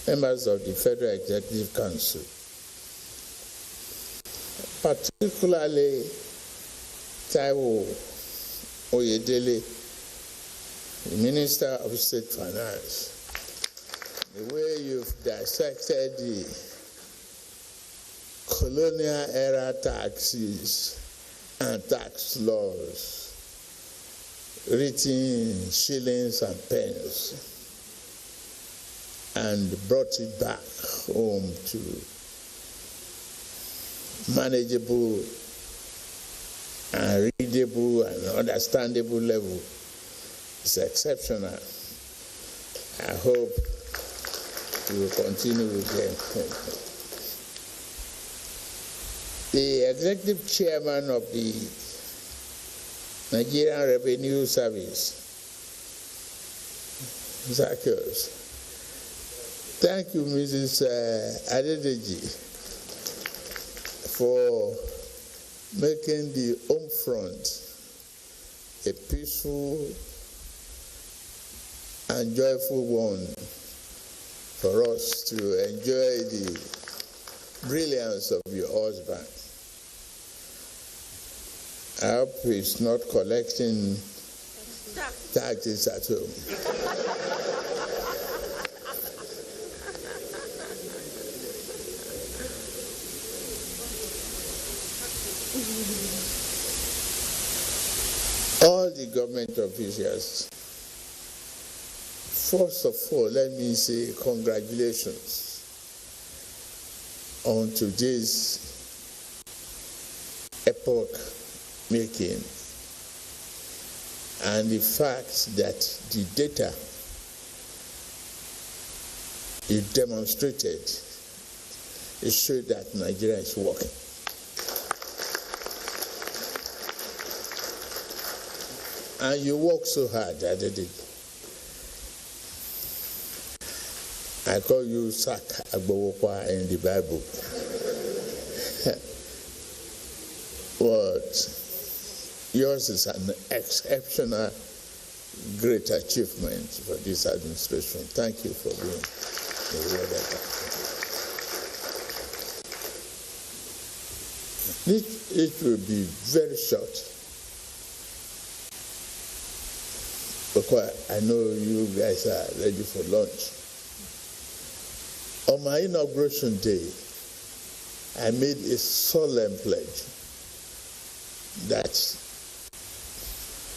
members of the Federal Executive Council, particularly Taiwo Oyedele, the Minister of State Finance, the way you've dissected the colonial era taxes and tax laws, written in shillings and pence, and brought it back home to manageable and readable and understandable level. It's exceptional. I hope you will continue with them. The executive chairman of the Nigerian Revenue Service, Zacchaeus. Thank you, Mrs. Adedeji, for making the home front a peaceful and joyful one for us to enjoy the brilliance of your husband. I hope he's not collecting taxes at home. All the government officials, first of all, let me say congratulations on today's epoch-making and the fact that the data you demonstrated it showed that Nigeria is working. And you work so hard, I did it. I call you Sak Agbowokwa in the Bible. But yours is an exceptional, great achievement for this administration. Thank you for being the word of God. It will be very short, because I know you guys are ready for lunch. On my inauguration day, I made a solemn pledge that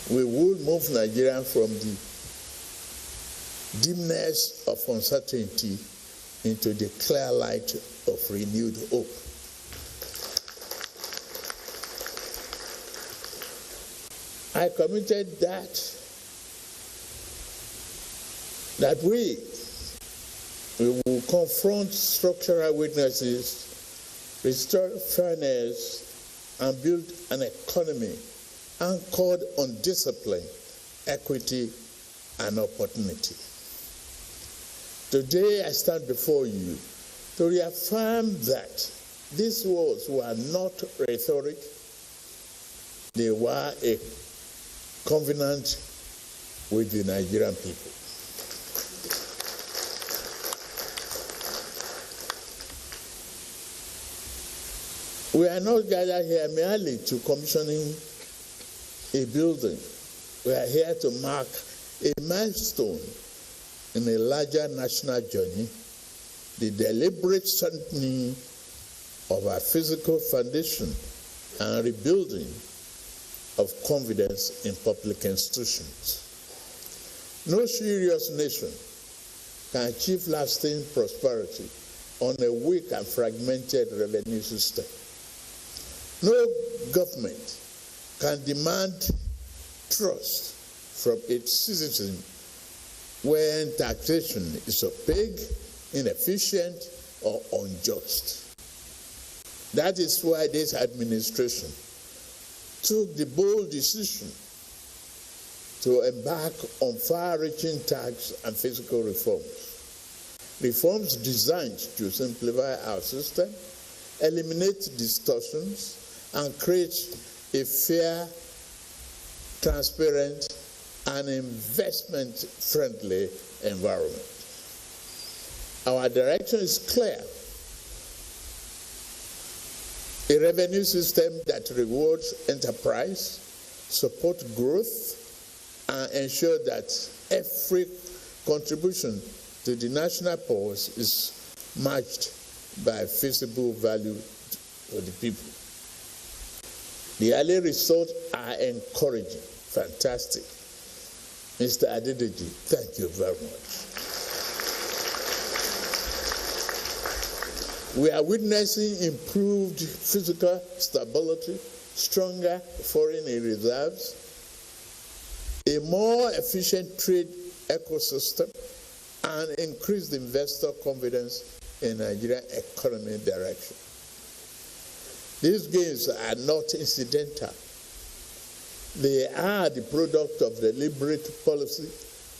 we will move Nigeria from the dimness of uncertainty into the clear light of renewed hope. I committed that we will confront structural weaknesses, restore fairness, and build an economy anchored on discipline, equity, and opportunity. Today, I stand before you to reaffirm that these words were not rhetoric, they were a covenant with the Nigerian people. We are not gathered here merely to commissioning a building. We are here to mark a milestone in a larger national journey, the deliberate strengthening of our physical foundation and rebuilding of confidence in public institutions. No serious nation can achieve lasting prosperity on a weak and fragmented revenue system. No government can demand trust from its citizens when taxation is opaque, inefficient, or unjust. That is why this administration took the bold decision to embark on far-reaching tax and fiscal reforms. Reforms designed to simplify our system, eliminate distortions, and create a fair, transparent, and investment-friendly environment. Our direction is clear. A revenue system that rewards enterprise, supports growth, and ensures that every contribution to the national purse is matched by feasible value for the people. The early results are encouraging. Fantastic. Mr. Adedeji, thank you very much. We are witnessing improved physical stability, stronger foreign reserves, a more efficient trade ecosystem, and increased investor confidence in Nigerian economy direction. These gains are not incidental. They are the product of deliberate policy,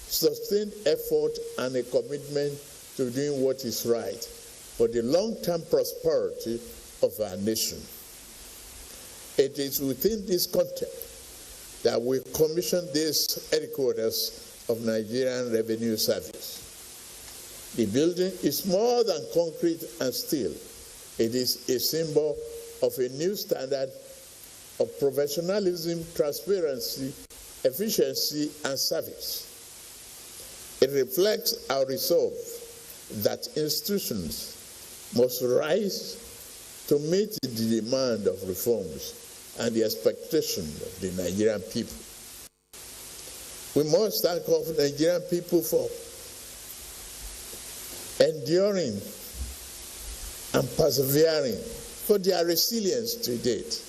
sustained effort, and a commitment to doing what is right for the long-term prosperity of our nation. It is within this context that we commissioned this headquarters of Nigerian Revenue Service. The building is more than concrete and steel. It is a symbol of a new standard of professionalism, transparency, efficiency, and service. It reflects our resolve that institutions must rise to meet the demand of reforms and the expectation of the Nigerian people. We must thank the Nigerian people for enduring and persevering, for their resilience to date.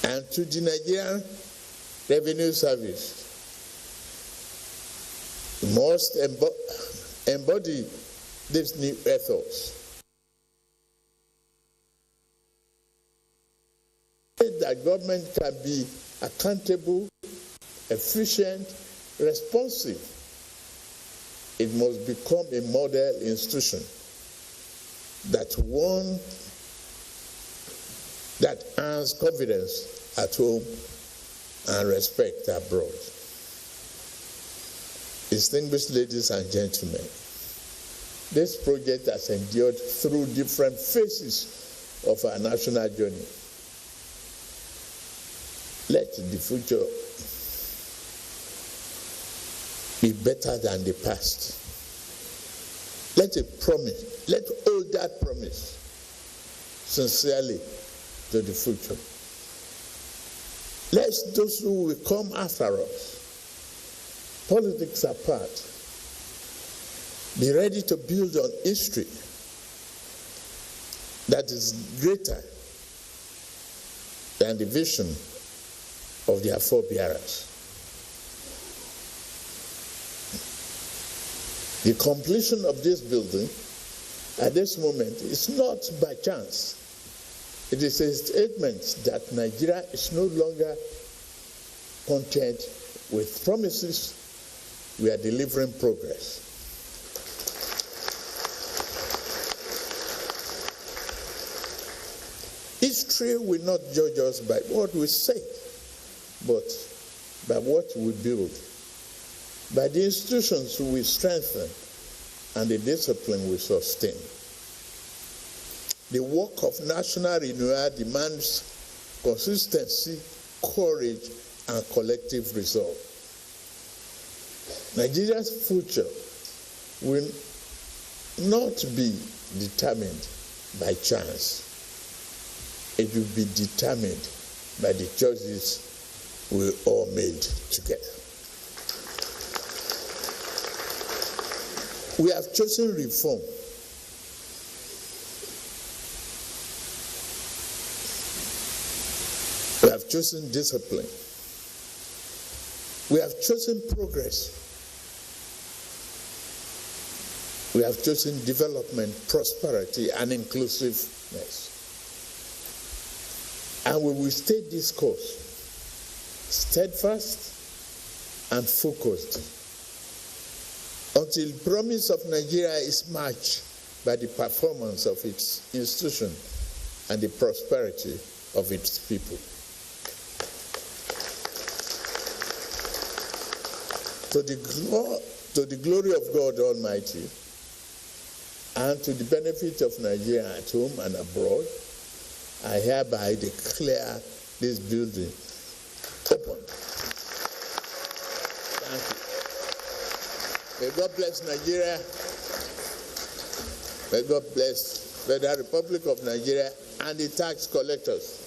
And to the Nigerian Revenue Service, we must embody this new ethos. That government can be accountable, efficient, responsive. It must become a model institution that that earns confidence at home and respect abroad. Distinguished ladies and gentlemen, this project has endured through different phases of our national journey. Let the future be better than the past. Let hold that promise sincerely to the future. Let those who will come after us, politics apart, be ready to build on history that is greater than the vision of their forebearers. The completion of this building at this moment is not by chance. It is a statement that Nigeria is no longer content with promises. We are delivering progress. History will not judge us by what we say, but by what we build, by the institutions we strengthen and the discipline we sustain. The work of national renewal demands consistency, courage, and collective resolve. Nigeria's future will not be determined by chance. It will be determined by the choices we all made together. We have chosen reform. We have chosen discipline. We have chosen progress. We have chosen development, prosperity, and inclusiveness. And we will stay this course, steadfast and focused, until the promise of Nigeria is matched by the performance of its institution and the prosperity of its people. To the glory of God Almighty, and to the benefit of Nigeria at home and abroad, I hereby declare this building open. Thank you. May God bless Nigeria. May God bless the Federal Republic of Nigeria and the tax collectors.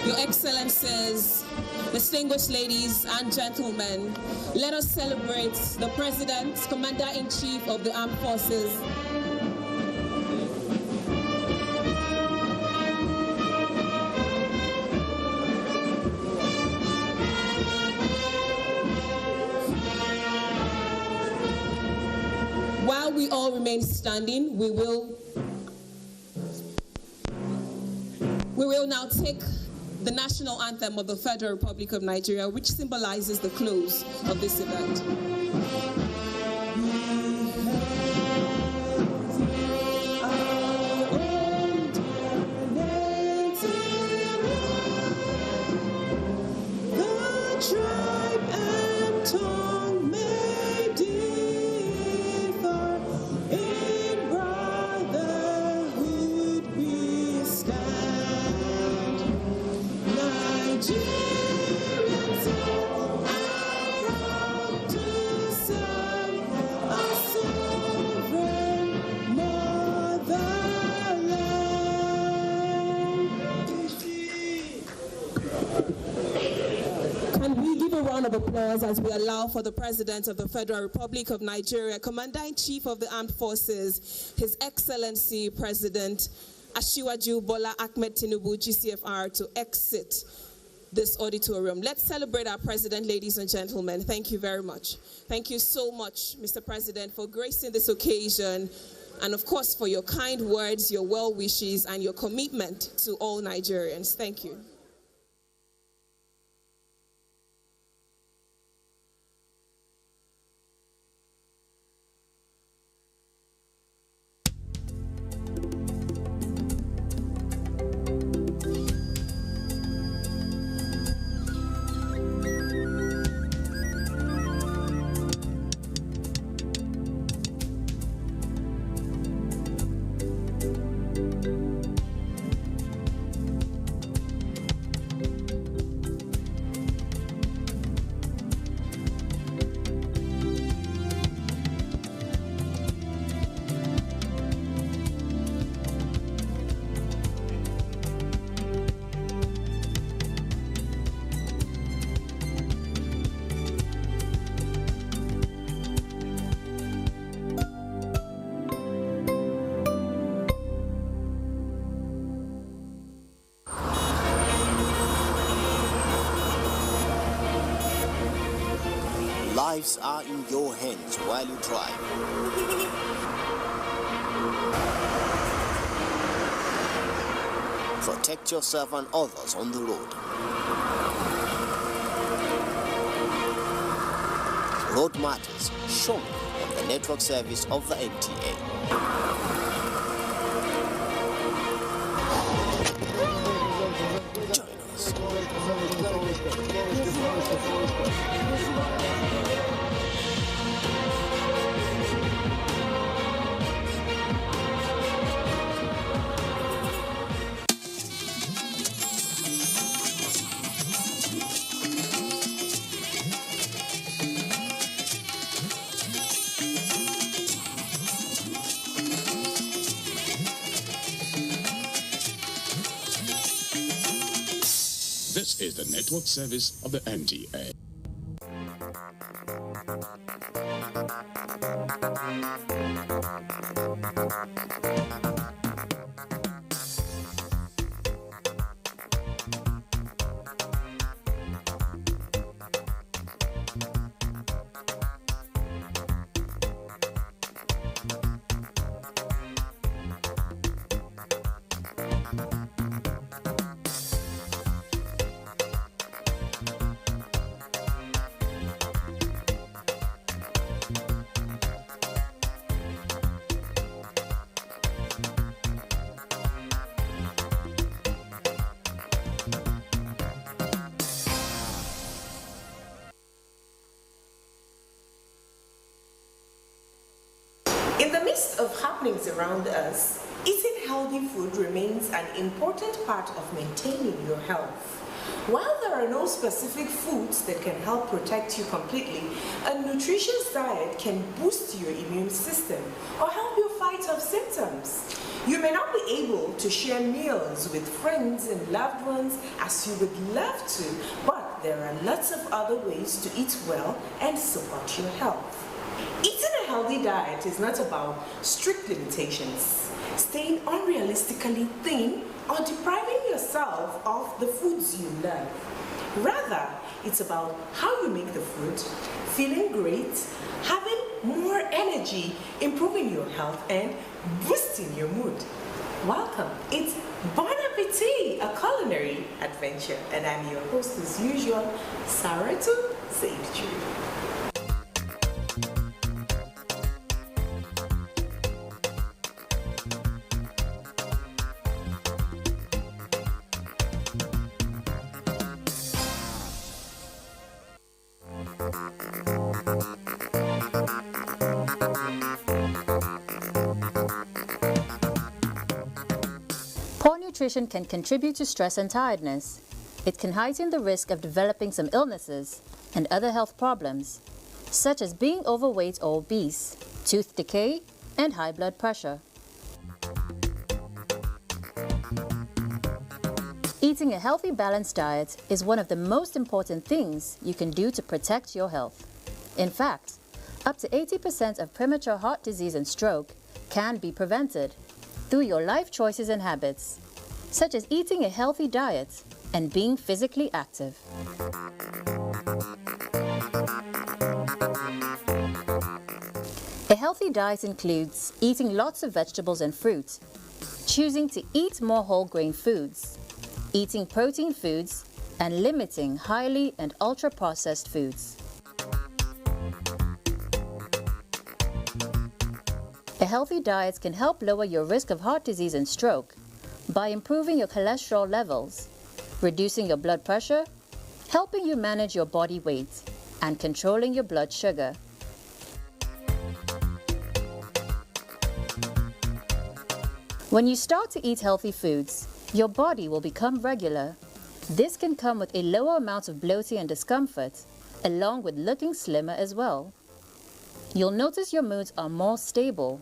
Your Excellencies, distinguished ladies and gentlemen, let us celebrate the President, Commander-in-Chief of the Armed Forces. While we all remain standing, we will now take the national anthem of the Federal Republic of Nigeria, which symbolizes the close of this event. Of applause as we allow for the President of the Federal Republic of Nigeria, Commander-in-Chief of the Armed Forces, His Excellency President Asiwaju Bola Ahmed Tinubu, GCFR, to exit this auditorium. Let's celebrate our President, ladies and gentlemen. Thank you very much. Thank you so much, Mr. President, for gracing this occasion and of course for your kind words, your well wishes, and your commitment to all Nigerians. Thank you. Lives are in your hands while you drive. Protect yourself and others on the road. Road Matters, shown on the network service of the NTA. Join us. This is the network service of the NTA. In the midst of happenings around us, eating healthy food remains an important part of maintaining your health. While there are no specific foods that can help protect you completely, a nutritious diet can boost your immune system or help you fight off symptoms. You may not be able to share meals with friends and loved ones as you would love to, but there are lots of other ways to eat well and support your health. Eating a healthy diet is not about strict limitations, staying unrealistically thin, or depriving yourself of the foods you love. Rather, it's about how you make the food, feeling great, having more energy, improving your health, and boosting your mood. Welcome, it's Bon Appetit, a culinary adventure, and I'm your host as usual, Saratu Saidju. Poor nutrition can contribute to stress and tiredness. It can heighten the risk of developing some illnesses and other health problems, such as being overweight or obese, tooth decay, and high blood pressure. Eating a healthy, balanced diet is one of the most important things you can do to protect your health. In fact, up to 80% of premature heart disease and stroke can be prevented through your life choices and habits, such as eating a healthy diet and being physically active. A healthy diet includes eating lots of vegetables and fruit, choosing to eat more whole grain foods, eating protein foods, and limiting highly and ultra-processed foods. A healthy diet can help lower your risk of heart disease and stroke by improving your cholesterol levels, reducing your blood pressure, helping you manage your body weight, and controlling your blood sugar. When you start to eat healthy foods, your body will become regular. This can come with a lower amount of bloating and discomfort, along with looking slimmer as well. You'll notice your moods are more stable.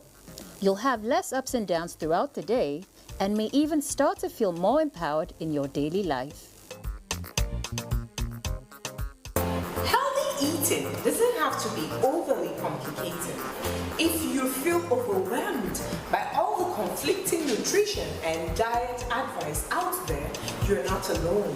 You'll have less ups and downs throughout the day and may even start to feel more empowered in your daily life. Healthy eating doesn't have to be overly complicated. If you feel overwhelmed by all the conflicting nutrition and diet advice out there, you're not alone.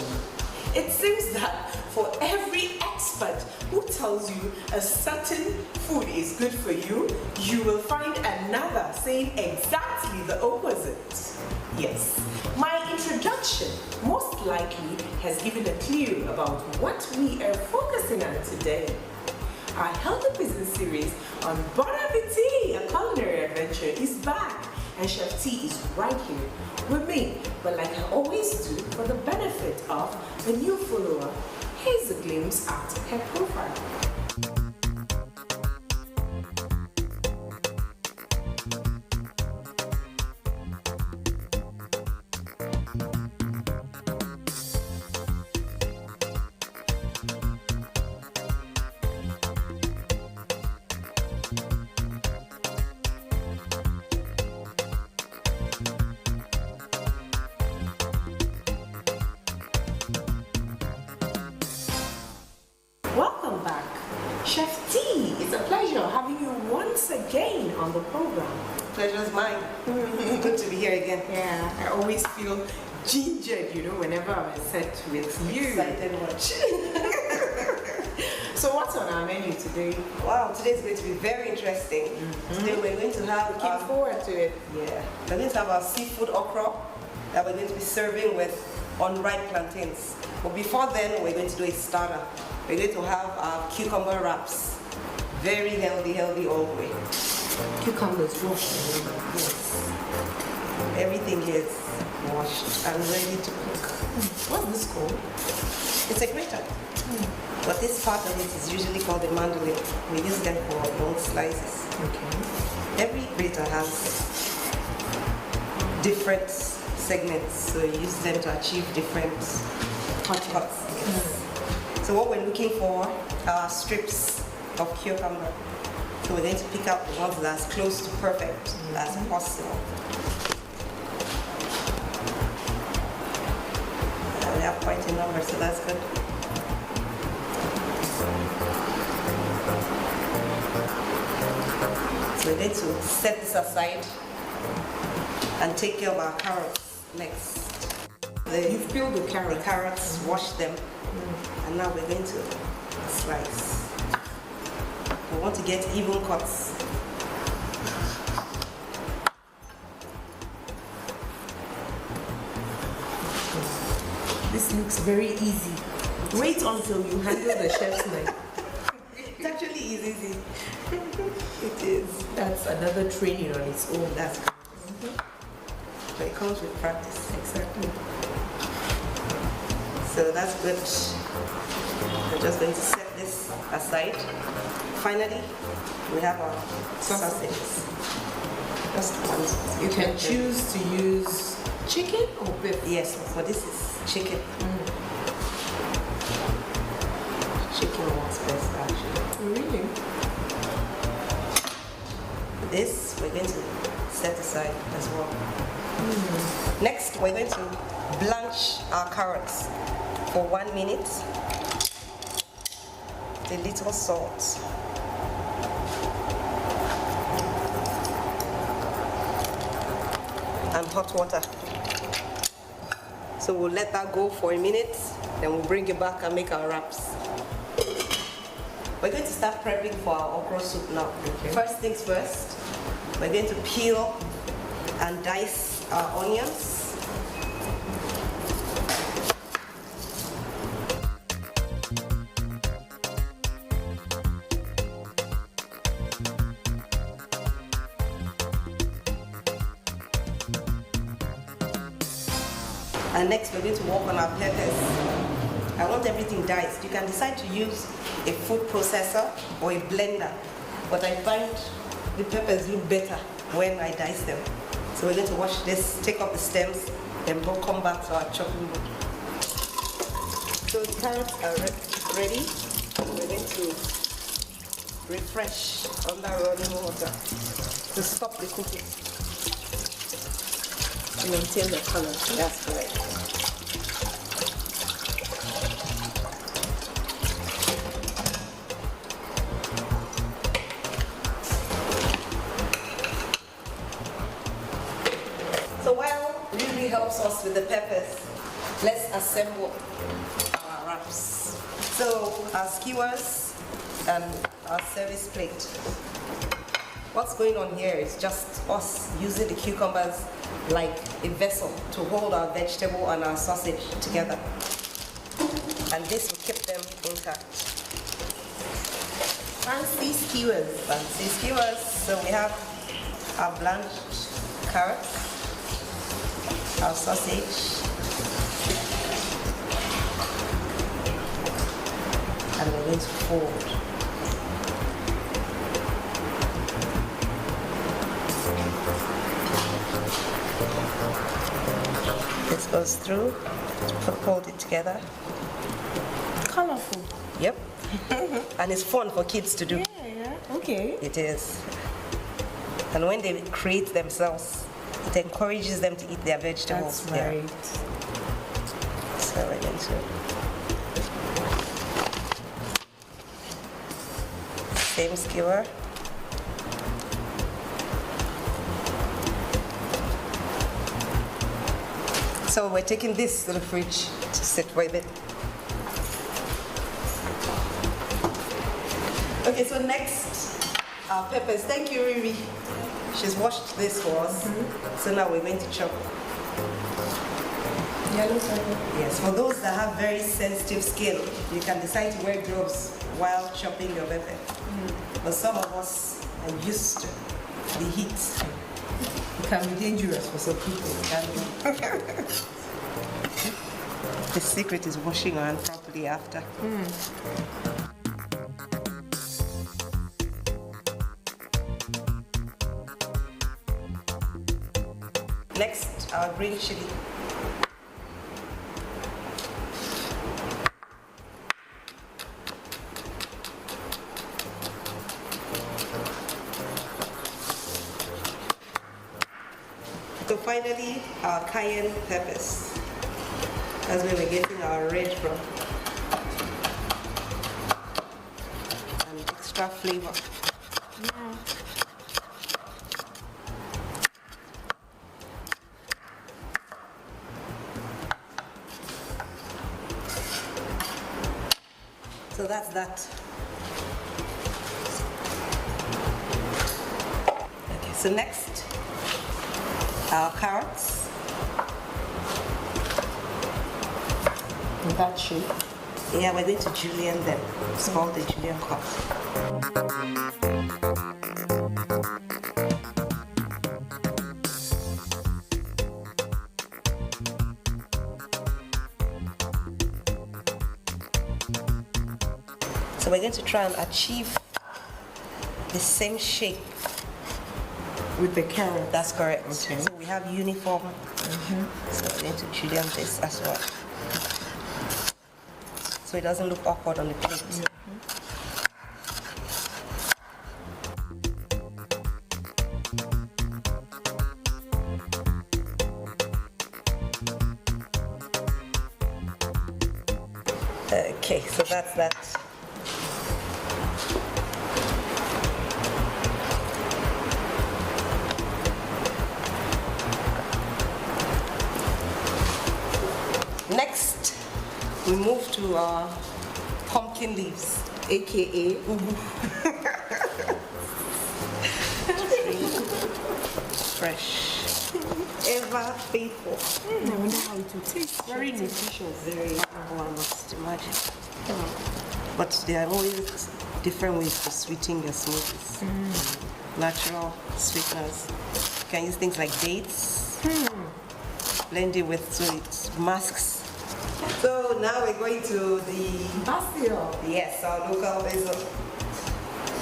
It seems that for every expert who tells you a certain food is good for you, you will find another saying exactly the opposite. Yes, my introduction most likely has given a clue about what we are focusing on today. Our Healthy Business series on Bon Appetit, a culinary adventure, is back, and Chef T is right here with me. But like I always do, for the benefit of a new follower, here's a glimpse at her profile. Welcome back. Chef T, it's a pleasure having you once again on the program. Pleasure's mine. Good to be here again. Yeah, I always feel gingered, whenever I'm set with you. Excited much. So what's on our menu today? Wow, today's going to be very interesting. Today we're going to have... Looking forward to it. Yeah. We're going to have our seafood okra that we're going to be serving with unripe plantains. But before then, we're going to do a starter. We're going to have our cucumber wraps. Very healthy all the way. Cucumbers washed. Yes. Everything is washed and ready to cook. What's this called? It's a grater. But this part of it is usually called a mandolin. We use them for long slices. Okay. Every grater has different segments, so you use them to achieve different cuts. Yes. So what we're looking for are strips of cucumber. So we're going to pick out the ones that are as close to perfect as possible. We have quite a number, so that's good. So we're going to set this aside and take care of our carrots next. You've peeled the carrots. The carrots, wash them, and now we're going to slice. We want to get even cuts. This looks very easy. Wait until you handle the chef's knife. It actually is easy. It is. That's another training on its own. That's good. But it comes with practice. Exactly. So that's good. I'm just going to set this aside. Finally, we have our sausages. Just one. You can choose to use chicken or beef. Yes, for this is chicken. Chicken works best actually. Really? This we're going to set aside as well. Next, we're going to blanch our carrots for 1 minute. A little salt. And hot water. So we'll let that go for a minute, then we'll bring it back and make our wraps. We're going to start prepping for our okra soup now. Okay. First things first, we're going to peel and dice our onions. And next we're going to work on our peppers. I want everything diced. You can decide to use a food processor or a blender, but I find the peppers look better when I dice them. So we're going to wash this, take off the stems, then we'll come back to our chopping board. So the carrots are ready. We're going to refresh under running water to stop the cooking. To maintain the color. That's correct. So while Riri helps us with the peppers, let's assemble our wraps. So our skewers and our service plate. What's going on here is just us using the cucumbers like a vessel to hold our vegetable and our sausage together. And this will keep them intact. Fancy skewers. Fancy skewers. So we have our blanched carrots, our sausage, and we're going to fold. This goes through, hold it together. Colorful. Yep. And it's fun for kids to do. Yeah, okay. It is. And when they create themselves, it encourages them to eat their vegetables. That's right. Yeah. So we're going to same skewer. So we're taking this to the fridge to sit with it. Okay, so next, our peppers. Thank you, Riri. She's washed this for us. So now we're going to chop. Yellow pepper. Yes, for those that have very sensitive skin, you can decide to wear gloves while chopping your pepper. But some of us are used to the heat. It can be dangerous for some people. The secret is washing your hand properly after. Next, our green chili. So finally, our cayenne peppers. That's where we're getting our red from. And extra flavor. Yeah. So that's that. Okay, so next, our carrots. In that shape. Yeah, we're going to julienne them. It's called the julienne cut. So we're going to try and achieve the same shape with the carrot. That's correct. Okay. So we have uniform. So we're going to julienne this as well, so it doesn't look awkward on the plate. Okay, so that's that. Next, we move to our pumpkin leaves, aka ugu. Fresh, ever faithful. I wonder how it will taste. Very nutritious. Very, I must imagine. But there are always different ways to sweeten your smoothies. Natural sweeteners. You can use things like dates. Blend it with so it masks. So now we're going to the basil. Yes, our local basil,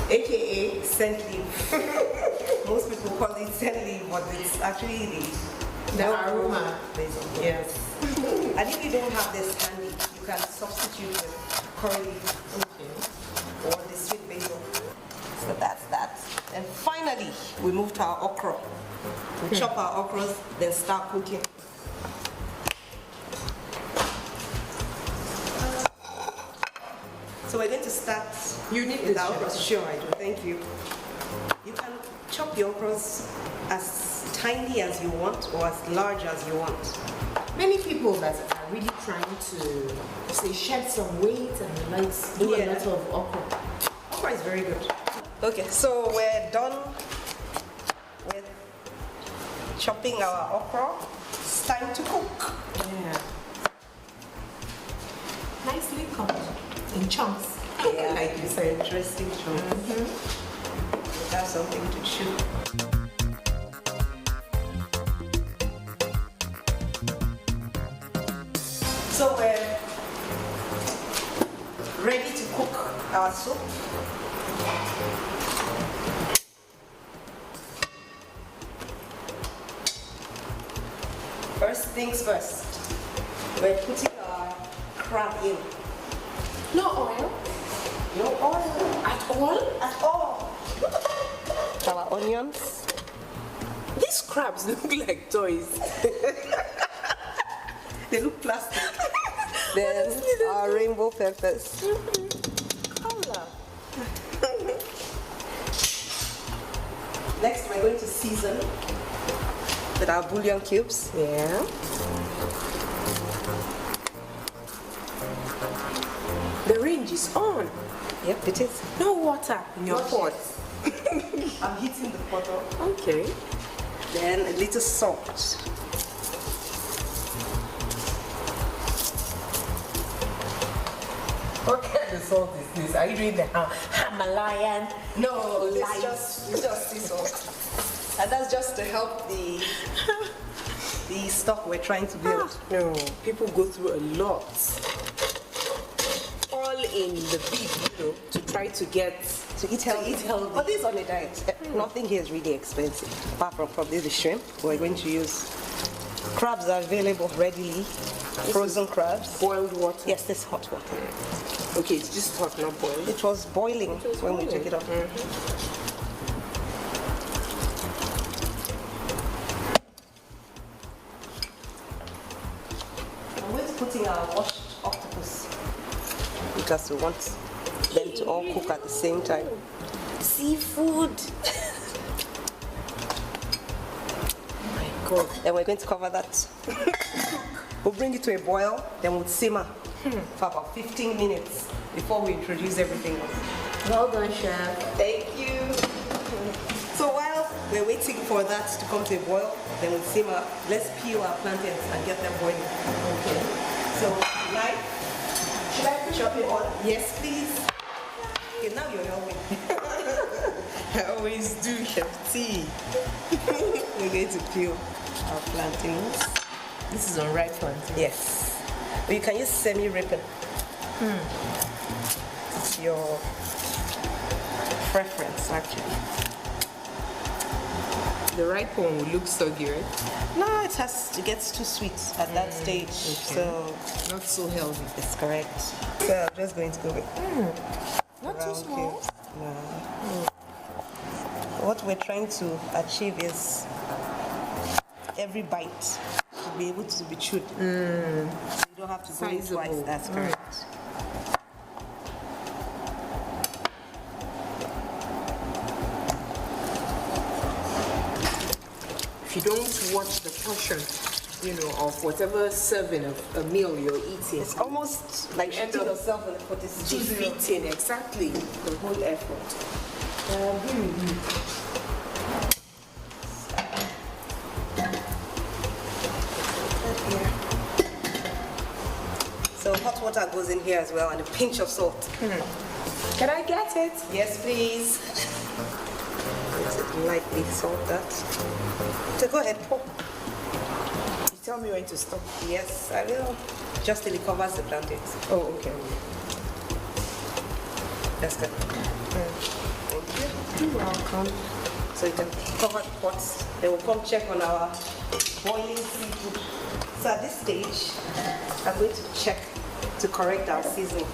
aka scent leaf. Most people call it scent leaf, but it's actually the aroma basil. Yes. And if you don't have this handy, you can substitute with curry leaf or the sweet basil. So that's that. And finally, we move to our okra. We chop our okras, then start cooking. So we're going to start. You need with this, our okras. Sure, I do. Thank you. You can chop your okras as tiny as you want or as large as you want. Many people that are really trying to say shed some weight and like do a lot of okra. Okra is very good. Okay, so we're done with chopping our okra. It's time to cook. Yeah. Nicely cut in chunks. Yeah, like you said, interesting chunks. We have something to chew. So we're ready to cook our soup. First things first, we're putting our crab in. No oil? No oil. At all? At all. Our onions. These crabs look like toys. They look plastic. Then our rainbow peppers. Color. Next, we're going to season with our bouillon cubes. Yeah. The range is on. Yep, it is. No water in your pot. I'm heating the pot up. Okay. Then a little salt. What kind of salt is this? Are you doing the Himalayan? No, it's just sea salt. And that's just to help the stock we're trying to build. No, people go through a lot. All in the big, to try to get to eat healthy. But this is on a diet. Nothing here is really expensive, apart from probably the shrimp. We're going to use crabs are available readily. Frozen crabs. Boiled water? Yes, this hot water. Okay, it's just hot, not boiled. It was boiling when we took it off. I'm going to put in our washed octopus because we want them to all cook at the same time. Seafood. Oh my God. Then we're going to cover that. We'll bring it to a boil, then we'll simmer for about 15 minutes before we introduce everything else. Well done, Chef. Thank you. So while we're waiting for that to come to a boil, then we'll simmer. Let's peel our plantains and get them boiling. Okay. So, knife. Should I chop it on? Yes, please. Okay, now you're helping. I always do, Chef T. We're going to peel our plantains. This is unripe plantain. Yes. But you can use semi-ripen. It's your preference, actually. The ripe one will look soggy, right? No, it gets too sweet at that stage. Okay. So not so healthy. It's correct. So I'm just going to go with not too small. No. What we're trying to achieve is every bite to be able to be chewed. So you don't have to go in twice. That's correct. If you don't watch the portion, of whatever serving of a meal you're eating. It's almost like end shooting up yourself in the foot. It's defeating exactly the whole effort. I agree with you. So hot water goes in here as well, and a pinch of salt. Can I get it? Yes, please. Let's lightly salt that. So go ahead, pour. You tell me when to stop. Yes, I will. Just till it covers the plantains. Oh, okay. That's good. Thank you. You're welcome. So you can cover the pots. They will come check on our boiling seafood. So at this stage, I'm going to check to correct our seasoning.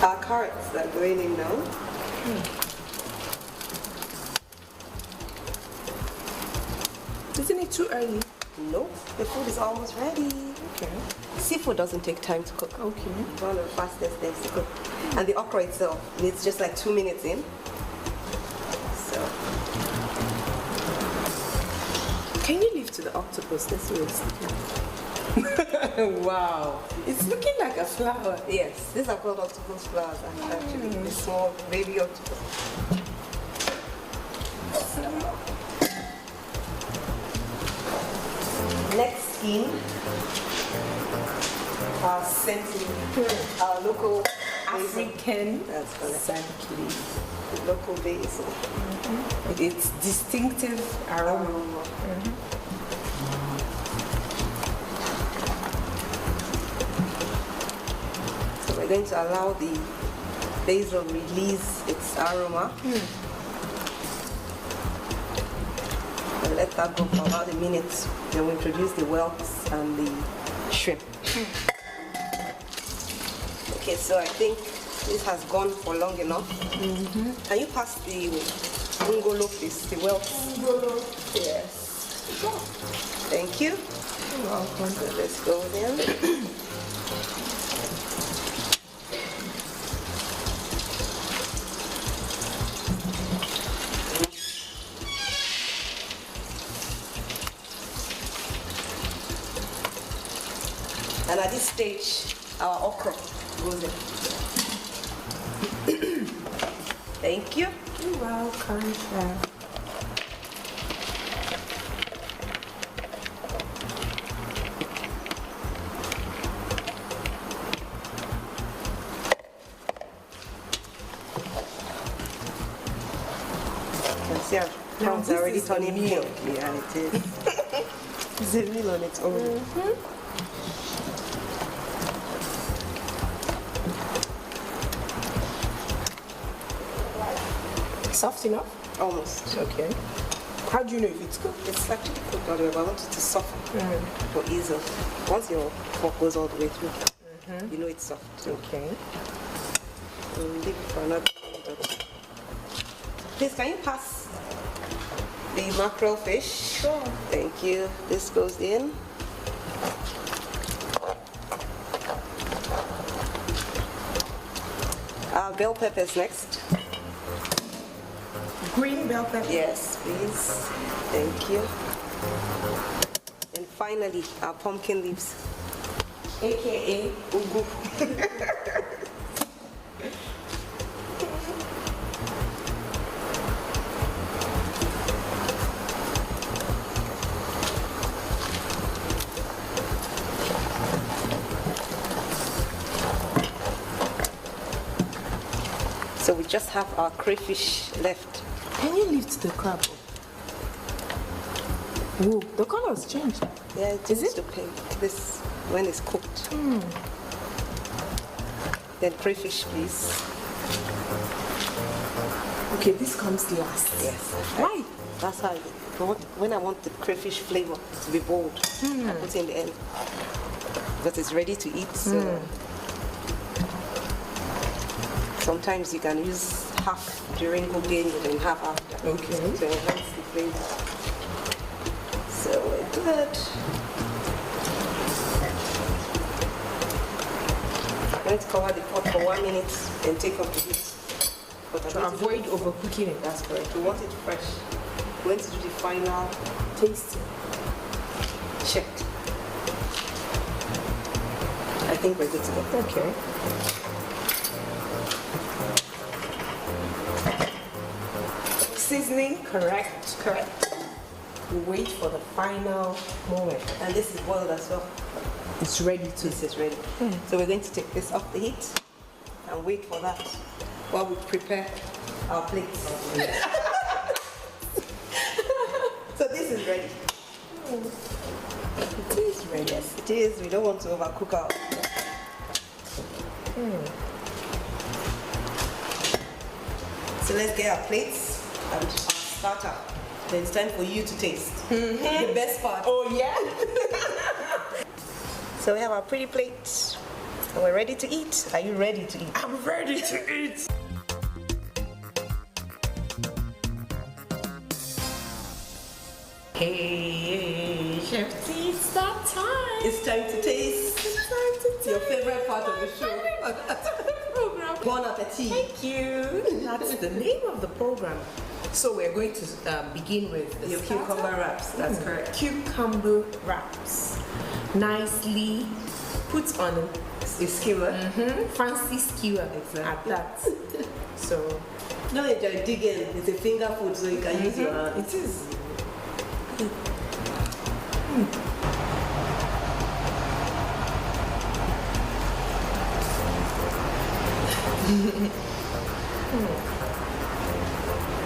Our carrots are going in now. Isn't it too early? No, the food is almost ready. Okay. Seafood doesn't take time to cook. Okay. It's one of the fastest things to cook. And the okra itself needs just like 2 minutes in. So. Can you leave to the octopus? This was. Wow. It's looking like a flower. Yes, these are called octopus flowers, actually. The small baby octopus. Next in, our sentiment, our local African exactly. The local basil. With its distinctive aroma. So we're going to allow the basil release its aroma. And let that go for about a minute. Then we introduce the whelks and the shrimp. Okay, so I think this has gone for long enough. Can you pass the ungolo, please? The whelks. Ungolo, yes. Thank you. You're welcome. So let's go then. And at this stage, our okra goes in. Thank you. You're welcome, sir. See our prawns are already turning pink. Yeah, it is. It's a meal on its own. Soft enough? Almost. Okay. How do you know if it's cooked? It's actually cooked all the way, but I want it to soften for ease of. Once your fork goes all the way through, you know it's soft. Okay. So we'll leave it for another minute. Please, can you pass the mackerel fish? Sure. Thank you. This goes in. Bell peppers next. Green bell pepper? Yes, please. Thank you. And finally, our pumpkin leaves. AKA ugu. So we just have our crayfish left. Can you lift the crab? Whoa, the color has changed. Yeah, it is to pink. This when it's cooked. Then crayfish, please. Okay, this comes last. Yes. Why? That's how when I want the crayfish flavor to be bold, I put it in the end. But it's ready to eat. So sometimes you can use half during cooking and then half after. Okay. To enhance the flavor. So we're good. I'm going to cover the pot for 1 minute and take off the heat. But To avoid overcooking it. That's correct. We want it fresh. We're going to do the final tasting. Check. I think we're good to go. Okay. Seasoning, correct. We wait for the final moment. And this is boiled as well. It's ready to. This is ready. So we're going to take this off the heat and wait for that while we prepare our plates. So this is ready. It is ready. Yes, it is. We don't want to overcook our. So let's get our plates and our starter. Then it's time for you to taste. The best part. Oh yeah. So we have our pretty plates and we're ready to eat. Are you ready to eat? I'm ready to eat. Hey, Chef T, it's that time. It's time to taste. It's time to taste. Your favorite part of the show. Program. Bon appetit. Thank you. That's the name of the program. So we're going to begin with your cucumber wraps. That's correct. Cucumber wraps. Nicely put on a skewer. Fancy skewer. Exactly. At that. So. No, enjoy digging. It's a finger food, so you can use your hand. It is.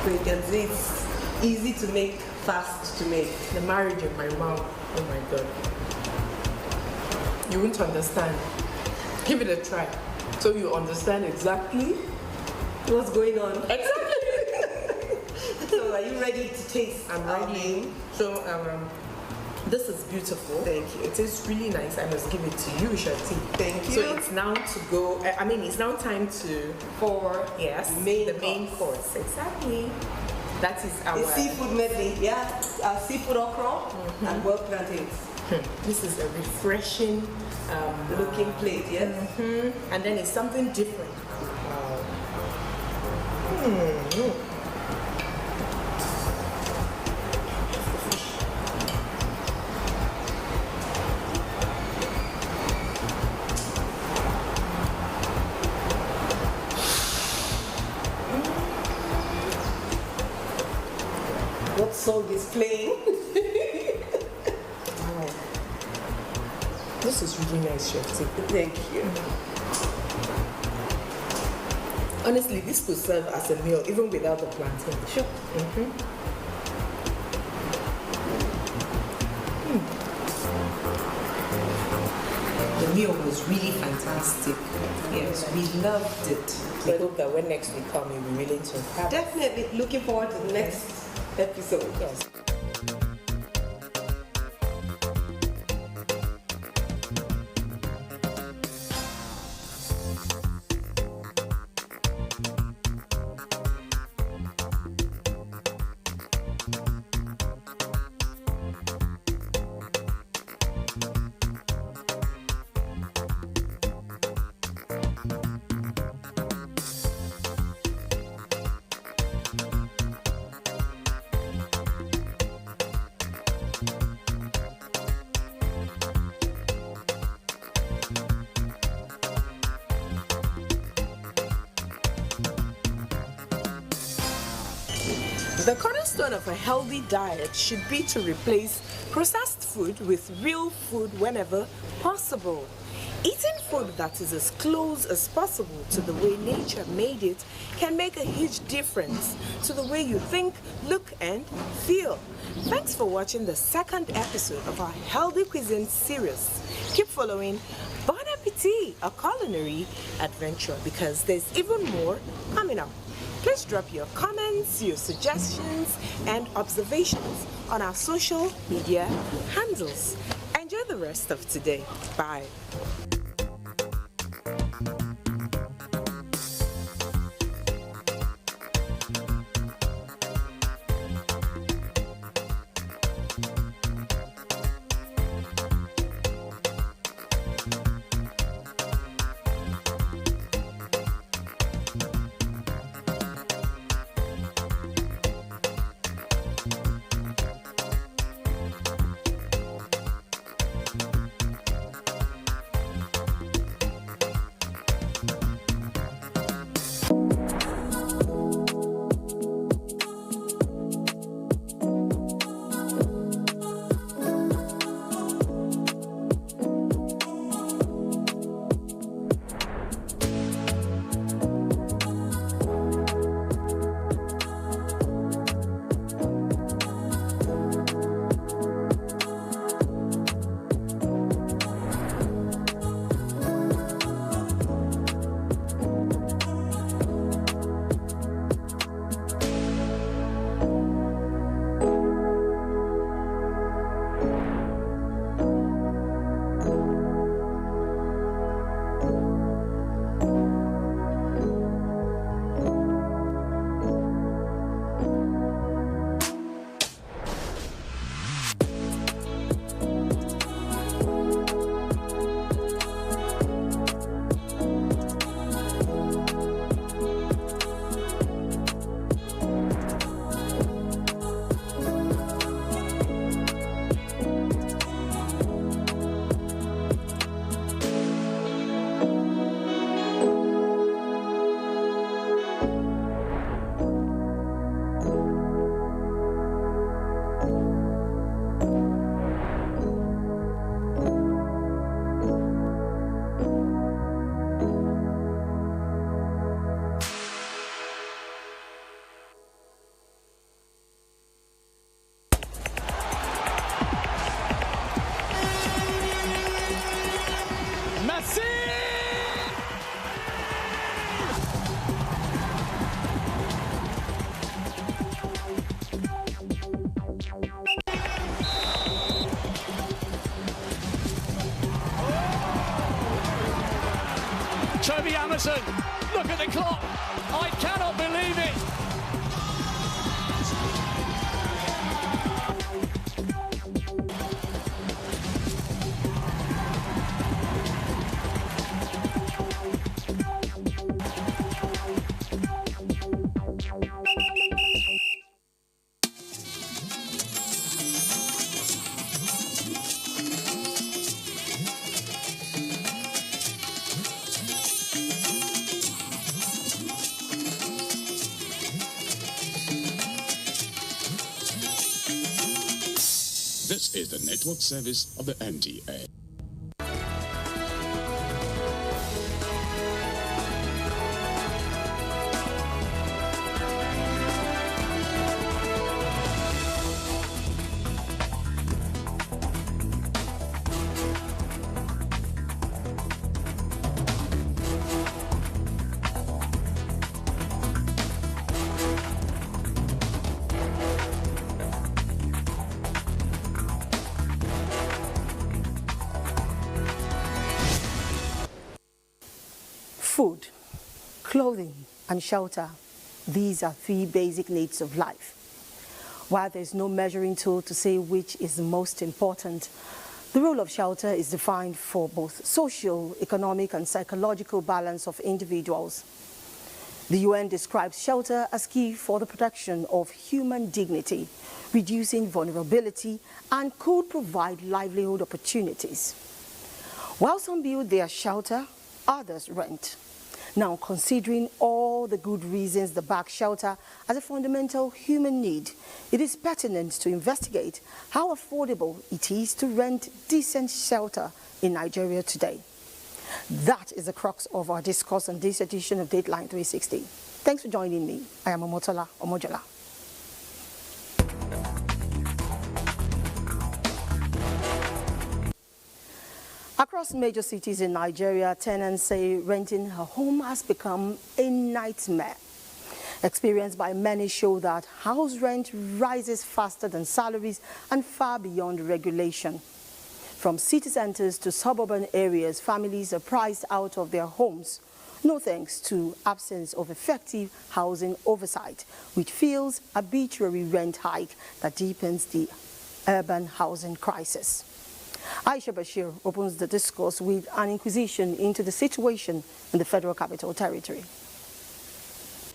So you can see it's easy to make, fast to make. The marriage of my mom, oh my God. You won't understand. Give it a try. So you understand exactly what's going on. Exactly. So are you ready to taste? I'm ready. So this is beautiful. Thank you. It is really nice. I must give it to you, Shati. Thank you. So it's now to go. It's now time to for the main course. Exactly. That is our seafood medley. Yeah, our seafood okra and boiled plantains. This is a refreshing looking plate. Yes. And then it's something different. What song is playing? Wow. This is really nice, Chef. Thank you. Honestly, this could serve as a meal even without the plantain. Sure. The meal was really fantastic. Yes, we loved it. We hope that when next we come, you'll be willing to have. Definitely looking forward to the next episode. Yes. The cornerstone of a healthy diet should be to replace processed food with real food whenever possible. Eating food that is as close as possible to the way nature made it can make a huge difference to the way you think, look, and feel. Thanks for watching the second episode of our Healthy Cuisine series. Keep following Bon Appetit, a culinary adventure, because there's even more coming up. Please drop your comments, your suggestions, and observations on our social media handles. Enjoy the rest of today. Bye. Emerson, look at the clock. I cannot believe it. This is the network service of the NTA. Food, clothing, and shelter. These are three basic needs of life. While there's no measuring tool to say which is the most important, the role of shelter is defined for both social, economic, and psychological balance of individuals. The UN describes shelter as key for the protection of human dignity, reducing vulnerability, and could provide livelihood opportunities. While some build their shelter, others rent. Now, considering all the good reasons that back shelter as a fundamental human need, it is pertinent to investigate how affordable it is to rent decent shelter in Nigeria today. That is the crux of our discourse on this edition of Dateline 360. Thanks for joining me. I am Omotola Omojola. Across major cities in Nigeria, tenants say renting a home has become a nightmare. Experience by many show that house rent rises faster than salaries and far beyond regulation. From city centers to suburban areas, families are priced out of their homes, no thanks to absence of effective housing oversight, which fuels arbitrary rent hike that deepens the urban housing crisis. Aisha Bashir opens the discourse with an inquisition into the situation in the Federal Capital Territory.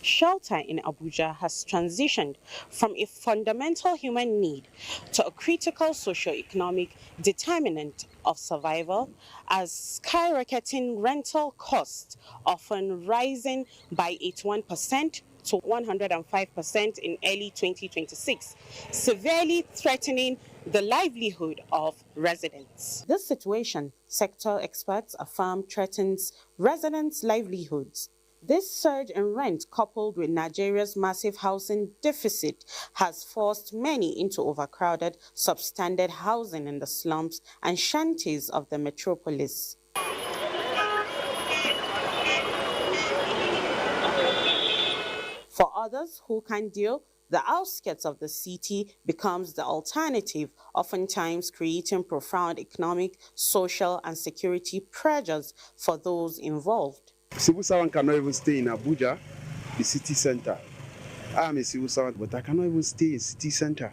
Shelter in Abuja has transitioned from a fundamental human need to a critical socio-economic determinant of survival, as skyrocketing rental costs, often rising by 81% to 105% in early 2026, severely threatening the livelihood of residents. This situation, sector experts affirm, threatens residents' livelihoods. This surge in rent, coupled with Nigeria's massive housing deficit, has forced many into overcrowded, substandard housing in the slums and shanties of the metropolis. For others who can deal, the outskirts of the city becomes the alternative, oftentimes creating profound economic, social, and security pressures for those involved. Civil servant cannot even stay in Abuja, the city center. I am a civil servant, but I cannot even stay in city center.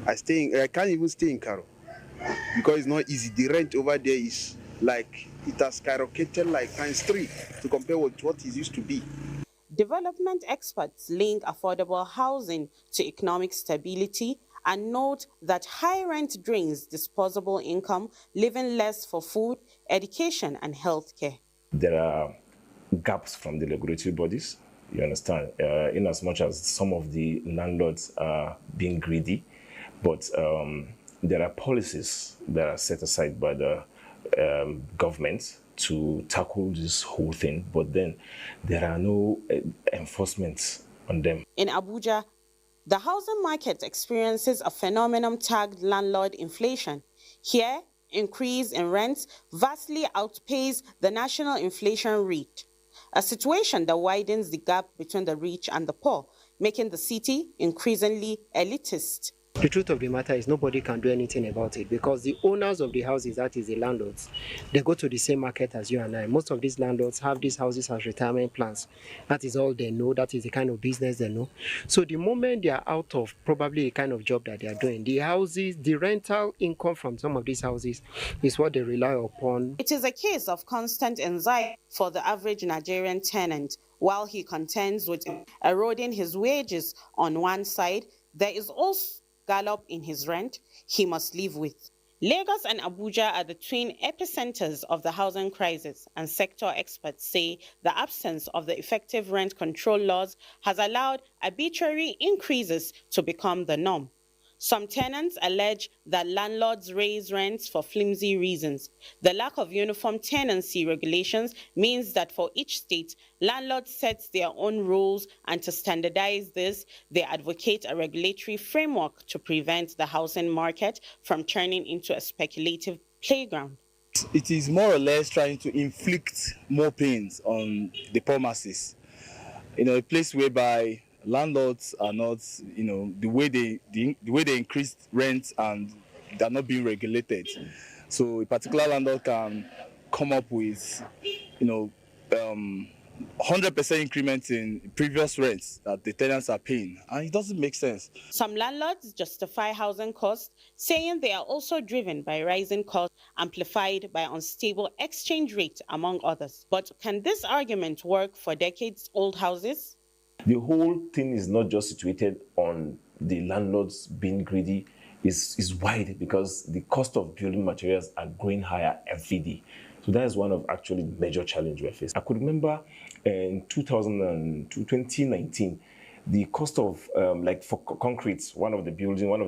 I can't even stay in Karo because it's not easy. The rent over there is like, it has skyrocketed like ×3 to compare with what it used to be. Development experts link affordable housing to economic stability and note that high rent drains disposable income, leaving less for food, education, and healthcare. There are gaps from the regulatory bodies, you understand, in as much as some of the landlords are being greedy, but there are policies that are set aside by the government to tackle this whole thing, but then there are no enforcements on them. In Abuja, the housing market experiences a phenomenon tagged landlord inflation. Here, increase in rents vastly outpace the national inflation rate, a situation that widens the gap between the rich and the poor, making the city increasingly elitist. The truth of the matter is nobody can do anything about it because the owners of the houses, that is the landlords, they go to the same market as you and I. Most of these landlords have these houses as retirement plans. That is all they know. That is the kind of business they know. So the moment they are out of probably the kind of job that they are doing, the houses, the rental income from some of these houses is what they rely upon. It is a case of constant anxiety for the average Nigerian tenant. While he contends with eroding his wages on one side, there is also gallop in his rent he must live with. Lagos and Abuja are the twin epicenters of the housing crisis, and sector experts say the absence of the effective rent control laws has allowed arbitrary increases to become the norm. Some tenants allege that landlords raise rents for flimsy reasons. The lack of uniform tenancy regulations means that for each state, landlords set their own rules, and to standardize this, they advocate a regulatory framework to prevent the housing market from turning into a speculative playground. It is more or less trying to inflict more pains on the poor masses. A place whereby landlords are not, the way they increase rent and they're not being regulated. So a particular landlord can come up with, 100% increment in previous rents that the tenants are paying, and it doesn't make sense. Some landlords justify housing costs, saying they are also driven by rising costs amplified by unstable exchange rate, among others. But can this argument work for decades-old houses? The whole thing is not just situated on the landlords being greedy, is wide because the cost of building materials are growing higher every day. So that is one of actually major challenges we're facing. I could remember in 2019, the cost of for concrete, one of the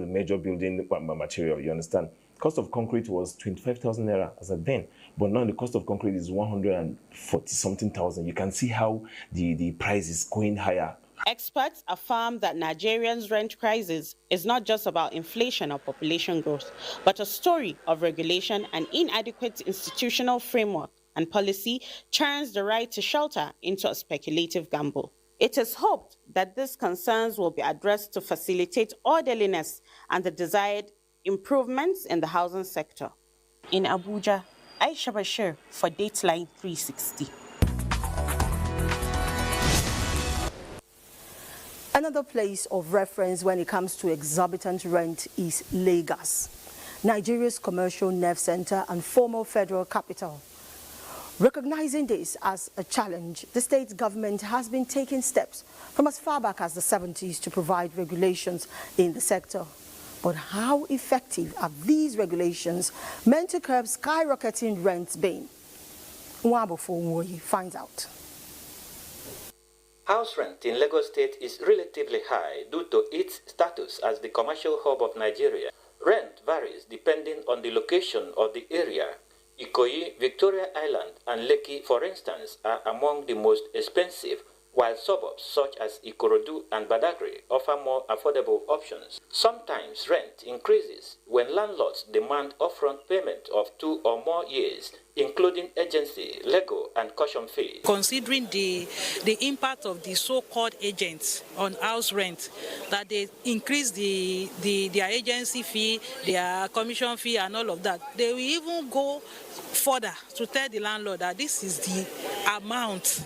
major building material, you understand, cost of concrete was 25,000 naira as at then, but now the cost of concrete is 140-something thousand. You can see how the price is going higher. Experts affirm that Nigerians' rent crisis is not just about inflation or population growth, but a story of regulation and inadequate institutional framework and policy turns the right to shelter into a speculative gamble. It is hoped that these concerns will be addressed to facilitate orderliness and the desired improvements in the housing sector. In Abuja, Aisha Bashir for Dateline 360. Another place of reference when it comes to exorbitant rent is Lagos, Nigeria's commercial nerve center and former federal capital. Recognizing this as a challenge, the state government has been taking steps from as far back as the 70s to provide regulations in the sector. But how effective are these regulations meant to curb skyrocketing rents been? Nwabofo finds out. House rent in Lagos State is relatively high due to its status as the commercial hub of Nigeria. Rent varies depending on the location of the area. Ikoyi, Victoria Island, and Lekki, for instance, are among the most expensive, while suburbs such as Ikorodu and Badagry offer more affordable options. Sometimes rent increases when landlords demand upfront payment of 2 or more years, including agency, legal, and caution fees. Considering the impact of the so-called agents on house rent, that they increase their agency fee, their commission fee, and all of that, they will even go further to tell the landlord that this is the amount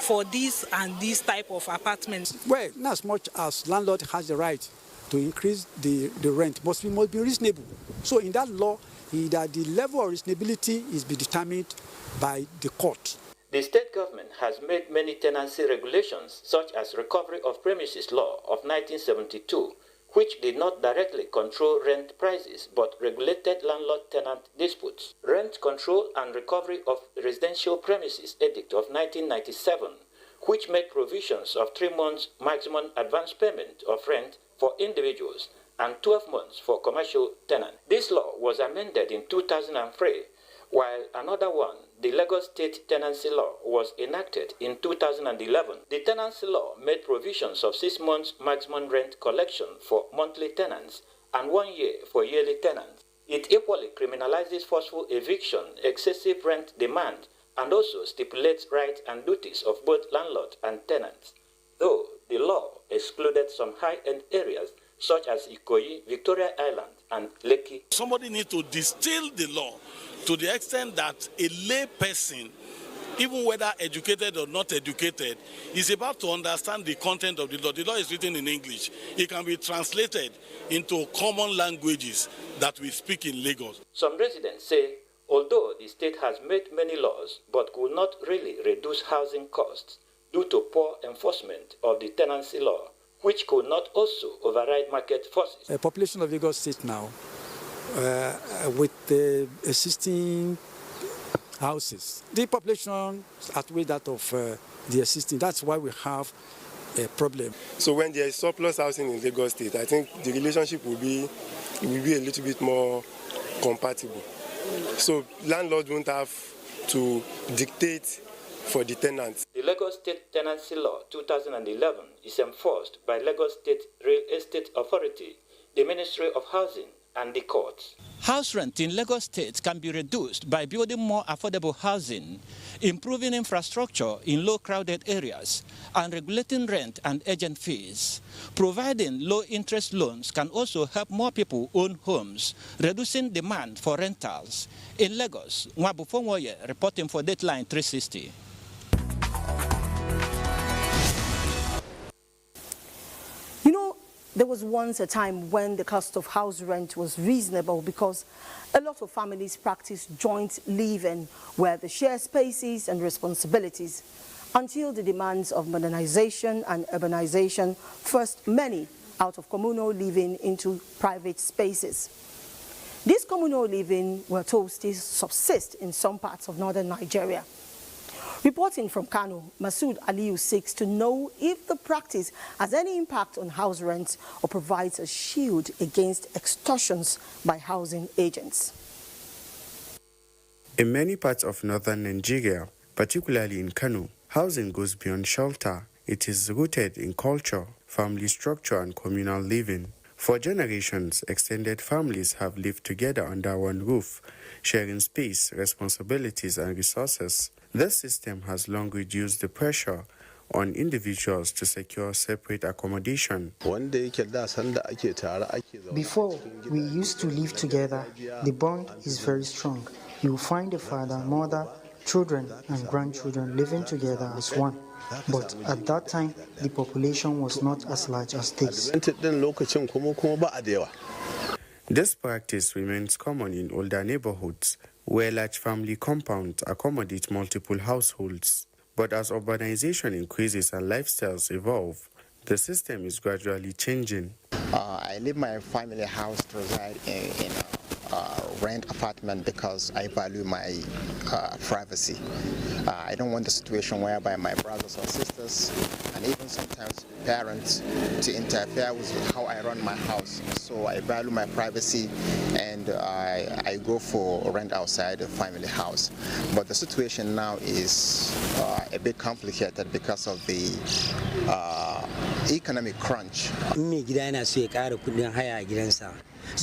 for this and this type of apartments. Well, not as much as landlord has the right to increase the rent, must be reasonable. So in that law, that the level of reasonability is be determined by the court. The state government has made many tenancy regulations, such as Recovery of Premises Law of 1972, which did not directly control rent prices but regulated landlord-tenant disputes. Rent Control and Recovery of Residential Premises Edict of 1997, which made provisions of 3 months maximum advance payment of rent for individuals and 12 months for commercial tenants. This law was amended in 2003, while another one, the Lagos State Tenancy Law, was enacted in 2011. The Tenancy Law made provisions of 6 months maximum rent collection for monthly tenants and 1 year for yearly tenants. It equally criminalizes forceful eviction, excessive rent demand, and also stipulates rights and duties of both landlord and tenants. Though the law excluded some high-end areas such as Ikoyi, Victoria Island, and Lekki. Somebody needs to distill the law to the extent that a lay person, even whether educated or not educated, is able to understand the content of the law. The law is written in English. It can be translated into common languages that we speak in Lagos. Some residents say, although the state has made many laws but could not really reduce housing costs due to poor enforcement of the tenancy law, which could not also override market forces. The population of Lagos State now, with the existing houses, the population outweighs that of the existing. That's why we have a problem. So when there is surplus housing in Lagos State, I think the relationship will be a little bit more compatible. So landlords won't have to dictate for the tenants. The Lagos State Tenancy Law 2011 is enforced by Lagos State Real Estate Authority, the Ministry of Housing, and the courts. House rent in Lagos State can be reduced by building more affordable housing, improving infrastructure in low-crowded areas, and regulating rent and agent fees. Providing low-interest loans can also help more people own homes, reducing demand for rentals. In Lagos, Nwabu Fonwoye reporting for Dateline 360. There was once a time when the cost of house rent was reasonable because a lot of families practice joint living where they share spaces and responsibilities until the demands of modernization and urbanization forced many out of communal living into private spaces. This communal living, we're told, still subsists in some parts of northern Nigeria. Reporting from Kano, Masood Aliyu seeks to know if the practice has any impact on house rents or provides a shield against extortions by housing agents. In many parts of northern Nigeria, particularly in Kano, housing goes beyond shelter. It is rooted in culture, family structure, and communal living. For generations, extended families have lived together under one roof, sharing space, responsibilities, and resources. This system has long reduced the pressure on individuals to secure separate accommodation. Before, we used to live together. The bond is very strong. You will find a father, mother, children, and grandchildren living together as one. But at that time, the population was not as large as this. This practice remains common in older neighborhoods, where large family compounds accommodate multiple households. But as urbanization increases and lifestyles evolve, the system is gradually changing. I leave my family house to reside in a rent apartment because I value my privacy. I don't want the situation whereby my brothers or sisters and even sometimes parents to interfere with how I run my house. So I value my privacy and I go for rent outside the family house. But the situation now is a bit complicated because of the economic crunch.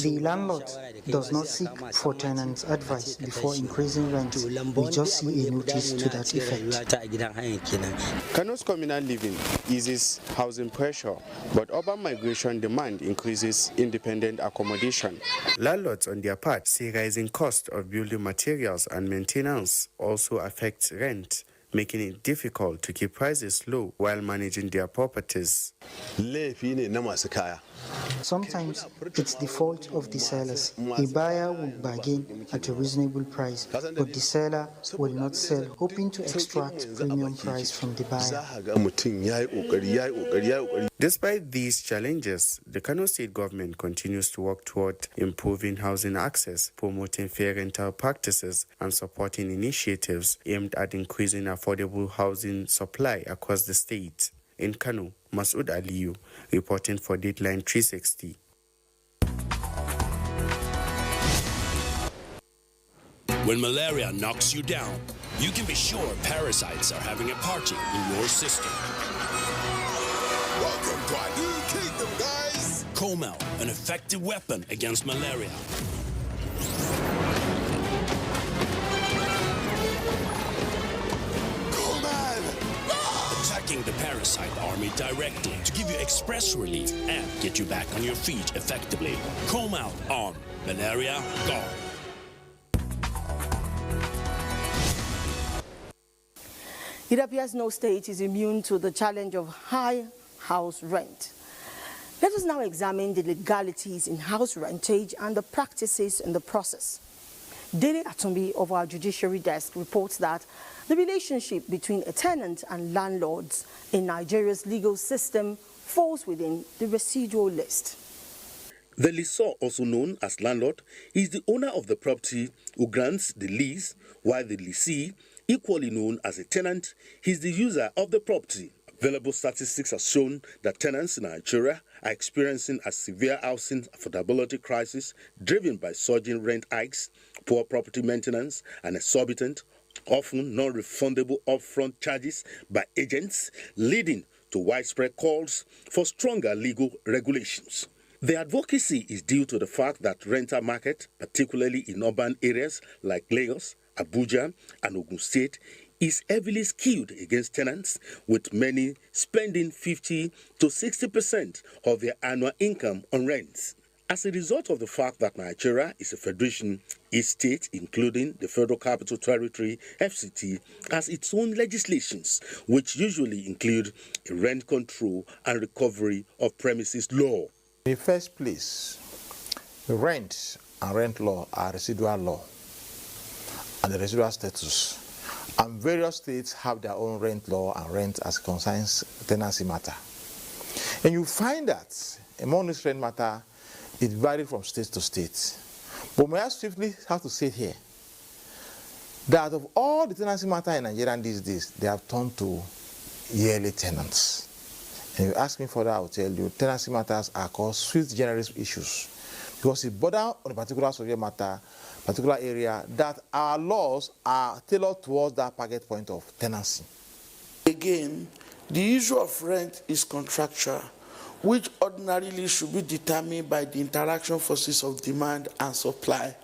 The landlord does not seek for tenants' advice before increasing rent. We just see a notice to that effect. Kano's communal living eases housing pressure, but urban migration demand increases independent accommodation. Landlords, on their part, say rising cost of building materials and maintenance also affects rent, making it difficult to keep prices low while managing their properties. Sometimes it's the fault of the sellers. A buyer will bargain at a reasonable price, but the seller will not sell, hoping to extract premium price from the buyer. Despite these challenges, the Kano State government continues to work toward improving housing access, promoting fair rental practices, and supporting initiatives aimed at increasing affordable housing supply across the state. In Kano, Masood Aliyu, reporting for Dateline 360. When malaria knocks you down, you can be sure parasites are having a party in your system. Welcome to our new kingdom, guys! Comel, an effective weapon against malaria. attacking the parasite army directly to give you express relief and get you back on your feet effectively. Come out on Malaria Gone. It appears no state is immune to the challenge of high house rent. Let us now examine the legalities in house rentage and the practices in the process. Dele Atumbi of our judiciary desk reports that the relationship between a tenant and landlords in Nigeria's legal system falls within the residual list. The lessor, also known as landlord, is the owner of the property who grants the lease, while the lessee, equally known as a tenant, is the user of the property. Available statistics have shown that tenants in Nigeria are experiencing a severe housing affordability crisis driven by surging rent hikes, poor property maintenance, and exorbitant, often non-refundable upfront charges by agents, leading to widespread calls for stronger legal regulations. The advocacy is due to the fact that rental market, particularly in urban areas like Lagos, Abuja, and Ogun State, is heavily skewed against tenants, with many spending 50 to 60% of their annual income on rents. As a result of the fact that Nigeria is a federation, each state, including the Federal Capital Territory, FCT, has its own legislations, which usually include a rent control and recovery of premises law. In the first place, the rent and rent law are residual law and the residual status. And various states have their own rent law and rent as concerns tenancy matter. And you find that among this rent matter, it varies from state to state. But may I swiftly have to say here that of all the tenancy matter in Nigeria these days, they have turned to yearly tenants. And if you ask me further, I will tell you tenancy matters are called sui generis issues because it borders on a particular subject matter, particular area that our laws are tailored towards that target point of tenancy. Again, the issue of rent is contractual, which ordinarily should be determined by the interaction forces of demand and supply.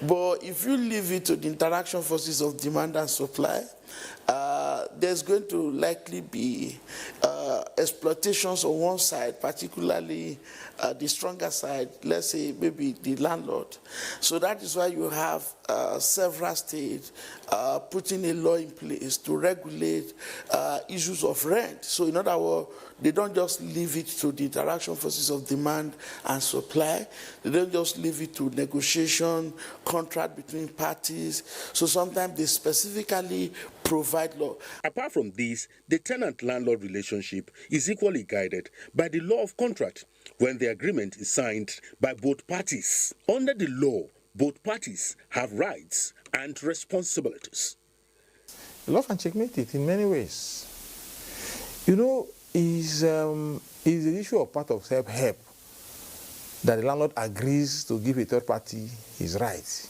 But if you leave it to the interaction forces of demand and supply, there's going to likely be exploitations on one side, particularly the stronger side, let's say maybe the landlord. So that is why you have several states putting a law in place to regulate issues of rent. So in other words, they don't just leave it to the interaction forces of demand and supply. They don't just leave it to negotiation, contract between parties. So sometimes they specifically provide law. Apart from this, the tenant-landlord relationship is equally guided by the law of contract when the agreement is signed by both parties. Under the law, both parties have rights and responsibilities. Law can checkmate it in many ways. You know, is the issue of part of self-help that the landlord agrees to give a third party his rights.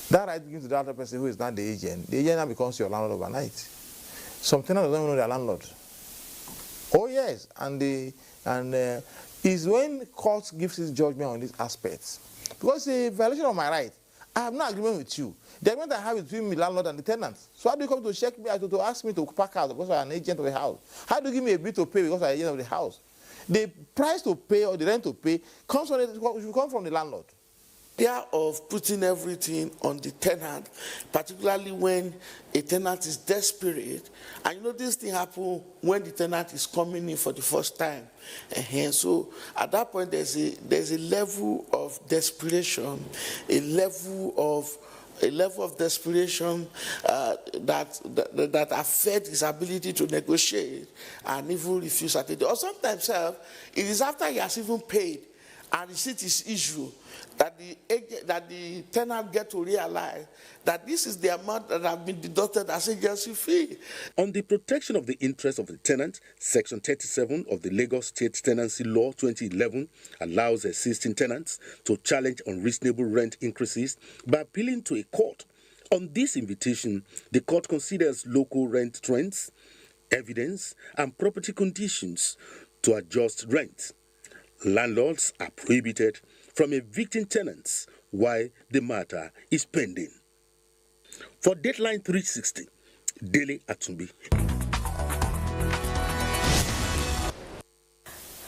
That right given to the other person who is not the agent now becomes your landlord overnight. Some tenants don't even know their landlord. Oh yes, and is when court gives its judgment on these aspects. Because it's a violation of my right. I have no agreement with you. The agreement I have is between the landlord and the tenant. So how do you come to check me, to ask me to pack out because I'm an agent of the house? How do you give me a bill to pay because I'm an agent of the house? The price to pay or the rent to pay comes from the landlord. Idea of putting everything on the tenant, particularly when a tenant is desperate. And you know this thing happens when the tenant is coming in for the first time. And so at that point there's a level of desperation, a level of desperation that affects his ability to negotiate and even refuse at it. Or sometimes it is after he has even paid and receipt is issued that the tenant get to realize that this is the amount that have been deducted as agency fee. On the protection of the interests of the tenant, Section 37 of the Lagos State Tenancy Law 2011 allows existing tenants to challenge unreasonable rent increases by appealing to a court. On this invitation, the court considers local rent trends, evidence, and property conditions to adjust rent. Landlords are prohibited from evicting tenants while the matter is pending. For Deadline 360, Dele Atumbi.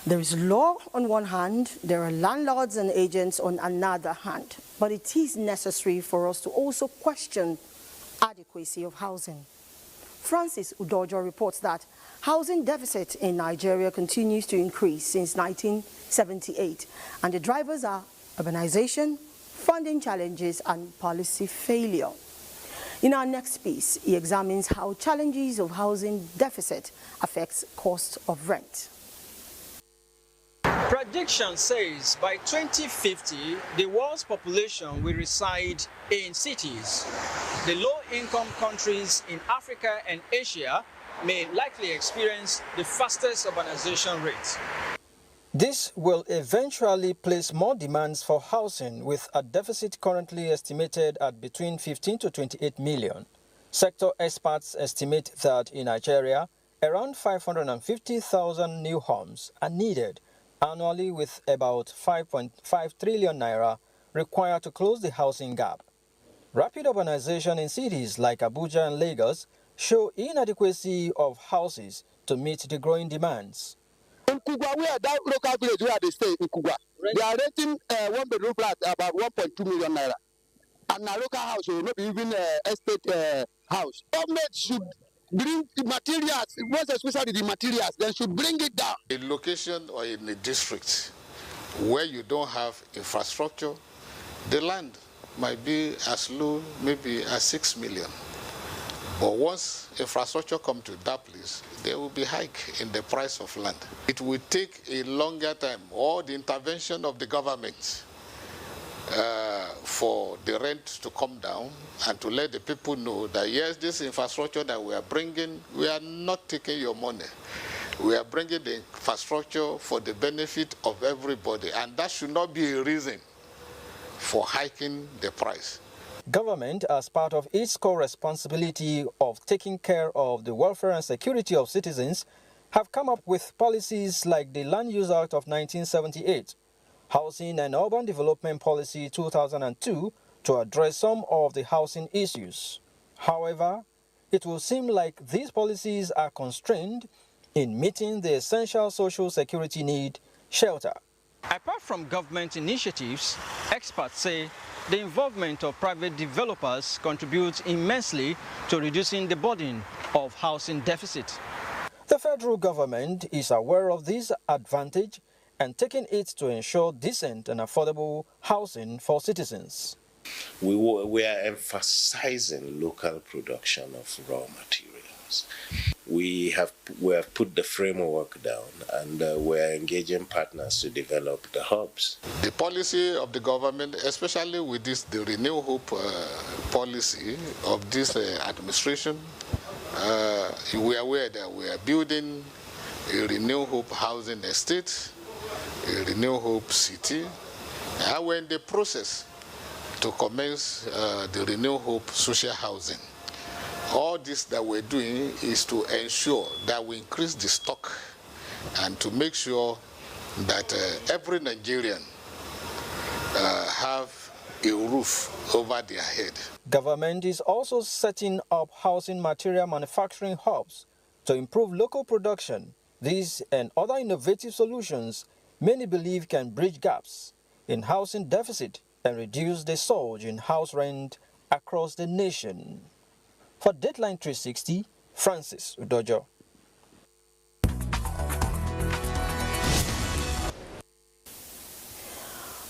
There is law on one hand, there are landlords and agents on another hand, but it is necessary for us to also question adequacy of housing. Francis Udojo reports that housing deficit in Nigeria continues to increase since 1978, and the drivers are urbanization, funding challenges, and policy failure. In our next piece, he examines how challenges of housing deficit affects cost of rent. Prediction says by 2050, the world's population will reside in cities. The low-income countries in Africa and Asia may likely experience the fastest urbanization rate. This will eventually place more demands for housing, with a deficit currently estimated at between 15 to 28 million. Sector experts estimate that in Nigeria, around 550,000 new homes are needed annually, with about 5.5 trillion naira required to close the housing gap. Rapid urbanization in cities like Abuja and Lagos show inadequacy of houses to meet the growing demands. In Kugwa, where that local village where they stay in Kugwa, they are renting one-bedroom flat about 1.2 million naira. And a local house will not be even estate house. Government should bring the materials, most especially the materials, they should bring it down. A location or in a district where you don't have infrastructure, the land might be as low, maybe as 6 million. But once infrastructure comes to that place, there will be hike in the price of land. It will take a longer time, or the intervention of the government for the rent to come down and to let the people know that yes, this infrastructure that we are bringing, we are not taking your money. We are bringing the infrastructure for the benefit of everybody, and that should not be a reason for hiking the price. Government, as part of its core responsibility of taking care of the welfare and security of citizens, have come up with policies like the Land Use Act of 1978, Housing and Urban Development Policy 2002 to address some of the housing issues. However, it will seem like these policies are constrained in meeting the essential social security need, shelter. Apart from government initiatives, experts say the involvement of private developers contributes immensely to reducing the burden of housing deficit. The federal government is aware of this advantage and taking it to ensure decent and affordable housing for citizens. We are emphasizing local production of raw materials. We have put the framework down, and we are engaging partners to develop the hubs. The policy of the government, especially with the Renew Hope policy of this administration, we are aware that we are building a Renew Hope housing estate, a Renew Hope city, and we're in the process to commence the Renew Hope social housing. All this that we're doing is to ensure that we increase the stock and to make sure that every Nigerian have a roof over their head. Government is also setting up housing material manufacturing hubs to improve local production. These and other innovative solutions many believe can bridge gaps in housing deficit and reduce the surge in house rent across the nation. For Deadline 360, Francis Udojo.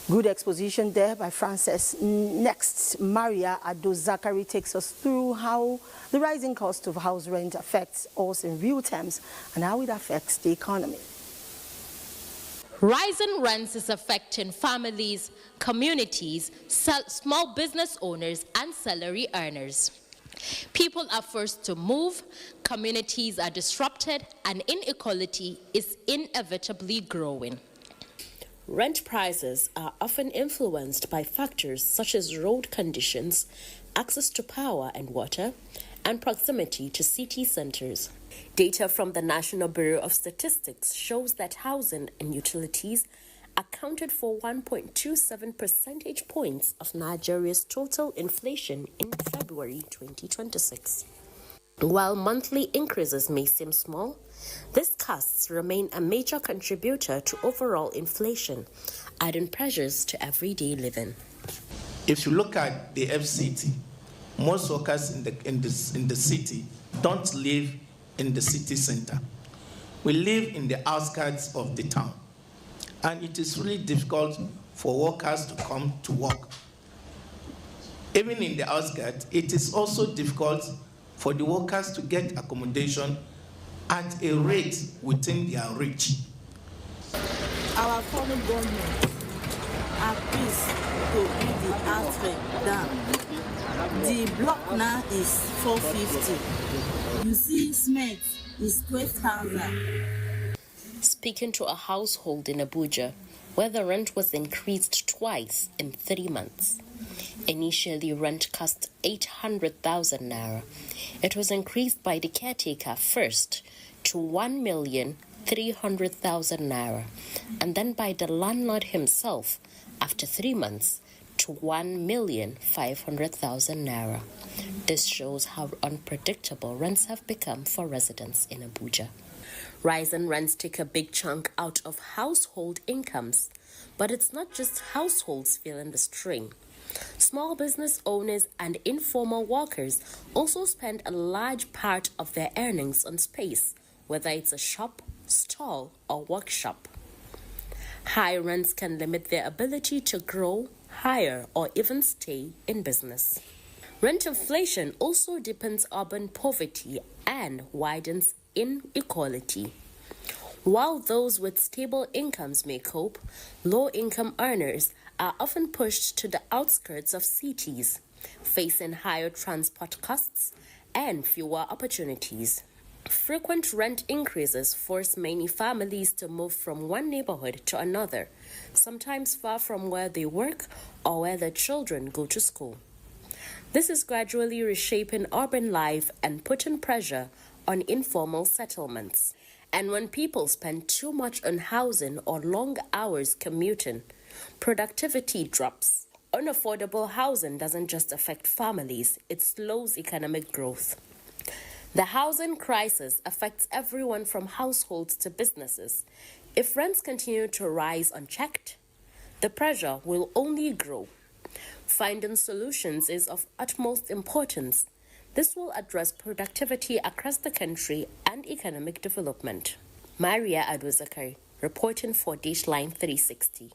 Good exposition there by Francis. Next, Maria Ado-Zachary takes us through how the rising cost of house rent affects us in real terms and how it affects the economy. Rising rents is affecting families, communities, small business owners, and salary earners. People are forced to move, communities are disrupted, and inequality is inevitably growing. Rent prices are often influenced by factors such as road conditions, access to power and water, and proximity to city centers. Data from the National Bureau of Statistics shows that housing and utilities accounted for 1.27 percentage points of Nigeria's total inflation in February 2026. While monthly increases may seem small, these costs remain a major contributor to overall inflation, adding pressures to everyday living. If you look at the FCT, most workers in the city don't live in the city center. We live in the outskirts of the town, and it is really difficult for workers to come to work. Even in the outskirts, it is also difficult for the workers to get accommodation at a rate within their reach. Our foreign government appeals to bring the house rent down. The block now is 450. You see, cement is 12,000. Speaking to a household in Abuja, where the rent was increased twice in 3 months. Initially, rent cost 800,000 naira. It was increased by the caretaker first to 1,300,000 naira, and then by the landlord himself after 3 months to 1,500,000 naira. This shows how unpredictable rents have become for residents in Abuja. Rising rents take a big chunk out of household incomes, but it's not just households feeling the strain. Small business owners and informal workers also spend a large part of their earnings on space, whether it's a shop, stall, or workshop. High rents can limit their ability to grow, hire, or even stay in business. Rent inflation also deepens urban poverty and widens inequality. While those with stable incomes may cope, low-income earners are often pushed to the outskirts of cities, facing higher transport costs and fewer opportunities. Frequent rent increases force many families to move from one neighborhood to another, sometimes far from where they work or where their children go to school. This is gradually reshaping urban life and putting pressure on informal settlements. And when people spend too much on housing or long hours commuting, productivity drops. Unaffordable housing doesn't just affect families, it slows economic growth. The housing crisis affects everyone from households to businesses. If rents continue to rise unchecked, the pressure will only grow. Finding solutions is of utmost importance. This will address productivity across the country and economic development. Maria Adwazakari, reporting for Dishline 360.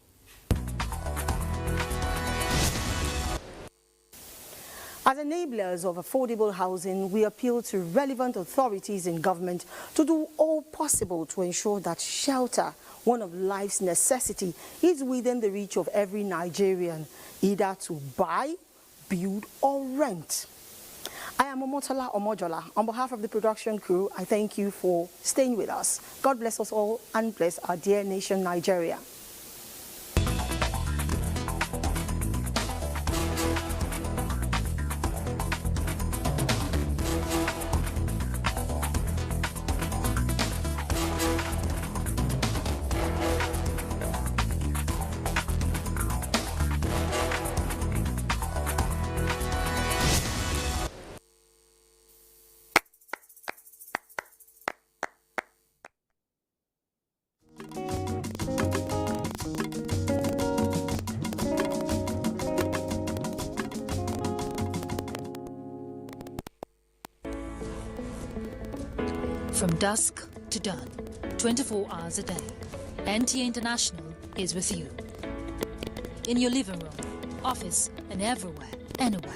As enablers of affordable housing, we appeal to relevant authorities in government to do all possible to ensure that shelter, one of life's necessities, is within the reach of every Nigerian, either to buy, build, or rent. I am Omotola Omojola. On behalf of the production crew, I thank you for staying with us. God bless us all and bless our dear nation, Nigeria. From dusk to dawn, 24 hours a day, NTA International is with you. In your living room, office, and everywhere, anywhere.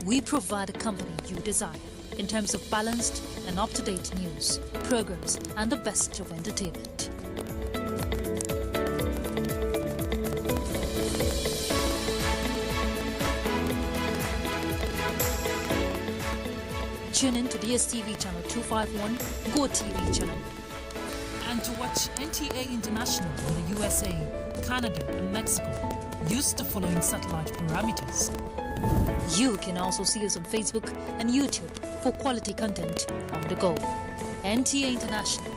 We provide a company you desire in terms of balanced and up-to-date news, programs, and the best of entertainment. Tune in to DSTV channel 251, Go TV channel. And to watch NTA International in the USA, Canada, and Mexico, use the following satellite parameters. You can also see us on Facebook and YouTube for quality content on the go. NTA International,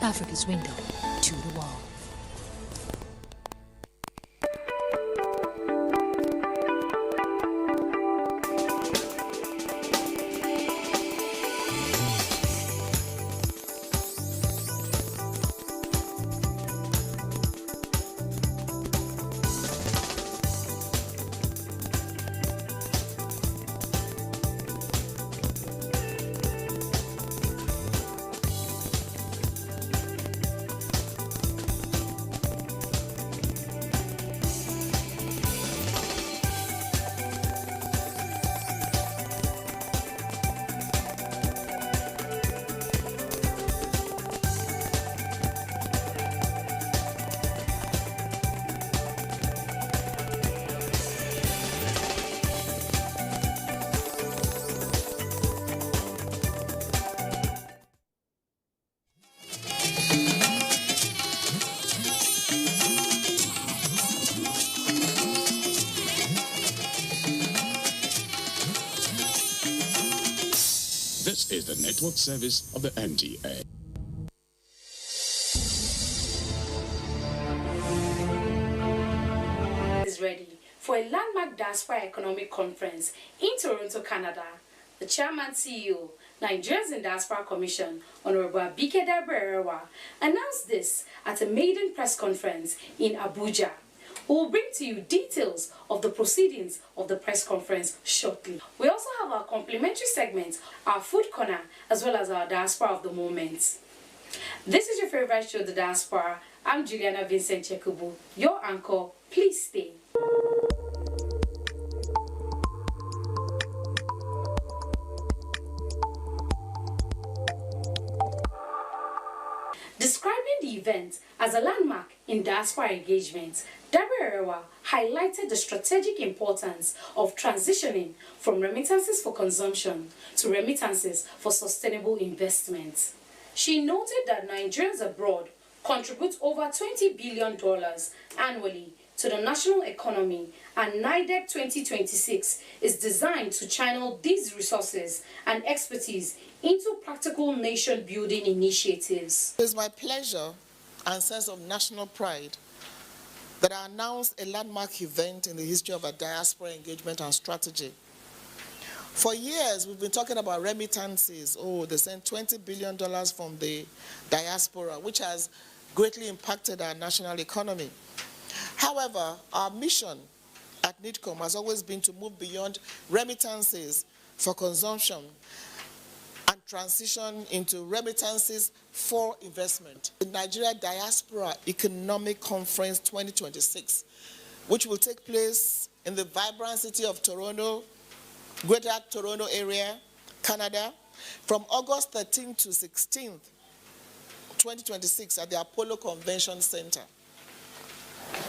Africa's window to the world. This is the network service of the NTA. Is ready for a landmark diaspora economic conference in Toronto, Canada. The chairman CEO, Nigerian Diaspora Commission, Honorable Abike Daberewa, announced this at a maiden press conference in Abuja. We will bring to you details of the proceedings of the press conference shortly. We also have our complimentary segment, our food corner, as well as our diaspora of the moment. This is your favorite show, The Diaspora. I'm Juliana Vincent Chekubu, your anchor. Please stay. Describing the event as a landmark in diaspora engagement, Daberewa highlighted the strategic importance of transitioning from remittances for consumption to remittances for sustainable investment. She noted that Nigerians abroad contribute over $20 billion annually to the national economy, and NIDEC 2026 is designed to channel these resources and expertise into practical nation-building initiatives. It is my pleasure and sense of national pride that I announced a landmark event in the history of our diaspora engagement and strategy. For years, we've been talking about remittances. Oh, they sent $20 billion from the diaspora, which has greatly impacted our national economy. However, our mission at NIDCOM has always been to move beyond remittances for consumption and transition into remittances for investment. The Nigeria Diaspora Economic Conference 2026, which will take place in the vibrant city of Toronto, Greater Toronto area, Canada, from August 13th to 16th, 2026 at the Apollo Convention Center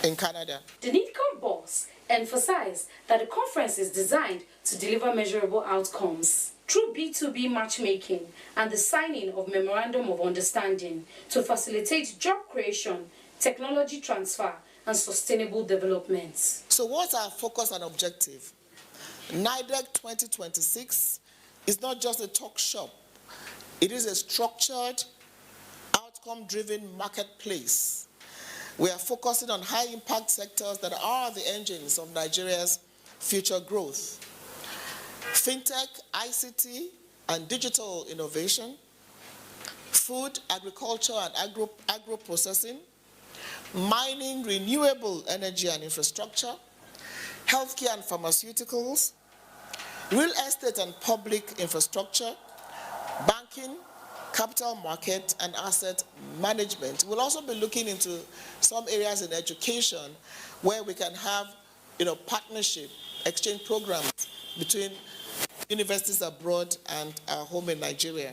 in Canada. The NIDCOM boss emphasized that the conference is designed to deliver measurable outcomes through B2B matchmaking and the signing of Memorandum of Understanding to facilitate job creation, technology transfer, and sustainable development. So what's our focus and objective? NIDEC 2026 is not just a talk shop. It is a structured, outcome-driven marketplace. We are focusing on high-impact sectors that are the engines of Nigeria's future growth. Fintech, ICT, and digital innovation, food, agriculture, and agro-processing, mining, renewable energy and infrastructure, healthcare and pharmaceuticals, real estate and public infrastructure, banking, capital market, and asset management. We'll also be looking into some areas in education where we can have, partnership, exchange programs between universities abroad and our home in Nigeria.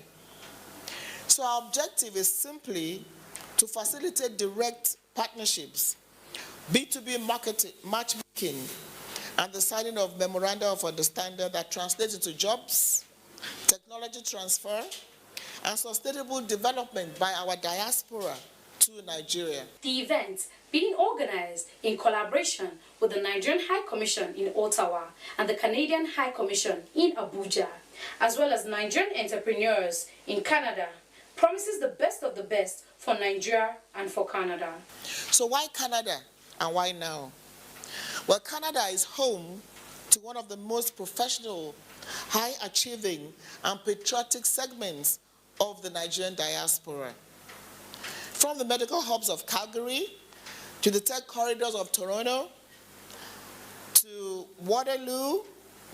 So our objective is simply to facilitate direct partnerships, B2B matchmaking, and the signing of Memoranda of Understanding that translates into jobs, technology transfer, and sustainable development by our diaspora to Nigeria. The event being organized in collaboration with the Nigerian High Commission in Ottawa and the Canadian High Commission in Abuja, as well as Nigerian entrepreneurs in Canada, promises the best of the best for Nigeria and for Canada. So why Canada and why now? Well, Canada is home to one of the most professional, high-achieving, and patriotic segments of the Nigerian diaspora. From the medical hubs of Calgary, to the tech corridors of Toronto, to Waterloo,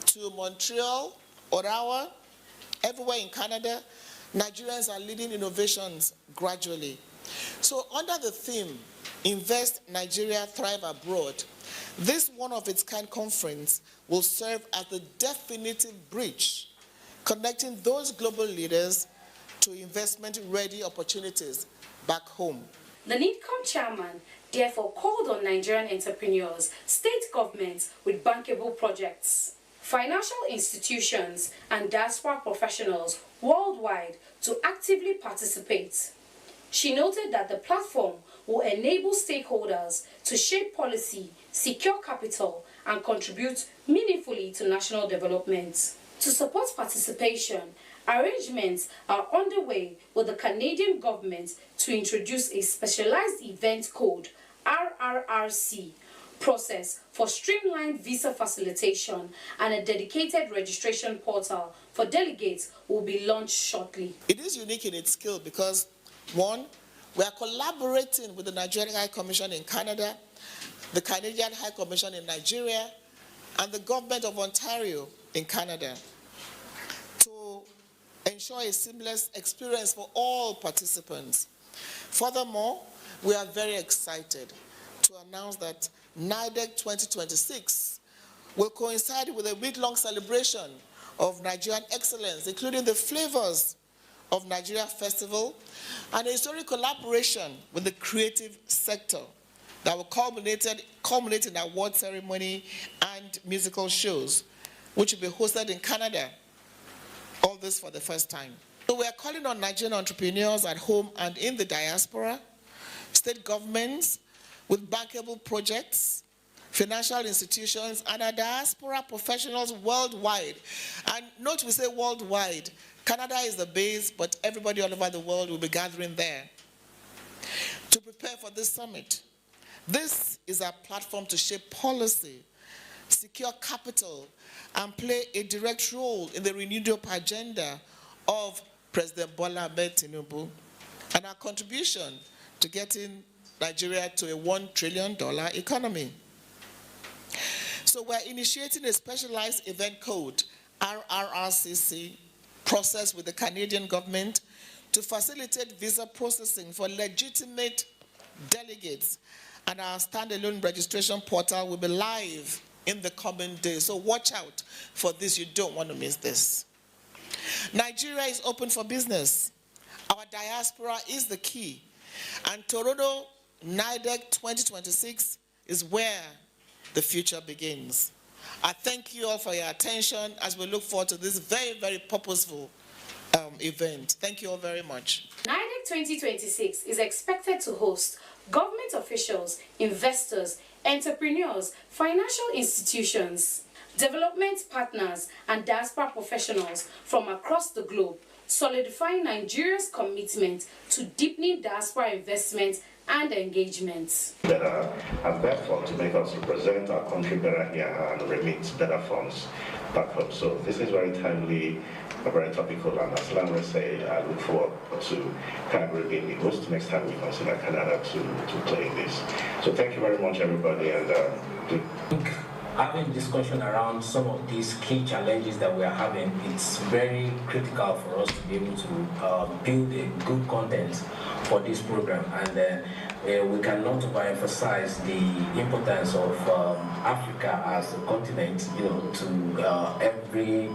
to Montreal, Ottawa, everywhere in Canada, Nigerians are leading innovations gradually. So under the theme, Invest Nigeria, Thrive Abroad, this one-of-its-kind conference will serve as the definitive bridge connecting those global leaders to investment-ready opportunities back home. The NIDCOM chairman therefore called on Nigerian entrepreneurs, state governments with bankable projects, financial institutions, and diaspora professionals worldwide to actively participate. She noted that the platform will enable stakeholders to shape policy, secure capital, and contribute meaningfully to national development. To support participation arrangements are underway with the Canadian government to introduce a specialized event code, RRRC, process for streamlined visa facilitation, and a dedicated registration portal for delegates will be launched shortly. It is unique in its scale because, one, we are collaborating with the Nigerian High Commission in Canada, the Canadian High Commission in Nigeria, and the government of Ontario in Canada to ensure a seamless experience for all participants. Furthermore, we are very excited to announce that NIDEC 2026 will coincide with a week-long celebration of Nigerian excellence, including the flavors of Nigeria Festival and a historic collaboration with the creative sector that will culminate in award ceremony and musical shows, which will be hosted in Canada. All this for the first time. So we are calling on Nigerian entrepreneurs at home and in the diaspora, state governments with bankable projects, financial institutions, and our diaspora professionals worldwide. And note we say worldwide. Canada is the base, but everybody all over the world will be gathering there to prepare for this summit. This is our platform to shape policy, secure capital, and play a direct role in the renewed agenda of President Bola Ahmed Tinubu, and our contribution to getting Nigeria to a $1 trillion economy. So we're initiating a specialized event code, RRRCC, process with the Canadian government to facilitate visa processing for legitimate delegates, and our standalone registration portal will be live in the coming days. So watch out for this. You don't want to miss this. Nigeria is open for business. Our diaspora is the key. And Toronto NIDEC 2026 is where the future begins. I thank you all for your attention as we look forward to this very, very purposeful event. Thank you all very much. NIDEC 2026 is expected to host government officials, investors, entrepreneurs, financial institutions, development partners, and diaspora professionals from across the globe, solidifying Nigeria's commitment to deepening diaspora investment and engagement. Better, and therefore to make us represent our country better here and remit better funds back home. So this is very timely, very topical, and as Lamre said, I look forward to Canada being the host next time we consider Canada to play in this. So thank you very much, everybody, and having discussion around some of these key challenges that we are having, it's very critical for us to be able to build a good content for this program, and we cannot overemphasize the importance of Africa as a continent, to every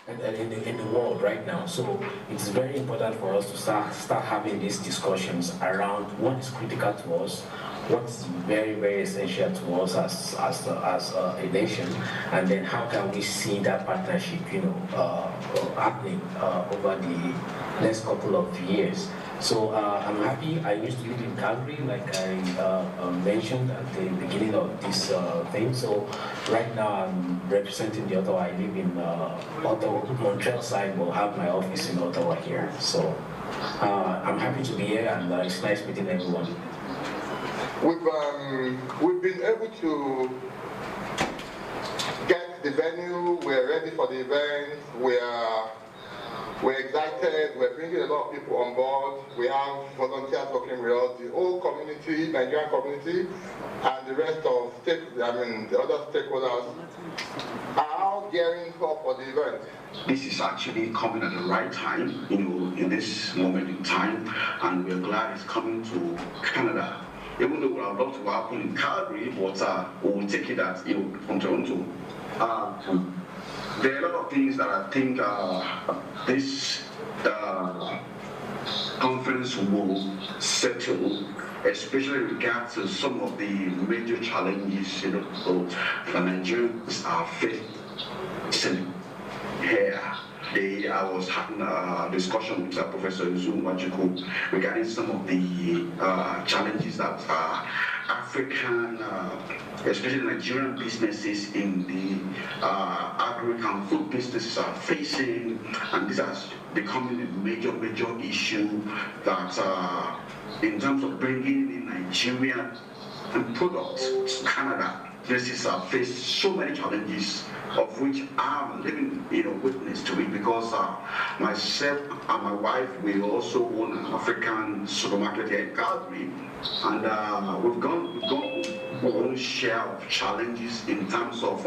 in the world right now. So it's very important for us to start having these discussions around what is critical to us, what's very, very essential to us as a nation, and then how can we see that partnership, happening over the next couple of years. So I'm happy. I used to live in Calgary, like I mentioned at the beginning of this thing. So right now I'm representing the Ottawa. I live in Ottawa, Montreal side, but have my office in Ottawa here. So I'm happy to be here, and it's nice meeting everyone. We've been able to get the venue. We're ready for the event. We're excited. We're bringing a lot of people on board. We have volunteers working with us, the whole community, Nigerian community, and the rest of the other stakeholders are all gearing up for the event. This is actually coming at the right time, in this moment in time, and we're glad it's coming to Canada. Even though we would have loved to happen in Calgary, but we will take it as from Toronto. There are a lot of things that I think this conference will settle, especially in regards to some of the major challenges that Nigerians are facing here. I was having a discussion with Professor Zumwajuku regarding some of the challenges that African especially Nigerian businesses in the agri and food businesses are facing, and this has becoming a major issue that in terms of bringing in Nigerian products to Canada, businesses have faced so many challenges, of which I'm living witness to it, because myself and my wife, we also own an African supermarket here in Calgary, and we've gone our own share of challenges in terms of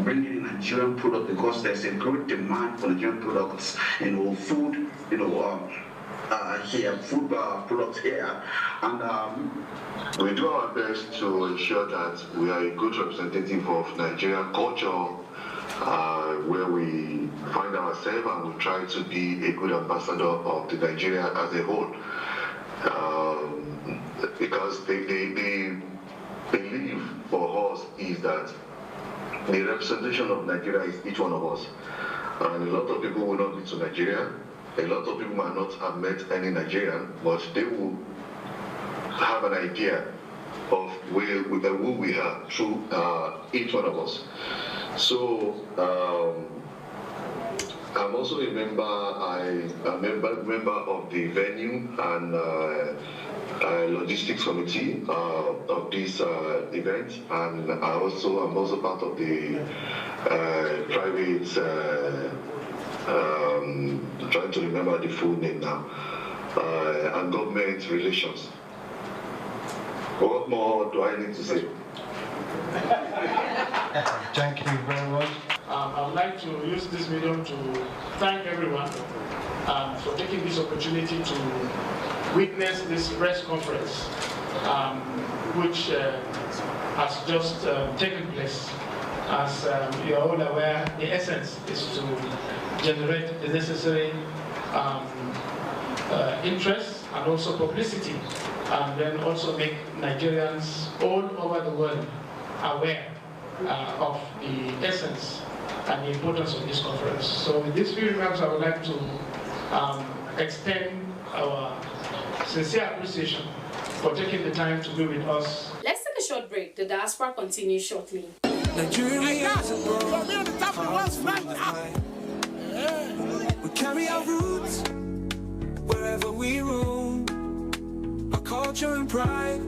bringing in Nigerian product, because there's a great demand for Nigerian products, food, here, food products here, and we do our best to ensure that we are a good representative of Nigerian culture where we find ourselves, and we try to be a good ambassador of the Nigeria as a whole. Because the belief for us is that the representation of Nigeria is each one of us. And a lot of people will not be to Nigeria. A lot of people might not have met any Nigerian, but they will have an idea of who we are through each one of us. So I'm also a member of the venue and logistics committee of this event, and I'm also part of the private, trying to remember the full name now, and government relations. What more do I need to say? Thank you very much. I would like to use this medium to thank everyone for taking this opportunity to witness this press conference, which has just taken place. As you are all aware, the essence is to generate the necessary interest and also publicity, and then also make Nigerians all over the world aware of the essence and the importance of this conference. So with these few remarks, I would like to extend our sincere appreciation for taking the time to be with us. Let's take a short break. The diaspora continues shortly. We carry our roots wherever we roam. Our culture and pride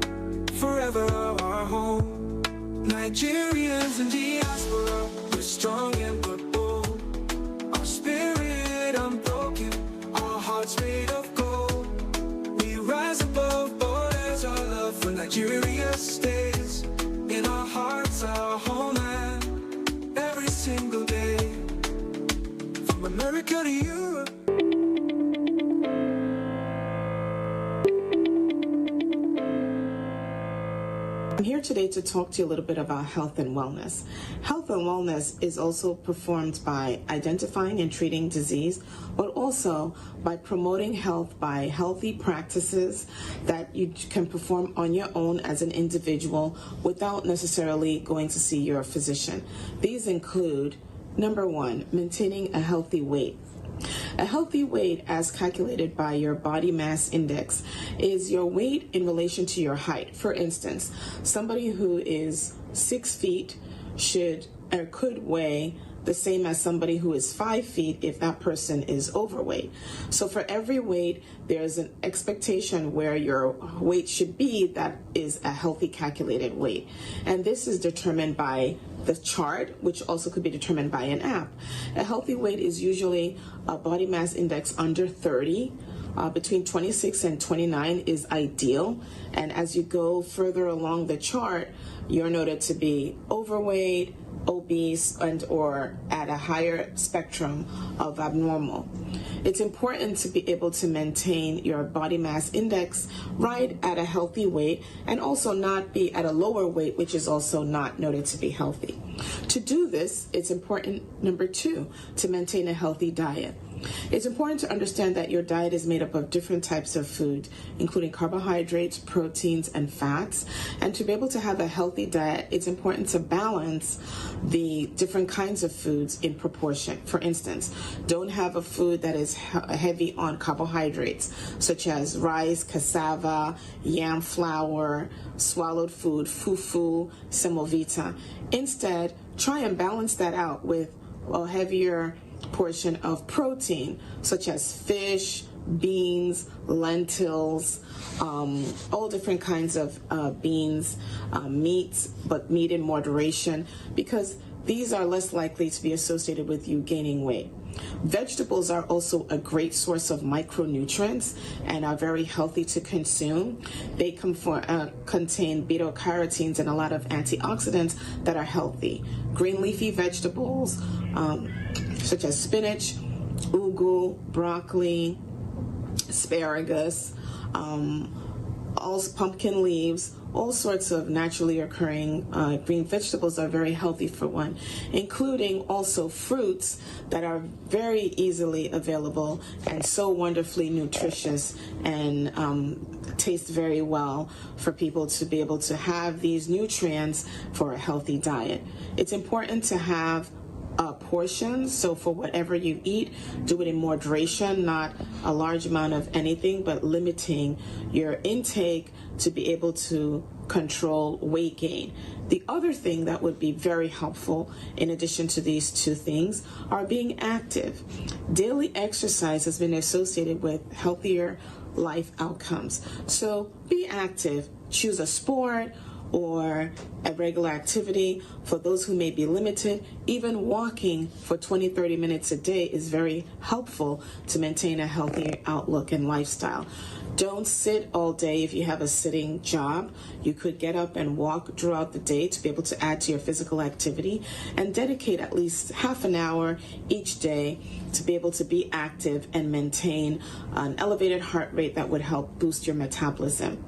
forever our home. Nigerians in diaspora, we're strong and we're bold. Our spirit unbroken, our hearts made of gold. We rise above borders, our love for Nigeria stays in our hearts, our homeland, every single day. From America to Europe. I'm here today to talk to you a little bit about health and wellness. Health and wellness is also performed by identifying and treating disease, but also by promoting health by healthy practices that you can perform on your own as an individual without necessarily going to see your physician. These include, number one, maintaining a healthy weight. A healthy weight, as calculated by your body mass index, is your weight in relation to your height. For instance, somebody who is 6 feet should or could weigh the same as somebody who is 5 feet if that person is overweight. So for every weight, there's an expectation where your weight should be that is a healthy calculated weight. And this is determined by the chart, which also could be determined by an app. A healthy weight is usually a body mass index under 30. Between 26 and 29 is ideal. And as you go further along the chart, you're noted to be overweight, obese, and or at a higher spectrum of abnormal. It's important to be able to maintain your body mass index right at a healthy weight and also not be at a lower weight, which is also not noted to be healthy. To do this, it's important, number two, to maintain a healthy diet. It's important to understand that your diet is made up of different types of food, including carbohydrates, proteins, and fats. And to be able to have a healthy diet, it's important to balance the different kinds of foods in proportion. For instance, don't have a food that is heavy on carbohydrates, such as rice, cassava, yam flour, swallowed food, fufu, semovita. Instead, try and balance that out with a heavier portion of protein, such as fish, beans, lentils, all different kinds of beans, meats, but meat in moderation, because these are less likely to be associated with you gaining weight. Vegetables are also a great source of micronutrients and are very healthy to consume. They contain beta-carotenes and a lot of antioxidants that are healthy. Green leafy vegetables, such as spinach, ugu, broccoli, asparagus, pumpkin leaves, all sorts of naturally occurring green vegetables are very healthy for one, including also fruits that are very easily available and so wonderfully nutritious and taste very well for people to be able to have these nutrients for a healthy diet. It's important to have portions, so for whatever you eat, do it in moderation, not a large amount of anything, but limiting your intake to be able to control weight gain. The other thing that would be very helpful, in addition to these two things, are being active. Daily exercise has been associated with healthier life outcomes. So be active, choose a sport or a regular activity. For those who may be limited, even walking for 20-30 minutes a day is very helpful to maintain a healthy outlook and lifestyle. Don't sit all day if you have a sitting job. You could get up and walk throughout the day to be able to add to your physical activity, and dedicate at least half an hour each day to be able to be active and maintain an elevated heart rate that would help boost your metabolism.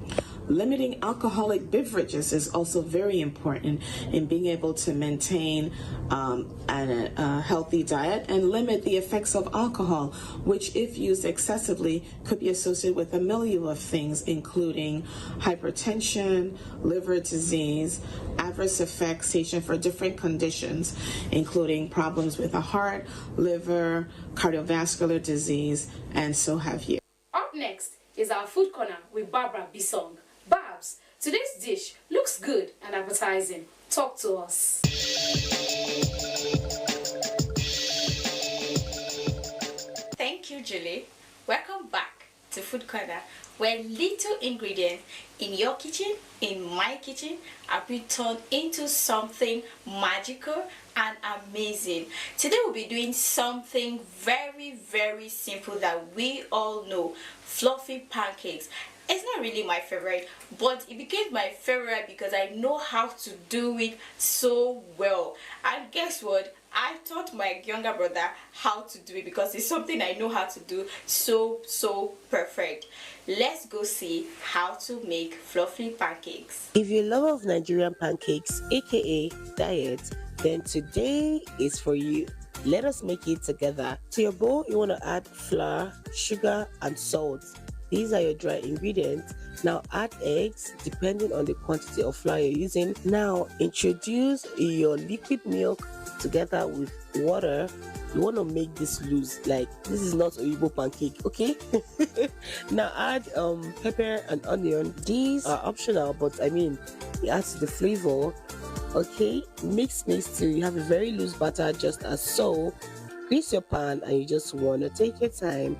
Limiting alcoholic beverages is also very important in being able to maintain a healthy diet and limit the effects of alcohol, which, if used excessively, could be associated with a milieu of things, including hypertension, liver disease, adverse effects for different conditions, including problems with the heart, liver, cardiovascular disease, and so have you. Up next is our food corner with Barbara Bisong. Babs, today's dish looks good and appetizing. Talk to us. Thank you, Julie. Welcome back to Food Corner, where little ingredients in your kitchen, in my kitchen, are being turned into something magical and amazing. Today we'll be doing something very, very simple that we all know: fluffy pancakes. It's not really my favorite, but it became my favorite because I know how to do it so well. And guess what? I taught my younger brother how to do it because it's something I know how to do so perfect. Let's go see how to make fluffy pancakes. If you're a lover of Nigerian pancakes, aka diet, then today is for you. Let us make it together. To your bowl, you want to add flour, sugar, and salt. These are your dry ingredients. Now add eggs depending on the quantity of flour you're using. Now introduce your liquid milk together with water. You want to make this loose, like this is not a Igbo pancake, okay? Now add pepper and onion. These are optional, but I mean it adds to the flavor. Okay, mix till you have a very loose batter, just as so. Grease your pan and you just want to take your time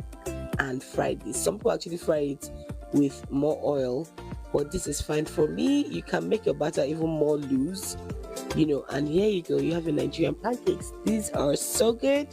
and fry this. Some people actually fry it with more oil, but this is fine for me. You can make your batter even more loose, and here you go. You have your Nigerian pancakes. These are so good,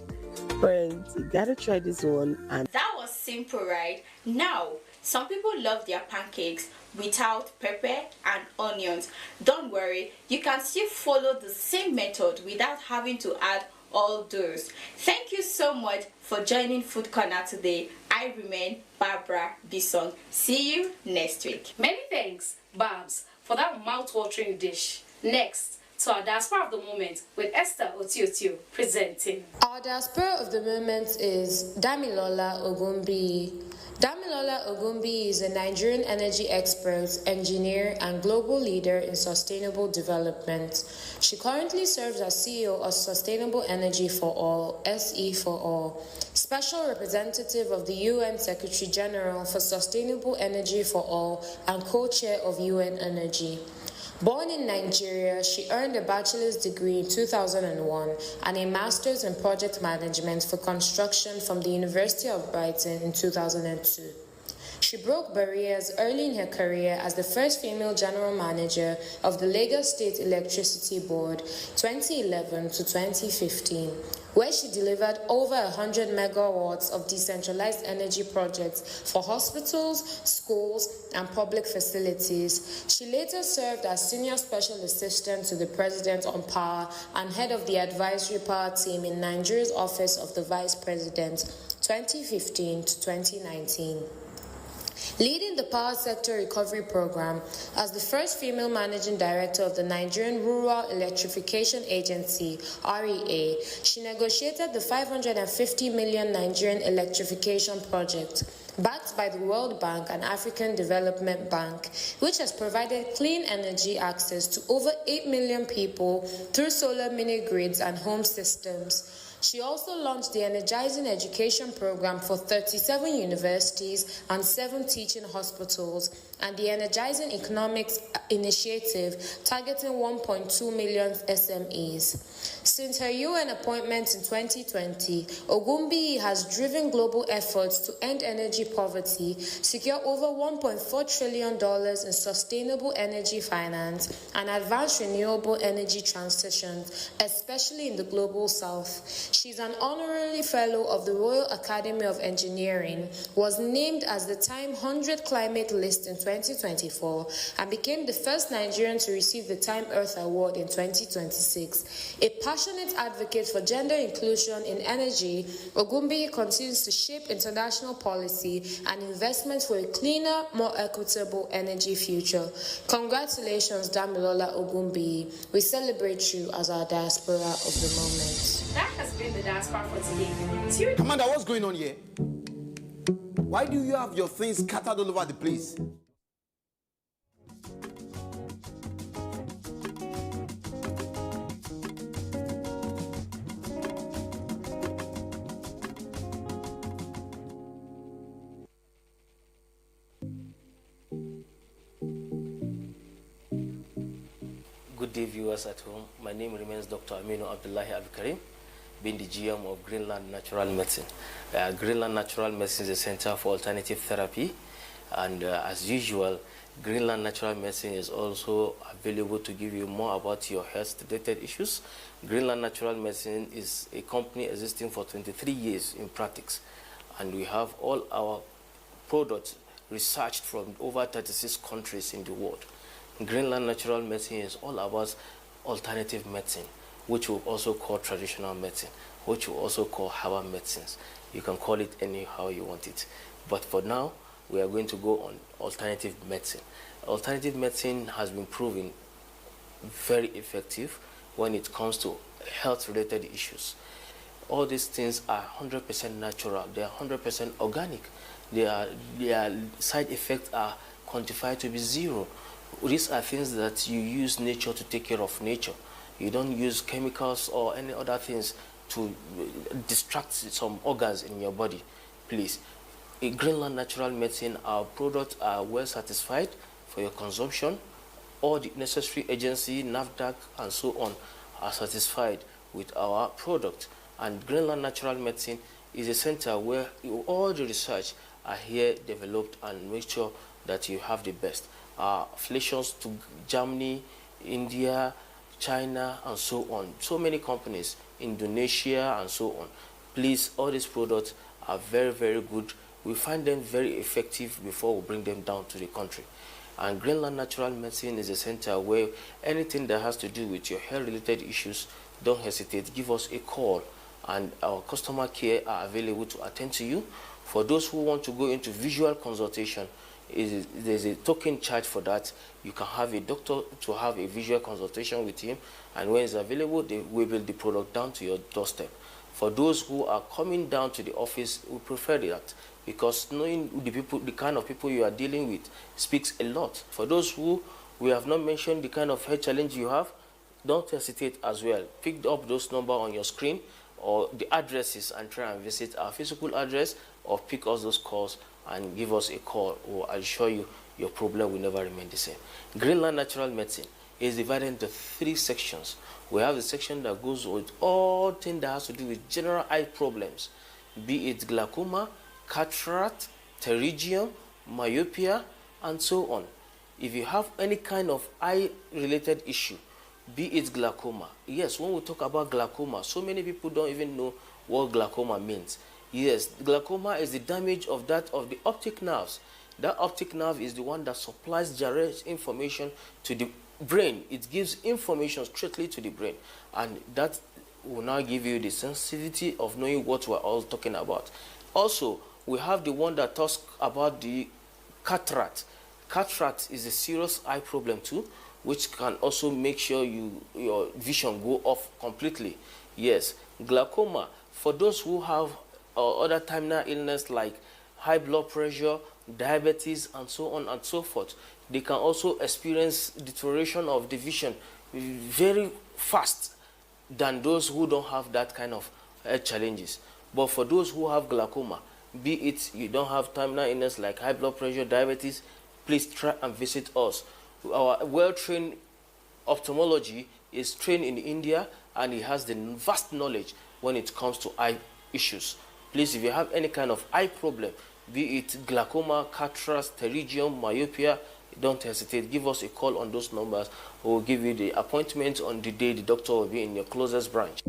friends. You gotta try this one. And that was simple, right? Now, some people love their pancakes without pepper and onions. Don't worry, you can still follow the same method without having to add all those. Thank you so much for joining Food Corner today. I remain Barbara Bisong. See you next week. Many thanks, Babs, for that mouth-watering dish. Next, to our diaspora of the moment with Esther Otiotio presenting. Our diaspora of the moment is Damilola Ogumbi. Damilola Ogumbi is a Nigerian energy expert, engineer, and global leader in sustainable development. She currently serves as CEO of Sustainable Energy for All, SE for All, Special Representative of the UN Secretary General for Sustainable Energy for All, and co-chair of UN Energy. Born in Nigeria, she earned a bachelor's degree in 2001 and a master's in project management for construction from the University of Brighton in 2002. She broke barriers early in her career as the first female general manager of the Lagos State Electricity Board 2011 to 2015, where she delivered over 100 megawatts of decentralized energy projects for hospitals, schools, and public facilities. She later served as Senior Special Assistant to the President on Power and head of the Advisory Power Team in Nigeria's Office of the Vice President 2015 to 2019. Leading the Power Sector Recovery Program as the first female managing director of the Nigerian Rural Electrification Agency, REA, she negotiated the 550 million Nigerian electrification project, backed by the World Bank and African Development Bank, which has provided clean energy access to over 8 million people through solar mini-grids and home systems. She also launched the Energizing Education Program for 37 universities and 7 teaching hospitals, and the Energizing Economics Initiative, targeting 1.2 million SMEs. Since her UN appointment in 2020, Ogumbi has driven global efforts to end energy poverty, secure over $1.4 trillion in sustainable energy finance, and advance renewable energy transitions, especially in the global south. She's an honorary fellow of the Royal Academy of Engineering, was named as the Time 100 Climate List in 2024, and became the first Nigerian to receive the Time Earth Award in 2026. A passionate advocate for gender inclusion in energy, Ogumbi continues to shape international policy and investment for a cleaner, more equitable energy future. Congratulations, Damilola Ogumbi. We celebrate you as our diaspora of the moment. That has been the diaspora for today. Commander, what's going on here? Why do you have your things scattered all over the place? Good day, viewers at home. My name remains Dr. Aminu Abdullahi Abikarim, being the GM of Greenland Natural Medicine. Greenland Natural Medicine is a center for alternative therapy, and as usual, Greenland Natural Medicine is also available to give you more about your health-related issues. Greenland Natural Medicine is a company existing for 23 years in practice, and we have all our products researched from over 36 countries in the world. Greenland Natural Medicine is all about alternative medicine, which we also call traditional medicine, which we also call herbal medicines. You can call it anyhow you want it. But for now, we are going to go on alternative medicine. Alternative medicine has been proven very effective when it comes to health-related issues. All these things are 100% natural. They are 100% organic. Their side effects are quantified to be zero. These are things that you use nature to take care of nature. You don't use chemicals or any other things to distract some organs in your body. Please, in Greenland Natural Medicine, our products are well satisfied for your consumption. All the necessary agency, NAFDAC, and so on are satisfied with our product. And Greenland Natural Medicine is a center where all the research are here developed and make sure that you have the best. Affiliations to Germany, India, China, and so on. So many companies, Indonesia, and so on. Please, all these products are very, very good. We find them very effective before we bring them down to the country. And Greenland Natural Medicine is a center where anything that has to do with your health-related issues, don't hesitate. Give us a call, and our customer care are available to attend to you. For those who want to go into visual consultation, there's a token charge for that. You can have a doctor to have a visual consultation with him, and when it's available, they will build the product down to your doorstep. For those who are coming down to the office, we prefer that, because knowing the kind of people you are dealing with speaks a lot. For those who we have not mentioned the kind of health challenge you have, don't hesitate as well. Pick up those numbers on your screen or the addresses and try and visit our physical address, or pick us those calls and give us a call, or I'll assure you your problem will never remain the same. Greenland Natural Medicine is divided into 3 sections. We have a section that goes with all things that has to do with general eye problems, be it glaucoma, cataract, pterygium, myopia, and so on. If you have any kind of eye-related issue, be it glaucoma. Yes, when we talk about glaucoma, so many people don't even know what glaucoma means. Yes, glaucoma is the damage of the optic nerves. That optic nerve is the one that supplies direct information to the brain. It gives information straightly to the brain, and that will now give you the sensitivity of knowing what we're all talking about. Also, we have the one that talks about the cataract. Cataract is a serious eye problem too, which can also make sure your vision go off completely. Yes, glaucoma, for those who have other terminal illness like high blood pressure, diabetes, and so on and so forth, they can also experience deterioration of the vision very fast than those who don't have that kind of challenges. But for those who have glaucoma, be it you don't have terminal illness like high blood pressure, diabetes, please try and visit us. Our well-trained ophthalmology is trained in India, and he has the vast knowledge when it comes to eye issues. Please, if you have any kind of eye problem, be it glaucoma, cataract, pterygium, myopia, don't hesitate. Give us a call on those numbers. We'll give you the appointment on the day the doctor will be in your closest branch.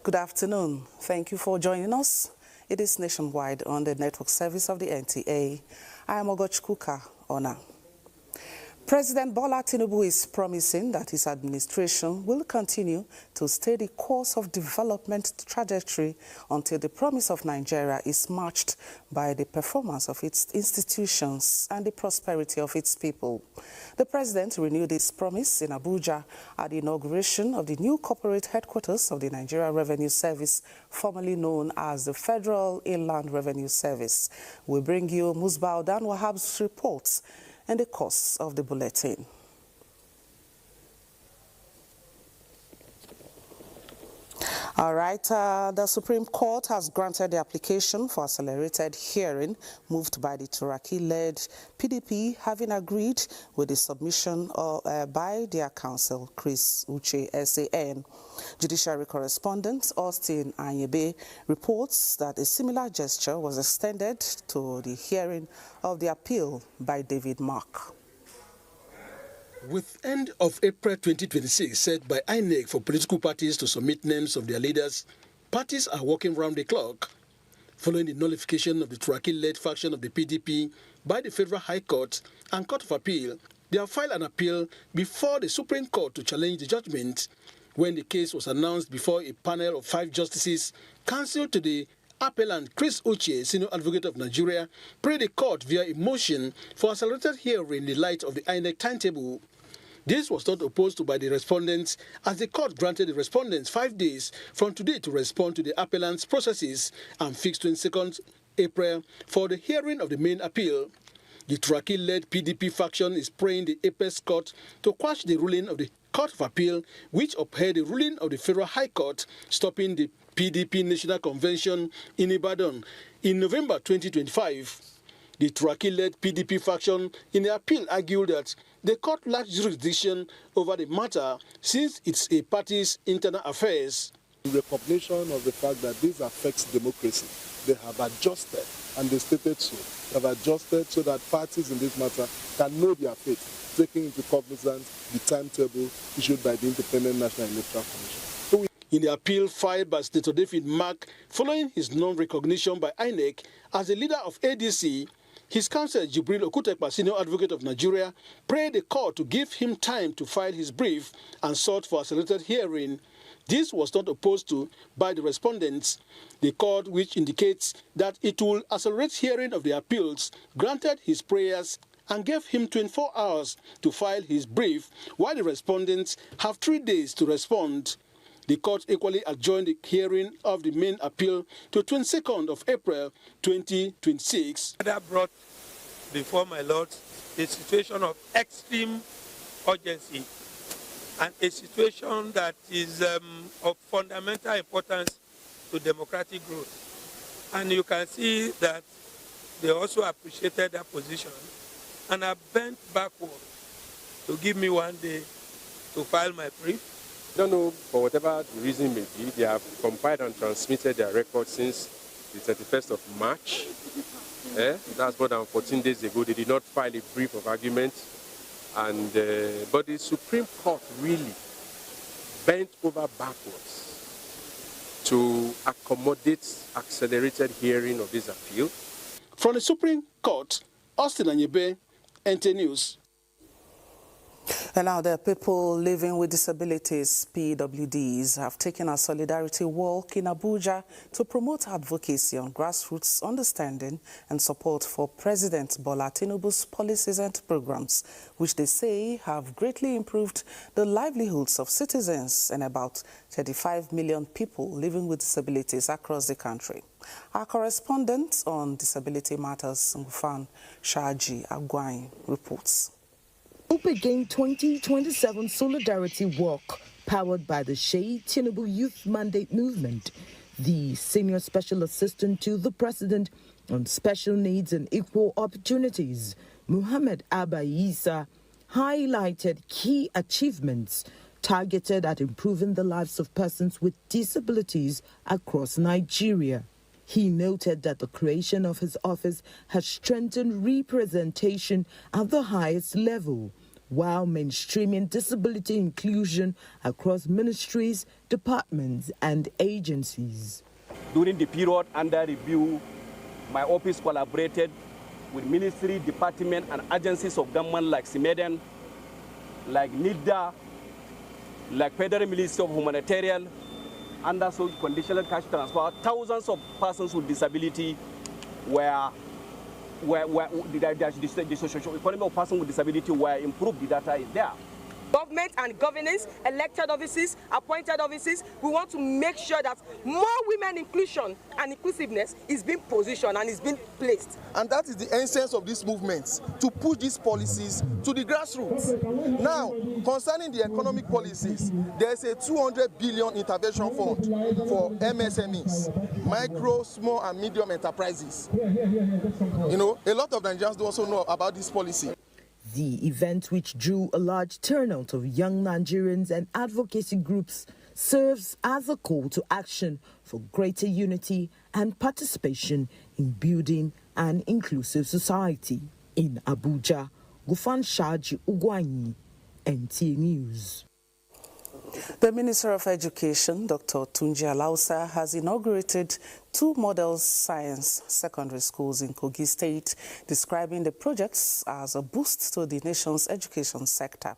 Good afternoon. Thank you for joining us. It is nationwide on the network service of the NTA. I am Ogochkuka Ona. President Bola Tinubu is promising that his administration will continue to stay the course of development trajectory until the promise of Nigeria is matched by the performance of its institutions and the prosperity of its people. The president renewed his promise in Abuja at the inauguration of the new corporate headquarters of the Nigeria Revenue Service, formerly known as the Federal Inland Revenue Service. We bring you Musbao Dan Wahab's reports and the course of the bulletin. All right, the Supreme Court has granted the application for accelerated hearing moved by the Turaki-led PDP, having agreed with the submission by their counsel, Chris Uche, SAN. Judiciary correspondent Austin Anyebe reports that a similar gesture was extended to the hearing of the appeal by David Mark. With end of April 2026 set by INEC for political parties to submit names of their leaders, parties are working round the clock. Following the nullification of the Turaki-led faction of the PDP by the Federal High Court and Court of Appeal, they have filed an appeal before the Supreme Court to challenge the judgment. When the case was announced before a panel of 5 justices, counsel to the appellant Chris Uche, Senior Advocate of Nigeria, prayed the court via a motion for accelerated hearing in the light of the INEC timetable. This was not opposed to by the respondents, as the court granted the respondents 5 days from today to respond to the appellant's processes and fixed 22nd April for the hearing of the main appeal. The Turaki-led PDP faction is praying the Apex Court to quash the ruling of the Court of Appeal, which upheld the ruling of the Federal High Court, stopping the PDP National Convention in Ibadan in November 2025. The Turaki-led PDP faction in the appeal argued that the court lacks jurisdiction over the matter since it's a party's internal affairs. In recognition of the fact that this affects democracy, they have adjusted, and they stated so. They have adjusted so that parties in this matter can know their fate, taking into cognizance the timetable issued by the Independent National Electoral Commission. In the appeal filed by Senator David Mark following his non-recognition by INEC as the leader of ADC, his counsel Jibril Okutekpa, Senior Advocate of Nigeria, prayed the court to give him time to file his brief and sought for accelerated hearing. This was not opposed to by the respondents. The court, which indicates that it will accelerate hearing of the appeals, granted his prayers and gave him 24 hours to file his brief, while the respondents have 3 days to respond. The court equally adjourned the hearing of the main appeal to 22nd of April 2026. That brought before my lord a situation of extreme urgency and a situation that is of fundamental importance to democratic growth. And you can see that they also appreciated that position and have bent backward to give me 1 day to file my brief. I don't know, for whatever the reason may be, they have compiled and transmitted their record since the 31st of March. That's more than 14 days ago. They did not file a brief of argument. But the Supreme Court really bent over backwards to accommodate accelerated hearing of this appeal. From the Supreme Court, Austin Anyebe, NTA News. And now the people living with disabilities, PWDs, have taken a solidarity walk in Abuja to promote advocacy on grassroots understanding and support for President Bola Tinubu's policies and programs, which they say have greatly improved the livelihoods of citizens and about 35 million people living with disabilities across the country. Our correspondent on disability matters, Ngufan Shaji Agwai, reports. Hope Again 2027 Solidarity Walk, powered by the Sheikh Tinubu Youth Mandate Movement. The Senior Special Assistant to the President on Special Needs and Equal Opportunities, Muhammad Abba Isa, highlighted key achievements targeted at improving the lives of persons with disabilities across Nigeria. He noted that the creation of his office has strengthened representation at the highest level, while mainstreaming disability inclusion across ministries, departments, and agencies. During the period under review, my office collaborated with ministry, department, and agencies of government like CIMEDEN, like NIDA, like Federal Ministry of Humanitarian, under social conditional cash transfer. Thousands of persons with disability where the social economy of persons with disability were improved. The data is there. Government and governance, elected offices, appointed offices, we want to make sure that more women inclusion and inclusiveness is being positioned and is being placed. And that is the essence of this movement, to push these policies to the grassroots. Now, concerning the economic policies, there's a 200 billion intervention fund for MSMEs, micro, small and medium enterprises. You know, a lot of Nigerians don't also know about this policy. The event, which drew a large turnout of young Nigerians and advocacy groups, serves as a call to action for greater unity and participation in building an inclusive society. In Abuja, Gufan Shaji Ugwanyi, NTA News. The Minister of Education, Dr. Tunji Alausa, has inaugurated 2 model science secondary schools in Kogi State, describing the projects as a boost to the nation's education sector.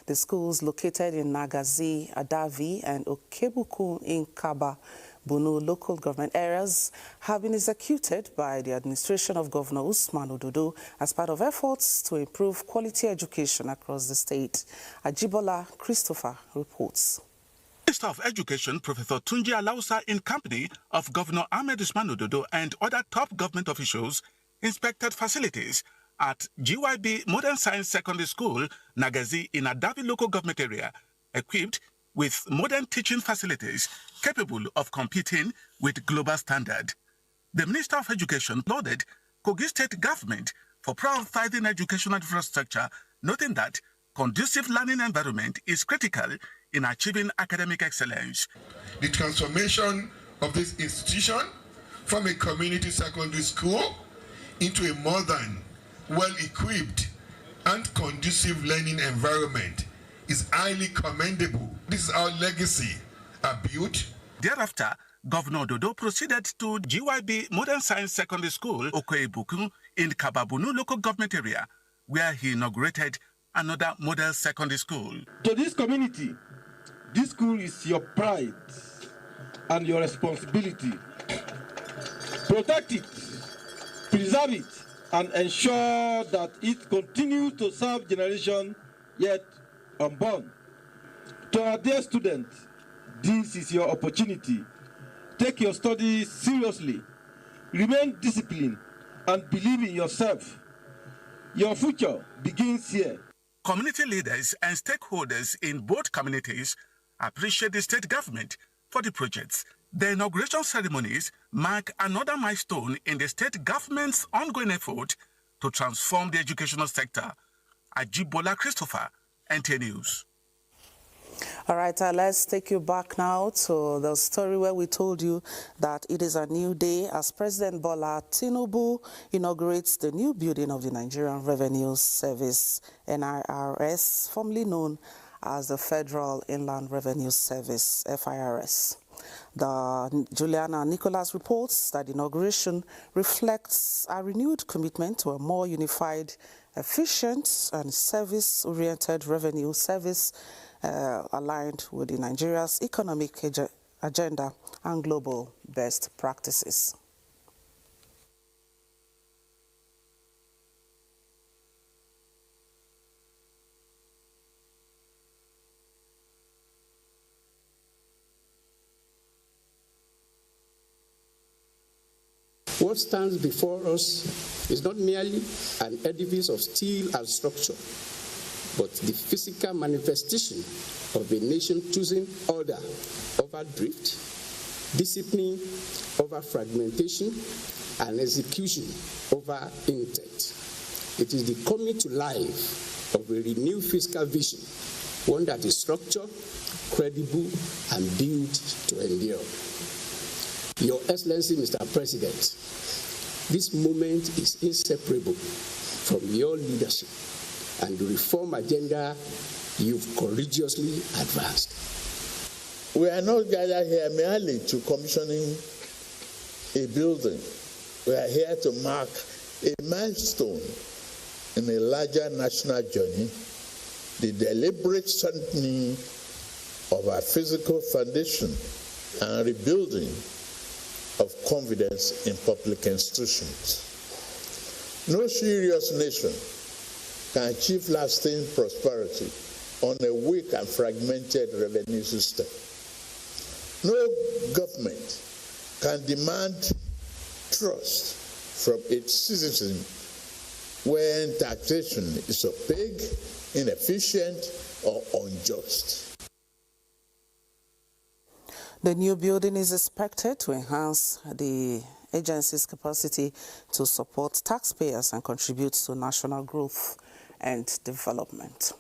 The schools located in Nagazi, Adavi, and Okebuku in Kaba, Bunu local government areas have been executed by the administration of Governor Usman Ododo as part of efforts to improve quality education across the state. Ajibola Christopher reports. Minister of Education, Professor Tunji Alausa, in company of Governor Ahmed Usman Ododo and other top government officials, inspected facilities at GYB Modern Science Secondary School, Nagazi, in Adavi local government area, equipped with modern teaching facilities capable of competing with global standard. The Minister of Education lauded Kogi State government for prioritizing educational infrastructure, noting that conducive learning environment is critical in achieving academic excellence. The transformation of this institution from a community secondary school into a modern, well-equipped and conducive learning environment is highly commendable. This is our legacy, built. Thereafter, Governor Dodo proceeded to GYB Modern Science Secondary School, Okoebuku, in Kababunu local government area, where he inaugurated another model secondary school. To this community, this school is your pride and your responsibility. Protect it, preserve it, and ensure that it continues to serve generations yet unborn. To our dear students, this is your opportunity. Take your studies seriously, remain disciplined, and believe in yourself. Your future begins here. Community leaders and stakeholders in both communities appreciate the state government for the projects. The inauguration ceremonies mark another milestone in the state government's ongoing effort to transform the educational sector. Ajibola Christopher, NTA News. All right, let's take you back now to the story where we told you that it is a new day as President Bola Tinubu inaugurates the new building of the Nigerian Revenue Service, NIRS, formerly known as the Federal Inland Revenue Service, FIRS. The Juliana Nicholas reports that the inauguration reflects a renewed commitment to a more unified, efficient and service-oriented revenue service aligned with Nigeria's economic agenda and global best practices. What stands before us is not merely an edifice of steel and structure, but the physical manifestation of a nation choosing order over drift, discipline over fragmentation, and execution over intent. It is the coming to life of a renewed fiscal vision, one that is structured, credible, and built to endure. Your Excellency, Mr. President, this moment is inseparable from your leadership and the reform agenda you've courageously advanced. We are not gathered here merely to commissioning a building. We are here to mark a milestone in a larger national journey, the deliberate strengthening of our physical foundation and rebuilding of confidence in public institutions. No serious nation can achieve lasting prosperity on a weak and fragmented revenue system. No government can demand trust from its citizens when taxation is opaque, inefficient, or unjust. The new building is expected to enhance the agency's capacity to support taxpayers and contribute to national growth and development.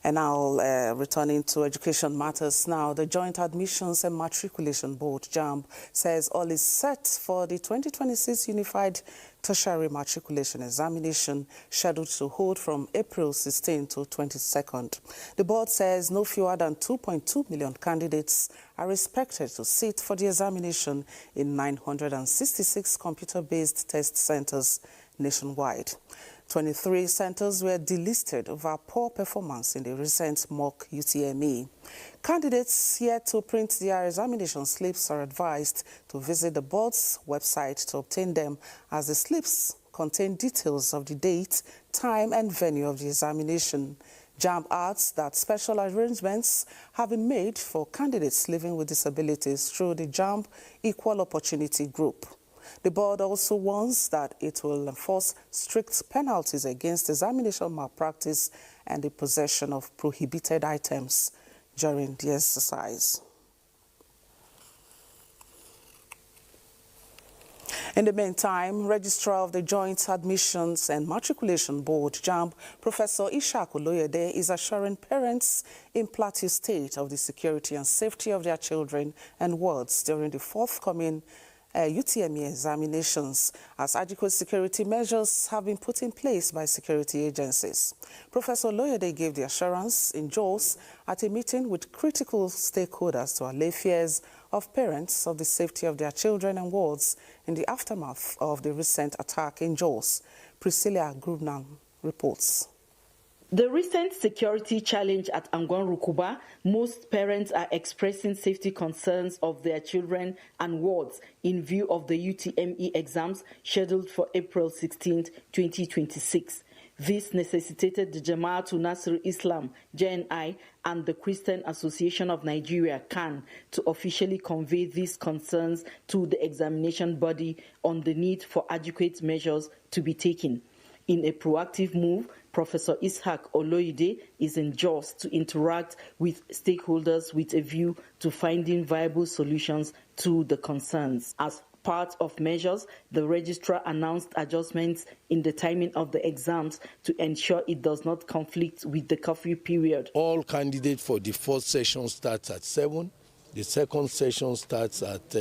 And now, returning to education matters now, the Joint Admissions and Matriculation Board, JAMB, says all is set for the 2026 Unified Tertiary Matriculation Examination, scheduled to hold from April 16 to 22nd. The board says no fewer than 2.2 million candidates are expected to sit for the examination in 966 computer-based test centers nationwide. 23 centers were delisted over poor performance in the recent mock UTME. Candidates yet to print their examination slips are advised to visit the board's website to obtain them, as the slips contain details of the date, time and venue of the examination. JAMB adds that special arrangements have been made for candidates living with disabilities through the JAMB Equal Opportunity Group. The board also warns that it will enforce strict penalties against examination malpractice and the possession of prohibited items during the exercise. In the meantime, Registrar of the Joint Admissions and Matriculation Board, JAMB, Professor Ishaq Oloyede, is assuring parents in Plateau State of the security and safety of their children and wards during the forthcoming UTME examinations, as adequate security measures have been put in place by security agencies. Professor Loyede gave the assurance in Jos at a meeting with critical stakeholders to allay fears of parents of the safety of their children and wards in the aftermath of the recent attack in Jos. Priscilla Grubnan reports. The recent security challenge at Angwan Rukuba, most parents are expressing safety concerns of their children and wards in view of the UTME exams scheduled for April 16, 2026. This necessitated the Jamaatul Nasr Islam, JNI, and the Christian Association of Nigeria, CAN, to officially convey these concerns to the examination body on the need for adequate measures to be taken. In a proactive move, Professor Ishaq Oloyede is in Jos to interact with stakeholders with a view to finding viable solutions to the concerns. As part of measures, the registrar announced adjustments in the timing of the exams to ensure it does not conflict with the curfew period. All candidates for the first session starts at 7, the second session starts at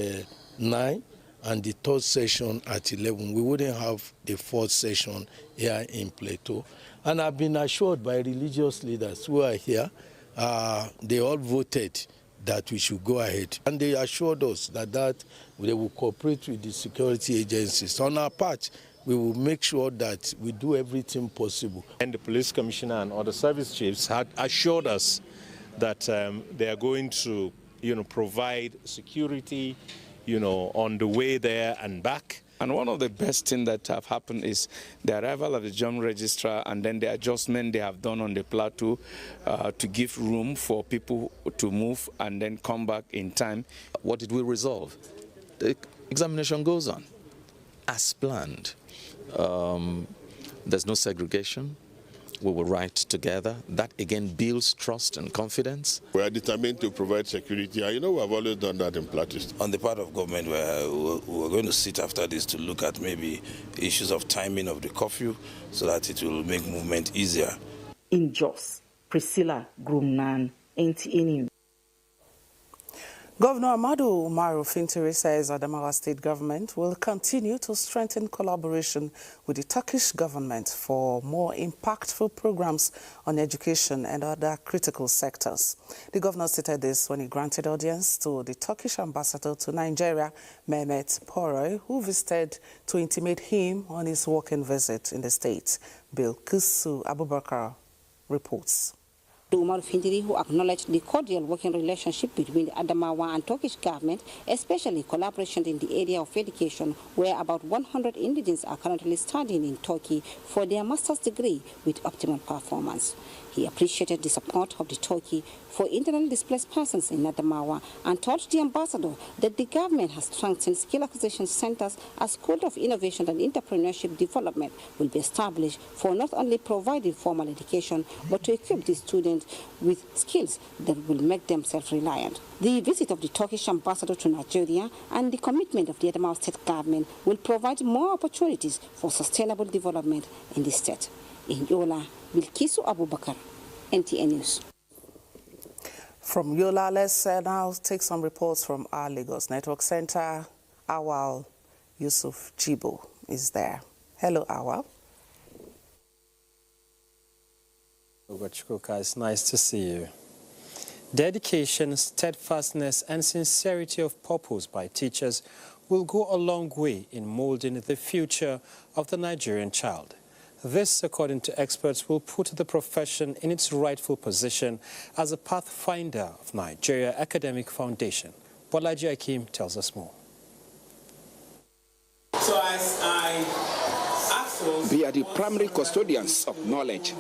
9, and the third session at 11. We wouldn't have the fourth session here in Plateau. And I've been assured by religious leaders who are here, they all voted that we should go ahead. And they assured us that they will cooperate with the security agencies. On our part, we will make sure that we do everything possible. And the police commissioner and other service chiefs had assured us that they are going to, provide security, on the way there and back. And one of the best things that have happened is the arrival of the Joint Registrar and then the adjustment they have done on the plateau to give room for people to move and then come back in time. What did we resolve? The examination goes on as planned. There's no segregation. We will write together. That again builds trust and confidence. We are determined to provide security. We have always done that in Plateau. On the part of government, we're going to sit after this to look at maybe issues of timing of the curfew so that it will make movement easier. In Jos, Priscilla Grumnan, NTA News. Governor Amadu Umaru Fintiri says Adamawa State government will continue to strengthen collaboration with the Turkish government for more impactful programs on education and other critical sectors. The governor stated this when he granted audience to the Turkish ambassador to Nigeria, Mehmet Poroy, who visited to intimate him on his working visit in the state. Bilkisu Abubakar reports. Umar Fintiri, who acknowledged the cordial working relationship between the Adamawa and Turkish government, especially collaboration in the area of education, where about 100 indigents are currently studying in Turkey for their master's degree with optimal performance. He appreciated the support of the Turkey for internally displaced persons in Adamawa and told the ambassador that the government has strengthened skill acquisition centers as schools of innovation and entrepreneurship development will be established for not only providing formal education but to equip the students with skills that will make them self-reliant. The visit of the Turkish ambassador to Nigeria and the commitment of the Adamawa state government will provide more opportunities for sustainable development in the state. In Yola, Bilkisu Abubakar, NTA News. From Yola, let's now take some reports from our Lagos Network Center. Awal Yusuf Jibo is there. Hello, Awal. It's nice to see you. Dedication, steadfastness, and sincerity of purpose by teachers will go a long way in molding the future of the Nigerian child. This, according to experts, will put the profession in its rightful position as a pathfinder of Nigeria Academic Foundation. Bolaji Akim tells us more. So as I asked, they are the primary custodians of knowledge.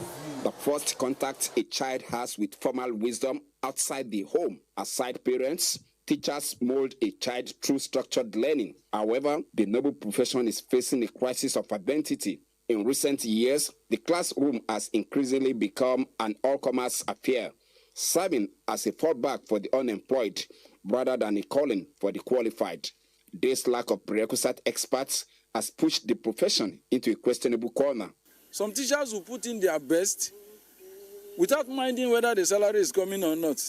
The first contact a child has with formal wisdom outside the home. Aside parents, teachers mold a child through structured learning. However, the noble profession is facing a crisis of identity. In recent years, the classroom has increasingly become an all-comers affair, serving as a fallback for the unemployed rather than a calling for the qualified. This lack of prerequisite experts has pushed the profession into a questionable corner. Some teachers will put in their best without minding whether the salary is coming or not,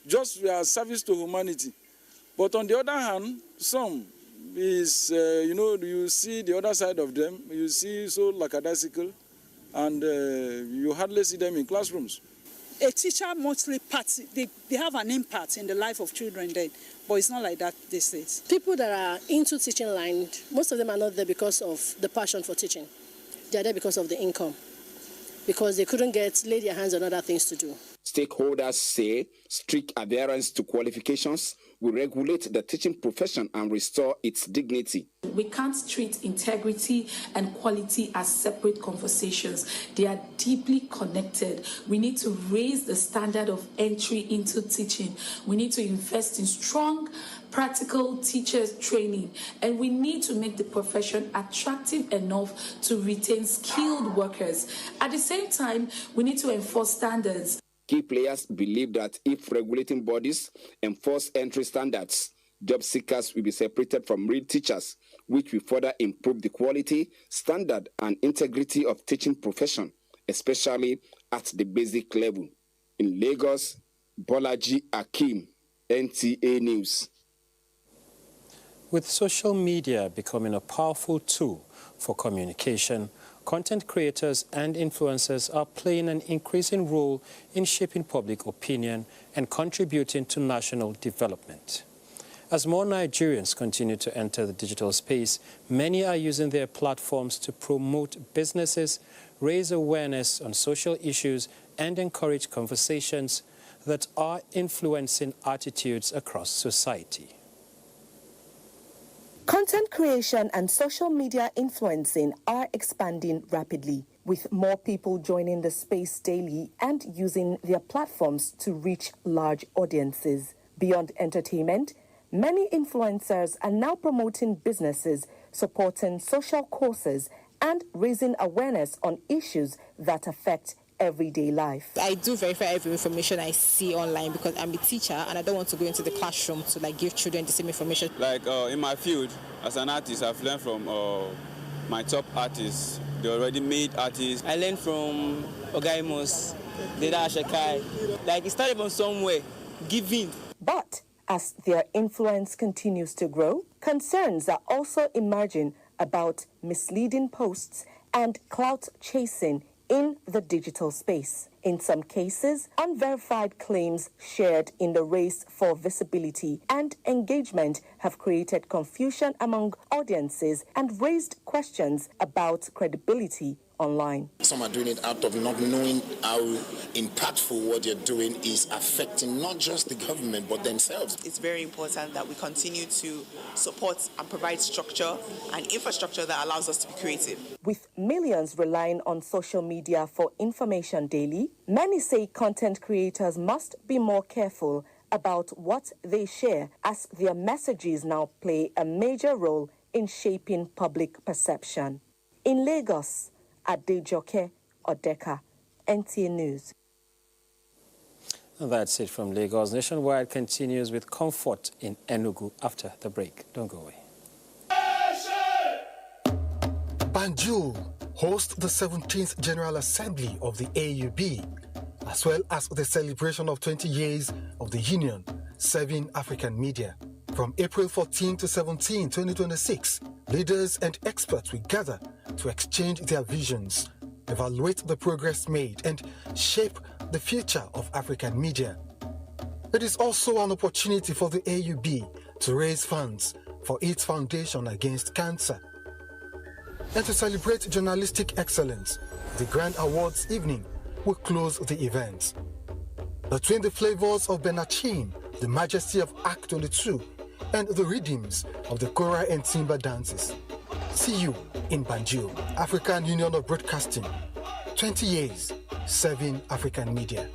just their service to humanity. But on the other hand, some is, you see the other side of them, you see so lackadaisical, and you hardly see them in classrooms. A teacher mostly they have an impact in the life of children then, but it's not like that these days. People that are into teaching line, most of them are not there because of the passion for teaching. They are there because of the income, because they couldn't lay their hands on other things to do. Stakeholders say strict adherence to qualifications will regulate the teaching profession and restore its dignity. We can't treat integrity and quality as separate conversations. They are deeply connected. We need to raise the standard of entry into teaching. We need to invest in strong, practical teachers training, and we need to make the profession attractive enough to retain skilled workers. At the same time, we need to enforce standards. Key players believe that if regulating bodies enforce entry standards, job seekers will be separated from real teachers, which will further improve the quality, standard, and integrity of teaching profession, especially at the basic level. In Lagos, Bolaji Akim, NTA News. With social media becoming a powerful tool for communication, content creators and influencers are playing an increasing role in shaping public opinion and contributing to national development. As more Nigerians continue to enter the digital space, many are using their platforms to promote businesses, raise awareness on social issues, and encourage conversations that are influencing attitudes across society. Content creation and social media influencing are expanding rapidly, with more people joining the space daily and using their platforms to reach large audiences. Beyond entertainment, many influencers are now promoting businesses, supporting social causes, and raising awareness on issues that affect everyday life. I do verify every information I see online because I'm a teacher and I don't want to go into the classroom to give children the same information. Like in my field, as an artist, I've learned from my top artists. They already made artists. I learned from Ogaimos, Deda Ashakai. Like it started from somewhere, giving. But as their influence continues to grow, concerns are also emerging about misleading posts and clout chasing in the digital space. In some cases, unverified claims shared in the race for visibility and engagement have created confusion among audiences and raised questions about credibility online. Some are doing it out of not knowing how impactful what they're doing is affecting not just the government but themselves. It's very important that we continue to support and provide structure and infrastructure that allows us to be creative. With millions relying on social media for information daily, many say content creators must be more careful about what they share, as their messages now play a major role in shaping public perception. In Lagos, Adejoke Odeka, NTA News. And that's it from Lagos. Nationwide continues with comfort in Enugu after the break. Don't go away. Banjul hosts the 17th General Assembly of the AUB. as well as the celebration of 20 years of the Union serving African media. From April 14 to 17, 2026, leaders and experts will gather to exchange their visions, evaluate the progress made, and shape the future of African media. It is also an opportunity for the AUB to raise funds for its foundation against cancer. And to celebrate journalistic excellence, the Grand Awards evening will close the event. Between the flavors of Benachin, the majesty of Act 22, and the rhythms of the Kora and Timba dances. See you in Banjul. African Union of Broadcasting, 20 years serving African media.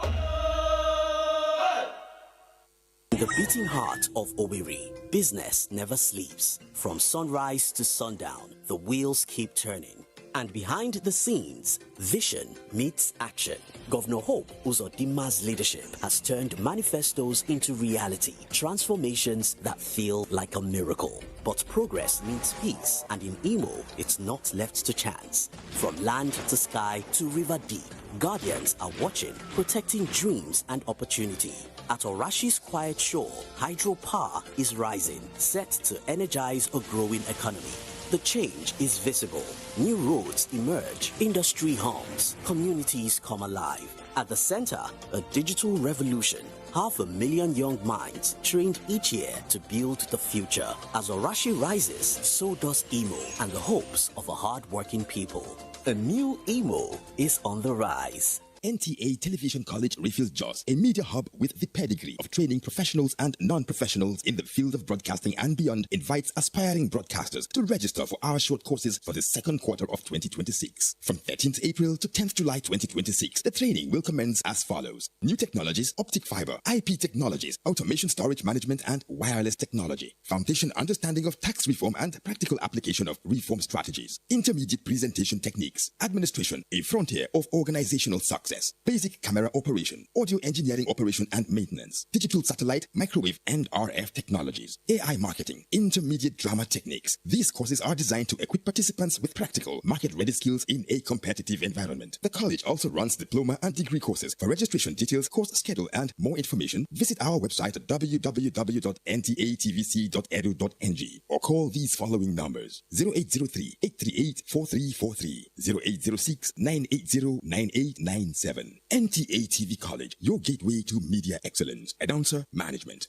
In the beating heart of Owerri, business never sleeps. From sunrise to sundown, the wheels keep turning. And behind the scenes, vision meets action. Governor Hope Uzodimma's leadership has turned manifestos into reality, transformations that feel like a miracle. But progress needs peace, and in Imo, it's not left to chance. From land to sky to river deep, guardians are watching, protecting dreams and opportunity. At Orashi's quiet shore, hydropower is rising, set to energize a growing economy. The change is visible. New roads emerge, industry hums, communities come alive. At the center, a digital revolution. 500,000 young minds trained each year to build the future. As Orashi rises, so does Imo and the hopes of a hard-working people. A new Imo is on the rise. NTA Television College Refills Jos, a media hub with the pedigree of training professionals and non-professionals in the field of broadcasting and beyond, invites aspiring broadcasters to register for our short courses for the second quarter of 2026. From 13th April to 10th July 2026, the training will commence as follows. New technologies, optic fiber, IP technologies, automation storage management and wireless technology. Foundation understanding of tax reform and practical application of reform strategies. Intermediate presentation techniques. Administration, a frontier of organizational success. Basic camera operation, audio engineering operation and maintenance, digital satellite, microwave and RF technologies, AI marketing, intermediate drama techniques. These courses are designed to equip participants with practical, market-ready skills in a competitive environment. The college also runs diploma and degree courses. For registration details, course schedule and more information, visit our website at www.ntatvc.edu.ng or call these following numbers: 0803-838-4343, 0806-980-9897. NTA TV College, your gateway to media excellence. Announcer Management.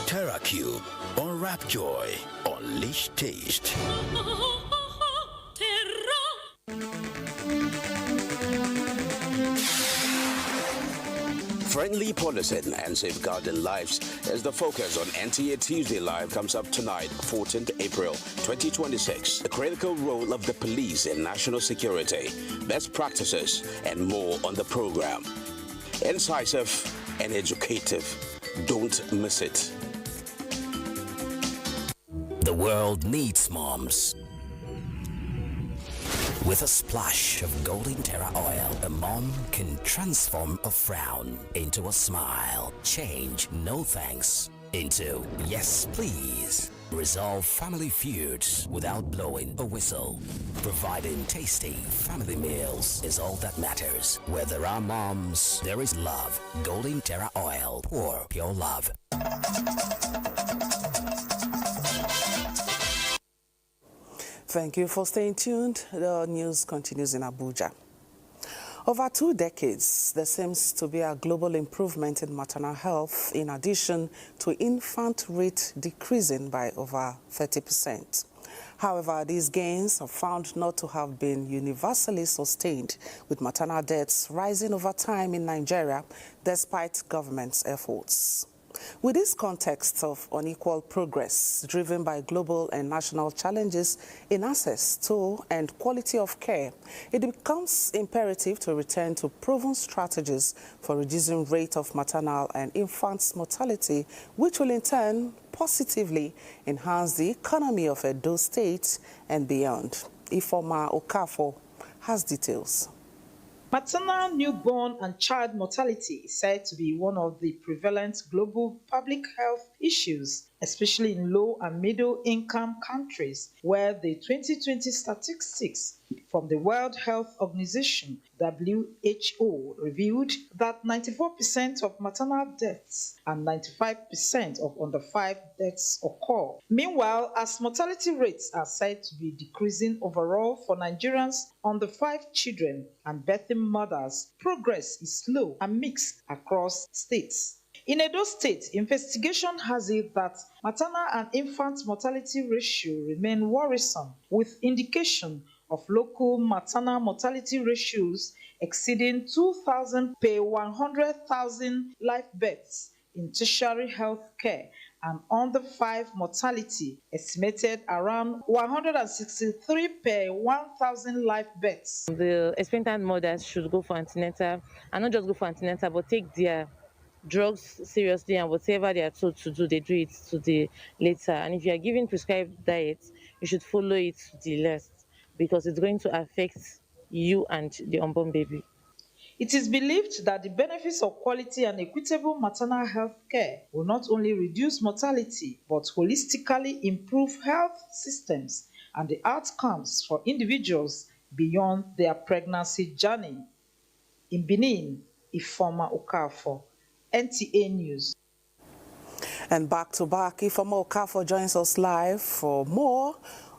TerraCube. Unwrap joy, unleash taste. Friendly policing and safeguarding lives is the focus on NTA Tuesday Live. Comes up tonight, 14th April 2026. The critical role of the police in national security, best practices, and more on the program. Incisive and educative. Don't miss it. The world needs moms. With a splash of golden Terra oil, a mom can transform a frown into a smile. Change no thanks into yes please. Resolve family feuds without blowing a whistle. Providing tasty family meals is all that matters. Where there are moms, there is love. Golden Terra oil, pour pure love. Thank you for staying tuned. The news continues in Abuja. Over 2 decades, there seems to be a global improvement in maternal health, in addition to infant rate decreasing by over 30%. However, these gains are found not to have been universally sustained, with maternal deaths rising over time in Nigeria, despite government's efforts. With this context of unequal progress driven by global and national challenges in access to and quality of care, it becomes imperative to return to proven strategies for reducing rate of maternal and infant mortality, which will in turn positively enhance the economy of Edo State and beyond. Ifeoma Okafor has details. Maternal, newborn and child mortality is said to be one of the prevalent global public health issues, especially in low and middle income countries, where the 2020 statistics from the World Health Organization, WHO, revealed that 94% of maternal deaths and 95% of under 5 deaths occur. Meanwhile, as mortality rates are said to be decreasing overall for Nigerians under 5 children and birthing mothers, progress is slow and mixed across states. In Edo State, investigation has it that maternal and infant mortality ratio remain worrisome, with indication of local maternal mortality ratios exceeding 2,000 per 100,000 live births in tertiary health care, and under 5 mortality estimated around 163 per 1,000 live births. The expectant mothers should go for antenatal, and not just go for antenatal, but take their drugs seriously, and whatever they are told to do, they do it to the later. And if you are given prescribed diets, you should follow it to the last, because it's going to affect you and the unborn baby. It is believed that the benefits of quality and equitable maternal health care will not only reduce mortality, but holistically improve health systems and the outcomes for individuals beyond their pregnancy journey. In Benin, Ifeoma Okafor, NTA News. And back to back, Ifeoma Okafor joins us live for more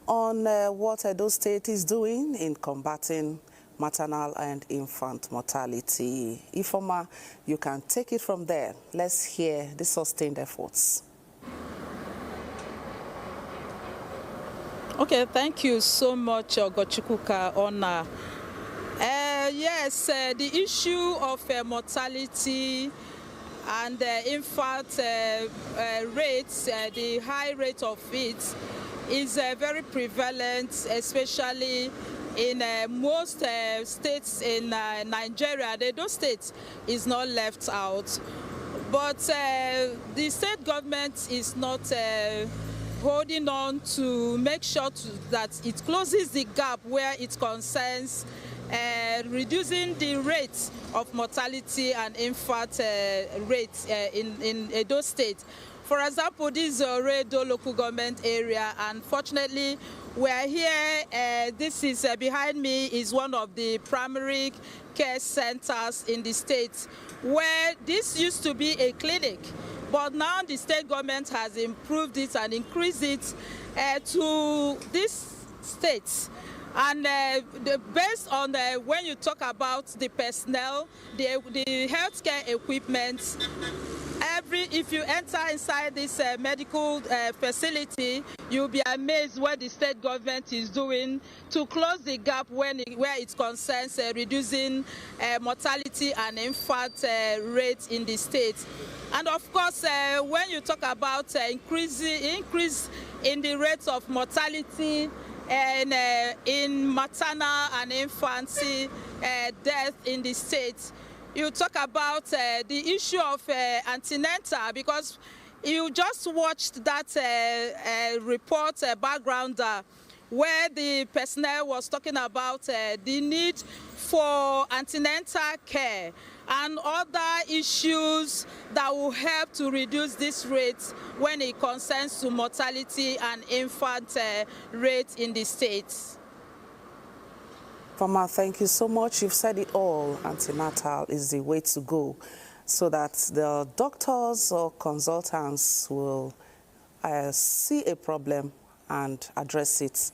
on what Edo State is doing in combating maternal and infant mortality. Ifeoma, you can take it from there. Let's hear the sustained efforts. Okay, thank you so much, Ogochukwuka Ona. Yes, the issue of mortality and infant rates, the high rate of it, is very prevalent, especially in most states in Nigeria. The Edo State is not left out. But the state government is not holding on to make sure that it closes the gap where it concerns reducing the rate of mortality and infant rates in Edo State. For example, this is Oredo local government area, and fortunately we are here. This is behind me is one of the primary care centers in the state, where this used to be a clinic, but now the state government has improved it and increased it to this state. And based on when you talk about the personnel, the healthcare equipment, if you enter inside this medical facility, you'll be amazed what the state government is doing to close the gap where it concerns reducing mortality and infant rates in the state. And of course, when you talk about increase in the rates of mortality and in maternal and infancy death in the state, you talk about the issue of antenatal, because you just watched that report background where the personnel was talking about the need for antenatal care and other issues that will help to reduce this rate when it concerns to mortality and infant rate in the states. Ifeoma, thank you so much. You've said it all. Antenatal is the way to go, so that the doctors or consultants will see a problem and address it,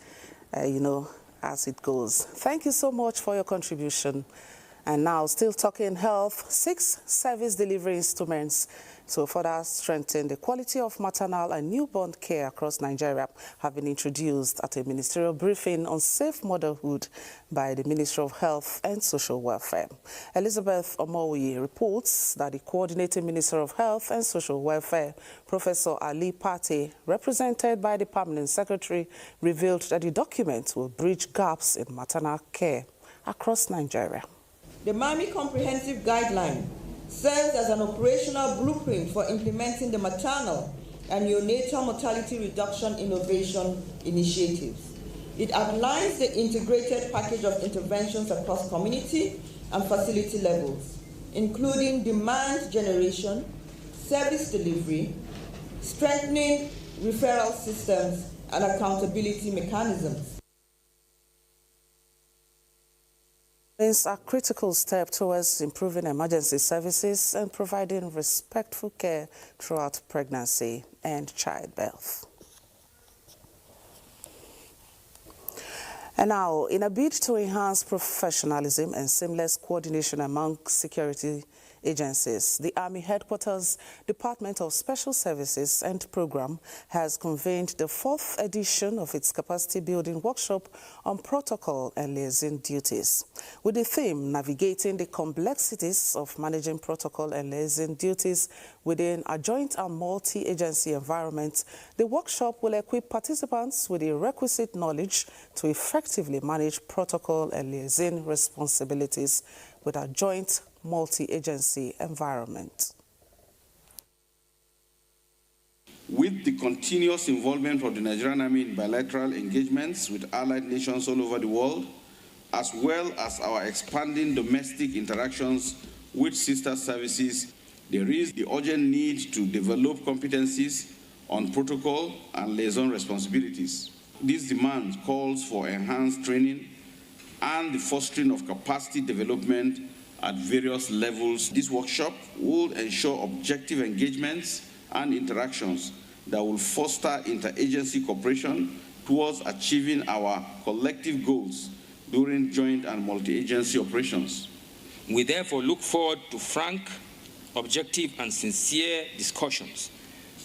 as it goes. Thank you so much for your contribution. And now, still talking health, 6 service delivery instruments to further strengthen the quality of maternal and newborn care across Nigeria have been introduced at a ministerial briefing on safe motherhood by the Ministry of Health and Social Welfare. Elizabeth Omowoye reports that the Coordinating Minister of Health and Social Welfare, Professor Ali Pate, represented by the Permanent Secretary, revealed that the document will bridge gaps in maternal care across Nigeria. The MAMI Comprehensive Guideline serves as an operational blueprint for implementing the maternal and neonatal mortality reduction innovation initiatives. It outlines the integrated package of interventions across community and facility levels, including demand generation, service delivery, strengthening referral systems, and accountability mechanisms. It's a critical step towards improving emergency services and providing respectful care throughout pregnancy and childbirth. And now, in a bid to enhance professionalism and seamless coordination among security agencies, the Army Headquarters Department of Special Services and Program has convened the 4th edition of its capacity building workshop on protocol and liaison duties. With the theme, Navigating the Complexities of Managing Protocol and Liaison Duties within a joint and multi-agency environment, the workshop will equip participants with the requisite knowledge to effectively manage protocol and liaison responsibilities with a joint multi-agency environment. With the continuous involvement of the Nigerian Army in bilateral engagements with allied nations all over the world, as well as our expanding domestic interactions with sister services, there is the urgent need to develop competencies on protocol and liaison responsibilities. This demand calls for enhanced training and the fostering of capacity development at various levels. This workshop will ensure objective engagements and interactions that will foster interagency cooperation towards achieving our collective goals during joint and multi-agency operations. We therefore look forward to frank, objective, and sincere discussions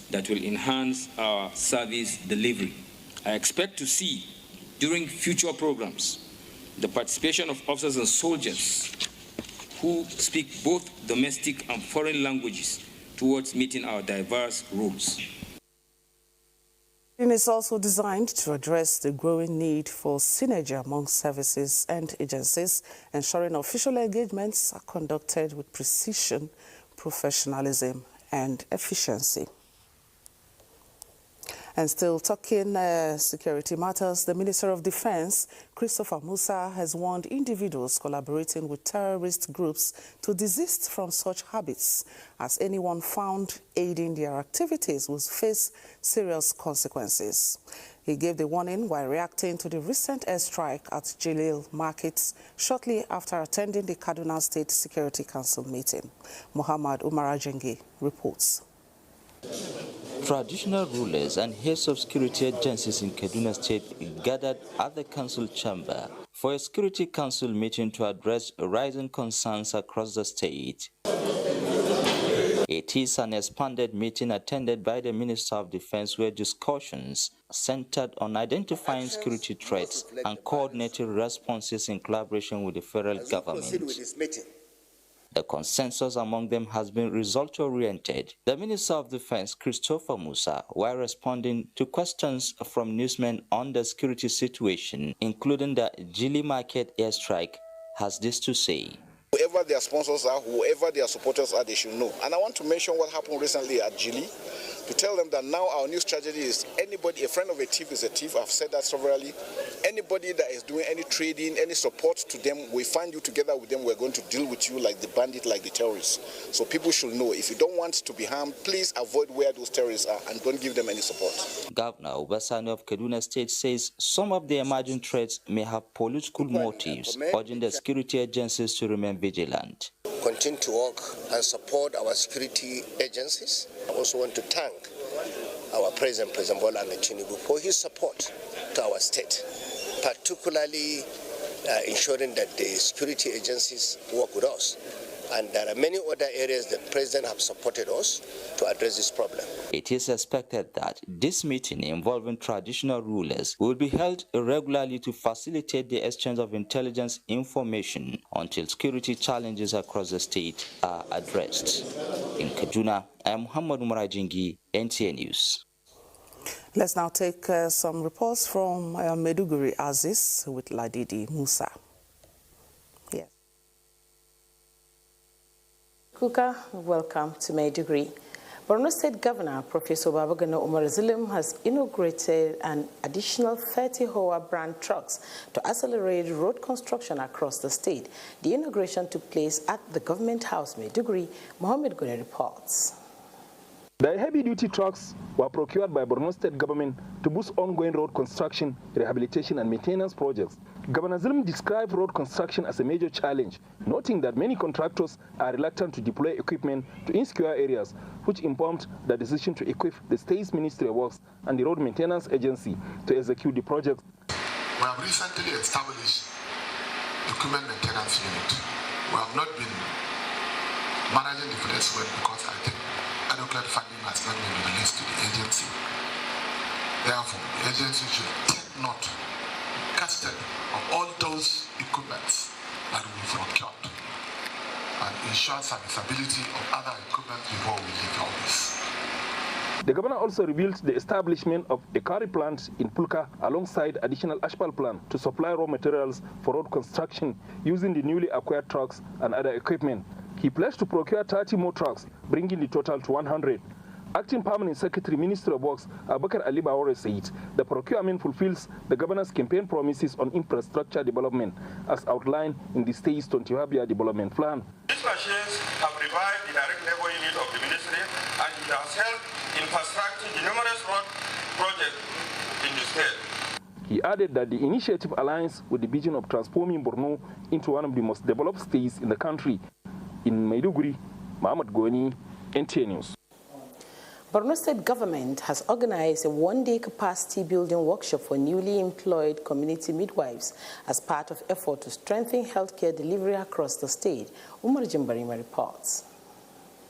that will enhance our service delivery. I expect to see, during future programs, the participation of officers and soldiers who speak both domestic and foreign languages towards meeting our diverse roles. It is also designed to address the growing need for synergy among services and agencies, ensuring official engagements are conducted with precision, professionalism, and efficiency. And still talking security matters, the Minister of Defense, Christopher Musa, has warned individuals collaborating with terrorist groups to desist from such habits, as anyone found aiding their activities will face serious consequences. He gave the warning while reacting to the recent airstrike at Jalil Markets shortly after attending the Kaduna State Security Council meeting. Muhammad Umar Ajengi reports. Traditional rulers and heads of security agencies in Kaduna State gathered at the council chamber for a security council meeting to address rising concerns across the state. It is an expanded meeting attended by the Minister of Defense where discussions centered on identifying security threats and coordinating responses in collaboration with the federal government. The consensus among them has been result-oriented. The Minister of Defense, Christopher Musa, while responding to questions from newsmen on the security situation, including the Jili Market airstrike, has this to say. Whoever their sponsors are, whoever their supporters are, they should know. And I want to mention what happened recently at Jili, to tell them that now our new strategy is anybody, a friend of a thief is a thief. I've said that severally. Anybody that is doing any trading, any support to them, we find you together with them. We're going to deal with you like the bandit, like the terrorists. So people should know, if you don't want to be harmed, please avoid where those terrorists are and don't give them any support. Governor Obasani of Kaduna State says some of the emerging threats may have political motives, urging the security agencies to remain vigilant. Continue to work and support our security agencies. I also want to thank our President Bola Tinubu for his support to our state, particularly ensuring that the security agencies work with us. And there are many other areas the President has supported us to address this problem. It is expected that this meeting involving traditional rulers will be held regularly to facilitate the exchange of intelligence information until security challenges across the state are addressed. In Kaduna, I am Muhammad Umarajingi, NTA News. Let's now take some reports from Maiduguri Aziz with Ladidi Musa. Yes. Kuka, welcome to Maiduguri. Borno State Governor Professor Babagana Umar Zulum has inaugurated an additional 30 HOA brand trucks to accelerate road construction across the state. The inauguration took place at the Government House, Maiduguri. Mohammed Gune reports. The heavy-duty trucks were procured by Borno State government to boost ongoing road construction, rehabilitation and maintenance projects. Governor Zulum described road construction as a major challenge, noting that many contractors are reluctant to deploy equipment to insecure areas, which informed the decision to equip the State's Ministry of Works and the Road Maintenance Agency to execute the project. We have recently established equipment maintenance unit. We have not been managing the place well because I think adequate funding has not been released to the agency. Therefore, the agency should take note, custody of all those equipments that we procured and ensure serviceability of other equipment before we leave the office. The governor also revealed the establishment of a quarry plant in Pulka alongside additional asphalt plant to supply raw materials for road construction using the newly acquired trucks and other equipment. He pledged to procure 30 more trucks, bringing the total to 100. Acting Permanent Secretary, Ministry of Works, Abubakar Ali Bawore said the procurement fulfills the governor's campaign promises on infrastructure development as outlined in the state's 25-year development plan. These machines have revived the direct labor unit of the ministry and it has helped in constructing the numerous road projects in the state. He added that the initiative aligns with the vision of transforming Borno into one of the most developed states in the country. In Maiduguri, Mohammed Goni, NTA News. Borno State Government has organized a one-day capacity building workshop for newly employed community midwives as part of effort to strengthen healthcare delivery across the state. Umar Jimbarima reports.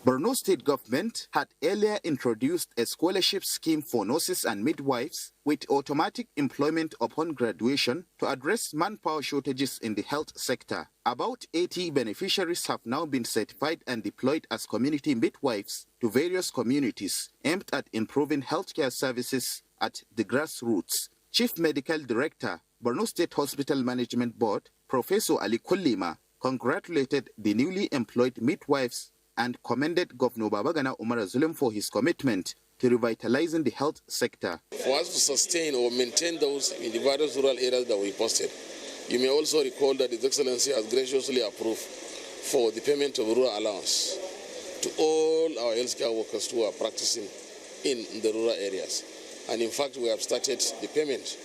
Borno State Government had earlier introduced a scholarship scheme for nurses and midwives with automatic employment upon graduation to address manpower shortages in the health sector. About 80 beneficiaries have now been certified and deployed as community midwives to various communities aimed at improving healthcare services at the grassroots. Chief Medical Director, Borno State Hospital Management Board, Professor Ali Kullima, congratulated the newly employed midwives and commended Governor Babagana Umar Zulum for his commitment to revitalizing the health sector. For us to sustain or maintain those in the various rural areas that we posted, you may also recall that His Excellency has graciously approved for the payment of rural allowance to all our healthcare workers who are practicing in the rural areas. And in fact, we have started the payment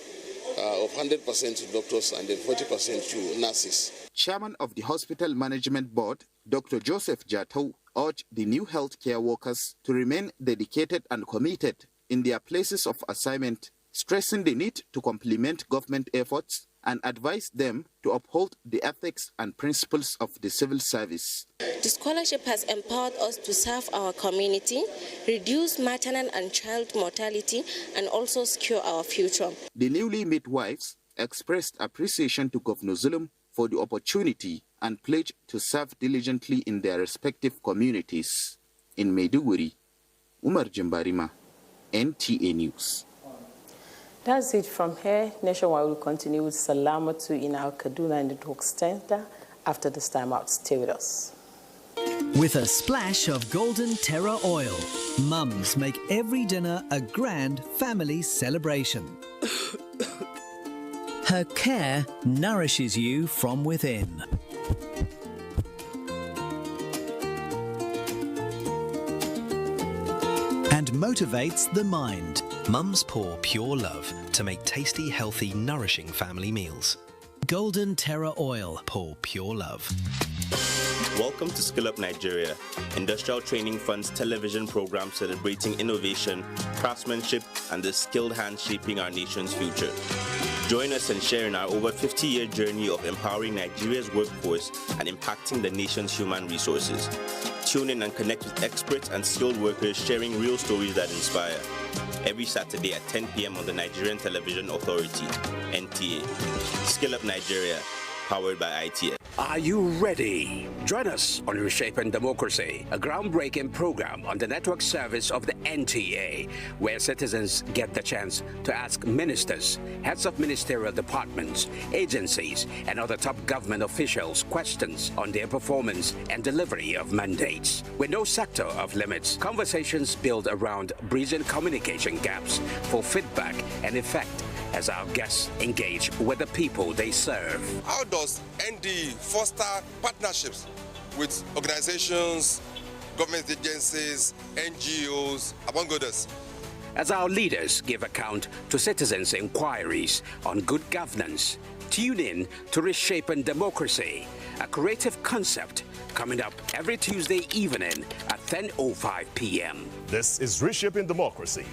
of 100% to doctors and then 40% to nurses. Chairman of the Hospital Management Board, Dr. Joseph Jatau, urged the new healthcare workers to remain dedicated and committed in their places of assignment, stressing the need to complement government efforts and advised them to uphold the ethics and principles of the civil service. The scholarship has empowered us to serve our community, reduce maternal and child mortality, and also secure our future. The newly midwives expressed appreciation to Governor Zulum for the opportunity and pledged to serve diligently in their respective communities. In Maiduguri, Umar Jimbarima, NTA News. That's it from here. Nationwide will continue with Salamatu in our Kaduna Network Center after this time out. Stay with us. With a splash of golden terra oil, mums make every dinner a grand family celebration. Her care nourishes you from within. And motivates the mind. Mums pour pure love to make tasty, healthy, nourishing family meals. Golden Terra Oil. Pour pure love. Welcome to Skill Up Nigeria, Industrial Training Fund's television program celebrating innovation, craftsmanship, and the skilled hands shaping our nation's future. Join us and share in our over 50-year journey of empowering Nigeria's workforce and impacting the nation's human resources. Tune in and connect with experts and skilled workers sharing real stories that inspire. Every Saturday at 10 p.m. on the Nigerian Television Authority, NTA. Skill Up Nigeria, powered by ITF. Are you ready? Join us on Reshaping Democracy, a groundbreaking program on the network service of the NTA, where citizens get the chance to ask ministers, heads of ministerial departments, agencies, and other top government officials questions on their performance and delivery of mandates. With no sector of limits, conversations build around bridging communication gaps for feedback and effect as our guests engage with the people they serve. How does ND foster partnerships with organizations, government agencies, NGOs, among others? As our leaders give account to citizens' inquiries on good governance, tune in to Reshaping Democracy, a creative concept coming up every Tuesday evening at 10:05 p.m. This is Reshaping Democracy.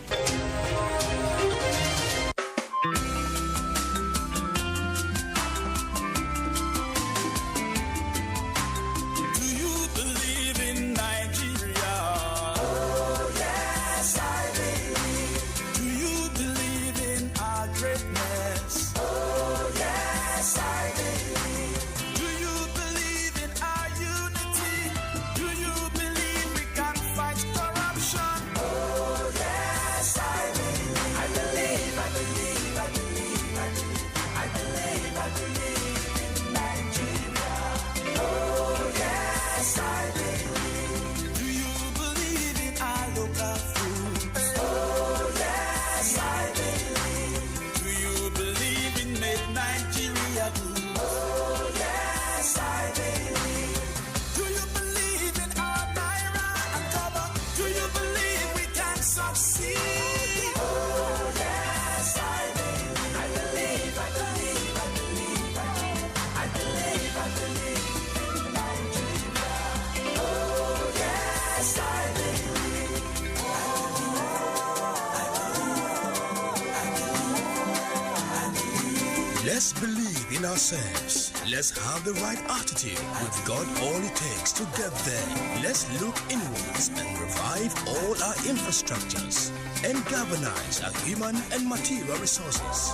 Let's believe in ourselves. Let's have the right attitude. We've got all it takes to get there. Let's look inwards and revive all our infrastructures and galvanize our human and material resources.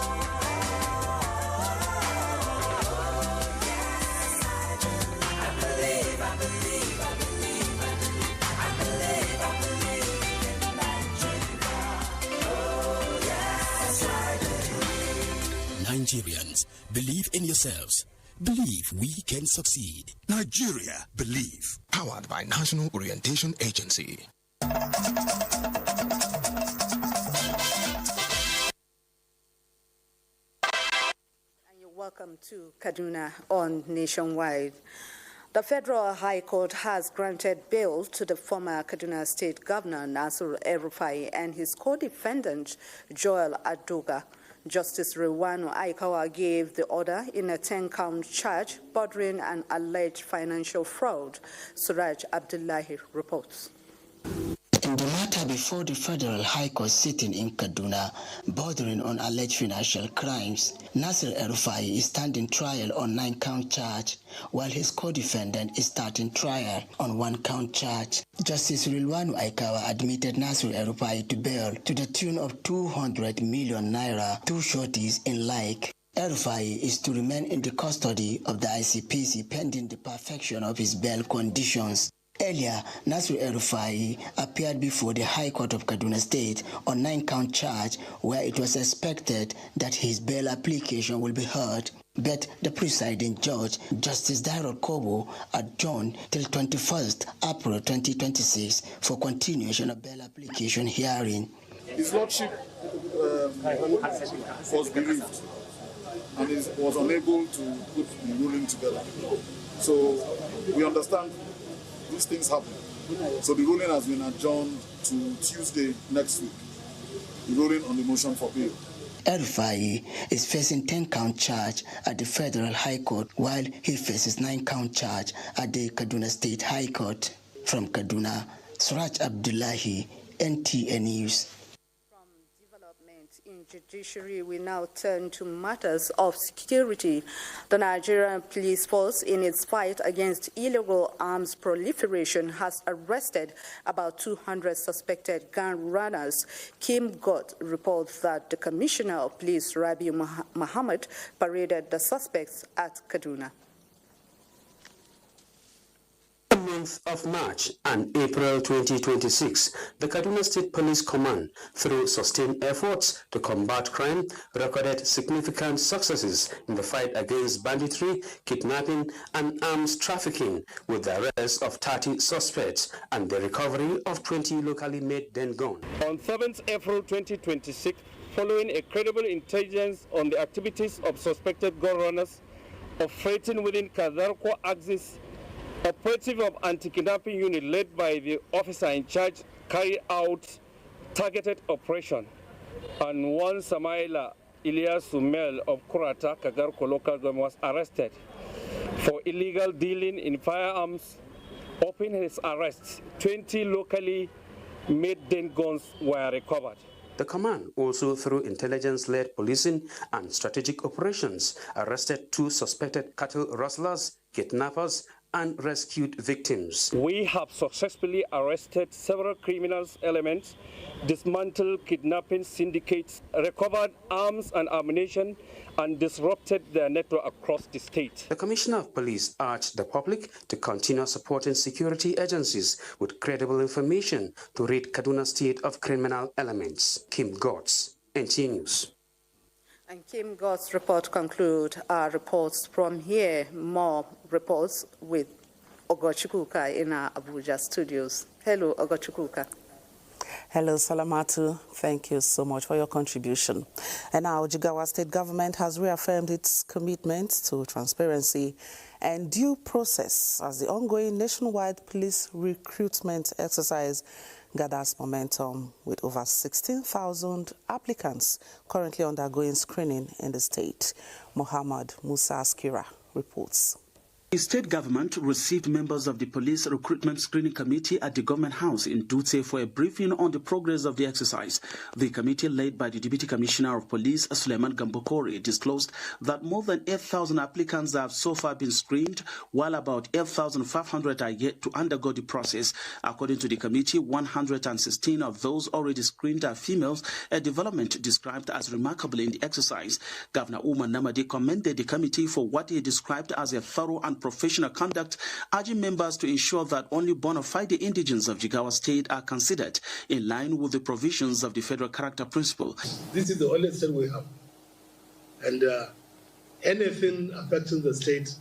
Nigerians, believe in yourselves. Believe we can succeed. Nigeria, believe. Powered by National Orientation Agency. And you're welcome to Kaduna on Nationwide. The Federal High Court has granted bail to the former Kaduna State Governor Nasir El-Rufai and his co-defendant Joel Adoga. Justice Rewanu Aikawa gave the order in a 10-count charge bordering on alleged financial fraud. Suraj Abdullahi reports. In the matter before the Federal High Court sitting in Kaduna, bordering on alleged financial crimes, Nasir El-Rufai is standing trial on 9-count charge, while his co-defendant is starting trial on 1-count charge. Justice Rilwanu Aikawa admitted Nasir El-Rufai to bail to the tune of 200 million naira, two shorties in like. El-Rufai is to remain in the custody of the ICPC pending the perfection of his bail conditions. Earlier, Nasir El-Rufai appeared before the High Court of Kaduna State on 9-count charge, where it was expected that his bail application will be heard. But the presiding judge, Justice Dairo Kobo, adjourned till 21st April 2026 for continuation of bail application hearing. His Lordship was bereaved and was unable to put the ruling together. So we understand these things happen. So the ruling has been adjourned to Tuesday next week. The ruling on the motion for bail. El-Rufai is facing 10-count charge at the Federal High Court, while he faces 9-count charge at the Kaduna State High Court. From Kaduna, Suraj Abdullahi, NTA News. judiciary, we now turn to matters of security. The Nigerian police force, in its fight against illegal arms proliferation, has arrested about 200 suspected gun runners. Kim Gott reports that the Commissioner of Police, Rabi Muhammad, paraded the suspects at Kaduna. Month of March and April 2026, the Kaduna State Police Command, through sustained efforts to combat crime, recorded significant successes in the fight against banditry, kidnapping, and arms trafficking, with the arrest of 30 suspects and the recovery of 20 locally made den guns. On 7th April 2026, following a credible intelligence on the activities of suspected gun runners operating within Kadarko axis, operative of anti-kidnapping unit led by the officer in charge carried out targeted operation, and one Samaila Ilyas Sumel of Kurata, Kagarko local government, was arrested for illegal dealing in firearms. Upon his arrest, 20 locally made den guns were recovered. The command also, through intelligence-led policing and strategic operations, arrested 2 suspected cattle rustlers, kidnappers, and rescued victims. We have successfully arrested several criminal elements, dismantled kidnapping syndicates, recovered arms and ammunition, and disrupted their network across the state. The Commissioner of Police urged the public to continue supporting security agencies with credible information to rid Kaduna State of criminal elements. Kim Gotts, NTA News. And Kim Gott's report conclude our reports from here. More reports with Ogochukuka in our Abuja studios. Hello, Ogochukuka. Hello, Salamatu. Thank you so much for your contribution. And now, Jigawa State Government has reaffirmed its commitment to transparency and due process as the ongoing nationwide police recruitment exercise gathers momentum, with over 16,000 applicants currently undergoing screening in the state. Muhammad Musa Askira reports. The state government received members of the Police Recruitment Screening Committee at the Government House in Dutse for a briefing on the progress of the exercise. The committee, led by the Deputy Commissioner of Police, Suleiman Gambokori, disclosed that more than 8,000 applicants have so far been screened, while about 8,500 are yet to undergo the process. According to the committee, 116 of those already screened are females, a development described as remarkable in the exercise. Governor Umar Namadi commended the committee for what he described as a thorough and professional conduct, urging members to ensure that only bona fide indigents of Jigawa State are considered in line with the provisions of the Federal Character Principle. This is the only state we have. And anything affecting the state,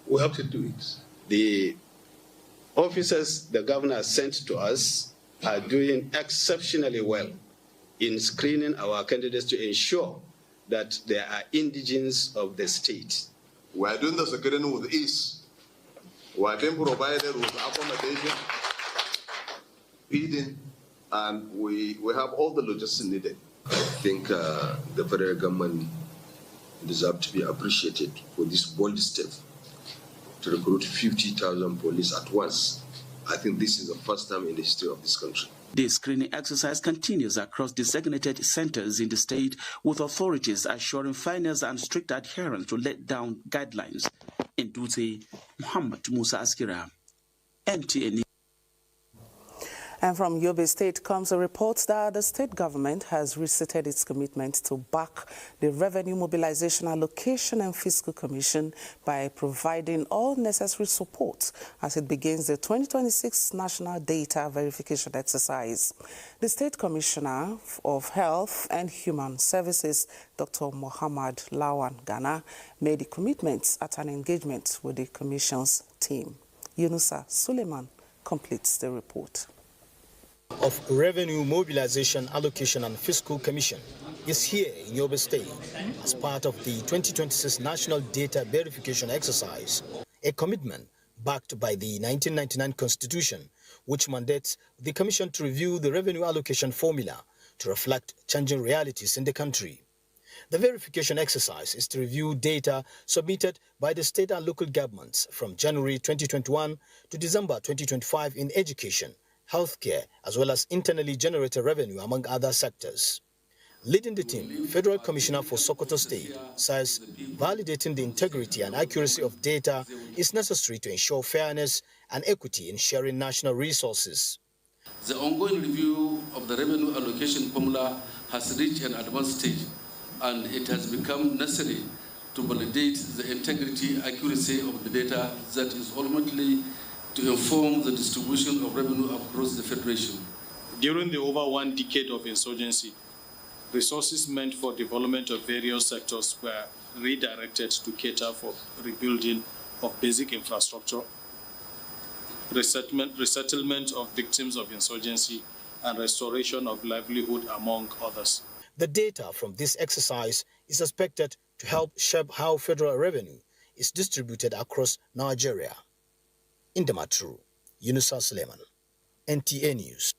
we have to do it. The officers the governor has sent to us are doing exceptionally well in screening our candidates to ensure that they are indigents of the state. We are doing the screening with ease. We are being provided with accommodation, feeding, and we have all the logistics needed. I think the federal government deserves to be appreciated for this bold step to recruit 50,000 police at once. I think this is the first time in the history of this country. The screening exercise continues across designated centers in the state, with authorities assuring fairness and strict adherence to laid down guidelines. In Dutse, Muhammad Musa Askira, NTA. And from Yobe State comes a report that the state government has restated its commitment to back the Revenue Mobilization Allocation and Fiscal Commission by providing all necessary support as it begins the 2026 National Data Verification Exercise. The State Commissioner of Health and Human Services, Dr. Mohammed Lawan Ghana, made the commitments at an engagement with the Commission's team. Yunusa Suleiman completes the report. Of Revenue Mobilization Allocation and Fiscal Commission is here in Yobe State as part of the 2026 National Data Verification Exercise, a commitment backed by the 1999 Constitution, which mandates the Commission to review the revenue allocation formula to reflect changing realities in the country. The verification exercise is to review data submitted by the state and local governments from January 2021 to December 2025 in education, healthcare, as well as internally generated revenue, among other sectors. Leading the team, Federal Commissioner for Sokoto State says validating the integrity and accuracy of data is necessary to ensure fairness and equity in sharing national resources. The ongoing review of the revenue allocation formula has reached an advanced stage, and it has become necessary to validate the integrity and accuracy of the data that is ultimately to inform the distribution of revenue across the Federation. During the over 1 decade of insurgency, resources meant for development of various sectors were redirected to cater for rebuilding of basic infrastructure, resettlement of victims of insurgency, and restoration of livelihood, among others. The data from this exercise is expected to help shape how federal revenue is distributed across Nigeria. In Damaturu, Yunusa Suleiman, NTA News.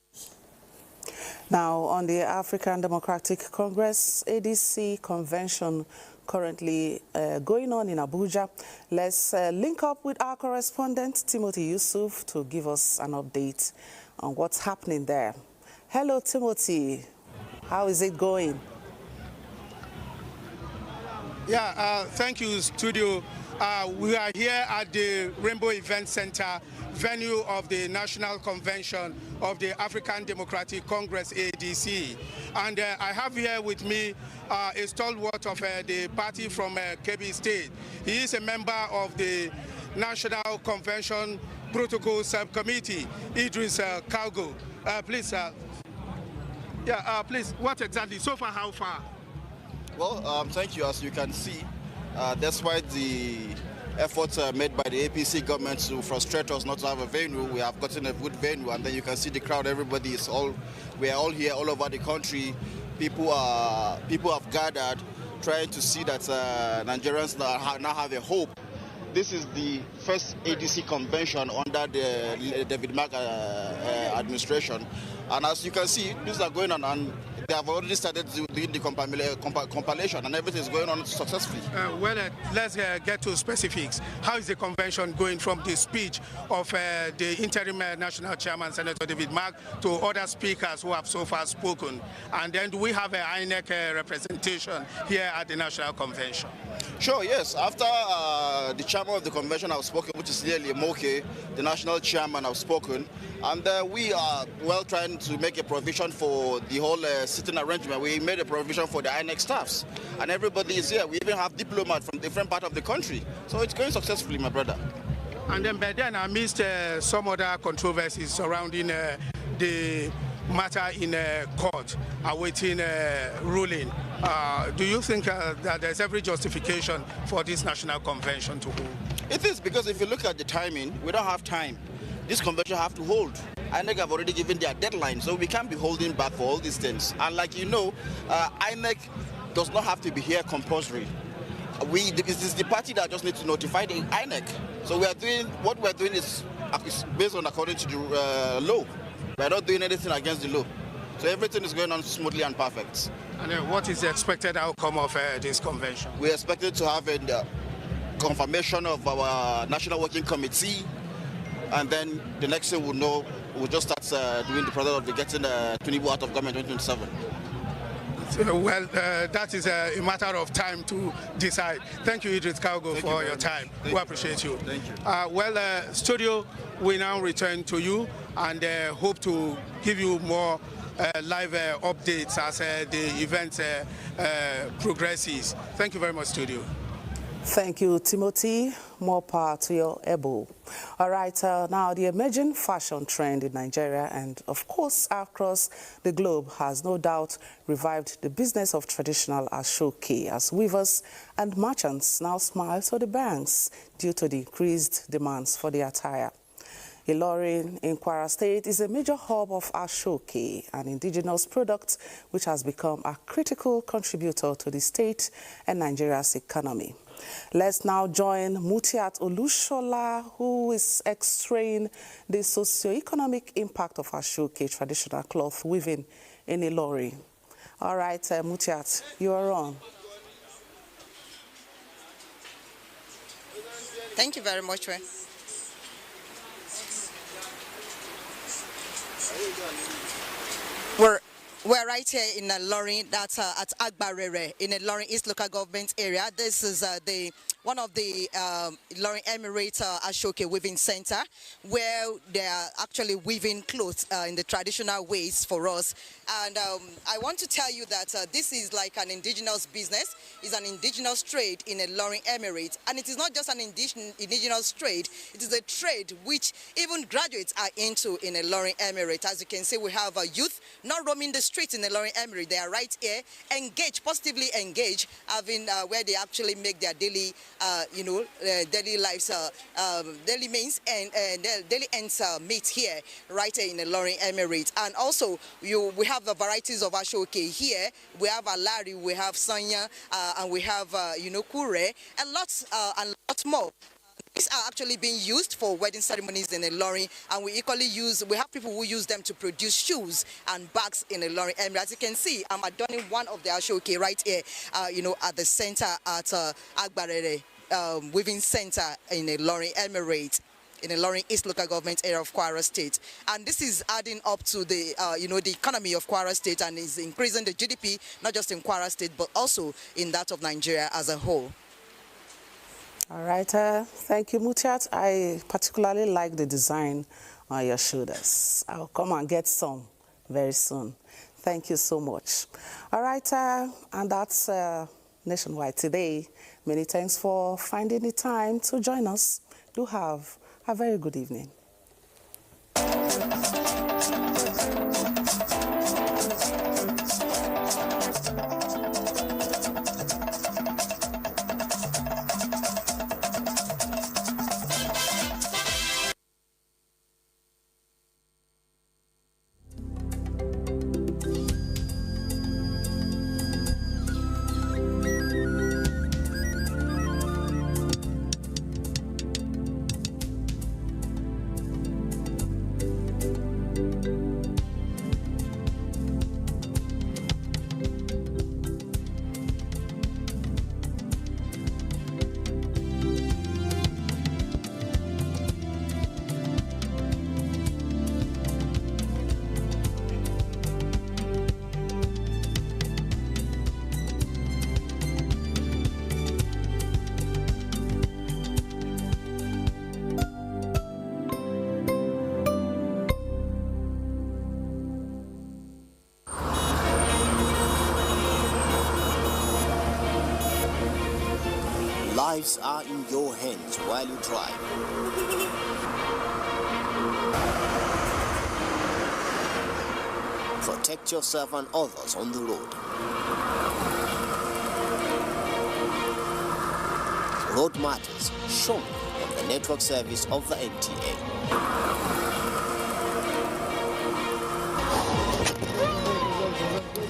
Now, on the African Democratic Congress ADC convention currently going on in Abuja, let's link up with our correspondent Timothy Yusuf to give us an update on what's happening there. Hello, Timothy. How is it going? Yeah, thank you, studio. We are here at the Rainbow Event Center, venue of the National Convention of the African Democratic Congress, ADC. And I have here with me a stalwart of the party from Kebbi State. He is a member of the National Convention Protocol Subcommittee, Idris Kalgo. Please, please, what exactly, so far, how far? Well, thank you. As you can see, despite the efforts made by the APC government to frustrate us not to have a venue, we have gotten a good venue, and then you can see the crowd. Everybody is we are all here all over the country. People have gathered, trying to see that Nigerians now have a hope. This is the first ADC convention under the David Mark administration, and as you can see, things are going on, and they have already started doing the compilation, and everything is going on successfully. Let's get to specifics. How is the convention going from the speech of the interim national chairman, Senator David Mark, to other speakers who have so far spoken? And then do we have an INEC representation here at the national convention? Sure, yes. After the chairman of the convention have spoken, which is Lily Moke, the national chairman have spoken, and we are trying to make a provision for the whole sitting arrangement. We made a provision for the INEC staffs, and everybody is here. We even have diplomats from different parts of the country. So it's going successfully, my brother. And then amidst some other controversies surrounding the matter in court, awaiting ruling, do you think that there's every justification for this national convention to hold? It is, because if you look at the timing, we don't have time. This convention have to hold. INEC have already given their deadline, so we can't be holding back for all these things. And like you know, INEC does not have to be here compulsory. It is the party that just needs to notify the INEC. So what we're doing is based on according to the law. We're not doing anything against the law. So everything is going on smoothly and perfect. And what is the expected outcome of this convention? We expected to have a confirmation of our National Working Committee, and then the next thing we'll know, we'll just start doing the process of getting Tinubu out of government in 2027. Well, that is a matter of time to decide. Thank you, Idris Kalgo, for your time. We appreciate you. Thank you. Studio, we now return to you and hope to give you more live updates as the event progresses. Thank you very much, studio. Thank you, Timothy. More power to your elbow. All right, now the emerging fashion trend in Nigeria and, of course, across the globe has no doubt revived the business of traditional ashoke, as weavers and merchants now smile to the banks due to the increased demands for the attire. Ilorin in Kwara State is a major hub of ashoke, an indigenous product which has become a critical contributor to the state and Nigeria's economy. Let's now join Mutiat Olushola, who is x-raying the socio-economic impact of ashoke traditional cloth weaving in Ilorin. All right, Mutiat, you are on. Thank you very much. We're right here in Ilorin, that's at Agbarere, in Ilorin East Local Government area. This is one of the Ilorin Emirate Ashoke Weaving Center, where they are actually weaving clothes in the traditional ways for us. And I want to tell you that this is like an indigenous business, it's an indigenous trade in Ilorin Emirate. And it is not just an indigenous trade, it is a trade which even graduates are into in Ilorin Emirate. As you can see, we have youth not roaming the streets in Ilorin Emirate. They are right here, engaged, positively engaged, having where they actually make their daily, daily lives, daily means and daily ends meet here, right here in Ilorin Emirate. And also, we have the varieties of ashoke here. We have alari, we have sanya, and we have kure, and lots more. These are actually being used for wedding ceremonies in Ilorin, and we have people who use them to produce shoes and bags in Ilorin Emirate. As you can see, I'm adorning one of the ashoke right here, at the center at Agbarere Weaving Center in Ilorin Emirate, in Ilorin East Local Government area of Kwara State. And this is adding up to the, the economy of Kwara State, and is increasing the GDP, not just in Kwara State, but also in that of Nigeria as a whole. All right, thank you, Mutiat. I particularly like the design on your shoulders. I'll come and get some very soon. Thank you so much. All right, and that's Nationwide today. Many thanks for finding the time to join us. Do have a very good evening. Lives are in your hands while you drive. Protect yourself and others on the road. Road Matters, shown on the network service of the NTA.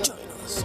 Join us.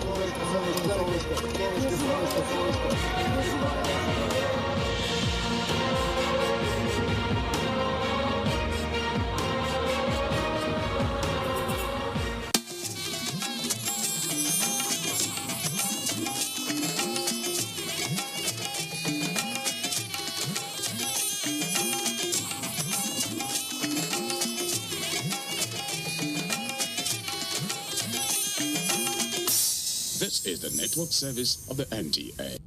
This is the network service of the NTA.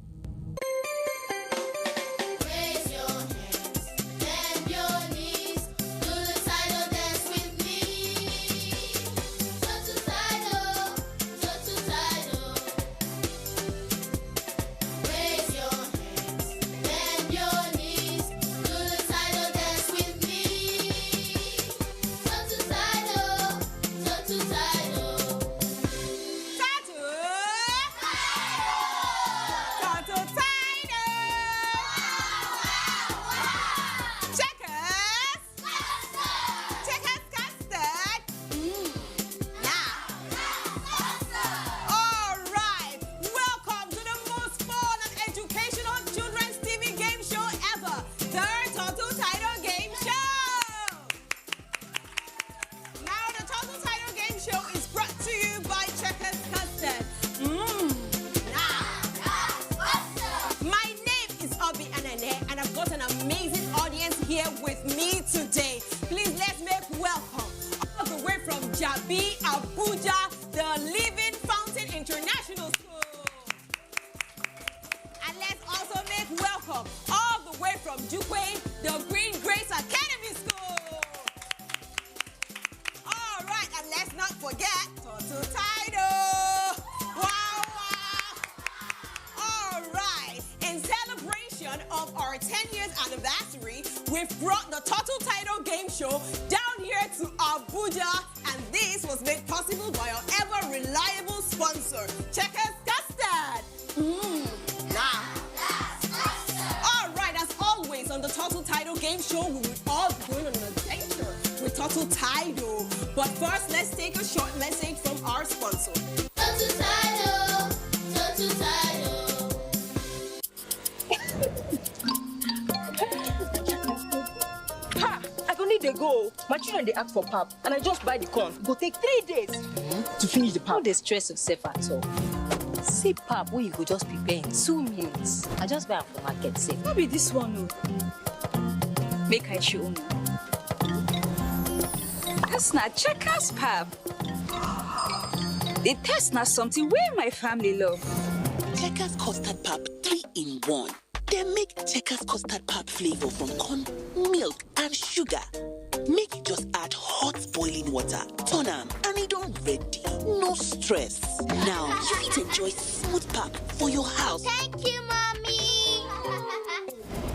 Here with me today. Please let's make welcome all the way from Abuja, the living show, we would all be going on an adventure with Total Tidal. But first, let's take a short message from our sponsor. Total Tidal, Total Tidal. Ha! I don't need to go. My children, they ask for pap, and I just buy the corn. Go take 3 days to finish the pap. Don't stress yourself at all. See pap where you go just prepare in 2 minutes. I just buy am for market safe. Maybe this one, no. Make I show you. That's not Checkers pap. The taste not something where my family love. Checkers custard pap 3 in 1. They make Checkers custard pap flavor from corn, milk, and sugar. Make it just add hot boiling water, turn am, and it done ready. No stress. Now you can enjoy smooth pap for your house. Thank you, Mommy.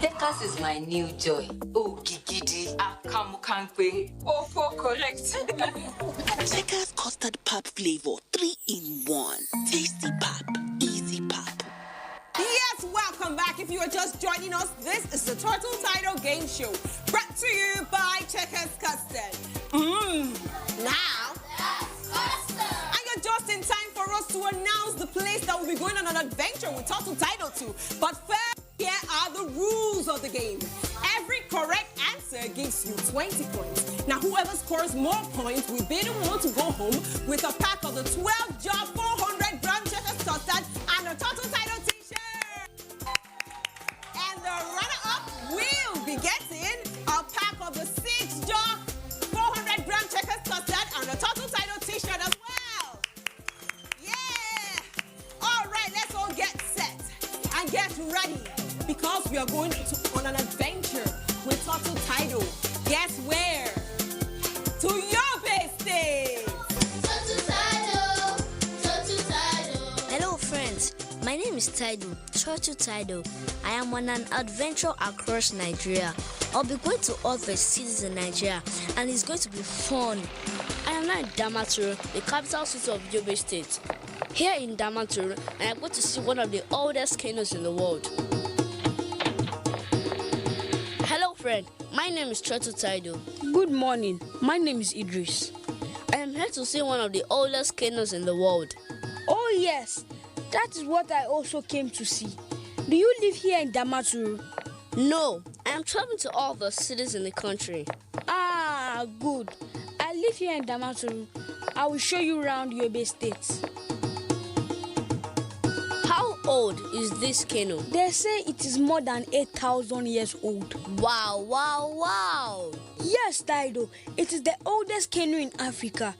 Checkers is my new joy. Oh, gigidi, akamukankwe, oh, for correct. Checkers custard pap flavor 3 in 1. Tasty pap, easy pap. Yes, welcome back. If you are just joining us, this is the Total Tidal Game Show, brought to you by Checkers Custard. Now, and you're just in time for us to announce the place that will be going on an adventure with Total Tidal 2. But first, here are the rules of the game. Every correct answer gives you 20 points. Now, whoever scores more points will be the one to go home with a pack of the 12-jar 400-gram Checkers Custard and a Total Tidal t-shirt. And the runner-up will be getting a pack of the 6-jar 400-gram Checkers Custard and a Total Tidal t-shirt as well. Yeah. All right, let's all get set and get ready because we are going on an adventure with Total Tidal. Guess where? To Yobe State. Total Tidal, Total Tidal. Hello friends, my name is Tidal, Total Tidal. I am on an adventure across Nigeria. I'll be going to all the cities in Nigeria and it's going to be fun. I am now in Damaturu, the capital city of Yobe State. Here in Damaturu, I am going to see one of the oldest canoes in the world. Hello friend, my name is Total Tidal. Good morning, my name is Idris. I am here to see one of the oldest canoes in the world. Oh yes, that is what I also came to see. Do you live here in Damaturu? No, I am traveling to all the cities in the country. Ah, good. I live here in Damaturu. I will show you around Yobe State. How old is this canoe? They say it is more than 8,000 years old. Wow, wow, wow. Yes, Tidal. It is the oldest canoe in Africa.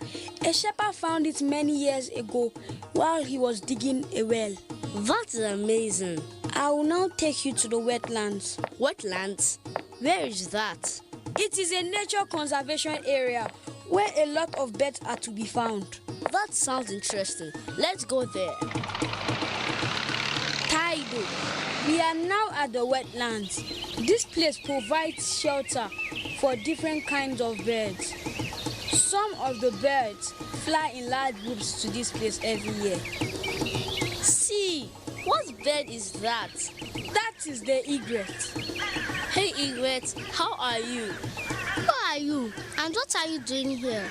A shepherd found it many years ago while he was digging a well. That's amazing. I will now take you to the wetlands. Wetlands? Where is that? It is a nature conservation area where a lot of birds are to be found. That sounds interesting. Let's go there. Tidal. We are now at the wetlands. This place provides shelter for different kinds of birds. Some of the birds fly in large groups to this place every year. See, what bird is that? That is the egret. Hey egret, how are you? Who are you? And what are you doing here?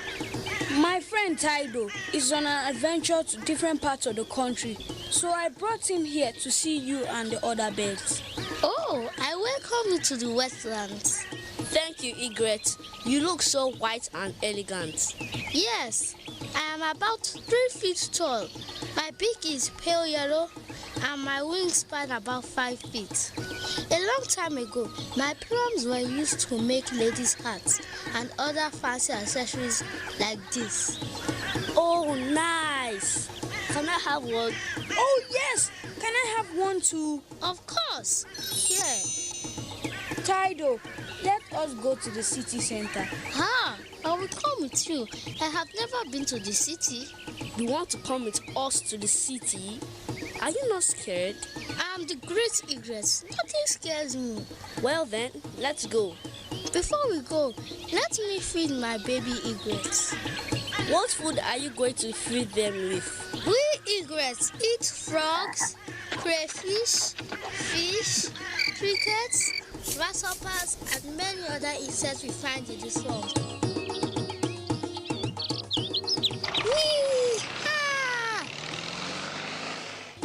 My friend Tidal is on an adventure to different parts of the country. So I brought him here to see you and the other birds. Oh, I welcome you to the wetlands. Thank you, Egret. You look so white and elegant. Yes, I am about 3 feet tall. My beak is pale yellow and my wingspan about 5 feet. A long time ago, my plums were used to make ladies' hats and other fancy accessories like this. Oh, nice. Can I have one? Oh, yes. Can I have one too? Of course. Here. Tidal, let us go to the city center. Ah, I will come with you. I have never been to the city. You want to come with us to the city? Are you not scared? I am the great egret. Nothing scares me. Well then, let's go. Before we go, let me feed my baby egrets. What food are you going to feed them with? We egrets eat frogs, crayfish, fish, crickets, grasshoppers, and many other insects we find in the swamp. Whee! Ah!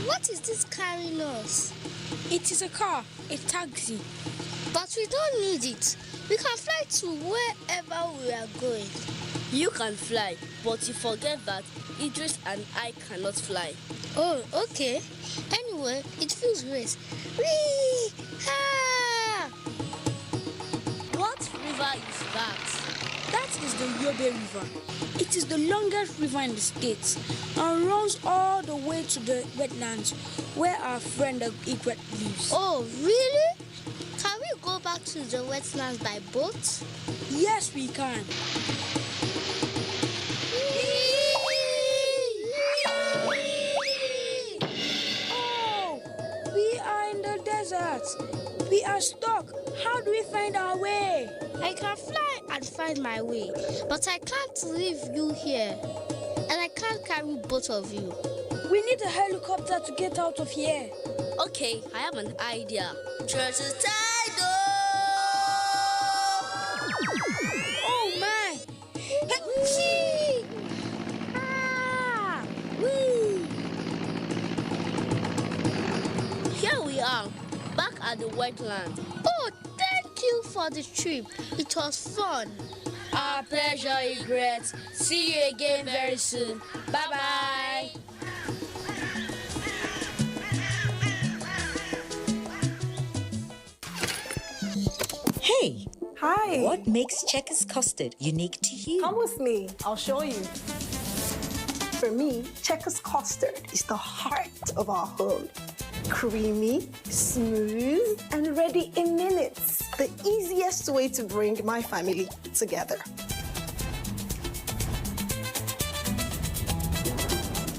What is this carrying us? It is a car, a taxi. But we don't need it. We can fly to wherever we are going. You can fly, but you forget that Idris and I cannot fly. Oh, okay. Anyway, it feels great. Whee! Ah! What river is that? That is the Yobe River. It is the longest river in the state and runs all the way to the wetlands where our friend the egret lives. Oh, really? Can we go back to the wetlands by boat? Yes, we can. Oh, we are in the desert. We are stuck. How do we find our way? I can fly and find my way, but I can't leave you here. And I can't carry both of you. We need a helicopter to get out of here. Okay, I have an idea. Oh my! Whee! Ah! Whee! Here we are, back at the wetland. Oh, thank you for the trip. It was fun. Our pleasure, Egret. See you again very soon. Bye-bye. Hey! Hi! What makes Checkers custard unique to you? Come with me, I'll show you. For me, Checkers custard is the heart of our home. Creamy, smooth, and ready in minutes. The easiest way to bring my family together.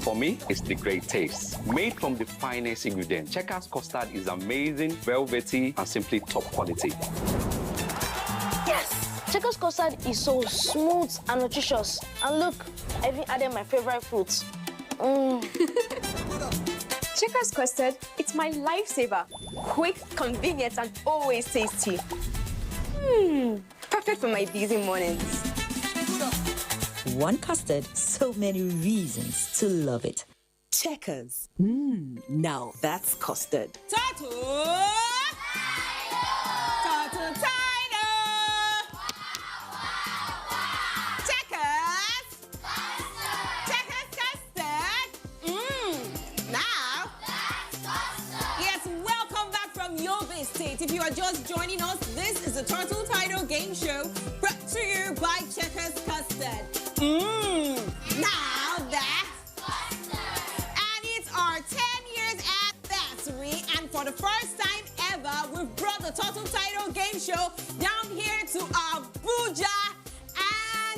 For me, it's the great taste. Made from the finest ingredients, Checkers custard is amazing, velvety, and simply top quality. Yes! Checkers custard is so smooth and nutritious. And look, I even added my favorite fruits. Checkers custard, it's my lifesaver. Quick, convenient, and always tasty. Perfect for my busy mornings. One custard, so many reasons to love it. Checkers. Now that's custard. State. If you are just joining us, this is the Turtle Title Game Show brought to you by Checkers Custard. Now that's custard. And it's our 10 years anniversary, and for the first time ever, we've brought the Turtle Title Game Show down here to Abuja.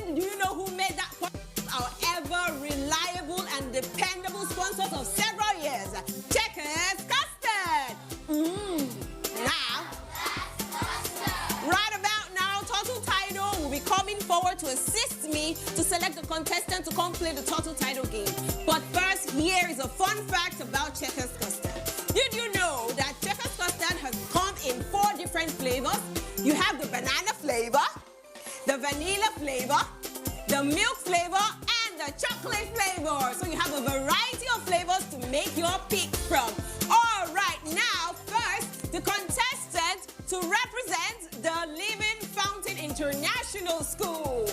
And do you know who made that possible? Our ever reliable and dependable sponsors of several years, Checkers Custard. Now, right about now, Turtle Title will be coming forward to assist me to select the contestant to come play the Turtle Title game. But first, here is a fun fact about Checkers Custard. Did you know that Checkers Custard has come in 4 different flavors? You have the banana flavor, the vanilla flavor, the milk flavor, and the chocolate flavor. So you have a variety of flavors to make your pick from. All right, now, first, the contestant to represent the Living Fountain International School.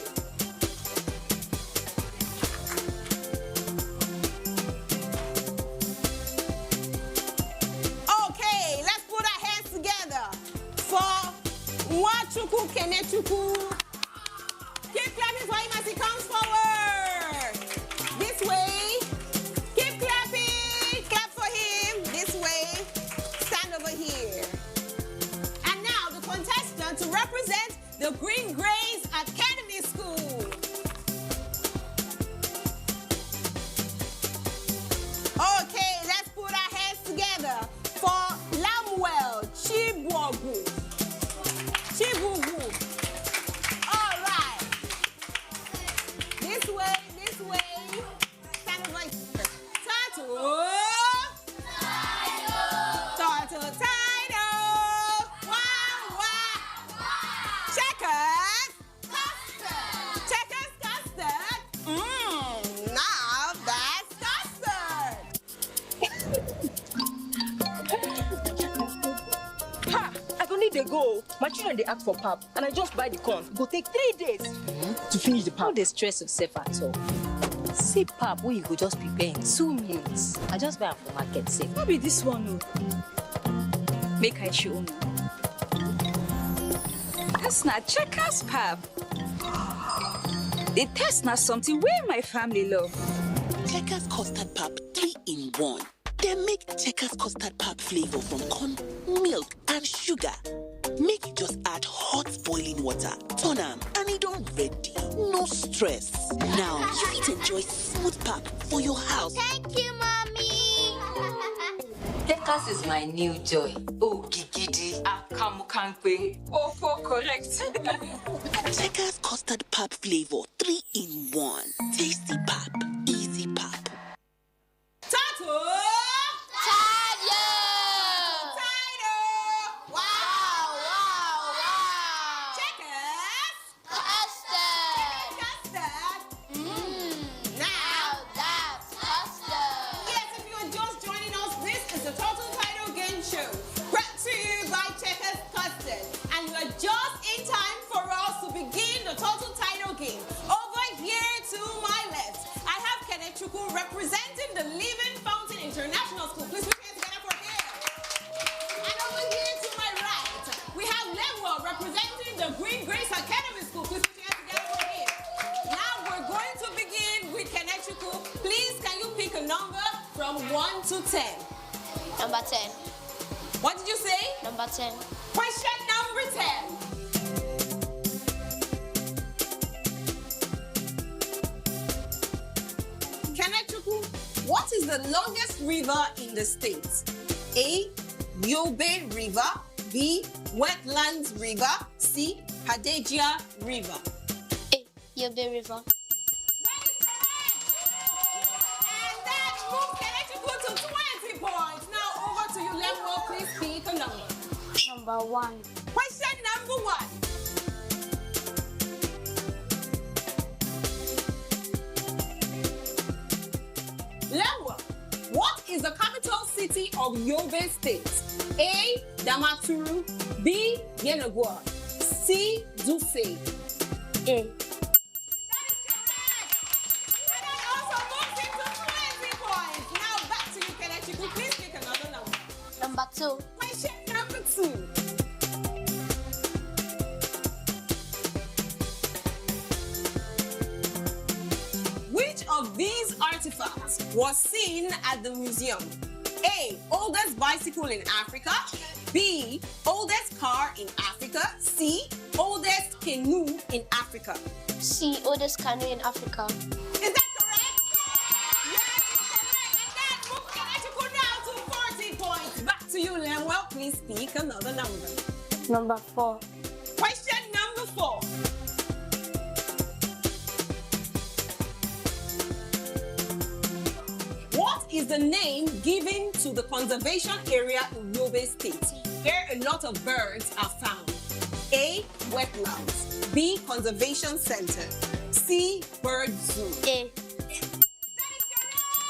Okay, let's put our hands together for Wachuku Kenechuku. Keep clapping for him as he comes forward. This way. Keep clapping. Clap for him. This way. Stand over here. And now the contestant to represent the Green Grays Academy School. Okay, let's put our hands together for Lamuel Chibugu. Chibugu. All right. This way. Stand over here. Turtle. Turtle Title. Wow. go. My children, they ask for pap, and I just buy the corn. Go take 3 days to finish the pap. No dey stress yourself at all. See pap wey you go just prepare in 2 minutes. I just buy am for market sef. No be this one, oh. Make I show you. That's not Checkers pap. The taste na something wey my family love. Checkers custard pap 3 in 1. They make Checkers custard pap flavor from corn, milk, and sugar. Make you just add hot boiling water, turn am, and it don't ready. No stress. Now you fit enjoy smooth pap for your house. Thank you, Mommy. Checkers is my new joy. Oh, gigidi, akamukankwe. Oh, for correct. Checkers custard pap flavor 3 in 1. Tasty pap, easy pap. Tato! Representing the Living Fountain International School. Please put your hands together for him. And over here to my right, we have Lemuel representing the Green Grace Academy School. Please put your hands together for him. Now we're going to begin with Kenechukwu. Please, can you pick a number from 1 to 10? Number 10. What did you say? Number 10. Question number 10. What is the longest river in the state? A. Yobe River. B. Wetlands River. C. Hadejia River. A. Yobe River. And that moves Kenechukwu to 20 points. Now over to you, Lemuel. Please pick a number. Number 1. Question number 1. Lemuel, what is the capital city of Yobe State? A. Damaturu. B. Yenagoa. C. Dutse. A. That is correct. And that also moves into 20 points. Now back to you, Kenechukwu. Please pick another number. Number 2. Question number 2. Which of these artifacts was seen at the museum? A. Oldest bicycle in Africa. B. Oldest car in Africa. C. Oldest canoe in Africa. C. Oldest canoe in Africa. Is that correct? Yes, it's correct. And that moves Kenechukwu now to 40 points. Back to you, Lemuel. Please pick another number. Number 4. Question number 4. What is the name given to the conservation area in Yobe State, where a lot of birds are found? A. Wetlands. B. Conservation Center. C. Bird Zoo. A. That is correct.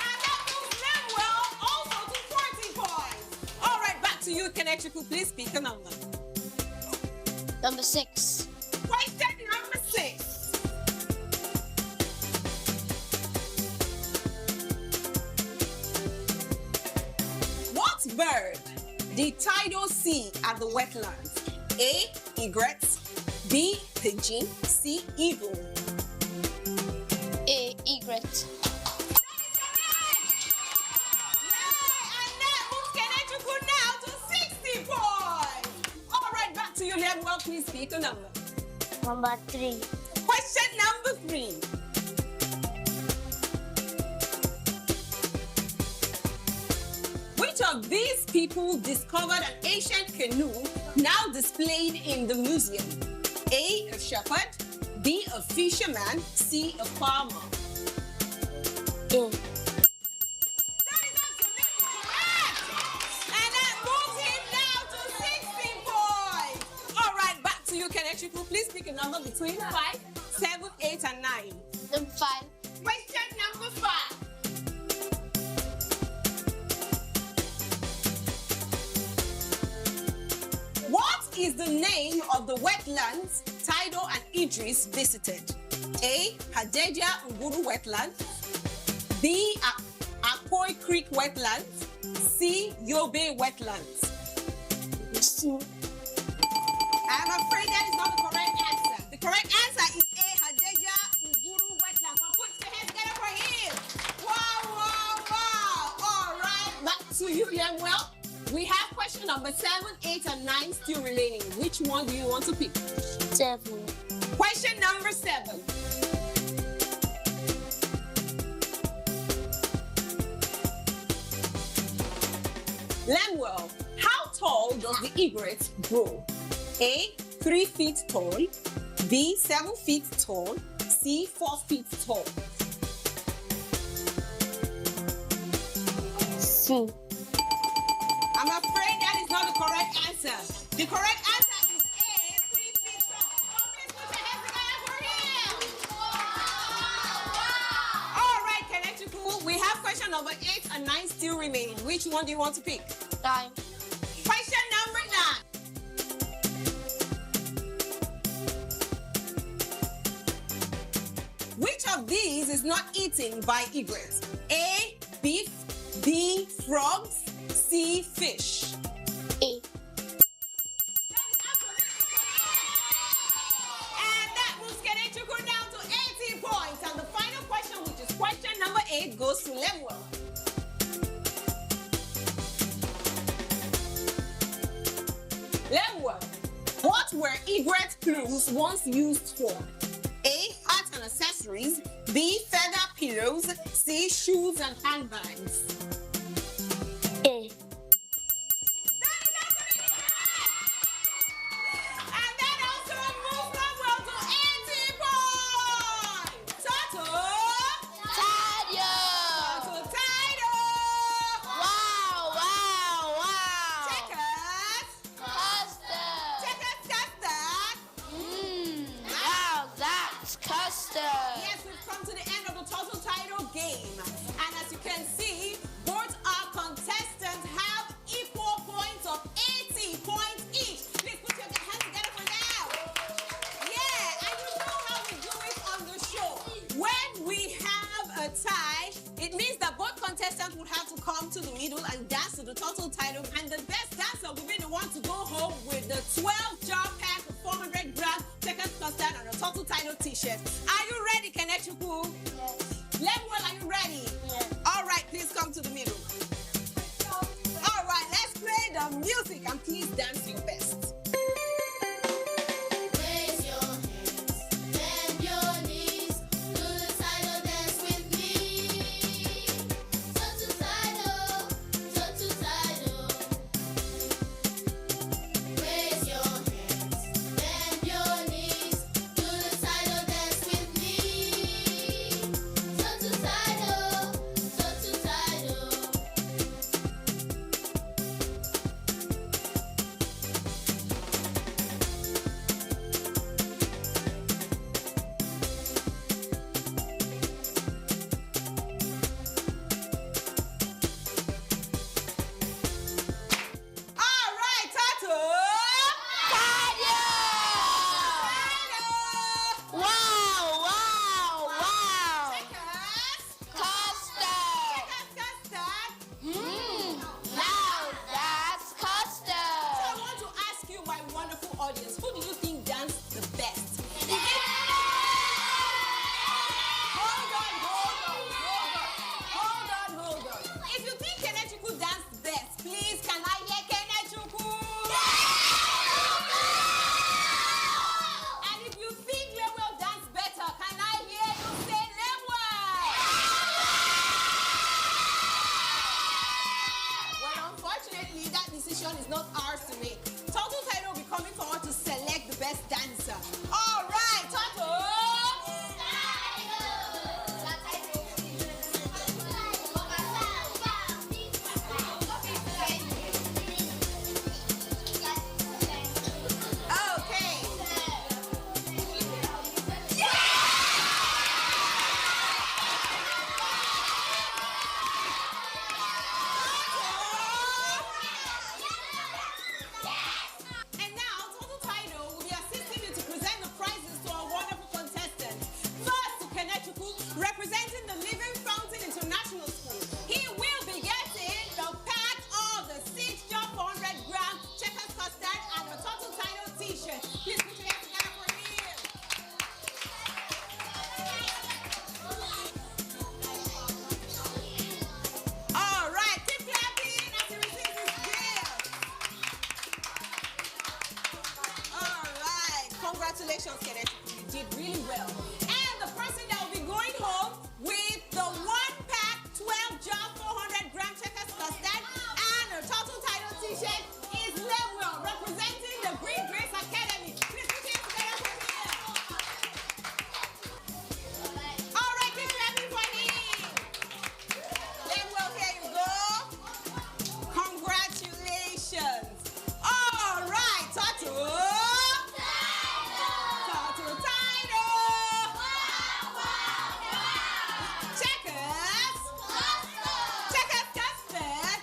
And that moves Lemuel also to 40 points. All right, back to you, Kenechukwu. Please pick a number. Number 6. Question number 6. What bird did Tidal see at the wetlands? A. Egret. B. Pigeon. C. Eagle. A. Egret. That is correct. Yay! And that moves Kenechukwu now to 60 points. All right, back to you, Lemuel. Please pick a number. Number 3. Question number 3. Which of these people discovered an ancient canoe now displayed in the museum? A. A shepherd. B. A fisherman. C. A farmer. A. That is absolutely correct. And that moves him now to 60 points. All right, back to you, Kenechukwu. Please pick a number between 5, 7, 8, and 9. Number 5. Question number 5. is the name of the wetlands Taido and Idris visited? A. Hadeja Nguru Wetland. B. Akoi Creek Wetlands. C. Yobe Wetlands. I'm afraid that is not the correct answer. The correct answer is A. Hadeja Nguru Wetlands. Well, put your hands together for him. Wow. All right, back to you, Lemuel. We have question number 7, 8, and 9 still remaining. Which one do you want to pick? 7. Question number 7. Lemuel, how tall does the egret grow? A. 3 feet tall. B. 7 feet tall. C. 4 feet tall. C. I'm afraid that is not the correct answer. The correct answer is A. 3 feet tall. Oh, please put your hands together for him. All right, Kenechukwu, we have question number 8 and 9 still remaining. Which one do you want to pick? 9. Question number 9. Which of these is not eaten by egrets? A. Beef. B. Frogs. C. Fish. A. And that moves Kenechukwu down to 80 points. And the final question, which is question number 8, goes to Lemuel. Lemuel, what were egret plumes once used for? A. Hat and accessories. B. Feather pillows. C. Shoes and handbags. A. And that also moves Lemuel to 80 points. Total. Yes, we've come to the end of the total title game. And as you can see, both our contestants have equal points of 80 points each. Please put your hands together for now. Yeah, and you know how we do it on the show. When we have a tie, it means that both contestants would have to come to the middle and dance to the total title. And the best dancer will be the one to go home with the 12-jar pack of 400 grams Checkers custard and a total title t-shirt. Are you ready, Kenechukwu? Yes. Lemuel, are you ready? Yes. All right, please come to the middle. All right, let's play the music and please dance your best. Raise your hands, bend your knees, do the title dance with me. Total title, total title. Raise your hands, bend your knees, do the title dance with me. Total title, total title. very well. And the person that will be going home with the 1-pack 12-jar 400-gram Checkers custard and a total title t-shirt is Lemuel, representing the Green Grace Academy. Please put your hands together for him. All right, keep clapping for him. Lemuel, here you go. Congratulations. All right, Tatu. Tatu title. Checkers. Checkers custard.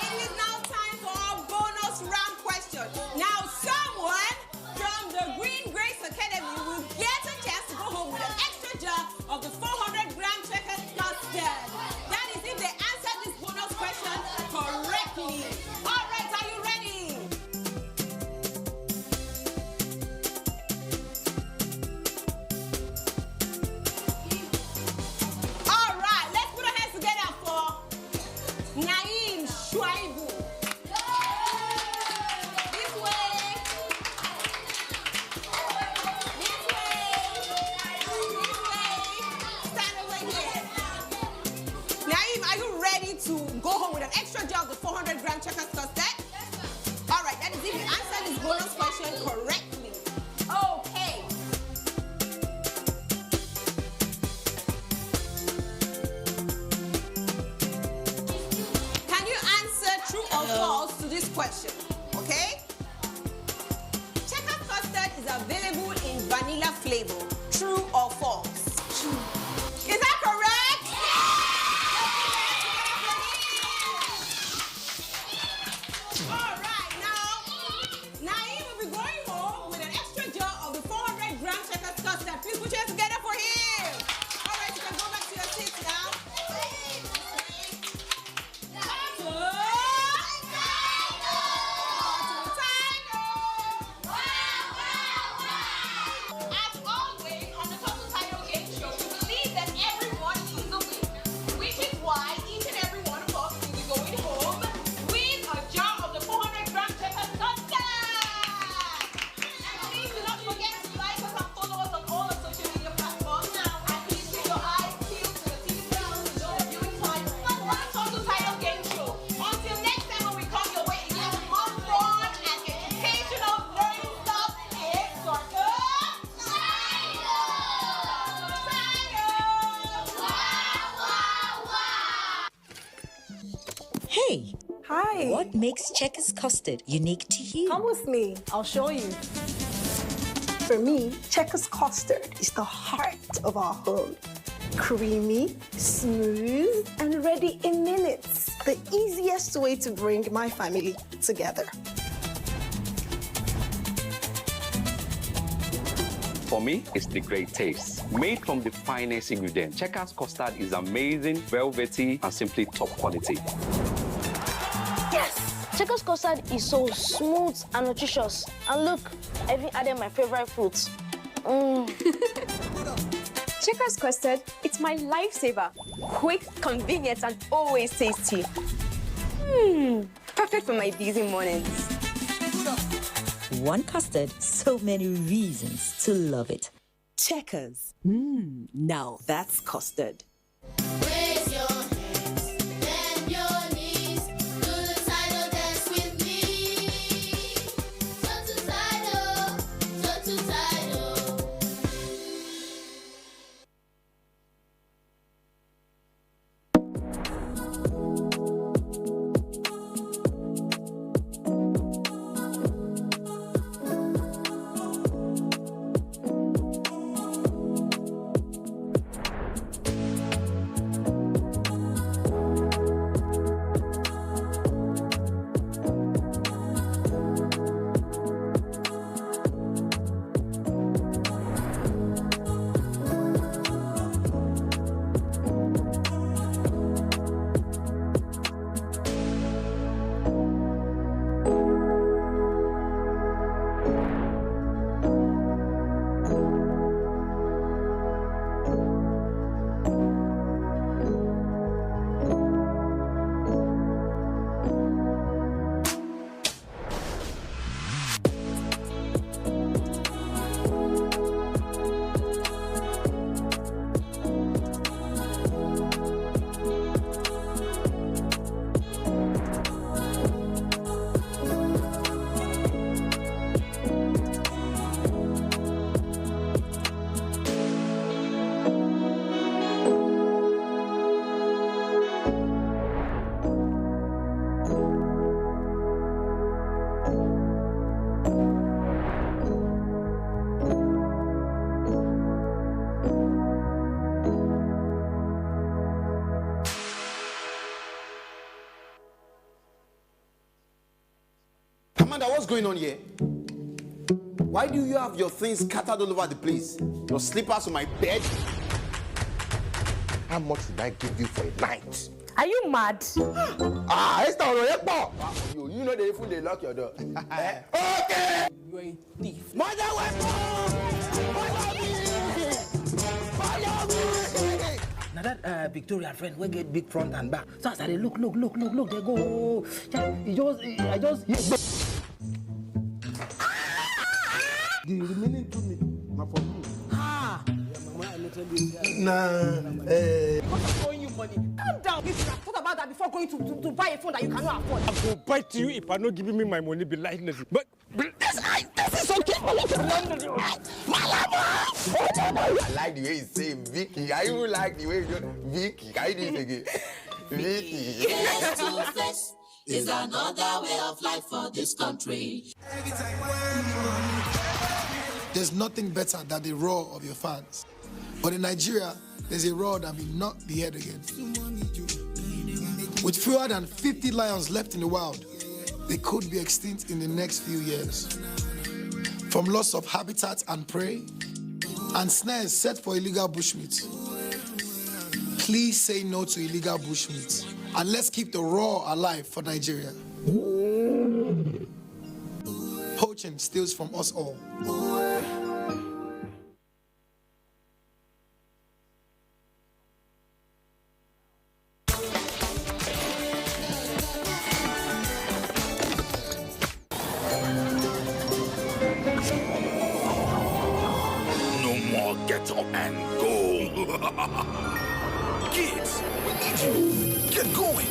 It is now time for our bonus round question. Now, someone from the Green Grace Academy will get a chance to go home with an extra jar of the 400-gram Checkers custard. That is if they answer this bonus question correctly. All right, are you ready? All right, let's put our hands together for Naeem Shuaibu. This way. This way. This way. Stand over here. Naeem, are you ready to go home with an extra jar of the 400-gram Checkers custard? All right, that is if you answer this bonus question correctly. Okay. Can you answer true or false to this question? Okay? Checkers custard is available in vanilla flavor. True or false? True. Is that correct? All right, now, Naeem will be going home with an extra jar of the 400-gram Checkers custard. Please put your hands together for him. All right, you can go back to your seats now. As always, on the Total Title Game Show, we believe that everyone is a winner, which is why each and every one of us will be going home with a jar of the 400-gram Checkers custard. And please do not forget to like us and follow us on all the social media platforms. And please keep your eyes peeled to the TV screens to know the viewing time for the Total Title Game Show. Until next time when we come your way again with more fun and educational learning stuff, it's Dorcas. Hey, Hi. what makes Checkers custard unique to you? Come with me. I'll show you. For me, Checkers custard is the heart of our home. Creamy, smooth, and ready in minutes. The easiest way to bring my family together. For me, it's the great taste. Made from the finest ingredients, Checkers custard is amazing, velvety, and simply top quality. Yes! Checkers custard is so smooth and nutritious. And look, I even added my favorite fruits. Checkers custard, it's my lifesaver. Quick, convenient, and always tasty. Perfect for my busy mornings. One custard, so many reasons to love it. Checkers. Now that's custard. Raise your hands, bend your knees, do the title dance with me. Total title, total title. Brother, what's going on here? Why do you have your things scattered all over the place? Your slippers on my bed? How much would I give you for a night? Are you mad? Esther, you know they even they lock your door. Okay! You're a thief. Mother, Now that Victoria friend will get big front and back. So I said, look, they go. I just the remaining 2 minutes, not for you. What's going you money? Calm down. If you have thought about that before going to buy a phone that you cannot afford. I will bite you if I'm not giving me my money, be lightness. But this is okay. I like the way you say Vicky. I even like the way you do Vicky. Can you do it again? Vicky. Face to face is another way of life for this country. There's nothing better than the roar of your fans. But in Nigeria, there's a roar that may not be heard again. With fewer than 50 lions left in the wild, they could be extinct in the next few years. From loss of habitat and prey, and snares set for illegal bushmeat. Please say no to illegal bushmeat, and let's keep the roar alive for Nigeria. Poaching steals from us all. Get up and go. Kids, we need you. Get going.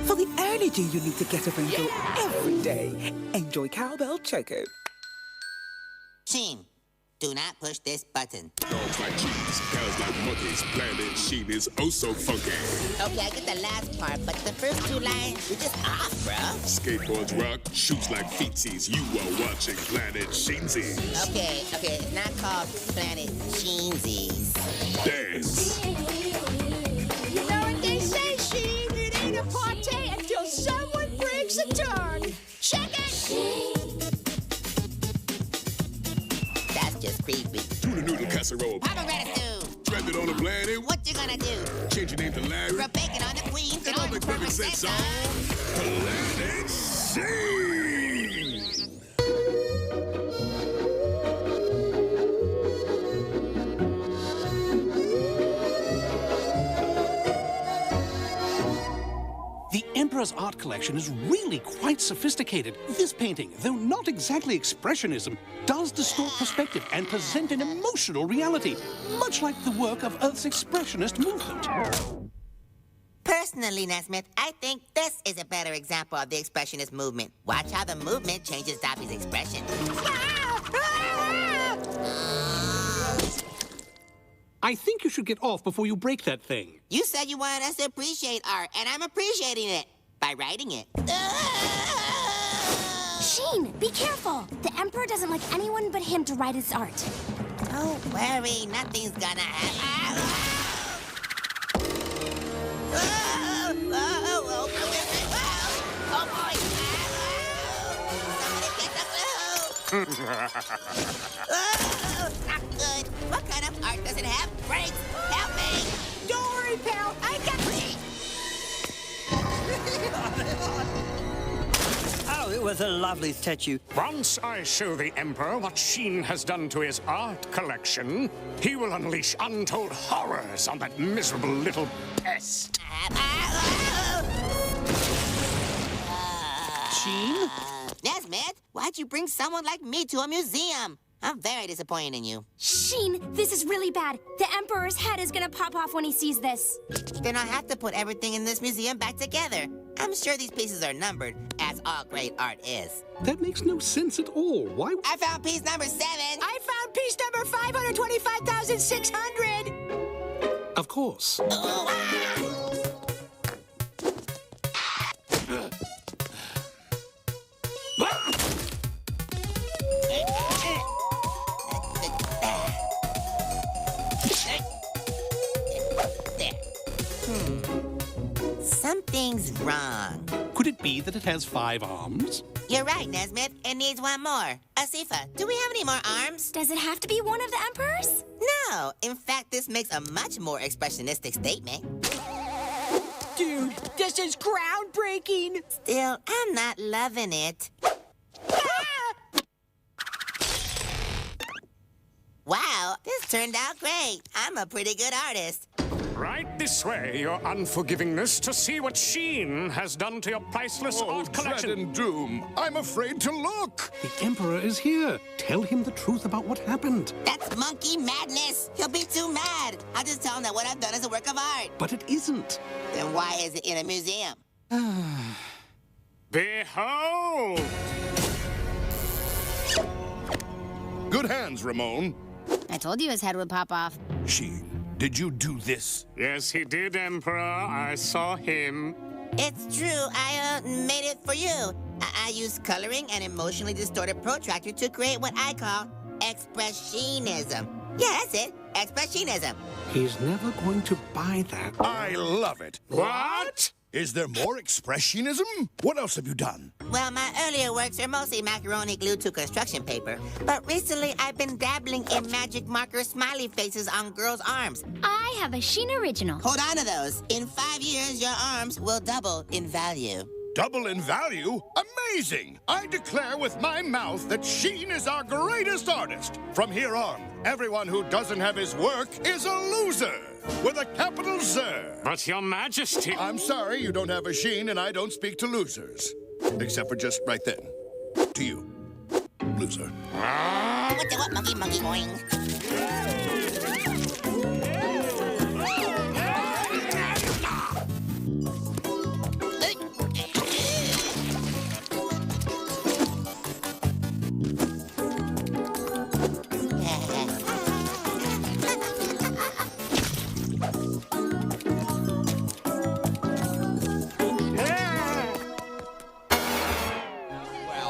For the energy you need to get up and go every day, enjoy Cowbell Choco. Sheen, do not push this button. Dogs like cheese, cows like monkeys, Planet Sheen is oh so funky. Okay, I get the last part, but the first 2 lines, you're just off, bro. Skateboards rock, shoots like feetsies. You are watching Planet Sheensies. Okay, it's not called Planet Sheensies. Dance. You know what they say, Sheen? It ain't a party until someone breaks a turn. Check it! That's just creepy. Tuna noodle casserole. Papa Ratatouille. Stranded on a planet. What you gonna do? Change your name to Larry. Rub bacon on the queen. It all makes perfect sense, son. Planet Sheen. The Emperor's art collection is really quite sophisticated. This painting, though not exactly expressionism, does distort perspective and present an emotional reality, much like the work of Earth's expressionist movement. Personally, Nesmith, I think this is a better example of the expressionist movement. Watch how the movement changes Dobby's expression. I think you should get off before you break that thing. You said you wanted us to appreciate art, and I'm appreciating it by writing it. Sheen, be careful. The Emperor doesn't like anyone but him to write his art. Don't worry, nothing's gonna happen. Not good. What kind of art doesn't have brakes? Help me! Don't worry, pal. I got me. Oh, it was a lovely statue. Once I show the Emperor what Sheen has done to his art collection, he will unleash untold horrors on that miserable little pest. Sheen? Nesmith, why'd you bring someone like me to a museum? I'm very disappointed in you. Sheen, this is really bad. The Emperor's head is gonna pop off when he sees this. Then I'll have to put everything in this museum back together. I'm sure these pieces are numbered, as all great art is. That makes no sense at all. Why? I found piece number 7. I found piece number 525,600. Of course. Something's wrong. Could it be that it has 5 arms? You're right, Nesmith. It needs one more. Asifa, do we have any more arms? Does it have to be one of the emperors? No. In fact, this makes a much more expressionistic statement. Dude, this is groundbreaking. Still, I'm not loving it. Wow, this turned out great. I'm a pretty good artist. Right this way, your unforgivingness, to see what Sheen has done to your priceless art collection. Dread and doom. I'm afraid to look. The Emperor is here. Tell him the truth about what happened. That's monkey madness. He'll be too mad. I'll just tell him that what I've done is a work of art. But it isn't. Then why is it in a museum? Behold! Good hands, Ramon. I told you his head would pop off. Sheen, did you do this? Yes, he did, Emperor. I saw him. It's true. I made it for you. I used coloring and emotionally distorted protractor to create what I call expressionism. Yeah, that's it. Expressionism. He's never going to buy that. I love it. What? Is there more expressionism? What else have you done? Well, my earlier works are mostly macaroni glued to construction paper. But recently, I've been dabbling in magic marker smiley faces on girls' arms. I have a Sheen original. Hold on to those. In 5 years, your arms will double in value. Double in value? Amazing! I declare with my mouth that Sheen is our greatest artist. From here on, everyone who doesn't have his work is a loser. With a capital Z. But your majesty... I'm sorry you don't have a Sheen and I don't speak to losers. Except for just right then. To you. Loser. What the what, monkey, monkey, boing.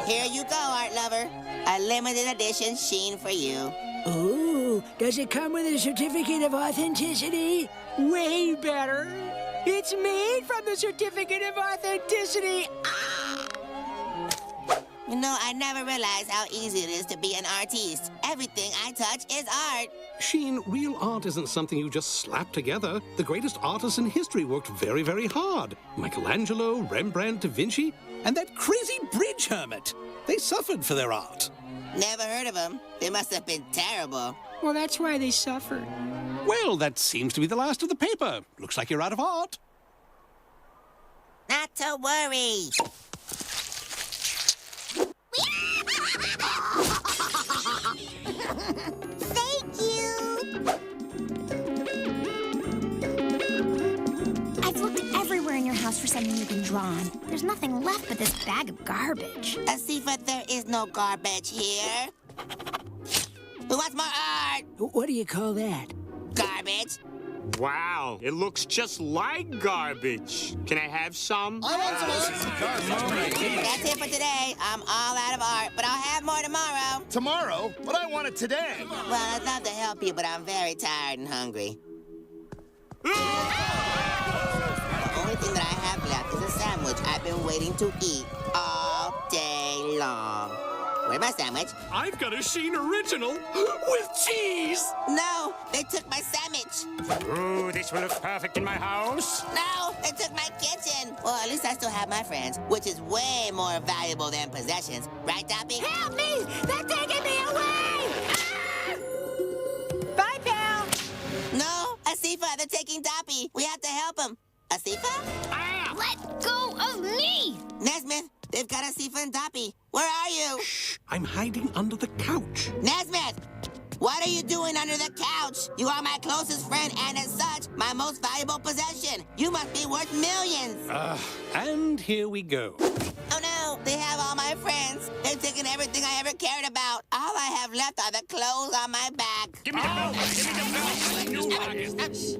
Here you go, art lover. A limited edition Sheen for you. Ooh, does it come with a certificate of authenticity? Way better. It's made from the certificate of authenticity. You know, I never realized how easy it is to be an artiste. Everything I touch is art. Sheen, real art isn't something you just slap together. The greatest artists in history worked very, very hard. Michelangelo, Rembrandt, Da Vinci, and that crazy bridge hermit. They suffered for their art. Never heard of them. They must have been terrible. Well, that's why they suffered. Well, that seems to be the last of the paper. Looks like you're out of art. Not to worry. Thank you. I've looked everywhere in your house for something you can draw on. There's nothing left but this bag of garbage. Asifa, there is no garbage here. Who wants more art? What do you call that? Garbage. Wow, it looks just like garbage. Can I have some? I want some. That's it for today. I'm all out of art, but I'll have more tomorrow. Tomorrow? But I want it today. Well, I'd love to help you, but I'm very tired and hungry. The only thing that I have left is a sandwich I've been waiting to eat all day long. Where's my sandwich? I've got a Sheen original with cheese. No, they took my sandwich. Ooh, this will look perfect in my house. No, they took my kitchen. Well, at least I still have my friends, which is way more valuable than possessions. Right, Doppy? Help me! They're taking me away! Ah! Bye, pal! No, Asifa, they're taking Doppy. We have to help him. Asifa? Ah! Let go of me! Nesmith, they've got Asifa and Doppy. Where are you? Shh, I'm hiding under the couch. Nesmith! What are you doing under the couch? You are my closest friend and as such, my most valuable possession. You must be worth millions. And here we go. Oh no, they have all my friends. They've taken everything I ever cared about. All I have left are the clothes on my back. Give me the belt. Give me the belt.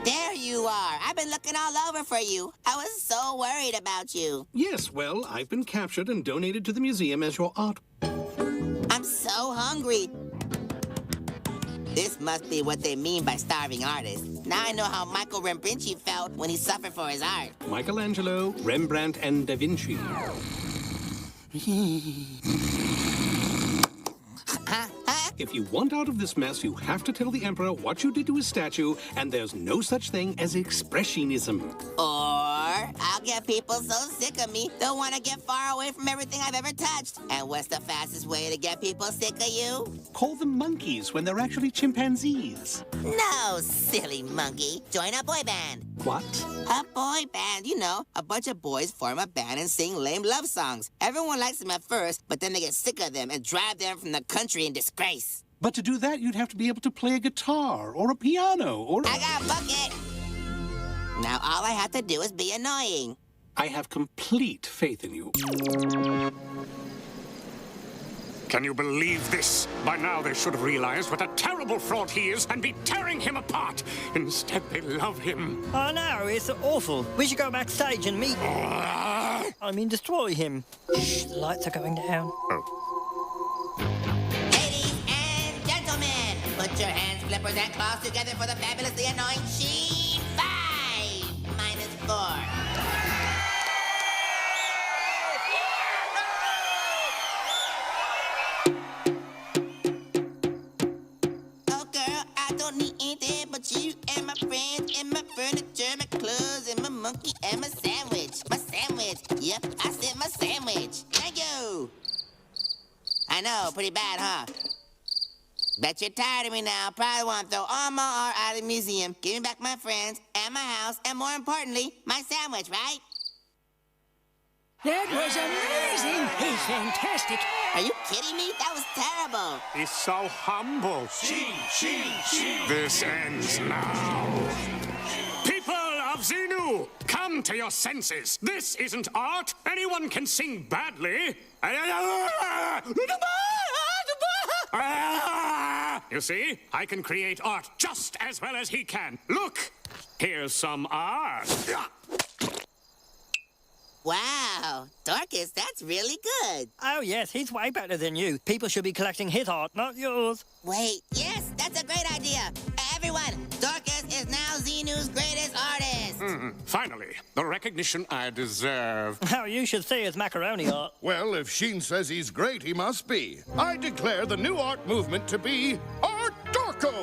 There you are. I've been looking all over for you. I was so worried about you. Yes, well, I've been captured and donated to the museum as your art. so hungry. This must be what they mean by starving artists. Now I know how Michael Rembrandti felt when he suffered for his art. Michelangelo, Rembrandt, and Da Vinci. If you want out of this mess, you have to tell the Emperor what you did to his statue, and there's no such thing as expressionism. Or I'll get people so sick of me, they'll want to get far away from everything I've ever touched. And what's the fastest way to get people sick of you? Call them monkeys when they're actually chimpanzees. No, silly monkey. Join a boy band. What? A boy band, you know. A bunch of boys form a band and sing lame love songs. Everyone likes them at first, but then they get sick of them and drive them from the country in disgrace. But to do that, you'd have to be able to play a guitar or a piano or... I got a bucket. Now all I have to do is be annoying. I have complete faith in you. Can you believe this? By now they should have realized what a terrible fraud he is and be tearing him apart. Instead, they love him. I know, it's awful. We should go backstage and meet... destroy him. Shh, the lights are going down. Put your hands, flippers, and claws together for the fabulously annoying Sheen 5 -4. Oh, girl, I don't need anything but you and my friends and my furniture, my clothes, and my monkey and my sandwich. My sandwich. Yep, I said my sandwich. Thank you. I know, pretty bad, huh? Bet you're tired of me now. Probably want to throw all my art out of the museum, give me back my friends and my house, and more importantly, my sandwich, right? That was amazing. He's fantastic. Are you kidding me? That was terrible. He's so humble. This ends now. People of Xenu, come to your senses. This isn't art. Anyone can sing badly. You see, I can create art just as well as he can. Look, here's some art. Wow, Dorcas, that's really good. Oh, yes, he's way better than you. People should be collecting his art, not yours. Wait, yes, that's a great idea. Everyone, Dorcas is now Xenu's greatest artist. Finally, the recognition I deserve. Oh, you should see his macaroni art. Well, if Sheen says he's great, he must be. I declare the new art movement to be Art Dorco.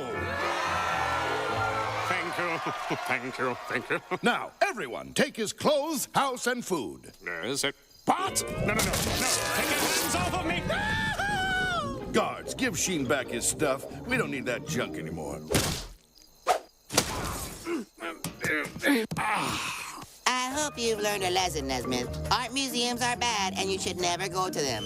Thank you. Now, everyone, take his clothes, house, and food. Is it? What? No. Take your hands off of me. Guards, give Sheen back his stuff. We don't need that junk anymore. I hope you've learned a lesson, Nesmith. Art museums are bad, and you should never go to them.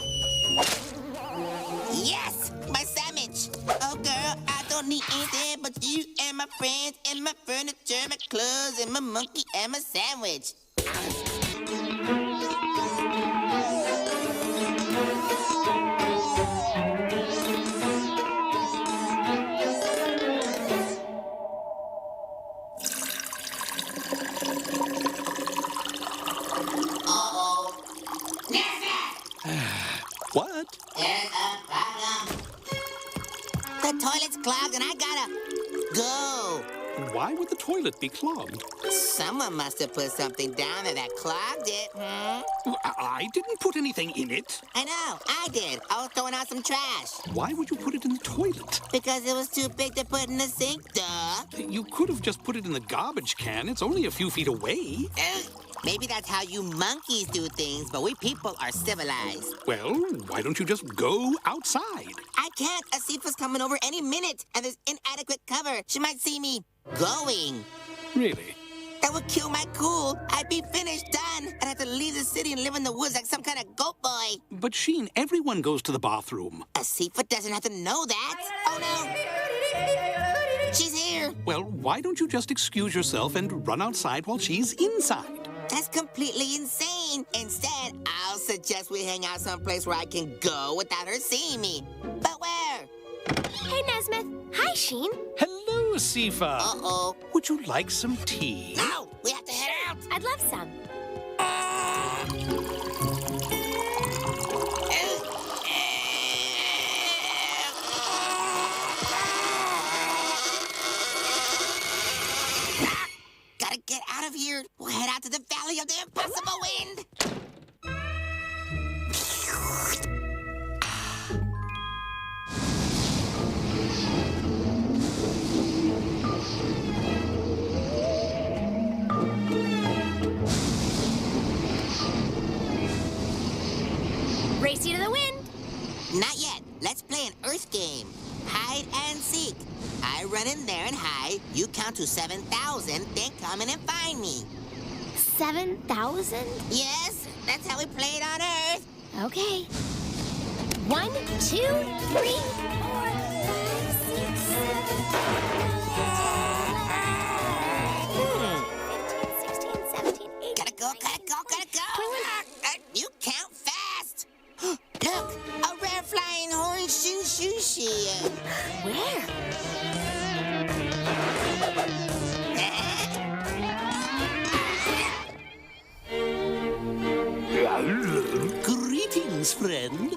Yes! My sandwich! Oh, girl, I don't need anything but you and my friends and my furniture, my clothes, and my monkey and my sandwich. What? There's a problem. The toilet's clogged and I gotta go. Why would the toilet be clogged? Someone must have put something down there that clogged it, I didn't put anything in it. I know, I did. I was throwing out some trash. Why would you put it in the toilet? Because it was too big to put in the sink, duh. You could have just put it in the garbage can. It's only a few feet away. Maybe that's how you monkeys do things, but we people are civilized. Well, why don't you just go outside? I can't. Asifa's coming over any minute, and there's inadequate cover. She might see me going. Really? That would kill my cool. I'd be finished, done. I'd have to leave the city and live in the woods like some kind of goat boy. But Sheen, everyone goes to the bathroom. Asifa doesn't have to know that. Oh, no. She's here. Well, why don't you just excuse yourself and run outside while she's inside? That's completely insane. Instead, I'll suggest we hang out someplace where I can go without her seeing me. But where? Hey, Nesmith. Hi, Sheen. Hello, Asifa. Uh-oh. Would you like some tea? No, we have to head out. I'd love some. Race you to the wind. Not yet. Let's play an Earth game. Hide and seek. I run in there and hide. You count to 7,000, then come in and find me. 7,000? Yes, that's how we play it on Earth. Okay. 1, 2, 3, 4, 5, 6, 7, 15, 16, 17, 18. Gotta go. You count fast. Look, a rare flying horseshoe sushi. Where? Greetings, friend.